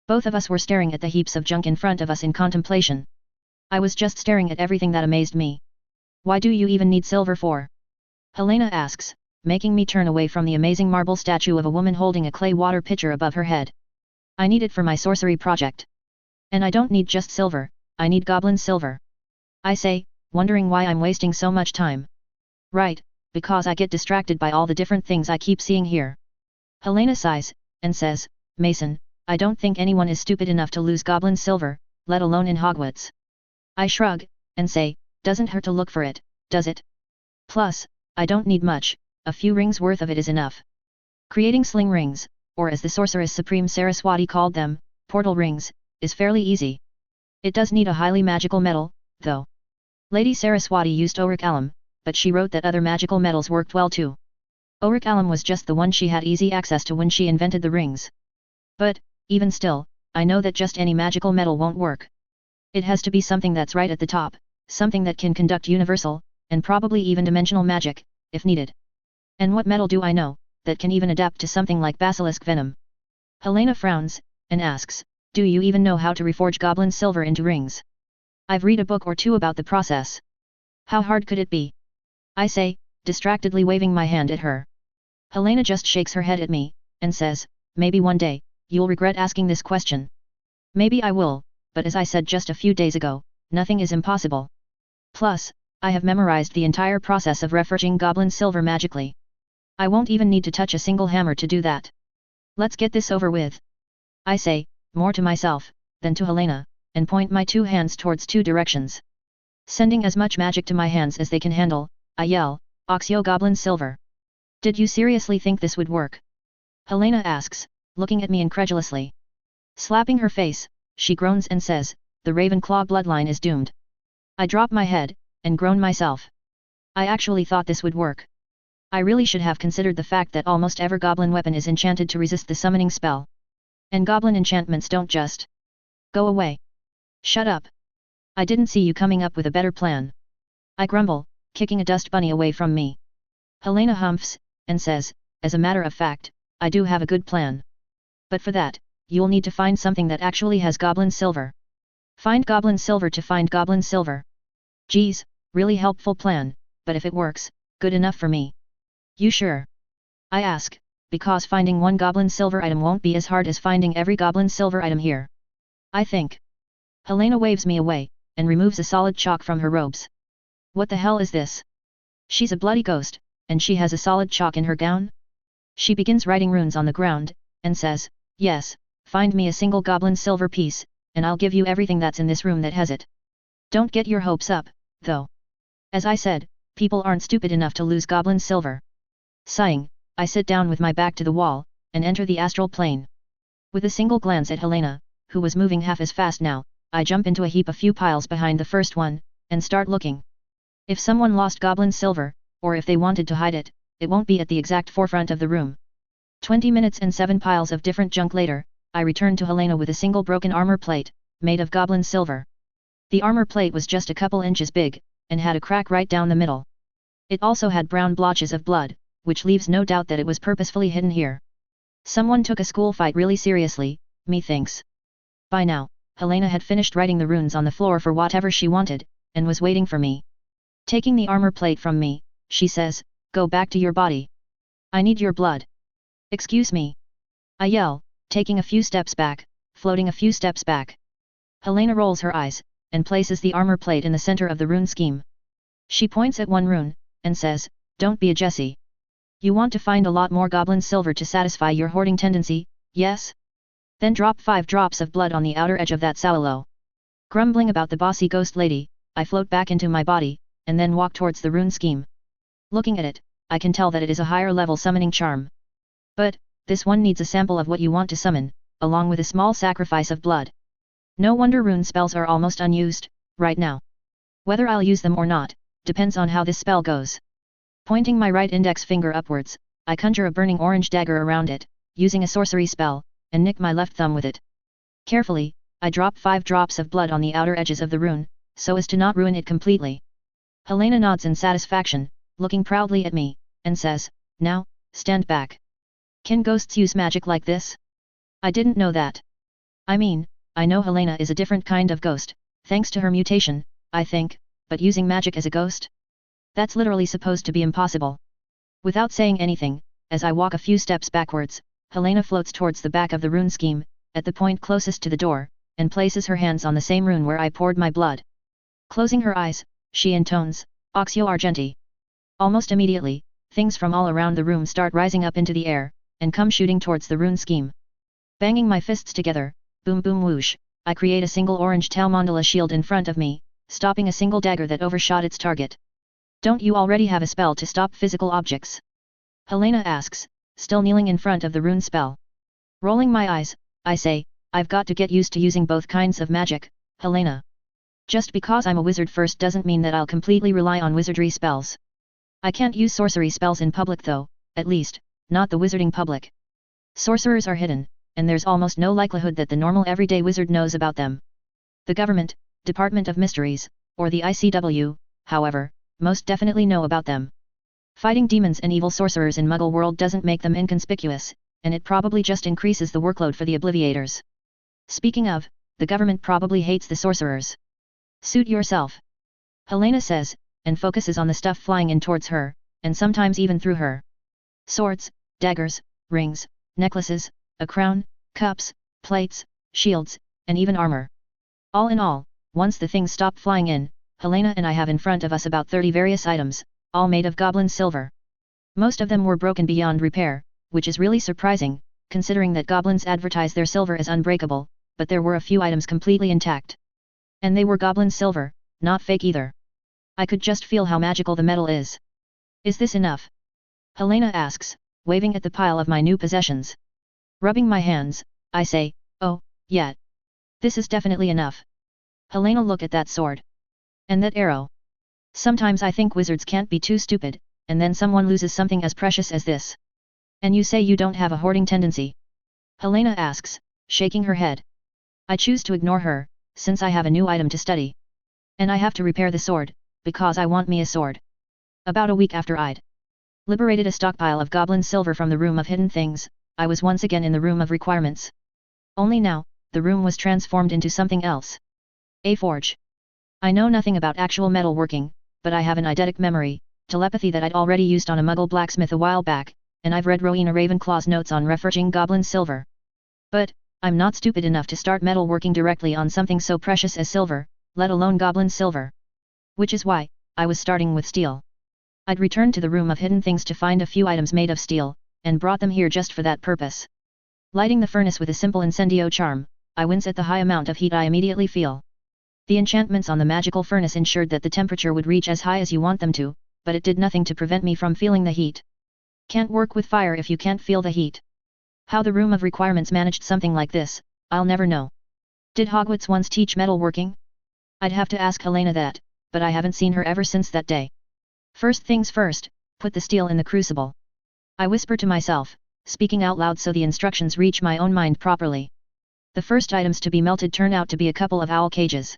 Both of us were staring at the heaps of junk in front of us in contemplation. I was just staring at everything that amazed me. Why do you even need silver for? Helena asks, making me turn away from the amazing marble statue of a woman holding a clay water pitcher above her head. I need it for my sorcery project. And I don't need just silver, I need goblin silver. I say, wondering why I'm wasting so much time. Right, because I get distracted by all the different things I keep seeing here. Helena sighs, and says, Mason, I don't think anyone is stupid enough to lose goblin silver, let alone in Hogwarts. I shrug, and say, doesn't hurt to look for it, does it? Plus, I don't need much, a few rings worth of it is enough. Creating sling rings, or as the Sorceress Supreme Saraswati called them, portal rings, is fairly easy. It does need a highly magical metal, though. Lady Saraswati used auric alum, but she wrote that other magical metals worked well too. Auric alum was just the one she had easy access to when she invented the rings. But, even still, I know that just any magical metal won't work. It has to be something that's right at the top, something that can conduct universal, and probably even dimensional magic, if needed. And what metal do I know, that can even adapt to something like basilisk venom? Helena frowns, and asks, do you even know how to reforge goblin silver into rings? I've read a book or two about the process. How hard could it be? I say, distractedly waving my hand at her. Helena just shakes her head at me, and says, maybe one day, you'll regret asking this question. Maybe I will, but as I said just a few days ago, nothing is impossible. Plus, I have memorized the entire process of reforging goblin silver magically. I won't even need to touch a single hammer to do that. Let's get this over with. I say, more to myself, than to Helena, and point my two hands towards two directions. Sending as much magic to my hands as they can handle, I yell, Oxio Goblin Silver. Did you seriously think this would work? Helena asks, looking at me incredulously. Slapping her face, she groans and says, the Ravenclaw bloodline is doomed. I drop my head, and groan myself. I actually thought this would work. I really should have considered the fact that almost every goblin weapon is enchanted to resist the summoning spell. And goblin enchantments don't just go away. Shut up. I didn't see you coming up with a better plan. I grumble, kicking a dust bunny away from me. Helena humphs, and says, as a matter of fact, I do have a good plan. But for that, you'll need to find something that actually has goblin silver. Find goblin silver to find goblin silver. Geez, really helpful plan, but if it works, good enough for me. You sure? I ask, because finding one goblin silver item won't be as hard as finding every goblin silver item here. I think. Helena waves me away, and removes a solid chalk from her robes. What the hell is this? She's a bloody ghost, and she has a solid chalk in her gown? She begins writing runes on the ground, and says, yes, find me a single goblin silver piece, and I'll give you everything that's in this room that has it. Don't get your hopes up, though. As I said, people aren't stupid enough to lose goblin silver. Sighing, I sit down with my back to the wall, and enter the astral plane. With a single glance at Helena, who was moving half as fast now, I jump into a heap a few piles behind the first one, and start looking. If someone lost goblin silver, or if they wanted to hide it, it won't be at the exact forefront of the room. 20 minutes and 7 piles of different junk later, I return to Helena with a single broken armor plate, made of goblin silver. The armor plate was just a couple inches big, and had a crack right down the middle. It also had brown blotches of blood, which leaves no doubt that it was purposefully hidden here. Someone took a school fight really seriously, methinks. By now, Helena had finished writing the runes on the floor for whatever she wanted, and was waiting for me. Taking the armor plate from me, she says, go back to your body. I need your blood. Excuse me. I yell, taking a few steps back, floating a few steps back. Helena rolls her eyes, and places the armor plate in the center of the rune scheme. She points at one rune, and says, don't be a Jessie. You want to find a lot more goblin silver to satisfy your hoarding tendency, yes? Then drop 5 drops of blood on the outer edge of that sallow. Grumbling about the bossy ghost lady, I float back into my body, and then walk towards the rune scheme. Looking at it, I can tell that it is a higher level summoning charm. But, this one needs a sample of what you want to summon, along with a small sacrifice of blood. No wonder rune spells are almost unused, right now. Whether I'll use them or not, depends on how this spell goes. Pointing my right index finger upwards, I conjure a burning orange dagger around it, using a sorcery spell, and nick my left thumb with it. Carefully, I drop 5 drops of blood on the outer edges of the rune, so as to not ruin it completely. Helena nods in satisfaction, looking proudly at me, and says, now, stand back. Can ghosts use magic like this? I didn't know that. I mean, I know Helena is a different kind of ghost, thanks to her mutation, I think, but using magic as a ghost? That's literally supposed to be impossible. Without saying anything, as I walk a few steps backwards, Helena floats towards the back of the rune scheme, at the point closest to the door, and places her hands on the same rune where I poured my blood. Closing her eyes, she intones, Oxio Argenti. Almost immediately, things from all around the room start rising up into the air, and come shooting towards the rune scheme. Banging my fists together, boom boom whoosh, I create a single orange Tau mandala shield in front of me, stopping a single dagger that overshot its target. Don't you already have a spell to stop physical objects? Helena asks, still kneeling in front of the rune spell. Rolling my eyes, I say, I've got to get used to using both kinds of magic, Helena. Just because I'm a wizard first doesn't mean that I'll completely rely on wizardry spells. I can't use sorcery spells in public though, at least, not the wizarding public. Sorcerers are hidden, and there's almost no likelihood that the normal everyday wizard knows about them. The government, Department of Mysteries, or the ICW, however, most definitely know about them. Fighting demons and evil sorcerers in Muggle world doesn't make them inconspicuous, and it probably just increases the workload for the Obliviators. Speaking of, the government probably hates the sorcerers. Suit yourself. Helena says, and focuses on the stuff flying in towards her, and sometimes even through her. Swords, daggers, rings, necklaces, a crown, cups, plates, shields, and even armor. All in all, once the things stop flying in, Helena and I have in front of us about 30 various items, all made of goblin silver. Most of them were broken beyond repair, which is really surprising, considering that goblins advertise their silver as unbreakable, but there were a few items completely intact. And they were goblin silver, not fake either. I could just feel how magical the metal is. Is this enough? Helena asks, waving at the pile of my new possessions. Rubbing my hands, I say, oh, yeah. This is definitely enough. Helena, look at that sword. And that arrow. Sometimes I think wizards can't be too stupid, and then someone loses something as precious as this. And you say you don't have a hoarding tendency? Helena asks, shaking her head. I choose to ignore her, since I have a new item to study. And I have to repair the sword, because I want me a sword. About a week after I'd liberated a stockpile of goblin silver from the room of hidden things, I was once again in the room of requirements. Only now, the room was transformed into something else. A forge. I know nothing about actual metal working, but I have an eidetic memory, telepathy that I'd already used on a Muggle blacksmith a while back, and I've read Rowena Ravenclaw's notes on reforging goblin silver. But, I'm not stupid enough to start metal working directly on something so precious as silver, let alone goblin silver. Which is why, I was starting with steel. I'd returned to the room of hidden things to find a few items made of steel, and brought them here just for that purpose. Lighting the furnace with a simple incendio charm, I wince at the high amount of heat I immediately feel. The enchantments on the magical furnace ensured that the temperature would reach as high as you want them to, but it did nothing to prevent me from feeling the heat. Can't work with fire if you can't feel the heat. How the room of requirements managed something like this, I'll never know. Did Hogwarts once teach metal working? I'd have to ask Helena that, but I haven't seen her ever since that day. First things first, put the steel in the crucible. I whisper to myself, speaking out loud so the instructions reach my own mind properly. The first items to be melted turn out to be a couple of owl cages.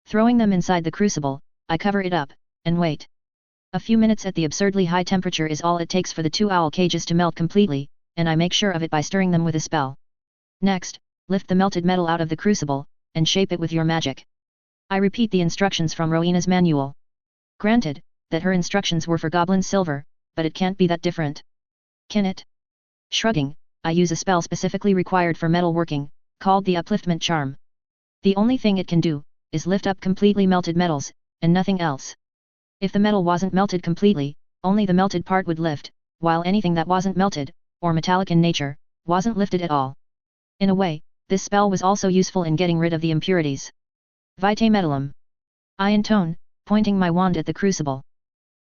Throwing them inside the crucible, I cover it up, and wait. A few minutes at the absurdly high temperature is all it takes for the 2 owl cages to melt completely, and I make sure of it by stirring them with a spell. Next, lift the melted metal out of the crucible, and shape it with your magic. I repeat the instructions from Rowena's manual. Granted, that her instructions were for goblin silver, but it can't be that different. Can it? Shrugging, I use a spell specifically required for metal working, called the upliftment charm. The only thing it can do, is lift up completely melted metals, and nothing else. If the metal wasn't melted completely, only the melted part would lift, while anything that wasn't melted, or metallic in nature, wasn't lifted at all. In a way, this spell was also useful in getting rid of the impurities. Vitae metallum. I intone, pointing my wand at the crucible.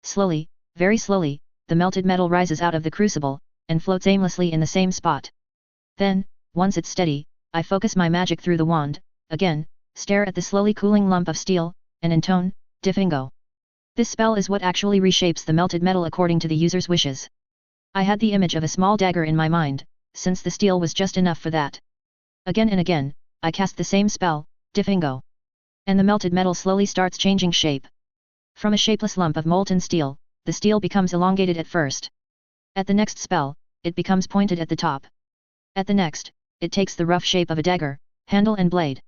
Slowly, very slowly, the melted metal rises out of the crucible, and floats aimlessly in the same spot. Then, once it's steady, I focus my magic through the wand, again, stare at the slowly cooling lump of steel, and intone, Diffingo. This spell is what actually reshapes the melted metal according to the user's wishes. I had the image of a small dagger in my mind, since the steel was just enough for that. Again and again, I cast the same spell, Diffingo. And the melted metal slowly starts changing shape. From a shapeless lump of molten steel, the steel becomes elongated at first. At the next spell, it becomes pointed at the top. At the next, it takes the rough shape of a dagger, handle and blade.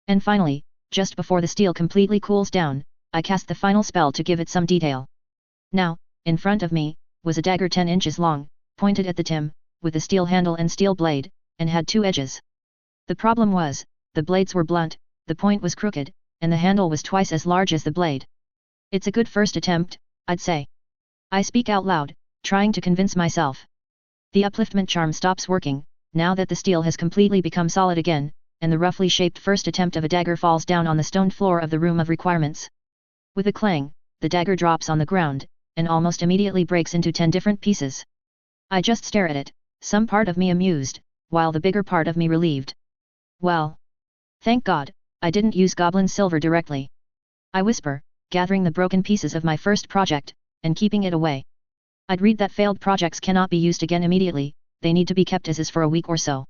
And finally, just before the steel completely cools down, I cast the final spell to give it some detail. Now, in front of me, was a dagger 10 inches long, pointed at the tim, with a steel handle and steel blade, and had 2 edges. The problem was, the blades were blunt, the point was crooked, and the handle was twice as large as the blade. It's a good first attempt, I'd say. I speak out loud, trying to convince myself. The upliftment charm stops working, now that the steel has completely become solid again, and the roughly shaped first attempt of a dagger falls down on the stone floor of the room of requirements. With a clang, the dagger drops on the ground, and almost immediately breaks into 10 different pieces. I just stare at it, some part of me amused, while the bigger part of me relieved. Well. Thank God, I didn't use goblin silver directly. I whisper, gathering the broken pieces of my first project, and keeping it away. I'd read that failed projects cannot be used again immediately, they need to be kept as is for a week or so.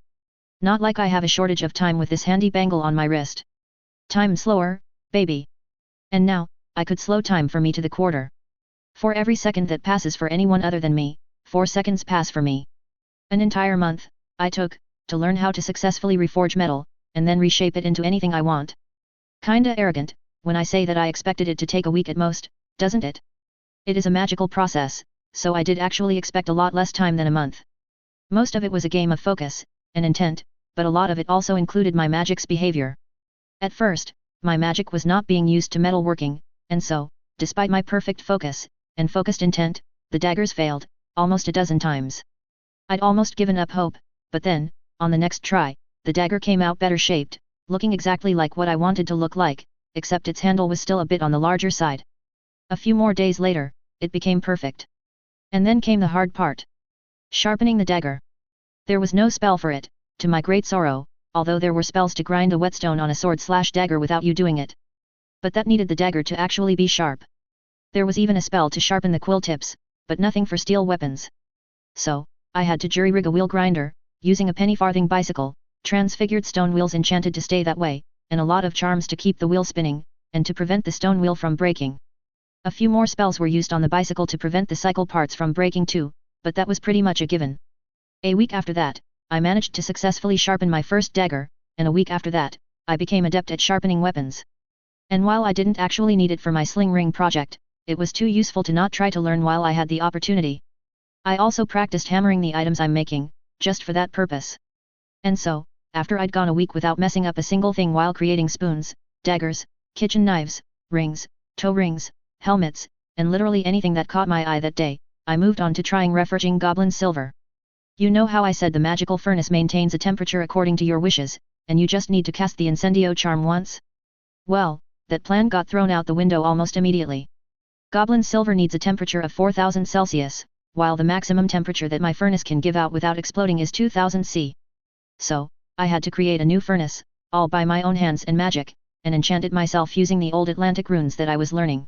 Not like I have a shortage of time with this handy bangle on my wrist. Time slower, baby. And now, I could slow time for me to the quarter. For every second that passes for anyone other than me, 4 seconds pass for me. An entire month, I took, to learn how to successfully reforge metal, and then reshape it into anything I want. Kinda arrogant, when I say that I expected it to take a week at most, doesn't it? It is a magical process, so I did actually expect a lot less time than a month. Most of it was a game of focus, and intent, but a lot of it also included my magic's behavior. At first, my magic was not being used to metalworking, and so, despite my perfect focus, and focused intent, the daggers failed, almost a dozen times. I'd almost given up hope, but then, on the next try, the dagger came out better shaped, looking exactly like what I wanted to look like, except its handle was still a bit on the larger side. A few more days later, it became perfect. And then came the hard part. Sharpening the dagger. There was no spell for it, to my great sorrow, although there were spells to grind a whetstone on a sword/dagger without you doing it. But that needed the dagger to actually be sharp. There was even a spell to sharpen the quill tips, but nothing for steel weapons. So, I had to jury-rig a wheel grinder, using a penny-farthing bicycle, transfigured stone wheels enchanted to stay that way, and a lot of charms to keep the wheel spinning, and to prevent the stone wheel from breaking. A few more spells were used on the bicycle to prevent the cycle parts from breaking too, but that was pretty much a given. A week after that, I managed to successfully sharpen my first dagger, and a week after that, I became adept at sharpening weapons. And while I didn't actually need it for my sling ring project, it was too useful to not try to learn while I had the opportunity. I also practiced hammering the items I'm making, just for that purpose. And so, after I'd gone a week without messing up a single thing while creating spoons, daggers, kitchen knives, rings, toe rings, helmets, and literally anything that caught my eye that day, I moved on to trying reforging goblin silver. You know how I said the magical furnace maintains a temperature according to your wishes, and you just need to cast the incendio charm once? Well, that plan got thrown out the window almost immediately. Goblin silver needs a temperature of 4000 Celsius, while the maximum temperature that my furnace can give out without exploding is 2000 C. So, I had to create a new furnace, all by my own hands and magic, and enchant it myself using the old Atlantic runes that I was learning.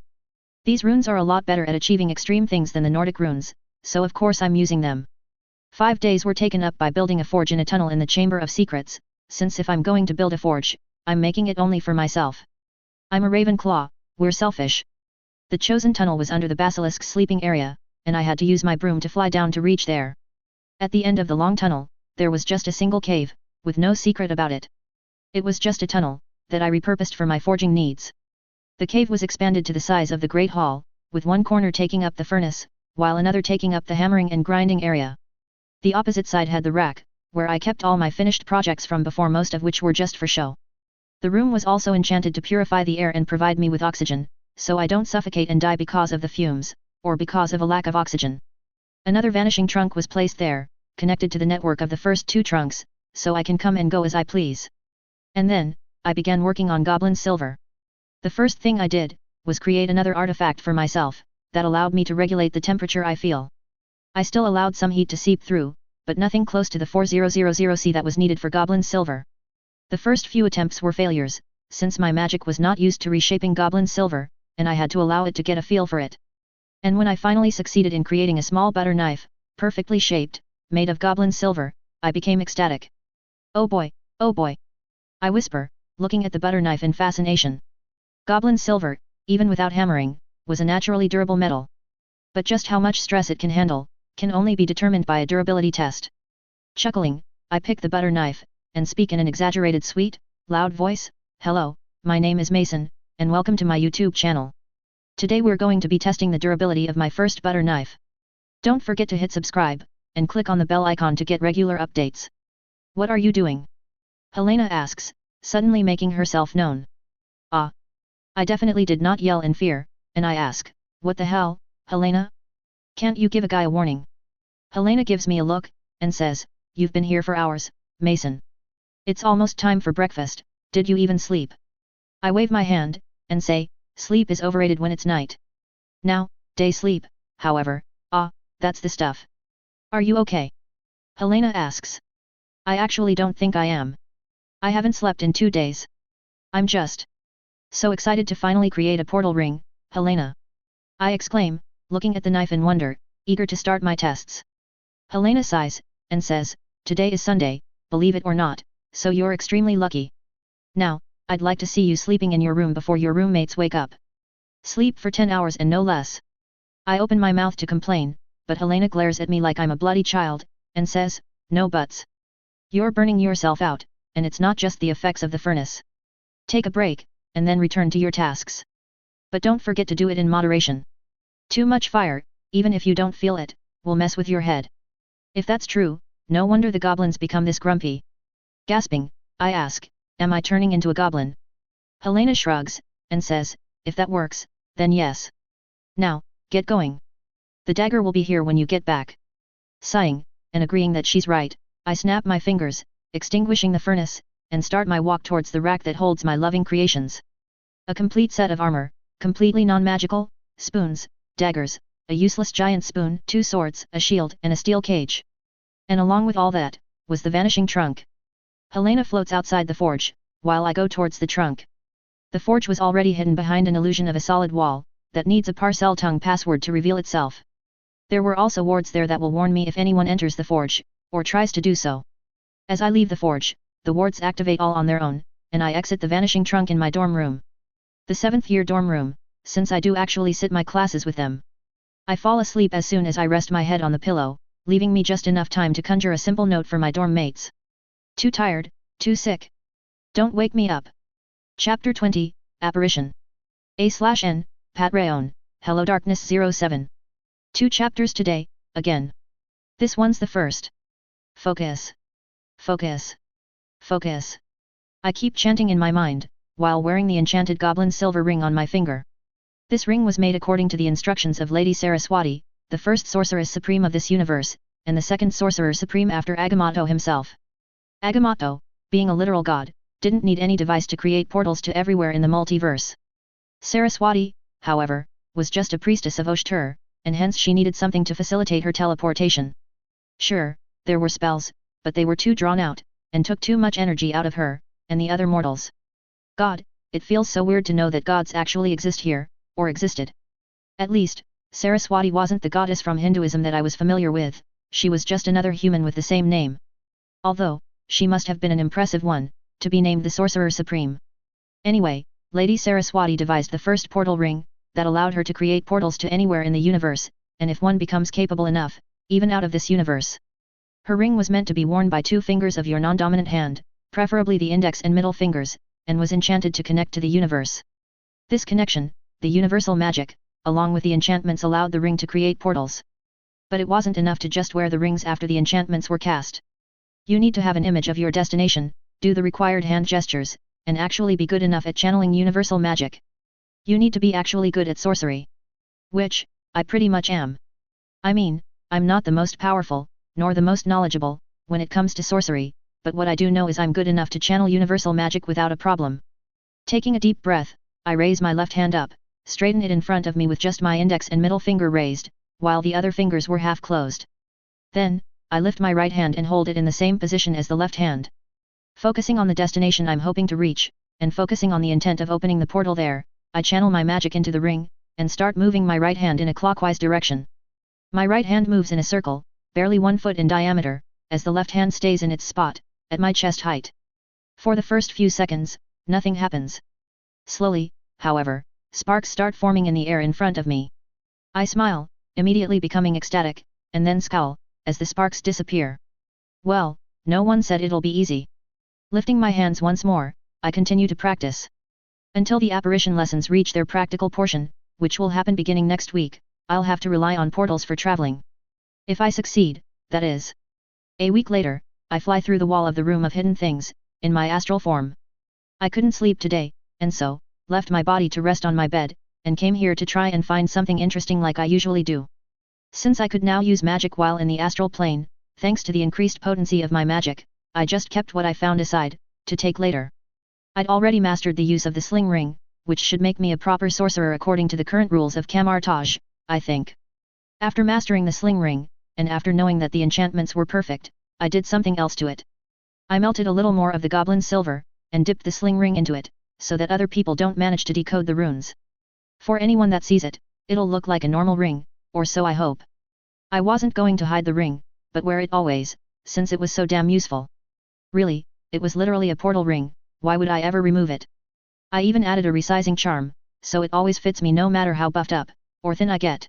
These runes are a lot better at achieving extreme things than the Nordic runes, so of course I'm using them. 5 days were taken up by building a forge in a tunnel in the Chamber of Secrets, since if I'm going to build a forge, I'm making it only for myself. I'm a Ravenclaw, we're selfish. The chosen tunnel was under the basilisk's sleeping area, and I had to use my broom to fly down to reach there. At the end of the long tunnel, there was just a single cave, with no secret about it. It was just a tunnel, that I repurposed for my forging needs. The cave was expanded to the size of the Great Hall, with one corner taking up the furnace, while another taking up the hammering and grinding area. The opposite side had the rack, where I kept all my finished projects from before, most of which were just for show. The room was also enchanted to purify the air and provide me with oxygen, so I don't suffocate and die because of the fumes, or because of a lack of oxygen. Another vanishing trunk was placed there, connected to the network of the first 2 trunks, so I can come and go as I please. And then, I began working on goblin silver. The first thing I did, was create another artifact for myself, that allowed me to regulate the temperature I feel. I still allowed some heat to seep through, but nothing close to the 4000 C that was needed for goblin silver. The first few attempts were failures, since my magic was not used to reshaping goblin silver, and I had to allow it to get a feel for it. And when I finally succeeded in creating a small butter knife, perfectly shaped, made of goblin silver, I became ecstatic. Oh boy, I whisper, looking at the butter knife in fascination. Goblin silver, even without hammering, was a naturally durable metal. But just how much stress it can handle, can only be determined by a durability test. Chuckling, I pick the butter knife, and speak in an exaggerated sweet, loud voice, "Hello, my name is Mason, and welcome to my YouTube channel. Today we're going to be testing the durability of my first butter knife. Don't forget to hit subscribe, and click on the bell icon to get regular updates." "What are you doing?" Helena asks, suddenly making herself known. "Ah." I definitely did not yell in fear, and I ask, "What the hell, Helena?" Can't you give a guy a warning? Helena gives me a look, and says, you've been here for hours, Mason. It's almost time for breakfast, did you even sleep? I wave my hand, and say, sleep is overrated when it's night. Now, day sleep, however, that's the stuff. Are you okay? Helena asks. I actually don't think I am. I haven't slept in 2 days. I'm just so excited to finally create a portal ring, Helena. I exclaim, looking at the knife in wonder, eager to start my tests. Helena sighs, and says, today is Sunday, believe it or not, so you're extremely lucky. Now, I'd like to see you sleeping in your room before your roommates wake up. Sleep for 10 hours and no less. I open my mouth to complain, but Helena glares at me like I'm a bloody child, and says, no buts. You're burning yourself out, and it's not just the effects of the furnace. Take a break, and then return to your tasks. But don't forget to do it in moderation. Too much fire, even if you don't feel it, will mess with your head. If that's true, no wonder the goblins become this grumpy. Gasping, I ask, am I turning into a goblin? Helena shrugs, and says, if that works, then yes. Now, get going. The dagger will be here when you get back. Sighing, and agreeing that she's right, I snap my fingers, extinguishing the furnace, and start my walk towards the rack that holds my loving creations. A complete set of armor, completely non-magical, spoons, daggers, a useless giant spoon, 2 swords, a shield, and a steel cage. And along with all that, was the vanishing trunk. Helena floats outside the forge, while I go towards the trunk. The forge was already hidden behind an illusion of a solid wall, that needs a parcel tongue password to reveal itself. There were also wards there that will warn me if anyone enters the forge, or tries to do so. As I leave the forge, the wards activate all on their own, and I exit the vanishing trunk in my dorm room. The 7th year dorm room, since I do actually sit my classes with them. I fall asleep as soon as I rest my head on the pillow, leaving me just enough time to conjure a simple note for my dorm mates. Too tired, too sick. Don't wake me up. Chapter 20, Apparition. A/N, part1, HelloDarkness07. 2 chapters today, again. This one's the first. Focus. Focus. Focus. I keep chanting in my mind, while wearing the enchanted goblin silver ring on my finger. This ring was made according to the instructions of Lady Saraswati, the first sorceress supreme of this universe, and the second sorcerer supreme after Agamotto himself. Agamotto, being a literal god, didn't need any device to create portals to everywhere in the multiverse. Saraswati, however, was just a priestess of Oshtur, and hence she needed something to facilitate her teleportation. Sure, there were spells, but they were too drawn out, and took too much energy out of her, and the other mortals. God, it feels so weird to know that gods actually exist here, or existed. At least, Saraswati wasn't the goddess from Hinduism that I was familiar with, she was just another human with the same name. Although, she must have been an impressive one, to be named the Sorcerer Supreme. Anyway, Lady Saraswati devised the first portal ring, that allowed her to create portals to anywhere in the universe, and if one becomes capable enough, even out of this universe. Her ring was meant to be worn by 2 fingers of your non-dominant hand, preferably the index and middle fingers, and was enchanted to connect to the universe. This connection, the universal magic, along with the enchantments allowed the ring to create portals. But it wasn't enough to just wear the rings after the enchantments were cast. You need to have an image of your destination, do the required hand gestures, and actually be good enough at channeling universal magic. You need to be actually good at sorcery. Which, I pretty much am. I mean, I'm not the most powerful, nor the most knowledgeable, when it comes to sorcery, but what I do know is I'm good enough to channel universal magic without a problem. Taking a deep breath, I raise my left hand up, straighten it in front of me with just my index and middle finger raised, while the other fingers were half closed. Then, I lift my right hand and hold it in the same position as the left hand. Focusing on the destination I'm hoping to reach, and focusing on the intent of opening the portal there, I channel my magic into the ring, and start moving my right hand in a clockwise direction. My right hand moves in a circle, barely 1 foot in diameter, as the left hand stays in its spot, at my chest height. For the first few seconds, nothing happens. Slowly, however, sparks start forming in the air in front of me. I smile, immediately becoming ecstatic, and then scowl, as the sparks disappear. Well, no one said it'll be easy. Lifting my hands once more, I continue to practice. Until the apparition lessons reach their practical portion, which will happen beginning next week, I'll have to rely on portals for traveling. If I succeed, that is. A week later, I fly through the wall of the room of hidden things, in my astral form. I couldn't sleep today, and so, left my body to rest on my bed, and came here to try and find something interesting like I usually do. Since I could now use magic while in the astral plane, thanks to the increased potency of my magic, I just kept what I found aside, to take later. I'd already mastered the use of the sling ring, which should make me a proper sorcerer according to the current rules of Camartage, I think. After mastering the sling ring, and after knowing that the enchantments were perfect, I did something else to it. I melted a little more of the goblin silver, and dipped the sling ring into it, so that other people don't manage to decode the runes. For anyone that sees it, it'll look like a normal ring, or so I hope. I wasn't going to hide the ring, but wear it always, since it was so damn useful. Really, it was literally a portal ring, why would I ever remove it? I even added a resizing charm, so it always fits me no matter how buffed up, or thin I get.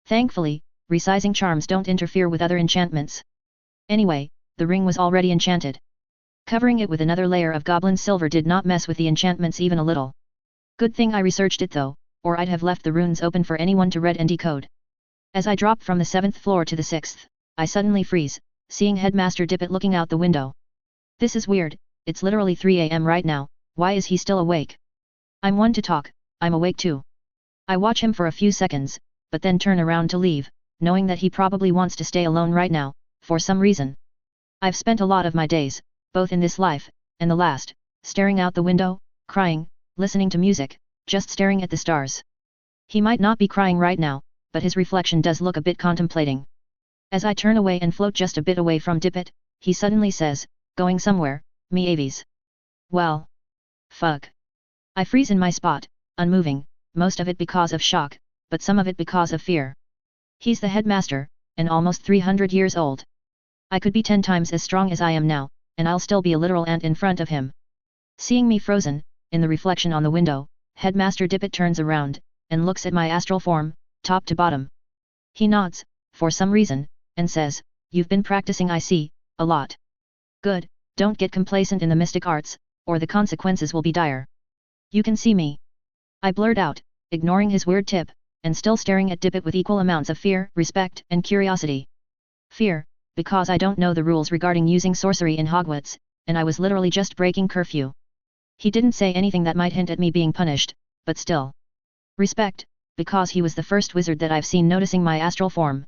Thankfully, resizing charms don't interfere with other enchantments. Anyway, the ring was already enchanted. Covering it with another layer of goblin silver did not mess with the enchantments even a little. Good thing I researched it though, or I'd have left the runes open for anyone to read and decode. As I drop from the 7th floor to the 6th, I suddenly freeze, seeing Headmaster Dippet looking out the window. This is weird, it's literally 3 AM right now, why is he still awake? I'm one to talk, I'm awake too. I watch him for a few seconds, but then turn around to leave, knowing that he probably wants to stay alone right now, for some reason. I've spent a lot of my days, both in this life, and the last, staring out the window, crying, listening to music, just staring at the stars. He might not be crying right now, but his reflection does look a bit contemplating. As I turn away and float just a bit away from Dippet, he suddenly says, "Going somewhere, me Aves." Well. Fuck. I freeze in my spot, unmoving, most of it because of shock, but some of it because of fear. He's the headmaster, and almost 300 years old. I could be 10 times as strong as I am now, and I'll still be a literal ant in front of him. Seeing me frozen, in the reflection on the window, Headmaster Dippet turns around, and looks at my astral form, top to bottom. He nods, for some reason, and says, "You've been practicing, I see, a lot. Good, don't get complacent in the mystic arts, or the consequences will be dire. You can see me." I blurt out, ignoring his weird tip, and still staring at Dippet with equal amounts of fear, respect, and curiosity. Fear, because I don't know the rules regarding using sorcery in Hogwarts, and I was literally just breaking curfew. He didn't say anything that might hint at me being punished, but still. Respect, because he was the first wizard that I've seen noticing my astral form.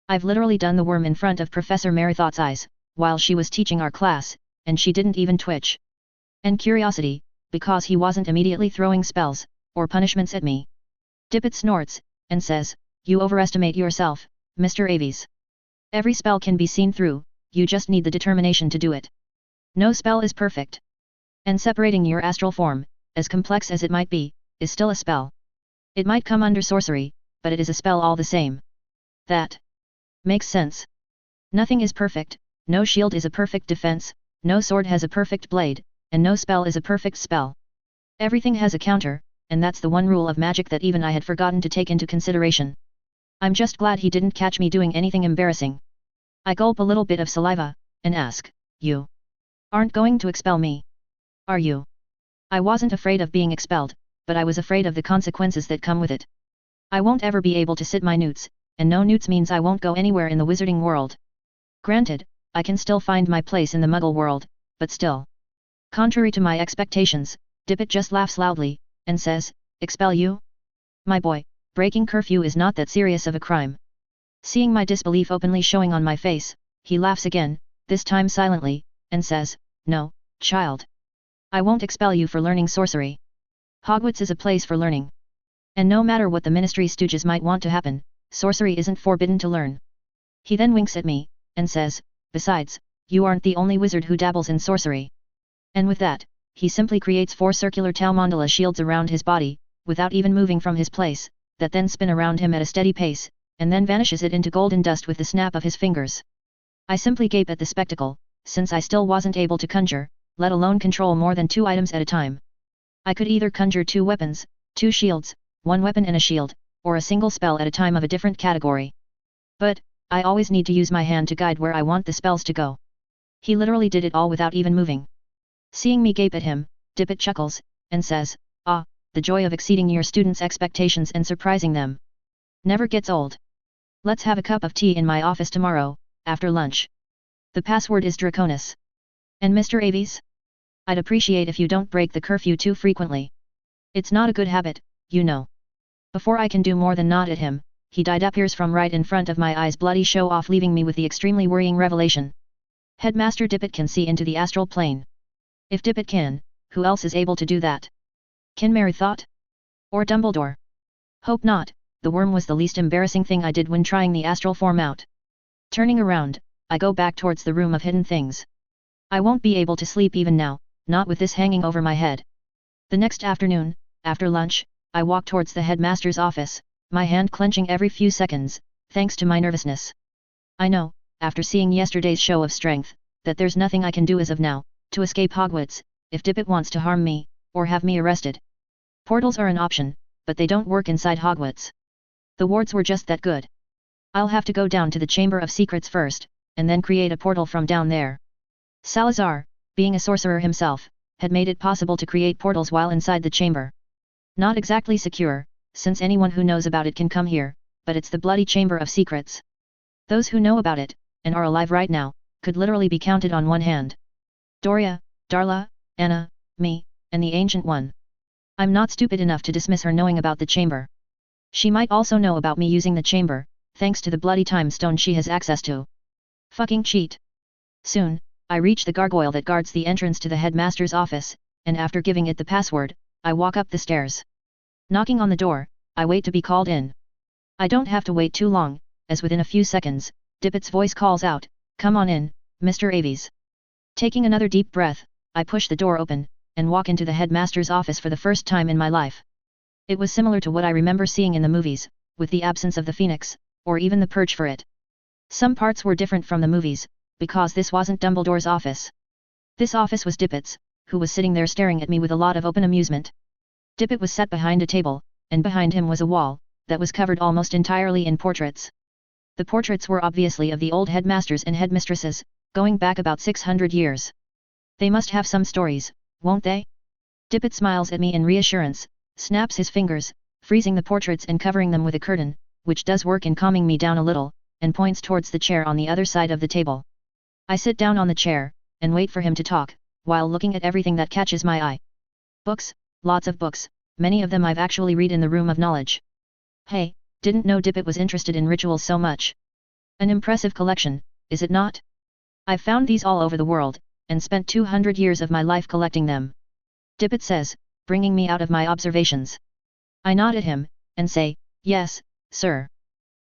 I've literally done the worm in front of Professor Merrythoughts' eyes, while she was teaching our class, and she didn't even twitch. And curiosity, because he wasn't immediately throwing spells, or punishments at me. Dippet snorts, and says, "You overestimate yourself, Mr. Aves. Every spell can be seen through, you just need the determination to do it. No spell is perfect. And separating your astral form, as complex as it might be, is still a spell. It might come under sorcery, but it is a spell all the same. That makes sense. Nothing is perfect, no shield is a perfect defense, no sword has a perfect blade, and no spell is a perfect spell. Everything has a counter, and that's the one rule of magic that even I had forgotten to take into consideration. I'm just glad he didn't catch me doing anything embarrassing." I gulp a little bit of saliva, and ask, "You aren't going to expel me? Are you?" I wasn't afraid of being expelled, but I was afraid of the consequences that come with it. I won't ever be able to sit my newts, and no newts means I won't go anywhere in the wizarding world. Granted, I can still find my place in the muggle world, but still. Contrary to my expectations, Dippet just laughs loudly, and says, "Expel you? My boy, breaking curfew is not that serious of a crime." Seeing my disbelief openly showing on my face, he laughs again, this time silently, and says, "No, child. I won't expel you for learning sorcery. Hogwarts is a place for learning. And no matter what the Ministry stooges might want to happen, sorcery isn't forbidden to learn." He then winks at me, and says, "Besides, you aren't the only wizard who dabbles in sorcery." And with that, he simply creates 4 circular Tau mandala shields around his body, without even moving from his place, that then spin around him at a steady pace, and then vanishes it into golden dust with the snap of his fingers. I simply gape at the spectacle, since I still wasn't able to conjure, let alone control more than 2 items at a time. I could either conjure 2 weapons, 2 shields, 1 weapon and a shield, or a single spell at a time of a different category. But, I always need to use my hand to guide where I want the spells to go. He literally did it all without even moving. Seeing me gape at him, Dippet chuckles, and says, "Ah, the joy of exceeding your students' expectations and surprising them. Never gets old. Let's have a cup of tea in my office tomorrow, after lunch. The password is Draconis. And Mr. Aves? I'd appreciate if you don't break the curfew too frequently. It's not a good habit, you know." Before I can do more than nod at him, he died appears from right in front of my eyes, bloody show off, leaving me with the extremely worrying revelation. Headmaster Dippet can see into the astral plane. If Dippet can, who else is able to do that? Can Mary thought? Or Dumbledore? Hope not. The worm was the least embarrassing thing I did when trying the astral form out. Turning around, I go back towards the room of hidden things. I won't be able to sleep even now, not with this hanging over my head. The next afternoon, after lunch, I walk towards the headmaster's office, my hand clenching every few seconds, thanks to my nervousness. I know, after seeing yesterday's show of strength, that there's nothing I can do as of now, to escape Hogwarts, if Dippet wants to harm me, or have me arrested. Portals are an option, but they don't work inside Hogwarts. The wards were just that good. I'll have to go down to the Chamber of Secrets first, and then create a portal from down there. Salazar, being a sorcerer himself, had made it possible to create portals while inside the chamber. Not exactly secure, since anyone who knows about it can come here, but it's the bloody Chamber of Secrets. Those who know about it, and are alive right now, could literally be counted on one hand. Doria, Darla, Anna, me, and the Ancient One. I'm not stupid enough to dismiss her knowing about the chamber. She might also know about me using the chamber, thanks to the bloody time stone she has access to. Fucking cheat. Soon, I reach the gargoyle that guards the entrance to the headmaster's office, and after giving it the password, I walk up the stairs. Knocking on the door, I wait to be called in. I don't have to wait too long, as within a few seconds, Dippet's voice calls out, "Come on in, Mr. Aves." Taking another deep breath, I push the door open, and walk into the headmaster's office for the first time in my life. It was similar to what I remember seeing in the movies, with the absence of the phoenix, or even the perch for it. Some parts were different from the movies, because this wasn't Dumbledore's office. This office was Dippet's, who was sitting there staring at me with a lot of open amusement. Dippet was sat behind a table, and behind him was a wall, that was covered almost entirely in portraits. The portraits were obviously of the old headmasters and headmistresses, going back about 600 years. They must have some stories, won't they? Dippet smiles at me in reassurance, snaps his fingers, freezing the portraits and covering them with a curtain, which does work in calming me down a little, and points towards the chair on the other side of the table. I sit down on the chair, and wait for him to talk, while looking at everything that catches my eye. Books, lots of books, many of them I've actually read in the Room of Knowledge. Hey, didn't know Dippet was interested in rituals so much. An impressive collection, is it not? I've found these all over the world, and spent 200 years of my life collecting them. Dippet says, bringing me out of my observations. I nod at him, and say, "Yes, sir."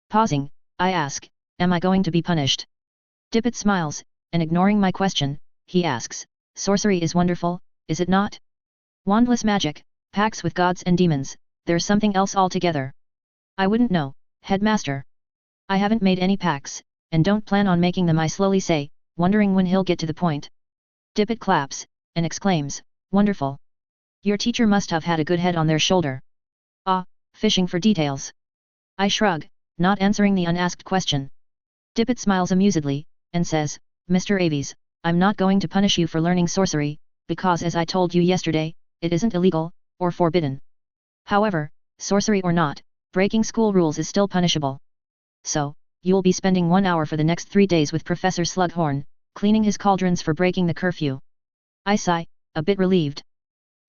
Pausing, I ask, "Am I going to be punished?" Dippet smiles, and ignoring my question, he asks, "Sorcery is wonderful, is it not? Wandless magic, pacts with gods and demons, there's something else altogether." "I wouldn't know, headmaster. I haven't made any pacts, and don't plan on making them," I slowly say, wondering when he'll get to the point. Dippet claps, and exclaims, "Wonderful. Your teacher must have had a good head on their shoulder." "Ah, fishing for details." I shrug, not answering the unasked question. Dippet smiles amusedly, and says, "Mr. Aves, I'm not going to punish you for learning sorcery, because as I told you yesterday, it isn't illegal, or forbidden. However, sorcery or not, breaking school rules is still punishable. So, you'll be spending 1 hour for the next 3 days with Professor Slughorn, cleaning his cauldrons for breaking the curfew." I sigh, a bit relieved.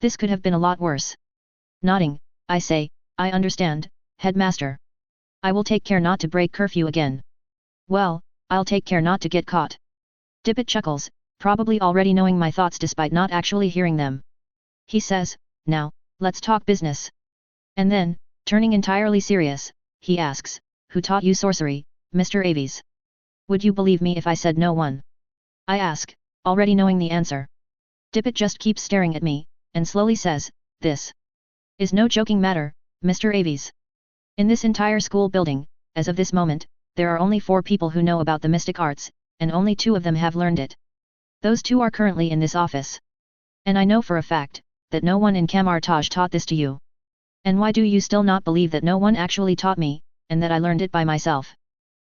This could have been a lot worse. Nodding, I say, "I understand, headmaster. I will take care not to break curfew again." "Well, I'll take care not to get caught." Dippet chuckles, probably already knowing my thoughts despite not actually hearing them. He says, "Now, let's talk business." And then, turning entirely serious, he asks, "Who taught you sorcery, Mr. Aves?" "Would you believe me if I said no one?" I ask, already knowing the answer. Dippet just keeps staring at me, and slowly says, "This is no joking matter, Mr. Aves. In this entire school building, as of this moment, there are only 4 people who know about the mystic arts, and only 2 of them have learned it. Those 2 are currently in this office. And I know for a fact, that no one in Camartage taught this to you. And why do you still not believe that no one actually taught me, and that I learned it by myself?"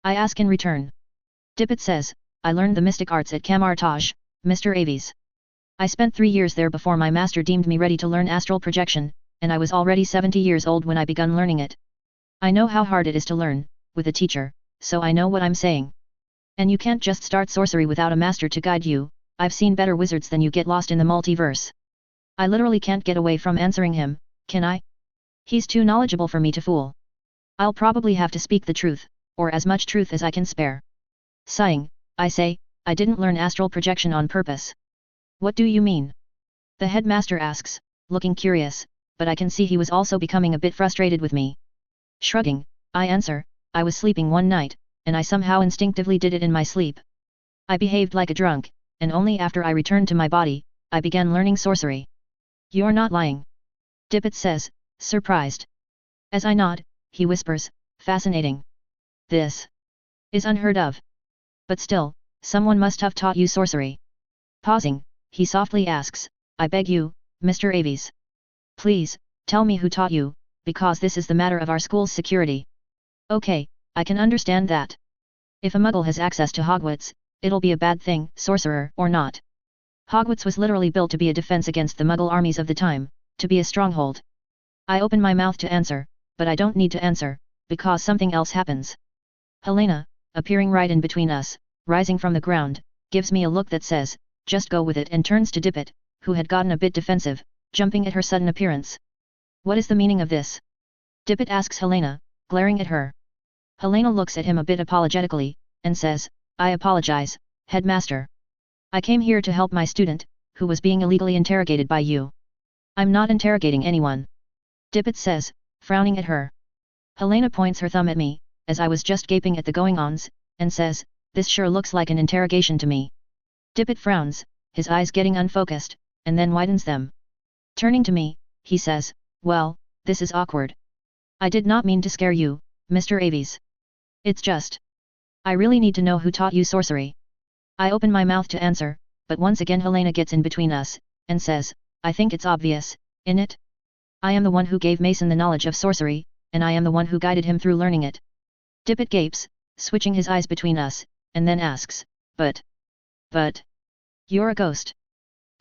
I ask in return. Dippet says, "I learned the mystic arts at Camartage, Mr. Aves. I spent 3 years there before my master deemed me ready to learn astral projection, and I was already 70 years old when I begun learning it. I know how hard it is to learn, with a teacher, so I know what I'm saying. And you can't just start sorcery without a master to guide you. I've seen better wizards than you get lost in the multiverse." I literally can't get away from answering him, can I? He's too knowledgeable for me to fool. I'll probably have to speak the truth, or as much truth as I can spare. Sighing, I say, I didn't learn astral projection on purpose. What do you mean? The headmaster asks, looking curious, but I can see he was also becoming a bit frustrated with me. Shrugging, I answer, I was sleeping one night, and I somehow instinctively did it in my sleep. I behaved like a drunk, and only after I returned to my body, I began learning sorcery. You're not lying. Dippet says, surprised. As I nod, he whispers, fascinating. This is unheard of. But still, someone must have taught you sorcery. Pausing, he softly asks, I beg you, Mr. Aves. Please, tell me who taught you, because this is the matter of our school's security. Okay, I can understand that. If a muggle has access to Hogwarts, it'll be a bad thing, sorcerer or not. Hogwarts was literally built to be a defense against the muggle armies of the time, to be a stronghold. I open my mouth to answer, but I don't need to answer, because something else happens. Helena, appearing right in between us, rising from the ground, gives me a look that says, just go with it, and turns to Dippet, who had gotten a bit defensive, jumping at her sudden appearance. What is the meaning of this? Dippet asks Helena, glaring at her. Helena looks at him a bit apologetically, and says, I apologize, headmaster. I came here to help my student, who was being illegally interrogated by you. I'm not interrogating anyone. Dippet says, frowning at her. Helena points her thumb at me, as I was just gaping at the going-ons, and says, this sure looks like an interrogation to me. Dippet frowns, his eyes getting unfocused, and then widens them. Turning to me, he says, well, this is awkward. I did not mean to scare you, Mr. Aves. It's just, I really need to know who taught you sorcery. I open my mouth to answer, but once again Helena gets in between us, and says, I think it's obvious, innit? I am the one who gave Mason the knowledge of sorcery, and I am the one who guided him through learning it. Dippet gapes, switching his eyes between us, and then asks, but, you're a ghost.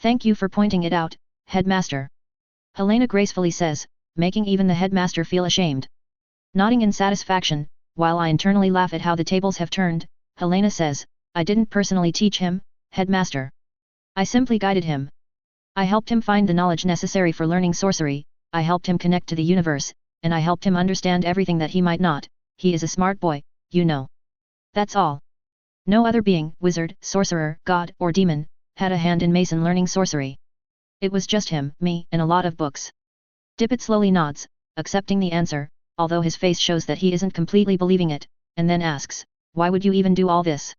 Thank you for pointing it out, headmaster. Helena gracefully says, making even the headmaster feel ashamed. Nodding in satisfaction, while I internally laugh at how the tables have turned, Helena says, I didn't personally teach him, headmaster. I simply guided him. I helped him find the knowledge necessary for learning sorcery, I helped him connect to the universe, and I helped him understand everything that he might not. He is a smart boy, you know. That's all. No other being, wizard, sorcerer, god, or demon, had a hand in Mason learning sorcery. It was just him, me, and a lot of books. Dippet slowly nods, accepting the answer, although his face shows that he isn't completely believing it, and then asks, why would you even do all this?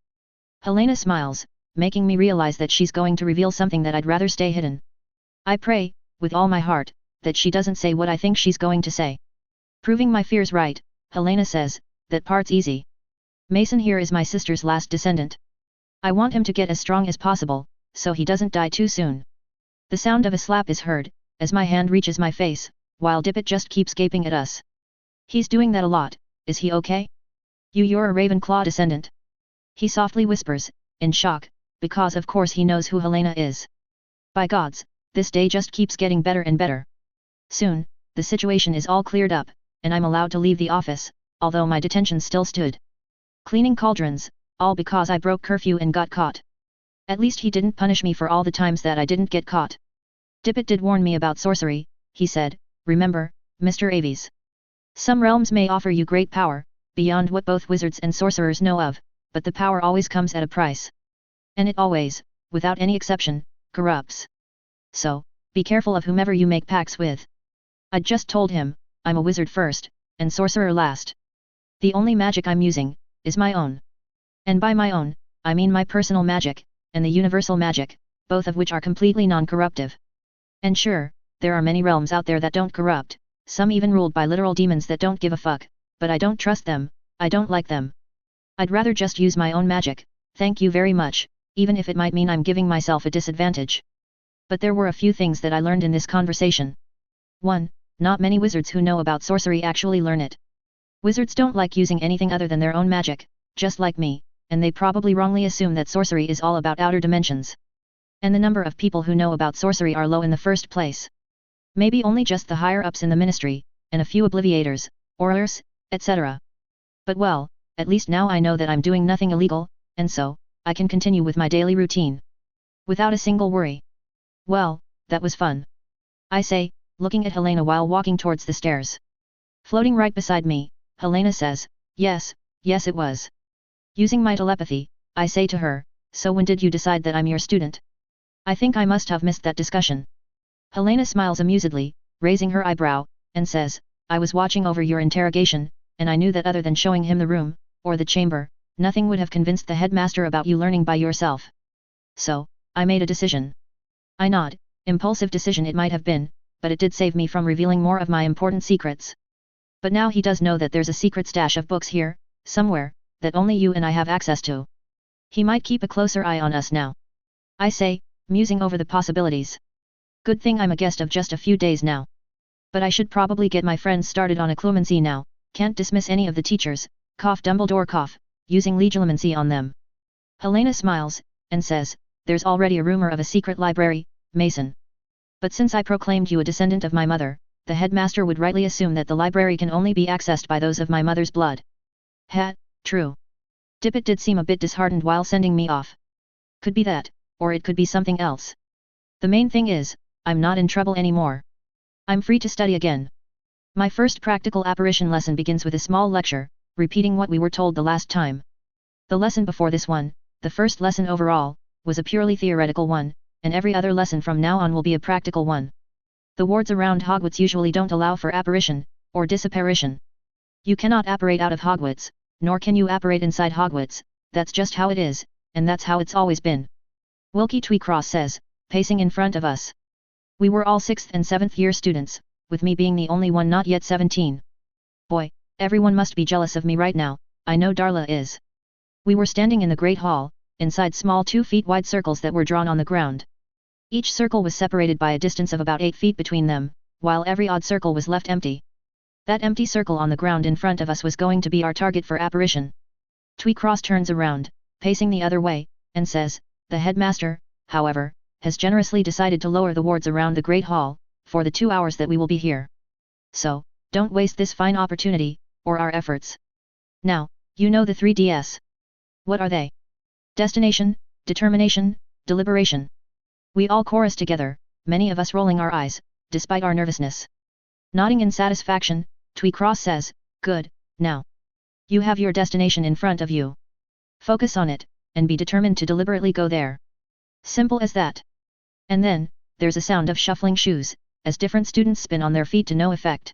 Helena smiles, making me realize that she's going to reveal something that I'd rather stay hidden. I pray, with all my heart, that she doesn't say what I think she's going to say. Proving my fears right, Helena says, that part's easy. Mason here is my sister's last descendant. I want him to get as strong as possible, so he doesn't die too soon. The sound of a slap is heard, as my hand reaches my face, while Dippet just keeps gaping at us. He's doing that a lot, is he okay? You're a Ravenclaw descendant? He softly whispers, in shock, because of course he knows who Helena is. By gods, this day just keeps getting better and better. Soon, the situation is all cleared up, and I'm allowed to leave the office, although my detention still stood. Cleaning cauldrons, all because I broke curfew and got caught. At least he didn't punish me for all the times that I didn't get caught. Dippet did warn me about sorcery, he said, remember, Mr. Aves. Some realms may offer you great power, beyond what both wizards and sorcerers know of, but the power always comes at a price. And it always, without any exception, corrupts. So, be careful of whomever you make pacts with. I'd just told him, I'm a wizard first, and sorcerer last. The only magic I'm using, is my own. And by my own, I mean my personal magic, and the universal magic, both of which are completely non-corruptive. And sure, there are many realms out there that don't corrupt, some even ruled by literal demons that don't give a fuck, but I don't trust them, I don't like them. I'd rather just use my own magic, thank you very much, even if it might mean I'm giving myself a disadvantage. But there were a few things that I learned in this conversation. 1. Not many wizards who know about sorcery actually learn it. Wizards don't like using anything other than their own magic, just like me, and they probably wrongly assume that sorcery is all about outer dimensions. And the number of people who know about sorcery are low in the first place. Maybe only just the higher-ups in the ministry, and a few obliviators, aurors, etc. But well, at least now I know that I'm doing nothing illegal, and so, I can continue with my daily routine. Without a single worry. Well, that was fun. I say, looking at Helena while walking towards the stairs. Floating right beside me, Helena says, yes, yes it was. Using my telepathy, I say to her, so when did you decide that I'm your student? I think I must have missed that discussion. Helena smiles amusedly, raising her eyebrow, and says, I was watching over your interrogation, and I knew that other than showing him the room, or the chamber, nothing would have convinced the headmaster about you learning by yourself. So, I made a decision. I nod, impulsive decision it might have been, but it did save me from revealing more of my important secrets. But now he does know that there's a secret stash of books here, somewhere, that only you and I have access to. He might keep a closer eye on us now. I say, musing over the possibilities. Good thing I'm a guest of just a few days now. But I should probably get my friends started on occlumency now, can't dismiss any of the teachers, cough Dumbledore cough, using legilimency on them. Helena smiles, and says, there's already a rumor of a secret library, Mason. But since I proclaimed you a descendant of my mother, the headmaster would rightly assume that the library can only be accessed by those of my mother's blood. True. Dippet did seem a bit disheartened while sending me off. Could be that, or it could be something else. The main thing is, I'm not in trouble anymore. I'm free to study again. My first practical apparition lesson begins with a small lecture, repeating what we were told the last time. The lesson before this one, the first lesson overall, was a purely theoretical one, and every other lesson from now on will be a practical one. The wards around Hogwarts usually don't allow for apparition, or disapparition. You cannot apparate out of Hogwarts, nor can you apparate inside Hogwarts, that's just how it is, and that's how it's always been. Wilkie Tweecross says, pacing in front of us. We were all 6th and 7th year students, with me being the only one not yet 17. Boy, everyone must be jealous of me right now, I know Darla is. We were standing in the Great Hall, inside small 2 feet wide circles that were drawn on the ground. Each circle was separated by a distance of about 8 feet between them, while every odd circle was left empty. That empty circle on the ground in front of us was going to be our target for apparition. Tweecross turns around, pacing the other way, and says, the headmaster, however, has generously decided to lower the wards around the Great Hall, for the 2 hours that we will be here. So, don't waste this fine opportunity, or our efforts. Now, you know the 3Ds. What are they? Destination, determination, deliberation. We all chorus together, many of us rolling our eyes, despite our nervousness. Nodding in satisfaction, Tweecross says, good, now. You have your destination in front of you. Focus on it, and be determined to deliberately go there. Simple as that. And then, there's a sound of shuffling shoes, as different students spin on their feet to no effect.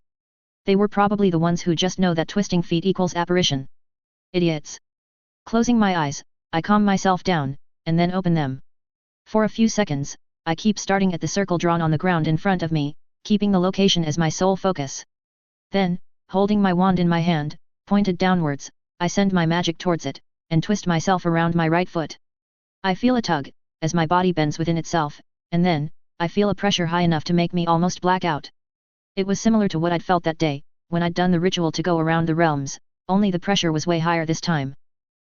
They were probably the ones who just know that twisting feet equals apparition. Idiots. Closing my eyes, I calm myself down, and then open them. For a few seconds, I keep starting at the circle drawn on the ground in front of me, keeping the location as my sole focus. Then, holding my wand in my hand, pointed downwards, I send my magic towards it, and twist myself around my right foot. I feel a tug, as my body bends within itself, and then, I feel a pressure high enough to make me almost black out. It was similar to what I'd felt that day, when I'd done the ritual to go around the realms, only the pressure was way higher this time.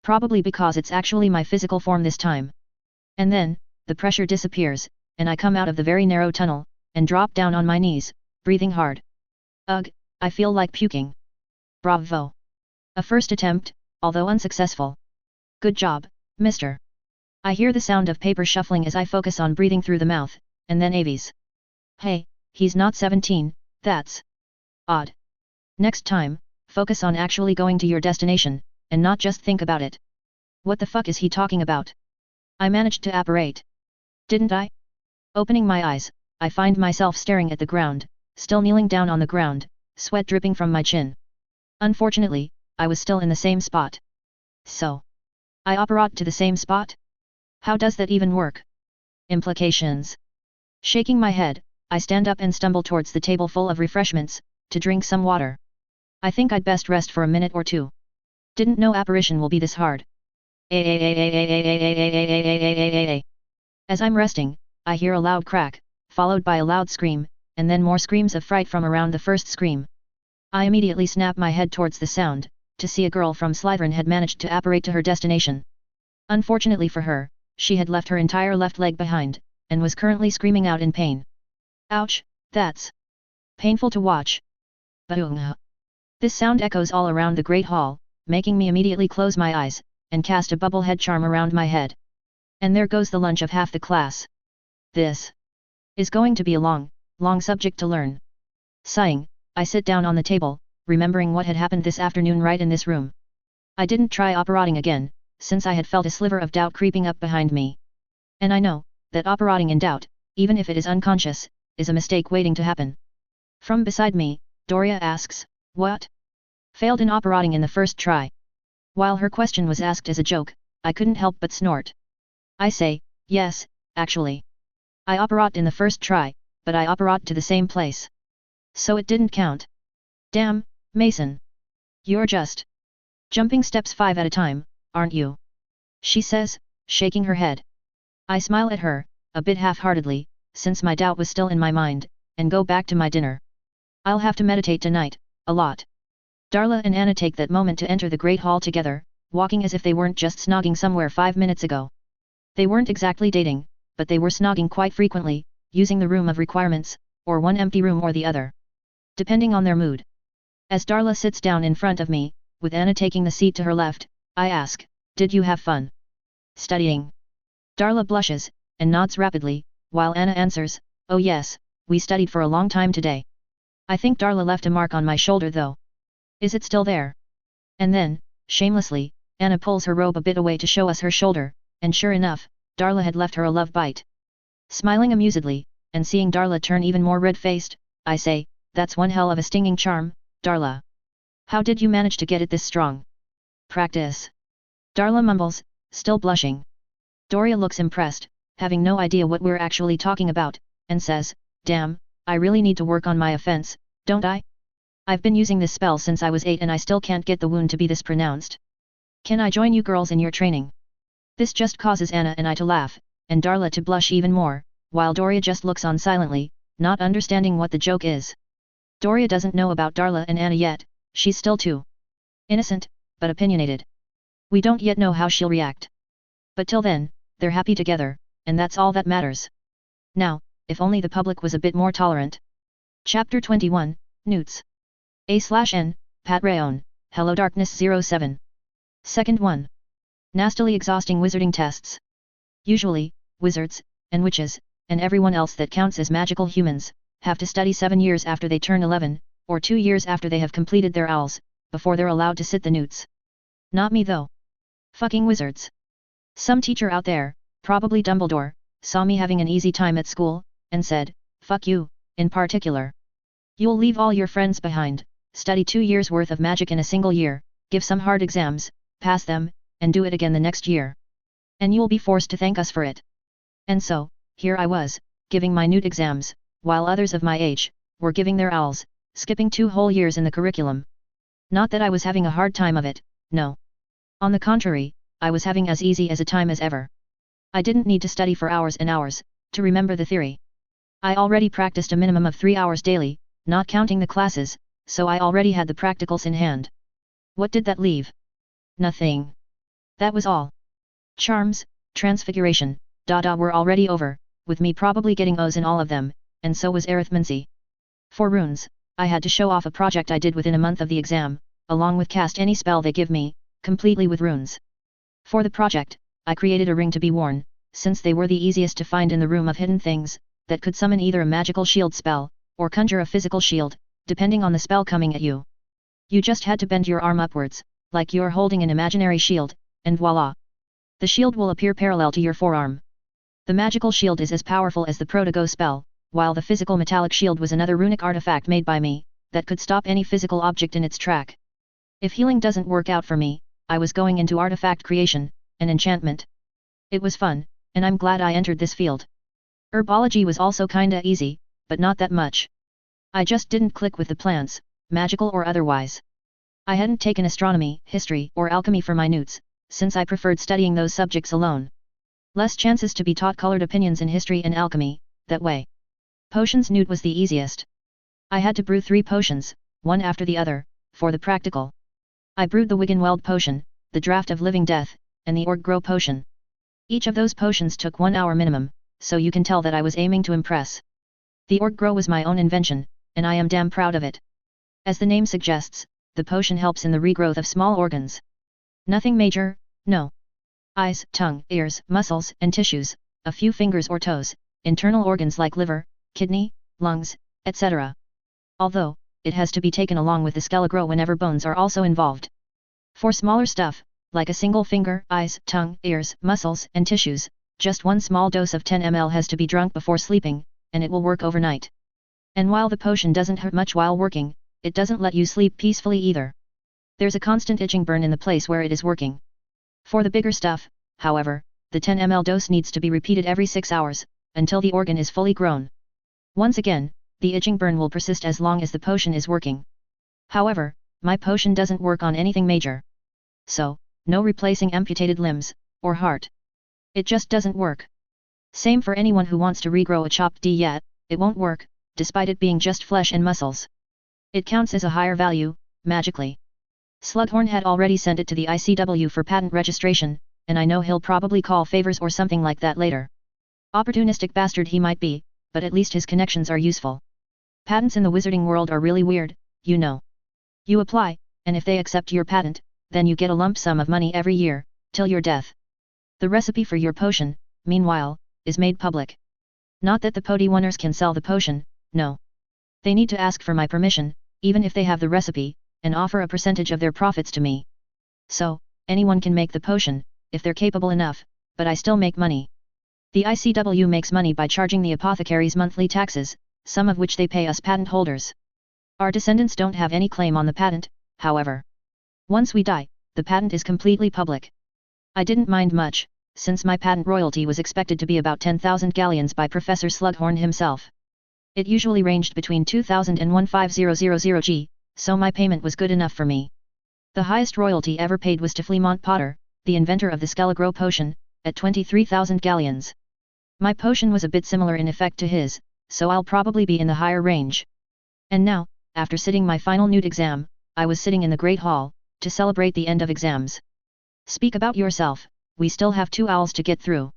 Probably because it's actually my physical form this time. And then, the pressure disappears, and I come out of the very narrow tunnel, and drop down on my knees, breathing hard. Ugh, I feel like puking. Bravo. A first attempt, although unsuccessful. Good job, mister. I hear the sound of paper shuffling as I focus on breathing through the mouth, and then Aves. Hey, he's not 17, that's odd. Next time, focus on actually going to your destination, and not just think about it. What the fuck is he talking about? I managed to apparate. Didn't I? Opening my eyes, I find myself staring at the ground, still kneeling down on the ground, sweat dripping from my chin. Unfortunately, I was still in the same spot. So, I apparat to the same spot? How does that even work? Implications. Shaking my head, I stand up and stumble towards the table full of refreshments, to drink some water. I think I'd best rest for a minute or two. Didn't know apparition will be this hard. As I'm resting, I hear a loud crack, followed by a loud scream, and then more screams of fright from around the first scream. I immediately snap my head towards the sound, to see a girl from Slytherin had managed to apparate to her destination. Unfortunately for her, she had left her entire left leg behind, and was currently screaming out in pain. Ouch, that's painful to watch. Ba-doong. This sound echoes all around the Great Hall, making me immediately close my eyes, and cast a bubble head charm around my head. And there goes the lunch of half the class. This is going to be a long subject to learn. Sighing, I sit down on the table, remembering what had happened this afternoon right in this room. I didn't try operating again, since I had felt a sliver of doubt creeping up behind me. And I know, that operating in doubt, even if it is unconscious, is a mistake waiting to happen. From beside me, Doria asks, "What? Failed in operating in the first try?" While her question was asked as a joke, I couldn't help but snort. I say, "Yes, actually. I operated in the first try, but I operated to the same place. So it didn't count." "Damn, Mason. You're just jumping steps 5 at a time, aren't you?" she says, shaking her head. I smile at her, a bit half-heartedly, since my doubt was still in my mind, and go back to my dinner. I'll have to meditate tonight, a lot. Darla and Anna take that moment to enter the great hall together, walking as if they weren't just snogging somewhere 5 minutes ago. They weren't exactly dating, but they were snogging quite frequently, using the room of requirements, or one empty room or the other, depending on their mood. As Darla sits down in front of me, with Anna taking the seat to her left, I ask, "Did you have fun studying?" Darla blushes, and nods rapidly, while Anna answers, "Oh yes, we studied for a long time today." I think Darla left a mark on my shoulder though. Is it still there? And then, shamelessly, Anna pulls her robe a bit away to show us her shoulder, and sure enough, Darla had left her a love bite. Smiling amusedly, and seeing Darla turn even more red-faced, I say, "That's one hell of a stinging charm, Darla. How did you manage to get it this strong?" "Practice." Darla mumbles, still blushing. Doria looks impressed, having no idea what we're actually talking about, and says, "Damn, I really need to work on my offense, don't I? I've been using this spell since I was 8 and I still can't get the wound to be this pronounced. Can I join you girls in your training?" This just causes Anna and I to laugh, and Darla to blush even more, while Doria just looks on silently, not understanding what the joke is. Doria doesn't know about Darla and Anna yet, she's still too innocent, but opinionated. We don't yet know how she'll react. But till then, they're happy together, and that's all that matters. Now, if only the public was a bit more tolerant. Chapter 21, Newts. A/N, part1, HelloDarkness07. Second 1. Nastily exhausting wizarding tests. Usually, wizards, and witches, and everyone else that counts as magical humans, have to study 7 years after they turn 11, or 2 years after they have completed their owls, before they're allowed to sit the newts. Not me though. Fucking wizards. Some teacher out there, probably Dumbledore, saw me having an easy time at school, and said, "Fuck you, in particular. You'll leave all your friends behind, study 2 years worth of magic in a single year, give some hard exams, pass them, and do it again the next year. And you'll be forced to thank us for it." And so, here I was, giving my newt exams, while others of my age, were giving their owls, skipping 2 whole years in the curriculum. Not that I was having a hard time of it, no. On the contrary, I was having as easy as a time as ever. I didn't need to study for hours and hours, to remember the theory. I already practiced a minimum of 3 hours daily, not counting the classes, so I already had the practicals in hand. What did that leave? Nothing. That was all. Charms, transfiguration, were already over, with me probably getting O's in all of them, and so was arithmancy. For runes, I had to show off a project I did within a month of the exam, along with cast any spell they give me, completely with runes. For the project, I created a ring to be worn, since they were the easiest to find in the room of hidden things, that could summon either a magical shield spell, or conjure a physical shield, depending on the spell coming at you. You just had to bend your arm upwards, like you're holding an imaginary shield, and voila! The shield will appear parallel to your forearm. The magical shield is as powerful as the Protego spell, while the physical metallic shield was another runic artifact made by me, that could stop any physical object in its track. If healing doesn't work out for me, I was going into artifact creation, and enchantment. It was fun, and I'm glad I entered this field. Herbology was also kinda easy, but not that much. I just didn't click with the plants, magical or otherwise. I hadn't taken astronomy, history, or alchemy for my newts, since I preferred studying those subjects alone. Less chances to be taught colored opinions in history and alchemy, that way. Potions newt was the easiest. I had to brew 3 potions, one after the other, for the practical. I brewed the Wiggenweld potion, the Draught of Living Death, and the Orc Grow potion. Each of those potions took 1 hour minimum, so you can tell that I was aiming to impress. The Orc Grow was my own invention, and I am damn proud of it. As the name suggests, the potion helps in the regrowth of small organs. Nothing major, no. Eyes, tongue, ears, muscles, and tissues, a few fingers or toes, internal organs like liver, kidney, lungs, etc. Although, it has to be taken along with the Skelegro whenever bones are also involved. For smaller stuff, like a single finger, eyes, tongue, ears, muscles, and tissues, just one small dose of 10 ml has to be drunk before sleeping, and it will work overnight. And while the potion doesn't hurt much while working, it doesn't let you sleep peacefully either. There's a constant itching burn in the place where it is working. For the bigger stuff, however, the 10 ml dose needs to be repeated every 6 hours, until the organ is fully grown. Once again, the itching burn will persist as long as the potion is working. However, my potion doesn't work on anything major. So, no replacing amputated limbs, or heart. It just doesn't work. Same for anyone who wants to regrow a chopped D yet, it won't work, despite it being just flesh and muscles. It counts as a higher value, magically. Slughorn had already sent it to the ICW for patent registration, and I know he'll probably call favors or something like that later. Opportunistic bastard he might be, but at least his connections are useful. Patents in the wizarding world are really weird, you know. You apply, and if they accept your patent, then you get a lump sum of money every year, till your death. The recipe for your potion, meanwhile, is made public. Not that the Pody-Oneers can sell the potion, no. They need to ask for my permission, even if they have the recipe, and offer a percentage of their profits to me. So, anyone can make the potion, if they're capable enough, but I still make money. The ICW makes money by charging the apothecaries monthly taxes, some of which they pay us patent holders. Our descendants don't have any claim on the patent, however. Once we die, the patent is completely public. I didn't mind much, since my patent royalty was expected to be about 10,000 galleons by Professor Slughorn himself. It usually ranged between 2,000 and 15,000 G, so my payment was good enough for me. The highest royalty ever paid was to Fleamont Potter, the inventor of the Skelegro potion, at 23,000 galleons. My potion was a bit similar in effect to his, so I'll probably be in the higher range. And now, after sitting my final newt exam, I was sitting in the Great Hall, to celebrate the end of exams. Speak about yourself, we still have 2 owls to get through.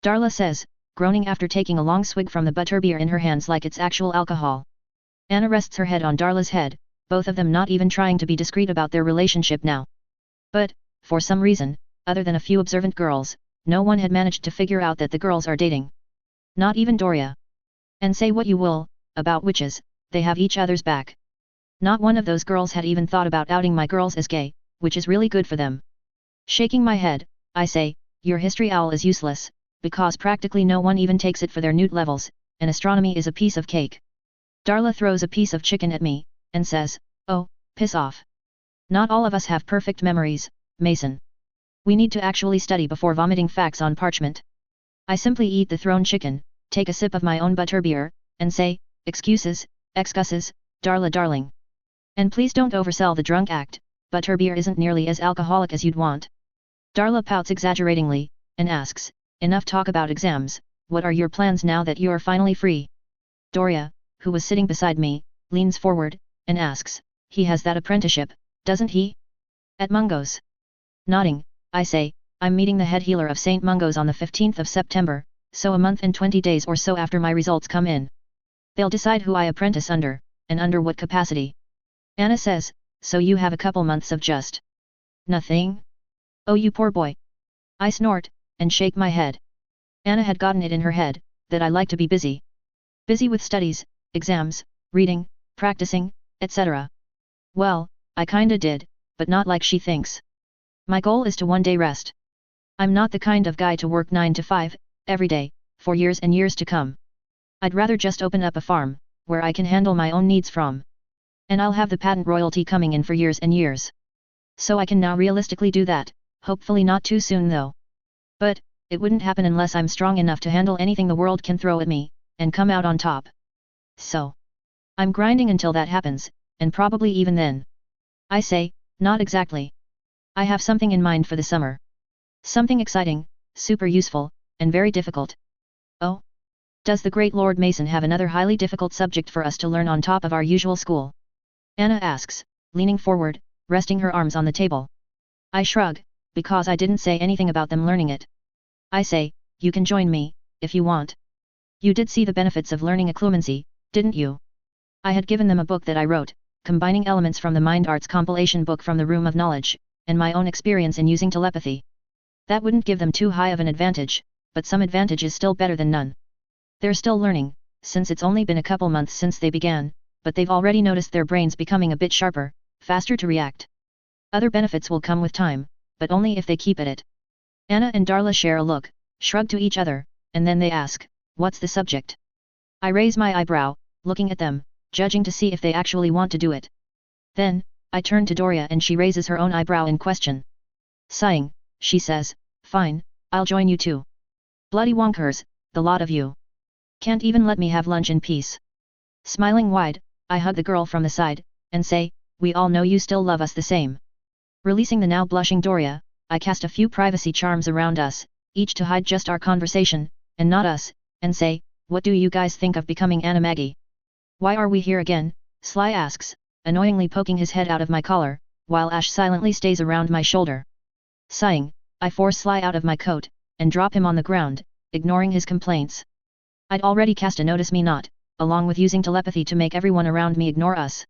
Darla says, groaning after taking a long swig from the butterbeer in her hands like it's actual alcohol. Anna rests her head on Darla's head, both of them not even trying to be discreet about their relationship now. But, for some reason, other than a few observant girls, no one had managed to figure out that the girls are dating. Not even Doria. And say what you will, about witches, they have each other's back. Not one of those girls had even thought about outing my girls as gay, which is really good for them. Shaking my head, I say, your history owl is useless, because practically no one even takes it for their newt levels, and astronomy is a piece of cake. Darla throws a piece of chicken at me, and says, oh, piss off. Not all of us have perfect memories, Mason. We need to actually study before vomiting facts on parchment. I simply eat the thrown chicken, take a sip of my own butterbeer, and say, excuses, Darla darling. And please don't oversell the drunk act, butterbeer isn't nearly as alcoholic as you'd want. Darla pouts exaggeratingly, and asks, enough talk about exams, what are your plans now that you're finally free? Doria, who was sitting beside me, leans forward, and asks, he has that apprenticeship, doesn't he? At Mungo's. Nodding, I say, I'm meeting the head healer of St. Mungo's on the 15th of September, so a month and 20 days or so after my results come in. They'll decide who I apprentice under, and under what capacity. Anna says, so you have a couple months of just nothing? Oh you poor boy. I snort, and shake my head. Anna had gotten it in her head, that I like to be busy. Busy with studies, exams, reading, practicing, etc. Well, I kinda did, but not like she thinks. My goal is to one day rest. I'm not the kind of guy to work 9 to 5, every day, for years and years to come. I'd rather just open up a farm, where I can handle my own needs from. And I'll have the patent royalty coming in for years and years. So I can now realistically do that, hopefully not too soon though. But, it wouldn't happen unless I'm strong enough to handle anything the world can throw at me, and come out on top. So, I'm grinding until that happens, and probably even then. I say, not exactly. I have something in mind for the summer. Something exciting, super useful, and very difficult. Oh? Does the great Lord Mason have another highly difficult subject for us to learn on top of our usual school? Anna asks, leaning forward, resting her arms on the table. I shrug, because I didn't say anything about them learning it. I say, you can join me, if you want. You did see the benefits of learning occlumency, didn't you? I had given them a book that I wrote, combining elements from the Mind Arts compilation book from the Room of Knowledge, and my own experience in using telepathy. That wouldn't give them too high of an advantage, but some advantage is still better than none. They're still learning, since it's only been a couple months since they began, but they've already noticed their brains becoming a bit sharper, faster to react. Other benefits will come with time, but only if they keep at it. Anna and Darla share a look, shrug to each other, and then they ask, "What's the subject?" I raise my eyebrow, looking at them, judging to see if they actually want to do it. Then, I turn to Doria and she raises her own eyebrow in question. Sighing, she says, "Fine, I'll join you too. Bloody wonkers, the lot of you. Can't even let me have lunch in peace." Smiling wide, I hug the girl from the side, and say, "We all know you still love us the same." Releasing the now blushing Doria, I cast a few privacy charms around us, each to hide just our conversation, and not us, and say, "What do you guys think of becoming animagi? Why are we here again?" Sly asks, annoyingly poking his head out of my collar, while Ash silently stays around my shoulder. Sighing, I force Sly out of my coat, and drop him on the ground, ignoring his complaints. I'd already cast a notice me not, along with using telepathy to make everyone around me ignore us.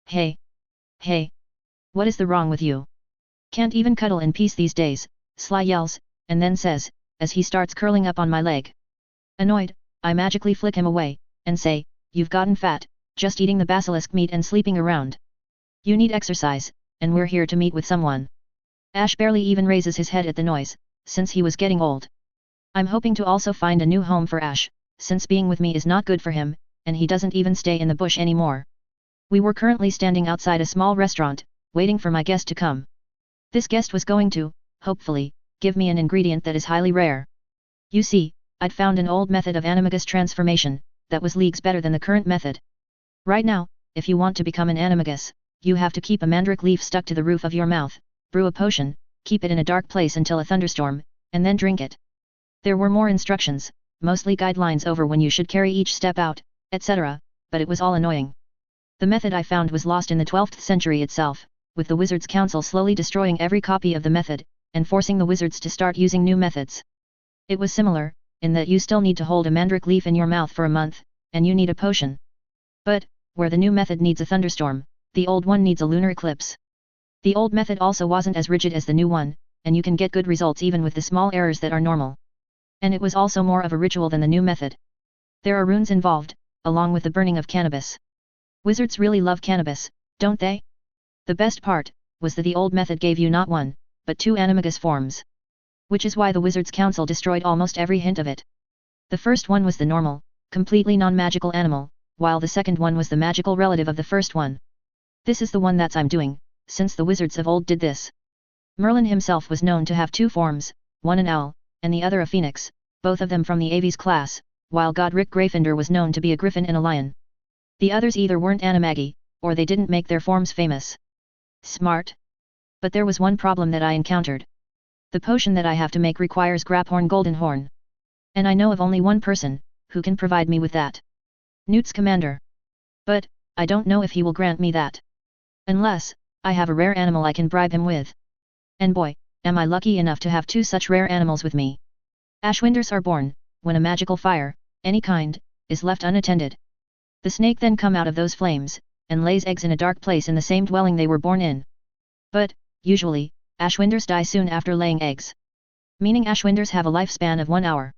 Hey! Hey! What is the wrong with you? Can't even cuddle in peace these days, Sly yells, and then says, as he starts curling up on my leg. Annoyed, I magically flick him away, and say, "You've gotten fat, just eating the basilisk meat and sleeping around. You need exercise, and we're here to meet with someone." Ash barely even raises his head at the noise, since he was getting old. I'm hoping to also find a new home for Ash, since being with me is not good for him, and he doesn't even stay in the bush anymore. We were currently standing outside a small restaurant, waiting for my guest to come. This guest was going to, hopefully, give me an ingredient that is highly rare. You see, I'd found an old method of animagus transformation, that was leagues better than the current method. Right now, if you want to become an animagus, you have to keep a mandrake leaf stuck to the roof of your mouth, brew a potion, keep it in a dark place until a thunderstorm, and then drink it. There were more instructions, mostly guidelines over when you should carry each step out, etc., but it was all annoying. The method I found was lost in the 12th century itself, with the Wizards' Council slowly destroying every copy of the method, and forcing the wizards to start using new methods. It was similar, in that you still need to hold a mandrake leaf in your mouth for a month, and you need a potion. But, where the new method needs a thunderstorm, the old one needs a lunar eclipse. The old method also wasn't as rigid as the new one, and you can get good results even with the small errors that are normal. And it was also more of a ritual than the new method. There are runes involved, along with the burning of cannabis. Wizards really love cannabis, don't they? The best part was that the old method gave you not one, but two animagus forms. Which is why the Wizards' Council destroyed almost every hint of it. The first one was the normal, completely non-magical animal, while the second one was the magical relative of the first one. This is the one I'm doing, since the wizards of old did this. Merlin himself was known to have two forms, one an owl, and the other a phoenix, both of them from the Aves class, while Godric Gryffindor was known to be a griffin and a lion. The others either weren't animagi, or they didn't make their forms famous. Smart. But there was one problem that I encountered. The potion that I have to make requires Graphorn Goldenhorn. And I know of only one person, who can provide me with that. Newt's commander. But, I don't know if he will grant me that. Unless, I have a rare animal I can bribe him with. And boy, am I lucky enough to have two such rare animals with me. Ashwinders are born, when a magical fire, any kind, is left unattended. The snake then come out of those flames, and lays eggs in a dark place in the same dwelling they were born in. But, usually, Ashwinders die soon after laying eggs. Meaning Ashwinders have a lifespan of 1 hour.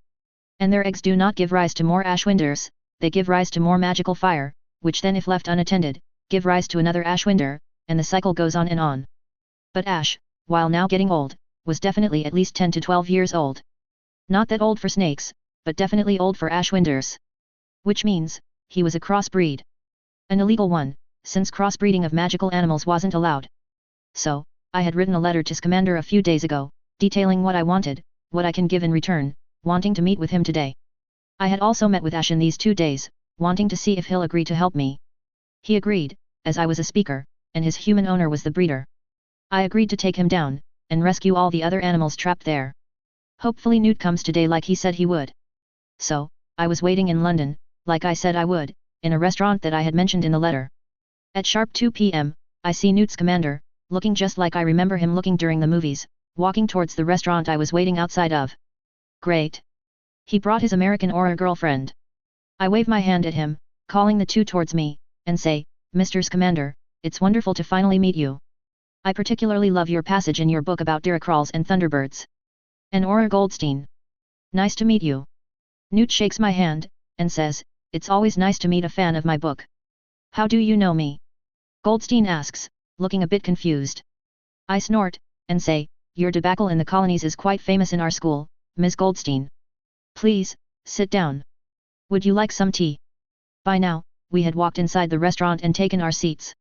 And their eggs do not give rise to more Ashwinders, they give rise to more magical fire, which then if left unattended, give rise to another Ashwinder, and the cycle goes on and on. But Ash, while now getting old, was definitely at least 10 to 12 years old. Not that old for snakes, but definitely old for Ashwinders. Which means, he was a crossbreed. An illegal one, since crossbreeding of magical animals wasn't allowed. So, I had written a letter to Scamander a few days ago, detailing what I wanted, what I can give in return, wanting to meet with him today. I had also met with Ash in these 2 days, wanting to see if he'll agree to help me. He agreed, as I was a speaker, and his human owner was the breeder. I agreed to take him down, and rescue all the other animals trapped there. Hopefully Newt comes today like he said he would. So, I was waiting in London, like I said I would, in a restaurant that I had mentioned in the letter. At sharp 2 p.m., I see Newt's commander, looking just like I remember him looking during the movies, walking towards the restaurant I was waiting outside of. Great. He brought his American Auror girlfriend. I wave my hand at him, calling the two towards me, and say, "Mr. Scamander, it's wonderful to finally meet you. I particularly love your passage in your book about Diracrawls and Thunderbirds. And Auror Goldstein. Nice to meet you." Newt shakes my hand, and says, "It's always nice to meet a fan of my book." How do you know me? Goldstein asks, looking a bit confused. I snort, and say, your debacle in the colonies is quite famous in our school, Ms. Goldstein. Please, sit down. Would you like some tea? By now, we had walked inside the restaurant and taken our seats.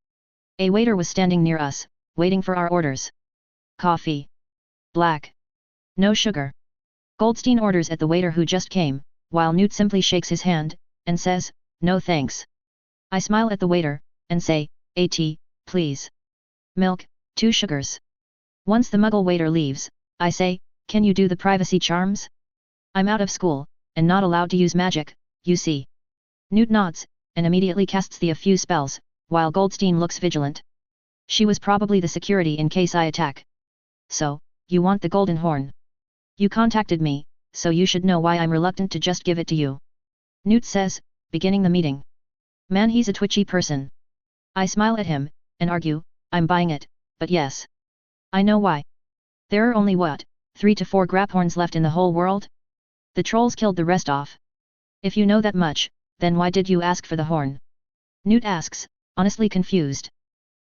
A waiter was standing near us, waiting for our orders. Coffee. Black. No sugar. Goldstein orders at the waiter who just came, while Newt simply shakes his hand, and says, no thanks. I smile at the waiter, and say, a tea, please. Milk, 2 sugars. Once the muggle waiter leaves, I say, can you do the privacy charms? I'm out of school, and not allowed to use magic, you see. Newt nods, and immediately casts a few spells, while Goldstein looks vigilant. She was probably the security in case I attack. So, you want the golden horn? You contacted me, so you should know why I'm reluctant to just give it to you. Newt says, beginning the meeting. Man, he's a twitchy person. I smile at him, and argue, I'm buying it, but yes. I know why. There are only 3 to 4 graphorns left in the whole world? The trolls killed the rest off. If you know that much, then why did you ask for the horn? Newt asks, honestly confused.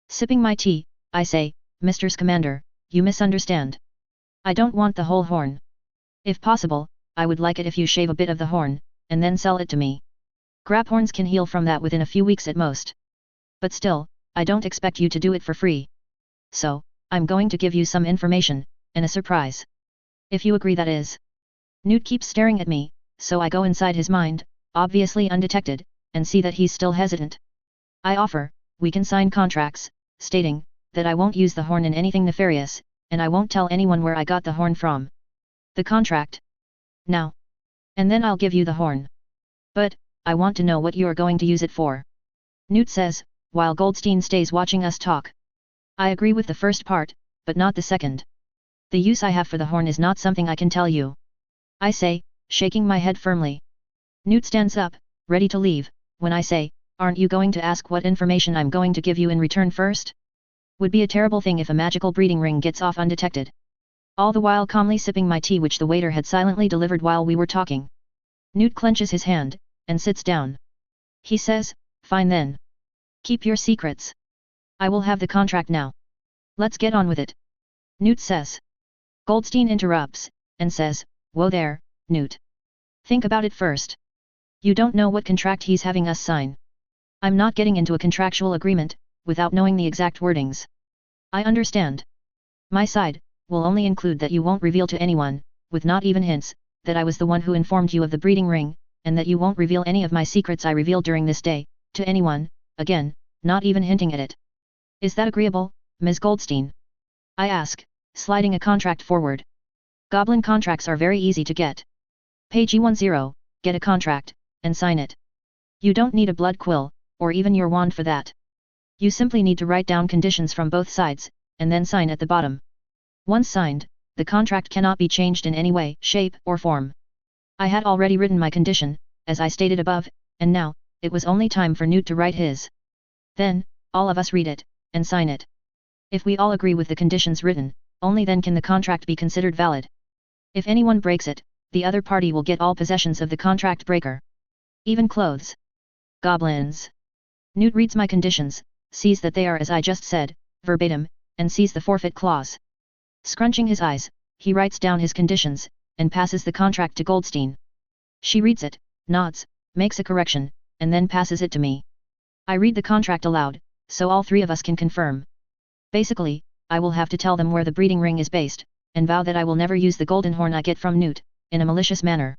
Sipping my tea, I say, Mr. Scamander, you misunderstand. I don't want the whole horn. If possible, I would like it if you shave a bit of the horn, and then sell it to me. Graphorns can heal from that within a few weeks at most. But still, I don't expect you to do it for free. So, I'm going to give you some information, and a surprise. If you agree, that is. Newt keeps staring at me, so I go inside his mind, obviously undetected, and see that he's still hesitant. I offer, we can sign contracts, stating, that I won't use the horn in anything nefarious, and I won't tell anyone where I got the horn from. The contract? Now. And then I'll give you the horn. But, I want to know what you are going to use it for. Newt says, while Goldstein stays watching us talk. I agree with the first part, but not the second. The use I have for the horn is not something I can tell you. I say, shaking my head firmly. Newt stands up, ready to leave, when I say, aren't you going to ask what information I'm going to give you in return first? Would be a terrible thing if a magical breeding ring gets off undetected. All the while calmly sipping my tea, which the waiter had silently delivered while we were talking. Newt clenches his hand, and sits down. He says, fine then. Keep your secrets. I will have the contract now. Let's get on with it. Newt says. Goldstein interrupts, and says, whoa there, Newt. Think about it first. You don't know what contract he's having us sign. I'm not getting into a contractual agreement, without knowing the exact wordings. I understand. My side, will only include that you won't reveal to anyone, with not even hints, that I was the one who informed you of the breeding ring, and that you won't reveal any of my secrets I revealed during this day, to anyone, again, not even hinting at it. Is that agreeable, Ms. Goldstein? I ask, sliding a contract forward. Goblin contracts are very easy to get. Page E10, get a contract, and sign it. You don't need a blood quill, or even your wand for that. You simply need to write down conditions from both sides, and then sign at the bottom. Once signed, the contract cannot be changed in any way, shape, or form. I had already written my condition, as I stated above, and now, it was only time for Newt to write his. Then, all of us read it, and sign it. If we all agree with the conditions written, only then can the contract be considered valid. If anyone breaks it, the other party will get all possessions of the contract breaker. Even clothes. Goblins. Newt reads my conditions, sees that they are as I just said, verbatim, and sees the forfeit clause. Scrunching his eyes, he writes down his conditions, and passes the contract to Goldstein. She reads it, nods, makes a correction, and then passes it to me. I read the contract aloud, so all 3 of us can confirm. Basically, I will have to tell them where the breeding ring is based, and vow that I will never use the golden horn I get from Newt, in a malicious manner.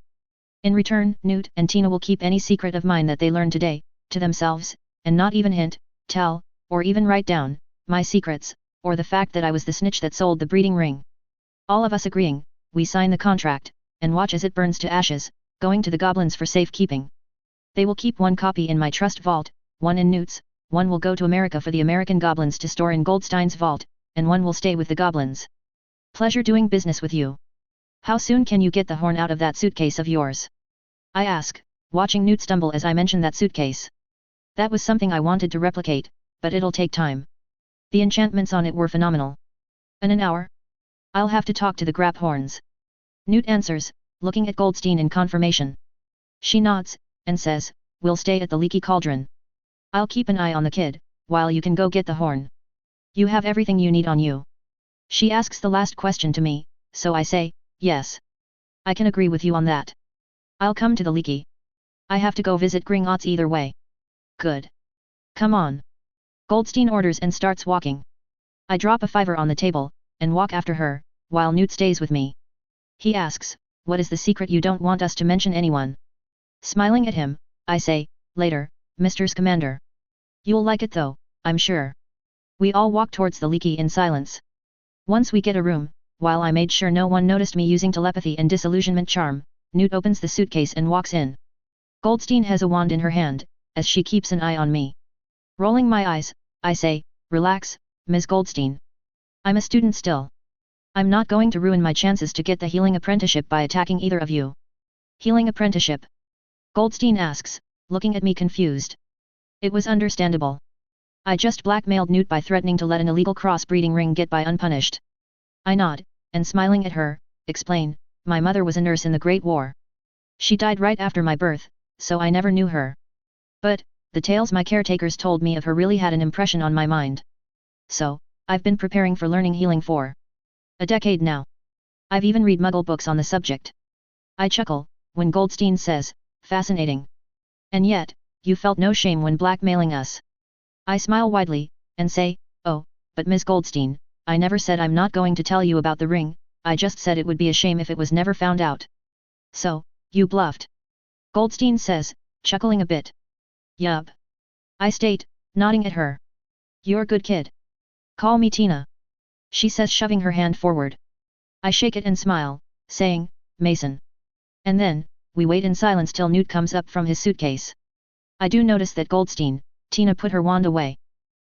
In return, Newt and Tina will keep any secret of mine that they learn today, to themselves, and not even hint, tell, or even write down, my secrets, or the fact that I was the snitch that sold the breeding ring. All of us agreeing, we sign the contract, and watch as it burns to ashes, going to the goblins for safekeeping. They will keep 1 copy in my trust vault, 1 in Newt's, 1 will go to America for the American goblins to store in Goldstein's vault, and 1 will stay with the goblins. Pleasure doing business with you. How soon can you get the horn out of that suitcase of yours? I ask, watching Newt stumble as I mention that suitcase. That was something I wanted to replicate, but it'll take time. The enchantments on it were phenomenal. In an hour? I'll have to talk to the graphorns. Newt answers, looking at Goldstein in confirmation. She nods, and says, we'll stay at the Leaky Cauldron. I'll keep an eye on the kid, while you can go get the horn. You have everything you need on you. She asks the last question to me, so I say, yes. I can agree with you on that. I'll come to the leaky. I have to go visit Gringotts either way. Good. Come on. Goldstein orders and starts walking. I drop a fiver on the table, and walk after her, while Newt stays with me. He asks, what is the secret you don't want us to mention anyone? Smiling at him, I say, later, Mr. Commander. You'll like it though, I'm sure. We all walk towards the leaky in silence. Once we get a room, while I made sure no one noticed me using telepathy and disillusionment charm, Newt opens the suitcase and walks in. Goldstein has a wand in her hand, as she keeps an eye on me. Rolling my eyes, I say, relax, Ms. Goldstein. I'm a student still. I'm not going to ruin my chances to get the healing apprenticeship by attacking either of you. Healing apprenticeship? Goldstein asks, looking at me confused. It was understandable. I just blackmailed Newt by threatening to let an illegal crossbreeding ring get by unpunished. I nod, and smiling at her, explain, my mother was a nurse in the Great War. She died right after my birth, so I never knew her. But, the tales my caretakers told me of her really had an impression on my mind. So, I've been preparing for learning healing for a decade now. I've even read Muggle books on the subject. I chuckle, when Goldstein says, fascinating. And yet, you felt no shame when blackmailing us. I smile widely, and say, oh, but Ms. Goldstein, I never said I'm not going to tell you about the ring, I just said it would be a shame if it was never found out. So, you bluffed. Goldstein says, chuckling a bit. Yup. I state, nodding at her. You're a good kid. Call me Tina. She says, shoving her hand forward. I shake it and smile, saying, Mason. And then, we wait in silence till Newt comes up from his suitcase. I do notice that Goldstein, Tina put her wand away.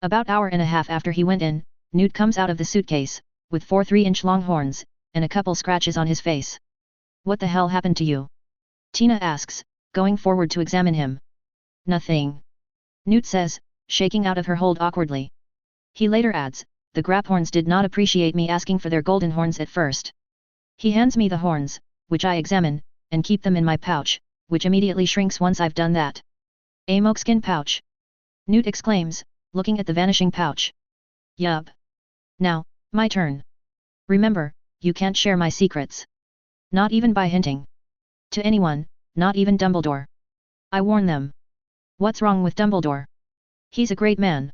About hour and a half after he went in, Newt comes out of the suitcase, with 4 3-inch long horns, and a couple scratches on his face. What the hell happened to you? Tina asks, going forward to examine him. Nothing. Newt says, shaking out of her hold awkwardly. He later adds, the Graphorns did not appreciate me asking for their golden horns at first. He hands me the horns, which I examine, and keep them in my pouch, which immediately shrinks once I've done that. A moleskin pouch? Newt exclaims, looking at the vanishing pouch. Yup. Now, my turn. Remember, you can't share my secrets. Not even by hinting. To anyone, not even Dumbledore. I warn them. What's wrong with Dumbledore? He's a great man.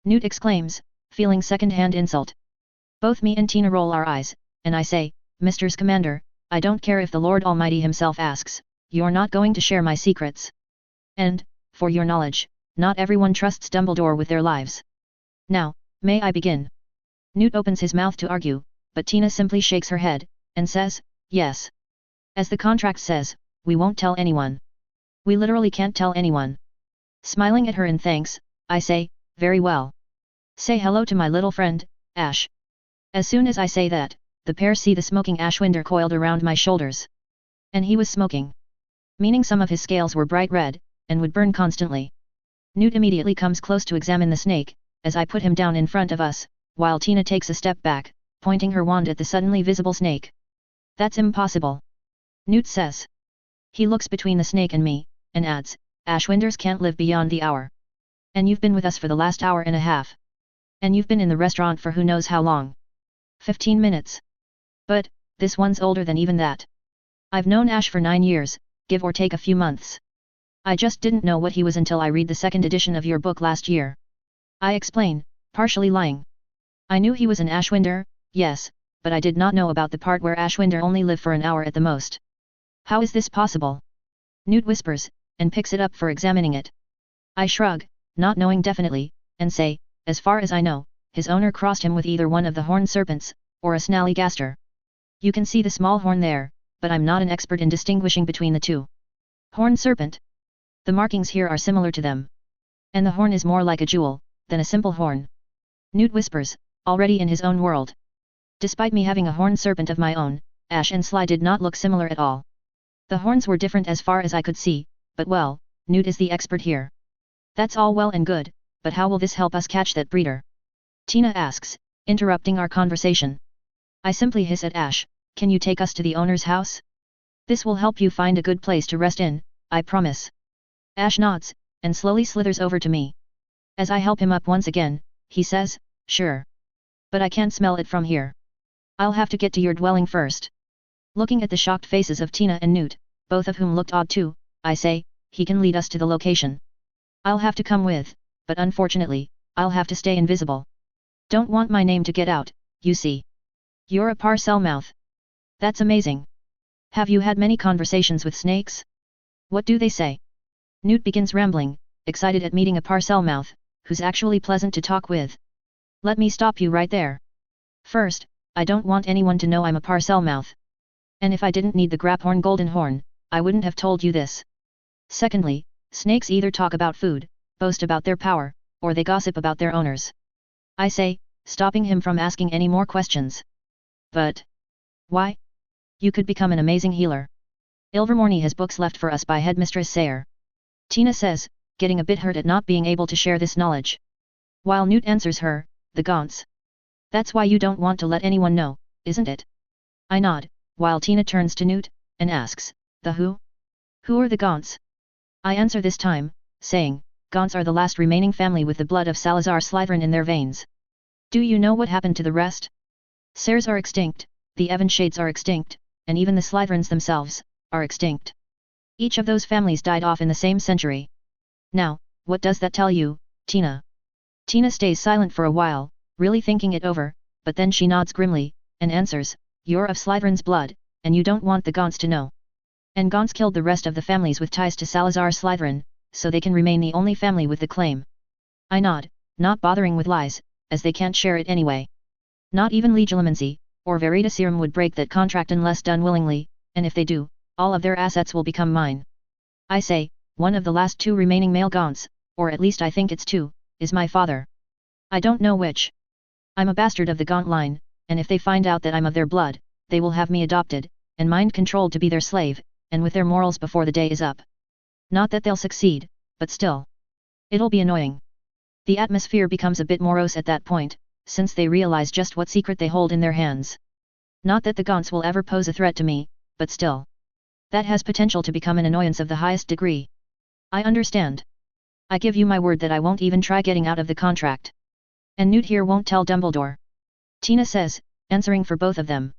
Newt exclaims, feeling second-hand insult. Both me and Tina roll our eyes, and I say, Mr. Commander, I don't care if the Lord Almighty himself asks, you're not going to share my secrets. And, for your knowledge, not everyone trusts Dumbledore with their lives. Now, may I begin? Newt opens his mouth to argue, but Tina simply shakes her head, and says, yes. As the contract says, we won't tell anyone. We literally can't tell anyone. Smiling at her in thanks, I say, very well. Say hello to my little friend, Ash. As soon as I say that, the pair see the smoking Ashwinder coiled around my shoulders. And he was smoking. Meaning some of his scales were bright red, and would burn constantly. Newt immediately comes close to examine the snake, as I put him down in front of us, while Tina takes a step back, pointing her wand at the suddenly visible snake. That's impossible. Newt says. He looks between the snake and me, and adds, Ashwinders can't live beyond the hour. And you've been with us for the last hour and a half. And you've been in the restaurant for who knows how long. 15 minutes. But, this one's older than even that. I've known Ash for 9 years, give or take a few months. I just didn't know what he was until I read the second edition of your book last year. I explain, partially lying. I knew he was an Ashwinder, yes, but I did not know about the part where Ashwinder only live for an hour at the most. How is this possible? Newt whispers, and picks it up for examining it. I shrug, not knowing definitely, and say, as far as I know, his owner crossed him with either one of the horned serpents, or a snallygaster. You can see the small horn there, but I'm not an expert in distinguishing between the two. Horned serpent. The markings here are similar to them. And the horn is more like a jewel, than a simple horn. Newt whispers, already in his own world. Despite me having a horned serpent of my own, Ash and Sly did not look similar at all. The horns were different as far as I could see, but well, Newt is the expert here. That's all well and good, but how will this help us catch that breeder? Tina asks, interrupting our conversation. I simply hiss at Ash, can you take us to the owner's house? This will help you find a good place to rest in, I promise. Ash nods, and slowly slithers over to me. As I help him up once again, he says, "Sure. But I can't smell it from here. I'll have to get to your dwelling first." Looking at the shocked faces of Tina and Newt, both of whom looked odd too, I say, "He can lead us to the location. I'll have to come with, but unfortunately, I'll have to stay invisible. Don't want my name to get out, you see. You're a parcel mouth. That's amazing. Have you had many conversations with snakes? What do they say?" Newt begins rambling, excited at meeting a parcel mouth, who's actually pleasant to talk with. Let me stop you right there. First, I don't want anyone to know I'm a parcel mouth. And if I didn't need the Graphorn Golden Horn, I wouldn't have told you this. Secondly, snakes either talk about food, boast about their power, or they gossip about their owners. I say, stopping him from asking any more questions. But why? You could become an amazing healer. Ilvermorny has books left for us by Headmistress Sayer. Tina says, getting a bit hurt at not being able to share this knowledge. While Newt answers her, "The Gaunts. That's why you don't want to let anyone know, isn't it?" I nod, while Tina turns to Newt, and asks, "The who? Who are the Gaunts?" I answer this time, saying, "Gaunts are the last remaining family with the blood of Salazar Slytherin in their veins. Do you know what happened to the rest? Sayers are extinct, the Evanshades are extinct, and even the Slytherins themselves, are extinct. Each of those families died off in the same century. Now, what does that tell you, Tina?" Tina stays silent for a while, really thinking it over, but then she nods grimly, and answers, "You're of Slytherin's blood, and you don't want the Gaunts to know. And Gaunts killed the rest of the families with ties to Salazar Slytherin, so they can remain the only family with the claim." I nod, not bothering with lies, as they can't share it anyway. Not even Legilimency, or Veritaserum would break that contract unless done willingly, and if they do, all of their assets will become mine. I say, "One of the last two remaining male Gaunts, or at least I think it's two, is my father. I don't know which. I'm a bastard of the Gaunt line, and if they find out that I'm of their blood, they will have me adopted, and mind-controlled to be their slave, and with their morals before the day is up. Not that they'll succeed, but still. It'll be annoying." The atmosphere becomes a bit morose at that point, since they realize just what secret they hold in their hands. Not that the Gaunts will ever pose a threat to me, but still. That has potential to become an annoyance of the highest degree. I understand. I give you my word that I won't even try getting out of the contract. And Newt here won't tell Dumbledore. Tina says, answering for both of them.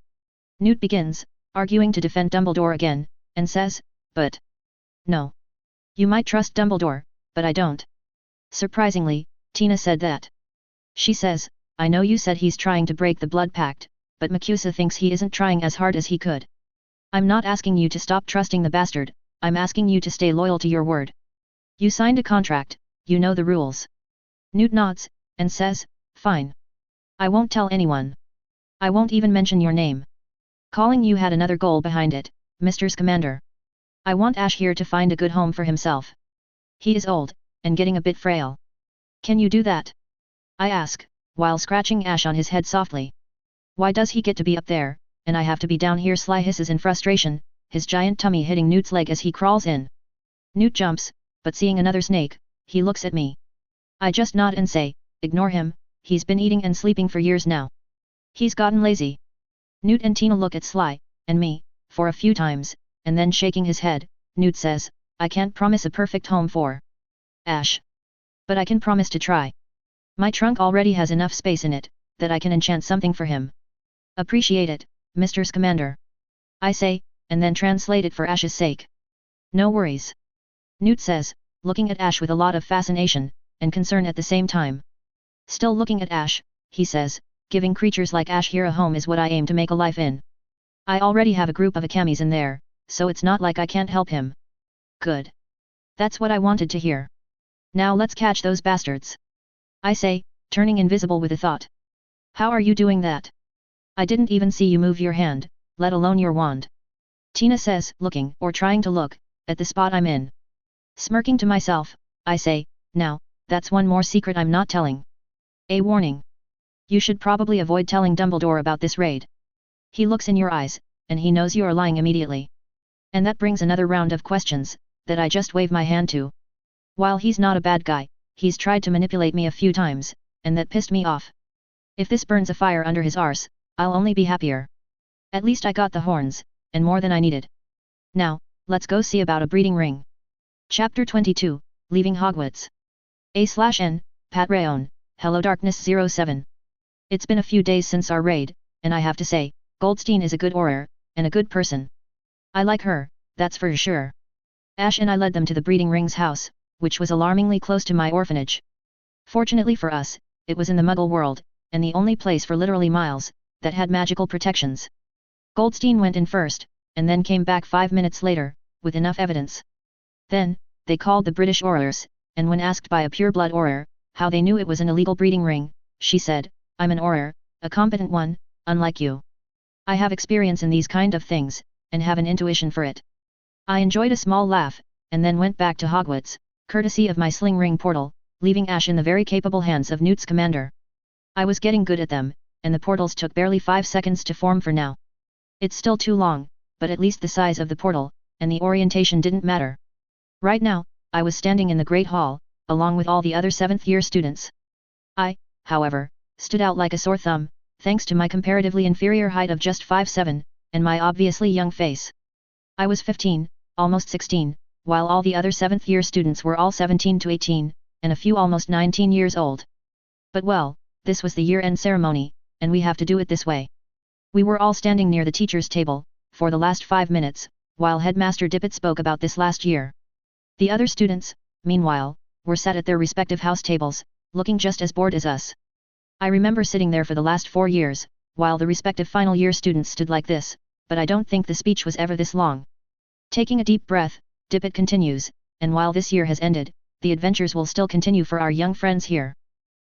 Newt begins, arguing to defend Dumbledore again, and says, "But no. You might trust Dumbledore, but I don't." Surprisingly, Tina said that. She says, "I know you said he's trying to break the blood pact, but MACUSA thinks he isn't trying as hard as he could. I'm not asking you to stop trusting the bastard, I'm asking you to stay loyal to your word. You signed a contract, you know the rules." Newt nods, and says, "Fine. I won't tell anyone. I won't even mention your name. Calling you had another goal behind it, Mr. Scamander. I want Ash here to find a good home for himself. He is old, and getting a bit frail. Can you do that?" I ask, while scratching Ash on his head softly. "Why does he get to be up there, and I have to be down here?" Sly hisses in frustration, his giant tummy hitting Newt's leg as he crawls in. Newt jumps, but seeing another snake, he looks at me. I just nod and say, "Ignore him, he's been eating and sleeping for years now. He's gotten lazy." Newt and Tina look at Sly, and me, for a few times, and then shaking his head, Newt says, "I can't promise a perfect home for Ash. But I can promise to try. My trunk already has enough space in it, that I can enchant something for him." "Appreciate it, Mr. Scamander," I say, and then translate it for Ash's sake. "No worries," Newt says, looking at Ash with a lot of fascination, and concern at the same time. Still looking at Ash, he says, "Giving creatures like Ash here a home is what I aim to make a life in. I already have a group of Akamis in there, so it's not like I can't help him." "Good. That's what I wanted to hear. Now let's catch those bastards," I say, turning invisible with a thought. "How are you doing that? I didn't even see you move your hand, let alone your wand," Tina says, looking, or trying to look, at the spot I'm in. Smirking to myself, I say, "Now, that's one more secret I'm not telling. A warning. You should probably avoid telling Dumbledore about this raid. He looks in your eyes, and he knows you are lying immediately. And that brings another round of questions, that I just wave my hand to. While he's not a bad guy, he's tried to manipulate me a few times, and that pissed me off. If this burns a fire under his arse, I'll only be happier. At least I got the horns, and more than I needed. Now, let's go see about a breeding ring." Chapter 22, leaving Hogwarts. A/N, part1, HelloDarkness07. It's been a few days since our raid, and I have to say, Goldstein is a good auror, and a good person. I like her, that's for sure. Ash and I led them to the breeding ring's house, which was alarmingly close to my orphanage. Fortunately for us, it was in the Muggle world, and the only place for literally miles, that had magical protections. Goldstein went in first, and then came back 5 minutes later, with enough evidence. Then, they called the British aurors, and when asked by a pure-blood auror, how they knew it was an illegal breeding ring, she said, "I'm an auror, a competent one, unlike you. I have experience in these kind of things, and have an intuition for it." I enjoyed a small laugh, and then went back to Hogwarts, courtesy of my sling ring portal, leaving Ash in the very capable hands of Newt's commander. I was getting good at them, and the portals took barely 5 seconds to form for now. It's still too long, but at least the size of the portal, and the orientation didn't matter. Right now, I was standing in the Great Hall, along with all the other 7th year students. I, however, stood out like a sore thumb, thanks to my comparatively inferior height of just 5'7", and my obviously young face. I was 15, almost 16, while all the other 7th year students were all 17 to 18, and a few almost 19 years old. But well, this was the year-end ceremony, and we have to do it this way. We were all standing near the teacher's table, for the last 5 minutes, while Headmaster Dippet spoke about this last year. The other students, meanwhile, were sat at their respective house tables, looking just as bored as us. I remember sitting there for the last 4 years, while the respective final year students stood like this, but I don't think the speech was ever this long. Taking a deep breath, Dippet continues, and while this year has ended, the adventures will still continue for our young friends here.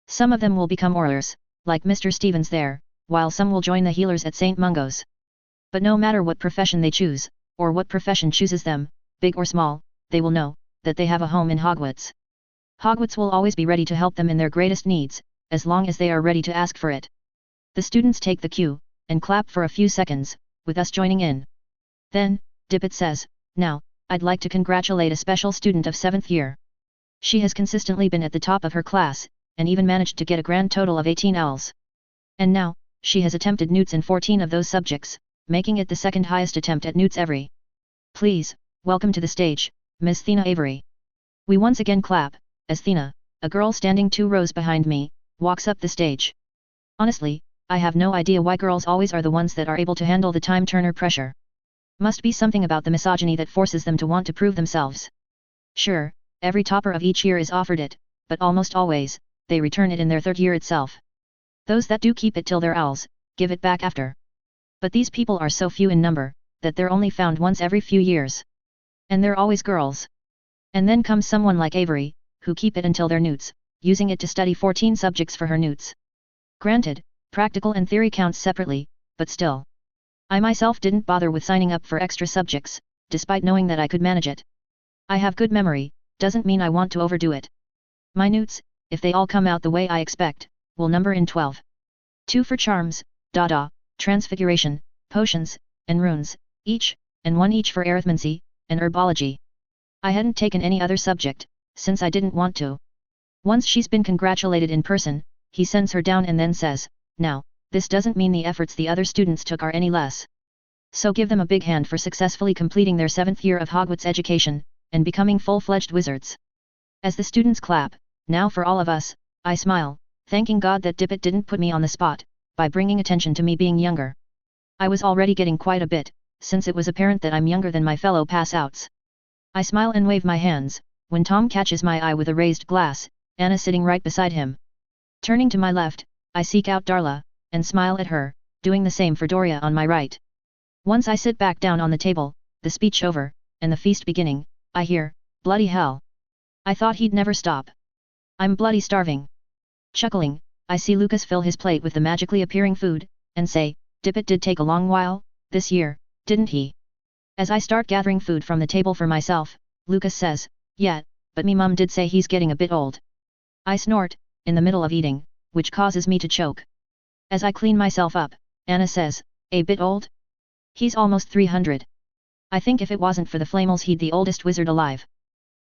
Some of them will become aurors, like Mr. Stevens there, while some will join the healers at St. Mungo's. But no matter what profession they choose, or what profession chooses them, big or small, they will know that they have a home in Hogwarts. Hogwarts will always be ready to help them in their greatest needs, as long as they are ready to ask for it. The students take the cue, and clap for a few seconds, with us joining in. Then, Dippet says, "Now, I'd like to congratulate a special student of 7th year. She has consistently been at the top of her class, and even managed to get a grand total of 18 owls. And now, she has attempted Newts in 14 of those subjects, making it the second highest attempt at Newts ever. Please, welcome to the stage, Miss Thena Avery." We once again clap, as Thena, a girl standing 2 rows behind me, walks up the stage. Honestly, I have no idea why girls always are the ones that are able to handle the time-turner pressure. Must be something about the misogyny that forces them to want to prove themselves. Sure, every topper of each year is offered it, but almost always, they return it in their 3rd year itself. Those that do keep it till they're owls, give it back after. But these people are so few in number, that they're only found once every few years. And they're always girls. And then comes someone like Avery, who keep it until they're Newts, using it to study 14 subjects for her Newts. Granted, practical and theory counts separately, but still. I myself didn't bother with signing up for extra subjects, despite knowing that I could manage it. I have good memory, doesn't mean I want to overdo it. My Newts, if they all come out the way I expect, will number in 12. 2 for charms, transfiguration, potions, and runes, each, and 1 each for arithmancy, and herbology. I hadn't taken any other subject, since I didn't want to. Once she's been congratulated in person, he sends her down and then says, "Now, this doesn't mean the efforts the other students took are any less. So give them a big hand for successfully completing their 7th year of Hogwarts education, and becoming full-fledged wizards." As the students clap, now for all of us, I smile, thanking God that Dippet didn't put me on the spot, by bringing attention to me being younger. I was already getting quite a bit, since it was apparent that I'm younger than my fellow pass-outs. I smile and wave my hands, when Tom catches my eye with a raised glass, Anna sitting right beside him. Turning to my left, I seek out Darla, and smile at her, doing the same for Doria on my right. Once I sit back down on the table, the speech over, and the feast beginning, I hear, "Bloody hell. I thought he'd never stop. I'm bloody starving." Chuckling, I see Lucas fill his plate with the magically appearing food, and say, "Dippet did take a long while, this year, didn't he?" As I start gathering food from the table for myself, Lucas says, "Yeah, but me mum did say he's getting a bit old." I snort, in the middle of eating, which causes me to choke. As I clean myself up, Anna says, "A bit old? He's almost 300. I think if it wasn't for the Flamels he'd the oldest wizard alive."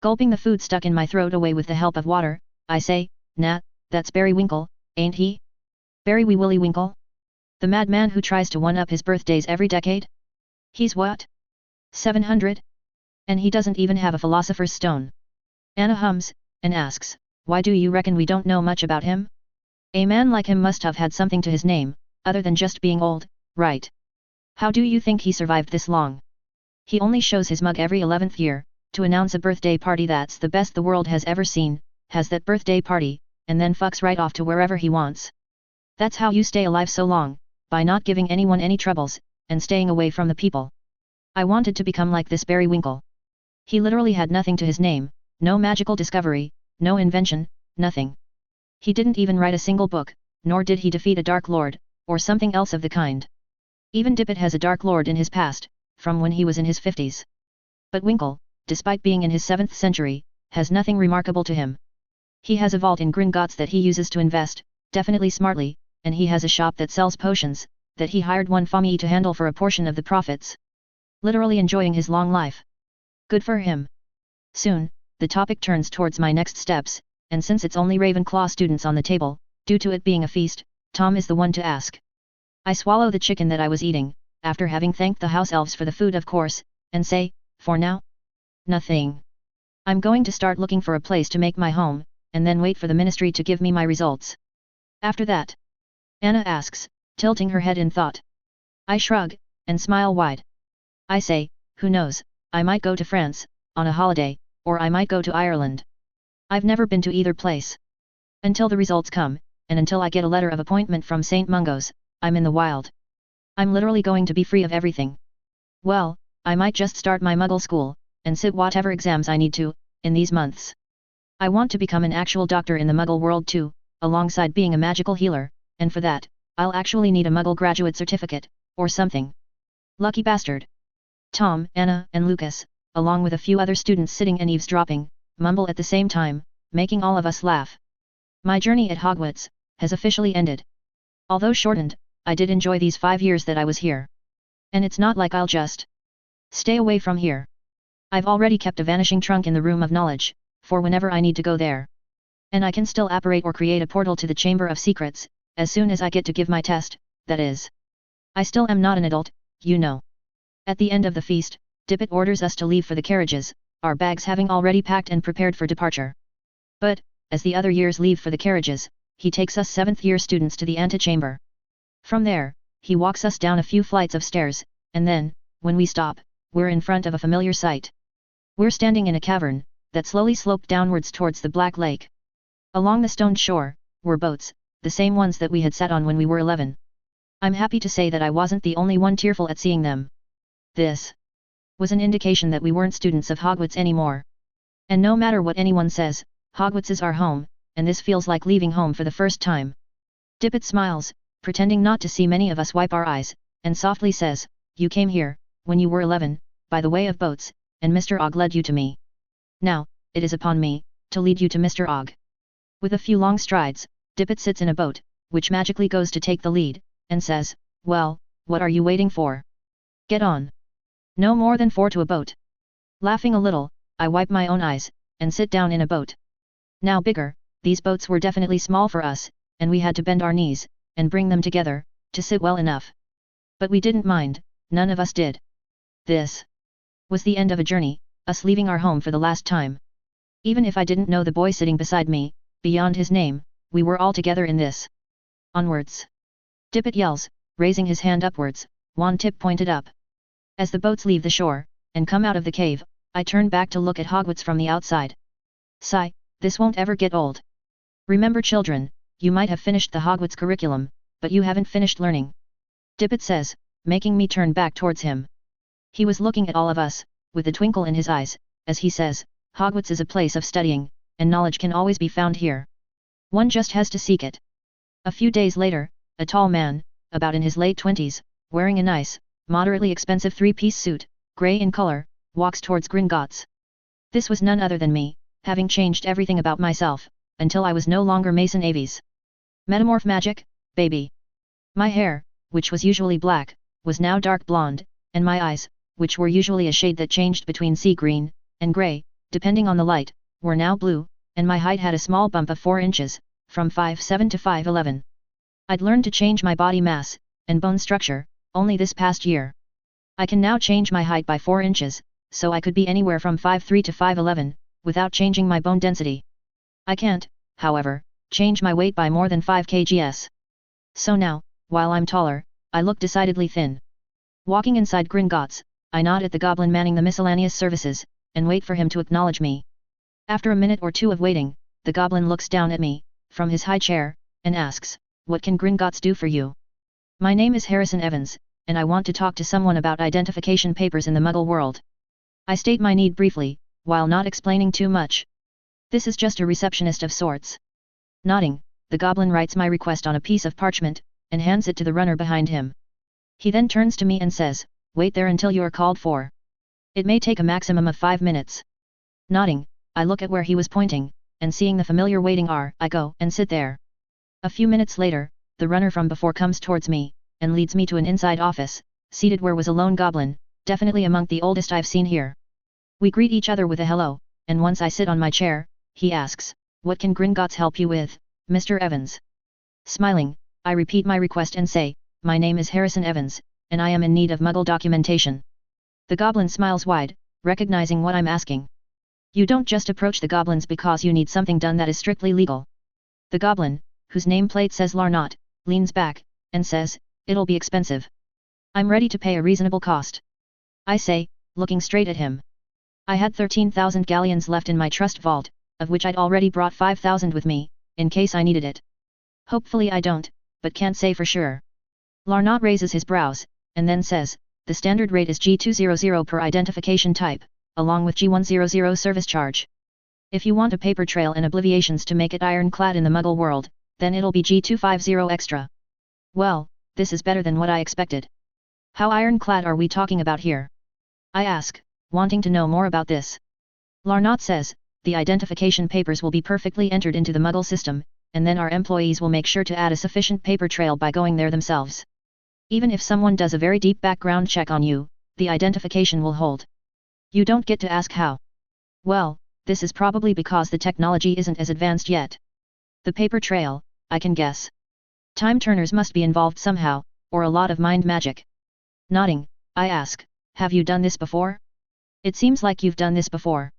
Gulping the food stuck in my throat away with the help of water, I say, "Nah, that's Barry Winkle, ain't he? Barry Wee Willie Winkle? The madman who tries to one-up his birthdays every decade? He's what? 700? And he doesn't even have a philosopher's stone." Anna hums, and asks, why do you reckon we don't know much about him? A man like him must have had something to his name, other than just being old, right? How do you think he survived this long? He only shows his mug every 11th year, to announce a birthday party that's the best the world has ever seen, has that birthday party, and then fucks right off to wherever he wants. That's how you stay alive so long, by not giving anyone any troubles, and staying away from the people. I wanted to become like this Barry Winkle. He literally had nothing to his name, no magical discovery, no invention, nothing. He didn't even write a single book, nor did he defeat a Dark Lord, or something else of the kind. Even Dippet has a Dark Lord in his past, from when he was in his 50s. But Winkle, despite being in his 7th century, has nothing remarkable to him. He has a vault in Gringotts that he uses to invest, definitely smartly, and he has a shop that sells potions, that he hired one famille to handle for a portion of the profits. Literally enjoying his long life. Good for him. Soon, the topic turns towards my next steps, and since it's only Ravenclaw students on the table, due to it being a feast, Tom is the one to ask. I swallow the chicken that I was eating, after having thanked the house elves for the food of course, and say, for now? Nothing. I'm going to start looking for a place to make my home, and then wait for the ministry to give me my results. After that? Anna asks, tilting her head in thought. I shrug, and smile wide. I say, who knows, I might go to France, on a holiday, or I might go to Ireland. I've never been to either place. Until the results come, and until I get a letter of appointment from St. Mungo's, I'm in the wild. I'm literally going to be free of everything. Well, I might just start my Muggle school, and sit whatever exams I need to, in these months. I want to become an actual doctor in the Muggle world too, alongside being a magical healer, and for that, I'll actually need a Muggle graduate certificate, or something. Lucky bastard. Tom, Anna, and Lucas, along with a few other students sitting and eavesdropping, mumble at the same time, making all of us laugh. My journey at Hogwarts has officially ended. Although shortened, I did enjoy these 5 years that I was here. And it's not like I'll just stay away from here. I've already kept a vanishing trunk in the Room of Knowledge, for whenever I need to go there. And I can still apparate or create a portal to the Chamber of Secrets, as soon as I get to give my test, that is. I still am not an adult, you know. At the end of the feast, Dippet orders us to leave for the carriages, our bags having already packed and prepared for departure. But, as the other years leave for the carriages, he takes us 7th year students to the antechamber. From there, he walks us down a few flights of stairs, and then, when we stop, we're in front of a familiar sight. We're standing in a cavern, that slowly sloped downwards towards the Black Lake. Along the stoned shore, were boats, the same ones that we had sat on when we were 11. I'm happy to say that I wasn't the only one tearful at seeing them. This was an indication that we weren't students of Hogwarts anymore. And no matter what anyone says, Hogwarts is our home, and this feels like leaving home for the first time. Dippet smiles, pretending not to see many of us wipe our eyes, and softly says, you came here, when you were 11, by the way of boats, and Mr. Og led you to me. Now, it is upon me, to lead you to Mr. Og. With a few long strides, Dippet sits in a boat, which magically goes to take the lead, and says, well, what are you waiting for? Get on. No more than 4 to a boat. Laughing a little, I wipe my own eyes, and sit down in a boat. Now bigger, these boats were definitely small for us, and we had to bend our knees, and bring them together, to sit well enough. But we didn't mind, none of us did. This was the end of a journey, us leaving our home for the last time. Even if I didn't know the boy sitting beside me, beyond his name, we were all together in this. Onwards. Dippet yells, raising his hand upwards, one tip pointed up. As the boats leave the shore, and come out of the cave, I turn back to look at Hogwarts from the outside. Sigh, this won't ever get old. Remember children, you might have finished the Hogwarts curriculum, but you haven't finished learning. Dippet says, making me turn back towards him. He was looking at all of us, with a twinkle in his eyes, as he says, Hogwarts is a place of studying, and knowledge can always be found here. One just has to seek it. A few days later, a tall man, about in his late 20s, wearing a nice, moderately expensive 3-piece suit, grey in color, walks towards Gringotts. This was none other than me, having changed everything about myself, until I was no longer Mason Aves. Metamorph magic, baby. My hair, which was usually black, was now dark blonde, and my eyes, which were usually a shade that changed between sea green and grey, depending on the light, were now blue, and my height had a small bump of 4 inches, from 5'7" to 5'11". I'd learned to change my body mass and bone structure only this past year. I can now change my height by 4 inches, so I could be anywhere from 5'3" to 5'11", without changing my bone density. I can't, however, change my weight by more than 5 kgs. So now, while I'm taller, I look decidedly thin. Walking inside Gringotts, I nod at the goblin manning the miscellaneous services, and wait for him to acknowledge me. After a minute or two of waiting, the goblin looks down at me, from his high chair, and asks, "What can Gringotts do for you?" "My name is Harrison Evans, and I want to talk to someone about identification papers in the Muggle world." I state my need briefly, while not explaining too much. "This is just a receptionist of sorts." Nodding, the goblin writes my request on a piece of parchment, and hands it to the runner behind him. He then turns to me and says, "Wait there until you are called for. It may take a maximum of 5 minutes." Nodding, I look at where he was pointing, and seeing the familiar waiting R, I go and sit there. A few minutes later, the runner from before comes towards me, and leads me to an inside office, seated where was a lone goblin, definitely among the oldest I've seen here. We greet each other with a hello, and once I sit on my chair, he asks, "What can Gringotts help you with, Mr. Evans?" Smiling, I repeat my request and say, "My name is Harrison Evans, and I am in need of Muggle documentation." The goblin smiles wide, recognizing what I'm asking. "You don't just approach the goblins because you need something done that is strictly legal." The goblin, whose nameplate says Larnot, leans back, and says, "It'll be expensive. I'm ready to pay a reasonable cost." I say, looking straight at him. I had 13,000 galleons left in my trust vault, of which I'd already brought 5,000 with me, in case I needed it. Hopefully I don't, but can't say for sure. Larnot raises his brows, and then says, "The standard rate is G200 per identification type, along with G100 service charge. If you want a paper trail and obliviations to make it ironclad in the Muggle world, then it'll be G250 extra." Well, this is better than what I expected. How ironclad are we talking about here? I ask, wanting to know more about this. Larnot says, "The identification papers will be perfectly entered into the Muggle system, and then our employees will make sure to add a sufficient paper trail by going there themselves. Even if someone does a very deep background check on you, the identification will hold. You don't get to ask how. Well, this is probably because the technology isn't as advanced yet. The paper trail, I can guess. Time turners must be involved somehow, or a lot of mind magic." Nodding, I ask, "Have you done this before?" "It seems like you've done this before."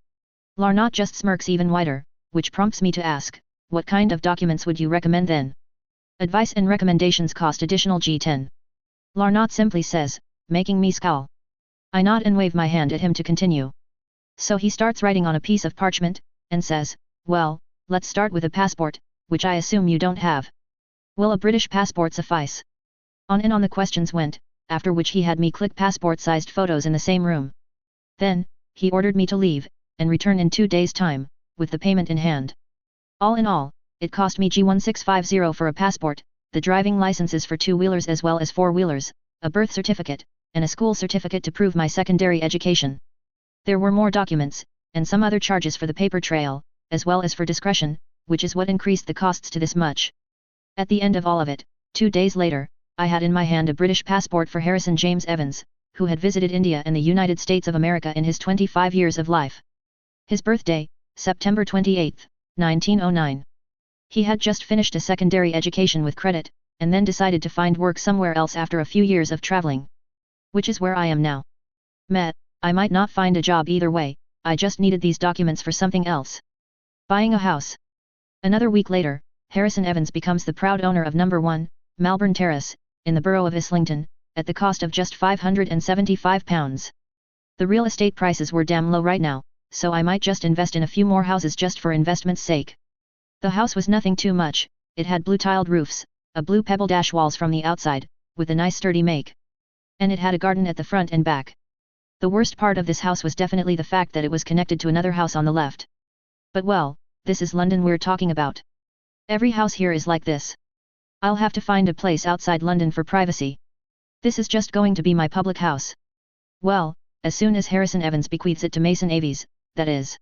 Larnot just smirks even wider, which prompts me to ask, "What kind of documents would you recommend then?" "Advice and recommendations cost additional G10. Larnot simply says, making me scowl. I nod and wave my hand at him to continue. So he starts writing on a piece of parchment, and says, "Well, let's start with a passport, which I assume you don't have. Will a British passport suffice?" On and on the questions went, after which he had me click passport-sized photos in the same room. Then, he ordered me to leave, and return in 2 days' time, with the payment in hand. All in all, it cost me G1650 for a passport, the driving licenses for 2-wheelers as well as 4-wheelers, a birth certificate, and a school certificate to prove my secondary education. There were more documents, and some other charges for the paper trail, as well as for discretion, which is what increased the costs to this much. At the end of all of it, 2 days later, I had in my hand a British passport for Harrison James Evans, who had visited India and the United States of America in his 25 years of life. His birthday, September 28, 1909. He had just finished a secondary education with credit, and then decided to find work somewhere else after a few years of traveling. Which is where I am now. I might not find a job either way, I just needed these documents for something else. Buying a house. Another week later, Harrison Evans becomes the proud owner of No. 1, Malbourne Terrace, in the borough of Islington, at the cost of just £575. The real estate prices were damn low right now, so I might just invest in a few more houses just for investment's sake. The house was nothing too much, it had blue-tiled roofs, a blue pebble dash walls from the outside, with a nice sturdy make. And it had a garden at the front and back. The worst part of this house was definitely the fact that it was connected to another house on the left. But well, this is London we're talking about. Every house here is like this. I'll have to find a place outside London for privacy. This is just going to be my public house. Well, as soon as Harrison Evans bequeaths it to Mason Aves, that is.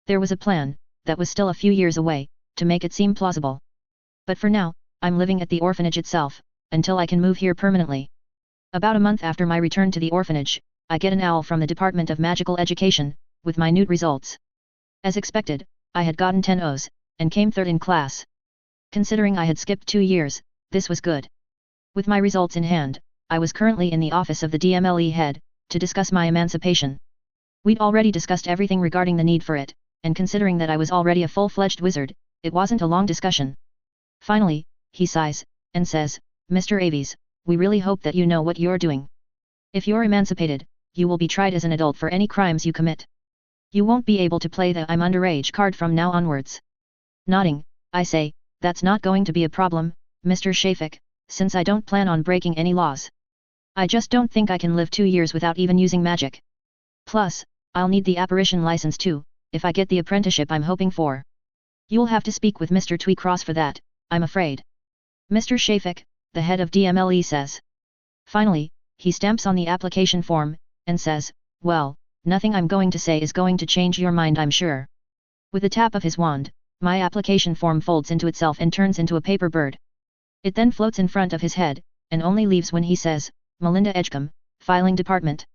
There was a plan, that was still a few years away, to make it seem plausible. But for now, I'm living at the orphanage itself, until I can move here permanently. About a month after my return to the orphanage, I get an owl from the Department of Magical Education, with minute results. As expected, I had gotten 10 O's, and came third in class. Considering I had skipped 2 years, this was good. With my results in hand, I was currently in the office of the DMLE head, to discuss my emancipation. We'd already discussed everything regarding the need for it, and considering that I was already a full-fledged wizard, it wasn't a long discussion. Finally, he sighs, and says, "Mr. Aves, we really hope that you know what you're doing. If you're emancipated, you will be tried as an adult for any crimes you commit. You won't be able to play the 'I'm underage' card from now onwards." Nodding, I say, "That's not going to be a problem, Mr. Shafik, since I don't plan on breaking any laws. I just don't think I can live 2 years without even using magic. Plus, I'll need the apparition license too, if I get the apprenticeship I'm hoping for. You'll have to speak with Mr. Tweecross for that, I'm afraid." Mr. Shafik, the head of DMLE, says. Finally, he stamps on the application form, and says, "Well, nothing I'm going to say is going to change your mind, I'm sure." With a tap of his wand, my application form folds into itself and turns into a paper bird. It then floats in front of his head, and only leaves when he says, "Melinda Edgecombe, Filing Department."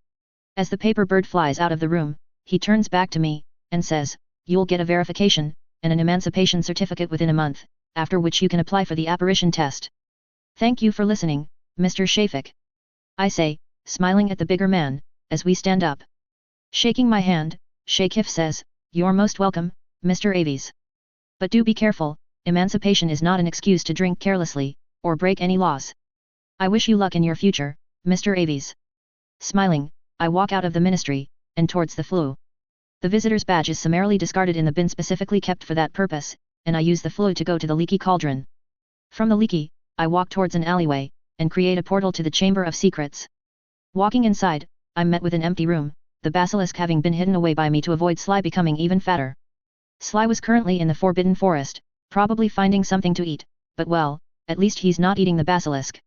As the paper bird flies out of the room, he turns back to me, and says, "You'll get a verification, and an emancipation certificate within a month, after which you can apply for the apparition test. Thank you for listening, Mr. Shafik," I say, smiling at the bigger man, as we stand up. Shaking my hand, Shakif says, "You're most welcome, Mr. Aves. But do be careful, emancipation is not an excuse to drink carelessly, or break any laws. I wish you luck in your future, Mr. Aves." Smiling, I walk out of the ministry, and towards the flue. The visitor's badge is summarily discarded in the bin specifically kept for that purpose, and I use the flue to go to the leaky cauldron. From the leaky, I walk towards an alleyway, and create a portal to the Chamber of Secrets. Walking inside, I'm met with an empty room, the basilisk having been hidden away by me to avoid Sly becoming even fatter. Sly was currently in the Forbidden Forest, probably finding something to eat, but well, at least he's not eating the basilisk.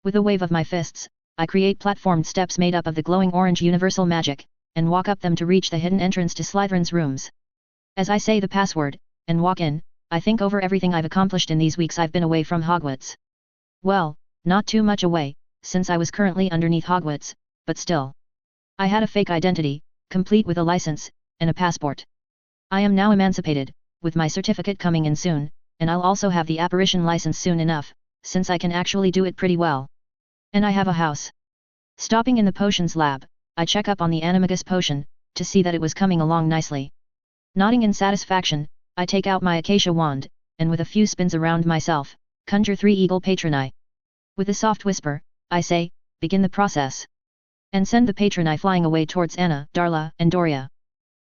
With a wave of my fists, I create platformed steps made up of the glowing orange universal magic, and walk up them to reach the hidden entrance to Slytherin's rooms. As I say the password, and walk in, I think over everything I've accomplished in these weeks I've been away from Hogwarts. Well, not too much away, since I was currently underneath Hogwarts, but still. I had a fake identity, complete with a license, and a passport. I am now emancipated, with my certificate coming in soon, and I'll also have the apparition license soon enough, since I can actually do it pretty well. And I have a house. Stopping in the potions lab, I check up on the animagus potion, to see that it was coming along nicely. Nodding in satisfaction, I take out my acacia wand, and with a few spins around myself, conjure 3 eagle patroni. With a soft whisper, I say, "Begin the process." And send the patroni flying away towards Anna, Darla, and Doria.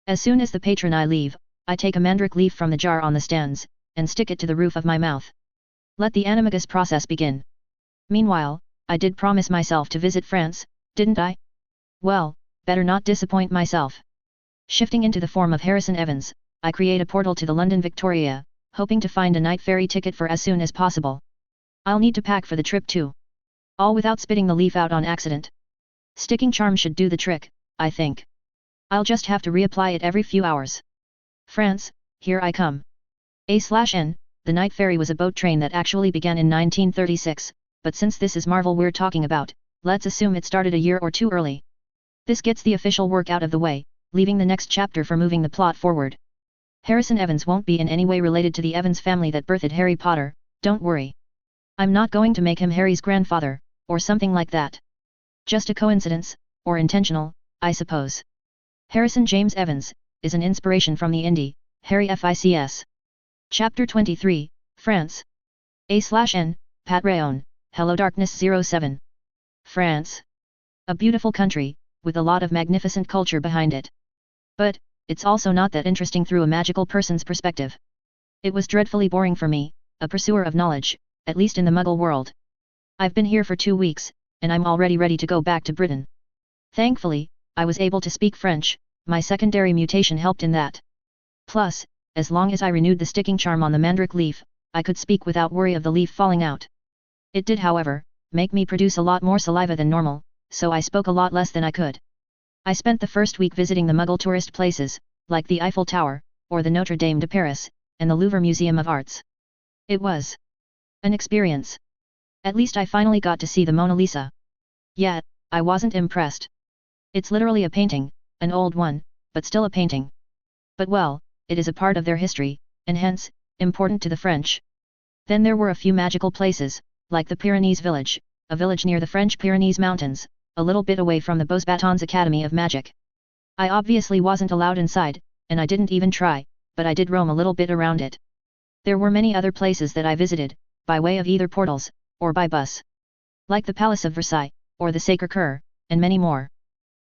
As soon as the patroni leave, I take a mandrake leaf from the jar on the stands, and stick it to the roof of my mouth. Let the animagus process begin. Meanwhile, I did promise myself to visit France, didn't I? Well, better not disappoint myself. Shifting into the form of Harrison Evans, I create a portal to the London Victoria, hoping to find a night ferry ticket for as soon as possible. I'll need to pack for the trip too. All without spitting the leaf out on accident. Sticking charm should do the trick, I think. I'll just have to reapply it every few hours. France, here I come. A/N, the night ferry was a boat train that actually began in 1936, but since this is Marvel we're talking about, let's assume it started a year or two early. This gets the official work out of the way, leaving the next chapter for moving the plot forward. Harrison Evans won't be in any way related to the Evans family that birthed Harry Potter, don't worry. I'm not going to make him Harry's grandfather, or something like that. Just a coincidence, or intentional, I suppose. Harrison James Evans is an inspiration from the indie, Harry Fics. Chapter 23, France. A/N, Pat Rayon, HelloDarkness07. France. A beautiful country, with a lot of magnificent culture behind it. But, it's also not that interesting through a magical person's perspective. It was dreadfully boring for me, a pursuer of knowledge, at least in the Muggle world. I've been here for 2 weeks, and I'm already ready to go back to Britain. Thankfully, I was able to speak French, my secondary mutation helped in that. Plus, as long as I renewed the sticking charm on the mandrake leaf, I could speak without worry of the leaf falling out. It did, however, make me produce a lot more saliva than normal, so I spoke a lot less than I could. I spent the first week visiting the Muggle tourist places, like the Eiffel Tower, or the Notre Dame de Paris, and the Louvre Museum of Arts. It was an experience. At least I finally got to see the Mona Lisa. Yet, I wasn't impressed. It's literally a painting, an old one, but still a painting. But well, it is a part of their history, and hence, important to the French. Then there were a few magical places, like the Pyrenees Village, a village near the French Pyrenees Mountains, a little bit away from the Beauxbatons Academy of Magic. I obviously wasn't allowed inside, and I didn't even try, but I did roam a little bit around it. There were many other places that I visited, by way of either portals, or by bus. Like the Palace of Versailles, or the Sacré-Cœur, and many more.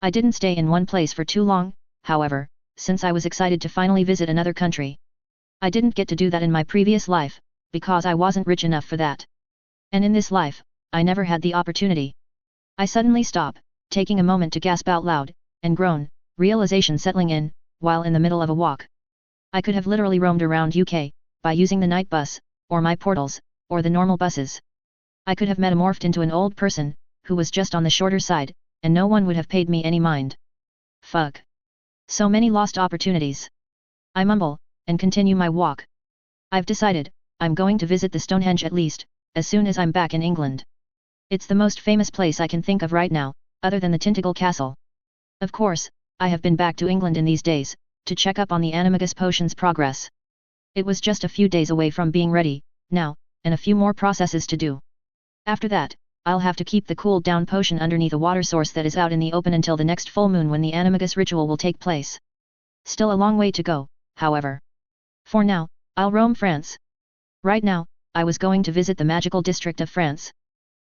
I didn't stay in one place for too long, however, since I was excited to finally visit another country. I didn't get to do that in my previous life, because I wasn't rich enough for that. And in this life, I never had the opportunity. I suddenly stop, taking a moment to gasp out loud, and groan, realization settling in, while in the middle of a walk. I could have literally roamed around UK, by using the night bus, or my portals, or the normal buses. I could have metamorphed into an old person, who was just on the shorter side, and no one would have paid me any mind. Fuck. So many lost opportunities. I mumble, and continue my walk. I've decided, I'm going to visit the Stonehenge at least, as soon as I'm back in England. It's the most famous place I can think of right now, other than the Tintagel Castle. Of course, I have been back to England in these days, to check up on the animagus potion's progress. It was just a few days away from being ready, now, and a few more processes to do. After that, I'll have to keep the cooled down potion underneath a water source that is out in the open until the next full moon when the animagus ritual will take place. Still a long way to go, however. For now, I'll roam France. Right now, I was going to visit the magical district of France.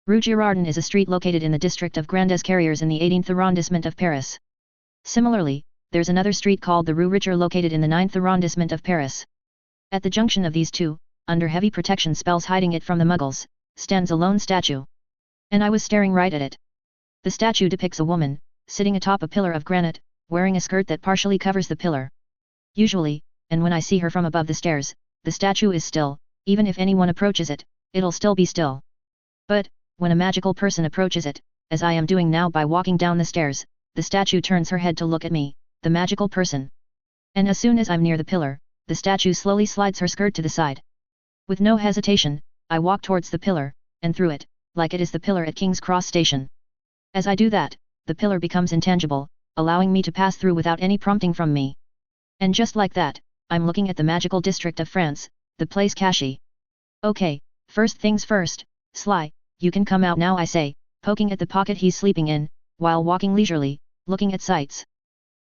Rue Girardin is a street located in the district of Grandes Carrières in the 18th arrondissement of Paris. Similarly, there's another street called the Rue Richer located in the 9th arrondissement of Paris. At the junction of these two, under heavy protection spells hiding it from the Muggles, stands a lone statue. And I was staring right at it. The statue depicts a woman, sitting atop a pillar of granite, wearing a skirt that partially covers the pillar. Usually, and when I see her from above the stairs, the statue is still, even if anyone approaches it, it'll still be still. But, when a magical person approaches it, as I am doing now by walking down the stairs, the statue turns her head to look at me, the magical person. And as soon as I'm near the pillar, the statue slowly slides her skirt to the side. With no hesitation, I walk towards the pillar, and through it, like it is the pillar at King's Cross Station. As I do that, the pillar becomes intangible, allowing me to pass through without any prompting from me. And just like that, I'm looking at the magical district of France, the place Kashi. Okay, first things first, Sly, you can come out now, I say, poking at the pocket he's sleeping in, while walking leisurely, looking at sights.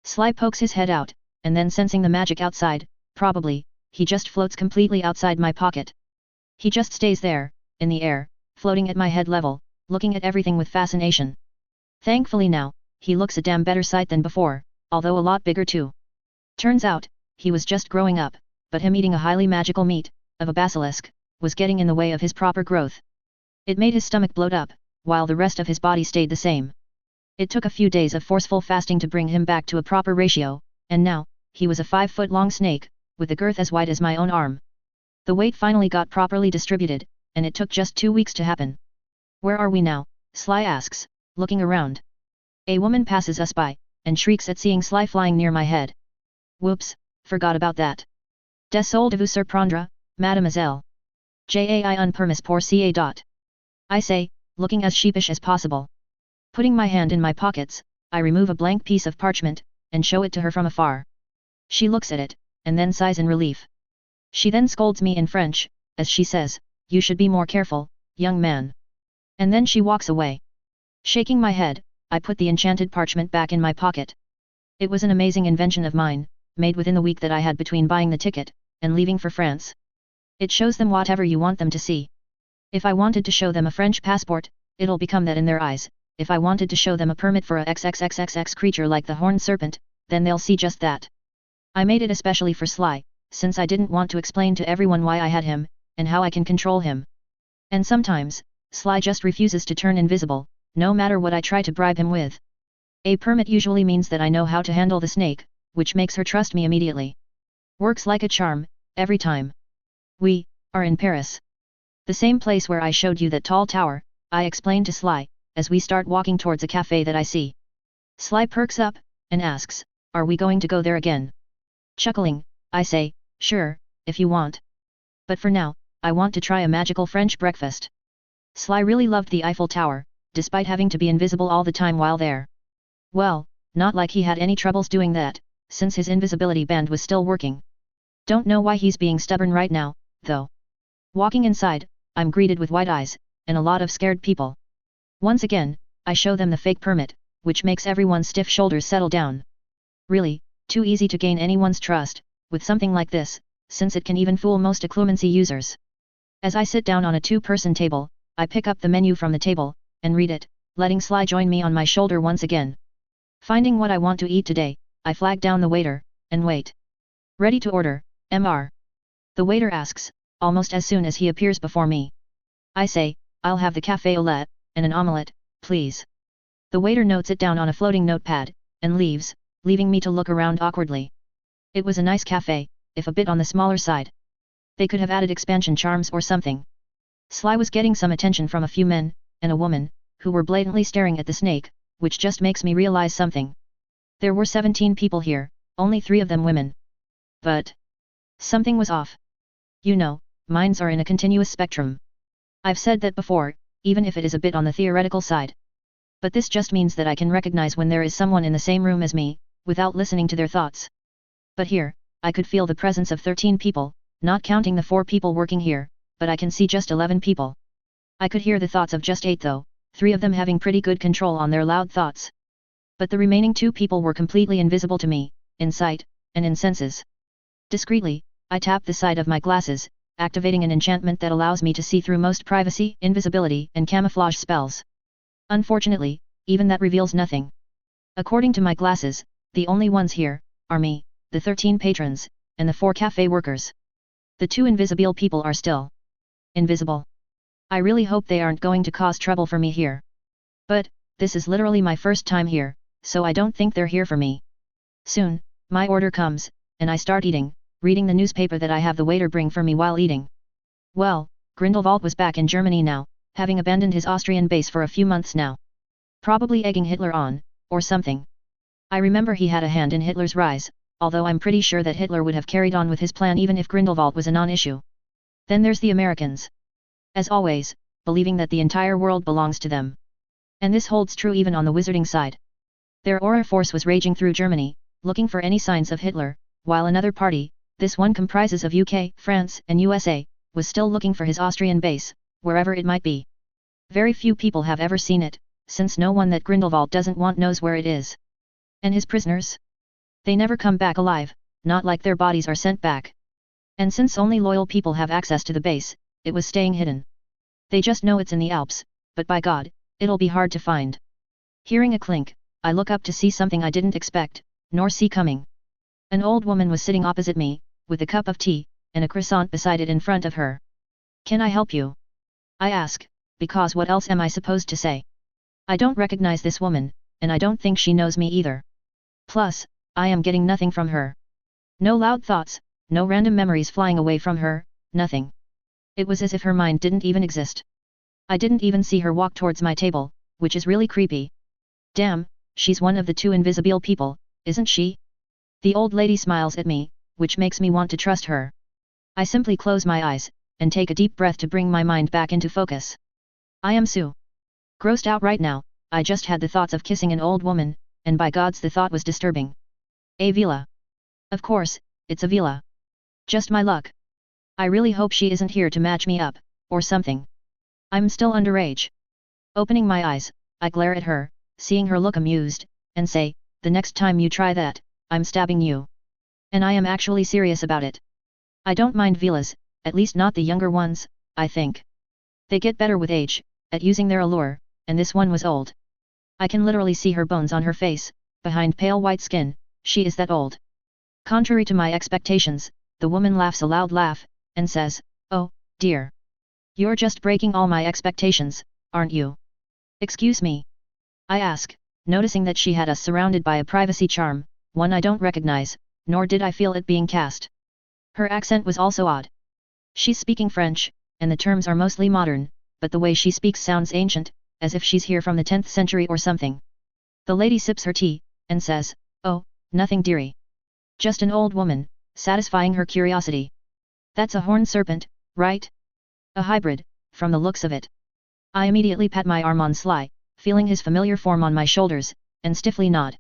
Sly pokes his head out, and then sensing the magic outside, probably, he just floats completely outside my pocket. He just stays there, in the air, floating at my head level, looking at everything with fascination. Thankfully now, he looks a damn better sight than before, although a lot bigger too. Turns out, he was just growing up, but him eating a highly magical meat, of a basilisk, was getting in the way of his proper growth. It made his stomach bloat up, while the rest of his body stayed the same. It took a few days of forceful fasting to bring him back to a proper ratio, and now, he was a 5-foot-long snake, with a girth as wide as my own arm. The weight finally got properly distributed, and it took just 2 weeks to happen. Where are we now? Sly asks, looking around. A woman passes us by, and shrieks at seeing Sly flying near my head. Whoops, forgot about that. Désolé de vous surprendre, mademoiselle. J'ai un permis pour ca. I say, looking as sheepish as possible. Putting my hand in my pockets, I remove a blank piece of parchment, and show it to her from afar. She looks at it, and then sighs in relief. She then scolds me in French, as she says, "You should be more careful, young man." And then she walks away. Shaking my head, I put the enchanted parchment back in my pocket. It was an amazing invention of mine, made within the week that I had between buying the ticket, and leaving for France. It shows them whatever you want them to see. If I wanted to show them a French passport, it'll become that in their eyes. If I wanted to show them a permit for a XXXXX creature like the horned serpent, then they'll see just that. I made it especially for Sly, since I didn't want to explain to everyone why I had him, and how I can control him. And sometimes, Sly just refuses to turn invisible, no matter what I try to bribe him with. A permit usually means that I know how to handle the snake, which makes her trust me immediately. Works like a charm, every time. We are in Paris. The same place where I showed you that tall tower, I explained to Sly, as we start walking towards a cafe that I see. Sly perks up, and asks, "Are we going to go there again?" Chuckling, I say, "Sure, if you want. But for now, I want to try a magical French breakfast." Sly really loved the Eiffel Tower, despite having to be invisible all the time while there. Well, not like he had any troubles doing that, since his invisibility band was still working. Don't know why he's being stubborn right now, though. Walking inside, I'm greeted with wide eyes, and a lot of scared people. Once again, I show them the fake permit, which makes everyone's stiff shoulders settle down. Really, Too easy to gain anyone's trust, with something like this, since it can even fool most occlumency users. As I sit down on a two-person table, I pick up the menu from the table, and read it, letting Sly join me on my shoulder once again. Finding what I want to eat today, I flag down the waiter, and wait. Ready to order, Mr. The waiter asks, almost as soon as he appears before me. I say, I'll have the café au lait, and an omelette, please. The waiter notes it down on a floating notepad, and leaves, leaving me to look around awkwardly. It was a nice café, if a bit on the smaller side. They could have added expansion charms or something. Sly was getting some attention from a few men, and a woman, who were blatantly staring at the snake, which just makes me realize something. There were 17 people here, only 3 of them women. But something was off. You know, minds are in a continuous spectrum. I've said that before, even if it is a bit on the theoretical side. But this just means that I can recognize when there is someone in the same room as me, without listening to their thoughts. But here, I could feel the presence of 13 people, not counting the 4 people working here, but I can see just 11 people. I could hear the thoughts of just 8 though, 3 of them having pretty good control on their loud thoughts. But the remaining 2 people were completely invisible to me, in sight, and in senses. Discreetly, I tap the side of my glasses, activating an enchantment that allows me to see through most privacy, invisibility, and camouflage spells. Unfortunately, even that reveals nothing. According to my glasses, the only ones here are me, the 13 patrons, and the 4 cafe workers. The 2 invisible people are still invisible. I really hope they aren't going to cause trouble for me here. But this is literally my first time here, so I don't think they're here for me. Soon, my order comes, and I start eating, reading the newspaper that I have the waiter bring for me while eating. Well, Grindelwald was back in Germany now, having abandoned his Austrian base for a few months now. Probably egging Hitler on, or something. I remember he had a hand in Hitler's rise, although I'm pretty sure that Hitler would have carried on with his plan even if Grindelwald was a non-issue. Then there's the Americans. As always, believing that the entire world belongs to them. And this holds true even on the wizarding side. Their aura force was raging through Germany, looking for any signs of Hitler, while another party, this one comprises of UK, France, and USA, was still looking for his Austrian base, wherever it might be. Very few people have ever seen it, since no one that Grindelwald doesn't want knows where it is. And his prisoners? They never come back alive, not like their bodies are sent back. And since only loyal people have access to the base, it was staying hidden. They just know it's in the Alps, but by God, it'll be hard to find. Hearing a clink, I look up to see something I didn't expect, nor see coming. An old woman was sitting opposite me, with a cup of tea, and a croissant beside it in front of her. Can I help you? I ask, because what else am I supposed to say? I don't recognize this woman, and I don't think she knows me either. Plus, I am getting nothing from her. No loud thoughts, no random memories flying away from her, nothing. It was as if her mind didn't even exist. I didn't even see her walk towards my table, which is really creepy. Damn, she's one of the 2 invisible people, isn't she? The old lady smiles at me, which makes me want to trust her. I simply close my eyes, and take a deep breath to bring my mind back into focus. I am so grossed out right now, I just had the thoughts of kissing an old woman, and by gods the thought was disturbing. A villa. Of course, it's a villa. Just my luck. I really hope she isn't here to match me up, or something. I'm still underage. Opening my eyes, I glare at her, seeing her look amused, and say, the next time you try that, I'm stabbing you. And I am actually serious about it. I don't mind villas, at least not the younger ones, I think. They get better with age, at using their allure, and this one was old. I can literally see her bones on her face, behind pale white skin, she is that old. Contrary to my expectations, the woman laughs a loud laugh, and says, oh, dear. You're just breaking all my expectations, aren't you? Excuse me? I ask, noticing that she had us surrounded by a privacy charm, one I don't recognize, nor did I feel it being cast. Her accent was also odd. She's speaking French, and the terms are mostly modern, but the way she speaks sounds ancient, as if she's here from the 10th century or something. The lady sips her tea, and says, oh, nothing dearie. Just an old woman, satisfying her curiosity. That's a horned serpent, right? A hybrid, from the looks of it. I immediately pat my arm on Sly, feeling his familiar form on my shoulders, and stiffly nod.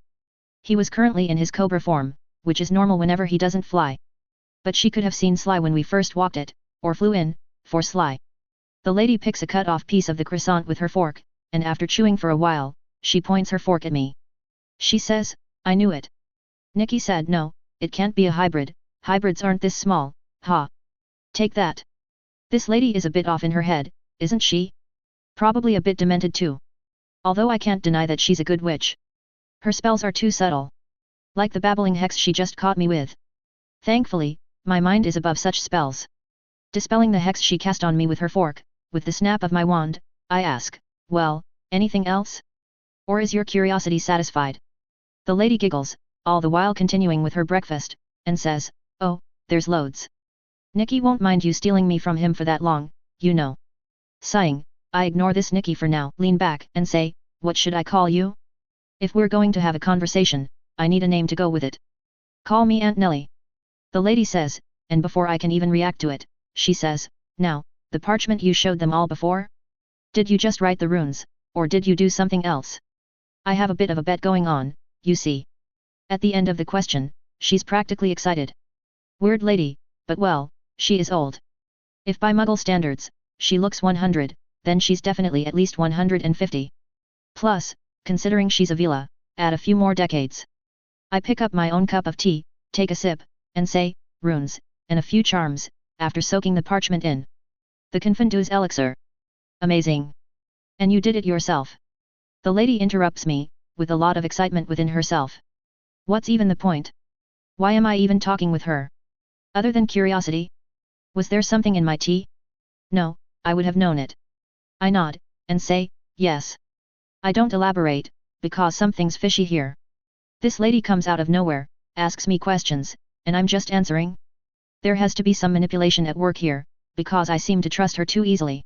He was currently in his cobra form, which is normal whenever he doesn't fly. But she could have seen Sly when we first walked it, or flew in, for Sly. The lady picks a cut-off piece of the croissant with her fork, and after chewing for a while, she points her fork at me. She says, I knew it. Nikki said no, it can't be a hybrid, hybrids aren't this small, ha. Take that. This lady is a bit off in her head, isn't she? Probably a bit demented too. Although I can't deny that she's a good witch. Her spells are too subtle. Like the babbling hex she just caught me with. Thankfully, my mind is above such spells. Dispelling the hex she cast on me with her fork, with the snap of my wand, I ask, well, anything else? Or is your curiosity satisfied? The lady giggles, all the while continuing with her breakfast, and says, oh, there's loads. Nikki won't mind you stealing me from him for that long, you know. Sighing, I ignore this Nikki for now, lean back and say, what should I call you? If we're going to have a conversation, I need a name to go with it. Call me Aunt Nellie. The lady says, and before I can even react to it, she says, now, the parchment you showed them all before? Did you just write the runes, or did you do something else? I have a bit of a bet going on, you see. At the end of the question, she's practically excited. Weird lady, but well, she is old. If by Muggle standards, she looks 100, then she's definitely at least 150. Plus, considering she's a Vila, add a few more decades. I pick up my own cup of tea, take a sip, and say, runes, and a few charms, after soaking the parchment in. The Confundus elixir. Amazing. And you did it yourself. The lady interrupts me, with a lot of excitement within herself. What's even the point? Why am I even talking with her? Other than curiosity? Was there something in my tea? No, I would have known it. I nod, and say, yes. I don't elaborate, because something's fishy here. This lady comes out of nowhere, asks me questions, and I'm just answering. There has to be some manipulation at work here, because I seem to trust her too easily.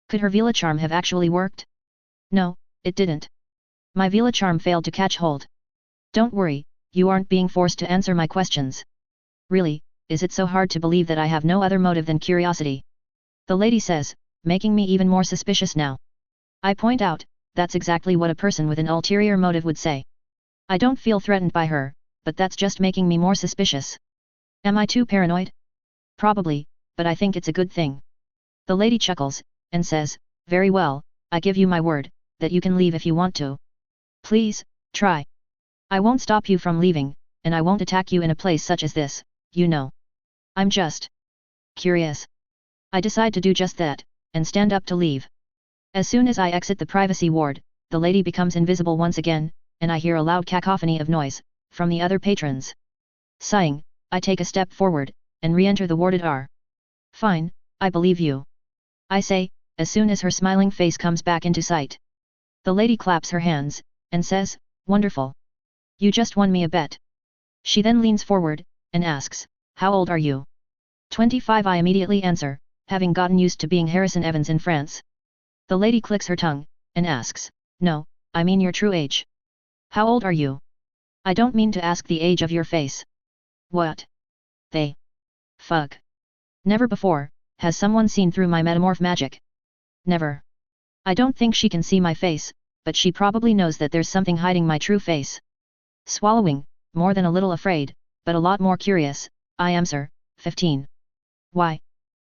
Could her Vila charm have actually worked? No, it didn't. My Vila charm failed to catch hold. Don't worry, you aren't being forced to answer my questions. Really, is it so hard to believe that I have no other motive than curiosity? The lady says, making me even more suspicious now. I point out, that's exactly what a person with an ulterior motive would say. I don't feel threatened by her, but that's just making me more suspicious. Am I too paranoid? Probably, but I think it's a good thing. The lady chuckles, and says, very well, I give you my word, that you can leave if you want to. Please, try. I won't stop you from leaving, and I won't attack you in a place such as this, you know. I'm just curious. I decide to do just that, and stand up to leave. As soon as I exit the privacy ward, the lady becomes invisible once again, and I hear a loud cacophony of noise, from the other patrons. Sighing, I take a step forward, and re-enter the warded R. Fine, I believe you. I say, as soon as her smiling face comes back into sight. The lady claps her hands, and says, wonderful. You just won me a bet. She then leans forward, and asks, how old are you? 25. I immediately answer, having gotten used to being Harrison Evans in France. The lady clicks her tongue, and asks, no, I mean your true age. How old are you? I don't mean to ask the age of your face. What? Fuck. Never before, has someone seen through my metamorph magic. Never. I don't think she can see my face, but she probably knows that there's something hiding my true face. Swallowing, more than a little afraid, but a lot more curious, I answer, 15. Why?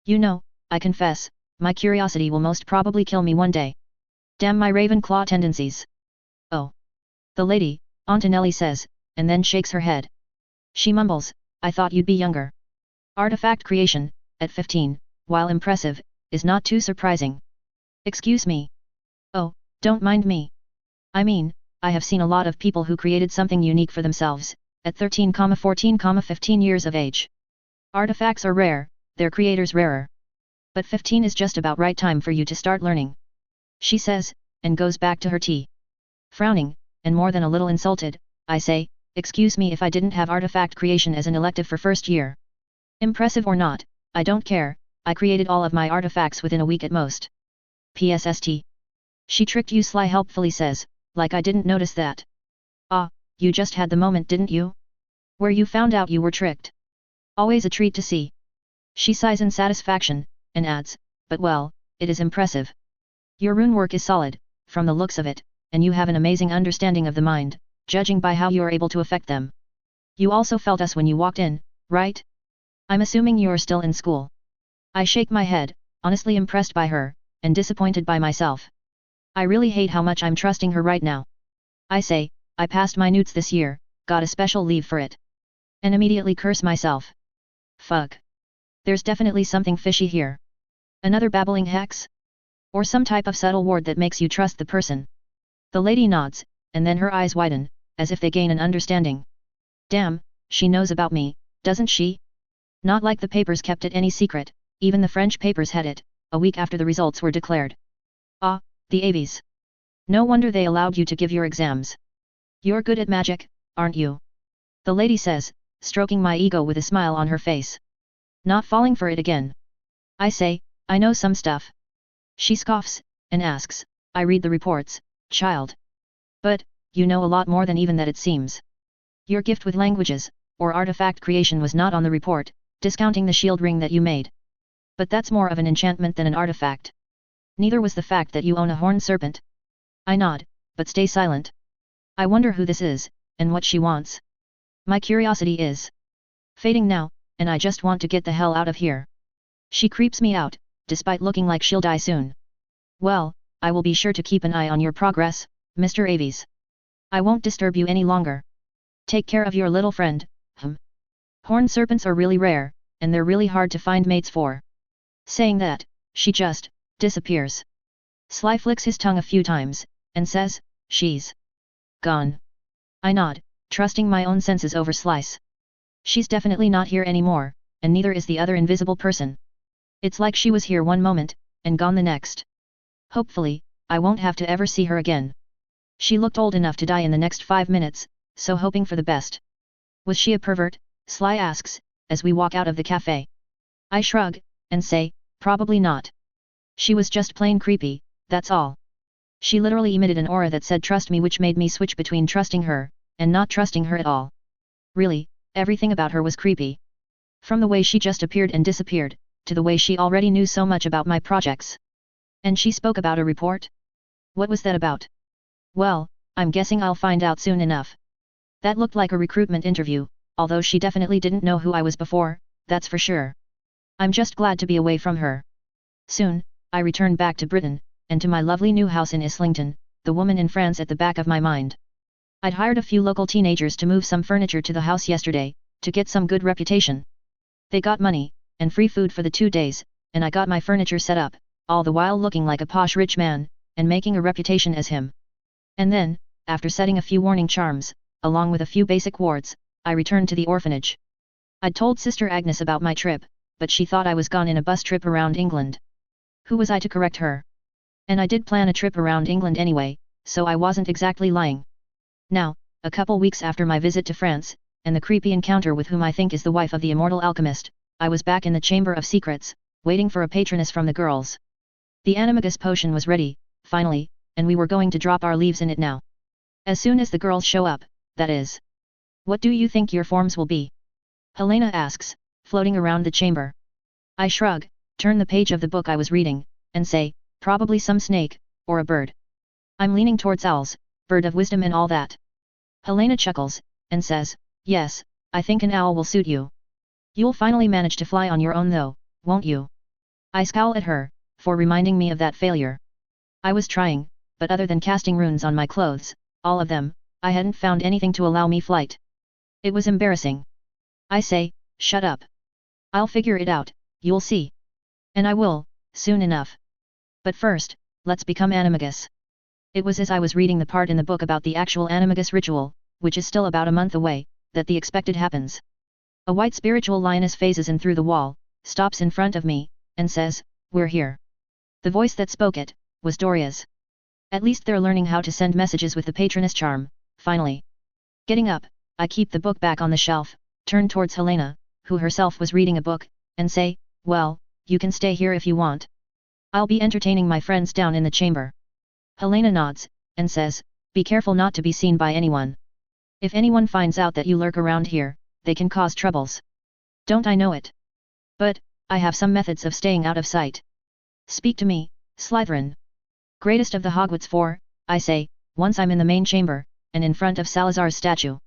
You know, I confess, my curiosity will most probably kill me one day. Damn my Ravenclaw tendencies. Oh. The lady, Aunt Nellie says, and then shakes her head. She mumbles, I thought you'd be younger. Artifact creation, at 15, while impressive, is not too surprising. Excuse me. Oh, don't mind me. I mean, I have seen a lot of people who created something unique for themselves, at 13, 14, 15 years of age. Artifacts are rare, their creators rarer. But 15 is just about right time for you to start learning. She says, and goes back to her tea. Frowning, and more than a little insulted, I say, excuse me if I didn't have artifact creation as an elective for first year. Impressive or not, I don't care, I created all of my artifacts within a week at most. PSST. She tricked you, Sly helpfully says, like I didn't notice that. Ah, you just had the moment, didn't you? Where you found out you were tricked. Always a treat to see. She sighs in satisfaction, and adds, but well, it is impressive. Your rune work is solid, from the looks of it, and you have an amazing understanding of the mind, judging by how you are able to affect them. You also felt us when you walked in, right? I'm assuming you're still in school. I shake my head, honestly impressed by her, and disappointed by myself. I really hate how much I'm trusting her right now. I say, I passed my newts this year, got a special leave for it. And immediately curse myself. Fuck. There's definitely something fishy here. Another babbling hex? Or some type of subtle ward that makes you trust the person. The lady nods, and then her eyes widen, as if they gain an understanding. Damn, she knows about me, doesn't she? Not like the papers kept it any secret, even the French papers had it, a week after the results were declared. Ah, the Aves. No wonder they allowed you to give your exams. You're good at magic, aren't you? The lady says, stroking my ego with a smile on her face. Not falling for it again. I say, I know some stuff. She scoffs, and asks, I read the reports, child. But, you know a lot more than even that it seems. Your gift with languages, or artifact creation was not on the report, discounting the shield ring that you made. But that's more of an enchantment than an artifact. Neither was the fact that you own a horned serpent. I nod, but stay silent. I wonder who this is, and what she wants. My curiosity is fading now, and I just want to get the hell out of here. She creeps me out, despite looking like she'll die soon. Well, I will be sure to keep an eye on your progress, Mr. Aves. I won't disturb you any longer. Take care of your little friend, Horned serpents are really rare, and they're really hard to find mates for. Saying that, she just disappears. Sly flicks his tongue a few times, and says, she's gone. I nod, trusting my own senses over Slice. She's definitely not here anymore, and neither is the other invisible person. It's like she was here one moment, and gone the next. Hopefully, I won't have to ever see her again. She looked old enough to die in the next 5 minutes, so hoping for the best. Was she a pervert? Sly asks, as we walk out of the cafe. I shrug, and say, probably not. She was just plain creepy, that's all. She literally emitted an aura that said trust me, which made me switch between trusting her, and not trusting her at all. Really, everything about her was creepy. From the way she just appeared and disappeared, to the way she already knew so much about my projects. And she spoke about a report? What was that about? Well, I'm guessing I'll find out soon enough. That looked like a recruitment interview, although she definitely didn't know who I was before, that's for sure. I'm just glad to be away from her. Soon, I return back to Britain, and to my lovely new house in Islington, the woman in France at the back of my mind. I'd hired a few local teenagers to move some furniture to the house yesterday, to get some good reputation. They got money, and free food for the 2 days, and I got my furniture set up, all the while looking like a posh rich man, and making a reputation as him. And then, after setting a few warning charms, along with a few basic wards, I returned to the orphanage. I'd told Sister Agnes about my trip, but she thought I was gone in a bus trip around England. Who was I to correct her? And I did plan a trip around England anyway, so I wasn't exactly lying. Now, a couple weeks after my visit to France, and the creepy encounter with whom I think is the wife of the immortal alchemist, I was back in the Chamber of Secrets, waiting for a patroness from the girls. The animagus potion was ready, finally, and we were going to drop our leaves in it now. As soon as the girls show up, that is. What do you think your forms will be? Helena asks, floating around the chamber. I shrug, turn the page of the book I was reading, and say, probably some snake, or a bird. I'm leaning towards owls, bird of wisdom and all that. Helena chuckles, and says, yes, I think an owl will suit you. You'll finally manage to fly on your own though, won't you? I scowl at her, for reminding me of that failure. I was trying, but other than casting runes on my clothes, all of them, I hadn't found anything to allow me flight. It was embarrassing. I say, shut up. I'll figure it out, you'll see. And I will, soon enough. But first, let's become animagus. It was as I was reading the part in the book about the actual animagus ritual, which is still about a month away, that the expected happens. A white spiritual lioness phases in through the wall, stops in front of me, and says, we're here. The voice that spoke it, was Doria's. At least they're learning how to send messages with the patroness charm, finally. Getting up, I keep the book back on the shelf, turn towards Helena, who herself was reading a book, and say, well, you can stay here if you want. I'll be entertaining my friends down in the chamber. Helena nods, and says, be careful not to be seen by anyone. If anyone finds out that you lurk around here, they can cause troubles. Don't I know it? But, I have some methods of staying out of sight. Speak to me, Slytherin. Greatest of the Hogwarts Four, I say, once I'm in the main chamber, and in front of Salazar's statue.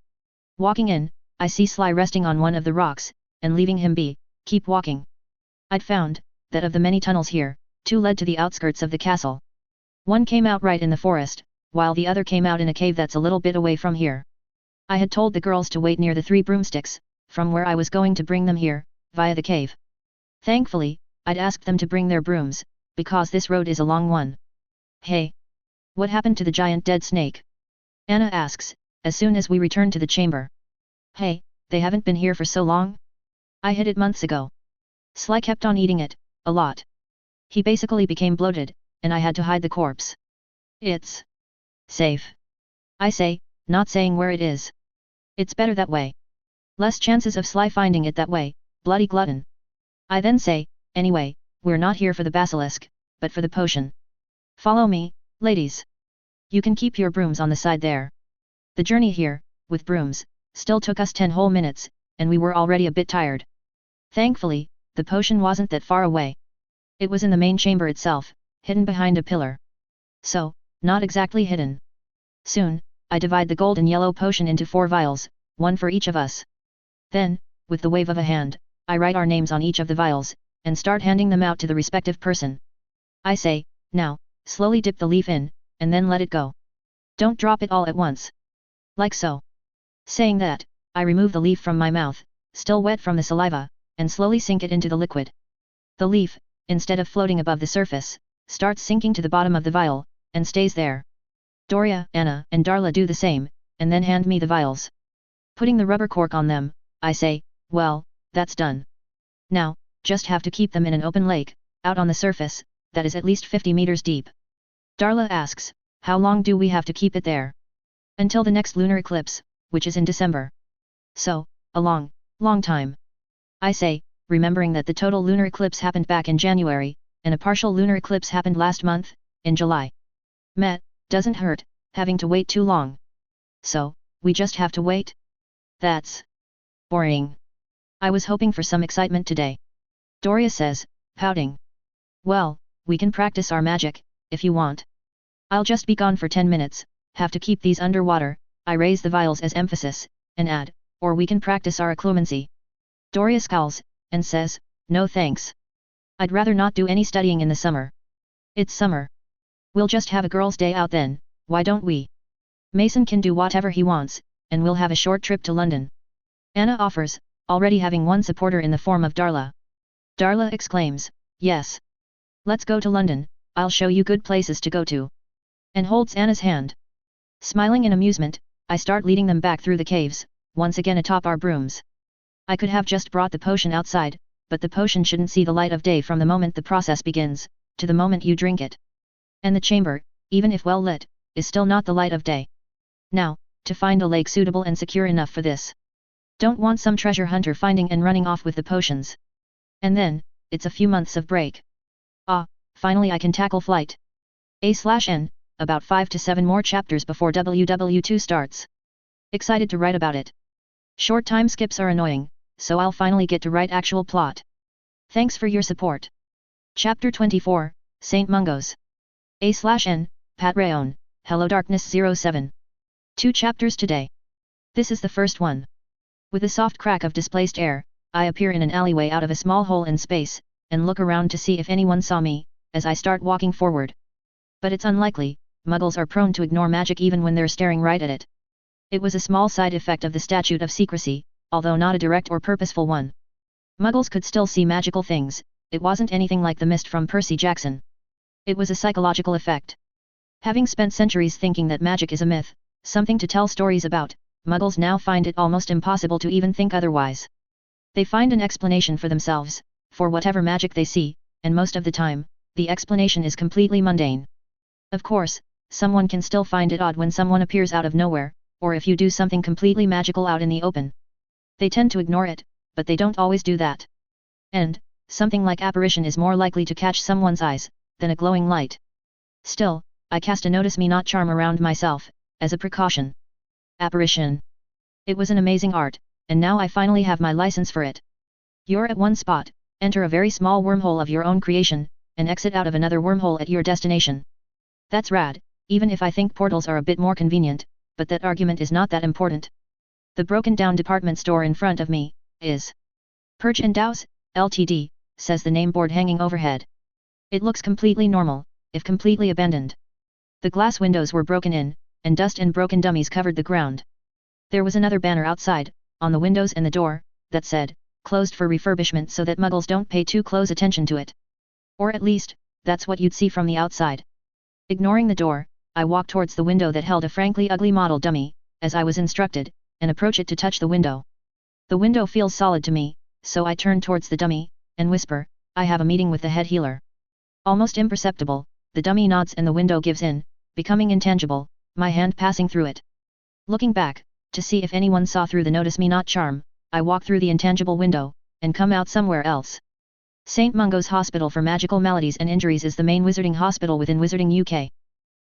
Walking in, I see Sly resting on one of the rocks, and leaving him be, keep walking. I'd found, that of the many tunnels here, 2 led to the outskirts of the castle. One came out right in the forest, while the other came out in a cave that's a little bit away from here. I had told the girls to wait near the 3 broomsticks, from where I was going to bring them here, via the cave. Thankfully, I'd asked them to bring their brooms, because this road is a long one. Hey! What happened to the giant dead snake? Anna asks, as soon as we return to the chamber. Hey, they haven't been here for so long? I hid it months ago. Sly kept on eating it, a lot. He basically became bloated, and I had to hide the corpse. It's safe. I say, not saying where it is. It's better that way. Less chances of Sly finding it that way, bloody glutton. I then say, anyway, we're not here for the basilisk, but for the potion. Follow me, ladies. You can keep your brooms on the side there. The journey here, with brooms, still took us 10 whole minutes, and we were already a bit tired. Thankfully, the potion wasn't that far away. It was in the main chamber itself, hidden behind a pillar. So, not exactly hidden. Soon, I divide the gold and yellow potion into 4 vials, 1 for each of us. Then, with the wave of a hand, I write our names on each of the vials, and start handing them out to the respective person. I say, now, slowly dip the leaf in, and then let it go. Don't drop it all at once. Like so. Saying that, I remove the leaf from my mouth, still wet from the saliva, and slowly sink it into the liquid. The leaf, instead of floating above the surface, starts sinking to the bottom of the vial, and stays there. Doria, Anna, and Darla do the same, and then hand me the vials. Putting the rubber cork on them, I say, well, that's done. Now, just have to keep them in an open lake, out on the surface, that is at least 50 meters deep. Darla asks, how long do we have to keep it there? Until the next lunar eclipse, which is in December. So, a long, long time. I say, remembering that the total lunar eclipse happened back in January, and a partial lunar eclipse happened last month, in July. Meh, doesn't hurt, having to wait too long. So, we just have to wait? That's boring. I was hoping for some excitement today. Doria says, pouting. Well, we can practice our magic, if you want. I'll just be gone for 10 minutes, have to keep these underwater, I raise the vials as emphasis, and add, or we can practice our occlumency. Doria scowls, and says, no thanks. I'd rather not do any studying in the summer. It's summer. We'll just have a girls' day out then, why don't we? Mason can do whatever he wants, and we'll have a short trip to London. Anna offers, already having one supporter in the form of Darla. Darla exclaims, yes. Let's go to London, I'll show you good places to go to. And holds Anna's hand. Smiling in amusement, I start leading them back through the caves, once again atop our brooms. I could have just brought the potion outside, but the potion shouldn't see the light of day from the moment the process begins, to the moment you drink it. And the chamber, even if well lit, is still not the light of day. Now, to find a lake suitable and secure enough for this. Don't want some treasure hunter finding and running off with the potions. And then, it's a few months of break. Ah, finally I can tackle flight. A/N, about 5 to 7 more chapters before WW2 starts. Excited to write about it. Short time skips are annoying, so I'll finally get to write actual plot. Thanks for your support. Chapter 24, Saint Mungo's. A/N, Pat1, HelloDarkness07. 2 chapters today. This is the first one. With a soft crack of displaced air, I appear in an alleyway out of a small hole in space, and look around to see if anyone saw me, as I start walking forward. But it's unlikely, muggles are prone to ignore magic even when they're staring right at it. It was a small side effect of the Statute of Secrecy, although not a direct or purposeful one. Muggles could still see magical things, it wasn't anything like the mist from Percy Jackson. It was a psychological effect. Having spent centuries thinking that magic is a myth, something to tell stories about, muggles now find it almost impossible to even think otherwise. They find an explanation for themselves, for whatever magic they see, and most of the time, the explanation is completely mundane. Of course, someone can still find it odd when someone appears out of nowhere, or if you do something completely magical out in the open. They tend to ignore it, but they don't always do that. And, something like apparition is more likely to catch someone's eyes, than a glowing light. Still, I cast a notice me not charm around myself, as a precaution. Apparition. It was an amazing art, and now I finally have my license for it. You're at one spot, enter a very small wormhole of your own creation, and exit out of another wormhole at your destination. That's rad, even if I think portals are a bit more convenient, but that argument is not that important. The broken down department store in front of me, is Perch and Dows, Ltd, says the name board hanging overhead. It looks completely normal, if completely abandoned. The glass windows were broken in, and dust and broken dummies covered the ground. There was another banner outside, on the windows and the door, that said, closed for refurbishment, so that muggles don't pay too close attention to it. Or at least, that's what you'd see from the outside. Ignoring the door, I walked towards the window that held a frankly ugly model dummy, as I was instructed, and approach it to touch the window. The window feels solid to me, so I turn towards the dummy, and whisper, I have a meeting with the head healer. Almost imperceptible, the dummy nods and the window gives in, becoming intangible, my hand passing through it. Looking back, to see if anyone saw through the notice me not charm, I walk through the intangible window, and come out somewhere else. St. Mungo's Hospital for Magical Maladies and Injuries is the main wizarding hospital within Wizarding UK.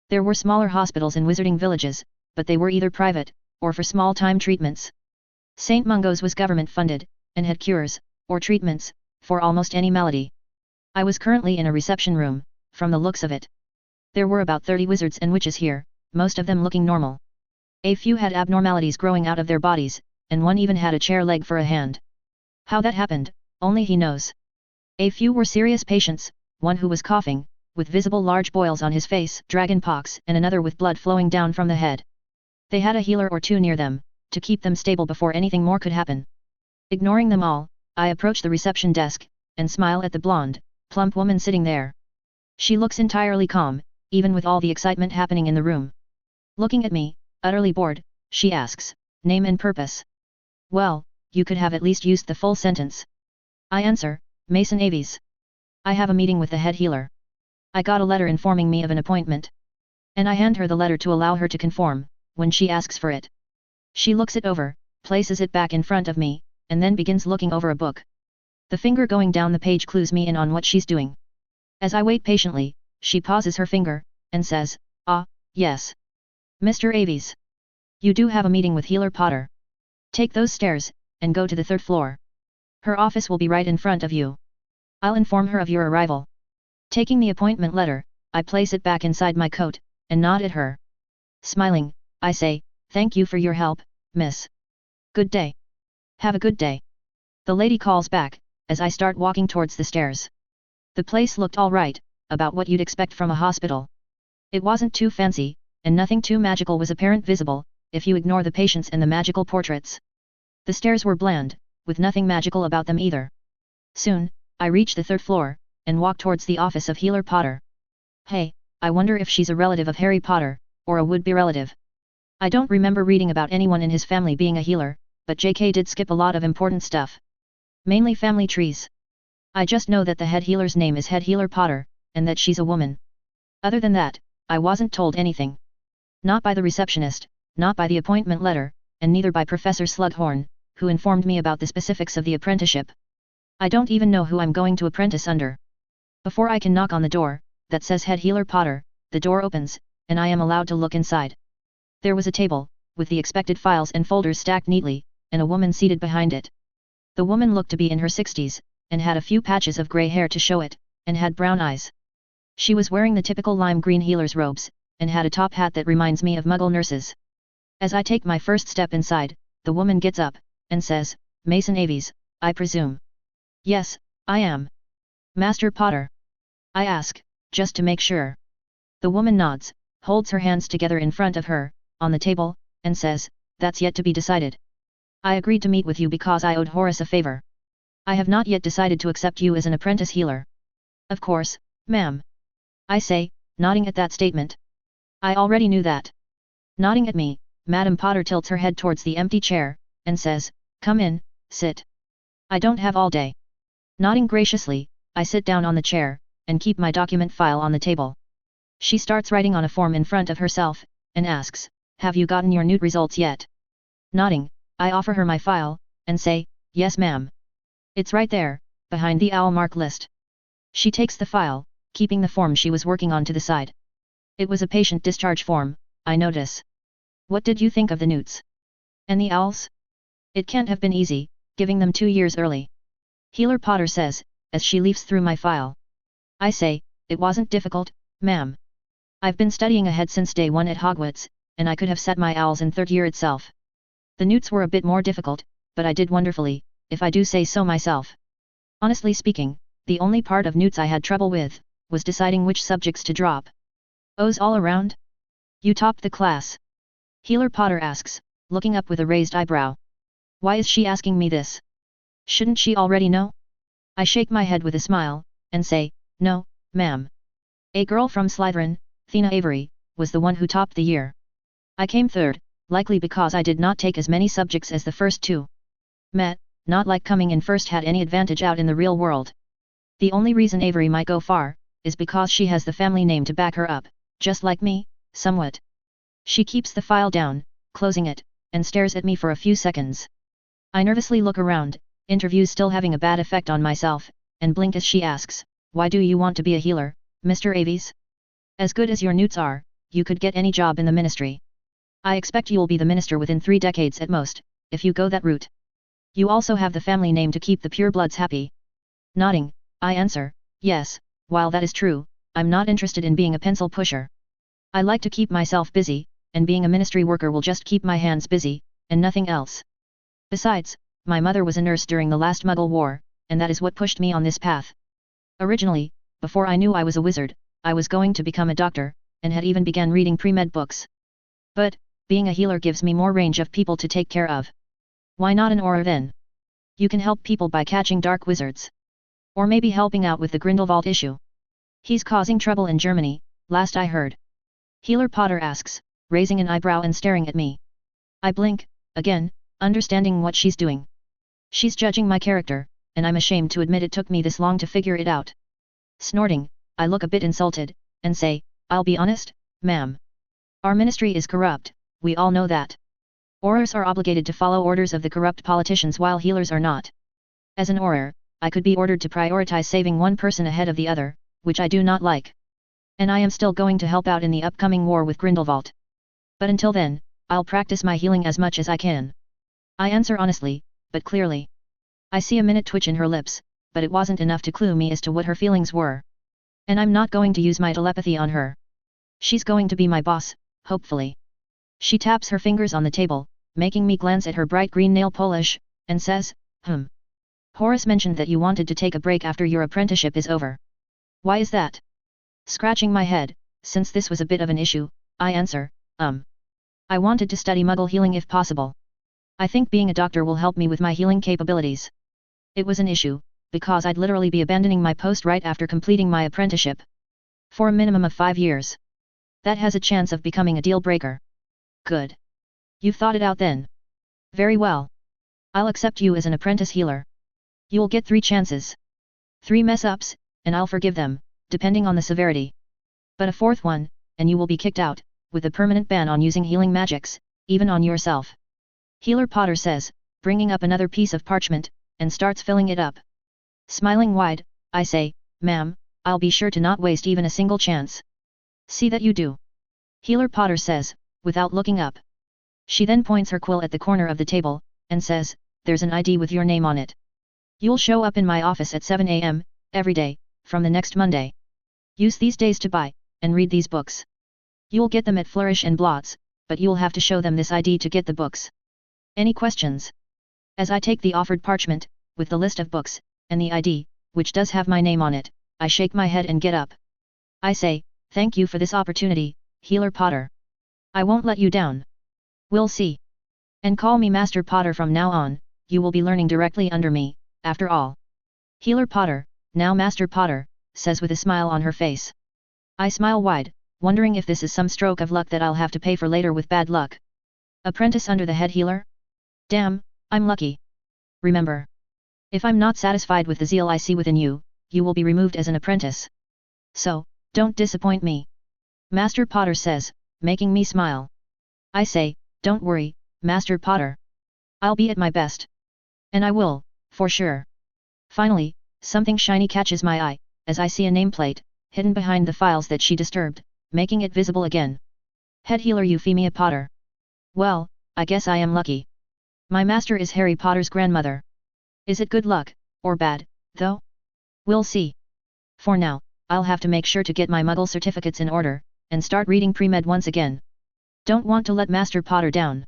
There were smaller hospitals in wizarding villages, but they were either private, or for small-time treatments. St. Mungo's was government-funded, and had cures, or treatments, for almost any malady. I was currently in a reception room, from the looks of it. There were about 30 wizards and witches here, most of them looking normal. A few had abnormalities growing out of their bodies, and one even had a chair leg for a hand. How that happened, only he knows. A few were serious patients, one who was coughing, with visible large boils on his face, dragon pox, and another with blood flowing down from the head. They had a healer or two near them, to keep them stable before anything more could happen. Ignoring them all, I approach the reception desk, and smile at the blonde, plump woman sitting there. She looks entirely calm, even with all the excitement happening in the room. Looking at me, utterly bored, she asks, name and purpose. Well, you could have at least used the full sentence. I answer, Mason Aves. I have a meeting with the head healer. I got a letter informing me of an appointment. And I hand her the letter to allow her to conform, when she asks for it. She looks it over, places it back in front of me, and then begins looking over a book. The finger going down the page clues me in on what she's doing. As I wait patiently, she pauses her finger, and says, Ah, yes. Mr. Aves. You do have a meeting with Healer Potter. Take those stairs, and go to the 3rd floor. Her office will be right in front of you. I'll inform her of your arrival. Taking the appointment letter, I place it back inside my coat, and nod at her. Smiling, I say, thank you for your help, miss. Good day. Have a good day. The lady calls back, as I start walking towards the stairs. The place looked all right, about what you'd expect from a hospital. It wasn't too fancy, and nothing too magical was apparent visible, if you ignore the patients and the magical portraits. The stairs were bland, with nothing magical about them either. Soon, I reach the 3rd floor, and walk towards the office of Healer Potter. Hey, I wonder if she's a relative of Harry Potter, or a would-be relative. I don't remember reading about anyone in his family being a healer, but JK did skip a lot of important stuff. Mainly family trees. I just know that the head healer's name is Head Healer Potter, and that she's a woman. Other than that, I wasn't told anything. Not by the receptionist, not by the appointment letter, and neither by Professor Slughorn, who informed me about the specifics of the apprenticeship. I don't even know who I'm going to apprentice under. Before I can knock on the door, that says Head Healer Potter, the door opens, and I am allowed to look inside. There was a table, with the expected files and folders stacked neatly, and a woman seated behind it. The woman looked to be in her 60s, and had a few patches of grey hair to show it, and had brown eyes. She was wearing the typical lime green healer's robes, and had a top hat that reminds me of Muggle nurses. As I take my first step inside, the woman gets up, and says, Mason Aves, I presume. Yes, I am. Master Potter. I ask, just to make sure. The woman nods, holds her hands together in front of her, on the table, and says, that's yet to be decided. I agreed to meet with you because I owed Horace a favor. I have not yet decided to accept you as an apprentice healer. Of course, ma'am. I say, nodding at that statement. I already knew that. Nodding at me, Madam Potter tilts her head towards the empty chair, and says, come in, sit. I don't have all day. Nodding graciously, I sit down on the chair, and keep my document file on the table. She starts writing on a form in front of herself, and asks, have you gotten your newt results yet? Nodding, I offer her my file, and say, yes ma'am. It's right there, behind the owl mark list. She takes the file, keeping the form she was working on to the side. It was a patient discharge form, I notice. What did you think of the newts? And the owls? It can't have been easy, giving them 2 years early. Healer Potter says, as she leafs through my file. I say, it wasn't difficult, ma'am. I've been studying ahead since day 1 at Hogwarts, and I could have set my owls in 3rd year itself. The newts were a bit more difficult, but I did wonderfully, if I do say so myself. Honestly speaking, the only part of newts I had trouble with, was deciding which subjects to drop. O's all around? You topped the class? Healer Potter asks, looking up with a raised eyebrow. Why is she asking me this? Shouldn't she already know? I shake my head with a smile, and say, no, ma'am. A girl from Slytherin, Thena Avery, was the one who topped the year. I came third, likely because I did not take as many subjects as the first two. Not like coming in first had any advantage out in the real world. The only reason Avery might go far, is because she has the family name to back her up, just like me, somewhat. She keeps the file down, closing it, and stares at me for a few seconds. I nervously look around, interviews still having a bad effect on myself, and blink as she asks, why do you want to be a healer, Mr. Aves? As good as your newts are, you could get any job in the ministry. I expect you'll be the minister within 3 decades at most, if you go that route. You also have the family name to keep the purebloods happy. Nodding, I answer, yes, while that is true, I'm not interested in being a pencil pusher. I like to keep myself busy, and being a ministry worker will just keep my hands busy, and nothing else. Besides, my mother was a nurse during the last Muggle War, and that is what pushed me on this path. Originally, before I knew I was a wizard, I was going to become a doctor, and had even began reading pre-med books. But, being a healer gives me more range of people to take care of. Why not an aura then? You can help people by catching dark wizards. Or maybe helping out with the Grindelwald issue. He's causing trouble in Germany, last I heard. Healer Potter asks, raising an eyebrow and staring at me. I blink, again, understanding what she's doing. She's judging my character, and I'm ashamed to admit it took me this long to figure it out. Snorting, I look a bit insulted, and say, I'll be honest, ma'am. Our ministry is corrupt, we all know that. Aurors are obligated to follow orders of the corrupt politicians while healers are not. As an auror, I could be ordered to prioritize saving one person ahead of the other, which I do not like. And I am still going to help out in the upcoming war with Grindelwald. But until then, I'll practice my healing as much as I can. I answer honestly, but clearly. I see a minute twitch in her lips, but it wasn't enough to clue me as to what her feelings were. And I'm not going to use my telepathy on her. She's going to be my boss, hopefully. She taps her fingers on the table, making me glance at her bright green nail polish, and says, Horace mentioned that you wanted to take a break after your apprenticeship is over. Why is that? Scratching my head, since this was a bit of an issue, I answer, I wanted to study Muggle healing if possible. I think being a doctor will help me with my healing capabilities. It was an issue, because I'd literally be abandoning my post right after completing my apprenticeship. For a minimum of 5 years. That has a chance of becoming a deal breaker. Good. You've thought it out then. Very well. I'll accept you as an apprentice healer. You'll get 3 chances. 3 mess-ups, and I'll forgive them, depending on the severity. But a 4th one, and you will be kicked out, with a permanent ban on using healing magics, even on yourself. Healer Potter says, bringing up another piece of parchment, and starts filling it up. Smiling wide, I say, ma'am, I'll be sure to not waste even a single chance. See that you do. Healer Potter says, without looking up. She then points her quill at the corner of the table, and says, there's an ID with your name on it. You'll show up in my office at 7 a.m., every day, from the next Monday. Use these days to buy, and read these books. You'll get them at Flourish and Blots, but you'll have to show them this ID to get the books. Any questions? As I take the offered parchment, with the list of books, and the ID, which does have my name on it, I shake my head and get up. I say, thank you for this opportunity, Healer Potter. I won't let you down. We'll see. And call me Master Potter from now on, you will be learning directly under me, after all. Healer Potter, now Master Potter, says with a smile on her face. I smile wide, wondering if this is some stroke of luck that I'll have to pay for later with bad luck. Apprentice under the head healer? Damn, I'm lucky. Remember. If I'm not satisfied with the zeal I see within you, you will be removed as an apprentice. So, don't disappoint me. Master Potter says, making me smile. I say, don't worry, Master Potter. I'll be at my best. And I will, for sure. Finally, something shiny catches my eye, as I see a nameplate, hidden behind the files that she disturbed, making it visible again. Head Healer Euphemia Potter. Well, I guess I am lucky. My master is Harry Potter's grandmother. Is it good luck, or bad, though? We'll see. For now, I'll have to make sure to get my Muggle certificates in order, and start reading pre-med once again. Don't want to let Master Potter down.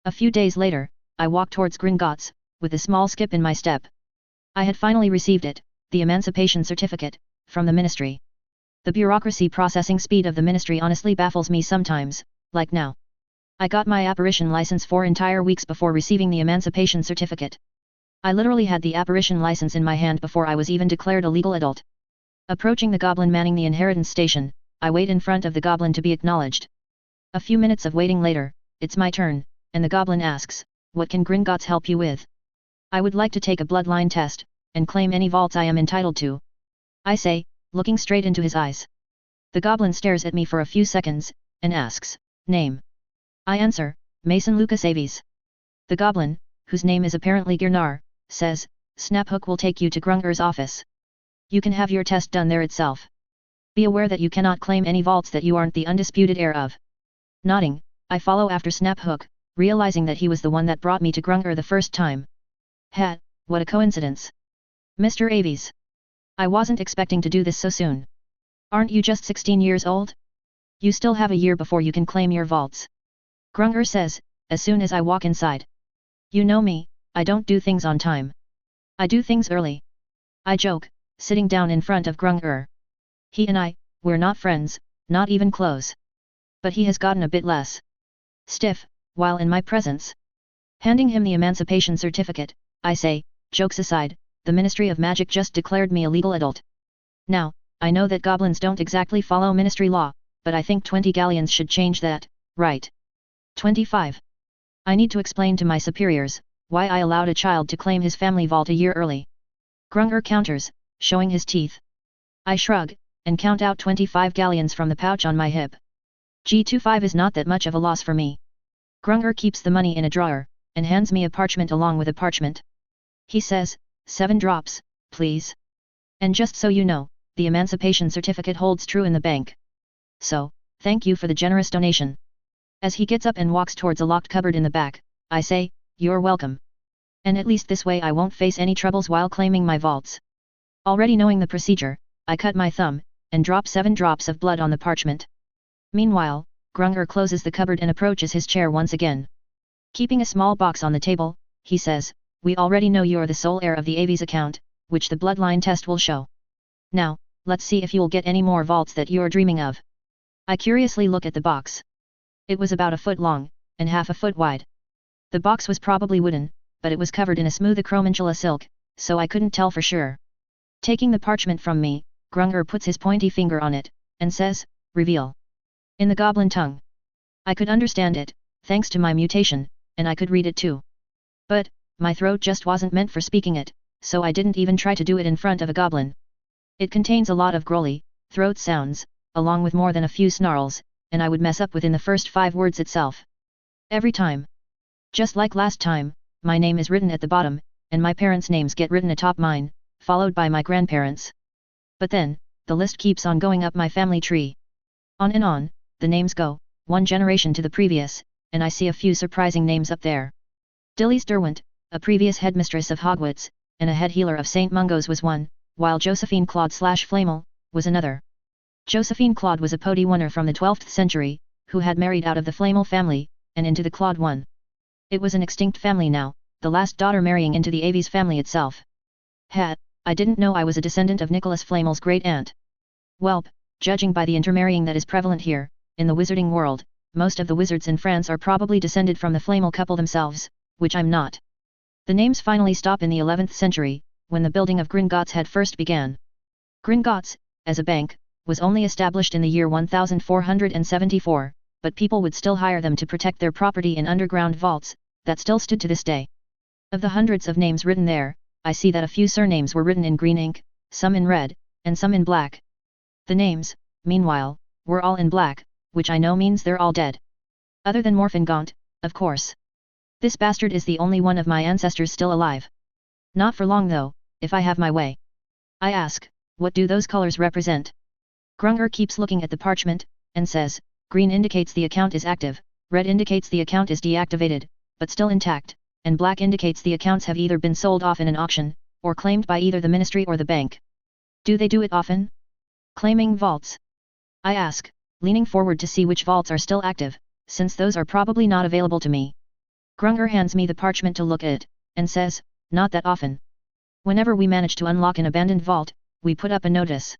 A few days later, I walk towards Gringotts, with a small skip in my step. I had finally received it, the Emancipation Certificate, from the Ministry. The bureaucracy processing speed of the Ministry honestly baffles me sometimes, like now. I got my apparition license 4 entire weeks before receiving the emancipation certificate. I literally had the apparition license in my hand before I was even declared a legal adult. Approaching the goblin manning the inheritance station, I wait in front of the goblin to be acknowledged. A few minutes of waiting later, it's my turn, and the goblin asks, "What can Gringotts help you with?" "I would like to take a bloodline test, and claim any vaults I am entitled to," I say, looking straight into his eyes. The goblin stares at me for a few seconds, and asks, "Name?" I answer, "Mason Lucas Aves." The goblin, whose name is apparently Girnar, says, "Snaphook will take you to Grunger's office. You can have your test done there itself. Be aware that you cannot claim any vaults that you aren't the undisputed heir of." Nodding, I follow after Snaphook, realizing that he was the one that brought me to Grunger the first time. What a coincidence. "Mr. Aves. I wasn't expecting to do this so soon. Aren't you just 16 years old? You still have a year before you can claim your vaults," Grunger says, as soon as I walk inside. "You know me, I don't do things on time. I do things early," I joke, sitting down in front of Grunger. He and we're not friends, not even close. But he has gotten a bit less stiff, while in my presence. Handing him the emancipation certificate, I say, "Jokes aside, the Ministry of Magic just declared me a legal adult. Now, I know that goblins don't exactly follow ministry law, but I think 20 galleons should change that, right? 25. I need to explain to my superiors why I allowed a child to claim his family vault a year early." Grunger counters, showing his teeth. I shrug, and count out 25 galleons from the pouch on my hip. G25 is not that much of a loss for me. Grunger keeps the money in a drawer, and hands me a parchment along with a parchment. He says, 7 drops, please. "And just so you know, the emancipation certificate holds true in the bank. So, thank you for the generous donation." As he gets up and walks towards a locked cupboard in the back, I say, "You're welcome. And at least this way I won't face any troubles while claiming my vaults." Already knowing the procedure, I cut my thumb, and drop 7 drops of blood on the parchment. Meanwhile, Grunger closes the cupboard and approaches his chair once again. Keeping a small box on the table, he says, "We already know you're the sole heir of the Aves account, which the bloodline test will show. Now, let's see if you'll get any more vaults that you're dreaming of." I curiously look at the box. It was about a foot long, and half a foot wide. The box was probably wooden, but it was covered in a smooth acromantula silk, so I couldn't tell for sure. Taking the parchment from me, Grunger puts his pointy finger on it, and says, "Reveal." In the goblin tongue. I could understand it, thanks to my mutation, and I could read it too. But, my throat just wasn't meant for speaking it, so I didn't even try to do it in front of a goblin. It contains a lot of growly, throat sounds, along with more than a few snarls, and I would mess up within the first 5 words itself. Every time. Just like last time, my name is written at the bottom, and my parents' names get written atop mine, followed by my grandparents. But then, the list keeps on going up my family tree. On and on, the names go, one generation to the previous, and I see a few surprising names up there. Dilys Derwent, a previous headmistress of Hogwarts, and a head healer of St. Mungo's was one, while Josephine Claude/Flamel was another. Josephine Claude was a Podiwunner from the 12th century, who had married out of the Flamel family, and into the Claude one. It was an extinct family now, the last daughter marrying into the Aves family itself. I didn't know I was a descendant of Nicholas Flamel's great-aunt. Welp, judging by the intermarrying that is prevalent here, in the wizarding world, most of the wizards in France are probably descended from the Flamel couple themselves, which I'm not. The names finally stop in the 11th century, when the building of Gringotts had first began. Gringotts, as a bank, was only established in the year 1474, but people would still hire them to protect their property in underground vaults, that still stood to this day. Of the hundreds of names written there, I see that a few surnames were written in green ink, some in red, and some in black. The names, meanwhile, were all in black, which I know means they're all dead. Other than Morfingaunt, of course. This bastard is the only one of my ancestors still alive. Not for long though, if I have my way. I ask, what do those colors represent? Grunger keeps looking at the parchment, and says, green indicates the account is active, red indicates the account is deactivated, but still intact, and black indicates the accounts have either been sold off in an auction, or claimed by either the ministry or the bank. Do they do it often? Claiming vaults? I ask, leaning forward to see which vaults are still active, since those are probably not available to me. Grunger hands me the parchment to look at it, and says, not that often. Whenever we manage to unlock an abandoned vault, we put up a notice.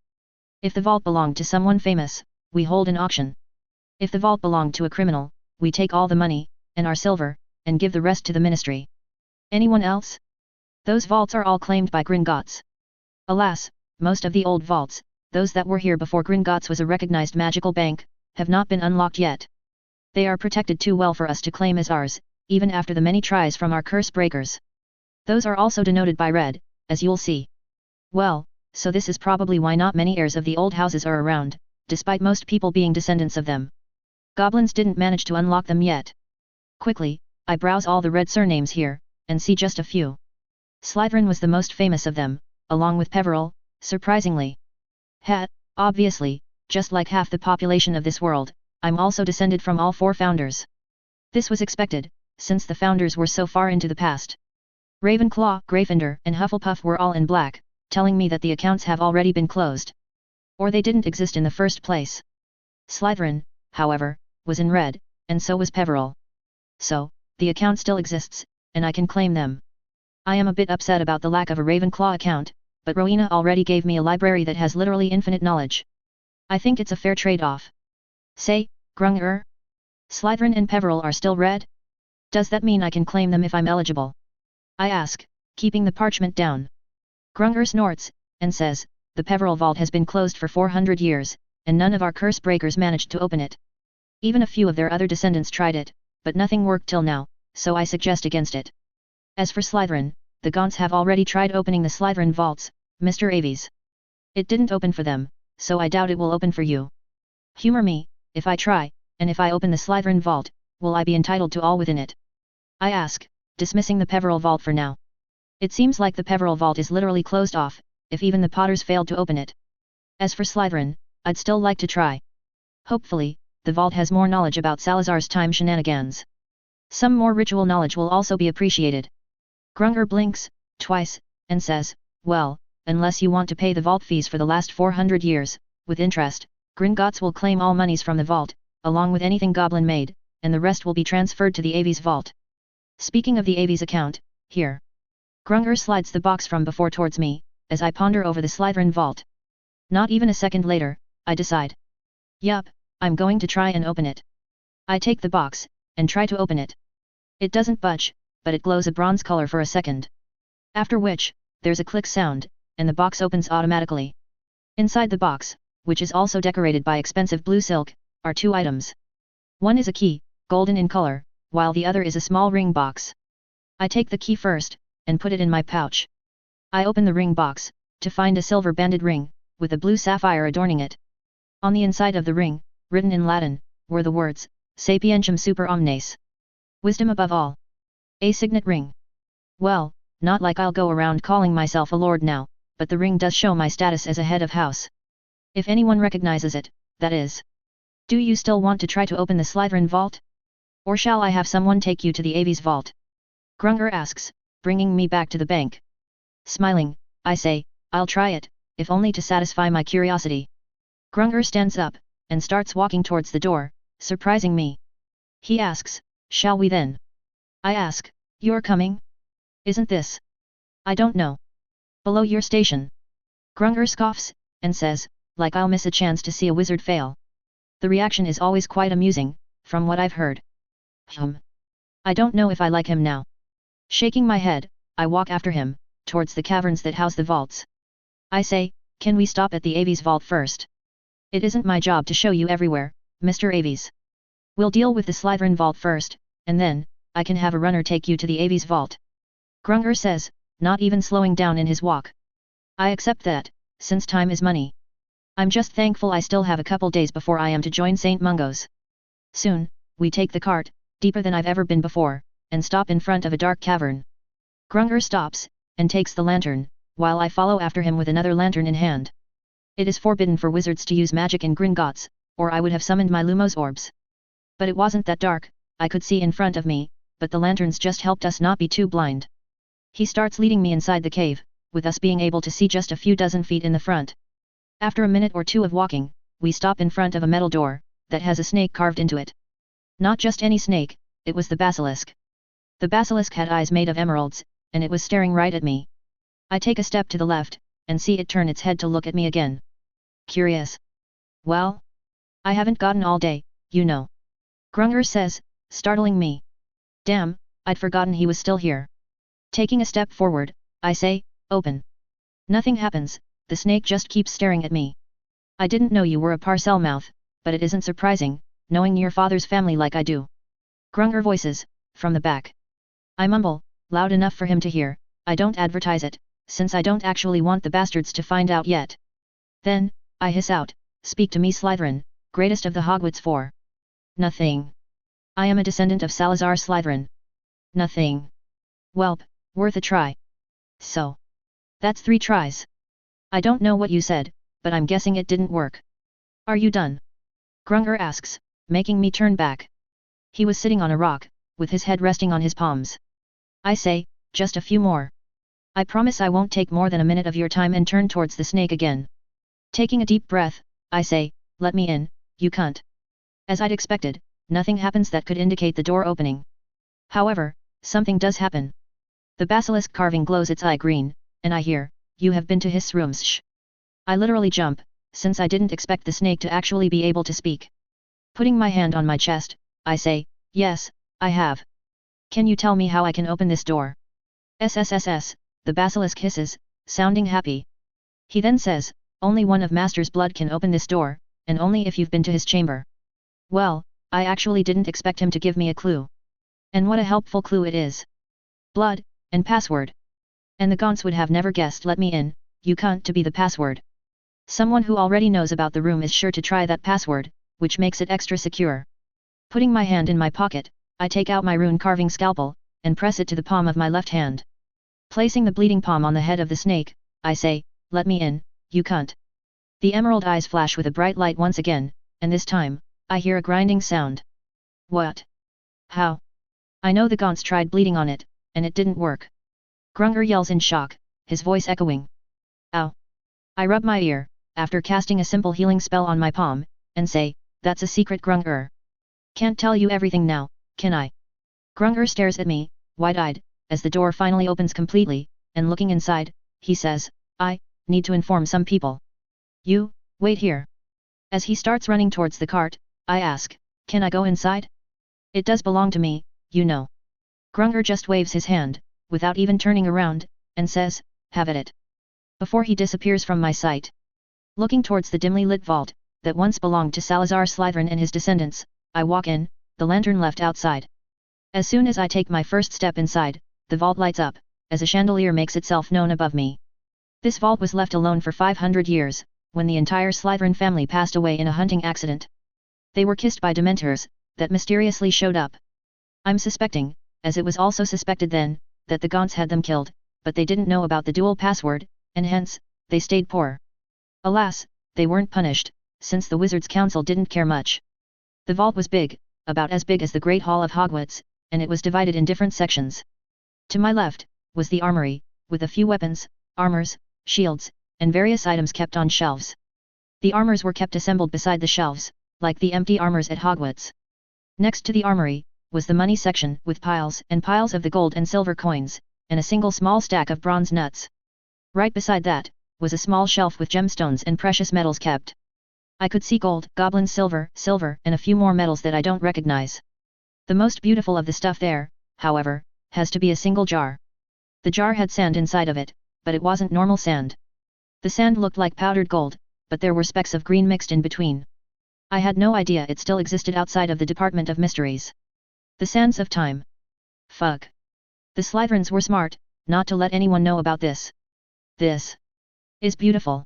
If the vault belonged to someone famous, we hold an auction. If the vault belonged to a criminal, we take all the money, and our silver, and give the rest to the ministry. Anyone else? Those vaults are all claimed by Gringotts. Alas, most of the old vaults, those that were here before Gringotts was a recognized magical bank, have not been unlocked yet. They are protected too well for us to claim as ours, even after the many tries from our curse breakers. Those are also denoted by red, as you'll see. Well, so this is probably why not many heirs of the old houses are around, despite most people being descendants of them. Goblins didn't manage to unlock them yet. Quickly, I browse all the red surnames here, and see just a few. Slytherin was the most famous of them, along with Peveril, surprisingly. Obviously, just like half the population of this world, I'm also descended from all four founders. This was expected, since the founders were so far into the past. Ravenclaw, Gryffindor, and Hufflepuff were all in black, telling me that the accounts have already been closed. Or they didn't exist in the first place. Slytherin, however, was in red, and so was Peveril. So, the account still exists, and I can claim them. I am a bit upset about the lack of a Ravenclaw account, but Rowena already gave me a library that has literally infinite knowledge. I think it's a fair trade-off. Say, Grunger? Slytherin and Peveril are still red? Does that mean I can claim them if I'm eligible? I ask, keeping the parchment down. Grunger snorts, and says, the Peveril vault has been closed for 400 years, and none of our curse breakers managed to open it. Even a few of their other descendants tried it, but nothing worked till now, so I suggest against it. As for Slytherin, the Gaunts have already tried opening the Slytherin vaults, Mr. Aves. It didn't open for them, so I doubt it will open for you. Humor me, if I try, and if I open the Slytherin vault, will I be entitled to all within it? I ask, dismissing the Peveril vault for now. It seems like the Peveril vault is literally closed off, if even the Potters failed to open it. As for Slytherin, I'd still like to try. Hopefully, the vault has more knowledge about Salazar's time shenanigans. Some more ritual knowledge will also be appreciated. Grunger blinks, twice, and says, well, unless you want to pay the vault fees for the last 400 years, with interest, Gringotts will claim all monies from the vault, along with anything goblin made, and the rest will be transferred to the Aves vault. Speaking of the Aves account, here. Grunger slides the box from before towards me, as I ponder over the Slytherin vault. Not even a second later, I decide. Yup, I'm going to try and open it. I take the box, and try to open it. It doesn't budge, but it glows a bronze color for a second. After which, there's a click sound, and the box opens automatically. Inside the box, which is also decorated by expensive blue silk, are two items. One is a key, golden in color, while the other is a small ring box. I take the key first, and put it in my pouch. I open the ring box, to find a silver-banded ring, with a blue sapphire adorning it. On the inside of the ring, written in Latin, were the words, Sapientium super omnes. Wisdom above all. A signet ring. Well, not like I'll go around calling myself a lord now, but the ring does show my status as a head of house. If anyone recognizes it, that is. Do you still want to try to open the Slytherin vault? Or shall I have someone take you to the Aves vault? Grunger asks, bringing me back to the bank. Smiling, I say, I'll try it, if only to satisfy my curiosity. Grunger stands up, and starts walking towards the door, surprising me. He asks, shall we then? I ask, you're coming? Isn't this? I don't know. Below your station. Grunger scoffs, and says, like I'll miss a chance to see a wizard fail. The reaction is always quite amusing, from what I've heard. I don't know if I like him now. Shaking my head, I walk after him, towards the caverns that house the vaults. I say, can we stop at the Aves vault first? It isn't my job to show you everywhere, Mr. Aves. We'll deal with the Slytherin vault first, and then, I can have a runner take you to the Aves vault. Grunger says, not even slowing down in his walk. I accept that, since time is money. I'm just thankful I still have a couple days before I am to join St. Mungo's. Soon, we take the cart, deeper than I've ever been before, and stop in front of a dark cavern. Grunger stops, and takes the lantern, while I follow after him with another lantern in hand. It is forbidden for wizards to use magic in Gringotts, or I would have summoned my Lumos orbs. But it wasn't that dark, I could see in front of me, but the lanterns just helped us not be too blind. He starts leading me inside the cave, with us being able to see just a few dozen feet in the front. After a minute or two of walking, we stop in front of a metal door, that has a snake carved into it. Not just any snake, it was the basilisk. The basilisk had eyes made of emeralds, and it was staring right at me. I take a step to the left, and see it turn its head to look at me again. Curious. Well? I haven't gotten all day, you know. Grunger says, startling me. Damn, I'd forgotten he was still here. Taking a step forward, I say, open. Nothing happens, the snake just keeps staring at me. I didn't know you were a parcel mouth, but it isn't surprising, knowing your father's family like I do. Grunger voices, from the back. I mumble, loud enough for him to hear, I don't advertise it, since I don't actually want the bastards to find out yet. Then, I hiss out, speak to me Slytherin, greatest of the Hogwarts four. Nothing. I am a descendant of Salazar Slytherin. Nothing. Welp, worth a try. So. That's 3 tries. I don't know what you said, but I'm guessing it didn't work. Are you done? Grunger asks, making me turn back. He was sitting on a rock, with his head resting on his palms. I say, just a few more. I promise I won't take more than a minute of your time and turn towards the snake again. Taking a deep breath, I say, let me in, you cunt. As I'd expected, nothing happens that could indicate the door opening. However, something does happen. The basilisk carving glows its eye green, and I hear, you have been to his rooms shh. I literally jump, since I didn't expect the snake to actually be able to speak. Putting my hand on my chest, I say, yes, I have. Can you tell me how I can open this door? SSSS, the basilisk hisses, sounding happy. He then says, only one of Master's blood can open this door, and only if you've been to his chamber. Well, I actually didn't expect him to give me a clue. And what a helpful clue it is. Blood, and password. And the Gaunts would have never guessed let me in, you cunt to be the password. Someone who already knows about the room is sure to try that password, which makes it extra secure. Putting my hand in my pocket, I take out my rune carving scalpel, and press it to the palm of my left hand. Placing the bleeding palm on the head of the snake, I say, let me in, you cunt. The emerald eyes flash with a bright light once again, and this time, I hear a grinding sound. What? How? I know the Gaunts tried bleeding on it, and it didn't work. Grunger yells in shock, his voice echoing. Ow! I rub my ear, after casting a simple healing spell on my palm, and say, that's a secret Grunger. Can't tell you everything now, can I? Grunger stares at me, wide-eyed, as the door finally opens completely, and looking inside, he says, I need to inform some people. You, wait here. As he starts running towards the cart, I ask, can I go inside? It does belong to me, you know. Grunger just waves his hand, without even turning around, and says, have at it. Before he disappears from my sight. Looking towards the dimly lit vault, that once belonged to Salazar Slytherin and his descendants, I walk in, the lantern left outside. As soon as I take my first step inside, the vault lights up, as a chandelier makes itself known above me. This vault was left alone for 500 years, when the entire Slytherin family passed away in a hunting accident. They were kissed by dementors, that mysteriously showed up. I'm suspecting, as it was also suspected then, that the Gaunts had them killed, but they didn't know about the dual password, and hence, they stayed poor. Alas, they weren't punished, since the Wizards' Council didn't care much. The vault was big, about as big as the Great Hall of Hogwarts, and it was divided in different sections. To my left, was the armory, with a few weapons, armors, shields, and various items kept on shelves. The armors were kept assembled beside the shelves, like the empty armors at Hogwarts. Next to the armory, was the money section with piles and piles of the gold and silver coins, and a single small stack of bronze nuts. Right beside that, was a small shelf with gemstones and precious metals kept. I could see gold, goblin silver, and a few more metals that I don't recognize. The most beautiful of the stuff there, however, has to be a single jar. The jar had sand inside of it, but it wasn't normal sand. The sand looked like powdered gold, but there were specks of green mixed in between. I had no idea it still existed outside of the Department of Mysteries. The sands of time. Fuck. The Slytherins were smart, not to let anyone know about this. This is beautiful.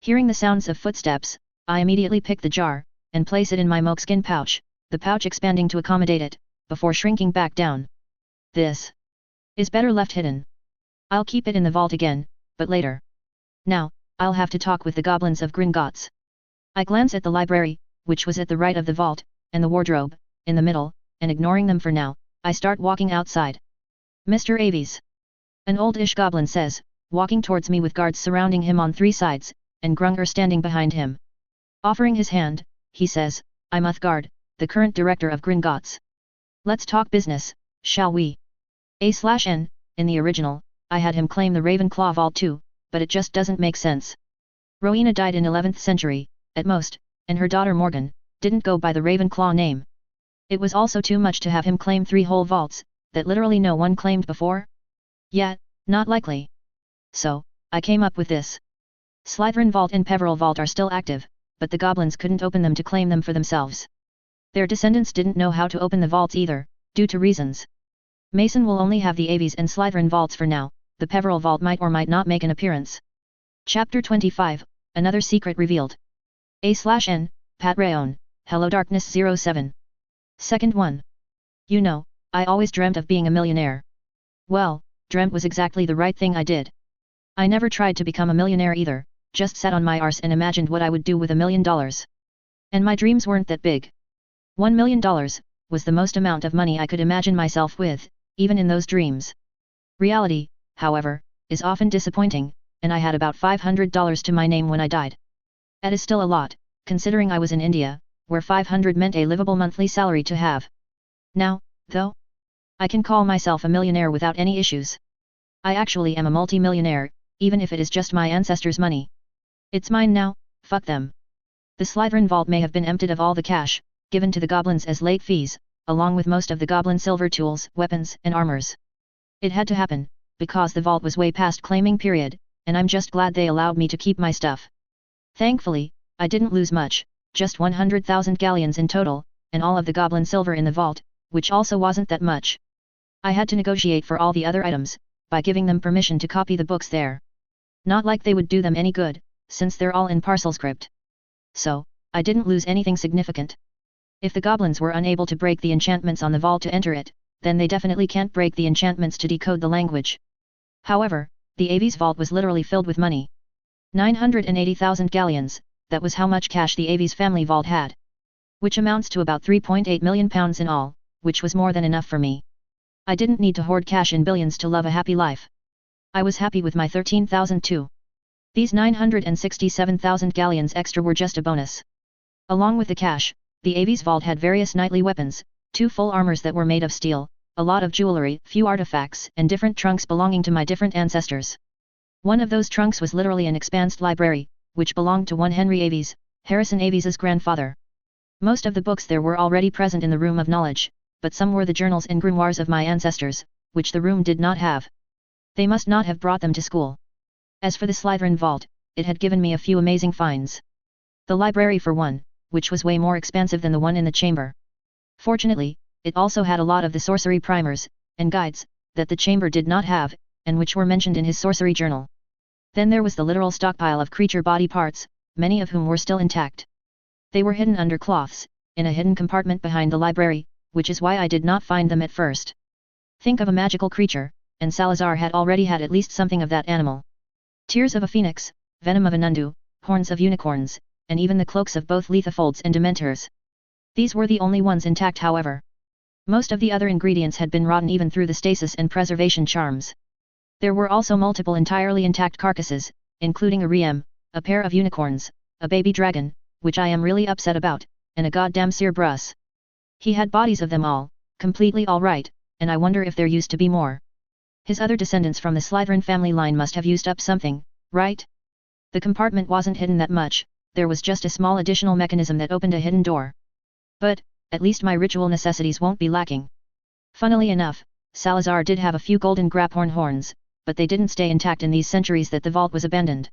Hearing the sounds of footsteps, I immediately pick the jar, and place it in my mokeskin pouch, the pouch expanding to accommodate it, before shrinking back down. This is better left hidden. I'll keep it in the vault again, but later. Now, I'll have to talk with the goblins of Gringotts. I glance at the library, which was at the right of the vault, and the wardrobe, in the middle, and ignoring them for now, I start walking outside. Mr. Aves. An oldish goblin says, walking towards me with guards surrounding him on 3 sides, and Grunger standing behind him. Offering his hand, he says, I'm Uthgard, the current director of Gringotts. Let's talk business, shall we? A/N, in the original, I had him claim the Ravenclaw vault too, but it just doesn't make sense. Rowena died in 11th century, at most, and her daughter Morgan, didn't go by the Ravenclaw name. It was also too much to have him claim 3 whole vaults, that literally no one claimed before? Yet, not likely. So, I came up with this. Slytherin Vault and Peveril Vault are still active, but the goblins couldn't open them to claim them for themselves. Their descendants didn't know how to open the vaults either, due to reasons. Mason will only have the Aves and Slytherin vaults for now, the Peveril Vault might or might not make an appearance. Chapter 25, Another Secret Revealed. A/N, part1, HelloDarkness07. Second 1. You know, I always dreamt of being a millionaire. Well, dreamt was exactly the right thing I did. I never tried to become a millionaire either, just sat on my arse and imagined what I would do with $1 million. And my dreams weren't that big. $1 million was the most amount of money I could imagine myself with, even in those dreams. Reality, however, is often disappointing, and I had about $500 to my name when I died. That is still a lot, considering I was in India, where 500 meant a livable monthly salary to have. Now, though, I can call myself a millionaire without any issues. I actually am a multi-millionaire, even if it is just my ancestors' money. It's mine now, fuck them. The Slytherin Vault may have been emptied of all the cash, given to the goblins as late fees, along with most of the goblin silver tools, weapons, and armors. It had to happen, because the vault was way past claiming period, and I'm just glad they allowed me to keep my stuff. Thankfully, I didn't lose much, just 100,000 galleons in total, and all of the goblin silver in the vault, which also wasn't that much. I had to negotiate for all the other items, by giving them permission to copy the books there. Not like they would do them any good, since they're all in parcel script. So, I didn't lose anything significant. If the goblins were unable to break the enchantments on the vault to enter it, then they definitely can't break the enchantments to decode the language. However, the Aves vault was literally filled with money. 980,000 galleons, that was how much cash the Aves family vault had. Which amounts to about £3.8 million in all, which was more than enough for me. I didn't need to hoard cash in billions to love a happy life. I was happy with my 13,000 too. These 967,000 galleons extra were just a bonus. Along with the cash, the Aves vault had various knightly weapons, 2 full armors that were made of steel, a lot of jewelry, few artifacts, and different trunks belonging to my different ancestors. One of those trunks was literally an expanded library, which belonged to one Henry Aves, Harrison Aves's grandfather. Most of the books there were already present in the Room of Knowledge, but some were the journals and grimoires of my ancestors, which the room did not have. They must not have brought them to school. As for the Slytherin vault, it had given me a few amazing finds. The library for one, which was way more expansive than the one in the chamber. Fortunately, it also had a lot of the sorcery primers, and guides, that the chamber did not have, and which were mentioned in his sorcery journal. Then there was the literal stockpile of creature body parts, many of whom were still intact. They were hidden under cloths, in a hidden compartment behind the library, which is why I did not find them at first. Think of a magical creature, and Salazar had already had at least something of that animal. Tears of a phoenix, venom of a nundu, horns of unicorns, and even the cloaks of both Lethofolds and Dementors. These were the only ones intact however. Most of the other ingredients had been rotten even through the stasis and preservation charms. There were also multiple entirely intact carcasses, including a Riem, a pair of unicorns, a baby dragon, which I am really upset about, and a goddamn Cerberus. He had bodies of them all, completely alright, and I wonder if there used to be more. His other descendants from the Slytherin family line must have used up something, right? The compartment wasn't hidden that much, there was just a small additional mechanism that opened a hidden door. But, at least my ritual necessities won't be lacking. Funnily enough, Salazar did have a few golden grabhorn horns, but they didn't stay intact in these centuries that the vault was abandoned.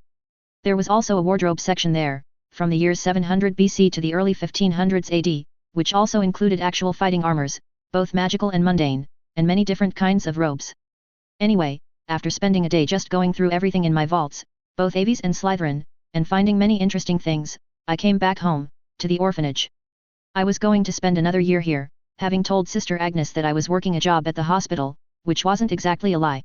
There was also a wardrobe section there, from the years 700 BC to the early 1500s AD, which also included actual fighting armors, both magical and mundane, and many different kinds of robes. Anyway, after spending a day just going through everything in my vaults, both Aves and Slytherin, and finding many interesting things, I came back home, to the orphanage. I was going to spend another year here, having told Sister Agnes that I was working a job at the hospital, which wasn't exactly a lie.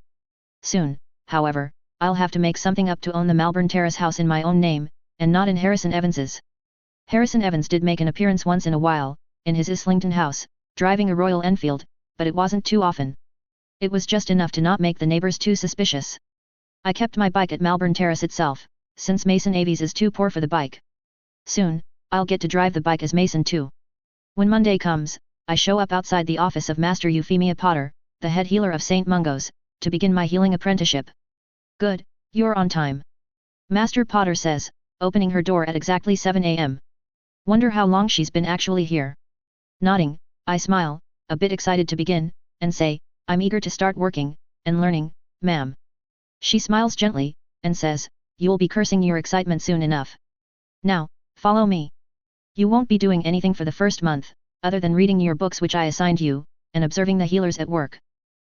Soon, however, I'll have to make something up to own the Malvern Terrace house in my own name, and not in Harrison Evans's. Harrison Evans did make an appearance once in a while, in his Islington house, driving a Royal Enfield, but it wasn't too often. It was just enough to not make the neighbors too suspicious. I kept my bike at Malvern Terrace itself, since Mason Aves is too poor for the bike. Soon, I'll get to drive the bike as Mason too. When Monday comes, I show up outside the office of Master Euphemia Potter, the head healer of St. Mungo's, to begin my healing apprenticeship. Good, you're on time. Master Potter says, opening her door at exactly 7 a.m. Wonder how long she's been actually here. Nodding, I smile, a bit excited to begin, and say, I'm eager to start working, and learning, ma'am. She smiles gently, and says, you'll be cursing your excitement soon enough. Now, follow me. You won't be doing anything for the first month, other than reading your books which I assigned you, and observing the healers at work.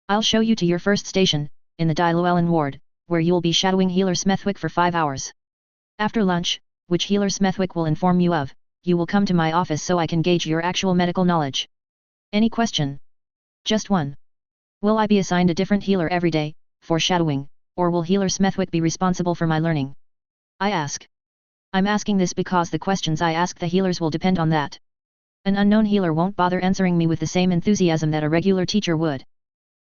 I'll show you to your first station, in the Di Llewellyn ward, where you'll be shadowing Healer Smethwick for 5 hours. After lunch, which Healer Smethwick will inform you of, you will come to my office so I can gauge your actual medical knowledge. Any question? Just one. Will I be assigned a different healer every day, for shadowing, or will Healer Smethwick be responsible for my learning? I ask. I'm asking this because the questions I ask the healers will depend on that. An unknown healer won't bother answering me with the same enthusiasm that a regular teacher would.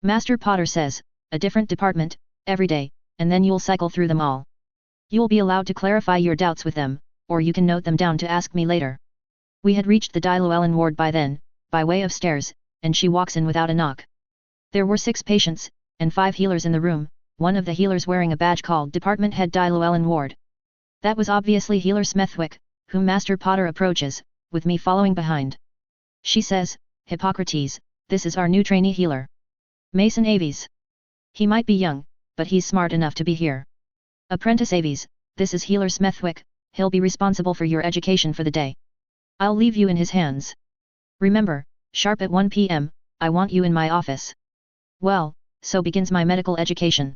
Master Potter says, a different department, every day, and then you'll cycle through them all. You'll be allowed to clarify your doubts with them, or you can note them down to ask me later. We had reached the Di Llewellyn ward by then, by way of stairs, and she walks in without a knock. There were 6 patients, and 5 healers in the room, one of the healers wearing a badge called Department Head Di Llewellyn Ward. That was obviously Healer Smethwick, whom Master Potter approaches, with me following behind. She says, Hippocrates, this is our new trainee healer. Mason Aves. He might be young, but he's smart enough to be here. Apprentice Aves, this is Healer Smethwick, he'll be responsible for your education for the day. I'll leave you in his hands. Remember, sharp at 1 p.m., I want you in my office. Well, so begins my medical education.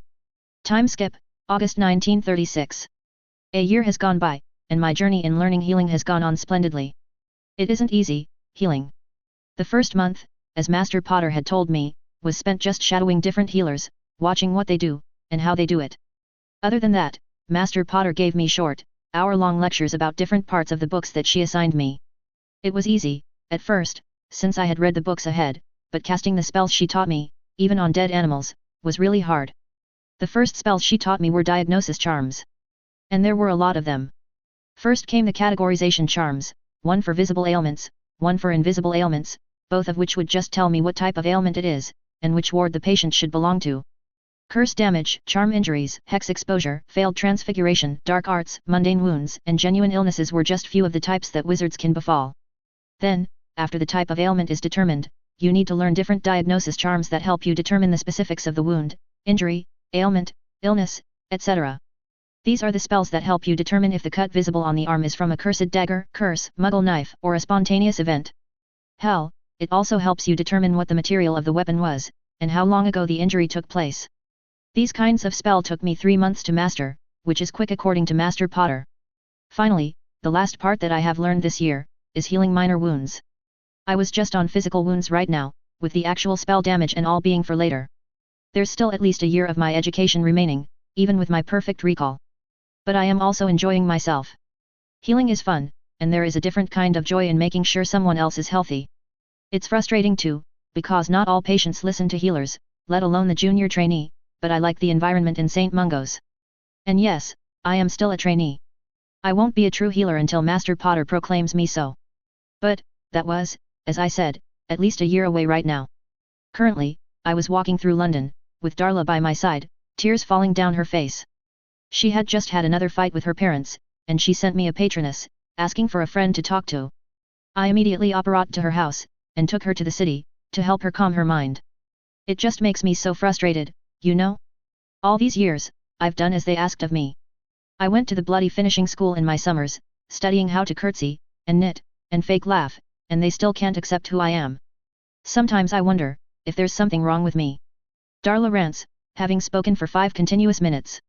Time skip, August 1936. A year has gone by, and my journey in learning healing has gone on splendidly. It isn't easy, healing. The first month, as Master Potter had told me, was spent just shadowing different healers, watching what they do, and how they do it. Other than that, Master Potter gave me short, hour-long lectures about different parts of the books that she assigned me. It was easy, at first, since I had read the books ahead, but casting the spells she taught me, even on dead animals, was really hard. The first spells she taught me were diagnosis charms. And there were a lot of them. First came the categorization charms, one for visible ailments, one for invisible ailments, both of which would just tell me what type of ailment it is, and which ward the patient should belong to. Curse damage, charm injuries, hex exposure, failed transfiguration, dark arts, mundane wounds, and genuine illnesses were just few of the types that wizards can befall. Then, after the type of ailment is determined, you need to learn different diagnosis charms that help you determine the specifics of the wound, injury, ailment, illness, etc. These are the spells that help you determine if the cut visible on the arm is from a cursed dagger, curse, muggle knife, or a spontaneous event. Hell, it also helps you determine what the material of the weapon was, and how long ago the injury took place. These kinds of spell took me 3 months to master, which is quick according to Master Potter. Finally, the last part that I have learned this year, is healing minor wounds. I was just on physical wounds right now, with the actual spell damage and all being for later. There's still at least a year of my education remaining, even with my perfect recall. But I am also enjoying myself. Healing is fun, and there is a different kind of joy in making sure someone else is healthy. It's frustrating too, because not all patients listen to healers, let alone the junior trainee, but I like the environment in St. Mungo's. And yes, I am still a trainee. I won't be a true healer until Master Potter proclaims me so. But, that was, as I said, at least a year away right now. Currently, I was walking through London, with Darla by my side, tears falling down her face. She had just had another fight with her parents, and she sent me a patroness, asking for a friend to talk to. I immediately apparat to her house, and took her to the city, to help her calm her mind. It just makes me so frustrated, you know? All these years, I've done as they asked of me. I went to the bloody finishing school in my summers, studying how to curtsy, and knit, and fake laugh, and they still can't accept who I am. Sometimes I wonder, if there's something wrong with me. Darla rants, having spoken for 5 continuous minutes.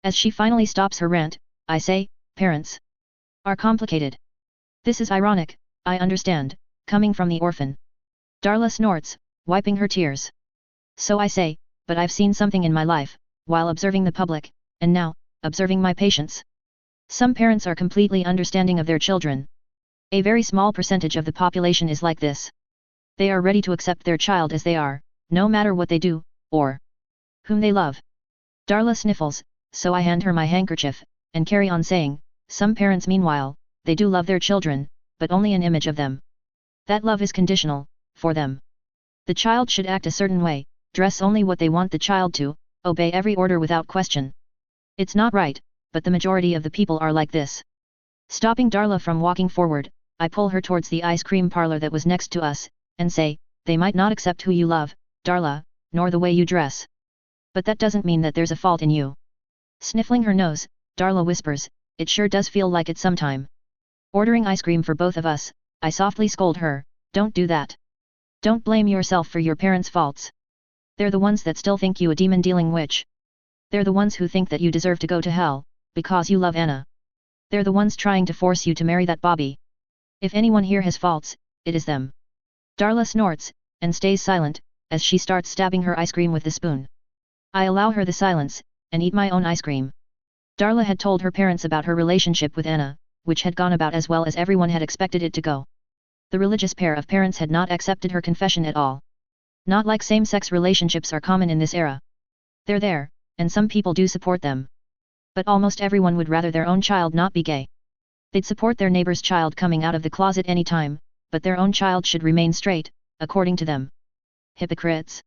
As she finally stops her rant, I say, parents are complicated. This is ironic, I understand, coming from the orphan. Darla snorts, wiping her tears. So I say, but I've seen something in my life, while observing the public, and now, observing my patients. Some parents are completely understanding of their children. A very small percentage of the population is like this. They are ready to accept their child as they are, no matter what they do, or whom they love. Darla sniffles, so I hand her my handkerchief, and carry on saying, some parents meanwhile, they do love their children, but only an image of them. That love is conditional, for them. The child should act a certain way, dress only what they want the child to, obey every order without question. It's not right, but the majority of the people are like this. Stopping Darla from walking forward, I pull her towards the ice cream parlor that was next to us, and say, they might not accept who you love, Darla, nor the way you dress. But that doesn't mean that there's a fault in you. Sniffling her nose, Darla whispers, it sure does feel like it sometime. Ordering ice cream for both of us, I softly scold her, don't do that. Don't blame yourself for your parents' faults. They're the ones that still think you a demon-dealing witch. They're the ones who think that you deserve to go to hell, because you love Anna. They're the ones trying to force you to marry that Bobby. If anyone here has faults, it is them. Darla snorts, and stays silent, as she starts stabbing her ice cream with the spoon. I allow her the silence, and eat my own ice cream. Darla had told her parents about her relationship with Anna, which had gone about as well as everyone had expected it to go. The religious pair of parents had not accepted her confession at all. Not like same-sex relationships are common in this era. They're there, and some people do support them. But almost everyone would rather their own child not be gay. They'd support their neighbor's child coming out of the closet any time, but their own child should remain straight, according to them. Hypocrites.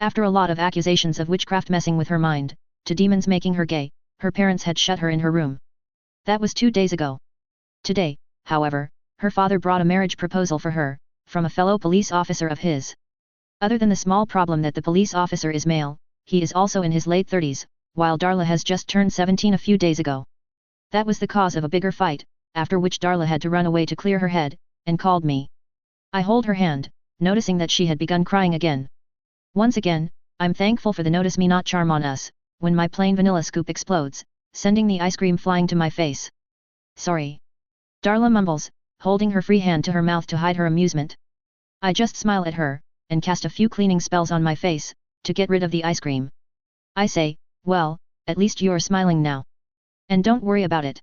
After a lot of accusations of witchcraft messing with her mind, to demons making her gay, her parents had shut her in her room. That was 2 days ago. Today, however, her father brought a marriage proposal for her, from a fellow police officer of his. Other than the small problem that the police officer is male, he is also in his late 30s, while Darla has just turned 17 a few days ago. That was the cause of a bigger fight, after which Darla had to run away to clear her head, and called me. I hold her hand, noticing that she had begun crying again. Once again, I'm thankful for the notice me not charm on us, when my plain vanilla scoop explodes, sending the ice cream flying to my face. Sorry. Darla mumbles, holding her free hand to her mouth to hide her amusement. I just smile at her, and cast a few cleaning spells on my face, to get rid of the ice cream. I say, well, at least you're smiling now. And don't worry about it.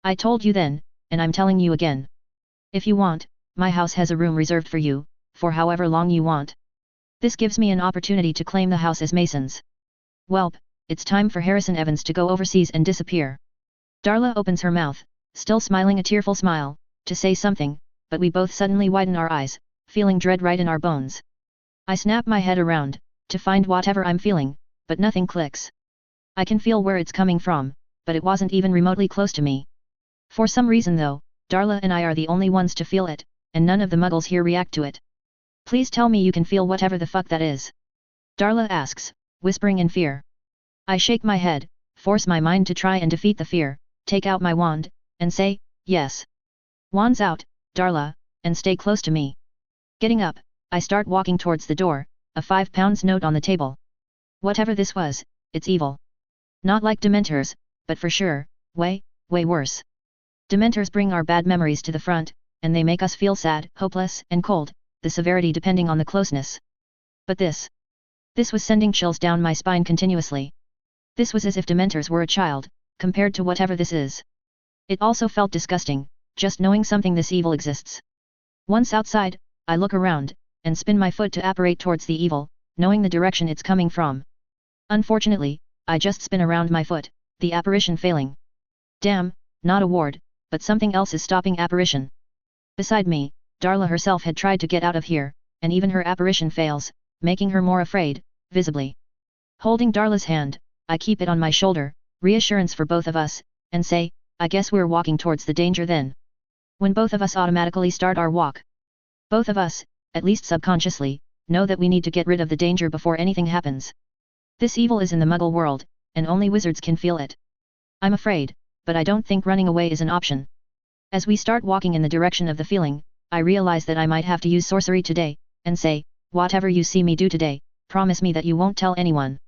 I told you then, and I'm telling you again. If you want, my house has a room reserved for you, for however long you want. This gives me an opportunity to claim the house as Mason's. Welp, it's time for Harrison Evans to go overseas and disappear. Darla opens her mouth, still smiling a tearful smile, to say something, but we both suddenly widen our eyes, feeling dread right in our bones. I snap my head around, to find whatever I'm feeling, but nothing clicks. I can feel where it's coming from, but it wasn't even remotely close to me. For some reason though, Darla and I are the only ones to feel it, and none of the muggles here react to it. Please tell me you can feel whatever the fuck that is. Darla asks, whispering in fear. I shake my head, force my mind to try and defeat the fear, take out my wand, and say, yes. Wand's out, Darla, and stay close to me. Getting up, I start walking towards the door, a £5 note on the table. Whatever this was, it's evil. Not like Dementors, but for sure, way worse. Dementors bring our bad memories to the front, and they make us feel sad, hopeless, and cold, the severity depending on the closeness. But this was sending chills down my spine continuously. This was as if Dementors were a child, compared to whatever this is. It also felt disgusting, just knowing something this evil exists. Once outside, I look around, and spin my foot to apparate towards the evil, knowing the direction it's coming from. Unfortunately, I just spin around my foot, the apparition failing. Damn, not a ward, but something else is stopping apparition. Beside me, Darla herself had tried to get out of here, and even her apparition fails, making her more afraid, visibly. Holding Darla's hand, I keep it on my shoulder, reassurance for both of us, and say, I guess we're walking towards the danger then. When both of us automatically start our walk. Both of us, at least subconsciously, know that we need to get rid of the danger before anything happens. This evil is in the Muggle world, and only wizards can feel it. I'm afraid, but I don't think running away is an option. As we start walking in the direction of the feeling, I realize that I might have to use sorcery today, and say, whatever you see me do today, promise me that you won't tell anyone.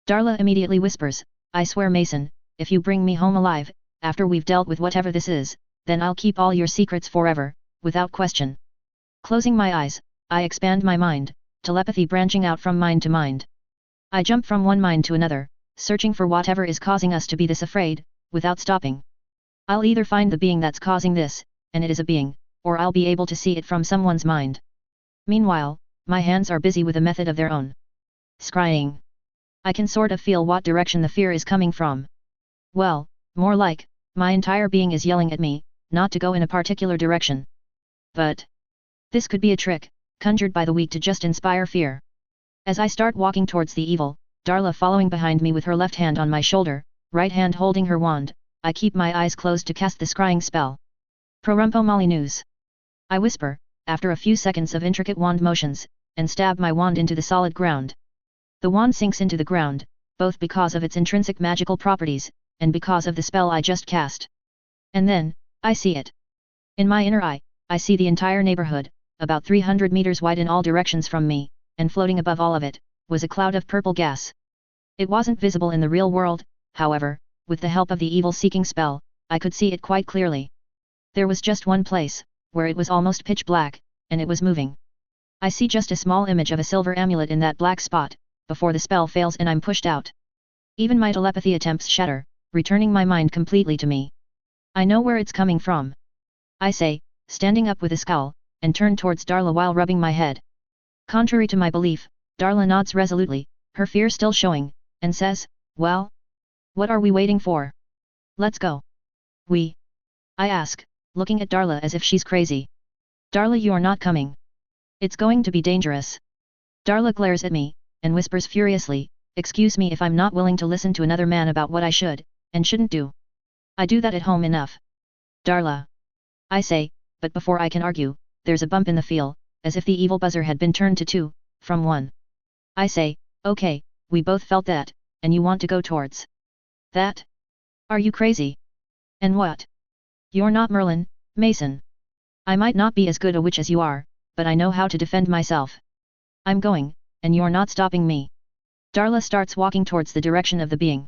Darla immediately whispers, I swear Mason, if you bring me home alive, after we've dealt with whatever this is, then I'll keep all your secrets forever, without question. Closing my eyes, I expand my mind, telepathy branching out from mind to mind. I jump from one mind to another, searching for whatever is causing us to be this afraid, without stopping. I'll either find the being that's causing this, and it is a being, or I'll be able to see it from someone's mind. Meanwhile, my hands are busy with a method of their own. Scrying. I can sort of feel what direction the fear is coming from. Well, more like, my entire being is yelling at me, not to go in a particular direction. But this could be a trick, conjured by the weak to just inspire fear. As I start walking towards the evil, Darla following behind me with her left hand on my shoulder, right hand holding her wand, I keep my eyes closed to cast the scrying spell. Prorumpo Molly News. I whisper, after a few seconds of intricate wand motions, and stab my wand into the solid ground. The wand sinks into the ground, both because of its intrinsic magical properties, and because of the spell I just cast. And then, I see it. In my inner eye, I see the entire neighborhood, about 300 meters wide in all directions from me, and floating above all of it, was a cloud of purple gas. It wasn't visible in the real world, however, with the help of the evil-seeking spell, I could see it quite clearly. There was just one place, where it was almost pitch black, and it was moving. I see just a small image of a silver amulet in that black spot, before the spell fails and I'm pushed out. Even my telepathy attempts shatter, returning my mind completely to me. I know where it's coming from. I say, standing up with a scowl, and turn towards Darla while rubbing my head. Contrary to my belief, Darla nods resolutely, her fear still showing, and says, "Well? What are we waiting for? Let's go." I ask, looking at Darla as if she's crazy. "Darla, you're not coming. It's going to be dangerous." Darla glares at me, and whispers furiously, "Excuse me if I'm not willing to listen to another man about what I should, and shouldn't do. I do that at home enough." "Darla," I say, but before I can argue, there's a bump in the feel, as if the evil buzzer had been turned to 2, from 1. I say, "Okay, we both felt that, and you want to go towards that? Are you crazy? And what? You're not Merlin, Mason. I might not be as good a witch as you are, but I know how to defend myself. I'm going, and you're not stopping me." Darla starts walking towards the direction of the being.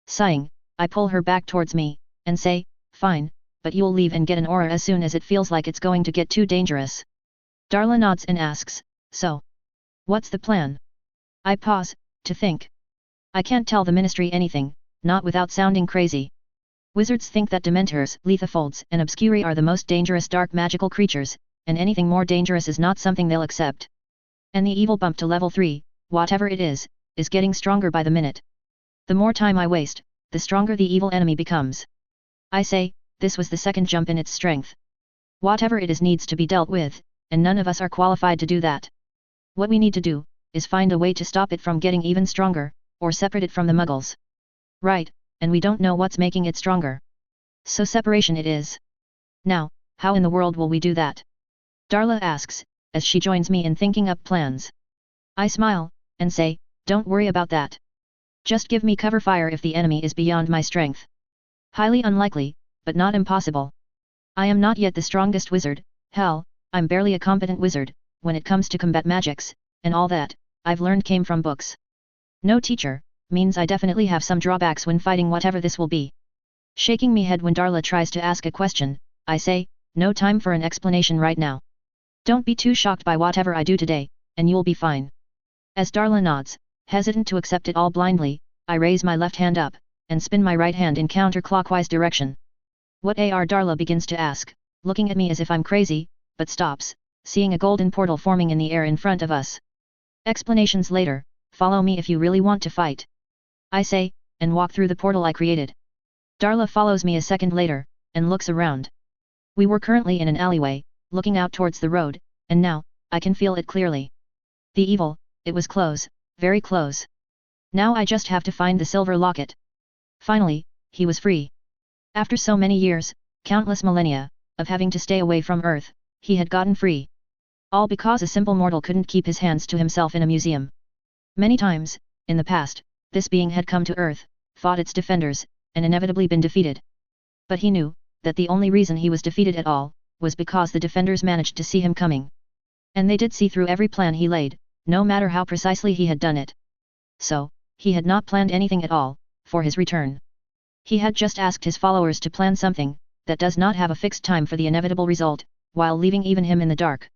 Sighing, I pull her back towards me, and say, "Fine, but you'll leave and get an aura as soon as it feels like it's going to get too dangerous." Darla nods and asks, "So? What's the plan?" I pause, to think. I can't tell the Ministry anything, not without sounding crazy. Wizards think that Dementors, Lethofolds and Obscuri are the most dangerous dark magical creatures, and anything more dangerous is not something they'll accept. And the evil bump to level 3, whatever it is getting stronger by the minute. The more time I waste, the stronger the evil enemy becomes. I say, this was the second jump in its strength. Whatever it is needs to be dealt with, and none of us are qualified to do that. What we need to do, is find a way to stop it from getting even stronger, or separate it from the Muggles. Right, and we don't know what's making it stronger. So separation it is. Now, how in the world will we do that? Darla asks, as she joins me in thinking up plans. I smile, and say, "Don't worry about that. Just give me cover fire if the enemy is beyond my strength. Highly unlikely, but not impossible. I am not yet the strongest wizard, hell, I'm barely a competent wizard, when it comes to combat magics, and all that, I've learned came from books. No teacher, means I definitely have some drawbacks when fighting whatever this will be." Shaking me head when Darla tries to ask a question, I say, "No time for an explanation right now. Don't be too shocked by whatever I do today, and you'll be fine." As Darla nods, hesitant to accept it all blindly, I raise my left hand up, and spin my right hand in counterclockwise direction. "What are?" Darla begins to ask, looking at me as if I'm crazy, but stops, seeing a golden portal forming in the air in front of us. "Explanations later, follow me if you really want to fight," I say, and walk through the portal I created. Darla follows me a second later, and looks around. We were currently in an alleyway, looking out towards the road, and now, I can feel it clearly. The evil, it was close, very close. Now I just have to find the silver locket. Finally, he was free. After so many years, countless millennia, of having to stay away from Earth, he had gotten free. All because a simple mortal couldn't keep his hands to himself in a museum. Many times, in the past, this being had come to Earth, fought its defenders, and inevitably been defeated. But he knew, that the only reason he was defeated at all, was because the defenders managed to see him coming. And they did see through every plan he laid, no matter how precisely he had done it. So, he had not planned anything at all, for his return. He had just asked his followers to plan something, that does not have a fixed time for the inevitable result, while leaving even him in the dark.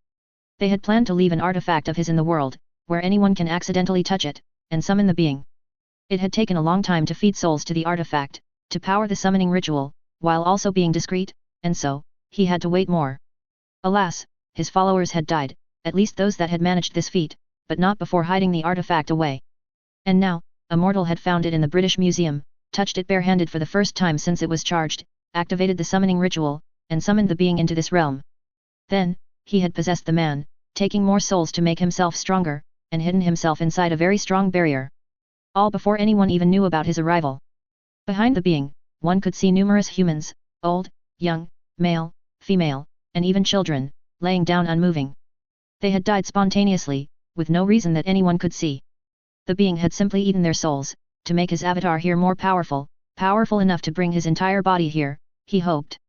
They had planned to leave an artifact of his in the world, where anyone can accidentally touch it, and summon the being. It had taken a long time to feed souls to the artifact, to power the summoning ritual, while also being discreet, and so, he had to wait more. Alas, his followers had died, at least those that had managed this feat, but not before hiding the artifact away. And now, a mortal had found it in the British Museum, touched it barehanded for the first time since it was charged, activated the summoning ritual, and summoned the being into this realm. Then, he had possessed the man, taking more souls to make himself stronger, and hidden himself inside a very strong barrier. All before anyone even knew about his arrival. Behind the being, one could see numerous humans, old, young, male, female, and even children, laying down unmoving. They had died spontaneously, with no reason that anyone could see. The being had simply eaten their souls, to make his avatar here more powerful, powerful enough to bring his entire body here, he hoped.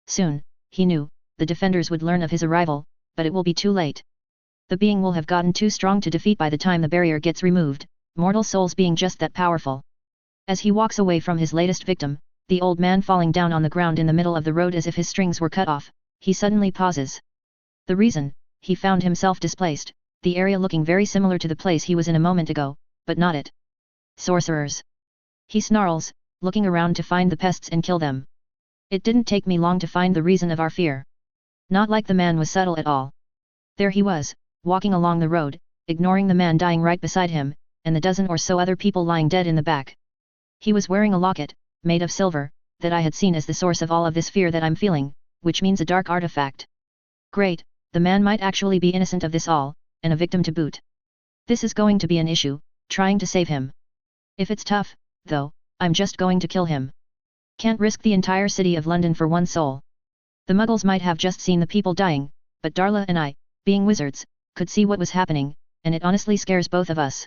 Soon, he knew, the defenders would learn of his arrival, but it will be too late. The being will have gotten too strong to defeat by the time the barrier gets removed, mortal souls being just that powerful. As he walks away from his latest victim, the old man falling down on the ground in the middle of the road as if his strings were cut off, he suddenly pauses. The reason, he found himself displaced, the area looking very similar to the place he was in a moment ago, but not it. Sorcerers. He snarls, looking around to find the pests and kill them. It didn't take me long to find the reason of our fear. Not like the man was subtle at all. There he was, walking along the road, ignoring the man dying right beside him, and the dozen or so other people lying dead in the back. He was wearing a locket, made of silver, that I had seen as the source of all of this fear that I'm feeling, which means a dark artifact. Great, the man might actually be innocent of this all, and a victim to boot. This is going to be an issue, trying to save him. If it's tough, though, I'm just going to kill him. Can't risk the entire city of London for one soul. The muggles might have just seen the people dying, but Darla and I, being wizards, could see what was happening, and it honestly scares both of us.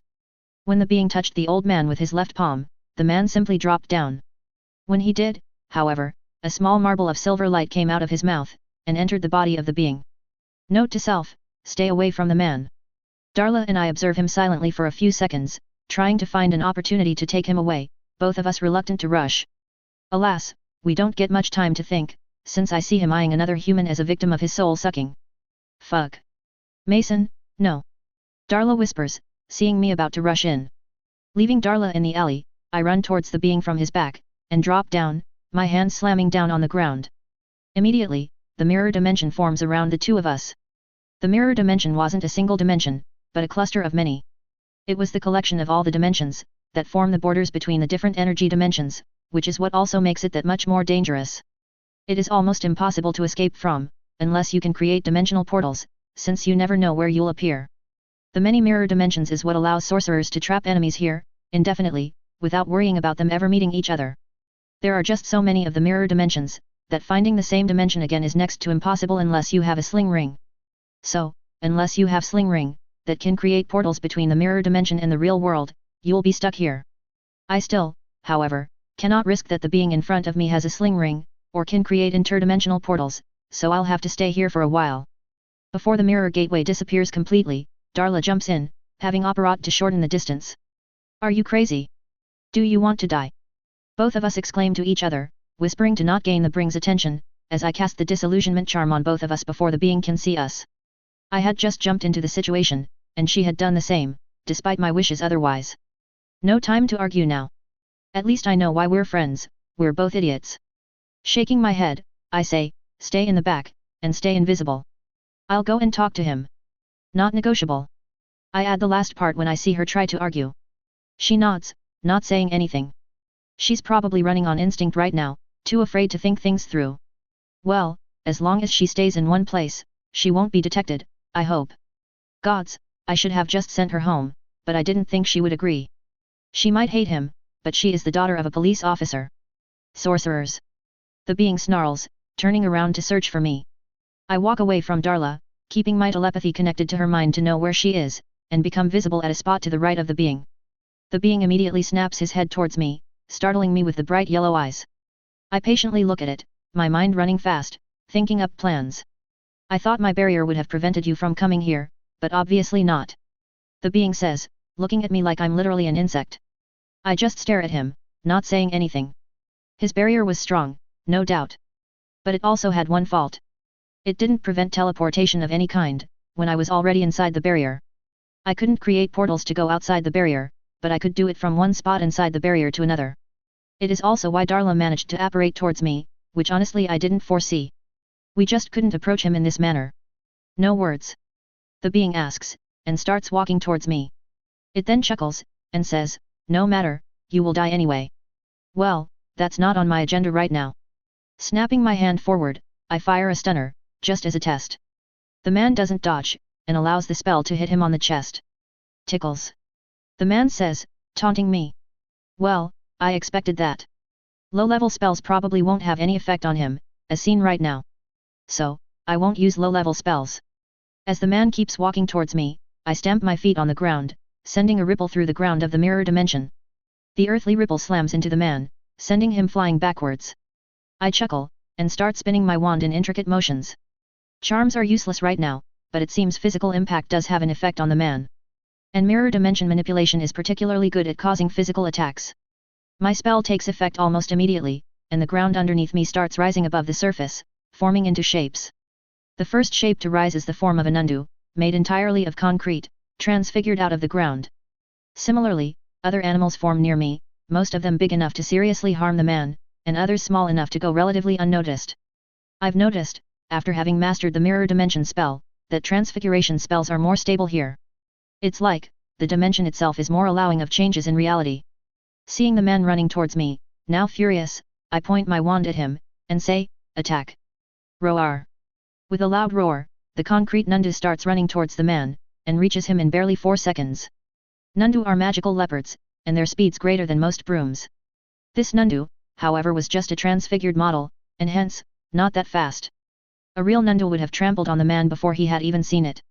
When the being touched the old man with his left palm, the man simply dropped down. When he did, however, a small marble of silver light came out of his mouth, and entered the body of the being. Note to self, stay away from the man. Darla and I observe him silently for a few seconds, trying to find an opportunity to take him away, both of us reluctant to rush. Alas, we don't get much time to think, since I see him eyeing another human as a victim of his soul-sucking. Fuck. Mason, no. Darla whispers, seeing me about to rush in. Leaving Darla in the alley, I run towards the being from his back, and drop down, my hand slamming down on the ground. Immediately, the mirror dimension forms around the two of us. The mirror dimension wasn't a single dimension, but a cluster of many. It was the collection of all the dimensions, that form the borders between the different energy dimensions, which is what also makes it that much more dangerous. It is almost impossible to escape from, unless you can create dimensional portals, since you never know where you'll appear. The many mirror dimensions is what allows sorcerers to trap enemies here, indefinitely, without worrying about them ever meeting each other. There are just so many of the mirror dimensions, that finding the same dimension again is next to impossible unless you have a sling ring. So, unless you have sling ring, that can create portals between the mirror dimension and the real world, you'll be stuck here. I still, however, cannot risk that the being in front of me has a sling ring, or can create interdimensional portals, so I'll have to stay here for a while. Before the mirror gateway disappears completely, Darla jumps in, having apparat to shorten the distance. Are you crazy? Do you want to die? Both of us exclaim to each other, whispering to not gain the being's attention, as I cast the disillusionment charm on both of us before the being can see us. I had just jumped into the situation, and she had done the same, despite my wishes otherwise. No time to argue now. At least I know why we're friends, we're both idiots. Shaking my head, I say, stay in the back, and stay invisible. I'll go and talk to him. Not negotiable. I add the last part when I see her try to argue. She nods, not saying anything. She's probably running on instinct right now, too afraid to think things through. Well, as long as she stays in one place, she won't be detected, I hope. Gods, I should have just sent her home, but I didn't think she would agree. She might hate him, but she is the daughter of a police officer. Sorcerers. The being snarls, turning around to search for me. I walk away from Darla, keeping my telepathy connected to her mind to know where she is, and become visible at a spot to the right of the being. The being immediately snaps his head towards me, startling me with the bright yellow eyes. I patiently look at it, my mind running fast, thinking up plans. I thought my barrier would have prevented you from coming here, but obviously not. The being says, looking at me like I'm literally an insect. I just stare at him, not saying anything. His barrier was strong, no doubt. But it also had one fault. It didn't prevent teleportation of any kind, when I was already inside the barrier. I couldn't create portals to go outside the barrier, but I could do it from one spot inside the barrier to another. It is also why Darla managed to apparate towards me, which honestly I didn't foresee. We just couldn't approach him in this manner. No words. The being asks, and starts walking towards me. It then chuckles, and says, no matter, you will die anyway. Well, that's not on my agenda right now. Snapping my hand forward, I fire a stunner, just as a test. The man doesn't dodge, and allows the spell to hit him on the chest. Tickles. The man says, taunting me. Well, I expected that. Low-level spells probably won't have any effect on him, as seen right now. So, I won't use low-level spells. As the man keeps walking towards me, I stamp my feet on the ground, sending a ripple through the ground of the mirror dimension. The earthly ripple slams into the man, sending him flying backwards. I chuckle, and start spinning my wand in intricate motions. Charms are useless right now, but it seems physical impact does have an effect on the man. And mirror dimension manipulation is particularly good at causing physical attacks. My spell takes effect almost immediately, and the ground underneath me starts rising above the surface, forming into shapes. The first shape to rise is the form of a nundu, made entirely of concrete, transfigured out of the ground. Similarly, other animals form near me, most of them big enough to seriously harm the man, and others small enough to go relatively unnoticed. I've noticed, after having mastered the mirror dimension spell, that transfiguration spells are more stable here. It's like, the dimension itself is more allowing of changes in reality. Seeing the man running towards me, now furious, I point my wand at him, and say, attack. Roar. With a loud roar, the concrete nundu starts running towards the man, and reaches him in barely 4 seconds. Nundu are magical leopards, and their speed's greater than most brooms. This nundu, however, was just a transfigured model, and hence, not that fast. A real nundu would have trampled on the man before he had even seen it.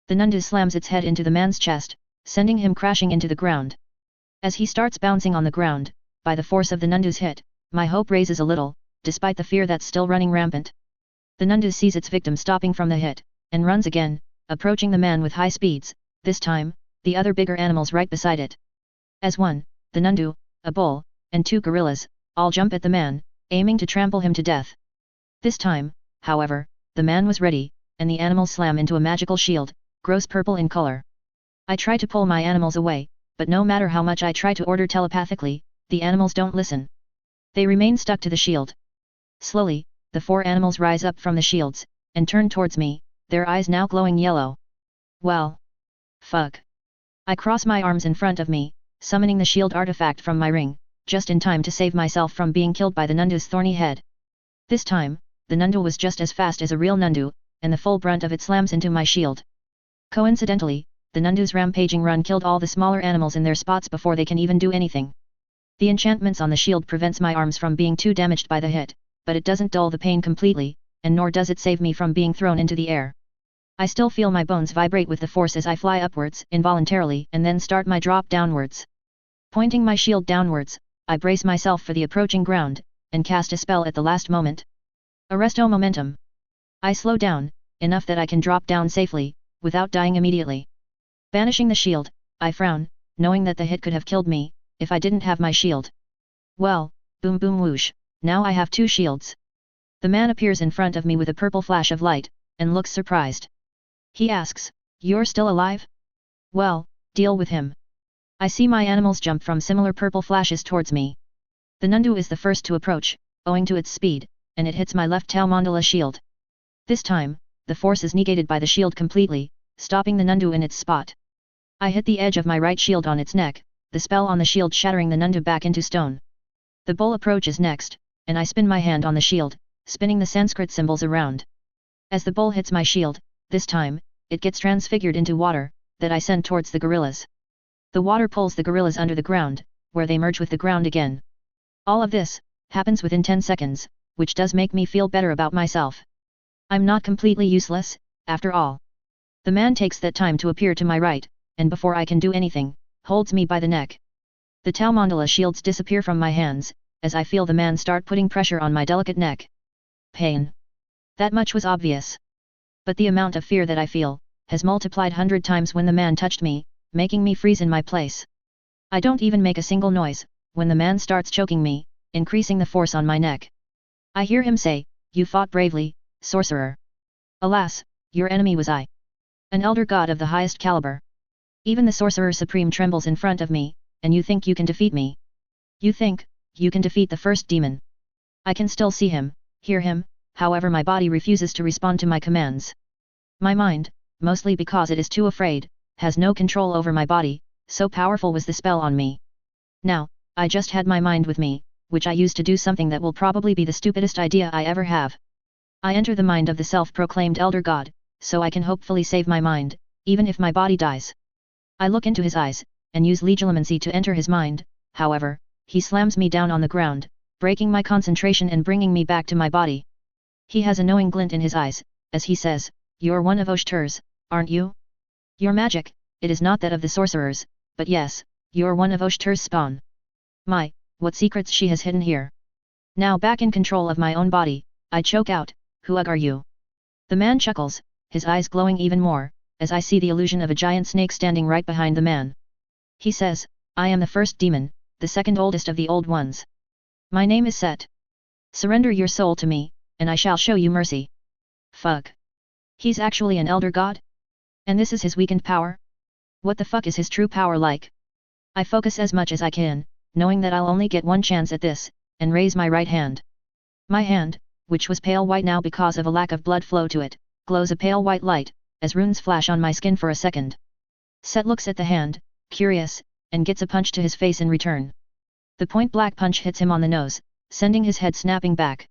The nundu slams its head into the man's chest, sending him crashing into the ground. As he starts bouncing on the ground, by the force of the nundu's hit, my hope raises a little, despite the fear that's still running rampant. The nundu sees its victim stopping from the hit, and runs again, approaching the man with high speeds, this time, the other bigger animals right beside it. As one, the nundu, a bull, and 2 gorillas, all jump at the man, aiming to trample him to death. This time, however, the man was ready, and the animals slam into a magical shield, gross purple in color. I try to pull my animals away, but no matter how much I try to order telepathically, the animals don't listen. They remain stuck to the shield. Slowly, the 4 animals rise up from the shields, and turn towards me, their eyes now glowing yellow. Well. Fuck. I cross my arms in front of me, summoning the shield artifact from my ring, just in time to save myself from being killed by the nundu's thorny head. This time, the nundu was just as fast as a real nundu, and the full brunt of it slams into my shield. Coincidentally, the nundu's rampaging run killed all the smaller animals in their spots before they can even do anything. The enchantments on the shield prevents my arms from being too damaged by the hit, but it doesn't dull the pain completely, and nor does it save me from being thrown into the air. I still feel my bones vibrate with the force as I fly upwards involuntarily and then start my drop downwards. Pointing my shield downwards, I brace myself for the approaching ground, and cast a spell at the last moment. Arresto momentum. I slow down, enough that I can drop down safely, without dying immediately. Banishing the shield, I frown, knowing that the hit could have killed me, if I didn't have my shield. Well, boom boom whoosh, now I have 2 shields. The man appears in front of me with a purple flash of light, and looks surprised. He asks, "You're still alive? Well, deal with him." I see my animals jump from similar purple flashes towards me. The nundu is the first to approach, owing to its speed, and it hits my left tail mandala shield. This time, the force is negated by the shield completely, stopping the nundu in its spot. I hit the edge of my right shield on its neck, the spell on the shield shattering the nundu back into stone. The bull approaches next, and I spin my hand on the shield, spinning the Sanskrit symbols around. As the bull hits my shield, this time, it gets transfigured into water, that I send towards the gorillas. The water pulls the gorillas under the ground, where they merge with the ground again. All of this happens within 10 seconds, which does make me feel better about myself. I'm not completely useless, after all. The man takes that time to appear to my right, and before I can do anything, holds me by the neck. The Tau Mandala shields disappear from my hands, as I feel the man start putting pressure on my delicate neck. Pain. That much was obvious. But the amount of fear that I feel, has multiplied 100 times when the man touched me, making me freeze in my place. I don't even make a single noise, when the man starts choking me, increasing the force on my neck. I hear him say, "You fought bravely, sorcerer. Alas, your enemy was I. An elder god of the highest caliber. Even the sorcerer supreme trembles in front of me, and you think you can defeat me? You think you can defeat the first demon?" I can still see him, hear him, however my body refuses to respond to my commands. My mind, mostly because it is too afraid, has no control over my body, so powerful was the spell on me. Now, I just had my mind with me, which I use to do something that will probably be the stupidest idea I ever have. I enter the mind of the self-proclaimed elder god, so I can hopefully save my mind, even if my body dies. I look into his eyes, and use legilimency to enter his mind, however, he slams me down on the ground, breaking my concentration and bringing me back to my body. He has a knowing glint in his eyes, as he says, "You're one of Oshter's, aren't you? Your magic, it is not that of the sorcerers, but yes, you're one of Oshter's spawn. My, what secrets she has hidden here." Now back in control of my own body, I choke out, "Who are you?" The man chuckles, his eyes glowing even more, as I see the illusion of a giant snake standing right behind the man. He says, "I am the first demon, the second oldest of the old ones. My name is Set. Surrender your soul to me, and I shall show you mercy." Fuck. He's actually an elder god? And this is his weakened power? What the fuck is his true power like? I focus as much as I can, knowing that I'll only get one chance at this, and raise my right hand. My hand, which was pale white now because of a lack of blood flow to it, glows a pale white light, as runes flash on my skin for a second. Set looks at the hand, curious, and gets a punch to his face in return. The point-blank punch hits him on the nose, sending his head snapping back.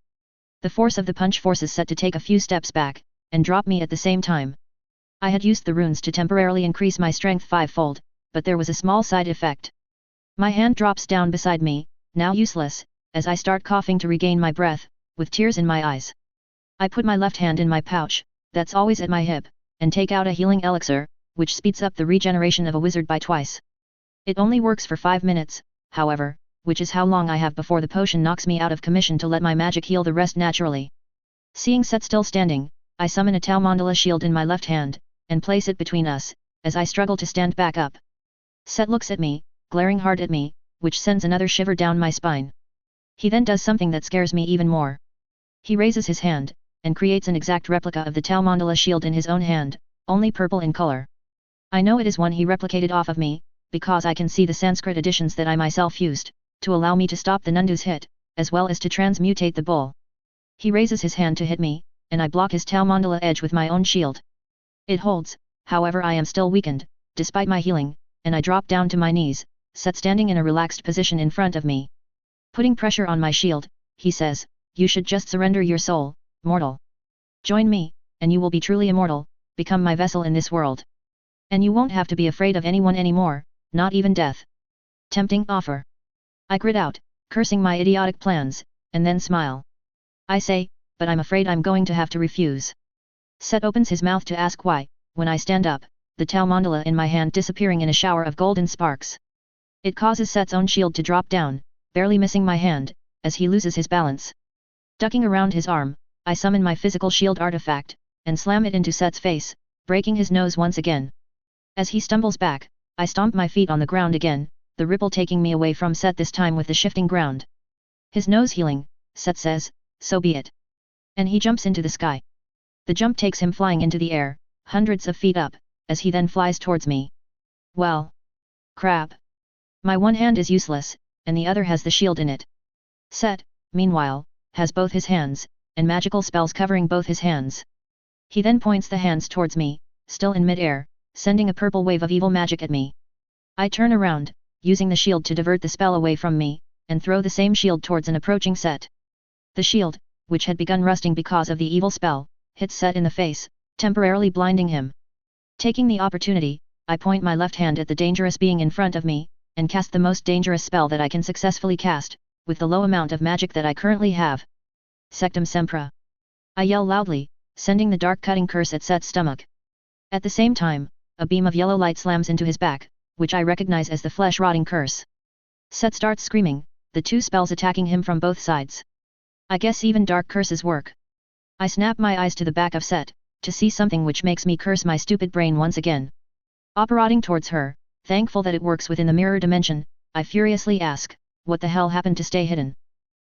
The force of the punch forces Set to take a few steps back, and drop me at the same time. I had used the runes to temporarily increase my strength fivefold, but there was a small side effect. My hand drops down beside me, now useless, as I start coughing to regain my breath, with tears in my eyes. I put my left hand in my pouch, that's always at my hip, and take out a healing elixir, which speeds up the regeneration of a wizard by twice. It only works for 5 minutes, however, which is how long I have before the potion knocks me out of commission to let my magic heal the rest naturally. Seeing Set still standing, I summon a Tau Mandala shield in my left hand, and place it between us, as I struggle to stand back up. Set looks at me, glaring hard at me, which sends another shiver down my spine. He then does something that scares me even more. He raises his hand, and creates an exact replica of the Tau Mandala shield in his own hand, only purple in color. I know it is one he replicated off of me, because I can see the Sanskrit additions that I myself used, to allow me to stop the Nundu's hit, as well as to transmutate the bull. He raises his hand to hit me, and I block his Tau Mandala edge with my own shield. It holds, however I am still weakened, despite my healing, and I drop down to my knees, Set standing in a relaxed position in front of me. Putting pressure on my shield, he says, "You should just surrender your soul, mortal. Join me, and you will be truly immortal, become my vessel in this world. And you won't have to be afraid of anyone anymore, not even death." Tempting offer. I grit out, cursing my idiotic plans, and then smile. I say, "But I'm afraid I'm going to have to refuse." Set opens his mouth to ask why, when I stand up, the Tau Mandala in my hand disappearing in a shower of golden sparks. It causes Set's own shield to drop down, barely missing my hand, as he loses his balance. Ducking around his arm, I summon my physical shield artifact, and slam it into Set's face, breaking his nose once again. As he stumbles back, I stomp my feet on the ground again, the ripple taking me away from Set this time with the shifting ground. His nose healing, Set says, "So be it." And he jumps into the sky. The jump takes him flying into the air, hundreds of feet up, as he then flies towards me. Well. Crap. My one hand is useless, and the other has the shield in it. Set, meanwhile, has both his hands, and magical spells covering both his hands. He then points the hands towards me, still in mid-air, sending a purple wave of evil magic at me. I turn around, using the shield to divert the spell away from me, and throw the same shield towards an approaching Set. The shield, which had begun rusting because of the evil spell, hits Set in the face, temporarily blinding him. Taking the opportunity, I point my left hand at the dangerous being in front of me, and cast the most dangerous spell that I can successfully cast, with the low amount of magic that I currently have. Sectum Sempra. I yell loudly, sending the dark cutting curse at Set's stomach. At the same time, a beam of yellow light slams into his back, which I recognize as the flesh-rotting curse. Set starts screaming, the two spells attacking him from both sides. I guess even dark curses work. I snap my eyes to the back of Set, to see something which makes me curse my stupid brain once again. Operating towards her, thankful that it works within the mirror dimension, I furiously ask, "What the hell happened to stay hidden?"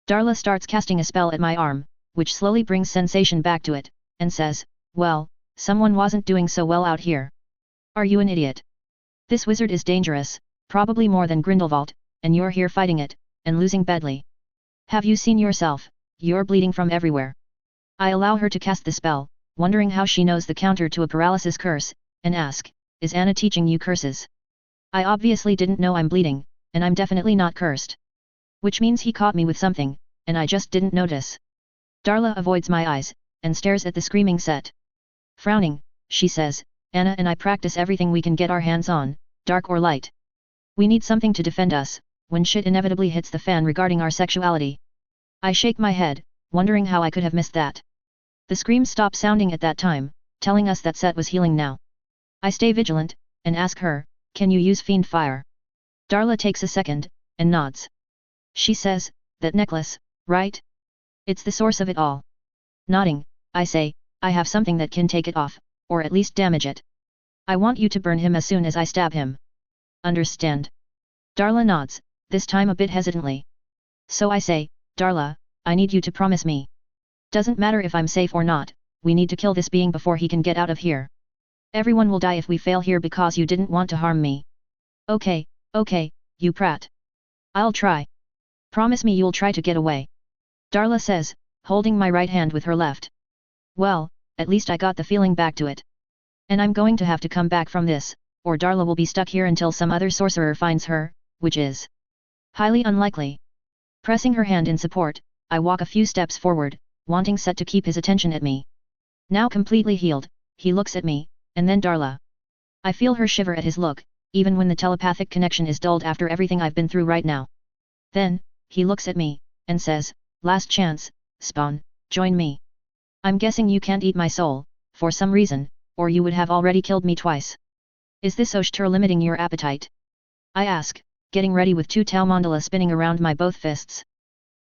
Darla starts casting a spell at my arm, which slowly brings sensation back to it, and says, "Well, someone wasn't doing so well out here. Are you an idiot? This wizard is dangerous, probably more than Grindelwald, and you're here fighting it, and losing badly. Have you seen yourself? You're bleeding from everywhere." I allow her to cast the spell, wondering how she knows the counter to a paralysis curse, and ask, "Is Anna teaching you curses?" I obviously didn't know I'm bleeding, and I'm definitely not cursed. Which means he caught me with something, and I just didn't notice. Darla avoids my eyes, and stares at the screaming Set. Frowning, she says, "Anna and I practice everything we can get our hands on, dark or light. We need something to defend us, when shit inevitably hits the fan regarding our sexuality." I shake my head, wondering how I could have missed that. The screams stop sounding at that time, telling us that Set was healing now. I stay vigilant, and ask her, can you use Fiend Fire? Darla takes a second, and nods. She says, that necklace, right? It's the source of it all. Nodding, I say, I have something that can take it off, or at least damage it. I want you to burn him as soon as I stab him. Understand? Darla nods, this time a bit hesitantly. So I say, Darla, I need you to promise me. Doesn't matter if I'm safe or not, we need to kill this being before he can get out of here. Everyone will die if we fail here because you didn't want to harm me. Okay, you prat. I'll try. Promise me you'll try to get away. Darla says, holding my right hand with her left. Well, at least I got the feeling back to it. And I'm going to have to come back from this, or Darla will be stuck here until some other sorcerer finds her, which is highly unlikely. Pressing her hand in support, I walk a few steps forward, wanting Set to keep his attention at me. Now completely healed, he looks at me, and then Darla. I feel her shiver at his look, even when the telepathic connection is dulled after everything I've been through right now. Then, he looks at me, and says, last chance, Spawn, join me. I'm guessing you can't eat my soul, for some reason, or you would have already killed me twice. Is this Oshtur limiting your appetite? I ask, getting ready with 2 Tau Mandala spinning around my both fists.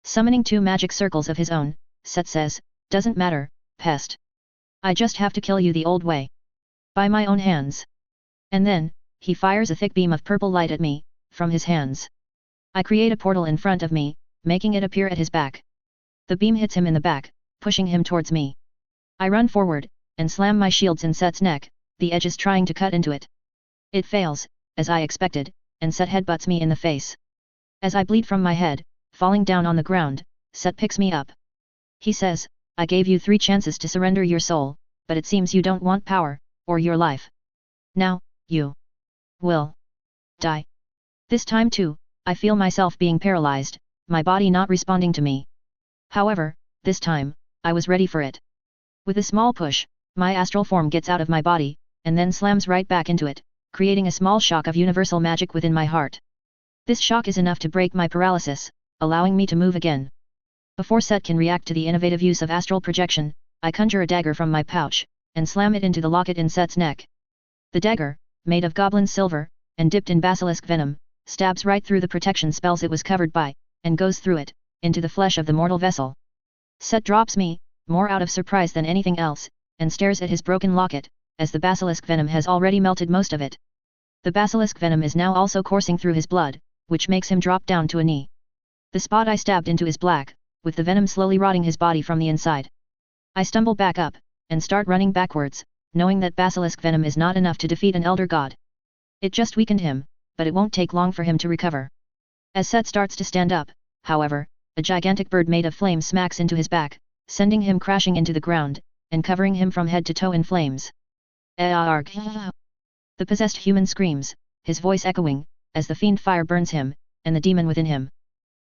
Summoning 2 magic circles of his own, Set says, doesn't matter, pest. I just have to kill you the old way. By my own hands. And then, he fires a thick beam of purple light at me, from his hands. I create a portal in front of me, making it appear at his back. The beam hits him in the back, pushing him towards me. I run forward, and slam my shields in Set's neck, the edges trying to cut into it. It fails, as I expected, and Set headbutts me in the face. As I bleed from my head, falling down on the ground, Set picks me up. He says, I gave you 3 chances to surrender your soul, but it seems you don't want power, or your life. Now, you will die. This time too, I feel myself being paralyzed, my body not responding to me. However, this time, I was ready for it. With a small push, my astral form gets out of my body, and then slams right back into it, creating a small shock of universal magic within my heart. This shock is enough to break my paralysis, allowing me to move again. Before Set can react to the innovative use of astral projection, I conjure a dagger from my pouch, and slam it into the locket in Set's neck. The dagger, made of goblin silver, and dipped in basilisk venom, stabs right through the protection spells it was covered by, and goes through it, into the flesh of the mortal vessel. Set drops me, more out of surprise than anything else, and stares at his broken locket, as the basilisk venom has already melted most of it. The basilisk venom is now also coursing through his blood, which makes him drop down to a knee. The spot I stabbed into is black, with the venom slowly rotting his body from the inside. I stumble back up, and start running backwards, knowing that basilisk venom is not enough to defeat an elder god. It just weakened him, but it won't take long for him to recover. As Set starts to stand up, however, a gigantic bird made of flame smacks into his back, sending him crashing into the ground, and covering him from head to toe in flames. Arg! The possessed human screams, his voice echoing, as the fiend fire burns him, and the demon within him.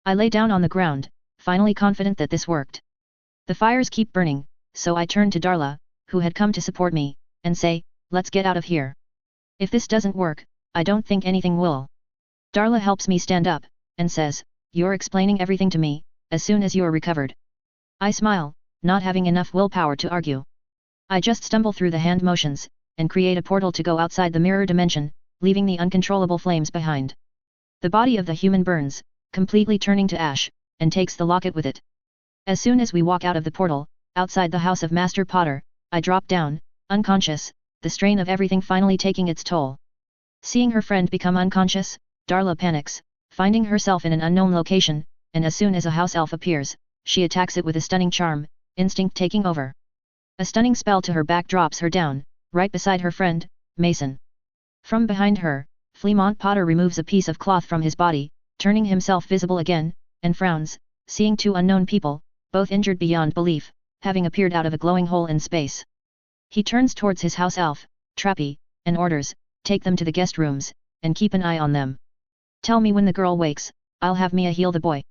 I lay down on the ground, finally confident that this worked. The fires keep burning, so I turn to Darla, who had come to support me, and say, let's get out of here. If this doesn't work, I don't think anything will. Darla helps me stand up, and says, you're explaining everything to me, as soon as you're recovered. I smile, not having enough willpower to argue. I just stumble through the hand motions, and create a portal to go outside the mirror dimension, leaving the uncontrollable flames behind. The body of the human burns, completely turning to ash, and takes the locket with it. As soon as we walk out of the portal, outside the house of Master Potter, I drop down, unconscious, the strain of everything finally taking its toll. Seeing her friend become unconscious, Darla panics, finding herself in an unknown location, and as soon as a house elf appears, she attacks it with a stunning charm, instinct taking over. A stunning spell to her back drops her down, right beside her friend, Mason. From behind her, Fleamont Potter removes a piece of cloth from his body, turning himself visible again, and frowns, seeing 2 unknown people, both injured beyond belief, having appeared out of a glowing hole in space. He turns towards his house elf, Trappy, and orders, take them to the guest rooms, and keep an eye on them. Tell me when the girl wakes, I'll have Mia heal the boy.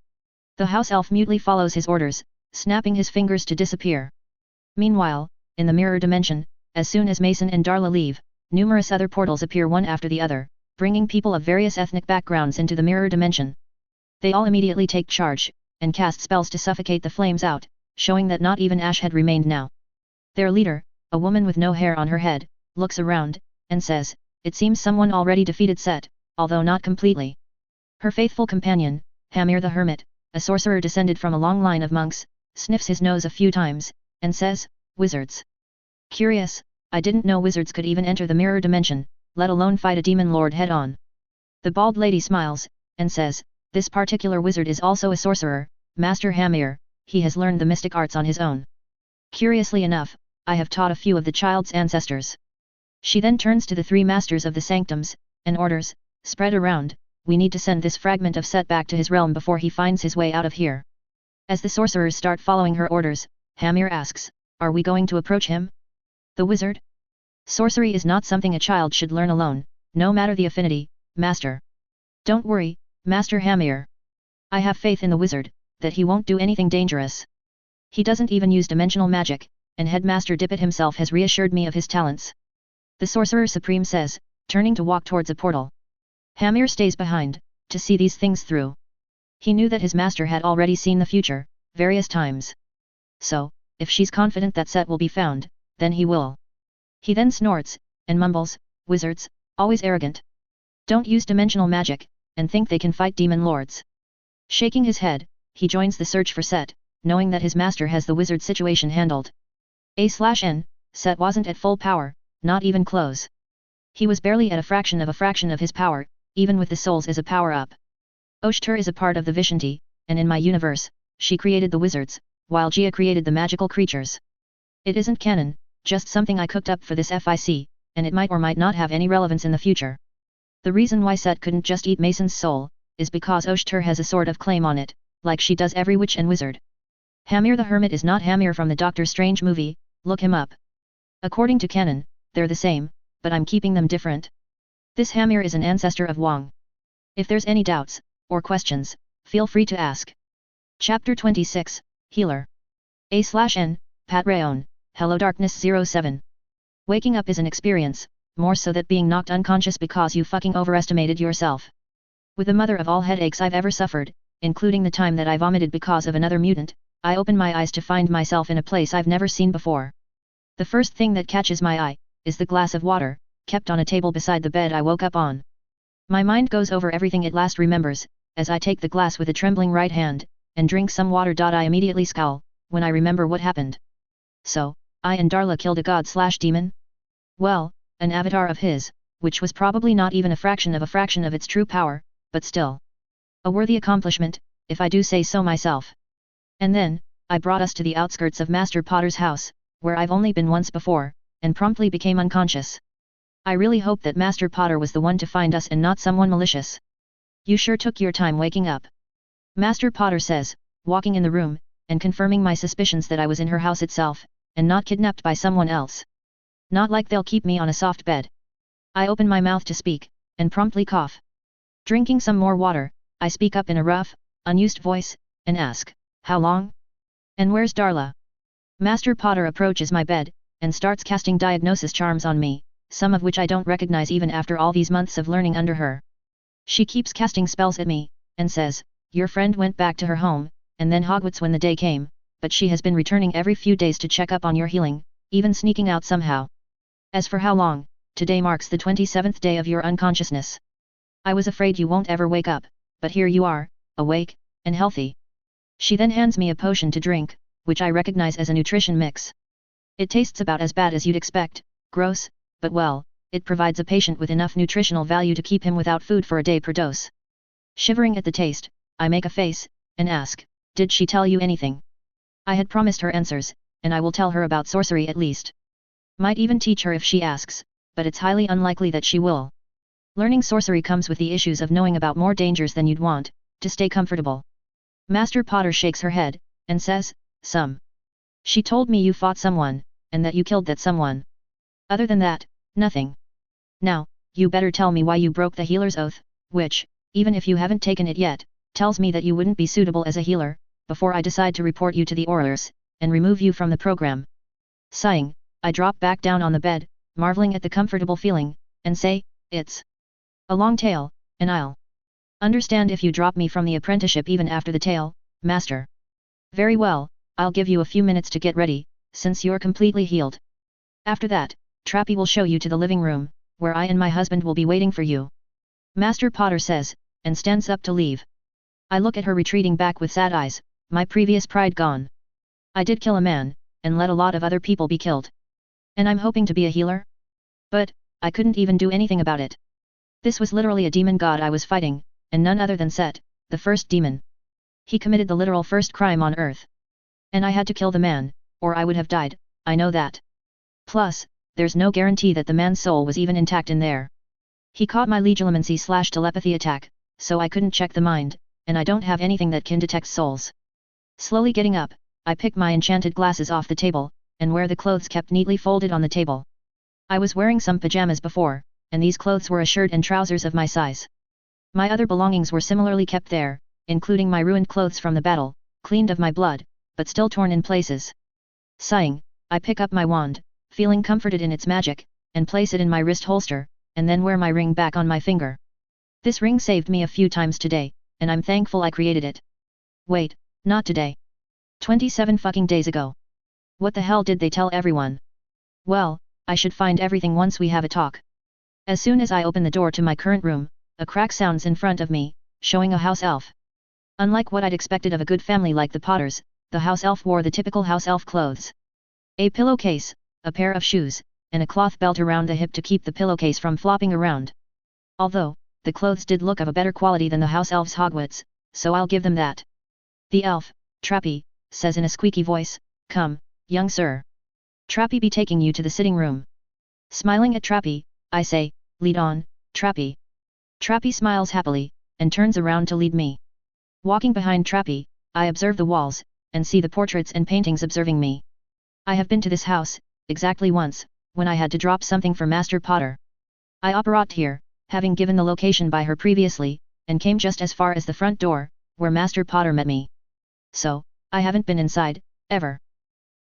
The house elf mutely follows his orders, snapping his fingers to disappear. Meanwhile, in the mirror dimension, as soon as Mason and Darla leave, numerous other portals appear one after the other, bringing people of various ethnic backgrounds into the mirror dimension. They all immediately take charge, and cast spells to suffocate the flames out, showing that not even ash had remained now. Their leader, a woman with no hair on her head, looks around, and says, "It seems someone already defeated Set, although not completely." Her faithful companion, Hamir the Hermit, a sorcerer descended from a long line of monks, sniffs his nose a few times, and says, "Wizards. Curious, I didn't know wizards could even enter the mirror dimension, let alone fight a demon lord head-on." The bald lady smiles, and says, "This particular wizard is also a sorcerer, Master Hamir, he has learned the mystic arts on his own. Curiously enough, I have taught a few of the child's ancestors." She then turns to the three masters of the sanctums, and orders, "Spread around, we need to send this fragment of Set back to his realm before he finds his way out of here." As the sorcerers start following her orders, Hamir asks, "Are we going to approach him?" The wizard? "Sorcery is not something a child should learn alone, no matter the affinity, Master. Don't worry, Master Hamir. I have faith in the wizard, that he won't do anything dangerous. He doesn't even use dimensional magic, and Headmaster Dippet himself has reassured me of his talents." The Sorcerer Supreme says, turning to walk towards a portal. Hamir stays behind, to see these things through. He knew that his master had already seen the future, various times. So, if she's confident that Set will be found, then he will. He then snorts, and mumbles, "Wizards, always arrogant. Don't use dimensional magic, and think they can fight demon lords." Shaking his head, he joins the search for Set, knowing that his master has the wizard situation handled. A/N, Set wasn't at full power, not even close. He was barely at a fraction of his power, even with the souls as a power-up. Oshtur is a part of the Vishanti, and in my universe, she created the wizards, while Gia created the magical creatures. It isn't canon, just something I cooked up for this FIC, and it might or might not have any relevance in the future. The reason why Set couldn't just eat Mason's soul, is because Oshtur has a sort of claim on it, like she does every witch and wizard. Hamir the Hermit is not Hamir from the Doctor Strange movie, look him up. According to canon, they're the same, but I'm keeping them different. This Hamir is an ancestor of Wang. If there's any doubts, or questions, feel free to ask. Chapter 26, Healer. A/N, part1, HelloDarkness07. Waking up is an experience, more so than being knocked unconscious because you fucking overestimated yourself. With the mother of all headaches I've ever suffered, including the time that I vomited because of another mutant, I open my eyes to find myself in a place I've never seen before. The first thing that catches my eye, is the glass of water, kept on a table beside the bed I woke up on. My mind goes over everything it last remembers, as I take the glass with a trembling right hand, and drink some water. I immediately scowl, when I remember what happened. So, I and Darla killed a god/demon? Well, an avatar of his, which was probably not even a fraction of its true power, but still. A worthy accomplishment, if I do say so myself. And then, I brought us to the outskirts of Master Potter's house, where I've only been once before, and promptly became unconscious. I really hope that Master Potter was the one to find us and not someone malicious. You sure took your time waking up. Master Potter says, walking in the room, and confirming my suspicions that I was in her house itself, and not kidnapped by someone else. Not like they'll keep me on a soft bed. I open my mouth to speak, and promptly cough. Drinking some more water, I speak up in a rough, unused voice, and ask, "How long? And where's Darla?" Master Potter approaches my bed, and starts casting diagnosis charms on me, some of which I don't recognize even after all these months of learning under her. She keeps casting spells at me, and says, "Your friend went back to her home, and then Hogwarts when the day came, but she has been returning every few days to check up on your healing, even sneaking out somehow. As for how long, today marks the 27th day of your unconsciousness. I was afraid you won't ever wake up, but here you are, awake, and healthy." She then hands me a potion to drink, which I recognize as a nutrition mix. It tastes about as bad as you'd expect, gross, but well, it provides a patient with enough nutritional value to keep him without food for a day per dose. Shivering at the taste, I make a face, and ask, "Did she tell you anything?" I had promised her answers, and I will tell her about sorcery at least. Might even teach her if she asks, but it's highly unlikely that she will. Learning sorcery comes with the issues of knowing about more dangers than you'd want, to stay comfortable. Master Potter shakes her head, and says, "Some. She told me you fought someone, and that you killed that someone. Other than that, nothing. Now, you better tell me why you broke the healer's oath, which, even if you haven't taken it yet, tells me that you wouldn't be suitable as a healer, before I decide to report you to the Aurors, and remove you from the program." Sighing, I drop back down on the bed, marveling at the comfortable feeling, and say, "It's a long tale, and I'll understand if you drop me from the apprenticeship even after the tale, Master." "Very well, I'll give you a few minutes to get ready, since you're completely healed. After that, Trappy will show you to the living room, where I and my husband will be waiting for you. Master Potter says, and stands up to leave. I look at her retreating back with sad eyes, my previous pride gone. I did kill a man, and let a lot of other people be killed. And I'm hoping to be a healer? But, I couldn't even do anything about it. This was literally a demon god I was fighting, and none other than Set, the first demon. He committed the literal first crime on Earth. And I had to kill the man, or I would have died, I know that. Plus, there's no guarantee that the man's soul was even intact in there. He caught my legilimency/telepathy attack, so I couldn't check the mind, and I don't have anything that can detect souls. Slowly getting up, I pick my enchanted glasses off the table, and wear the clothes kept neatly folded on the table. I was wearing some pajamas before, and these clothes were a shirt and trousers of my size. My other belongings were similarly kept there, including my ruined clothes from the battle, cleaned of my blood, but still torn in places. Sighing, I pick up my wand, feeling comforted in its magic, and place it in my wrist holster, and then wear my ring back on my finger. This ring saved me a few times today, and I'm thankful I created it. Wait, not today. 27 fucking days ago. What the hell did they tell everyone? Well, I should find everything once we have a talk. As soon as I open the door to my current room, a crack sounds in front of me, showing a house elf. Unlike what I'd expected of a good family like the Potters, the house elf wore the typical house elf clothes. A pillowcase, a pair of shoes, and a cloth belt around the hip to keep the pillowcase from flopping around. Although, the clothes did look of a better quality than the house elf's Hogwarts, so I'll give them that. The elf, Trappy, says in a squeaky voice, "Come, young sir. Trappy be taking you to the sitting room." Smiling at Trappy, I say, "Lead on, Trappy." Trappy smiles happily, and turns around to lead me. Walking behind Trappy, I observe the walls, and see the portraits and paintings observing me. I have been to this house, exactly once, when I had to drop something for Master Potter. I arrived here, having given the location by her previously, and came just as far as the front door, where Master Potter met me. So, I haven't been inside, ever.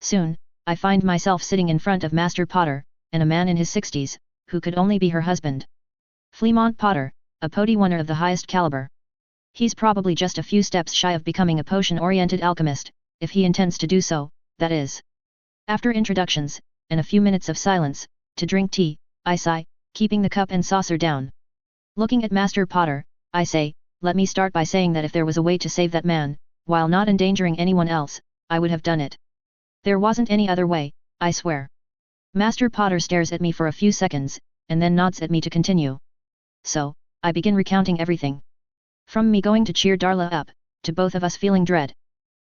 Soon, I find myself sitting in front of Master Potter, and a man in his 60s, who could only be her husband. Fleamont Potter, a podiwinner of the highest caliber. He's probably just a few steps shy of becoming a potion-oriented alchemist, if he intends to do so, that is. After introductions, and a few minutes of silence, to drink tea, I sigh, keeping the cup and saucer down. Looking at Master Potter, I say, "Let me start by saying that if there was a way to save that man, while not endangering anyone else, I would have done it. There wasn't any other way, I swear." Master Potter stares at me for a few seconds, and then nods at me to continue. So, I begin recounting everything. From me going to cheer Darla up, to both of us feeling dread.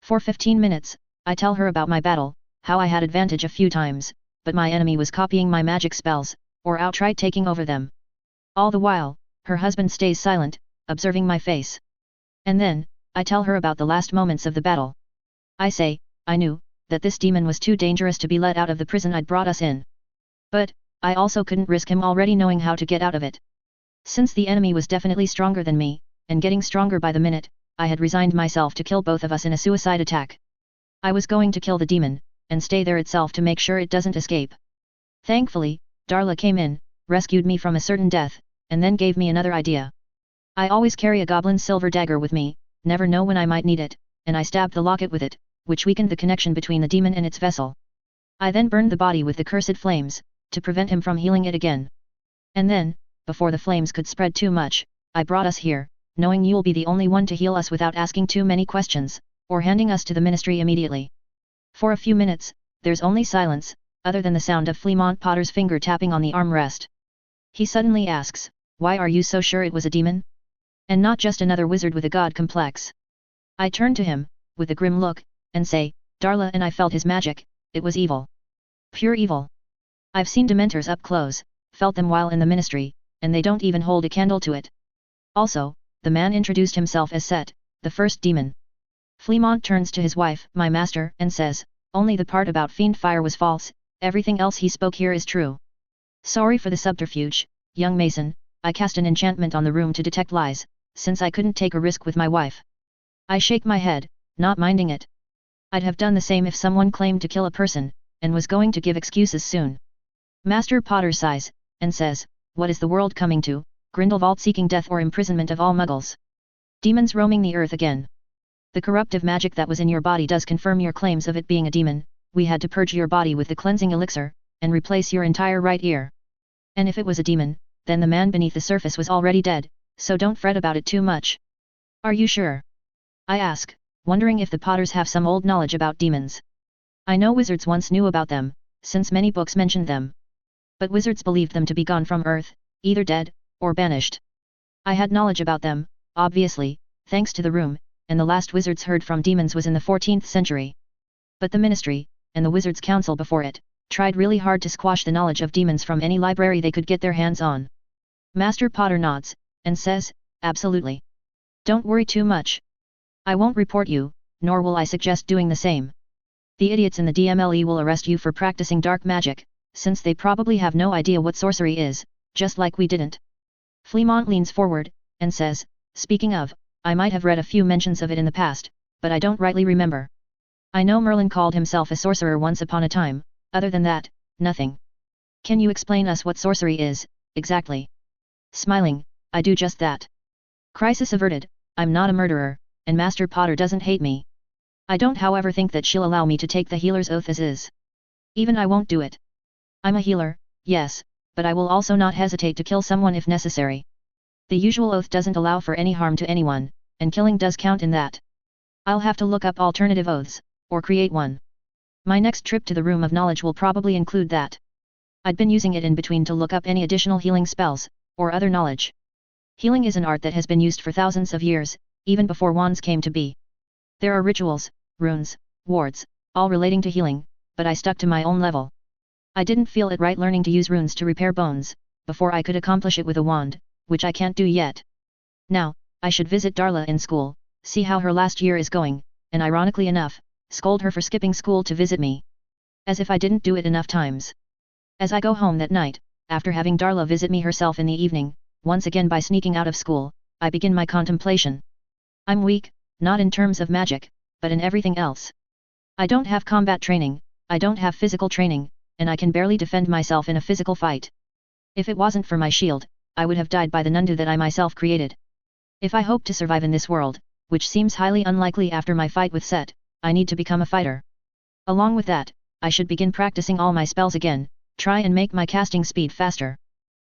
For 15 minutes, I tell her about my battle, how I had advantage a few times, but my enemy was copying my magic spells, or outright taking over them. All the while, her husband stays silent, observing my face. And then, I tell her about the last moments of the battle. I say, I knew that this demon was too dangerous to be let out of the prison I'd brought us in. But, I also couldn't risk him already knowing how to get out of it. Since the enemy was definitely stronger than me, and getting stronger by the minute, I had resigned myself to kill both of us in a suicide attack. I was going to kill the demon, and stay there itself to make sure it doesn't escape. Thankfully, Darla came in, rescued me from a certain death, and then gave me another idea. I always carry a goblin silver dagger with me, never know when I might need it, and I stabbed the locket with it, which weakened the connection between the demon and its vessel. I then burned the body with the cursed flames, to prevent him from healing it again. And then, before the flames could spread too much, I brought us here, knowing you'll be the only one to heal us without asking too many questions, or handing us to the ministry immediately. For a few minutes, there's only silence, other than the sound of Fleamont Potter's finger tapping on the armrest. He suddenly asks, "Why are you so sure it was a demon? And not just another wizard with a god complex?" I turn to him, with a grim look, and say, "Darla and I felt his magic, it was evil. Pure evil. I've seen dementors up close, felt them while in the ministry, and they don't even hold a candle to it." Also, the man introduced himself as Set, the first demon. Fleamont turns to his wife, my master, and says, "Only the part about fiend fire was false, everything else he spoke here is true." Sorry for the subterfuge, young Mason, I cast an enchantment on the room to detect lies, since I couldn't take a risk with my wife. I shake my head, not minding it. I'd have done the same if someone claimed to kill a person, and was going to give excuses soon. Master Potter sighs, and says, "What is the world coming to, Grindelwald seeking death or imprisonment of all muggles? Demons roaming the earth again. The corruptive magic that was in your body does confirm your claims of it being a demon, we had to purge your body with the cleansing elixir, and replace your entire right ear. And if it was a demon, then the man beneath the surface was already dead, so don't fret about it too much. Are you sure? I ask, wondering if the Potters have some old knowledge about demons. I know wizards once knew about them, since many books mentioned them. But wizards believed them to be gone from Earth, either dead, or banished. I had knowledge about them, obviously, thanks to the room, and the last wizards heard from demons was in the 14th century. But the Ministry, and the Wizards' Council before it, tried really hard to squash the knowledge of demons from any library they could get their hands on. Master Potter nods, and says, absolutely. Don't worry too much. I won't report you, nor will I suggest doing the same. The idiots in the DMLE will arrest you for practicing dark magic, since they probably have no idea what sorcery is, just like we didn't. Fleamont leans forward, and says, speaking of, I might have read a few mentions of it in the past, but I don't rightly remember. I know Merlin called himself a sorcerer once upon a time, other than that, nothing. Can you explain us what sorcery is, exactly? Smiling, I do just that. Crisis averted, I'm not a murderer, and Master Potter doesn't hate me. I don't however think that she'll allow me to take the healer's oath as is. Even I won't do it. I'm a healer, yes, but I will also not hesitate to kill someone if necessary. The usual oath doesn't allow for any harm to anyone, and killing does count in that. I'll have to look up alternative oaths, or create one. My next trip to the Room of Knowledge will probably include that. I'd been using it in between to look up any additional healing spells, or other knowledge. Healing is an art that has been used for thousands of years, even before wands came to be. There are rituals, runes, wards, all relating to healing, but I stuck to my own level. I didn't feel it right learning to use runes to repair bones, before I could accomplish it with a wand, which I can't do yet. Now, I should visit Darla in school, see how her last year is going, and ironically enough, scold her for skipping school to visit me. As if I didn't do it enough times. As I go home that night, after having Darla visit me herself in the evening, once again by sneaking out of school, I begin my contemplation. I'm weak, not in terms of magic, but in everything else. I don't have combat training, I don't have physical training, and I can barely defend myself in a physical fight. If it wasn't for my shield, I would have died by the nundu that I myself created. If I hope to survive in this world, which seems highly unlikely after my fight with Set, I need to become a fighter. Along with that, I should begin practicing all my spells again, try and make my casting speed faster.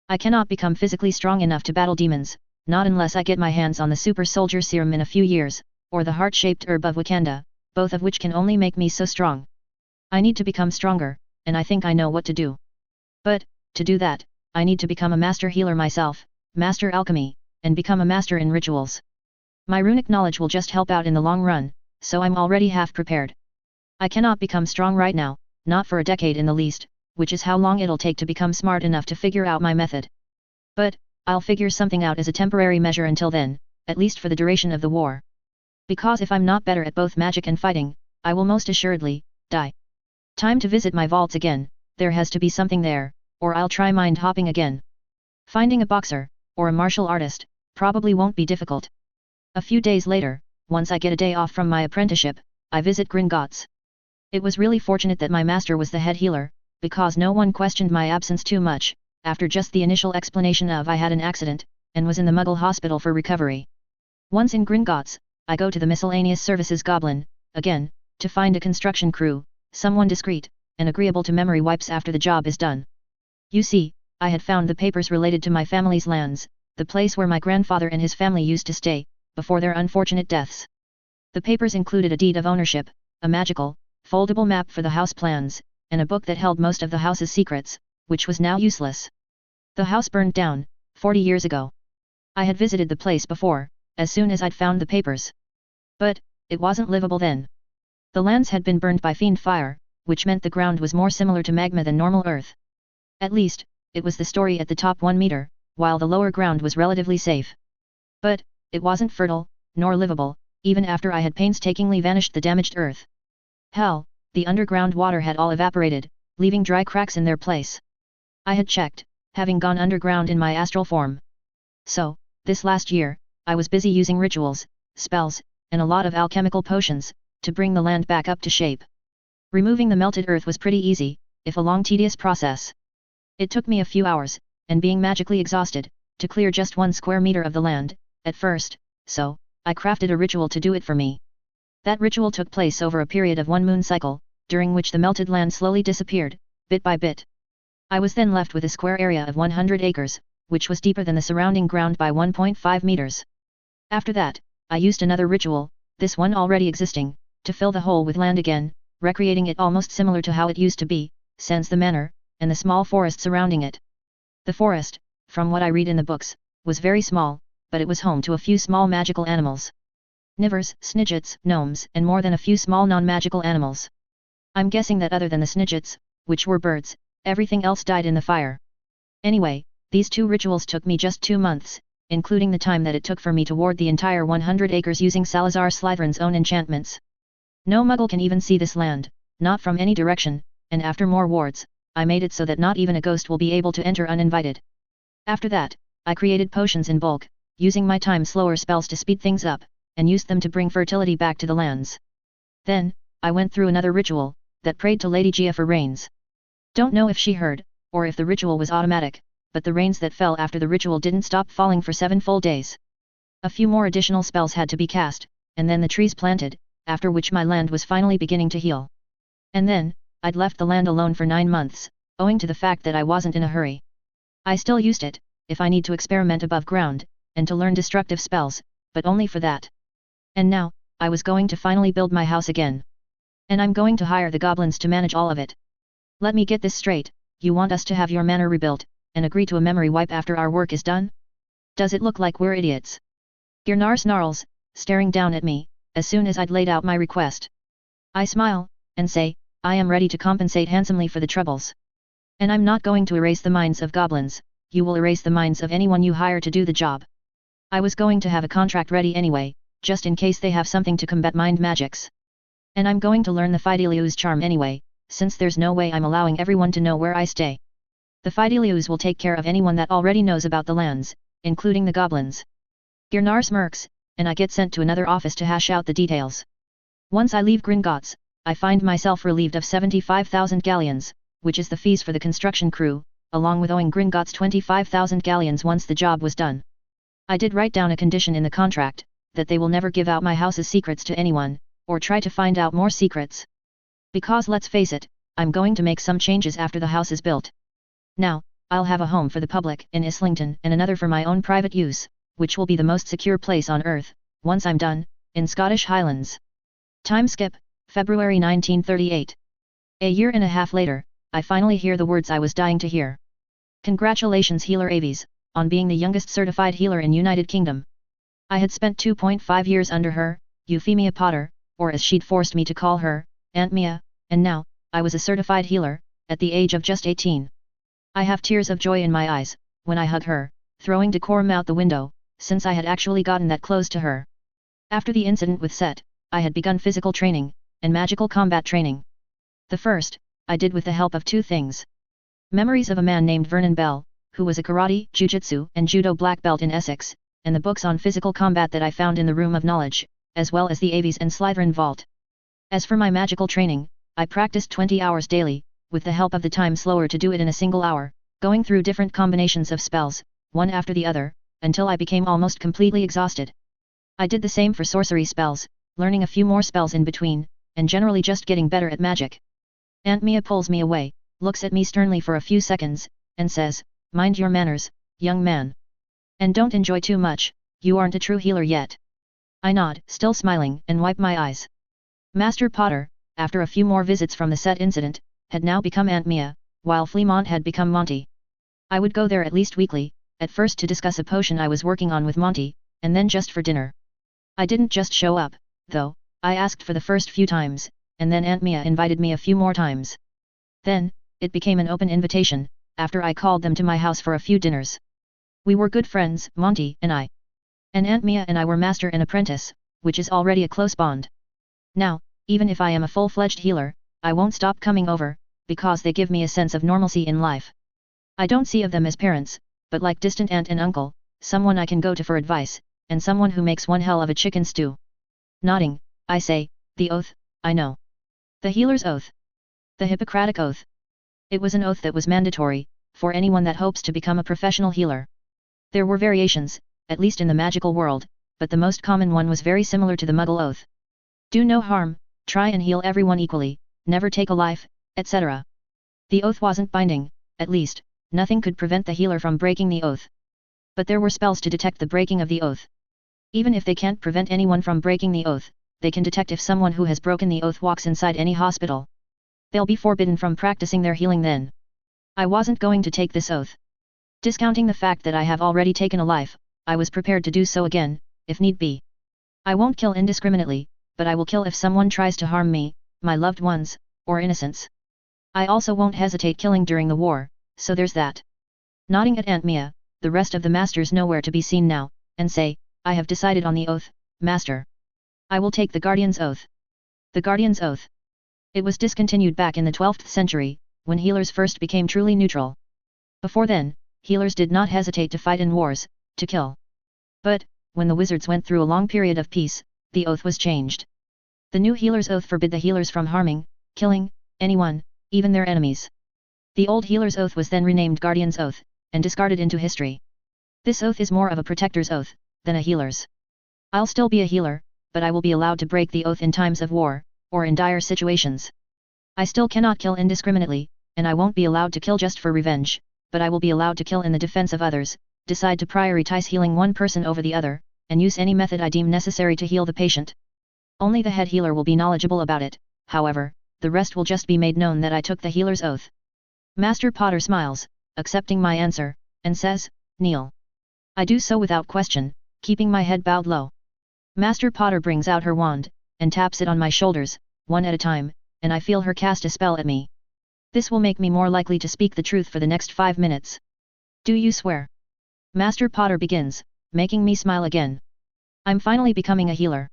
I cannot become physically strong enough to battle demons, not unless I get my hands on the super soldier serum in a few years, or the heart-shaped herb of Wakanda, both of which can only make me so strong. I need to become stronger, and I think I know what to do. But, to do that, I need to become a master healer myself, master alchemy, and become a master in rituals. My runic knowledge will just help out in the long run, so I'm already half prepared. I cannot become strong right now, not for a decade in the least, which is how long it'll take to become smart enough to figure out my method. But, I'll figure something out as a temporary measure until then, at least for the duration of the war. Because if I'm not better at both magic and fighting, I will most assuredly die. Time to visit my vaults again, there has to be something there, or I'll try mind hopping again. Finding a boxer, or a martial artist, probably won't be difficult. A few days later, once I get a day off from my apprenticeship, I visit Gringotts. It was really fortunate that my master was the head healer, because no one questioned my absence too much, after just the initial explanation of I had an accident, and was in the Muggle hospital for recovery. Once in Gringotts, I go to the Miscellaneous Services Goblin, again, to find a construction crew, someone discreet, and agreeable to memory wipes after the job is done. You see, I had found the papers related to my family's lands, the place where my grandfather and his family used to stay, before their unfortunate deaths. The papers included a deed of ownership, a magical, foldable map for the house plans, and a book that held most of the house's secrets, which was now useless. The house burned down, 40 years ago. I had visited the place before, as soon as I'd found the papers. But, it wasn't livable then. The lands had been burned by fiend fire, which meant the ground was more similar to magma than normal earth. At least, it was the story at the top 1 meter, while the lower ground was relatively safe. But, it wasn't fertile, nor livable, even after I had painstakingly vanished the damaged earth. Hell, the underground water had all evaporated, leaving dry cracks in their place. I had checked, having gone underground in my astral form. So, this last year, I was busy using rituals, spells, and a lot of alchemical potions, to bring the land back up to shape. Removing the melted earth was pretty easy, if a long tedious process. It took me a few hours, and being magically exhausted, to clear just 1 square meter of the land, at first, so, I crafted a ritual to do it for me. That ritual took place over a period of 1 moon cycle, during which the melted land slowly disappeared, bit by bit. I was then left with a square area of 100 acres, which was deeper than the surrounding ground by 1.5 meters. After that, I used another ritual, this one already existing, to fill the hole with land again, recreating it almost similar to how it used to be, sans the manor, and the small forest surrounding it. The forest, from what I read in the books, was very small, but it was home to a few small magical animals. Nivers, snidgets, gnomes, and more than a few small non-magical animals. I'm guessing that other than the snidgets, which were birds, everything else died in the fire. Anyway, these 2 rituals took me just 2 months, including the time that it took for me to ward the entire 100 acres using Salazar Slytherin's own enchantments. No muggle can even see this land, not from any direction, and after more wards, I made it so that not even a ghost will be able to enter uninvited. After that, I created potions in bulk, using my time slower spells to speed things up, and used them to bring fertility back to the lands. Then, I went through another ritual, that prayed to Lady Gia for rains. Don't know if she heard, or if the ritual was automatic, but the rains that fell after the ritual didn't stop falling for 7 full days. A few more additional spells had to be cast, and then the trees planted, after which my land was finally beginning to heal. And then, I'd left the land alone for 9 months, owing to the fact that I wasn't in a hurry. I still used it, if I need to experiment above ground, and to learn destructive spells, but only for that. And now, I was going to finally build my house again. And I'm going to hire the goblins to manage all of it. Let me get this straight, you want us to have your manor rebuilt, and agree to a memory wipe after our work is done? Does it look like we're idiots? Girnar snarls, staring down at me, as soon as I'd laid out my request. I smile, and say, I am ready to compensate handsomely for the troubles. And I'm not going to erase the minds of goblins, you will erase the minds of anyone you hire to do the job. I was going to have a contract ready anyway, just in case they have something to combat mind magics. And I'm going to learn the Fidelius charm anyway, since there's no way I'm allowing everyone to know where I stay. The Fidelius will take care of anyone that already knows about the lands, including the goblins. Girnar smirks, and I get sent to another office to hash out the details. Once I leave Gringotts, I find myself relieved of 75,000 galleons, which is the fees for the construction crew, along with owing Gringotts 25,000 galleons once the job was done. I did write down a condition in the contract, that they will never give out my house's secrets to anyone, or try to find out more secrets. Because let's face it, I'm going to make some changes after the house is built. Now, I'll have a home for the public in Islington and another for my own private use, which will be the most secure place on earth, once I'm done, in Scottish Highlands. Time skip, February 1938. A year and a half later, I finally hear the words I was dying to hear. Congratulations Healer Aves, on being the youngest certified healer in United Kingdom. I had spent 2.5 years under her, Euphemia Potter, or as she'd forced me to call her, Aunt Mia, and now, I was a certified healer, at the age of just 18. I have tears of joy in my eyes, when I hug her, throwing decorum out the window, since I had actually gotten that close to her. After the incident with Set, I had begun physical training, and magical combat training. The first, I did with the help of 2 things. Memories of a man named Vernon Bell, who was a karate, jujutsu, and judo black belt in Essex, and the books on physical combat that I found in the Room of Knowledge, as well as the Aves and Slytherin Vault. As for my magical training, I practiced 20 hours daily, with the help of the time slower to do it in a single hour, going through different combinations of spells, one after the other, until I became almost completely exhausted. I did the same for sorcery spells, learning a few more spells in between, and generally just getting better at magic. Aunt Mia pulls me away, looks at me sternly for a few seconds, and says, "Mind your manners, young man. And don't enjoy too much, you aren't a true healer yet." I nod, still smiling, and wipe my eyes. Master Potter, after a few more visits from the Set incident, had now become Aunt Mia, while Fleamont had become Monty. I would go there at least weekly, at first to discuss a potion I was working on with Monty, and then just for dinner. I didn't just show up, though. I asked for the first few times, and then Aunt Mia invited me a few more times. Then, it became an open invitation, after I called them to my house for a few dinners. We were good friends, Monty and I. And Aunt Mia and I were master and apprentice, which is already a close bond. Now, even if I am a full-fledged healer, I won't stop coming over, because they give me a sense of normalcy in life. I don't see of them as parents, but like distant aunt and uncle, someone I can go to for advice, and someone who makes one hell of a chicken stew. Nodding, I say, the oath, I know. The healer's oath. The Hippocratic oath. It was an oath that was mandatory, for anyone that hopes to become a professional healer. There were variations, at least in the magical world, but the most common one was very similar to the Muggle oath. Do no harm, try and heal everyone equally, never take a life, etc. The oath wasn't binding, at least, nothing could prevent the healer from breaking the oath. But there were spells to detect the breaking of the oath. Even if they can't prevent anyone from breaking the oath, they can detect if someone who has broken the oath walks inside any hospital. They'll be forbidden from practicing their healing then. I wasn't going to take this oath. Discounting the fact that I have already taken a life, I was prepared to do so again, if need be. I won't kill indiscriminately, but I will kill if someone tries to harm me, my loved ones, or innocents. I also won't hesitate killing during the war, so there's that. Nodding at Aunt Mia, the rest of the masters nowhere to be seen now, and say, I have decided on the oath, Master. I will take the Guardian's Oath. The Guardian's Oath. It was discontinued back in the 12th century, when healers first became truly neutral. Before then, healers did not hesitate to fight in wars, to kill. But, when the wizards went through a long period of peace, the oath was changed. The new healer's oath forbid the healers from harming, killing, anyone, even their enemies. The old healer's oath was then renamed Guardian's Oath, and discarded into history. This oath is more of a protector's oath, than a healer's. I'll still be a healer, but I will be allowed to break the oath in times of war, or in dire situations. I still cannot kill indiscriminately, and I won't be allowed to kill just for revenge, but I will be allowed to kill in the defense of others, decide to prioritize healing one person over the other, and use any method I deem necessary to heal the patient. Only the head healer will be knowledgeable about it, however, the rest will just be made known that I took the healer's oath. Master Potter smiles, accepting my answer, and says, kneel. I do so without question, keeping my head bowed low. Master Potter brings out her wand, and taps it on my shoulders, one at a time, and I feel her cast a spell at me. This will make me more likely to speak the truth for the next 5 minutes. Do you swear? Master Potter begins, making me smile again. I'm finally becoming a healer.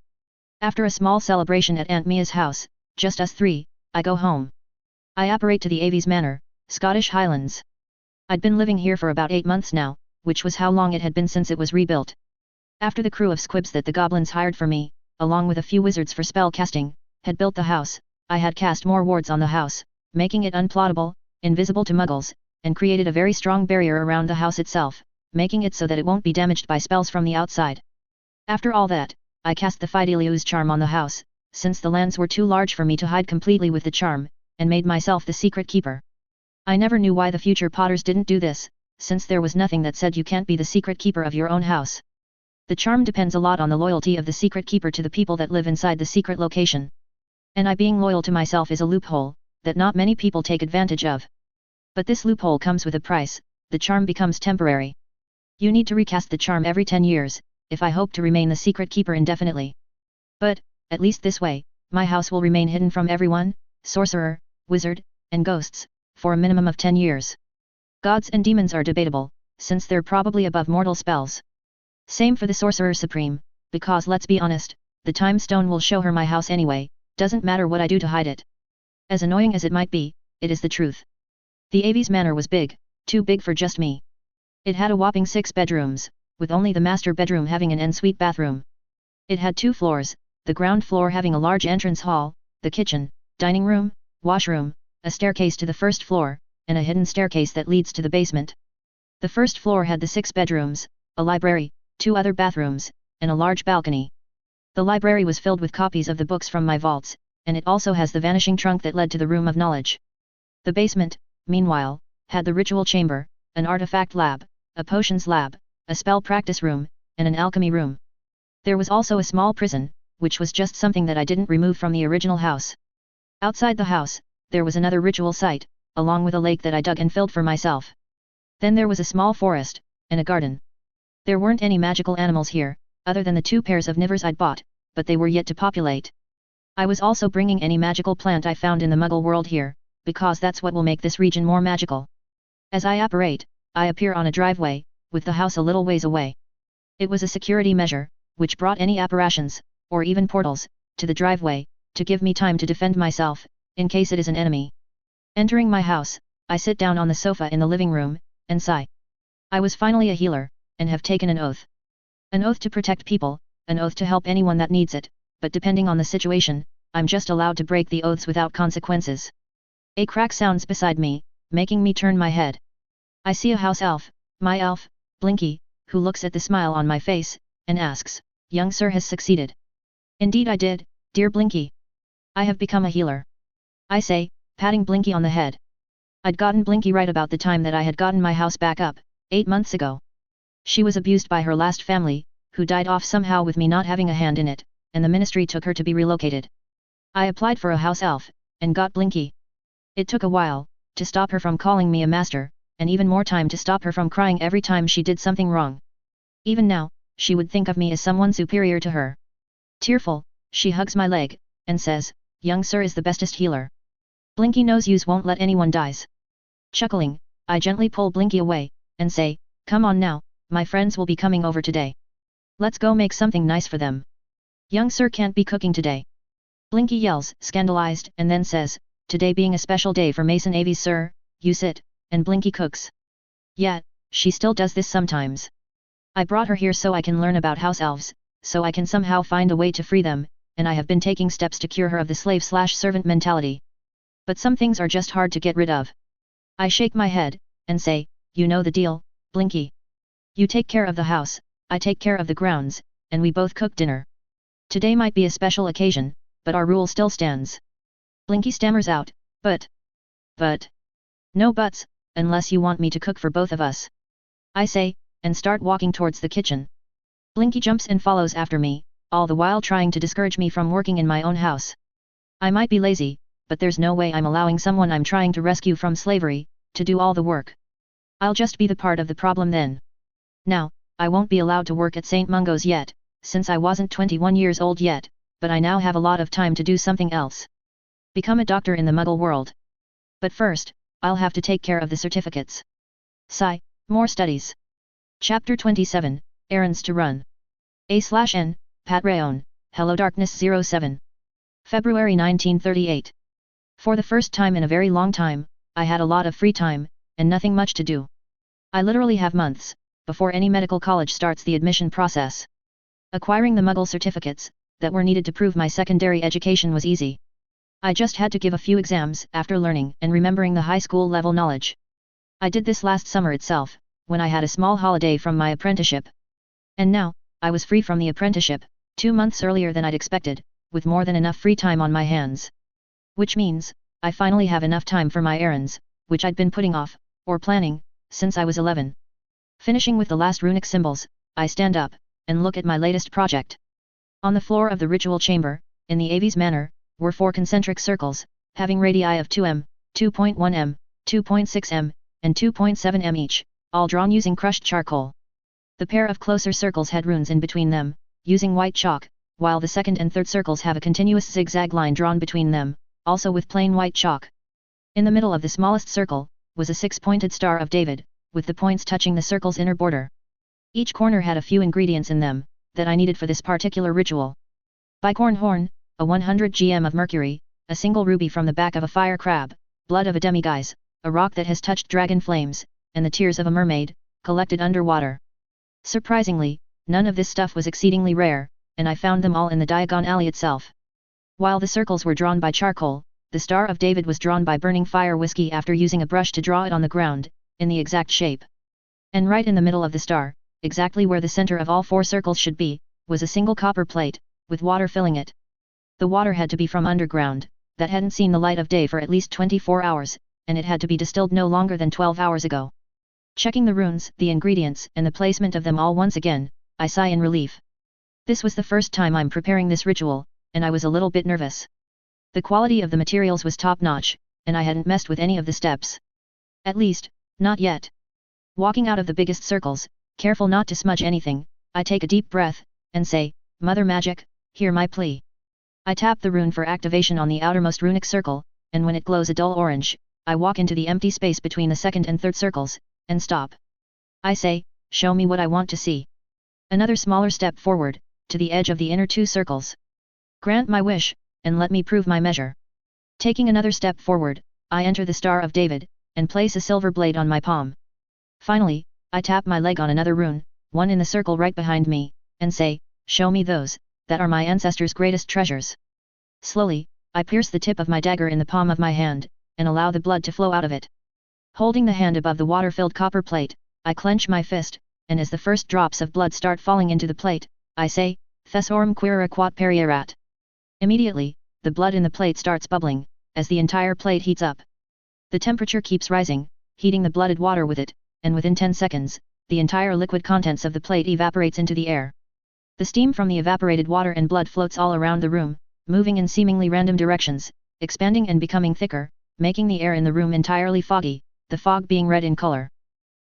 After a small celebration at Aunt Mia's house, just us three, I go home. I apparate to the Aves Manor, Scottish Highlands. I'd been living here for about 8 months now, which was how long it had been since it was rebuilt. After the crew of squibs that the goblins hired for me, along with a few wizards for spell casting, had built the house, I had cast more wards on the house, making it unplottable, invisible to muggles, and created a very strong barrier around the house itself, making it so that it won't be damaged by spells from the outside. After all that, I cast the Fidelius charm on the house, since the lands were too large for me to hide completely with the charm, and made myself the secret keeper. I never knew why the future Potters didn't do this, since there was nothing that said you can't be the secret keeper of your own house. The charm depends a lot on the loyalty of the secret keeper to the people that live inside the secret location. And I being loyal to myself is a loophole, that not many people take advantage of. But this loophole comes with a price, the charm becomes temporary. You need to recast the charm every 10 years, if I hope to remain the secret keeper indefinitely. But, at least this way, my house will remain hidden from everyone, sorcerer, wizard, and ghosts, for a minimum of 10 years. Gods and demons are debatable, since they're probably above mortal spells. Same for the Sorcerer Supreme, because let's be honest, the Time Stone will show her my house anyway, doesn't matter what I do to hide it. As annoying as it might be, it is the truth. The Aves Manor was big, too big for just me. It had a whopping 6 bedrooms, with only the master bedroom having an ensuite bathroom. It had 2 floors, the ground floor having a large entrance hall, the kitchen, dining room, washroom, a staircase to the first floor, and a hidden staircase that leads to the basement. The first floor had the 6 bedrooms, a library, 2 other bathrooms, and a large balcony. The library was filled with copies of the books from my vaults, and it also has the vanishing trunk that led to the Room of Knowledge. The basement, meanwhile, had the ritual chamber, an artifact lab, a potions lab, a spell practice room, and an alchemy room. There was also a small prison, which was just something that I didn't remove from the original house. Outside the house, there was another ritual site, along with a lake that I dug and filled for myself. Then there was a small forest, and a garden. There weren't any magical animals here, other than the 2 pairs of nivers I'd bought, but they were yet to populate. I was also bringing any magical plant I found in the Muggle world here, because that's what will make this region more magical. As I apparate, I appear on a driveway, with the house a little ways away. It was a security measure, which brought any apparitions, or even portals, to the driveway, to give me time to defend myself, in case it is an enemy. Entering my house, I sit down on the sofa in the living room, and sigh. I was finally a healer, and have taken an oath. An oath to protect people, an oath to help anyone that needs it, but depending on the situation, I'm just allowed to break the oaths without consequences. A crack sounds beside me, making me turn my head. I see a house elf, my elf, Blinky, who looks at the smile on my face, and asks, "Young sir has succeeded." "Indeed I did, dear Blinky. I have become a healer." I say, patting Blinky on the head. I'd gotten Blinky right about the time that I had gotten my house back up, 8 months ago. She was abused by her last family, who died off somehow with me not having a hand in it, and the ministry took her to be relocated. I applied for a house elf, and got Blinky. It took a while, to stop her from calling me a master, and even more time to stop her from crying every time she did something wrong. Even now, she would think of me as someone superior to her. Tearful, she hugs my leg, and says, "Young sir is the bestest healer. Blinky knows yous won't let anyone dies." Chuckling, I gently pull Blinky away, and say, "Come on now, my friends will be coming over today. Let's go make something nice for them. Young sir can't be cooking today." Blinky yells, scandalized, and then says, "Today being a special day for Mason Aves sir, you sit, and Blinky cooks." Yet, she still does this sometimes. I brought her here so I can learn about house elves, so I can somehow find a way to free them, and I have been taking steps to cure her of the slave/servant mentality. But some things are just hard to get rid of. I shake my head, and say, "You know the deal, Blinky. You take care of the house, I take care of the grounds, and we both cook dinner. Today might be a special occasion, but our rule still stands." Blinky stammers out, but... No buts, unless you want me to cook for both of us," I say, and start walking towards the kitchen. Blinky jumps and follows after me, all the while trying to discourage me from working in my own house. I might be lazy, but there's no way I'm allowing someone I'm trying to rescue from slavery, to do all the work. I'll just be the part of the problem then. Now, I won't be allowed to work at St. Mungo's yet, since I wasn't 21 years old yet, but I now have a lot of time to do something else. Become a doctor in the Muggle world. But first, I'll have to take care of the certificates. Sigh, more studies. Chapter 27, Errands to Run. A/N, part1, HelloDarkness07. February 1938. For the first time in a very long time, I had a lot of free time, and nothing much to do. I literally have months, before any medical college starts the admission process. Acquiring the Muggle certificates, that were needed to prove my secondary education was easy. I just had to give a few exams after learning and remembering the high school level knowledge. I did this last summer itself, when I had a small holiday from my apprenticeship. And now, I was free from the apprenticeship, 2 months earlier than I'd expected, with more than enough free time on my hands. Which means, I finally have enough time for my errands, which I'd been putting off, or planning, since I was 11. Finishing with the last runic symbols, I stand up, and look at my latest project. On the floor of the ritual chamber, in the Aves manner, were 4 concentric circles, having radii of 2m, 2.1m, 2.6m, and 2.7m each, all drawn using crushed charcoal. The pair of closer circles had runes in between them, using white chalk, while the second and third circles have a continuous zigzag line drawn between them, also with plain white chalk. In the middle of the smallest circle, was a 6-pointed Star of David, with the points touching the circle's inner border. Each corner had a few ingredients in them, that I needed for this particular ritual. Bicorn horn, a 100 gm of mercury, a single ruby from the back of a fire crab, blood of a demiguise, a rock that has touched dragon flames, and the tears of a mermaid, collected underwater. Surprisingly, none of this stuff was exceedingly rare, and I found them all in the Diagon Alley itself. While the circles were drawn by charcoal, the Star of David was drawn by burning fire whiskey after using a brush to draw it on the ground, in the exact shape. And right in the middle of the star, exactly where the center of all 4 circles should be, was a single copper plate, with water filling it. The water had to be from underground, that hadn't seen the light of day for at least 24 hours, and it had to be distilled no longer than 12 hours ago. Checking the runes, the ingredients, and the placement of them all once again, I sigh in relief. This was the first time I'm preparing this ritual, and I was a little bit nervous. The quality of the materials was top-notch, and I hadn't messed with any of the steps. At least, not yet. Walking out of the biggest circles, careful not to smudge anything, I take a deep breath, and say, "Mother Magic, hear my plea." I tap the rune for activation on the outermost runic circle, and when it glows a dull orange, I walk into the empty space between the second and third circles, and stop. I say, "Show me what I want to see." Another smaller step forward, to the edge of the inner 2 circles. Grant my wish, and let me prove my measure. Taking another step forward, I enter the Star of David, and place a silver blade on my palm. Finally, I tap my leg on another rune, one in the circle right behind me, and say, "Show me those, that are my ancestors' greatest treasures." Slowly, I pierce the tip of my dagger in the palm of my hand, and allow the blood to flow out of it. Holding the hand above the water-filled copper plate, I clench my fist, and as the first drops of blood start falling into the plate, I say, "Thesaurem quira quat perierat." Immediately, the blood in the plate starts bubbling, as the entire plate heats up. The temperature keeps rising, heating the blooded water with it, and within 10 seconds, the entire liquid contents of the plate evaporates into the air. The steam from the evaporated water and blood floats all around the room, moving in seemingly random directions, expanding and becoming thicker, making the air in the room entirely foggy, the fog being red in color.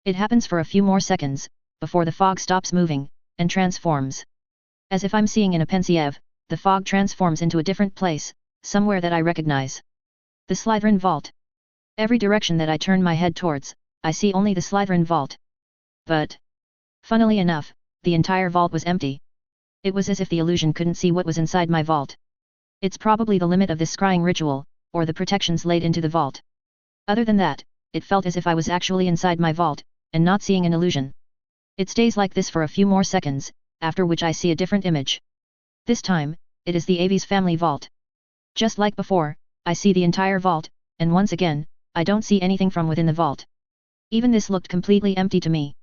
It happens for a few more seconds, before the fog stops moving, and transforms. As if I'm seeing in a pensieve, the fog transforms into a different place, somewhere that I recognize. The Slytherin Vault. Every direction that I turn my head towards, I see only the Slytherin Vault. But, funnily enough, the entire vault was empty. It was as if the illusion couldn't see what was inside my vault. It's probably the limit of this scrying ritual, or the protections laid into the vault. Other than that, it felt as if I was actually inside my vault, and not seeing an illusion. It stays like this for a few more seconds, after which I see a different image. This time, it is the Aves family vault. Just like before, I see the entire vault, and once again, I don't see anything from within the vault. Even this looked completely empty to me.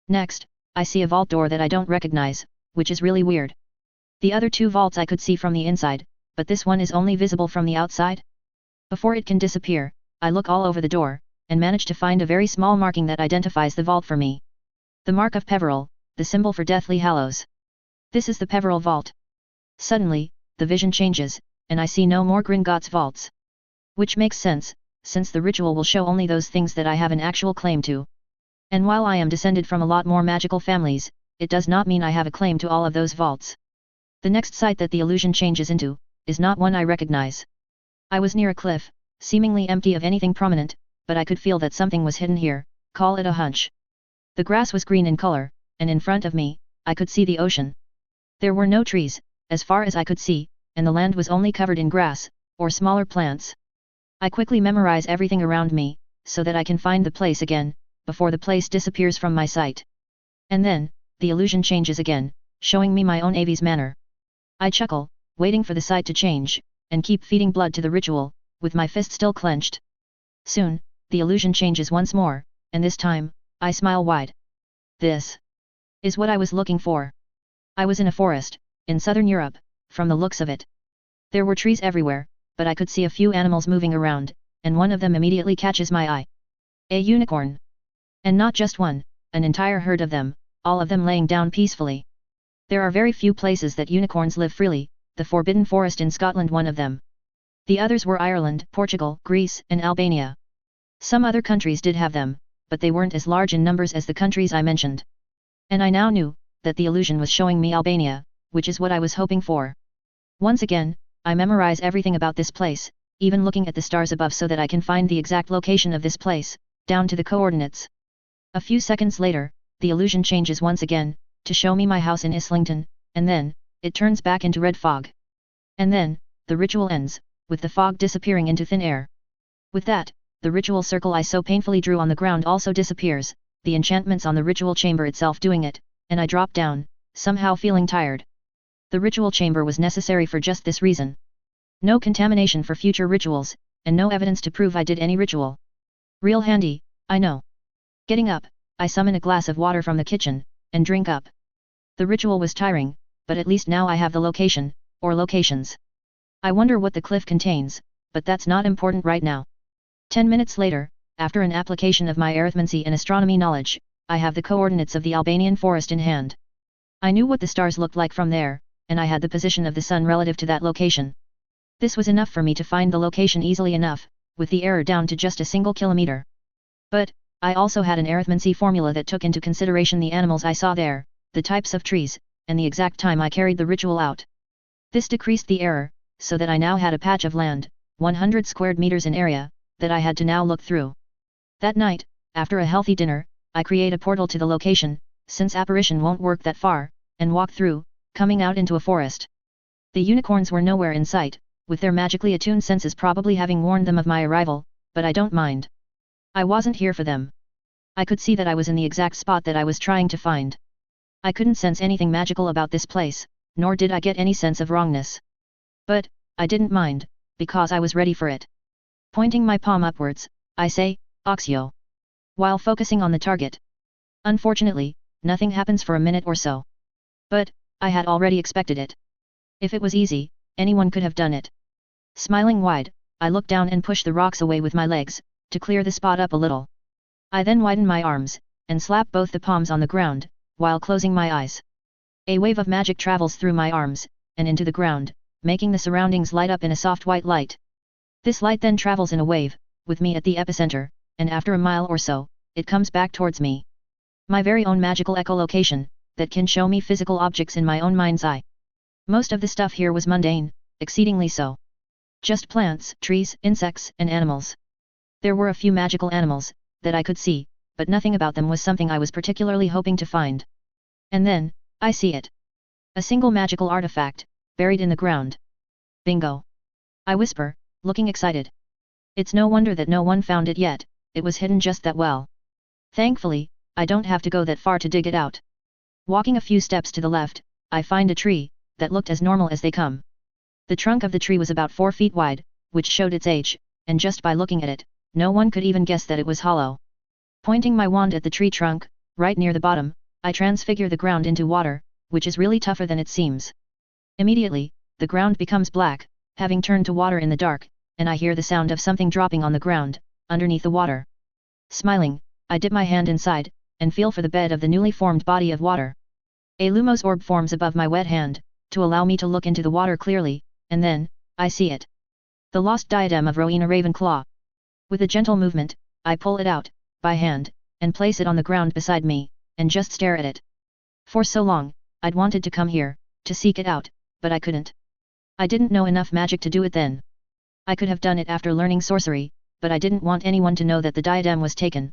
Next, I see a vault door that I don't recognize, which is really weird. The other two vaults I could see from the inside, but this one is only visible from the outside. Before it can disappear, I look all over the door, and manage to find a very small marking that identifies the vault for me. The mark of Peveril, the symbol for Deathly Hallows. This is the Peveril Vault. Suddenly, the vision changes, and I see no more Gringotts vaults. Which makes sense, since the ritual will show only those things that I have an actual claim to. And while I am descended from a lot more magical families, it does not mean I have a claim to all of those vaults. The next site that the illusion changes into, is not one I recognize. I was near a cliff, seemingly empty of anything prominent, but I could feel that something was hidden here, call it a hunch. The grass was green in color, and in front of me, I could see the ocean. There were no trees, as far as I could see, and the land was only covered in grass, or smaller plants. I quickly memorize everything around me, so that I can find the place again, before the place disappears from my sight. And then, the illusion changes again, showing me my own Aves manner. I chuckle, waiting for the sight to change, and keep feeding blood to the ritual, with my fist still clenched. Soon, the illusion changes once more, and this time, I smile wide. This is what I was looking for. I was in a forest, in southern Europe, from the looks of it. There were trees everywhere, but I could see a few animals moving around, and one of them immediately catches my eye. A unicorn. And not just one, an entire herd of them, all of them laying down peacefully. There are very few places that unicorns live freely, the Forbidden Forest in Scotland one of them. The others were Ireland, Portugal, Greece, and Albania. Some other countries did have them, but they weren't as large in numbers as the countries I mentioned. And I now knew that the illusion was showing me Albania, which is what I was hoping for. Once again, I memorize everything about this place, even looking at the stars above so that I can find the exact location of this place, down to the coordinates. A few seconds later, the illusion changes once again, to show me my house in Islington, and then, it turns back into red fog. And then, the ritual ends, with the fog disappearing into thin air. With that, the ritual circle I so painfully drew on the ground also disappears, the enchantments on the ritual chamber itself doing it, and I drop down, somehow feeling tired. The ritual chamber was necessary for just this reason. No contamination for future rituals, and no evidence to prove I did any ritual. Real handy, I know. Getting up, I summon a glass of water from the kitchen, and drink up. The ritual was tiring, but at least now I have the location, or locations. I wonder what the cliff contains, but that's not important right now. 10 minutes later, after an application of my arithmancy and astronomy knowledge, I have the coordinates of the Albanian forest in hand. I knew what the stars looked like from there, and I had the position of the sun relative to that location. This was enough for me to find the location easily enough, with the error down to just a single kilometer. But, I also had an arithmancy formula that took into consideration the animals I saw there, the types of trees, and the exact time I carried the ritual out. This decreased the error, so that I now had a patch of land, 100 square meters in area, that I had to now look through. That night, after a healthy dinner, I create a portal to the location, since apparition won't work that far, and walk through, coming out into a forest. The unicorns were nowhere in sight, with their magically attuned senses probably having warned them of my arrival, but I don't mind. I wasn't here for them. I could see that I was in the exact spot that I was trying to find. I couldn't sense anything magical about this place, nor did I get any sense of wrongness. But, I didn't mind, because I was ready for it. Pointing my palm upwards, I say, Oxio. While focusing on the target. Unfortunately, nothing happens for a minute or so. But, I had already expected it. If it was easy, anyone could have done it. Smiling wide, I look down and push the rocks away with my legs, to clear the spot up a little. I then widen my arms, and slap both the palms on the ground, while closing my eyes. A wave of magic travels through my arms, and into the ground, making the surroundings light up in a soft white light. This light then travels in a wave, with me at the epicenter, and after a mile or so, it comes back towards me. My very own magical echolocation, that can show me physical objects in my own mind's eye. Most of the stuff here was mundane, exceedingly so. Just plants, trees, insects, and animals. There were a few magical animals, that I could see, but nothing about them was something I was particularly hoping to find. And then, I see it. A single magical artifact, buried in the ground. Bingo! I whisper, looking excited. It's no wonder that no one found it yet, it was hidden just that well. Thankfully, I don't have to go that far to dig it out. Walking a few steps to the left, I find a tree, that looked as normal as they come. The trunk of the tree was about 4 feet wide, which showed its age, and just by looking at it, no one could even guess that it was hollow. Pointing my wand at the tree trunk, right near the bottom, I transfigure the ground into water, which is really tougher than it seems. Immediately, the ground becomes black, having turned to water in the dark, and I hear the sound of something dropping on the ground, underneath the water. Smiling, I dip my hand inside, and feel for the bed of the newly formed body of water. A lumos orb forms above my wet hand, to allow me to look into the water clearly, and then, I see it. The lost diadem of Rowena Ravenclaw. With a gentle movement, I pull it out, by hand, and place it on the ground beside me, and just stare at it. For so long, I'd wanted to come here, to seek it out, but I couldn't. I didn't know enough magic to do it then. I could have done it after learning sorcery, but I didn't want anyone to know that the diadem was taken.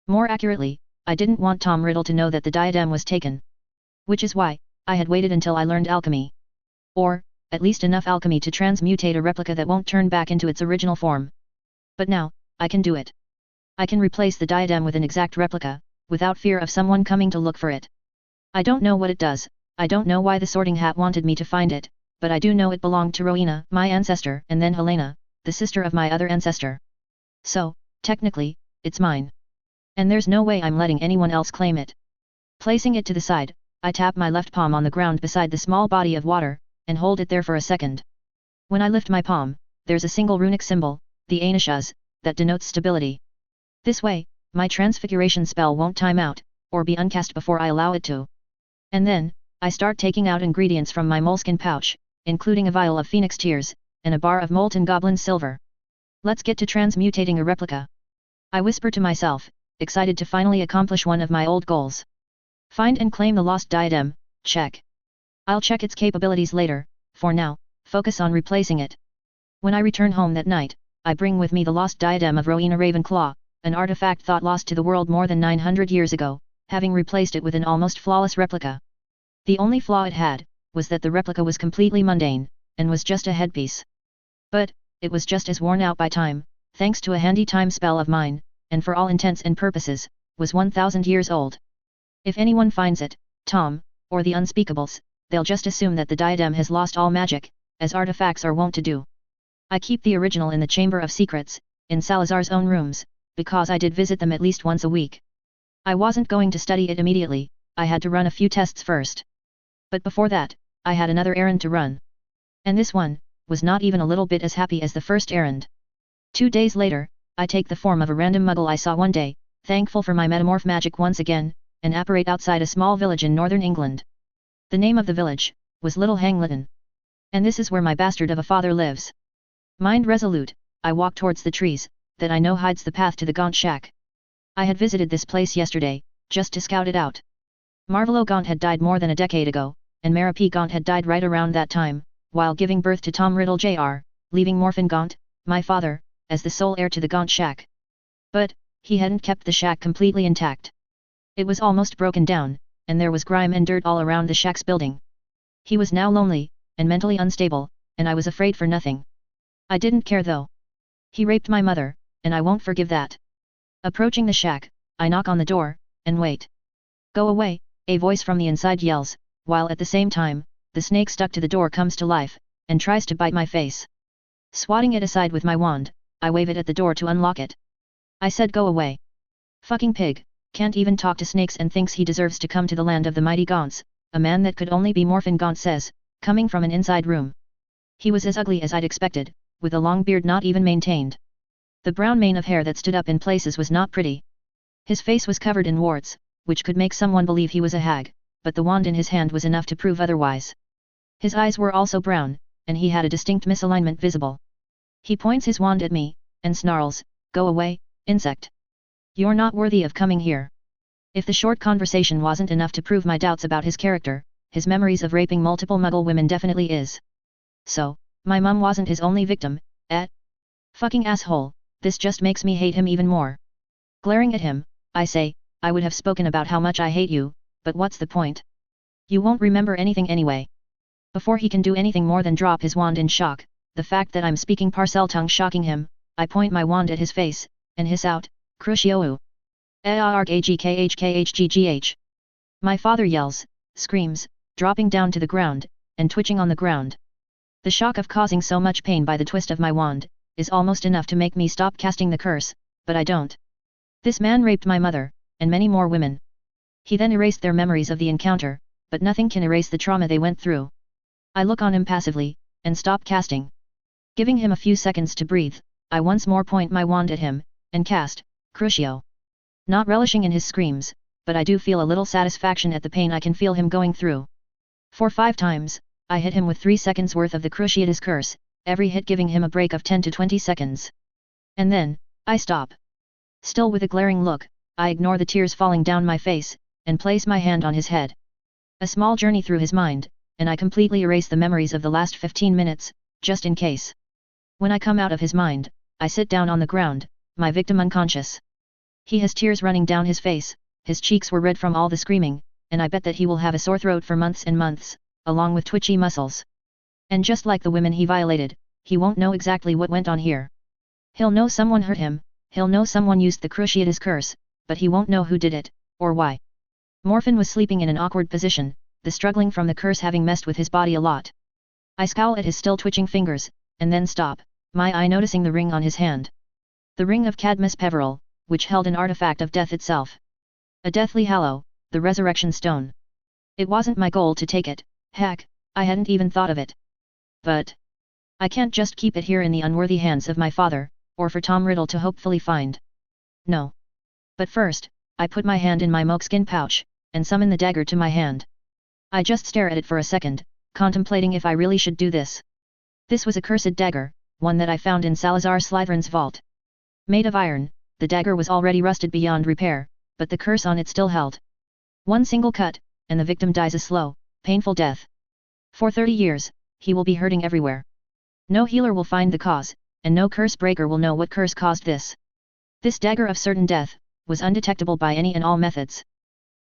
More accurately, I didn't want Tom Riddle to know that the diadem was taken. Which is why, I had waited until I learned alchemy. Or, at least enough alchemy to transmutate a replica that won't turn back into its original form. But now, I can do it. I can replace the diadem with an exact replica, without fear of someone coming to look for it. I don't know what it does, I don't know why the Sorting Hat wanted me to find it, but I do know it belonged to Rowena, my ancestor, and then Helena, the sister of my other ancestor. So, technically, it's mine. And there's no way I'm letting anyone else claim it. Placing it to the side, I tap my left palm on the ground beside the small body of water, and hold it there for a second. When I lift my palm, there's a single runic symbol, the Anishas, that denotes stability. This way, my transfiguration spell won't time out, or be uncast before I allow it to. And then, I start taking out ingredients from my moleskin pouch, including a vial of phoenix tears, and a bar of molten goblin silver. Let's get to transmutating a replica. I whisper to myself, excited to finally accomplish one of my old goals. Find and claim the lost diadem, check. I'll check its capabilities later, for now, focus on replacing it. When I return home that night, I bring with me the lost diadem of Rowena Ravenclaw, an artifact thought lost to the world more than 900 years ago, having replaced it with an almost flawless replica. The only flaw it had, was that the replica was completely mundane, and was just a headpiece. But, it was just as worn out by time, thanks to a handy time spell of mine, and for all intents and purposes, was 1000 years old. If anyone finds it, Tom, or the Unspeakables, they'll just assume that the diadem has lost all magic, as artifacts are wont to do. I keep the original in the Chamber of Secrets, in Salazar's own rooms, because I did visit them at least once a week. I wasn't going to study it immediately, I had to run a few tests first. But before that, I had another errand to run. And this one, was not even a little bit as happy as the first errand. 2 days later, I take the form of a random muggle I saw one day, thankful for my metamorph magic once again, and apparate outside a small village in northern England. The name of the village, was Little Hangleton. And this is where my bastard of a father lives. Mind resolute, I walk towards the trees, that I know hides the path to the Gaunt shack. I had visited this place yesterday, just to scout it out. Marvolo Gaunt had died more than a decade ago, and Mara P. Gaunt had died right around that time, while giving birth to Tom Riddle Jr., leaving Morphin Gaunt, my father, as the sole heir to the Gaunt shack. But, he hadn't kept the shack completely intact. It was almost broken down, and there was grime and dirt all around the shack's building. He was now lonely, and mentally unstable, and I was afraid for nothing. I didn't care though. He raped my mother, and I won't forgive that. Approaching the shack, I knock on the door, and wait. Go away, a voice from the inside yells, while at the same time, the snake stuck to the door comes to life, and tries to bite my face. Swatting it aside with my wand, I wave it at the door to unlock it. I said go away. Fucking pig, can't even talk to snakes and thinks he deserves to come to the land of the mighty Gaunts, a man that could only be Morphin Gaunt says, coming from an inside room. He was as ugly as I'd expected, with a long beard not even maintained. The brown mane of hair that stood up in places was not pretty. His face was covered in warts, which could make someone believe he was a hag, but the wand in his hand was enough to prove otherwise. His eyes were also brown, and he had a distinct misalignment visible. He points his wand at me, and snarls, "Go away, insect. You're not worthy of coming here." If the short conversation wasn't enough to prove my doubts about his character, his memories of raping multiple Muggle women definitely is. So, my mum wasn't his only victim, eh? Fucking asshole, this just makes me hate him even more. Glaring at him, I say, "I would have spoken about how much I hate you, but what's the point? You won't remember anything anyway." Before he can do anything more than drop his wand in shock, the fact that I'm speaking Parseltongue shocking him, I point my wand at his face, and hiss out, "Crucio. Aarghghghghgh." My father yells, screams, dropping down to the ground, and twitching on the ground. The shock of causing so much pain by the twist of my wand, is almost enough to make me stop casting the curse, but I don't. This man raped my mother, and many more women. He then erased their memories of the encounter, but nothing can erase the trauma they went through. I look on him passively, and stop casting. Giving him a few seconds to breathe, I once more point my wand at him, and cast, Crucio. Not relishing in his screams, but I do feel a little satisfaction at the pain I can feel him going through. For 5 times, I hit him with 3 seconds worth of the Cruciatus curse, every hit giving him a break of 10 to 20 seconds. And then, I stop. Still with a glaring look, I ignore the tears falling down my face, and place my hand on his head. A small journey through his mind, and I completely erase the memories of the last 15 minutes, just in case. When I come out of his mind, I sit down on the ground, my victim unconscious. He has tears running down his face, his cheeks were red from all the screaming, and I bet that he will have a sore throat for months and months, along with twitchy muscles. And just like the women he violated, he won't know exactly what went on here. He'll know someone hurt him, he'll know someone used the Cruciatus curse, but he won't know who did it, or why. Morphin was sleeping in an awkward position, the struggling from the curse having messed with his body a lot. I scowl at his still twitching fingers, and then stop, my eye noticing the ring on his hand. The ring of Cadmus Peveril, which held an artifact of death itself. A deathly hallow, the resurrection stone. It wasn't my goal to take it, heck, I hadn't even thought of it. But I can't just keep it here in the unworthy hands of my father, or for Tom Riddle to hopefully find. No. But first, I put my hand in my moleskin pouch, and summon the dagger to my hand. I just stare at it for a second, contemplating if I really should do this. This was a cursed dagger, one that I found in Salazar Slytherin's vault. Made of iron, the dagger was already rusted beyond repair, but the curse on it still held. One single cut, and the victim dies a slow, painful death. For 30 years, he will be hurting everywhere. No healer will find the cause, and no curse breaker will know what curse caused this. This dagger of certain death, was undetectable by any and all methods.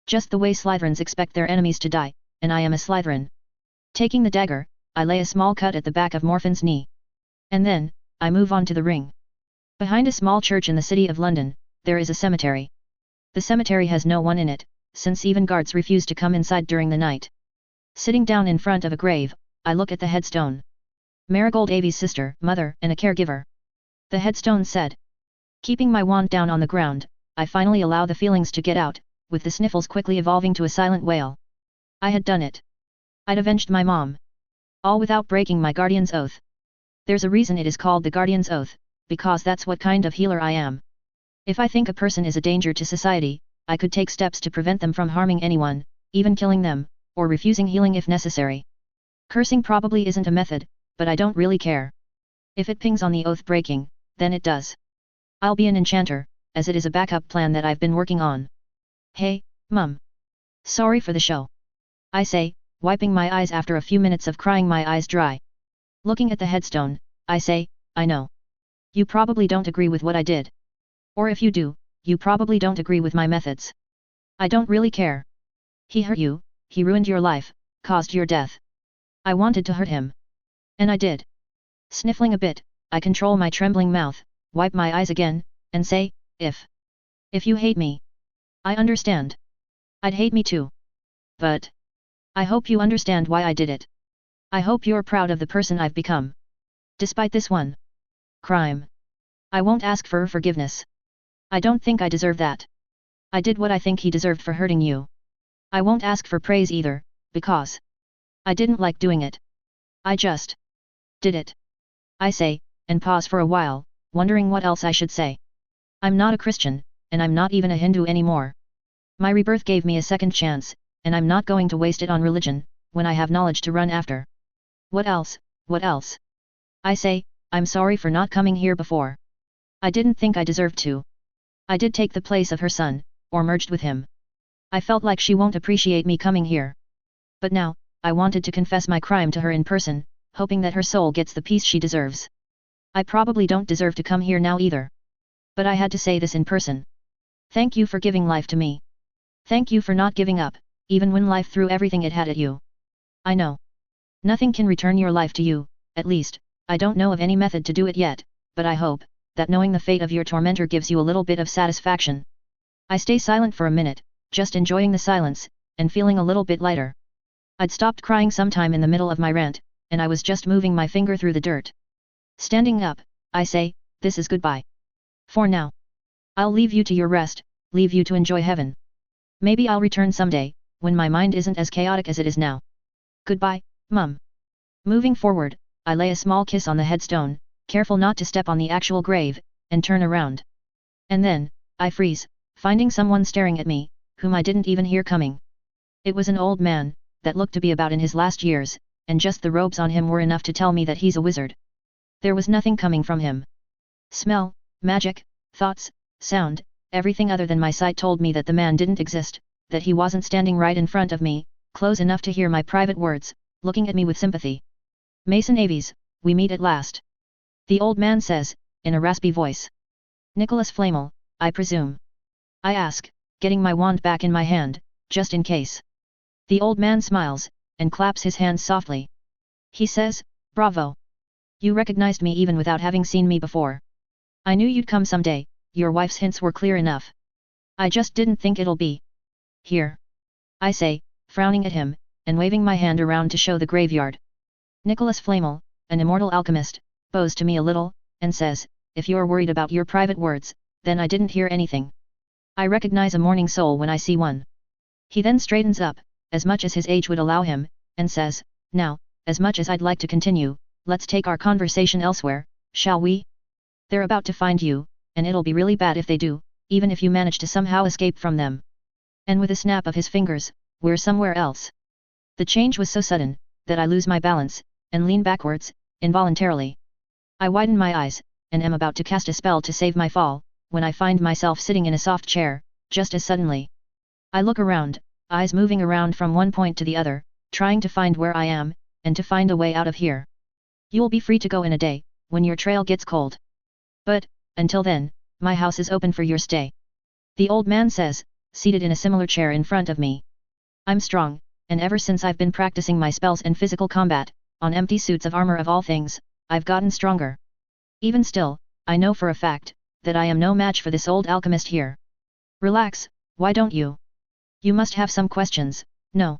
Just the way Slytherins expect their enemies to die, and I am a Slytherin. Taking the dagger, I lay a small cut at the back of Morfin's knee. And then, I move on to the ring. Behind a small church in the city of London, there is a cemetery. The cemetery has no one in it, since even guards refuse to come inside during the night. Sitting down in front of a grave, I look at the headstone. Marigold Aves' sister, mother, and a caregiver. The headstone said. Keeping my wand down on the ground, I finally allow the feelings to get out, with the sniffles quickly evolving to a silent wail. I had done it. I'd avenged my mom. All without breaking my guardian's oath. There's a reason it is called the guardian's oath, because that's what kind of healer I am. If I think a person is a danger to society, I could take steps to prevent them from harming anyone, even killing them, or refusing healing if necessary. Cursing probably isn't a method, but I don't really care. If it pings on the oath breaking, then it does. I'll be an enchanter, as it is a backup plan that I've been working on. Hey, Mum. Sorry for the show. I say, wiping my eyes after a few minutes of crying my eyes dry. Looking at the headstone, I say, I know. You probably don't agree with what I did. Or if you do, you probably don't agree with my methods. I don't really care. He hurt you, he ruined your life, caused your death. I wanted to hurt him. And I did. Sniffling a bit, I control my trembling mouth, wipe my eyes again, and say, if you hate me. I understand. I'd hate me too. But I hope you understand why I did it. I hope you're proud of the person I've become. Despite this one crime. I won't ask for forgiveness. I don't think I deserve that. I did what I think he deserved for hurting you. I won't ask for praise either, because I didn't like doing it. I just did it. I say, and pause for a while, wondering what else I should say. I'm not a Christian, and I'm not even a Hindu anymore. My rebirth gave me a second chance, and I'm not going to waste it on religion, when I have knowledge to run after. What else, what else? I say, I'm sorry for not coming here before. I didn't think I deserved to. I did take the place of her son, or merged with him. I felt like she won't appreciate me coming here. But now, I wanted to confess my crime to her in person, hoping that her soul gets the peace she deserves. I probably don't deserve to come here now either. But I had to say this in person. Thank you for giving life to me. Thank you for not giving up, even when life threw everything it had at you. I know. Nothing can return your life to you, at least, I don't know of any method to do it yet, but I hope that knowing the fate of your tormentor gives you a little bit of satisfaction. I stay silent for a minute, just enjoying the silence, and feeling a little bit lighter. I'd stopped crying sometime in the middle of my rant, and I was just moving my finger through the dirt. Standing up, I say, this is goodbye. For now. I'll leave you to your rest, leave you to enjoy heaven. Maybe I'll return someday, when my mind isn't as chaotic as it is now. Goodbye, Mum. Moving forward, I lay a small kiss on the headstone, careful not to step on the actual grave, and turn around. And then, I freeze, finding someone staring at me, whom I didn't even hear coming. It was an old man, that looked to be about in his last years, and just the robes on him were enough to tell me that he's a wizard. There was nothing coming from him. Smell, magic, thoughts, sound, everything other than my sight told me that the man didn't exist, that he wasn't standing right in front of me, close enough to hear my private words, looking at me with sympathy. Mason Aves, we meet at last. The old man says, in a raspy voice. Nicholas Flamel, I presume. I ask, getting my wand back in my hand, just in case. The old man smiles, and claps his hands softly. He says, bravo. You recognized me even without having seen me before. I knew you'd come someday, your wife's hints were clear enough. I just didn't think it'll be here. I say, frowning at him, and waving my hand around to show the graveyard. Nicholas Flamel, an immortal alchemist, bows to me a little, and says, if you're worried about your private words, then I didn't hear anything. I recognize a morning soul when I see one. He then straightens up, as much as his age would allow him, and says, now, as much as I'd like to continue, let's take our conversation elsewhere, shall we? They're about to find you, and it'll be really bad if they do, even if you manage to somehow escape from them. And with a snap of his fingers, we're somewhere else. The change was so sudden, that I lose my balance, and lean backwards, involuntarily. I widen my eyes, and am about to cast a spell to save my fall, when I find myself sitting in a soft chair, just as suddenly. I look around, eyes moving around from one point to the other, trying to find where I am, and to find a way out of here. You'll be free to go in a day, when your trail gets cold. But, until then, my house is open for your stay. The old man says, seated in a similar chair in front of me. I'm strong, and ever since I've been practicing my spells and physical combat, on empty suits of armor of all things, I've gotten stronger. Even still, I know for a fact, that I am no match for this old alchemist here. Relax, why don't you? You must have some questions, no?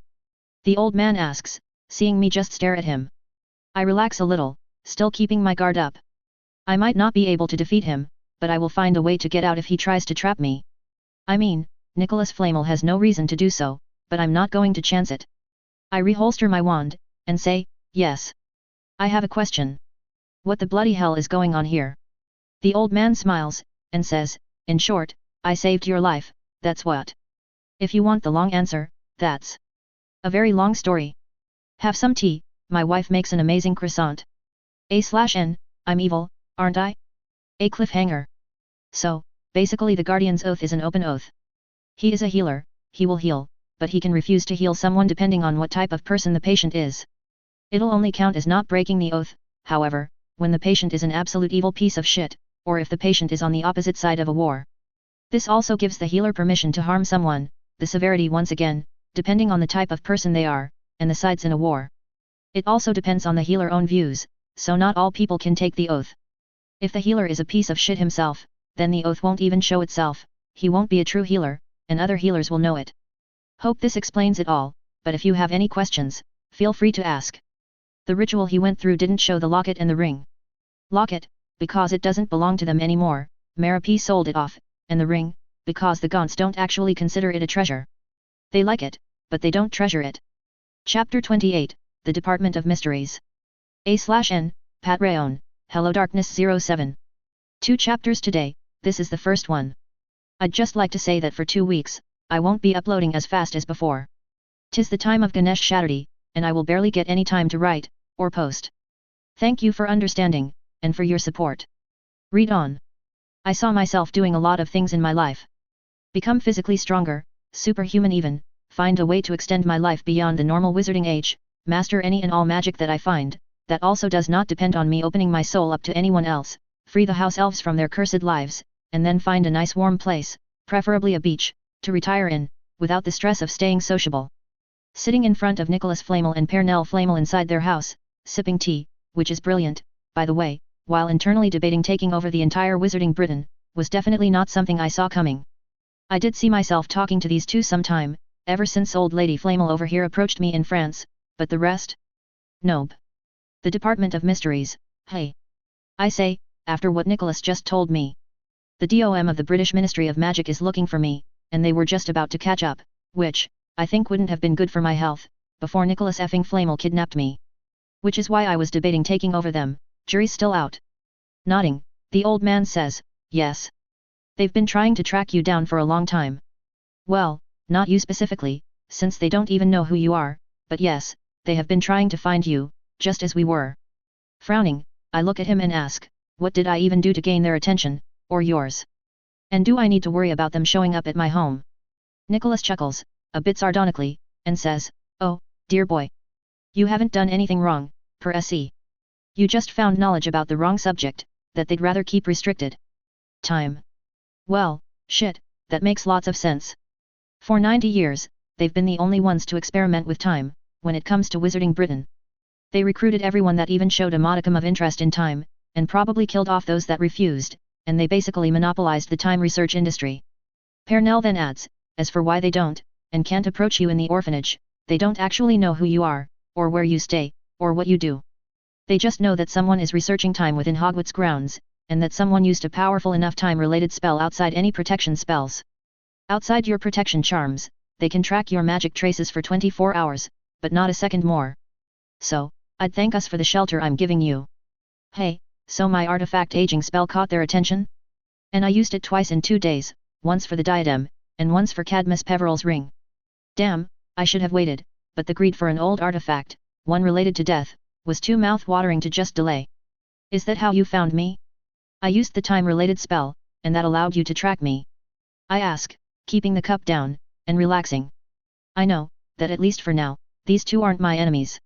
The old man asks, seeing me just stare at him. I relax a little, still keeping my guard up. I might not be able to defeat him, but I will find a way to get out if he tries to trap me. I mean, Nicholas Flamel has no reason to do so, but I'm not going to chance it. I reholster my wand, and say, yes. I have a question. What the bloody hell is going on here? The old man smiles, and says, in short, I saved your life, that's what. If you want the long answer, that's a very long story. Have some tea, my wife makes an amazing croissant. A/N, I'm evil, aren't I? A cliffhanger. So, basically the Guardian's Oath is an open oath. He is a healer, he will heal, but he can refuse to heal someone depending on what type of person the patient is. It'll only count as not breaking the oath, however, when the patient is an absolute evil piece of shit, or if the patient is on the opposite side of a war. This also gives the healer permission to harm someone, the severity once again, depending on the type of person they are, and the sides in a war. It also depends on the healer's own views, so not all people can take the oath. If the healer is a piece of shit himself, then the oath won't even show itself, he won't be a true healer, and other healers will know it. Hope this explains it all, but if you have any questions, feel free to ask. The ritual he went through didn't show the locket and the ring. Locket, because it doesn't belong to them anymore, Marapi sold it off, and the ring, because the Gaunts don't actually consider it a treasure. They like it, but they don't treasure it. Chapter 28, The Department of Mysteries. A/N, Pat Rayon, HelloDarkness07. 2 chapters today, this is the first one. I'd just like to say that for 2 weeks, I won't be uploading as fast as before. 'Tis the time of Ganesh Chaturthi, and I will barely get any time to write, or post. Thank you for understanding, and for your support. Read on. I saw myself doing a lot of things in my life. Become physically stronger, superhuman even, find a way to extend my life beyond the normal wizarding age, master any and all magic that I find, that also does not depend on me opening my soul up to anyone else, free the house elves from their cursed lives, and then find a nice warm place, preferably a beach, to retire in, without the stress of staying sociable. Sitting in front of Nicholas Flamel and Pernell Flamel inside their house, sipping tea, which is brilliant, by the way, while internally debating taking over the entire Wizarding Britain, was definitely not something I saw coming. I did see myself talking to these two sometime, ever since old lady Flamel over here approached me in France, but the rest? Nope. The Department of Mysteries, hey. I say, after what Nicholas just told me. The DOM of the British Ministry of Magic is looking for me, and they were just about to catch up, which, I think wouldn't have been good for my health, before Nicholas effing Flamel kidnapped me. Which is why I was debating taking over them, jury's still out. Nodding, the old man says, yes. They've been trying to track you down for a long time. Well, not you specifically, since they don't even know who you are, but yes, they have been trying to find you, just as we were. Frowning, I look at him and ask, what did I even do to gain their attention, or yours? And do I need to worry about them showing up at my home? Nicholas chuckles, a bit sardonically, and says, oh, dear boy. You haven't done anything wrong, per se. You just found knowledge about the wrong subject, that they'd rather keep restricted. Time. Well, shit, that makes lots of sense. For 90 years, they've been the only ones to experiment with time, when it comes to Wizarding Britain. They recruited everyone that even showed a modicum of interest in time, and probably killed off those that refused, and they basically monopolized the time research industry. Pernell then adds, as for why they don't, and can't approach you in the orphanage, they don't actually know who you are, or where you stay, or what you do. They just know that someone is researching time within Hogwarts grounds, and that someone used a powerful enough time-related spell outside any protection spells. Outside your protection charms, they can track your magic traces for 24 hours, but not a second more. So, I'd thank us for the shelter I'm giving you. Hey, so my artifact aging spell caught their attention? And I used it twice in 2 days, once for the diadem, and once for Cadmus Peverell's ring. Damn, I should have waited, but the greed for an old artifact, one related to death, was too mouth-watering to just delay. Is that how you found me? I used the time-related spell, and that allowed you to track me. I ask, keeping the cup down, and relaxing. I know, that at least for now, these two aren't my enemies.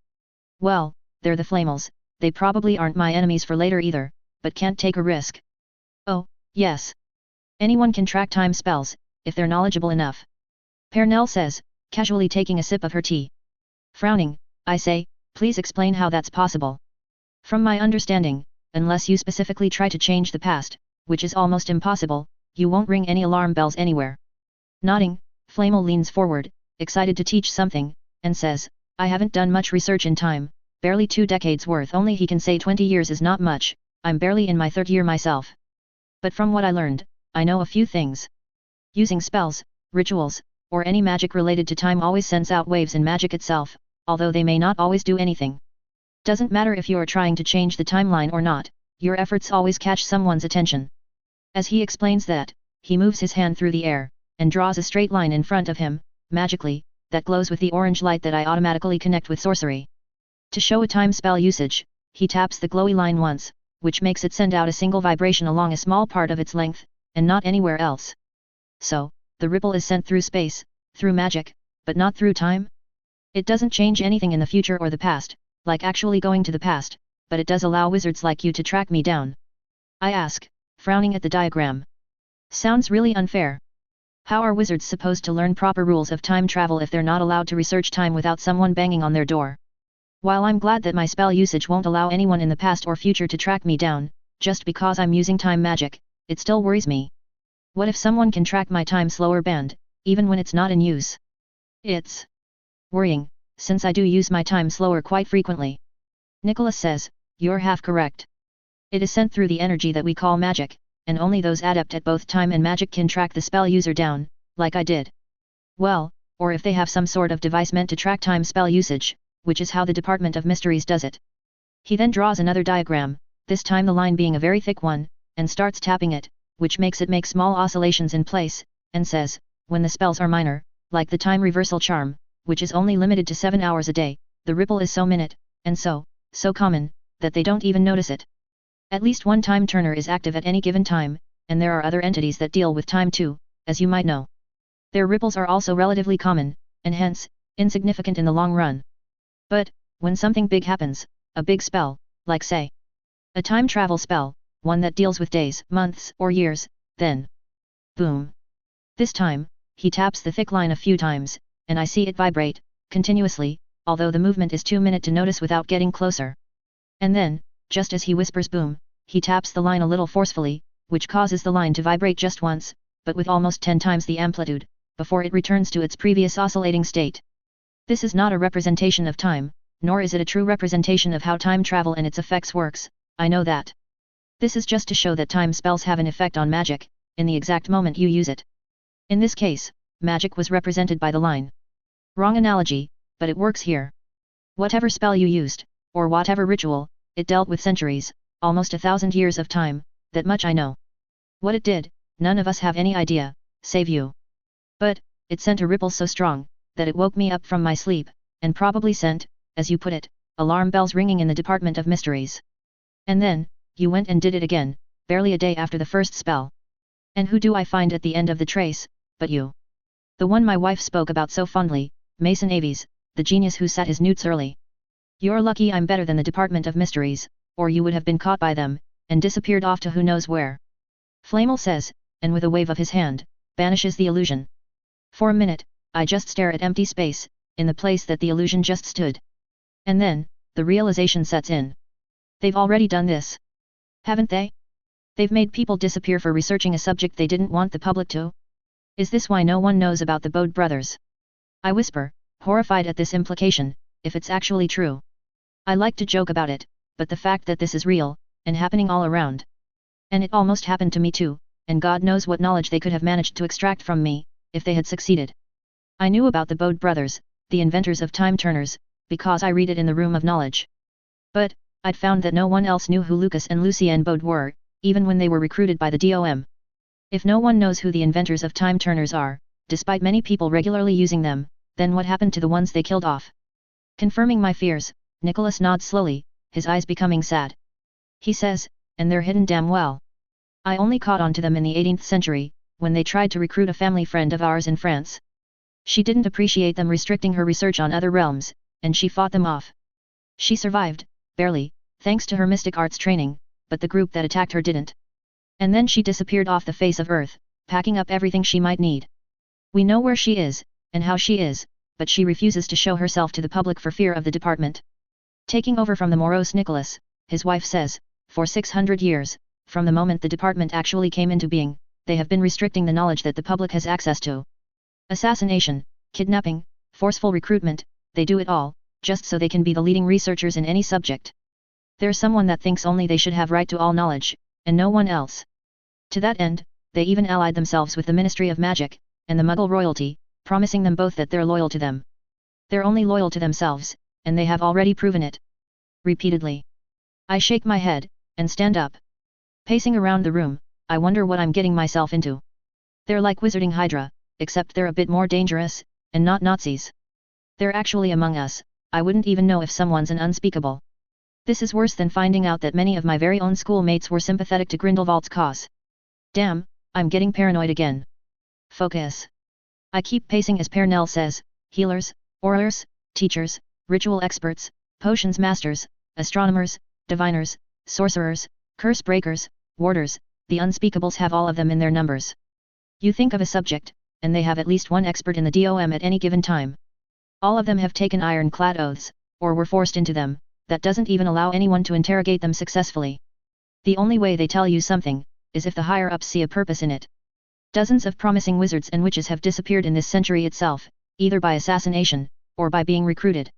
Well, they're the Flamels, they probably aren't my enemies for later either, but can't take a risk. Oh, yes. Anyone can track time spells, if they're knowledgeable enough. Pernell says, casually taking a sip of her tea. Frowning, I say, please explain how that's possible. From my understanding, unless you specifically try to change the past, which is almost impossible, you won't ring any alarm bells anywhere. Nodding, Flamel leans forward, excited to teach something, and says, I haven't done much research in time, barely 2 decades worth. Only he can say 20 years is not much, I'm barely in my 3rd year myself. But from what I learned, I know a few things. Using spells, rituals, or any magic related to time always sends out waves in magic itself, although they may not always do anything. Doesn't matter if you're trying to change the timeline or not, your efforts always catch someone's attention. As he explains that, he moves his hand through the air, and draws a straight line in front of him, magically, that glows with the orange light that I automatically connect with sorcery. To show a time spell usage, he taps the glowy line once, which makes it send out a single vibration along a small part of its length, and not anywhere else. So, the ripple is sent through space, through magic, but not through time? It doesn't change anything in the future or the past, like actually going to the past, but it does allow wizards like you to track me down. I ask, frowning at the diagram. Sounds really unfair. How are wizards supposed to learn proper rules of time travel if they're not allowed to research time without someone banging on their door? While I'm glad that my spell usage won't allow anyone in the past or future to track me down, just because I'm using time magic, it still worries me. What if someone can track my time slower band, even when it's not in use? It's worrying, since I do use my time slower quite frequently. Nicholas says, you're half correct. It is sent through the energy that we call magic, and only those adept at both time and magic can track the spell user down, like I did. Well, or if they have some sort of device meant to track time spell usage, which is how the Department of Mysteries does it. He then draws another diagram, this time the line being a very thick one, and starts tapping it, which makes it make small oscillations in place, and says, when the spells are minor, like the time reversal charm, which is only limited to 7 hours a day, the ripple is so minute, and so common, that they don't even notice it. At least one time turner is active at any given time, and there are other entities that deal with time too, as you might know. Their ripples are also relatively common, and hence, insignificant in the long run. But, when something big happens, a big spell, like say, a time travel spell, one that deals with days, months, or years, then, boom. This time, he taps the thick line a few times, and I see it vibrate, continuously, although the movement is too minute to notice without getting closer. And then, just as he whispers boom, he taps the line a little forcefully, which causes the line to vibrate just once, but with almost 10 times the amplitude, before it returns to its previous oscillating state. This is not a representation of time, nor is it a true representation of how time travel and its effects works, I know that. This is just to show that time spells have an effect on magic, in the exact moment you use it. In this case, magic was represented by the line. Wrong analogy, but it works here. Whatever spell you used, or whatever ritual, it dealt with centuries, almost 1,000 years of time, that much I know. What it did, none of us have any idea, save you. But, it sent a ripple so strong, that it woke me up from my sleep, and probably sent, as you put it, alarm bells ringing in the Department of Mysteries. And then, you went and did it again, barely a day after the first spell. And who do I find at the end of the trace, but you? The one my wife spoke about so fondly, Mason Aves, the genius who sat his newts early. You're lucky I'm better than the Department of Mysteries, or you would have been caught by them, and disappeared off to who knows where. Flamel says, and with a wave of his hand, banishes the illusion. For a minute, I just stare at empty space, in the place that the illusion just stood. And then, the realization sets in. They've already done this. Haven't they? They've made people disappear for researching a subject they didn't want the public to? Is this why no one knows about the Bode brothers? I whisper, horrified at this implication, if it's actually true. I like to joke about it, but the fact that this is real, and happening all around. And it almost happened to me too, and God knows what knowledge they could have managed to extract from me, if they had succeeded. I knew about the Bode brothers, the inventors of time turners, because I read it in the Room of Knowledge. But, I'd found that no one else knew who Lucas and Lucienne Bode were, even when they were recruited by the DOM. If no one knows who the inventors of time turners are, despite many people regularly using them, then what happened to the ones they killed off? Confirming my fears, Nicholas nods slowly, his eyes becoming sad. He says, and they're hidden damn well. I only caught on to them in the 18th century, when they tried to recruit a family friend of ours in France. She didn't appreciate them restricting her research on other realms, and she fought them off. She survived, barely, thanks to her mystic arts training, but the group that attacked her didn't. And then she disappeared off the face of Earth, packing up everything she might need. We know where she is, and how she is, but she refuses to show herself to the public for fear of the department. Taking over from the morose Nicholas, his wife says, for 600 years, from the moment the department actually came into being, they have been restricting the knowledge that the public has access to. Assassination, kidnapping, forceful recruitment, they do it all, just so they can be the leading researchers in any subject. There's someone that thinks only they should have right to all knowledge, and no one else. To that end, they even allied themselves with the Ministry of Magic, and the Muggle royalty, promising them both that they're loyal to them. They're only loyal to themselves, and they have already proven it. Repeatedly. I shake my head, and stand up. Pacing around the room, I wonder what I'm getting myself into. They're like Wizarding Hydra, except they're a bit more dangerous, and not Nazis. They're actually among us, I wouldn't even know if someone's an unspeakable. This is worse than finding out that many of my very own schoolmates were sympathetic to Grindelwald's cause. Damn, I'm getting paranoid again. Focus. I keep pacing as Pernell says, healers, aurors, teachers, ritual experts, potions masters, astronomers, diviners, sorcerers, curse breakers, warders, the unspeakables have all of them in their numbers. You think of a subject, and they have at least one expert in the DOM at any given time. All of them have taken ironclad oaths, or were forced into them, that doesn't even allow anyone to interrogate them successfully. The only way they tell you something, is if the higher-ups see a purpose in it. Dozens of promising wizards and witches have disappeared in this century itself, either by assassination, or by being recruited.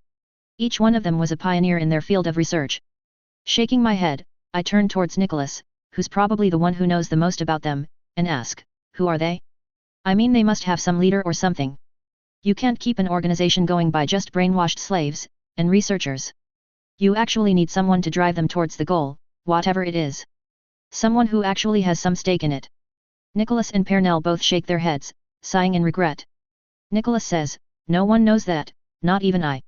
Each one of them was a pioneer in their field of research. Shaking my head, I turn towards Nicholas, who's probably the one who knows the most about them, and ask, who are they? I mean they must have some leader or something. You can't keep an organization going by just brainwashed slaves, and researchers. You actually need someone to drive them towards the goal, whatever it is. Someone who actually has some stake in it. Nicholas and Pernell both shake their heads, sighing in regret. Nicholas says, no one knows that, not even I.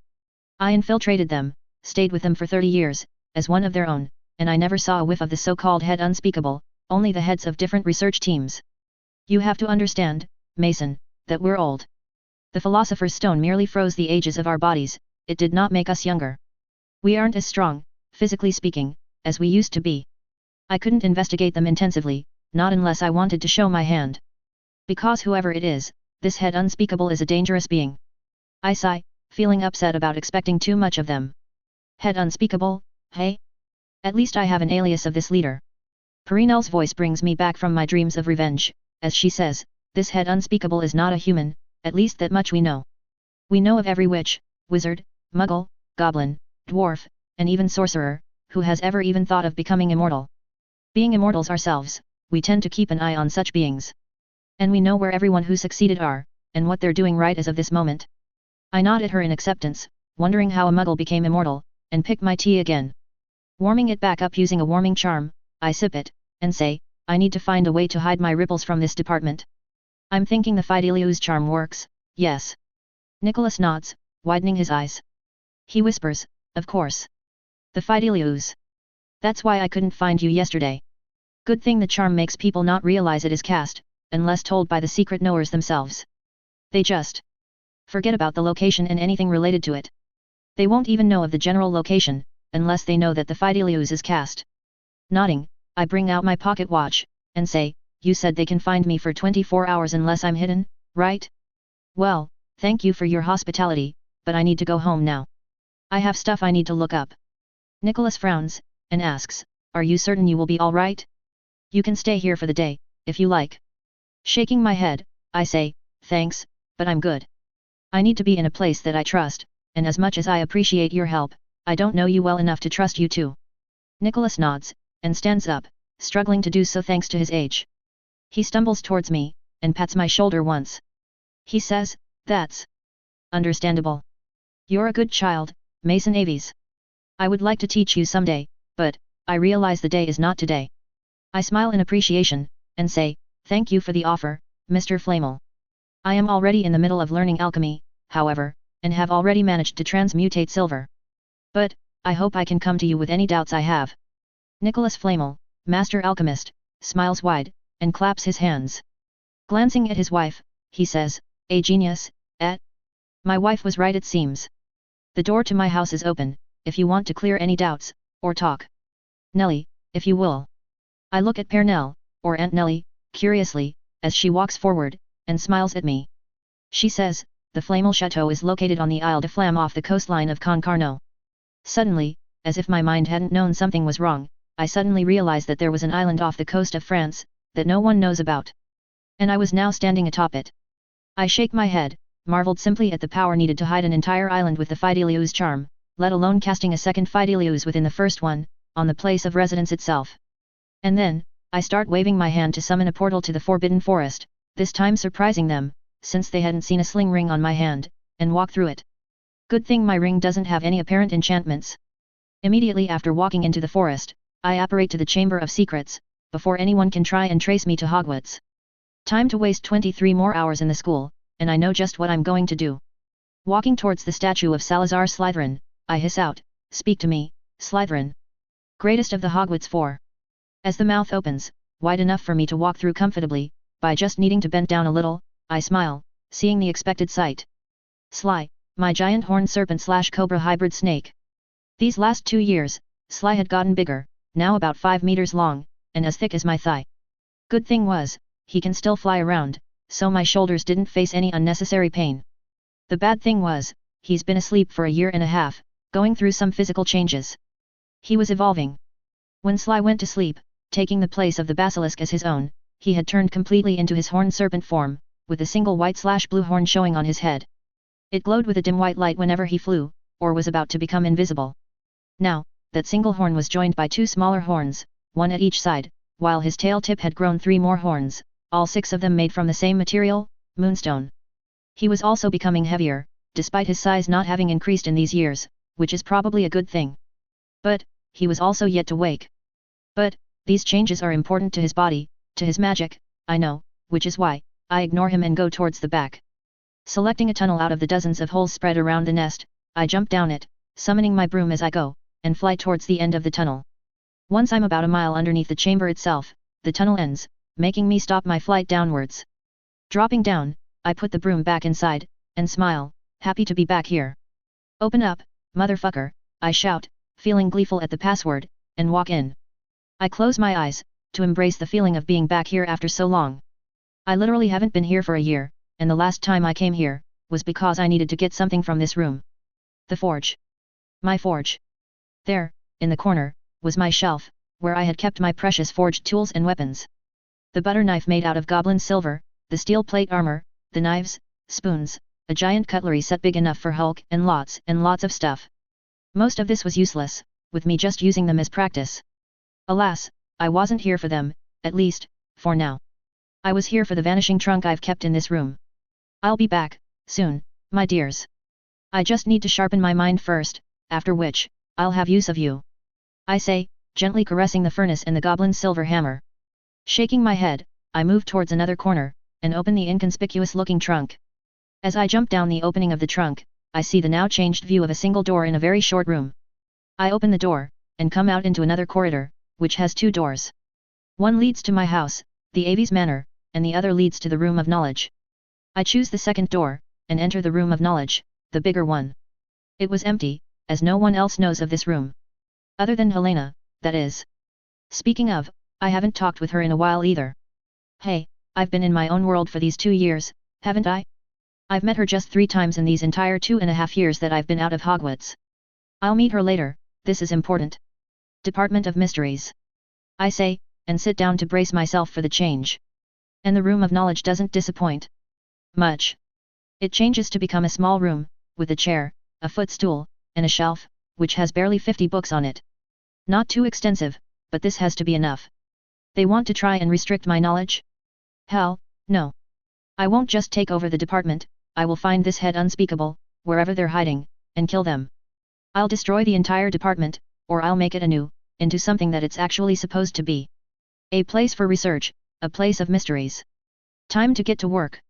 I infiltrated them, stayed with them for 30 years, as one of their own, and I never saw a whiff of the so-called head unspeakable, only the heads of different research teams. You have to understand, Mason, that we're old. The Philosopher's Stone merely froze the ages of our bodies, it did not make us younger. We aren't as strong, physically speaking, as we used to be. I couldn't investigate them intensively, not unless I wanted to show my hand. Because whoever it is, this head unspeakable is a dangerous being. I sigh, feeling upset about expecting too much of them. Head unspeakable, hey? At least I have an alias of this leader. Perinel's voice brings me back from my dreams of revenge, as she says, this head unspeakable is not a human, at least that much we know. We know of every witch, wizard, muggle, goblin, dwarf, and even sorcerer, who has ever even thought of becoming immortal. Being immortals ourselves, we tend to keep an eye on such beings. And we know where everyone who succeeded are, and what they're doing right as of this moment. I nod at her in acceptance, wondering how a muggle became immortal, and pick my tea again. Warming it back up using a warming charm, I sip it, and say, I need to find a way to hide my ripples from this department. I'm thinking the Fidelius charm works, yes. Nicholas nods, widening his eyes. He whispers, of course. The Fidelius. That's why I couldn't find you yesterday. Good thing the charm makes people not realize it is cast, unless told by the secret knowers themselves. They just forget about the location and anything related to it. They won't even know of the general location, unless they know that the Fidelius is cast. Nodding, I bring out my pocket watch, and say, you said they can find me for 24 hours unless I'm hidden, right? Well, thank you for your hospitality, but I need to go home now. I have stuff I need to look up. Nicholas frowns, and asks, are you certain you will be all right? You can stay here for the day, if you like. Shaking my head, I say, thanks, but I'm good. I need to be in a place that I trust, and as much as I appreciate your help, I don't know you well enough to trust you too. Nicholas nods, and stands up, struggling to do so thanks to his age. He stumbles towards me, and pats my shoulder once. He says, that's understandable. You're a good child, Mason Aves. I would like to teach you someday, but I realize the day is not today. I smile in appreciation, and say, thank you for the offer, Mr. Flamel. I am already in the middle of learning alchemy, however, and have already managed to transmutate silver. But I hope I can come to you with any doubts I have. Nicholas Flamel, Master Alchemist, smiles wide, and claps his hands. Glancing at his wife, he says, a genius, eh? My wife was right it seems. The door to my house is open, if you want to clear any doubts, or talk. Nellie, if you will. I look at Pernell, or Aunt Nellie, curiously, as she walks forward, and smiles at me. She says, the Flamel Chateau is located on the Isle de Flamme off the coastline of Concarneau. Suddenly, as if my mind hadn't known something was wrong, I suddenly realized that there was an island off the coast of France, that no one knows about. And I was now standing atop it. I shake my head, marveled simply at the power needed to hide an entire island with the Fidelius charm, let alone casting a second Fidelius within the first one, on the place of residence itself. And then, I start waving my hand to summon a portal to the Forbidden Forest, this time surprising them, since they hadn't seen a sling ring on my hand, and walk through it. Good thing my ring doesn't have any apparent enchantments. Immediately after walking into the forest, I apparate to the Chamber of Secrets, before anyone can try and trace me to Hogwarts. Time to waste 23 more hours in the school, and I know just what I'm going to do. Walking towards the statue of Salazar Slytherin, I hiss out, speak to me, Slytherin. Greatest of the Hogwarts Four. As the mouth opens, wide enough for me to walk through comfortably, by just needing to bend down a little, I smile, seeing the expected sight. Sly, my giant horned serpent/cobra hybrid snake. These last 2 years, Sly had gotten bigger, now about 5 meters long, and as thick as my thigh. Good thing was, he can still fly around, so my shoulders didn't face any unnecessary pain. The bad thing was, he's been asleep for a year and a half, going through some physical changes. He was evolving. When Sly went to sleep, taking the place of the basilisk as his own, he had turned completely into his horned serpent form, with a single white/blue horn showing on his head. It glowed with a dim white light whenever he flew, or was about to become invisible. Now, that single horn was joined by 2 smaller horns, one at each side, while his tail tip had grown 3 more horns, all 6 of them made from the same material, moonstone. He was also becoming heavier, despite his size not having increased in these years, which is probably a good thing. But he was also yet to wake. But, these changes are important to his body, to his magic, I know, which is why, I ignore him and go towards the back. Selecting a tunnel out of the dozens of holes spread around the nest, I jump down it, summoning my broom as I go, and fly towards the end of the tunnel. Once I'm about a mile underneath the chamber itself, the tunnel ends, making me stop my flight downwards. Dropping down, I put the broom back inside, and smile, happy to be back here. Open up, motherfucker, I shout, feeling gleeful at the password, and walk in. I close my eyes, to embrace the feeling of being back here after so long. I literally haven't been here for a year, and the last time I came here, was because I needed to get something from this room. The forge. My forge. There, in the corner, was my shelf, where I had kept my precious forged tools and weapons. The butter knife made out of goblin silver, the steel plate armor, the knives, spoons, a giant cutlery set big enough for Hulk, and lots of stuff. Most of this was useless, with me just using them as practice. Alas, I wasn't here for them, at least, for now. I was here for the vanishing trunk I've kept in this room. I'll be back, soon, my dears. I just need to sharpen my mind first, after which, I'll have use of you. I say, gently caressing the furnace and the goblin silver hammer. Shaking my head, I move towards another corner, and open the inconspicuous-looking trunk. As I jump down the opening of the trunk, I see the now changed view of a single door in a very short room. I open the door, and come out into another corridor, which has two doors. One leads to my house, the Aves Manor, and the other leads to the Room of Knowledge. I choose the second door, and enter the Room of Knowledge, the bigger one. It was empty, as no one else knows of this room. Other than Helena, that is. Speaking of, I haven't talked with her in a while either. Hey, I've been in my own world for these 2 years, haven't I? I've met her just 3 times in these entire 2.5 years that I've been out of Hogwarts. I'll meet her later, this is important. Department of Mysteries. I say, and sit down to brace myself for the change. And the Room of Knowledge doesn't disappoint. Much. It changes to become a small room, with a chair, a footstool, and a shelf, which has barely 50 books on it. Not too extensive, but this has to be enough. They want to try and restrict my knowledge? Hell, no. I won't just take over the department, I will find this head unspeakable, wherever they're hiding, and kill them. I'll destroy the entire department, or I'll make it anew, into something that it's actually supposed to be. A place for research, a place of mysteries. Time to get to work.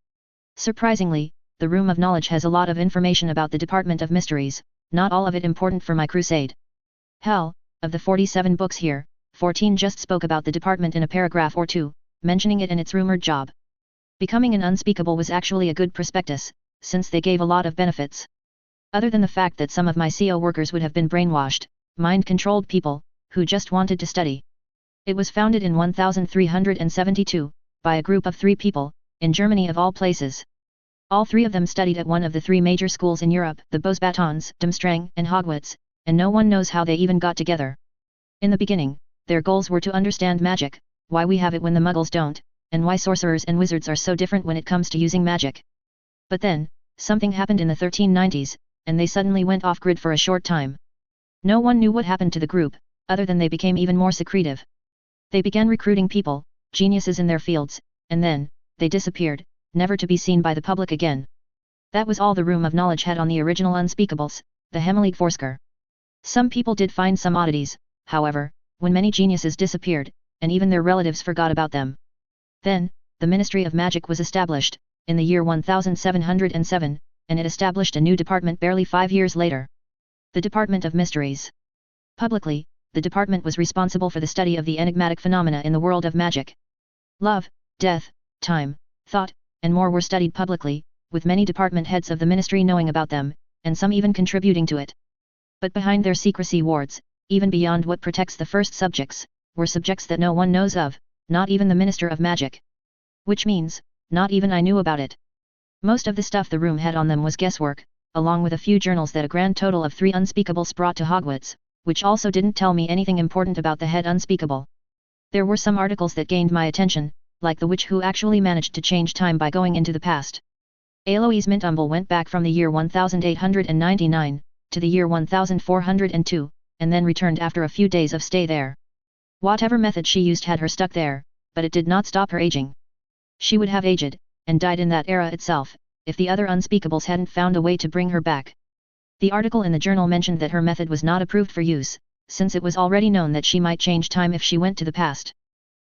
Surprisingly, the Room of Knowledge has a lot of information about the Department of Mysteries, not all of it important for my crusade. Hell, of the 47 books here, 14 just spoke about the department in a paragraph or two, mentioning it in its rumored job. Becoming an unspeakable was actually a good prospectus, since they gave a lot of benefits. Other than the fact that some of my CO workers would have been brainwashed, mind-controlled people, who just wanted to study. It was founded in 1372, by a group of 3 people, in Germany of all places. All 3 of them studied at one of the 3 major schools in Europe, the Beauxbatons, Durmstrang, and Hogwarts, and no one knows how they even got together. In the beginning, their goals were to understand magic, why we have it when the Muggles don't, and why sorcerers and wizards are so different when it comes to using magic. But then, something happened in the 1390s, and they suddenly went off-grid for a short time. No one knew what happened to the group, other than they became even more secretive. They began recruiting people, geniuses in their fields, and then, they disappeared, never to be seen by the public again. That was all the Room of Knowledge had on the original Unspeakables, the Hemelig Forsker. Some people did find some oddities, however, when many geniuses disappeared, and even their relatives forgot about them. Then, the Ministry of Magic was established, in the year 1707, and it established a new department barely 5 years later. The Department of Mysteries. Publicly, the department was responsible for the study of the enigmatic phenomena in the world of magic. Love, death, time, thought, and more were studied publicly, with many department heads of the ministry knowing about them, and some even contributing to it. But behind their secrecy wards, even beyond what protects the first subjects, were subjects that no one knows of, not even the Minister of Magic. Which means, not even I knew about it. Most of the stuff the room had on them was guesswork, along with a few journals that a grand total of 3 unspeakables brought to Hogwarts, which also didn't tell me anything important about the head unspeakable. There were some articles that gained my attention, like the witch who actually managed to change time by going into the past. Aloise Mintumble went back from the year 1899, to the year 1402, and then returned after a few days of stay there. Whatever method she used had her stuck there, but it did not stop her aging. She would have aged, and died in that era itself, if the other unspeakables hadn't found a way to bring her back. The article in the journal mentioned that her method was not approved for use, since it was already known that she might change time if she went to the past.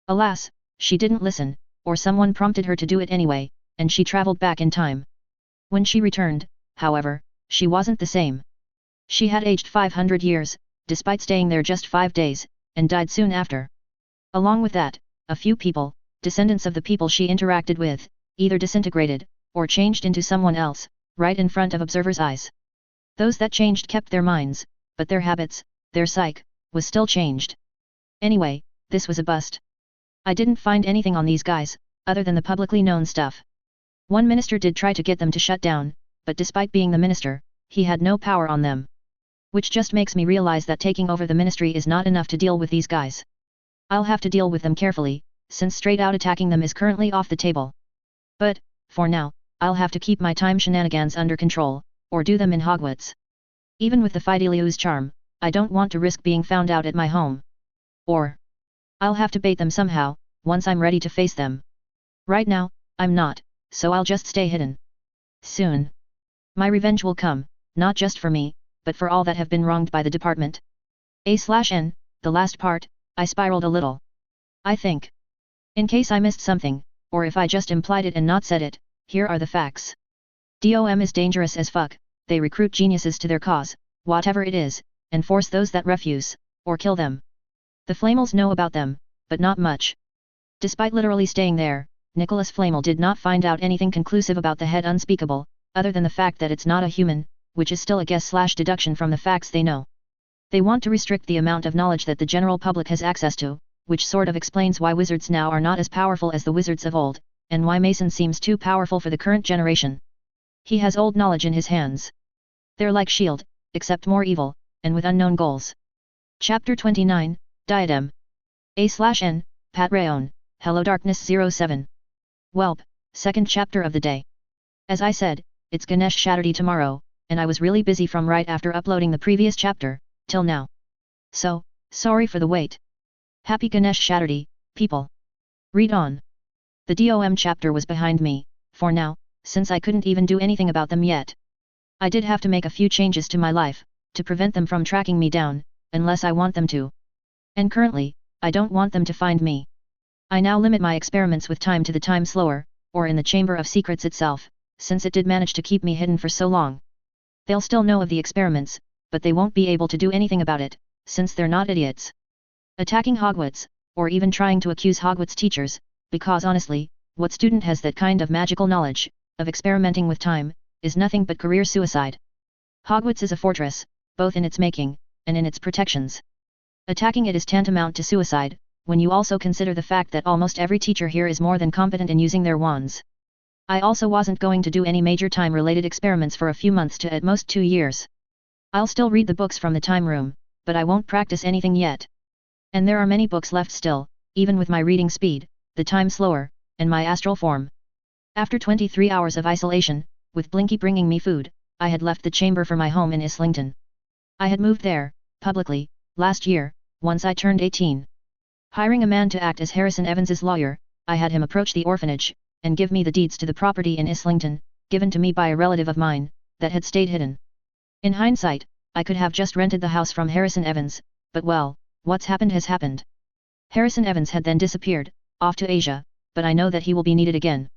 Alas, she didn't listen, or someone prompted her to do it anyway, and she traveled back in time. When she returned, however, she wasn't the same. She had aged 500 years, despite staying there just 5 days, and died soon after. Along with that, a few people, descendants of the people she interacted with, either disintegrated, or changed into someone else, right in front of observers' eyes. Those that changed kept their minds, but their habits, their psyche, was still changed. Anyway, this was a bust. I didn't find anything on these guys, other than the publicly known stuff. One minister did try to get them to shut down, but despite being the minister, he had no power on them. Which just makes me realize that taking over the ministry is not enough to deal with these guys. I'll have to deal with them carefully, since straight out attacking them is currently off the table. But, for now, I'll have to keep my time shenanigans under control, or do them in Hogwarts. Even with the Fidelius charm, I don't want to risk being found out at my home. Or, I'll have to bait them somehow, once I'm ready to face them. Right now, I'm not, so I'll just stay hidden. Soon. My revenge will come, not just for me, but for all that have been wronged by the department. A/N, the last part, I spiraled a little. I think. In case I missed something, or if I just implied it and not said it, here are the facts. DOM is dangerous as fuck, they recruit geniuses to their cause, whatever it is, and force those that refuse, or kill them. The Flamels know about them, but not much. Despite literally staying there, Nicholas Flamel did not find out anything conclusive about the head unspeakable, other than the fact that it's not a human, which is still a guess/deduction from the facts they know. They want to restrict the amount of knowledge that the general public has access to, which sort of explains why wizards now are not as powerful as the wizards of old, and why Mason seems too powerful for the current generation. He has old knowledge in his hands. They're like S.H.I.E.L.D., except more evil, and with unknown goals. Chapter 29, Diadem. A/N, part1, HelloDarkness07. Welp, second chapter of the day. As I said, it's Ganesh Chaturthi tomorrow, and I was really busy from right after uploading the previous chapter, till now. So, sorry for the wait. Happy Ganesh Chaturthi, people. Read on. The DOM chapter was behind me, for now, since I couldn't even do anything about them yet. I did have to make a few changes to my life, to prevent them from tracking me down, unless I want them to. And currently, I don't want them to find me. I now limit my experiments with time to the time slower, or in the Chamber of Secrets itself, since it did manage to keep me hidden for so long. They'll still know of the experiments, but they won't be able to do anything about it, since they're not idiots. Attacking Hogwarts, or even trying to accuse Hogwarts teachers, because honestly, what student has that kind of magical knowledge, of experimenting with time, is nothing but career suicide. Hogwarts is a fortress, both in its making, and in its protections. Attacking it is tantamount to suicide, when you also consider the fact that almost every teacher here is more than competent in using their wands. I also wasn't going to do any major time-related experiments for a few months to at most 2 years. I'll still read the books from the time room, but I won't practice anything yet. And there are many books left still, even with my reading speed, the time slower, and my astral form. After 23 hours of isolation, with Blinky bringing me food, I had left the chamber for my home in Islington. I had moved there, publicly, last year, once I turned 18. Hiring a man to act as Harrison Evans's lawyer, I had him approach the orphanage, and give me the deeds to the property in Islington, given to me by a relative of mine, that had stayed hidden. In hindsight, I could have just rented the house from Harrison Evans, but well, what's happened has happened. Harrison Evans had then disappeared, off to Asia, but I know that he will be needed again.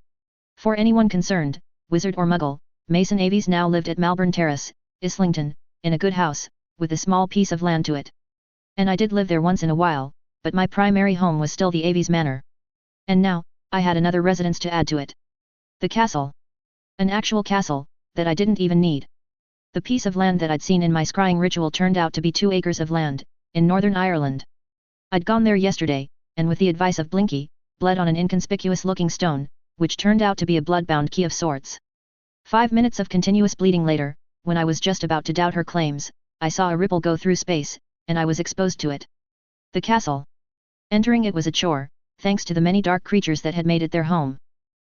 For anyone concerned, wizard or muggle, Mason Aves now lived at Malbourne Terrace, Islington, in a good house, with a small piece of land to it. And I did live there once in a while, but my primary home was still the Aves Manor. And now, I had another residence to add to it. The castle. An actual castle, that I didn't even need. The piece of land that I'd seen in my scrying ritual turned out to be 2 acres of land, in Northern Ireland. I'd gone there yesterday, and with the advice of Blinky, bled on an inconspicuous-looking stone, which turned out to be a blood-bound key of sorts. 5 minutes of continuous bleeding later, when I was just about to doubt her claims, I saw a ripple go through space, and I was exposed to it. The castle. Entering it was a chore, thanks to the many dark creatures that had made it their home.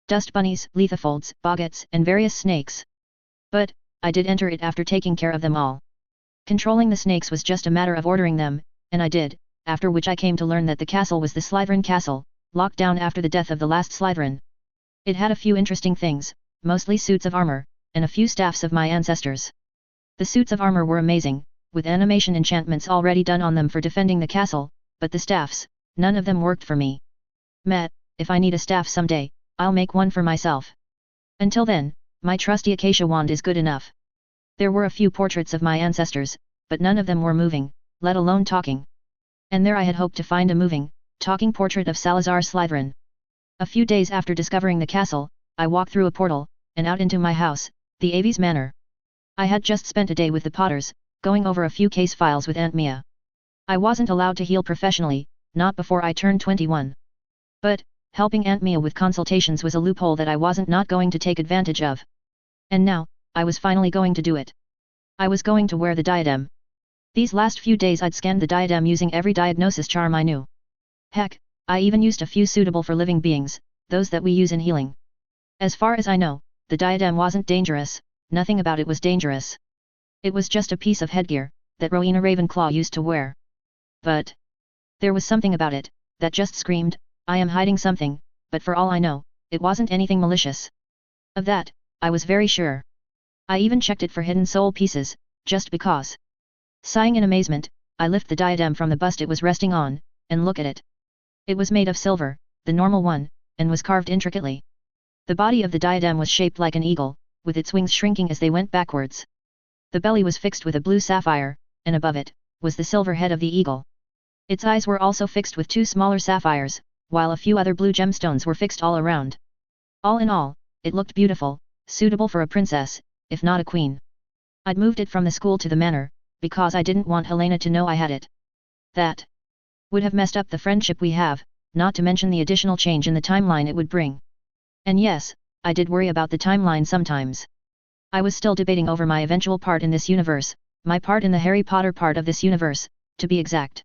Dust bunnies, lethofolds, boggets, and various snakes. But, I did enter it after taking care of them all. Controlling the snakes was just a matter of ordering them, and I did, after which I came to learn that the castle was the Slytherin castle, locked down after the death of the last Slytherin. It had a few interesting things, mostly suits of armor, and a few staffs of my ancestors. The suits of armor were amazing, with animation enchantments already done on them for defending the castle, but the staffs, none of them worked for me. Meh, if I need a staff someday, I'll make one for myself. Until then, my trusty acacia wand is good enough. There were a few portraits of my ancestors, but none of them were moving, let alone talking. And there I had hoped to find a moving, talking portrait of Salazar Slytherin. A few days after discovering the castle, I walked through a portal, and out into my house, the Aves Manor. I had just spent a day with the Potters, going over a few case files with Aunt Mia. I wasn't allowed to heal professionally, not before I turned 21. But, helping Aunt Mia with consultations was a loophole that I wasn't not going to take advantage of. And now, I was finally going to do it. I was going to wear the diadem. These last few days I'd scanned the diadem using every diagnosis charm I knew. Heck, I even used a few suitable for living beings, those that we use in healing. As far as I know, the diadem wasn't dangerous, nothing about it was dangerous. It was just a piece of headgear, that Rowena Ravenclaw used to wear. But there was something about it, that just screamed, I am hiding something, but for all I know, it wasn't anything malicious. Of that, I was very sure. I even checked it for hidden soul pieces, just because. Sighing in amazement, I lift the diadem from the bust it was resting on, and look at it. It was made of silver, the normal one, and was carved intricately. The body of the diadem was shaped like an eagle, with its wings shrinking as they went backwards. The belly was fixed with a blue sapphire, and above it, was the silver head of the eagle. Its eyes were also fixed with two smaller sapphires, while a few other blue gemstones were fixed all around. All in all, it looked beautiful, suitable for a princess, if not a queen. I'd moved it from the school to the manor, because I didn't want Helena to know I had it. That would have messed up the friendship we have, not to mention the additional change in the timeline it would bring. And yes, I did worry about the timeline sometimes. I was still debating over my eventual part in this universe, my part in the Harry Potter part of this universe, to be exact.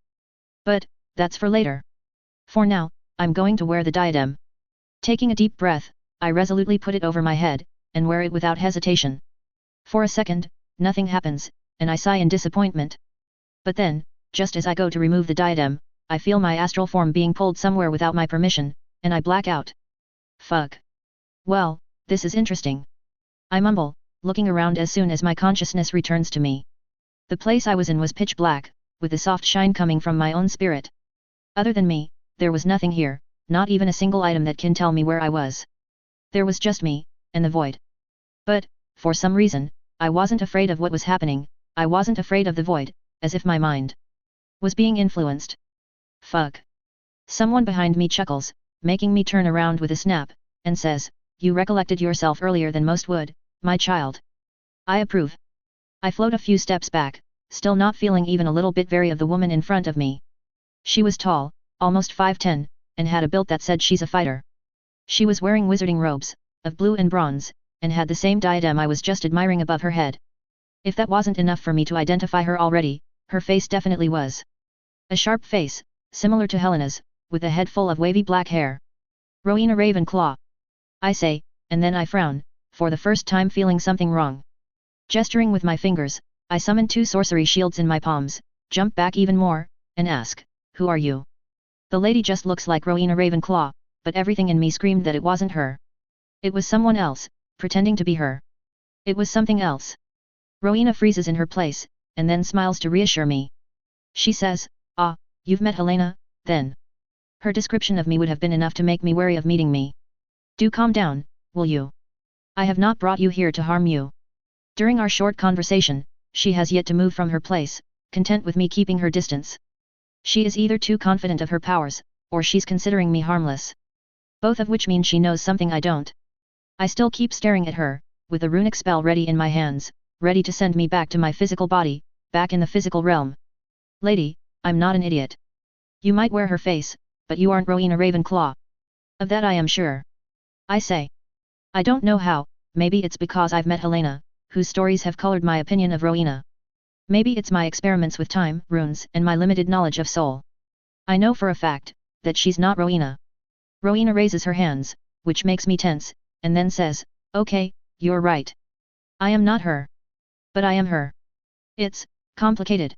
But, that's for later. For now, I'm going to wear the diadem. Taking a deep breath, I resolutely put it over my head, and wear it without hesitation. For a second, nothing happens, and I sigh in disappointment. But then, just as I go to remove the diadem, I feel my astral form being pulled somewhere without my permission, and I black out. Fuck. Well, this is interesting. I mumble, looking around as soon as my consciousness returns to me. The place I was in was pitch black, with the soft shine coming from my own spirit. Other than me, there was nothing here, not even a single item that can tell me where I was. There was just me, and the void. But, for some reason, I wasn't afraid of what was happening, I wasn't afraid of the void, as if my mind was being influenced. Fuck. Someone behind me chuckles, making me turn around with a snap, and says, you recollected yourself earlier than most would, my child. I approve. I float a few steps back, still not feeling even a little bit wary of the woman in front of me. She was tall, almost 5'10", and had a build that said she's a fighter. She was wearing wizarding robes, of blue and bronze, and had the same diadem I was just admiring above her head. If that wasn't enough for me to identify her already, her face definitely was. A sharp face, similar to Helena's, with a head full of wavy black hair. Rowena Ravenclaw. I say, and then I frown, for the first time feeling something wrong. Gesturing with my fingers, I summon 2 sorcery shields in my palms, jump back even more, and ask, who are you? The lady just looks like Rowena Ravenclaw, but everything in me screamed that it wasn't her. It was someone else, pretending to be her. It was something else. Rowena freezes in her place, and then smiles to reassure me. She says, ah, you've met Helena, then. Her description of me would have been enough to make me wary of meeting me. Do calm down, will you? I have not brought you here to harm you. During our short conversation, she has yet to move from her place, content with me keeping her distance. She is either too confident of her powers, or she's considering me harmless. Both of which mean she knows something I don't. I still keep staring at her, with a runic spell ready in my hands, ready to send me back to my physical body, back in the physical realm. Lady, I'm not an idiot. You might wear her face, but you aren't Rowena Ravenclaw. Of that I am sure. I say. I don't know how, maybe it's because I've met Helena, whose stories have colored my opinion of Rowena. Maybe it's my experiments with time, runes, and my limited knowledge of soul. I know for a fact, that she's not Rowena. Rowena raises her hands, which makes me tense, and then says, okay, you're right. I am not her. But I am her. It's complicated.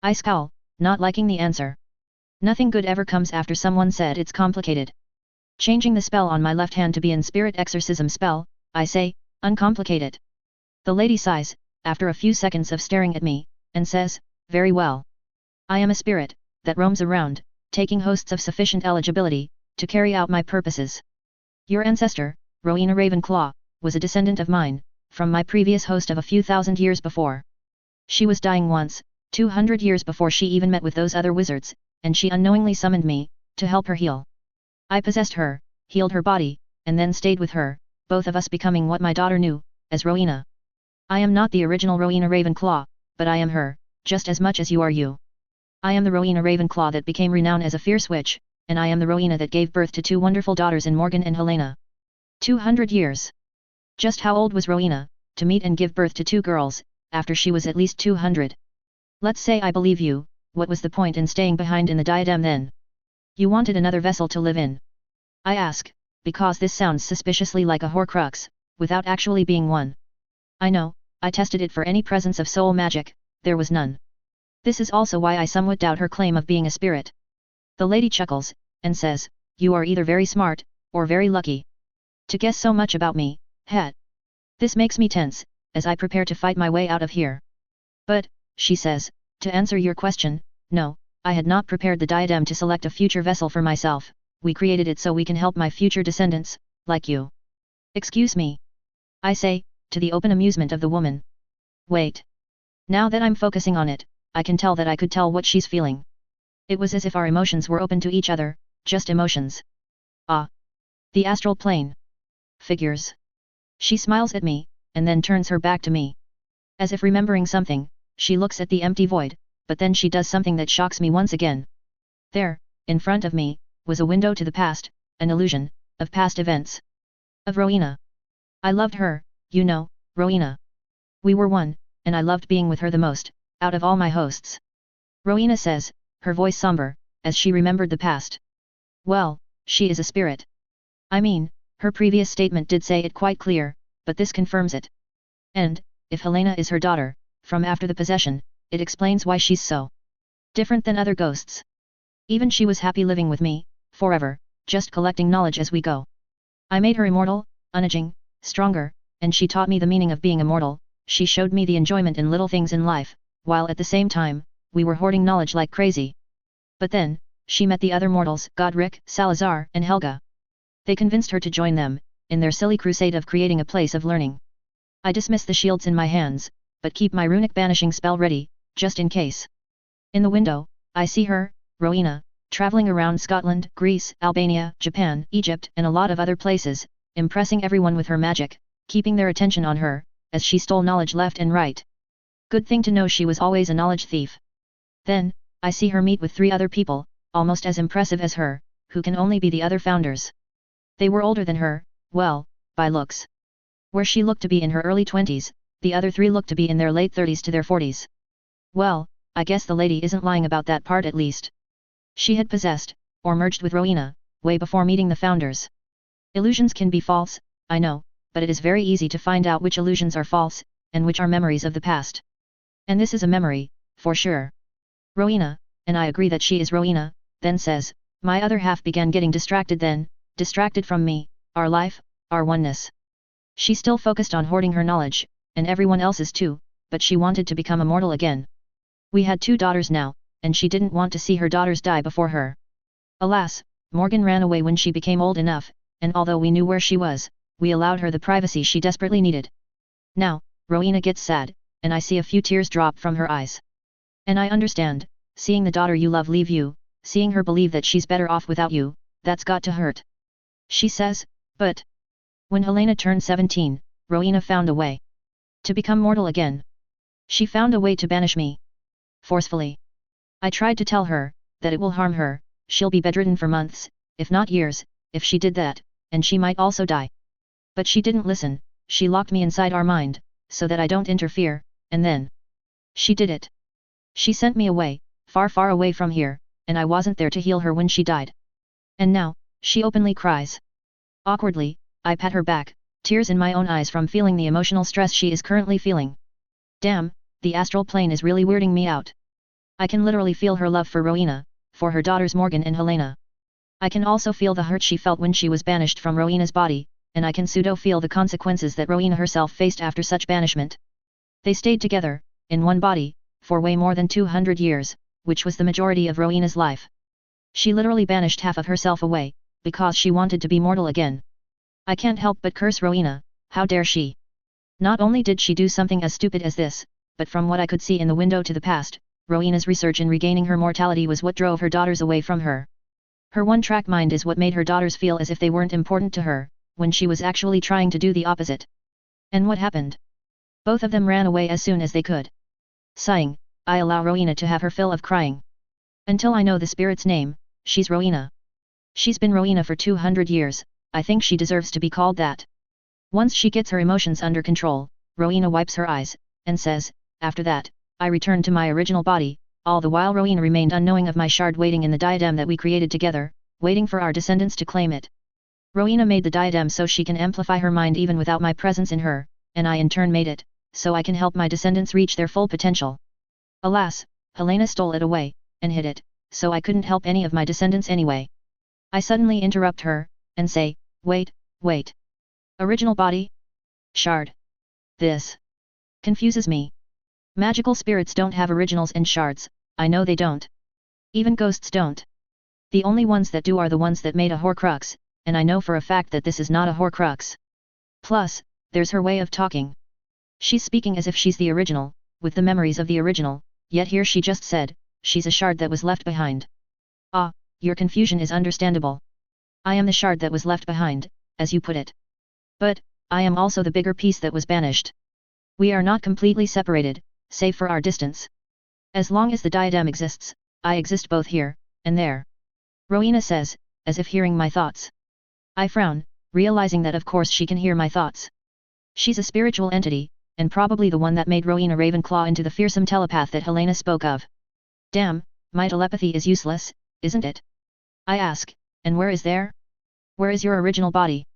I scowl, not liking the answer. Nothing good ever comes after someone said it's complicated. Changing the spell on my left hand to be an spirit exorcism spell, I say, uncomplicate it. The lady sighs, after a few seconds of staring at me, and says, very well. I am a spirit, that roams around, taking hosts of sufficient eligibility, to carry out my purposes. Your ancestor, Rowena Ravenclaw, was a descendant of mine, from my previous host of a few thousand years before. She was dying once, 200 years before she even met with those other wizards, and she unknowingly summoned me, to help her heal. I possessed her, healed her body, and then stayed with her, both of us becoming what my daughter knew, as Rowena. I am not the original Rowena Ravenclaw, but I am her, just as much as you are you. I am the Rowena Ravenclaw that became renowned as a fierce witch, and I am the Rowena that gave birth to 2 wonderful daughters in Morgan and Helena. 200 years. Just how old was Rowena, to meet and give birth to 2 girls, after she was at least 200? Let's say I believe you, what was the point in staying behind in the diadem then? You wanted another vessel to live in. I ask, because this sounds suspiciously like a Horcrux, without actually being one. I know, I tested it for any presence of soul magic, there was none. This is also why I somewhat doubt her claim of being a spirit. The lady chuckles, and says, you are either very smart, or very lucky. To guess so much about me, het. This makes me tense, as I prepare to fight my way out of here. But, she says, to answer your question, no, I had not prepared the diadem to select a future vessel for myself, we created it so we can help my future descendants, like you. Excuse me. I say, to the open amusement of the woman. Wait. Now that I'm focusing on it, I can tell that I could tell what she's feeling. It was as if our emotions were open to each other, just emotions. Ah. The astral plane. Figures. She smiles at me, and then turns her back to me. As if remembering something, she looks at the empty void, but then she does something that shocks me once again. There, in front of me, was a window to the past, an illusion, of past events. Of Rowena. I loved her, you know, Rowena. We were one, and I loved being with her the most, out of all my hosts. Rowena says, her voice somber, as she remembered the past. Well, she is a spirit. I mean, her previous statement did say it quite clear, but this confirms it. And, if Helena is her daughter, from after the possession, it explains why she's so different than other ghosts. Even she was happy living with me, forever, just collecting knowledge as we go. I made her immortal, unaging, stronger, and she taught me the meaning of being immortal, she showed me the enjoyment in little things in life, while at the same time, we were hoarding knowledge like crazy. But then, she met the other mortals, Godric, Salazar, and Helga. They convinced her to join them, in their silly crusade of creating a place of learning. I dismiss the shields in my hands, but keep my runic banishing spell ready, just in case. In the window, I see her, Rowena, traveling around Scotland, Greece, Albania, Japan, Egypt, and a lot of other places, impressing everyone with her magic, keeping their attention on her, as she stole knowledge left and right. Good thing to know she was always a knowledge thief. Then, I see her meet with 3 other people, almost as impressive as her, who can only be the other founders. They were older than her, well, by looks. Where she looked to be in her early 20s, the other 3 looked to be in their late 30s to their 40s. Well, I guess the lady isn't lying about that part at least. She had possessed, or merged with Rowena, way before meeting the founders. Illusions can be false, I know, but it is very easy to find out which illusions are false, and which are memories of the past. And this is a memory, for sure. Rowena, and I agree that she is Rowena, then says, my other half began getting distracted then, distracted from me, our life, our oneness. She still focused on hoarding her knowledge, and everyone else's too, but she wanted to become immortal again. We had 2 daughters now, and she didn't want to see her daughters die before her. Alas, Morgan ran away when she became old enough, and although we knew where she was, we allowed her the privacy she desperately needed. Now, Rowena gets sad, and I see a few tears drop from her eyes. And I understand, seeing the daughter you love leave you, seeing her believe that she's better off without you, that's got to hurt. She says, but when Helena turned 17, Rowena found a way to become mortal again. She found a way to banish me. Forcefully. I tried to tell her, that it will harm her, she'll be bedridden for months, if not years, if she did that, and she might also die. But she didn't listen, she locked me inside our mind, so that I don't interfere, and then she did it. She sent me away, far far away from here, and I wasn't there to heal her when she died. And now, she openly cries. Awkwardly, I pat her back, tears in my own eyes from feeling the emotional stress she is currently feeling. Damn, the astral plane is really weirding me out. I can literally feel her love for Rowena, for her daughters Morgan and Helena. I can also feel the hurt she felt when she was banished from Rowena's body, and I can pseudo-feel the consequences that Rowena herself faced after such banishment. They stayed together, in one body, for way more than 200 years, which was the majority of Rowena's life. She literally banished half of herself away, because she wanted to be mortal again. I can't help but curse Rowena, how dare she? Not only did she do something as stupid as this, but from what I could see in the window to the past, Rowena's research in regaining her mortality was what drove her daughters away from her. Her one-track mind is what made her daughters feel as if they weren't important to her, when she was actually trying to do the opposite. And what happened? Both of them ran away as soon as they could. Sighing, I allow Rowena to have her fill of crying. Until I know the spirit's name, she's Rowena. She's been Rowena for 200 years, I think she deserves to be called that. Once she gets her emotions under control, Rowena wipes her eyes, and says, after that, I return to my original body. All the while Rowena remained unknowing of my shard waiting in the diadem that we created together, waiting for our descendants to claim it. Rowena made the diadem so she can amplify her mind even without my presence in her, and I in turn made it, so I can help my descendants reach their full potential. Alas, Helena stole it away, and hid it, so I couldn't help any of my descendants anyway. I suddenly interrupt her, and say, wait. Original body? Shard. This confuses me. Magical spirits don't have originals and shards, I know they don't. Even ghosts don't. The only ones that do are the ones that made a Horcrux, and I know for a fact that this is not a Horcrux. Plus, there's her way of talking. She's speaking as if she's the original, with the memories of the original, yet here she just said, she's a shard that was left behind. Ah, your confusion is understandable. I am the shard that was left behind, as you put it. But, I am also the bigger piece that was banished. We are not completely separated, save for our distance. As long as the diadem exists, I exist both here, and there. Rowena says, as if hearing my thoughts. I frown, realizing that of course she can hear my thoughts. She's a spiritual entity, and probably the one that made Rowena Ravenclaw into the fearsome telepath that Helena spoke of. Damn, my telepathy is useless, isn't it? I ask, and where is there? Where is your original body?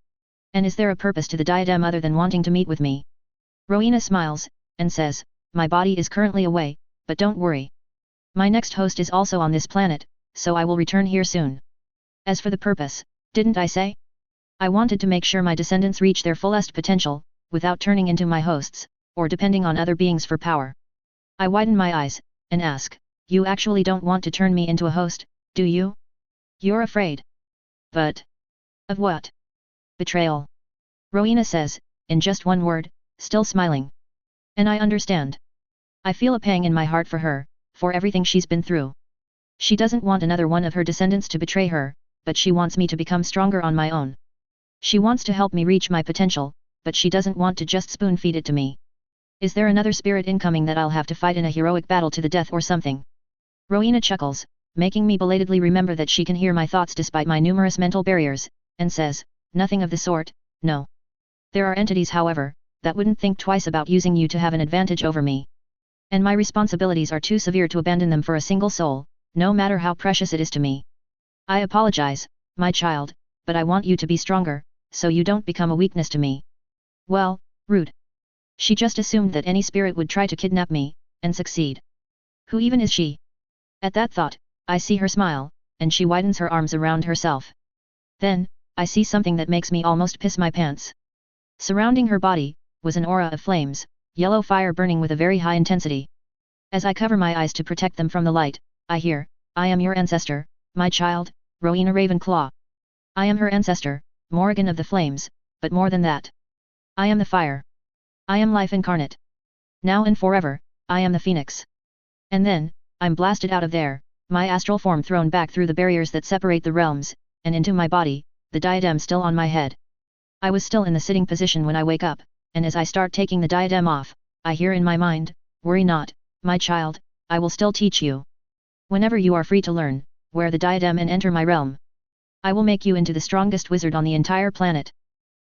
And is there a purpose to the diadem other than wanting to meet with me? Rowena smiles, and says, my body is currently away, but don't worry. My next host is also on this planet, so I will return here soon. As for the purpose, didn't I say? I wanted to make sure my descendants reach their fullest potential, without turning into my hosts, or depending on other beings for power. I widen my eyes, and ask, you actually don't want to turn me into a host, do you? You're afraid. But of what? Betrayal. Rowena says, in just one word, still smiling. And I understand. I feel a pang in my heart for her, for everything she's been through. She doesn't want another one of her descendants to betray her, but she wants me to become stronger on my own. She wants to help me reach my potential, but she doesn't want to just spoon-feed it to me. Is there another spirit incoming that I'll have to fight in a heroic battle to the death or something? Rowena chuckles, making me belatedly remember that she can hear my thoughts despite my numerous mental barriers, and says, nothing of the sort, no. There are entities however, that wouldn't think twice about using you to have an advantage over me. And my responsibilities are too severe to abandon them for a single soul, no matter how precious it is to me. I apologize, my child, but I want you to be stronger, so you don't become a weakness to me. Well, rude. She just assumed that any spirit would try to kidnap me, and succeed. Who even is she? At that thought, I see her smile, and she widens her arms around herself. Then, I see something that makes me almost piss my pants. Surrounding her body, was an aura of flames, yellow fire burning with a very high intensity. As I cover my eyes to protect them from the light, I hear, I am your ancestor, my child, Rowena Ravenclaw. I am her ancestor, Morrigan of the Flames, but more than that. I am the fire. I am life incarnate. Now and forever, I am the phoenix. And then, I'm blasted out of there, my astral form thrown back through the barriers that separate the realms, and into my body, the diadem still on my head. I was still in the sitting position when I wake up, and as I start taking the diadem off, I hear in my mind, worry not, my child, I will still teach you. Whenever you are free to learn, wear the diadem and enter my realm. I will make you into the strongest wizard on the entire planet.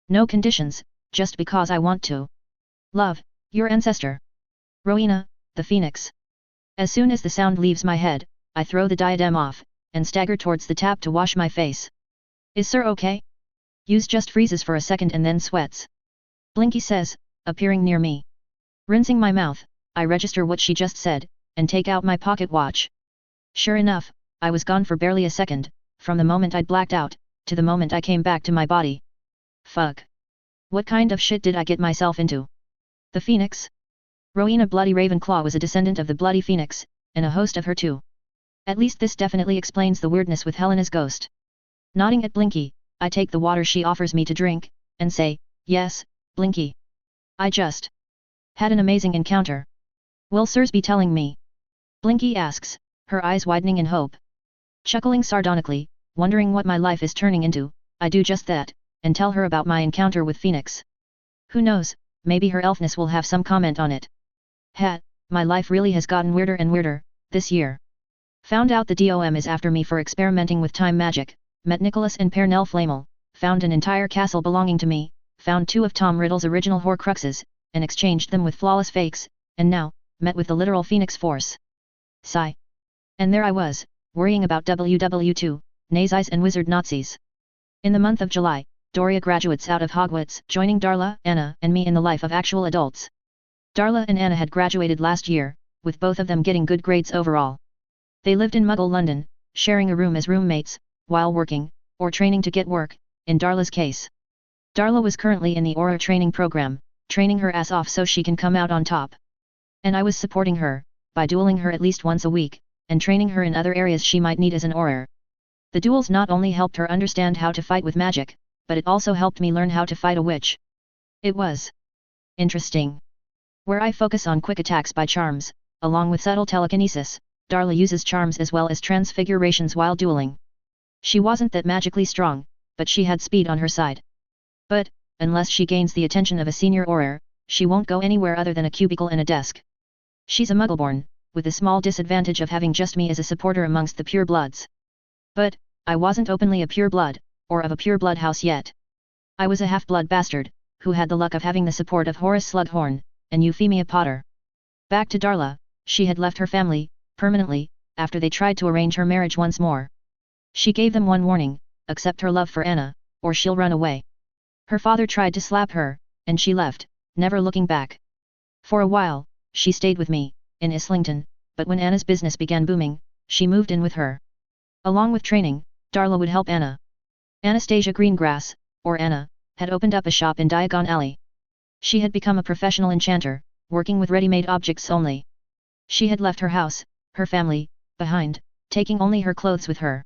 No conditions, just because I want to. Love, your ancestor. Rowena, the Phoenix. As soon as the sound leaves my head, I throw the diadem off, and stagger towards the tap to wash my face. Is sir okay? Use just freezes for a second and then sweats. Blinky says, appearing near me. Rinsing my mouth, I register what she just said, and take out my pocket watch. Sure enough, I was gone for barely a second, from the moment I'd blacked out, to the moment I came back to my body. Fuck. What kind of shit did I get myself into? The Phoenix? Rowena Bloody Ravenclaw was a descendant of the Bloody Phoenix, and a host of her too. At least this definitely explains the weirdness with Helena's ghost. Nodding at Blinky, I take the water she offers me to drink, and say, "Yes, Blinky. I just had an amazing encounter. Will Sirs be telling me?" Blinky asks, her eyes widening in hope. Chuckling sardonically, wondering what my life is turning into, I do just that, and tell her about my encounter with Phoenix. Who knows, maybe her elfness will have some comment on it. My life really has gotten weirder and weirder, this year. Found out the DOM is after me for experimenting with time magic, met Nicholas and Pernell Flamel, found an entire castle belonging to me, found 2 of Tom Riddle's original Horcruxes, and exchanged them with flawless fakes, and now, met with the literal Phoenix Force. Sigh. And there I was, worrying about WW2, Nazis and wizard Nazis. In the month of July, Doria graduates out of Hogwarts, joining Darla, Anna, and me in the life of actual adults. Darla and Anna had graduated last year, with both of them getting good grades overall. They lived in Muggle London, sharing a room as roommates, while working, or training to get work, in Darla's case. Darla was currently in the Auror training program, training her ass off so she can come out on top. And I was supporting her, by dueling her at least once a week, and training her in other areas she might need as an Auror. The duels not only helped her understand how to fight with magic, but it also helped me learn how to fight a witch. It was interesting. Where I focus on quick attacks by charms, along with subtle telekinesis, Darla uses charms as well as transfigurations while dueling. She wasn't that magically strong, but she had speed on her side. But, unless she gains the attention of a senior Auror, she won't go anywhere other than a cubicle and a desk. She's a Muggleborn, with the small disadvantage of having just me as a supporter amongst the purebloods. But, I wasn't openly a pureblood, or of a pureblood house yet. I was a half-blood bastard, who had the luck of having the support of Horace Slughorn, and Euphemia Potter. Back to Darla, she had left her family, permanently, after they tried to arrange her marriage once more. She gave them one warning: accept her love for Anna, or she'll run away. Her father tried to slap her, and she left, never looking back. For a while, she stayed with me, in Islington, but when Anna's business began booming, she moved in with her. Along with training, Darla would help Anna. Anastasia Greengrass, or Anna, had opened up a shop in Diagon Alley. She had become a professional enchanter, working with ready-made objects only. She had left her house, her family, behind, taking only her clothes with her.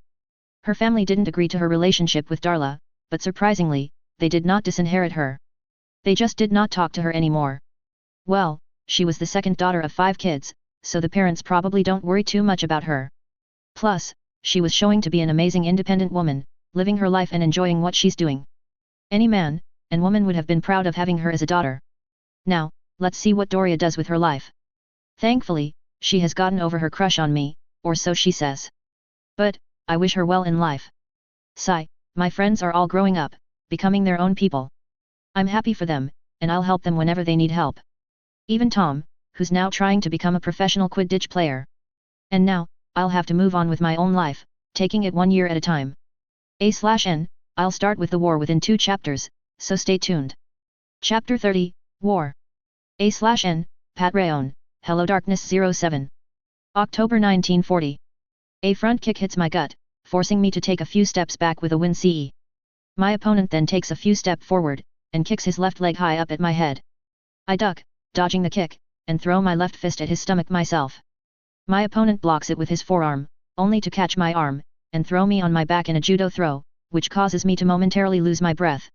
Her family didn't agree to her relationship with Darla, but surprisingly, they did not disinherit her. They just did not talk to her anymore. Well, she was the second daughter of 5 kids, so the parents probably don't worry too much about her. Plus, she was showing to be an amazing independent woman, living her life and enjoying what she's doing. Any man and woman would have been proud of having her as a daughter. Now, let's see what Doria does with her life. Thankfully, she has gotten over her crush on me, or so she says. But, I wish her well in life. Sigh, my friends are all growing up, becoming their own people. I'm happy for them, and I'll help them whenever they need help. Even Tom, who's now trying to become a professional Quidditch player. And now, I'll have to move on with my own life, taking it 1 year at a time. A/N, I'll start with the war within 2 chapters, so stay tuned. Chapter 30, War. A/N, Pat Rayon, HelloDarkness07. October 1940. A front kick hits my gut, forcing me to take a few steps back with a win CE. My opponent then takes a few steps forward, and kicks his left leg high up at my head. I duck, dodging the kick, and throw my left fist at his stomach myself. My opponent blocks it with his forearm, only to catch my arm, and throw me on my back in a judo throw, which causes me to momentarily lose my breath.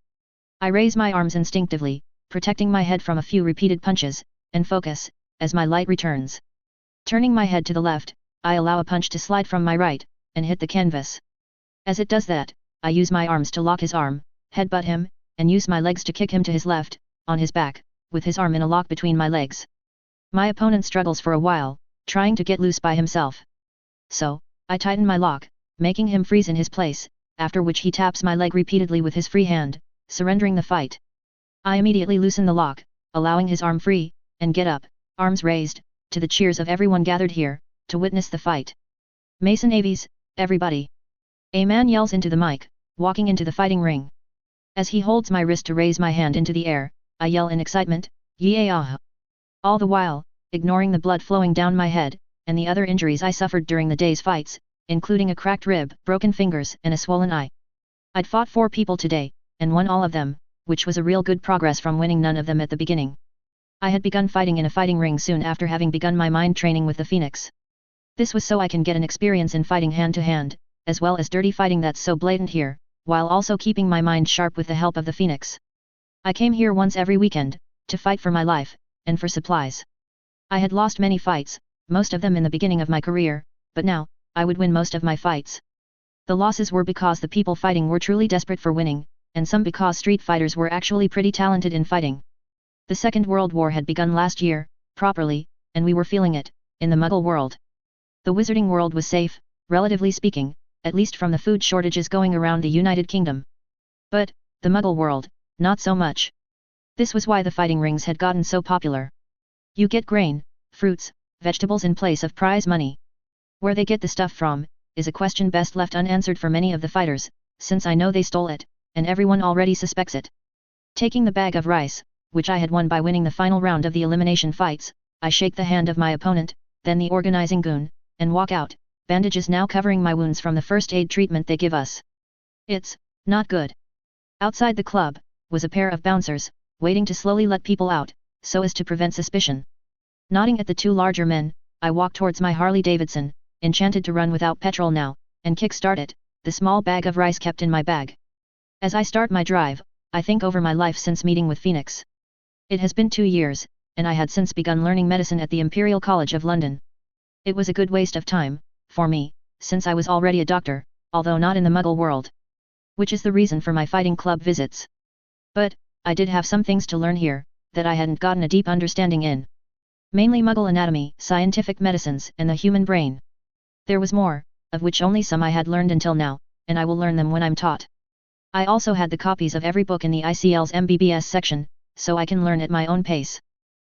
I raise my arms instinctively, protecting my head from a few repeated punches, and focus, as my light returns. Turning my head to the left, I allow a punch to slide from my right, and hit the canvas. As it does that, I use my arms to lock his arm, headbutt him, and use my legs to kick him to his left, on his back, with his arm in a lock between my legs. My opponent struggles for a while, trying to get loose by himself. So, I tighten my lock, making him freeze in his place, after which he taps my leg repeatedly with his free hand, surrendering the fight. I immediately loosen the lock, allowing his arm free, and get up, arms raised, to the cheers of everyone gathered here, to witness the fight. Mason Aves, everybody! A man yells into the mic, walking into the fighting ring. As he holds my wrist to raise my hand into the air, I yell in excitement, "Yeah!" All the while, ignoring the blood flowing down my head, and the other injuries I suffered during the day's fights, including a cracked rib, broken fingers, and a swollen eye. I'd fought 4 people today, and won all of them, which was a real good progress from winning none of them at the beginning. I had begun fighting in a fighting ring soon after having begun my mind training with the Phoenix. This was so I can get an experience in fighting hand to hand, as well as dirty fighting that's so blatant here, while also keeping my mind sharp with the help of the Phoenix. I came here once every weekend, to fight for my life, and for supplies. I had lost many fights, most of them in the beginning of my career, but now, I would win most of my fights. The losses were because the people fighting were truly desperate for winning, and some because street fighters were actually pretty talented in fighting. The Second World War had begun last year, properly, and we were feeling it, in the Muggle world. The wizarding world was safe, relatively speaking, at least from the food shortages going around the United Kingdom. But, the Muggle world, not so much. This was why the fighting rings had gotten so popular. You get grain, fruits, vegetables in place of prize money. Where they get the stuff from, is a question best left unanswered for many of the fighters, since I know they stole it, and everyone already suspects it. Taking the bag of rice, which I had won by winning the final round of the elimination fights, I shake the hand of my opponent, then the organizing goon, and walk out, bandages now covering my wounds from the first aid treatment they give us. It's not good. Outside the club, was a pair of bouncers, waiting to slowly let people out, so as to prevent suspicion. Nodding at the two larger men, I walk towards my Harley-Davidson, enchanted to run without petrol now, and kick-start it, the small bag of rice kept in my bag. As I start my drive, I think over my life since meeting with Phoenix. It has been 2 years, and I had since begun learning medicine at the Imperial College of London. It was a good waste of time, for me, since I was already a doctor, although not in the Muggle world. Which is the reason for my fighting club visits. But, I did have some things to learn here, that I hadn't gotten a deep understanding in. Mainly Muggle anatomy, scientific medicines, and the human brain. There was more, of which only some I had learned until now, and I will learn them when I'm taught. I also had the copies of every book in the ICL's MBBS section, so I can learn at my own pace.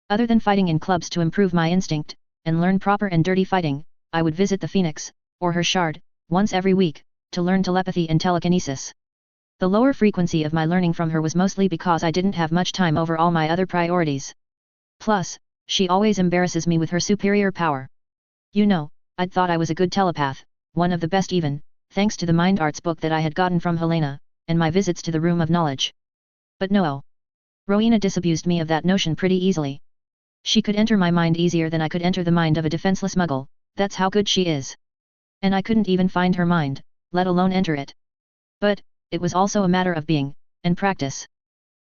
Other than fighting in clubs to improve my instinct, and learn proper and dirty fighting, I would visit the Phoenix, or her shard, once every week, to learn telepathy and telekinesis. The lower frequency of my learning from her was mostly because I didn't have much time over all my other priorities. Plus, she always embarrasses me with her superior power. You know, I'd thought I was a good telepath, one of the best even, thanks to the Mind Arts book that I had gotten from Helena, and my visits to the Room of Knowledge. But no. Rowena disabused me of that notion pretty easily. She could enter my mind easier than I could enter the mind of a defenseless Muggle, that's how good she is. And I couldn't even find her mind, let alone enter it. But, it was also a matter of being, and practice.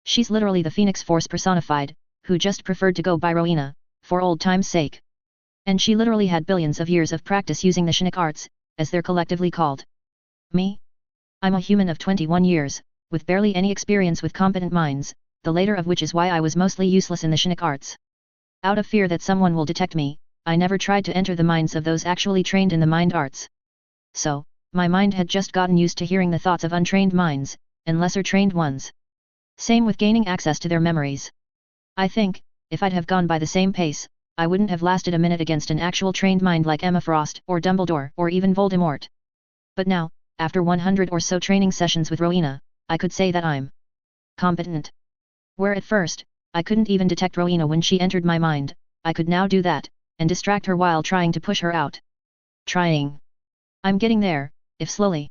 She's literally the Phoenix Force personified, who just preferred to go by Rowena, for old time's sake. And she literally had billions of years of practice using the Shinnik arts, as they're collectively called. Me? I'm a human of 21 years, with barely any experience with competent minds, the later of which is why I was mostly useless in the Shinnik arts. Out of fear that someone will detect me, I never tried to enter the minds of those actually trained in the mind arts. So, my mind had just gotten used to hearing the thoughts of untrained minds, and lesser trained ones. Same with gaining access to their memories. I think, if I'd have gone by the same pace, I wouldn't have lasted a minute against an actual trained mind like Emma Frost, or Dumbledore, or even Voldemort. But now, after 100 or so training sessions with Rowena, I could say that I'm competent. Where at first, I couldn't even detect Rowena when she entered my mind, I could now do that, and distract her while trying to push her out. Trying. I'm getting there, if slowly.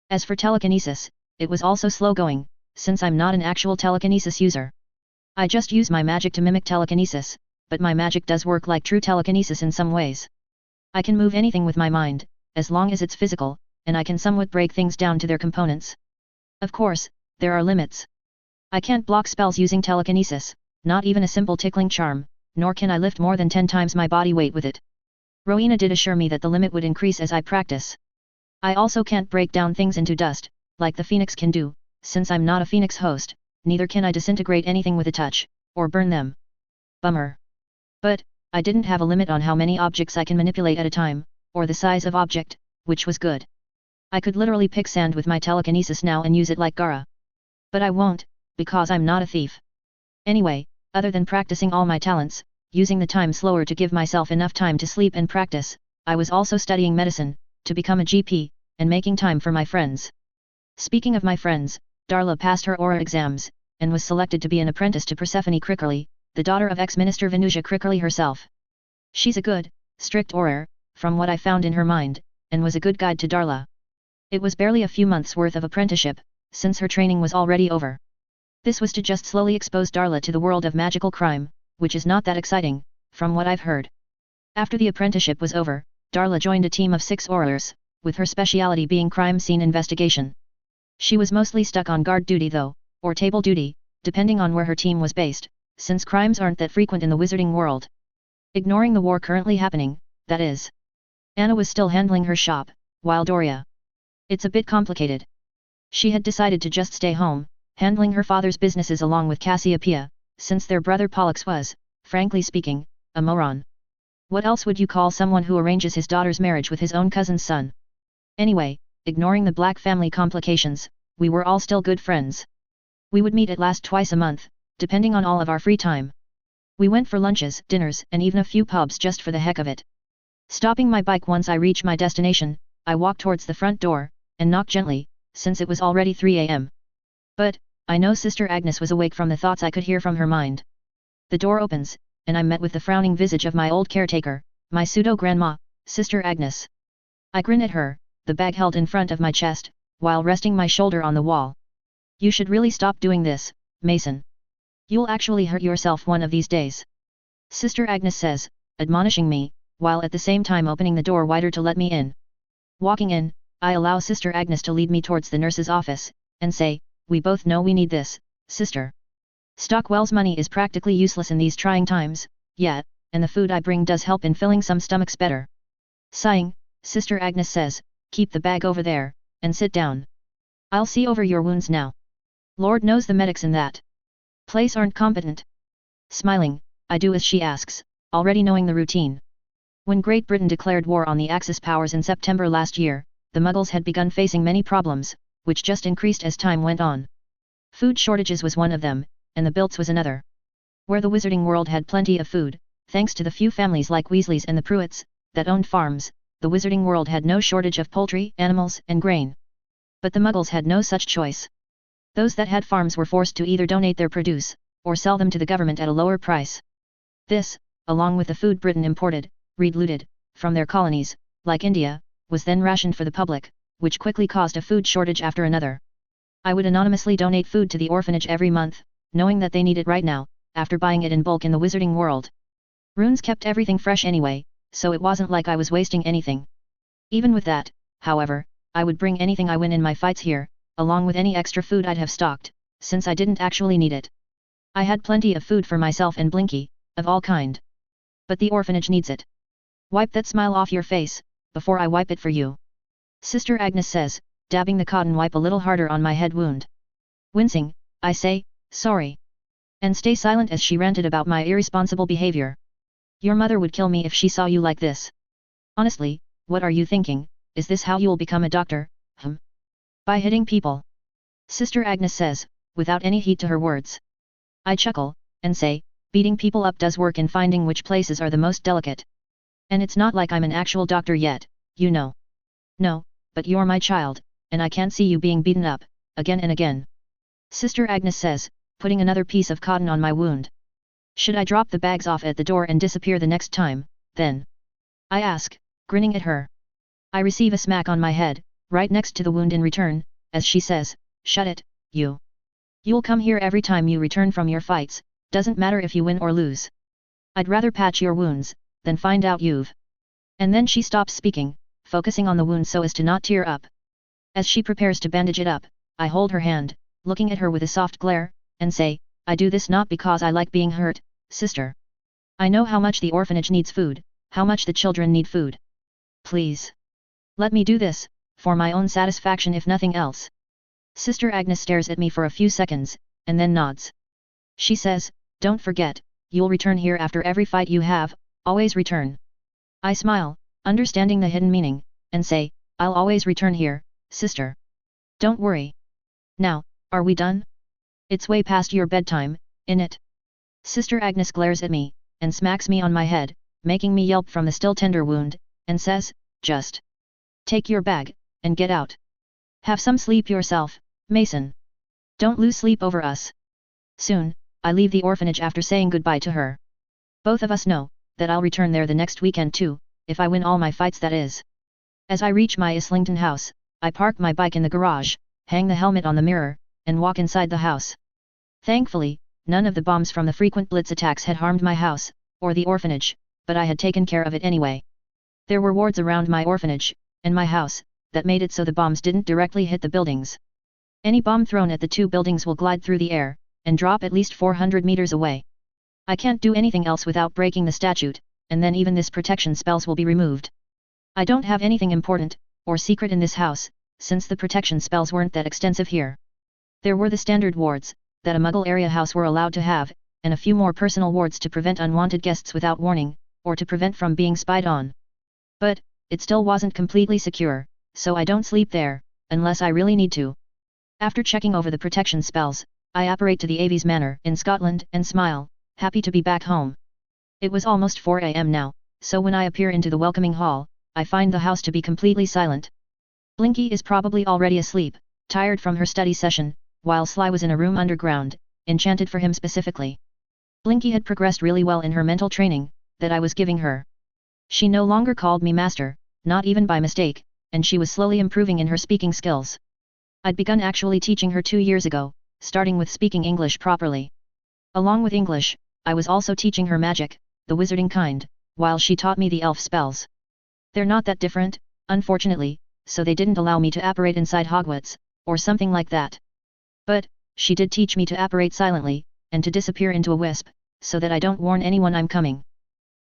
As for telekinesis, it was also slow going, since I'm not an actual telekinesis user. I just use my magic to mimic telekinesis, but my magic does work like true telekinesis in some ways. I can move anything with my mind, as long as it's physical, and I can somewhat break things down to their components. Of course, there are limits. I can't block spells using telekinesis, not even a simple tickling charm, nor can I lift more than 10 times my body weight with it. Rowena did assure me that the limit would increase as I practice. I also can't break down things into dust, like the Phoenix can do, since I'm not a Phoenix host, neither can I disintegrate anything with a touch, or burn them. Bummer. But, I didn't have a limit on how many objects I can manipulate at a time, or the size of object, which was good. I could literally pick sand with my telekinesis now and use it like Gara. But I won't, because I'm not a thief. Anyway, other than practicing all my talents, using the time slower to give myself enough time to sleep and practice, I was also studying medicine, to become a GP, and making time for my friends. Speaking of my friends, Darla passed her Aura exams, and was selected to be an apprentice to Persephone Crickerly, the daughter of ex-minister Venusia Crickerly herself. She's a good, strict Auror, from what I found in her mind, and was a good guide to Darla. It was barely a few months' worth of apprenticeship, since her training was already over. This was to just slowly expose Darla to the world of magical crime, which is not that exciting, from what I've heard. After the apprenticeship was over, Darla joined a team of 6 orators, with her speciality being crime scene investigation. She was mostly stuck on guard duty though, or table duty, depending on where her team was based, since crimes aren't that frequent in the wizarding world. Ignoring the war currently happening, that is. Anna was still handling her shop, while Doria. It's a bit complicated. She had decided to just stay home, handling her father's businesses along with Cassiopeia, since their brother Pollux was, frankly speaking, a moron. What else would you call someone who arranges his daughter's marriage with his own cousin's son? Anyway, ignoring the Black family complications, we were all still good friends. We would meet at last twice a month, depending on all of our free time. We went for lunches, dinners, and even a few pubs just for the heck of it. Stopping my bike once I reached my destination, I walked towards the front door, and knocked gently, since it was already 3 a.m. But, I know Sister Agnes was awake from the thoughts I could hear from her mind. The door opens, and I'm met with the frowning visage of my old caretaker, my pseudo-grandma, Sister Agnes. I grin at her, the bag held in front of my chest, while resting my shoulder on the wall. You should really stop doing this, Mason. You'll actually hurt yourself one of these days. Sister Agnes says, admonishing me, while at the same time opening the door wider to let me in. Walking in, I allow Sister Agnes to lead me towards the nurse's office, and say, we both know we need this, sister. Stockwell's money is practically useless in these trying times, yet, and the food I bring does help in filling some stomachs better. Sighing, Sister Agnes says, keep the bag over there, and sit down. I'll see over your wounds now. Lord knows the medics in that place aren't competent. Smiling, I do as she asks, already knowing the routine. When Great Britain declared war on the Axis powers in September last year, the Muggles had begun facing many problems, which just increased as time went on. Food shortages was one of them, and the Bilts was another. Where the wizarding world had plenty of food, thanks to the few families like Weasleys and the Pruitts, that owned farms, the wizarding world had no shortage of poultry, animals, and grain. But the Muggles had no such choice. Those that had farms were forced to either donate their produce, or sell them to the government at a lower price. This, along with the food Britain imported, looted, from their colonies, like India, was then rationed for the public, which quickly caused a food shortage after another. I would anonymously donate food to the orphanage every month, knowing that they need it right now, after buying it in bulk in the wizarding world. Runes kept everything fresh anyway, so it wasn't like I was wasting anything. Even with that, however, I would bring anything I win in my fights here, along with any extra food I'd have stocked, since I didn't actually need it. I had plenty of food for myself and Blinky, of all kind. But the orphanage needs it. Wipe that smile off your face, before I wipe it for you. Sister Agnes says, dabbing the cotton wipe a little harder on my head wound. Wincing, I say, sorry. And stay silent as she ranted about my irresponsible behavior. Your mother would kill me if she saw you like this. Honestly, what are you thinking, is this how you'll become a doctor, By hitting people. Sister Agnes says, without any heed to her words. I chuckle, and say, beating people up does work in finding which places are the most delicate. And it's not like I'm an actual doctor yet, you know. No, but you're my child, and I can't see you being beaten up, again and again. Sister Agnes says, putting another piece of cotton on my wound. Should I drop the bags off at the door and disappear the next time, then? I ask, grinning at her. I receive a smack on my head, right next to the wound in return, as she says, shut it, you. You'll come here every time you return from your fights, doesn't matter if you win or lose. I'd rather patch your wounds, than find out you've. And then she stops speaking, focusing on the wound so as to not tear up. As she prepares to bandage it up, I hold her hand, looking at her with a soft glare, and say, I do this not because I like being hurt, sister. I know how much the orphanage needs food, how much the children need food. Please. Let me do this, for my own satisfaction if nothing else. Sister Agnes stares at me for a few seconds, and then nods. She says, don't forget, you'll return here after every fight you have, always return. I smile, understanding the hidden meaning, and say, I'll always return here, sister. Don't worry. Now, are we done? It's way past your bedtime, innit? Sister Agnes glares at me, and smacks me on my head, making me yelp from the still tender wound, and says, just take your bag, and get out. Have some sleep yourself, Mason. Don't lose sleep over us. Soon, I leave the orphanage after saying goodbye to her. Both of us know that I'll return there the next weekend too, if I win all my fights that is. As I reach my Islington house, I park my bike in the garage, hang the helmet on the mirror, and walk inside the house. Thankfully, none of the bombs from the frequent blitz attacks had harmed my house, or the orphanage, but I had taken care of it anyway. There were wards around my orphanage, and my house, that made it so the bombs didn't directly hit the buildings. Any bomb thrown at the two buildings will glide through the air, and drop at least 400 meters away. I can't do anything else without breaking the statute, and then even this protection spells will be removed. I don't have anything important, or secret in this house, since the protection spells weren't that extensive here. There were the standard wards, that a Muggle area house were allowed to have, and a few more personal wards to prevent unwanted guests without warning, or to prevent from being spied on. But, it still wasn't completely secure, so I don't sleep there, unless I really need to. After checking over the protection spells, I apparate to the Aves Manor in Scotland and smile, happy to be back home. It was almost 4 AM now, so when I appear into the welcoming hall, I find the house to be completely silent. Blinky is probably already asleep, tired from her study session, while Sly was in a room underground, enchanted for him specifically. Blinky had progressed really well in her mental training, that I was giving her. She no longer called me master, not even by mistake, and she was slowly improving in her speaking skills. I'd begun actually teaching her 2 years ago, starting with speaking English properly. Along with English, I was also teaching her magic, the wizarding kind, while she taught me the elf spells. They're not that different, unfortunately, so they didn't allow me to apparate inside Hogwarts, or something like that. But, she did teach me to apparate silently, and to disappear into a wisp, so that I don't warn anyone I'm coming.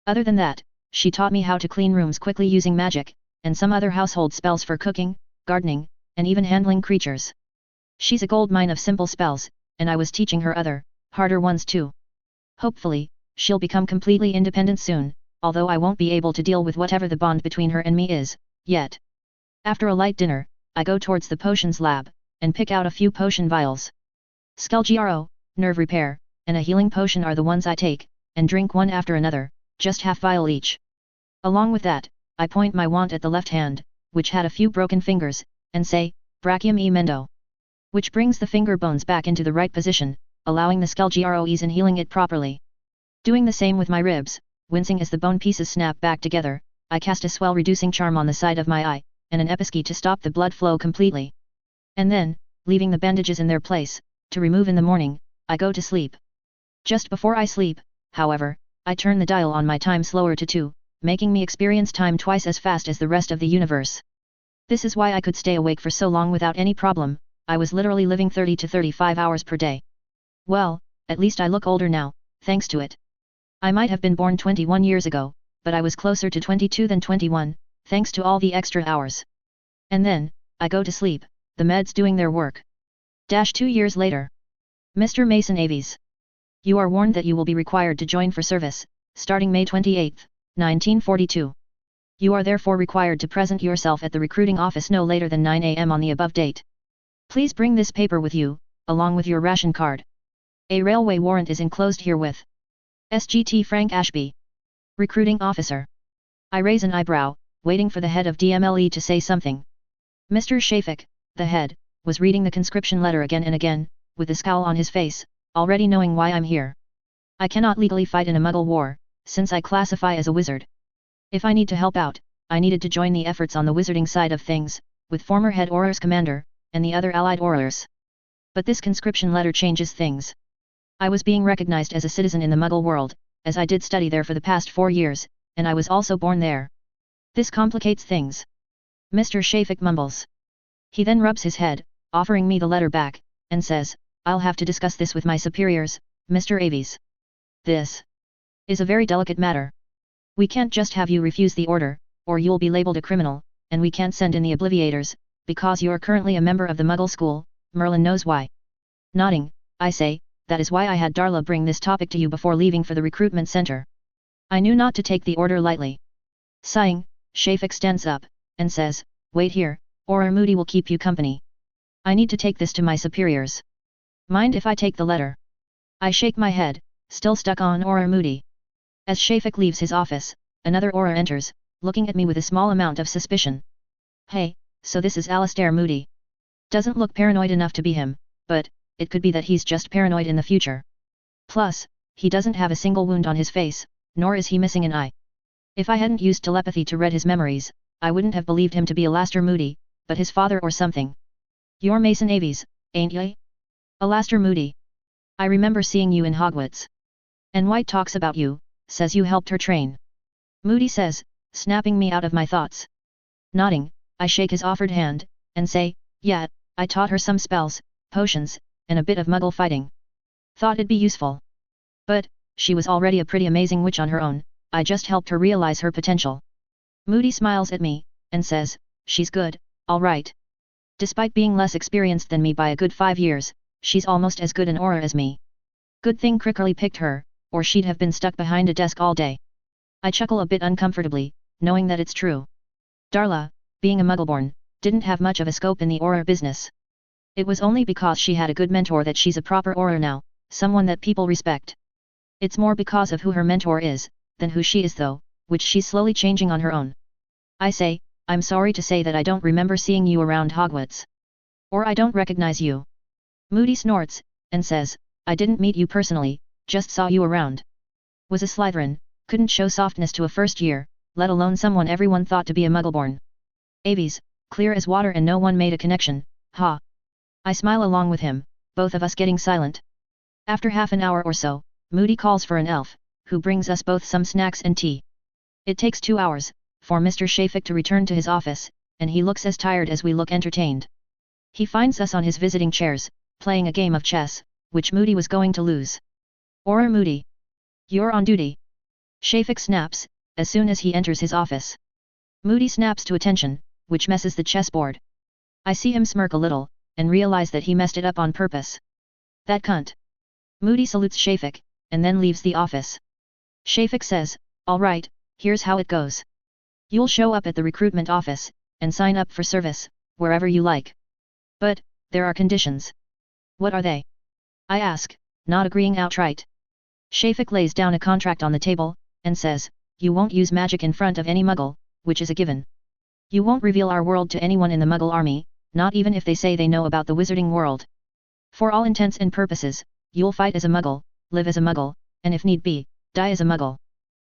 Other than that, she taught me how to clean rooms quickly using magic, and some other household spells for cooking, gardening, and even handling creatures. She's a gold mine of simple spells, and I was teaching her other, harder ones too. Hopefully, she'll become completely independent soon, although I won't be able to deal with whatever the bond between her and me is, yet. After a light dinner, I go towards the potions lab, and pick out a few potion vials. Skull-Gro, nerve repair, and a healing potion are the ones I take, and drink one after another, just half vial each. Along with that, I point my wand at the left hand, which had a few broken fingers, and say, Brachium e Mendo. Which brings the finger bones back into the right position, allowing the Skull-Gro ease in healing it properly. Doing the same with my ribs, wincing as the bone pieces snap back together, I cast a swell reducing charm on the side of my eye, and an episki to stop the blood flow completely. And then, leaving the bandages in their place, to remove in the morning, I go to sleep. Just before I sleep, however, I turn the dial on my time slower to 2, making me experience time twice as fast as the rest of the universe. This is why I could stay awake for so long without any problem. I was literally living 30 to 35 hours per day. Well, at least I look older now, thanks to it. I might have been born 21 years ago, but I was closer to 22 than 21, thanks to all the extra hours. And then, I go to sleep, the meds doing their work. 2 years later. Mr. Mason Aves. You are warned that you will be required to join for service, starting May 28, 1942. You are therefore required to present yourself at the recruiting office no later than 9 AM on the above date. Please bring this paper with you, along with your ration card. A railway warrant is enclosed herewith. SGT Frank Ashby. Recruiting Officer. I raise an eyebrow, waiting for the head of DMLE to say something. Mr. Shafik, the head, was reading the conscription letter again and again, with a scowl on his face, already knowing why I'm here. I cannot legally fight in a Muggle war, since I classify as a wizard. If I need to help out, I needed to join the efforts on the wizarding side of things, with former head Aurors Commander, and the other allied Aurors. But this conscription letter changes things. I was being recognized as a citizen in the Muggle world, as I did study there for the past 4 years, and I was also born there. This complicates things. Mr. Shafik mumbles. He then rubs his head, offering me the letter back, and says, I'll have to discuss this with my superiors, Mr. Aves. This is a very delicate matter. We can't just have you refuse the order, or you'll be labeled a criminal, and we can't send in the Obliviators, because you're currently a member of the Muggle school. Merlin knows why. Nodding, I say, that is why I had Darla bring this topic to you before leaving for the recruitment center. I knew not to take the order lightly. Sighing, Shafik stands up, and says, wait here, or Moody will keep you company. I need to take this to my superiors. Mind if I take the letter? I shake my head, still stuck on Aura Moody. As Shafik leaves his office, another Aura enters, looking at me with a small amount of suspicion. Hey, so this is Alistair Moody. Doesn't look paranoid enough to be him, but it could be that he's just paranoid in the future. Plus, he doesn't have a single wound on his face, nor is he missing an eye. If I hadn't used telepathy to read his memories, I wouldn't have believed him to be Alastair Moody, but his father or something. You're Mason Aves, ain't ye? Alastair Moody. I remember seeing you in Hogwarts. And White talks about you, says you helped her train. Moody says, snapping me out of my thoughts. Nodding, I shake his offered hand, and say, yeah, I taught her some spells, potions, and a bit of muggle fighting. Thought it'd be useful. But, she was already a pretty amazing witch on her own, I just helped her realize her potential. Moody smiles at me, and says, she's good, all right. Despite being less experienced than me by a good 5 years, she's almost as good an aura as me. Good thing Crickerly picked her, or she'd have been stuck behind a desk all day. I chuckle a bit uncomfortably, knowing that it's true. Darla, being a Muggleborn, didn't have much of a scope in the aura business. It was only because she had a good mentor that she's a proper aura now, someone that people respect. It's more because of who her mentor is, than who she is though, which she's slowly changing on her own. I say, I'm sorry to say that I don't remember seeing you around Hogwarts. Or I don't recognize you. Moody snorts, and says, I didn't meet you personally, just saw you around. Was a Slytherin, couldn't show softness to a first year, let alone someone everyone thought to be a Muggleborn. Aves, clear as water and no one made a connection, ha. I smile along with him, both of us getting silent. After half an hour or so, Moody calls for an elf, who brings us both some snacks and tea. It takes 2 hours, for Mr. Shafik to return to his office, and he looks as tired as we look entertained. He finds us on his visiting chairs, playing a game of chess, which Moody was going to lose. Or Moody. You're on duty. Shafik snaps, as soon as he enters his office. Moody snaps to attention, which messes the chessboard. I see him smirk a little, and realize that he messed it up on purpose. That cunt. Moody salutes Shafik, and then leaves the office. Shafik says, all right, here's how it goes. You'll show up at the recruitment office, and sign up for service, wherever you like. But, there are conditions. What are they? I ask, not agreeing outright. Shafik lays down a contract on the table, and says, you won't use magic in front of any Muggle, which is a given. You won't reveal our world to anyone in the Muggle army, not even if they say they know about the wizarding world. For all intents and purposes, you'll fight as a Muggle, live as a Muggle, and if need be, die as a Muggle.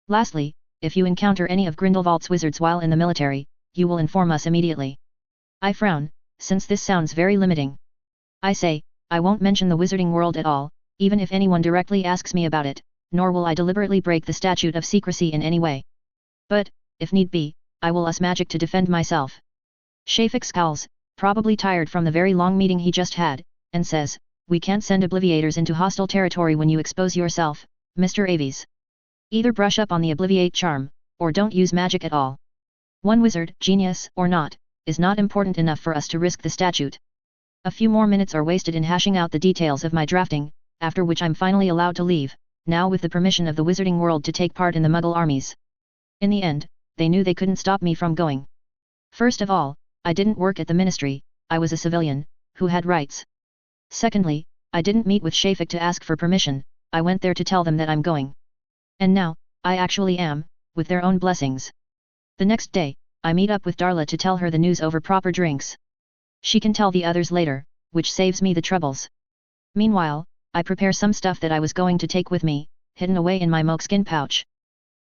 Lastly, if you encounter any of Grindelwald's wizards while in the military, you will inform us immediately. I frown, since this sounds very limiting. I say, I won't mention the wizarding world at all, even if anyone directly asks me about it, nor will I deliberately break the statute of secrecy in any way. But, if need be, I will use magic to defend myself. Shafik scowls, probably tired from the very long meeting he just had, and says, we can't send obliviators into hostile territory when you expose yourself, Mr. Aves. Either brush up on the Obliviate charm, or don't use magic at all. One wizard, genius or not, is not important enough for us to risk the statute. A few more minutes are wasted in hashing out the details of my drafting, after which I'm finally allowed to leave, now with the permission of the wizarding world to take part in the Muggle armies. In the end, they knew they couldn't stop me from going. First of all, I didn't work at the ministry, I was a civilian, who had rights. Secondly, I didn't meet with Shafik to ask for permission, I went there to tell them that I'm going. And now, I actually am, with their own blessings. The next day, I meet up with Darla to tell her the news over proper drinks. She can tell the others later, which saves me the troubles. Meanwhile, I prepare some stuff that I was going to take with me, hidden away in my moleskin pouch.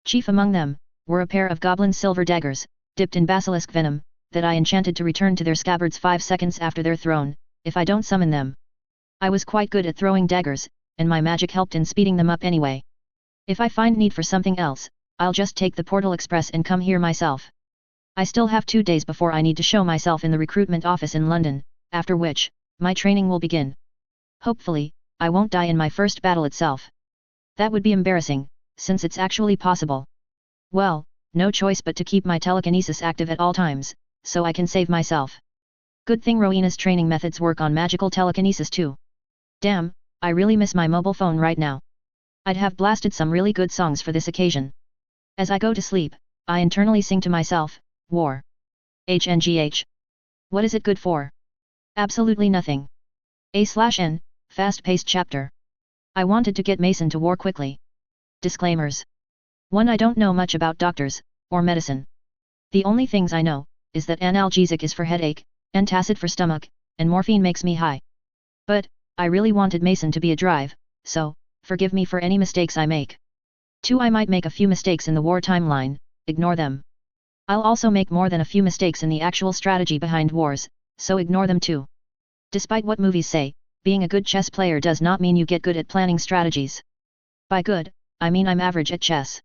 Chief among them, were a pair of goblin silver daggers, dipped in basilisk venom, that I enchanted to return to their scabbards 5 seconds after they're thrown, if I don't summon them. I was quite good at throwing daggers, and my magic helped in speeding them up anyway. If I find need for something else, I'll just take the Portal Express and come here myself. I still have 2 days before I need to show myself in the recruitment office in London, after which, my training will begin. Hopefully, I won't die in my first battle itself. That would be embarrassing, since it's actually possible. Well, no choice but to keep my telekinesis active at all times, so I can save myself. Good thing Rowena's training methods work on magical telekinesis too. Damn, I really miss my mobile phone right now. I'd have blasted some really good songs for this occasion. As I go to sleep, I internally sing to myself, war. HNGH. What is it good for? Absolutely nothing. A/N, fast-paced chapter. I wanted to get Mason to war quickly. Disclaimers. 1. I don't know much about doctors, or medicine. The only things I know, is that analgesic is for headache, antacid for stomach, and morphine makes me high. But, I really wanted Mason to be a drive, so, forgive me for any mistakes I make. 2. I might make a few mistakes in the war timeline, ignore them. I'll also make more than a few mistakes in the actual strategy behind wars, so ignore them too. Despite what movies say, Being a good chess player does not mean you get good at planning strategies. By good, I mean I'm average at chess.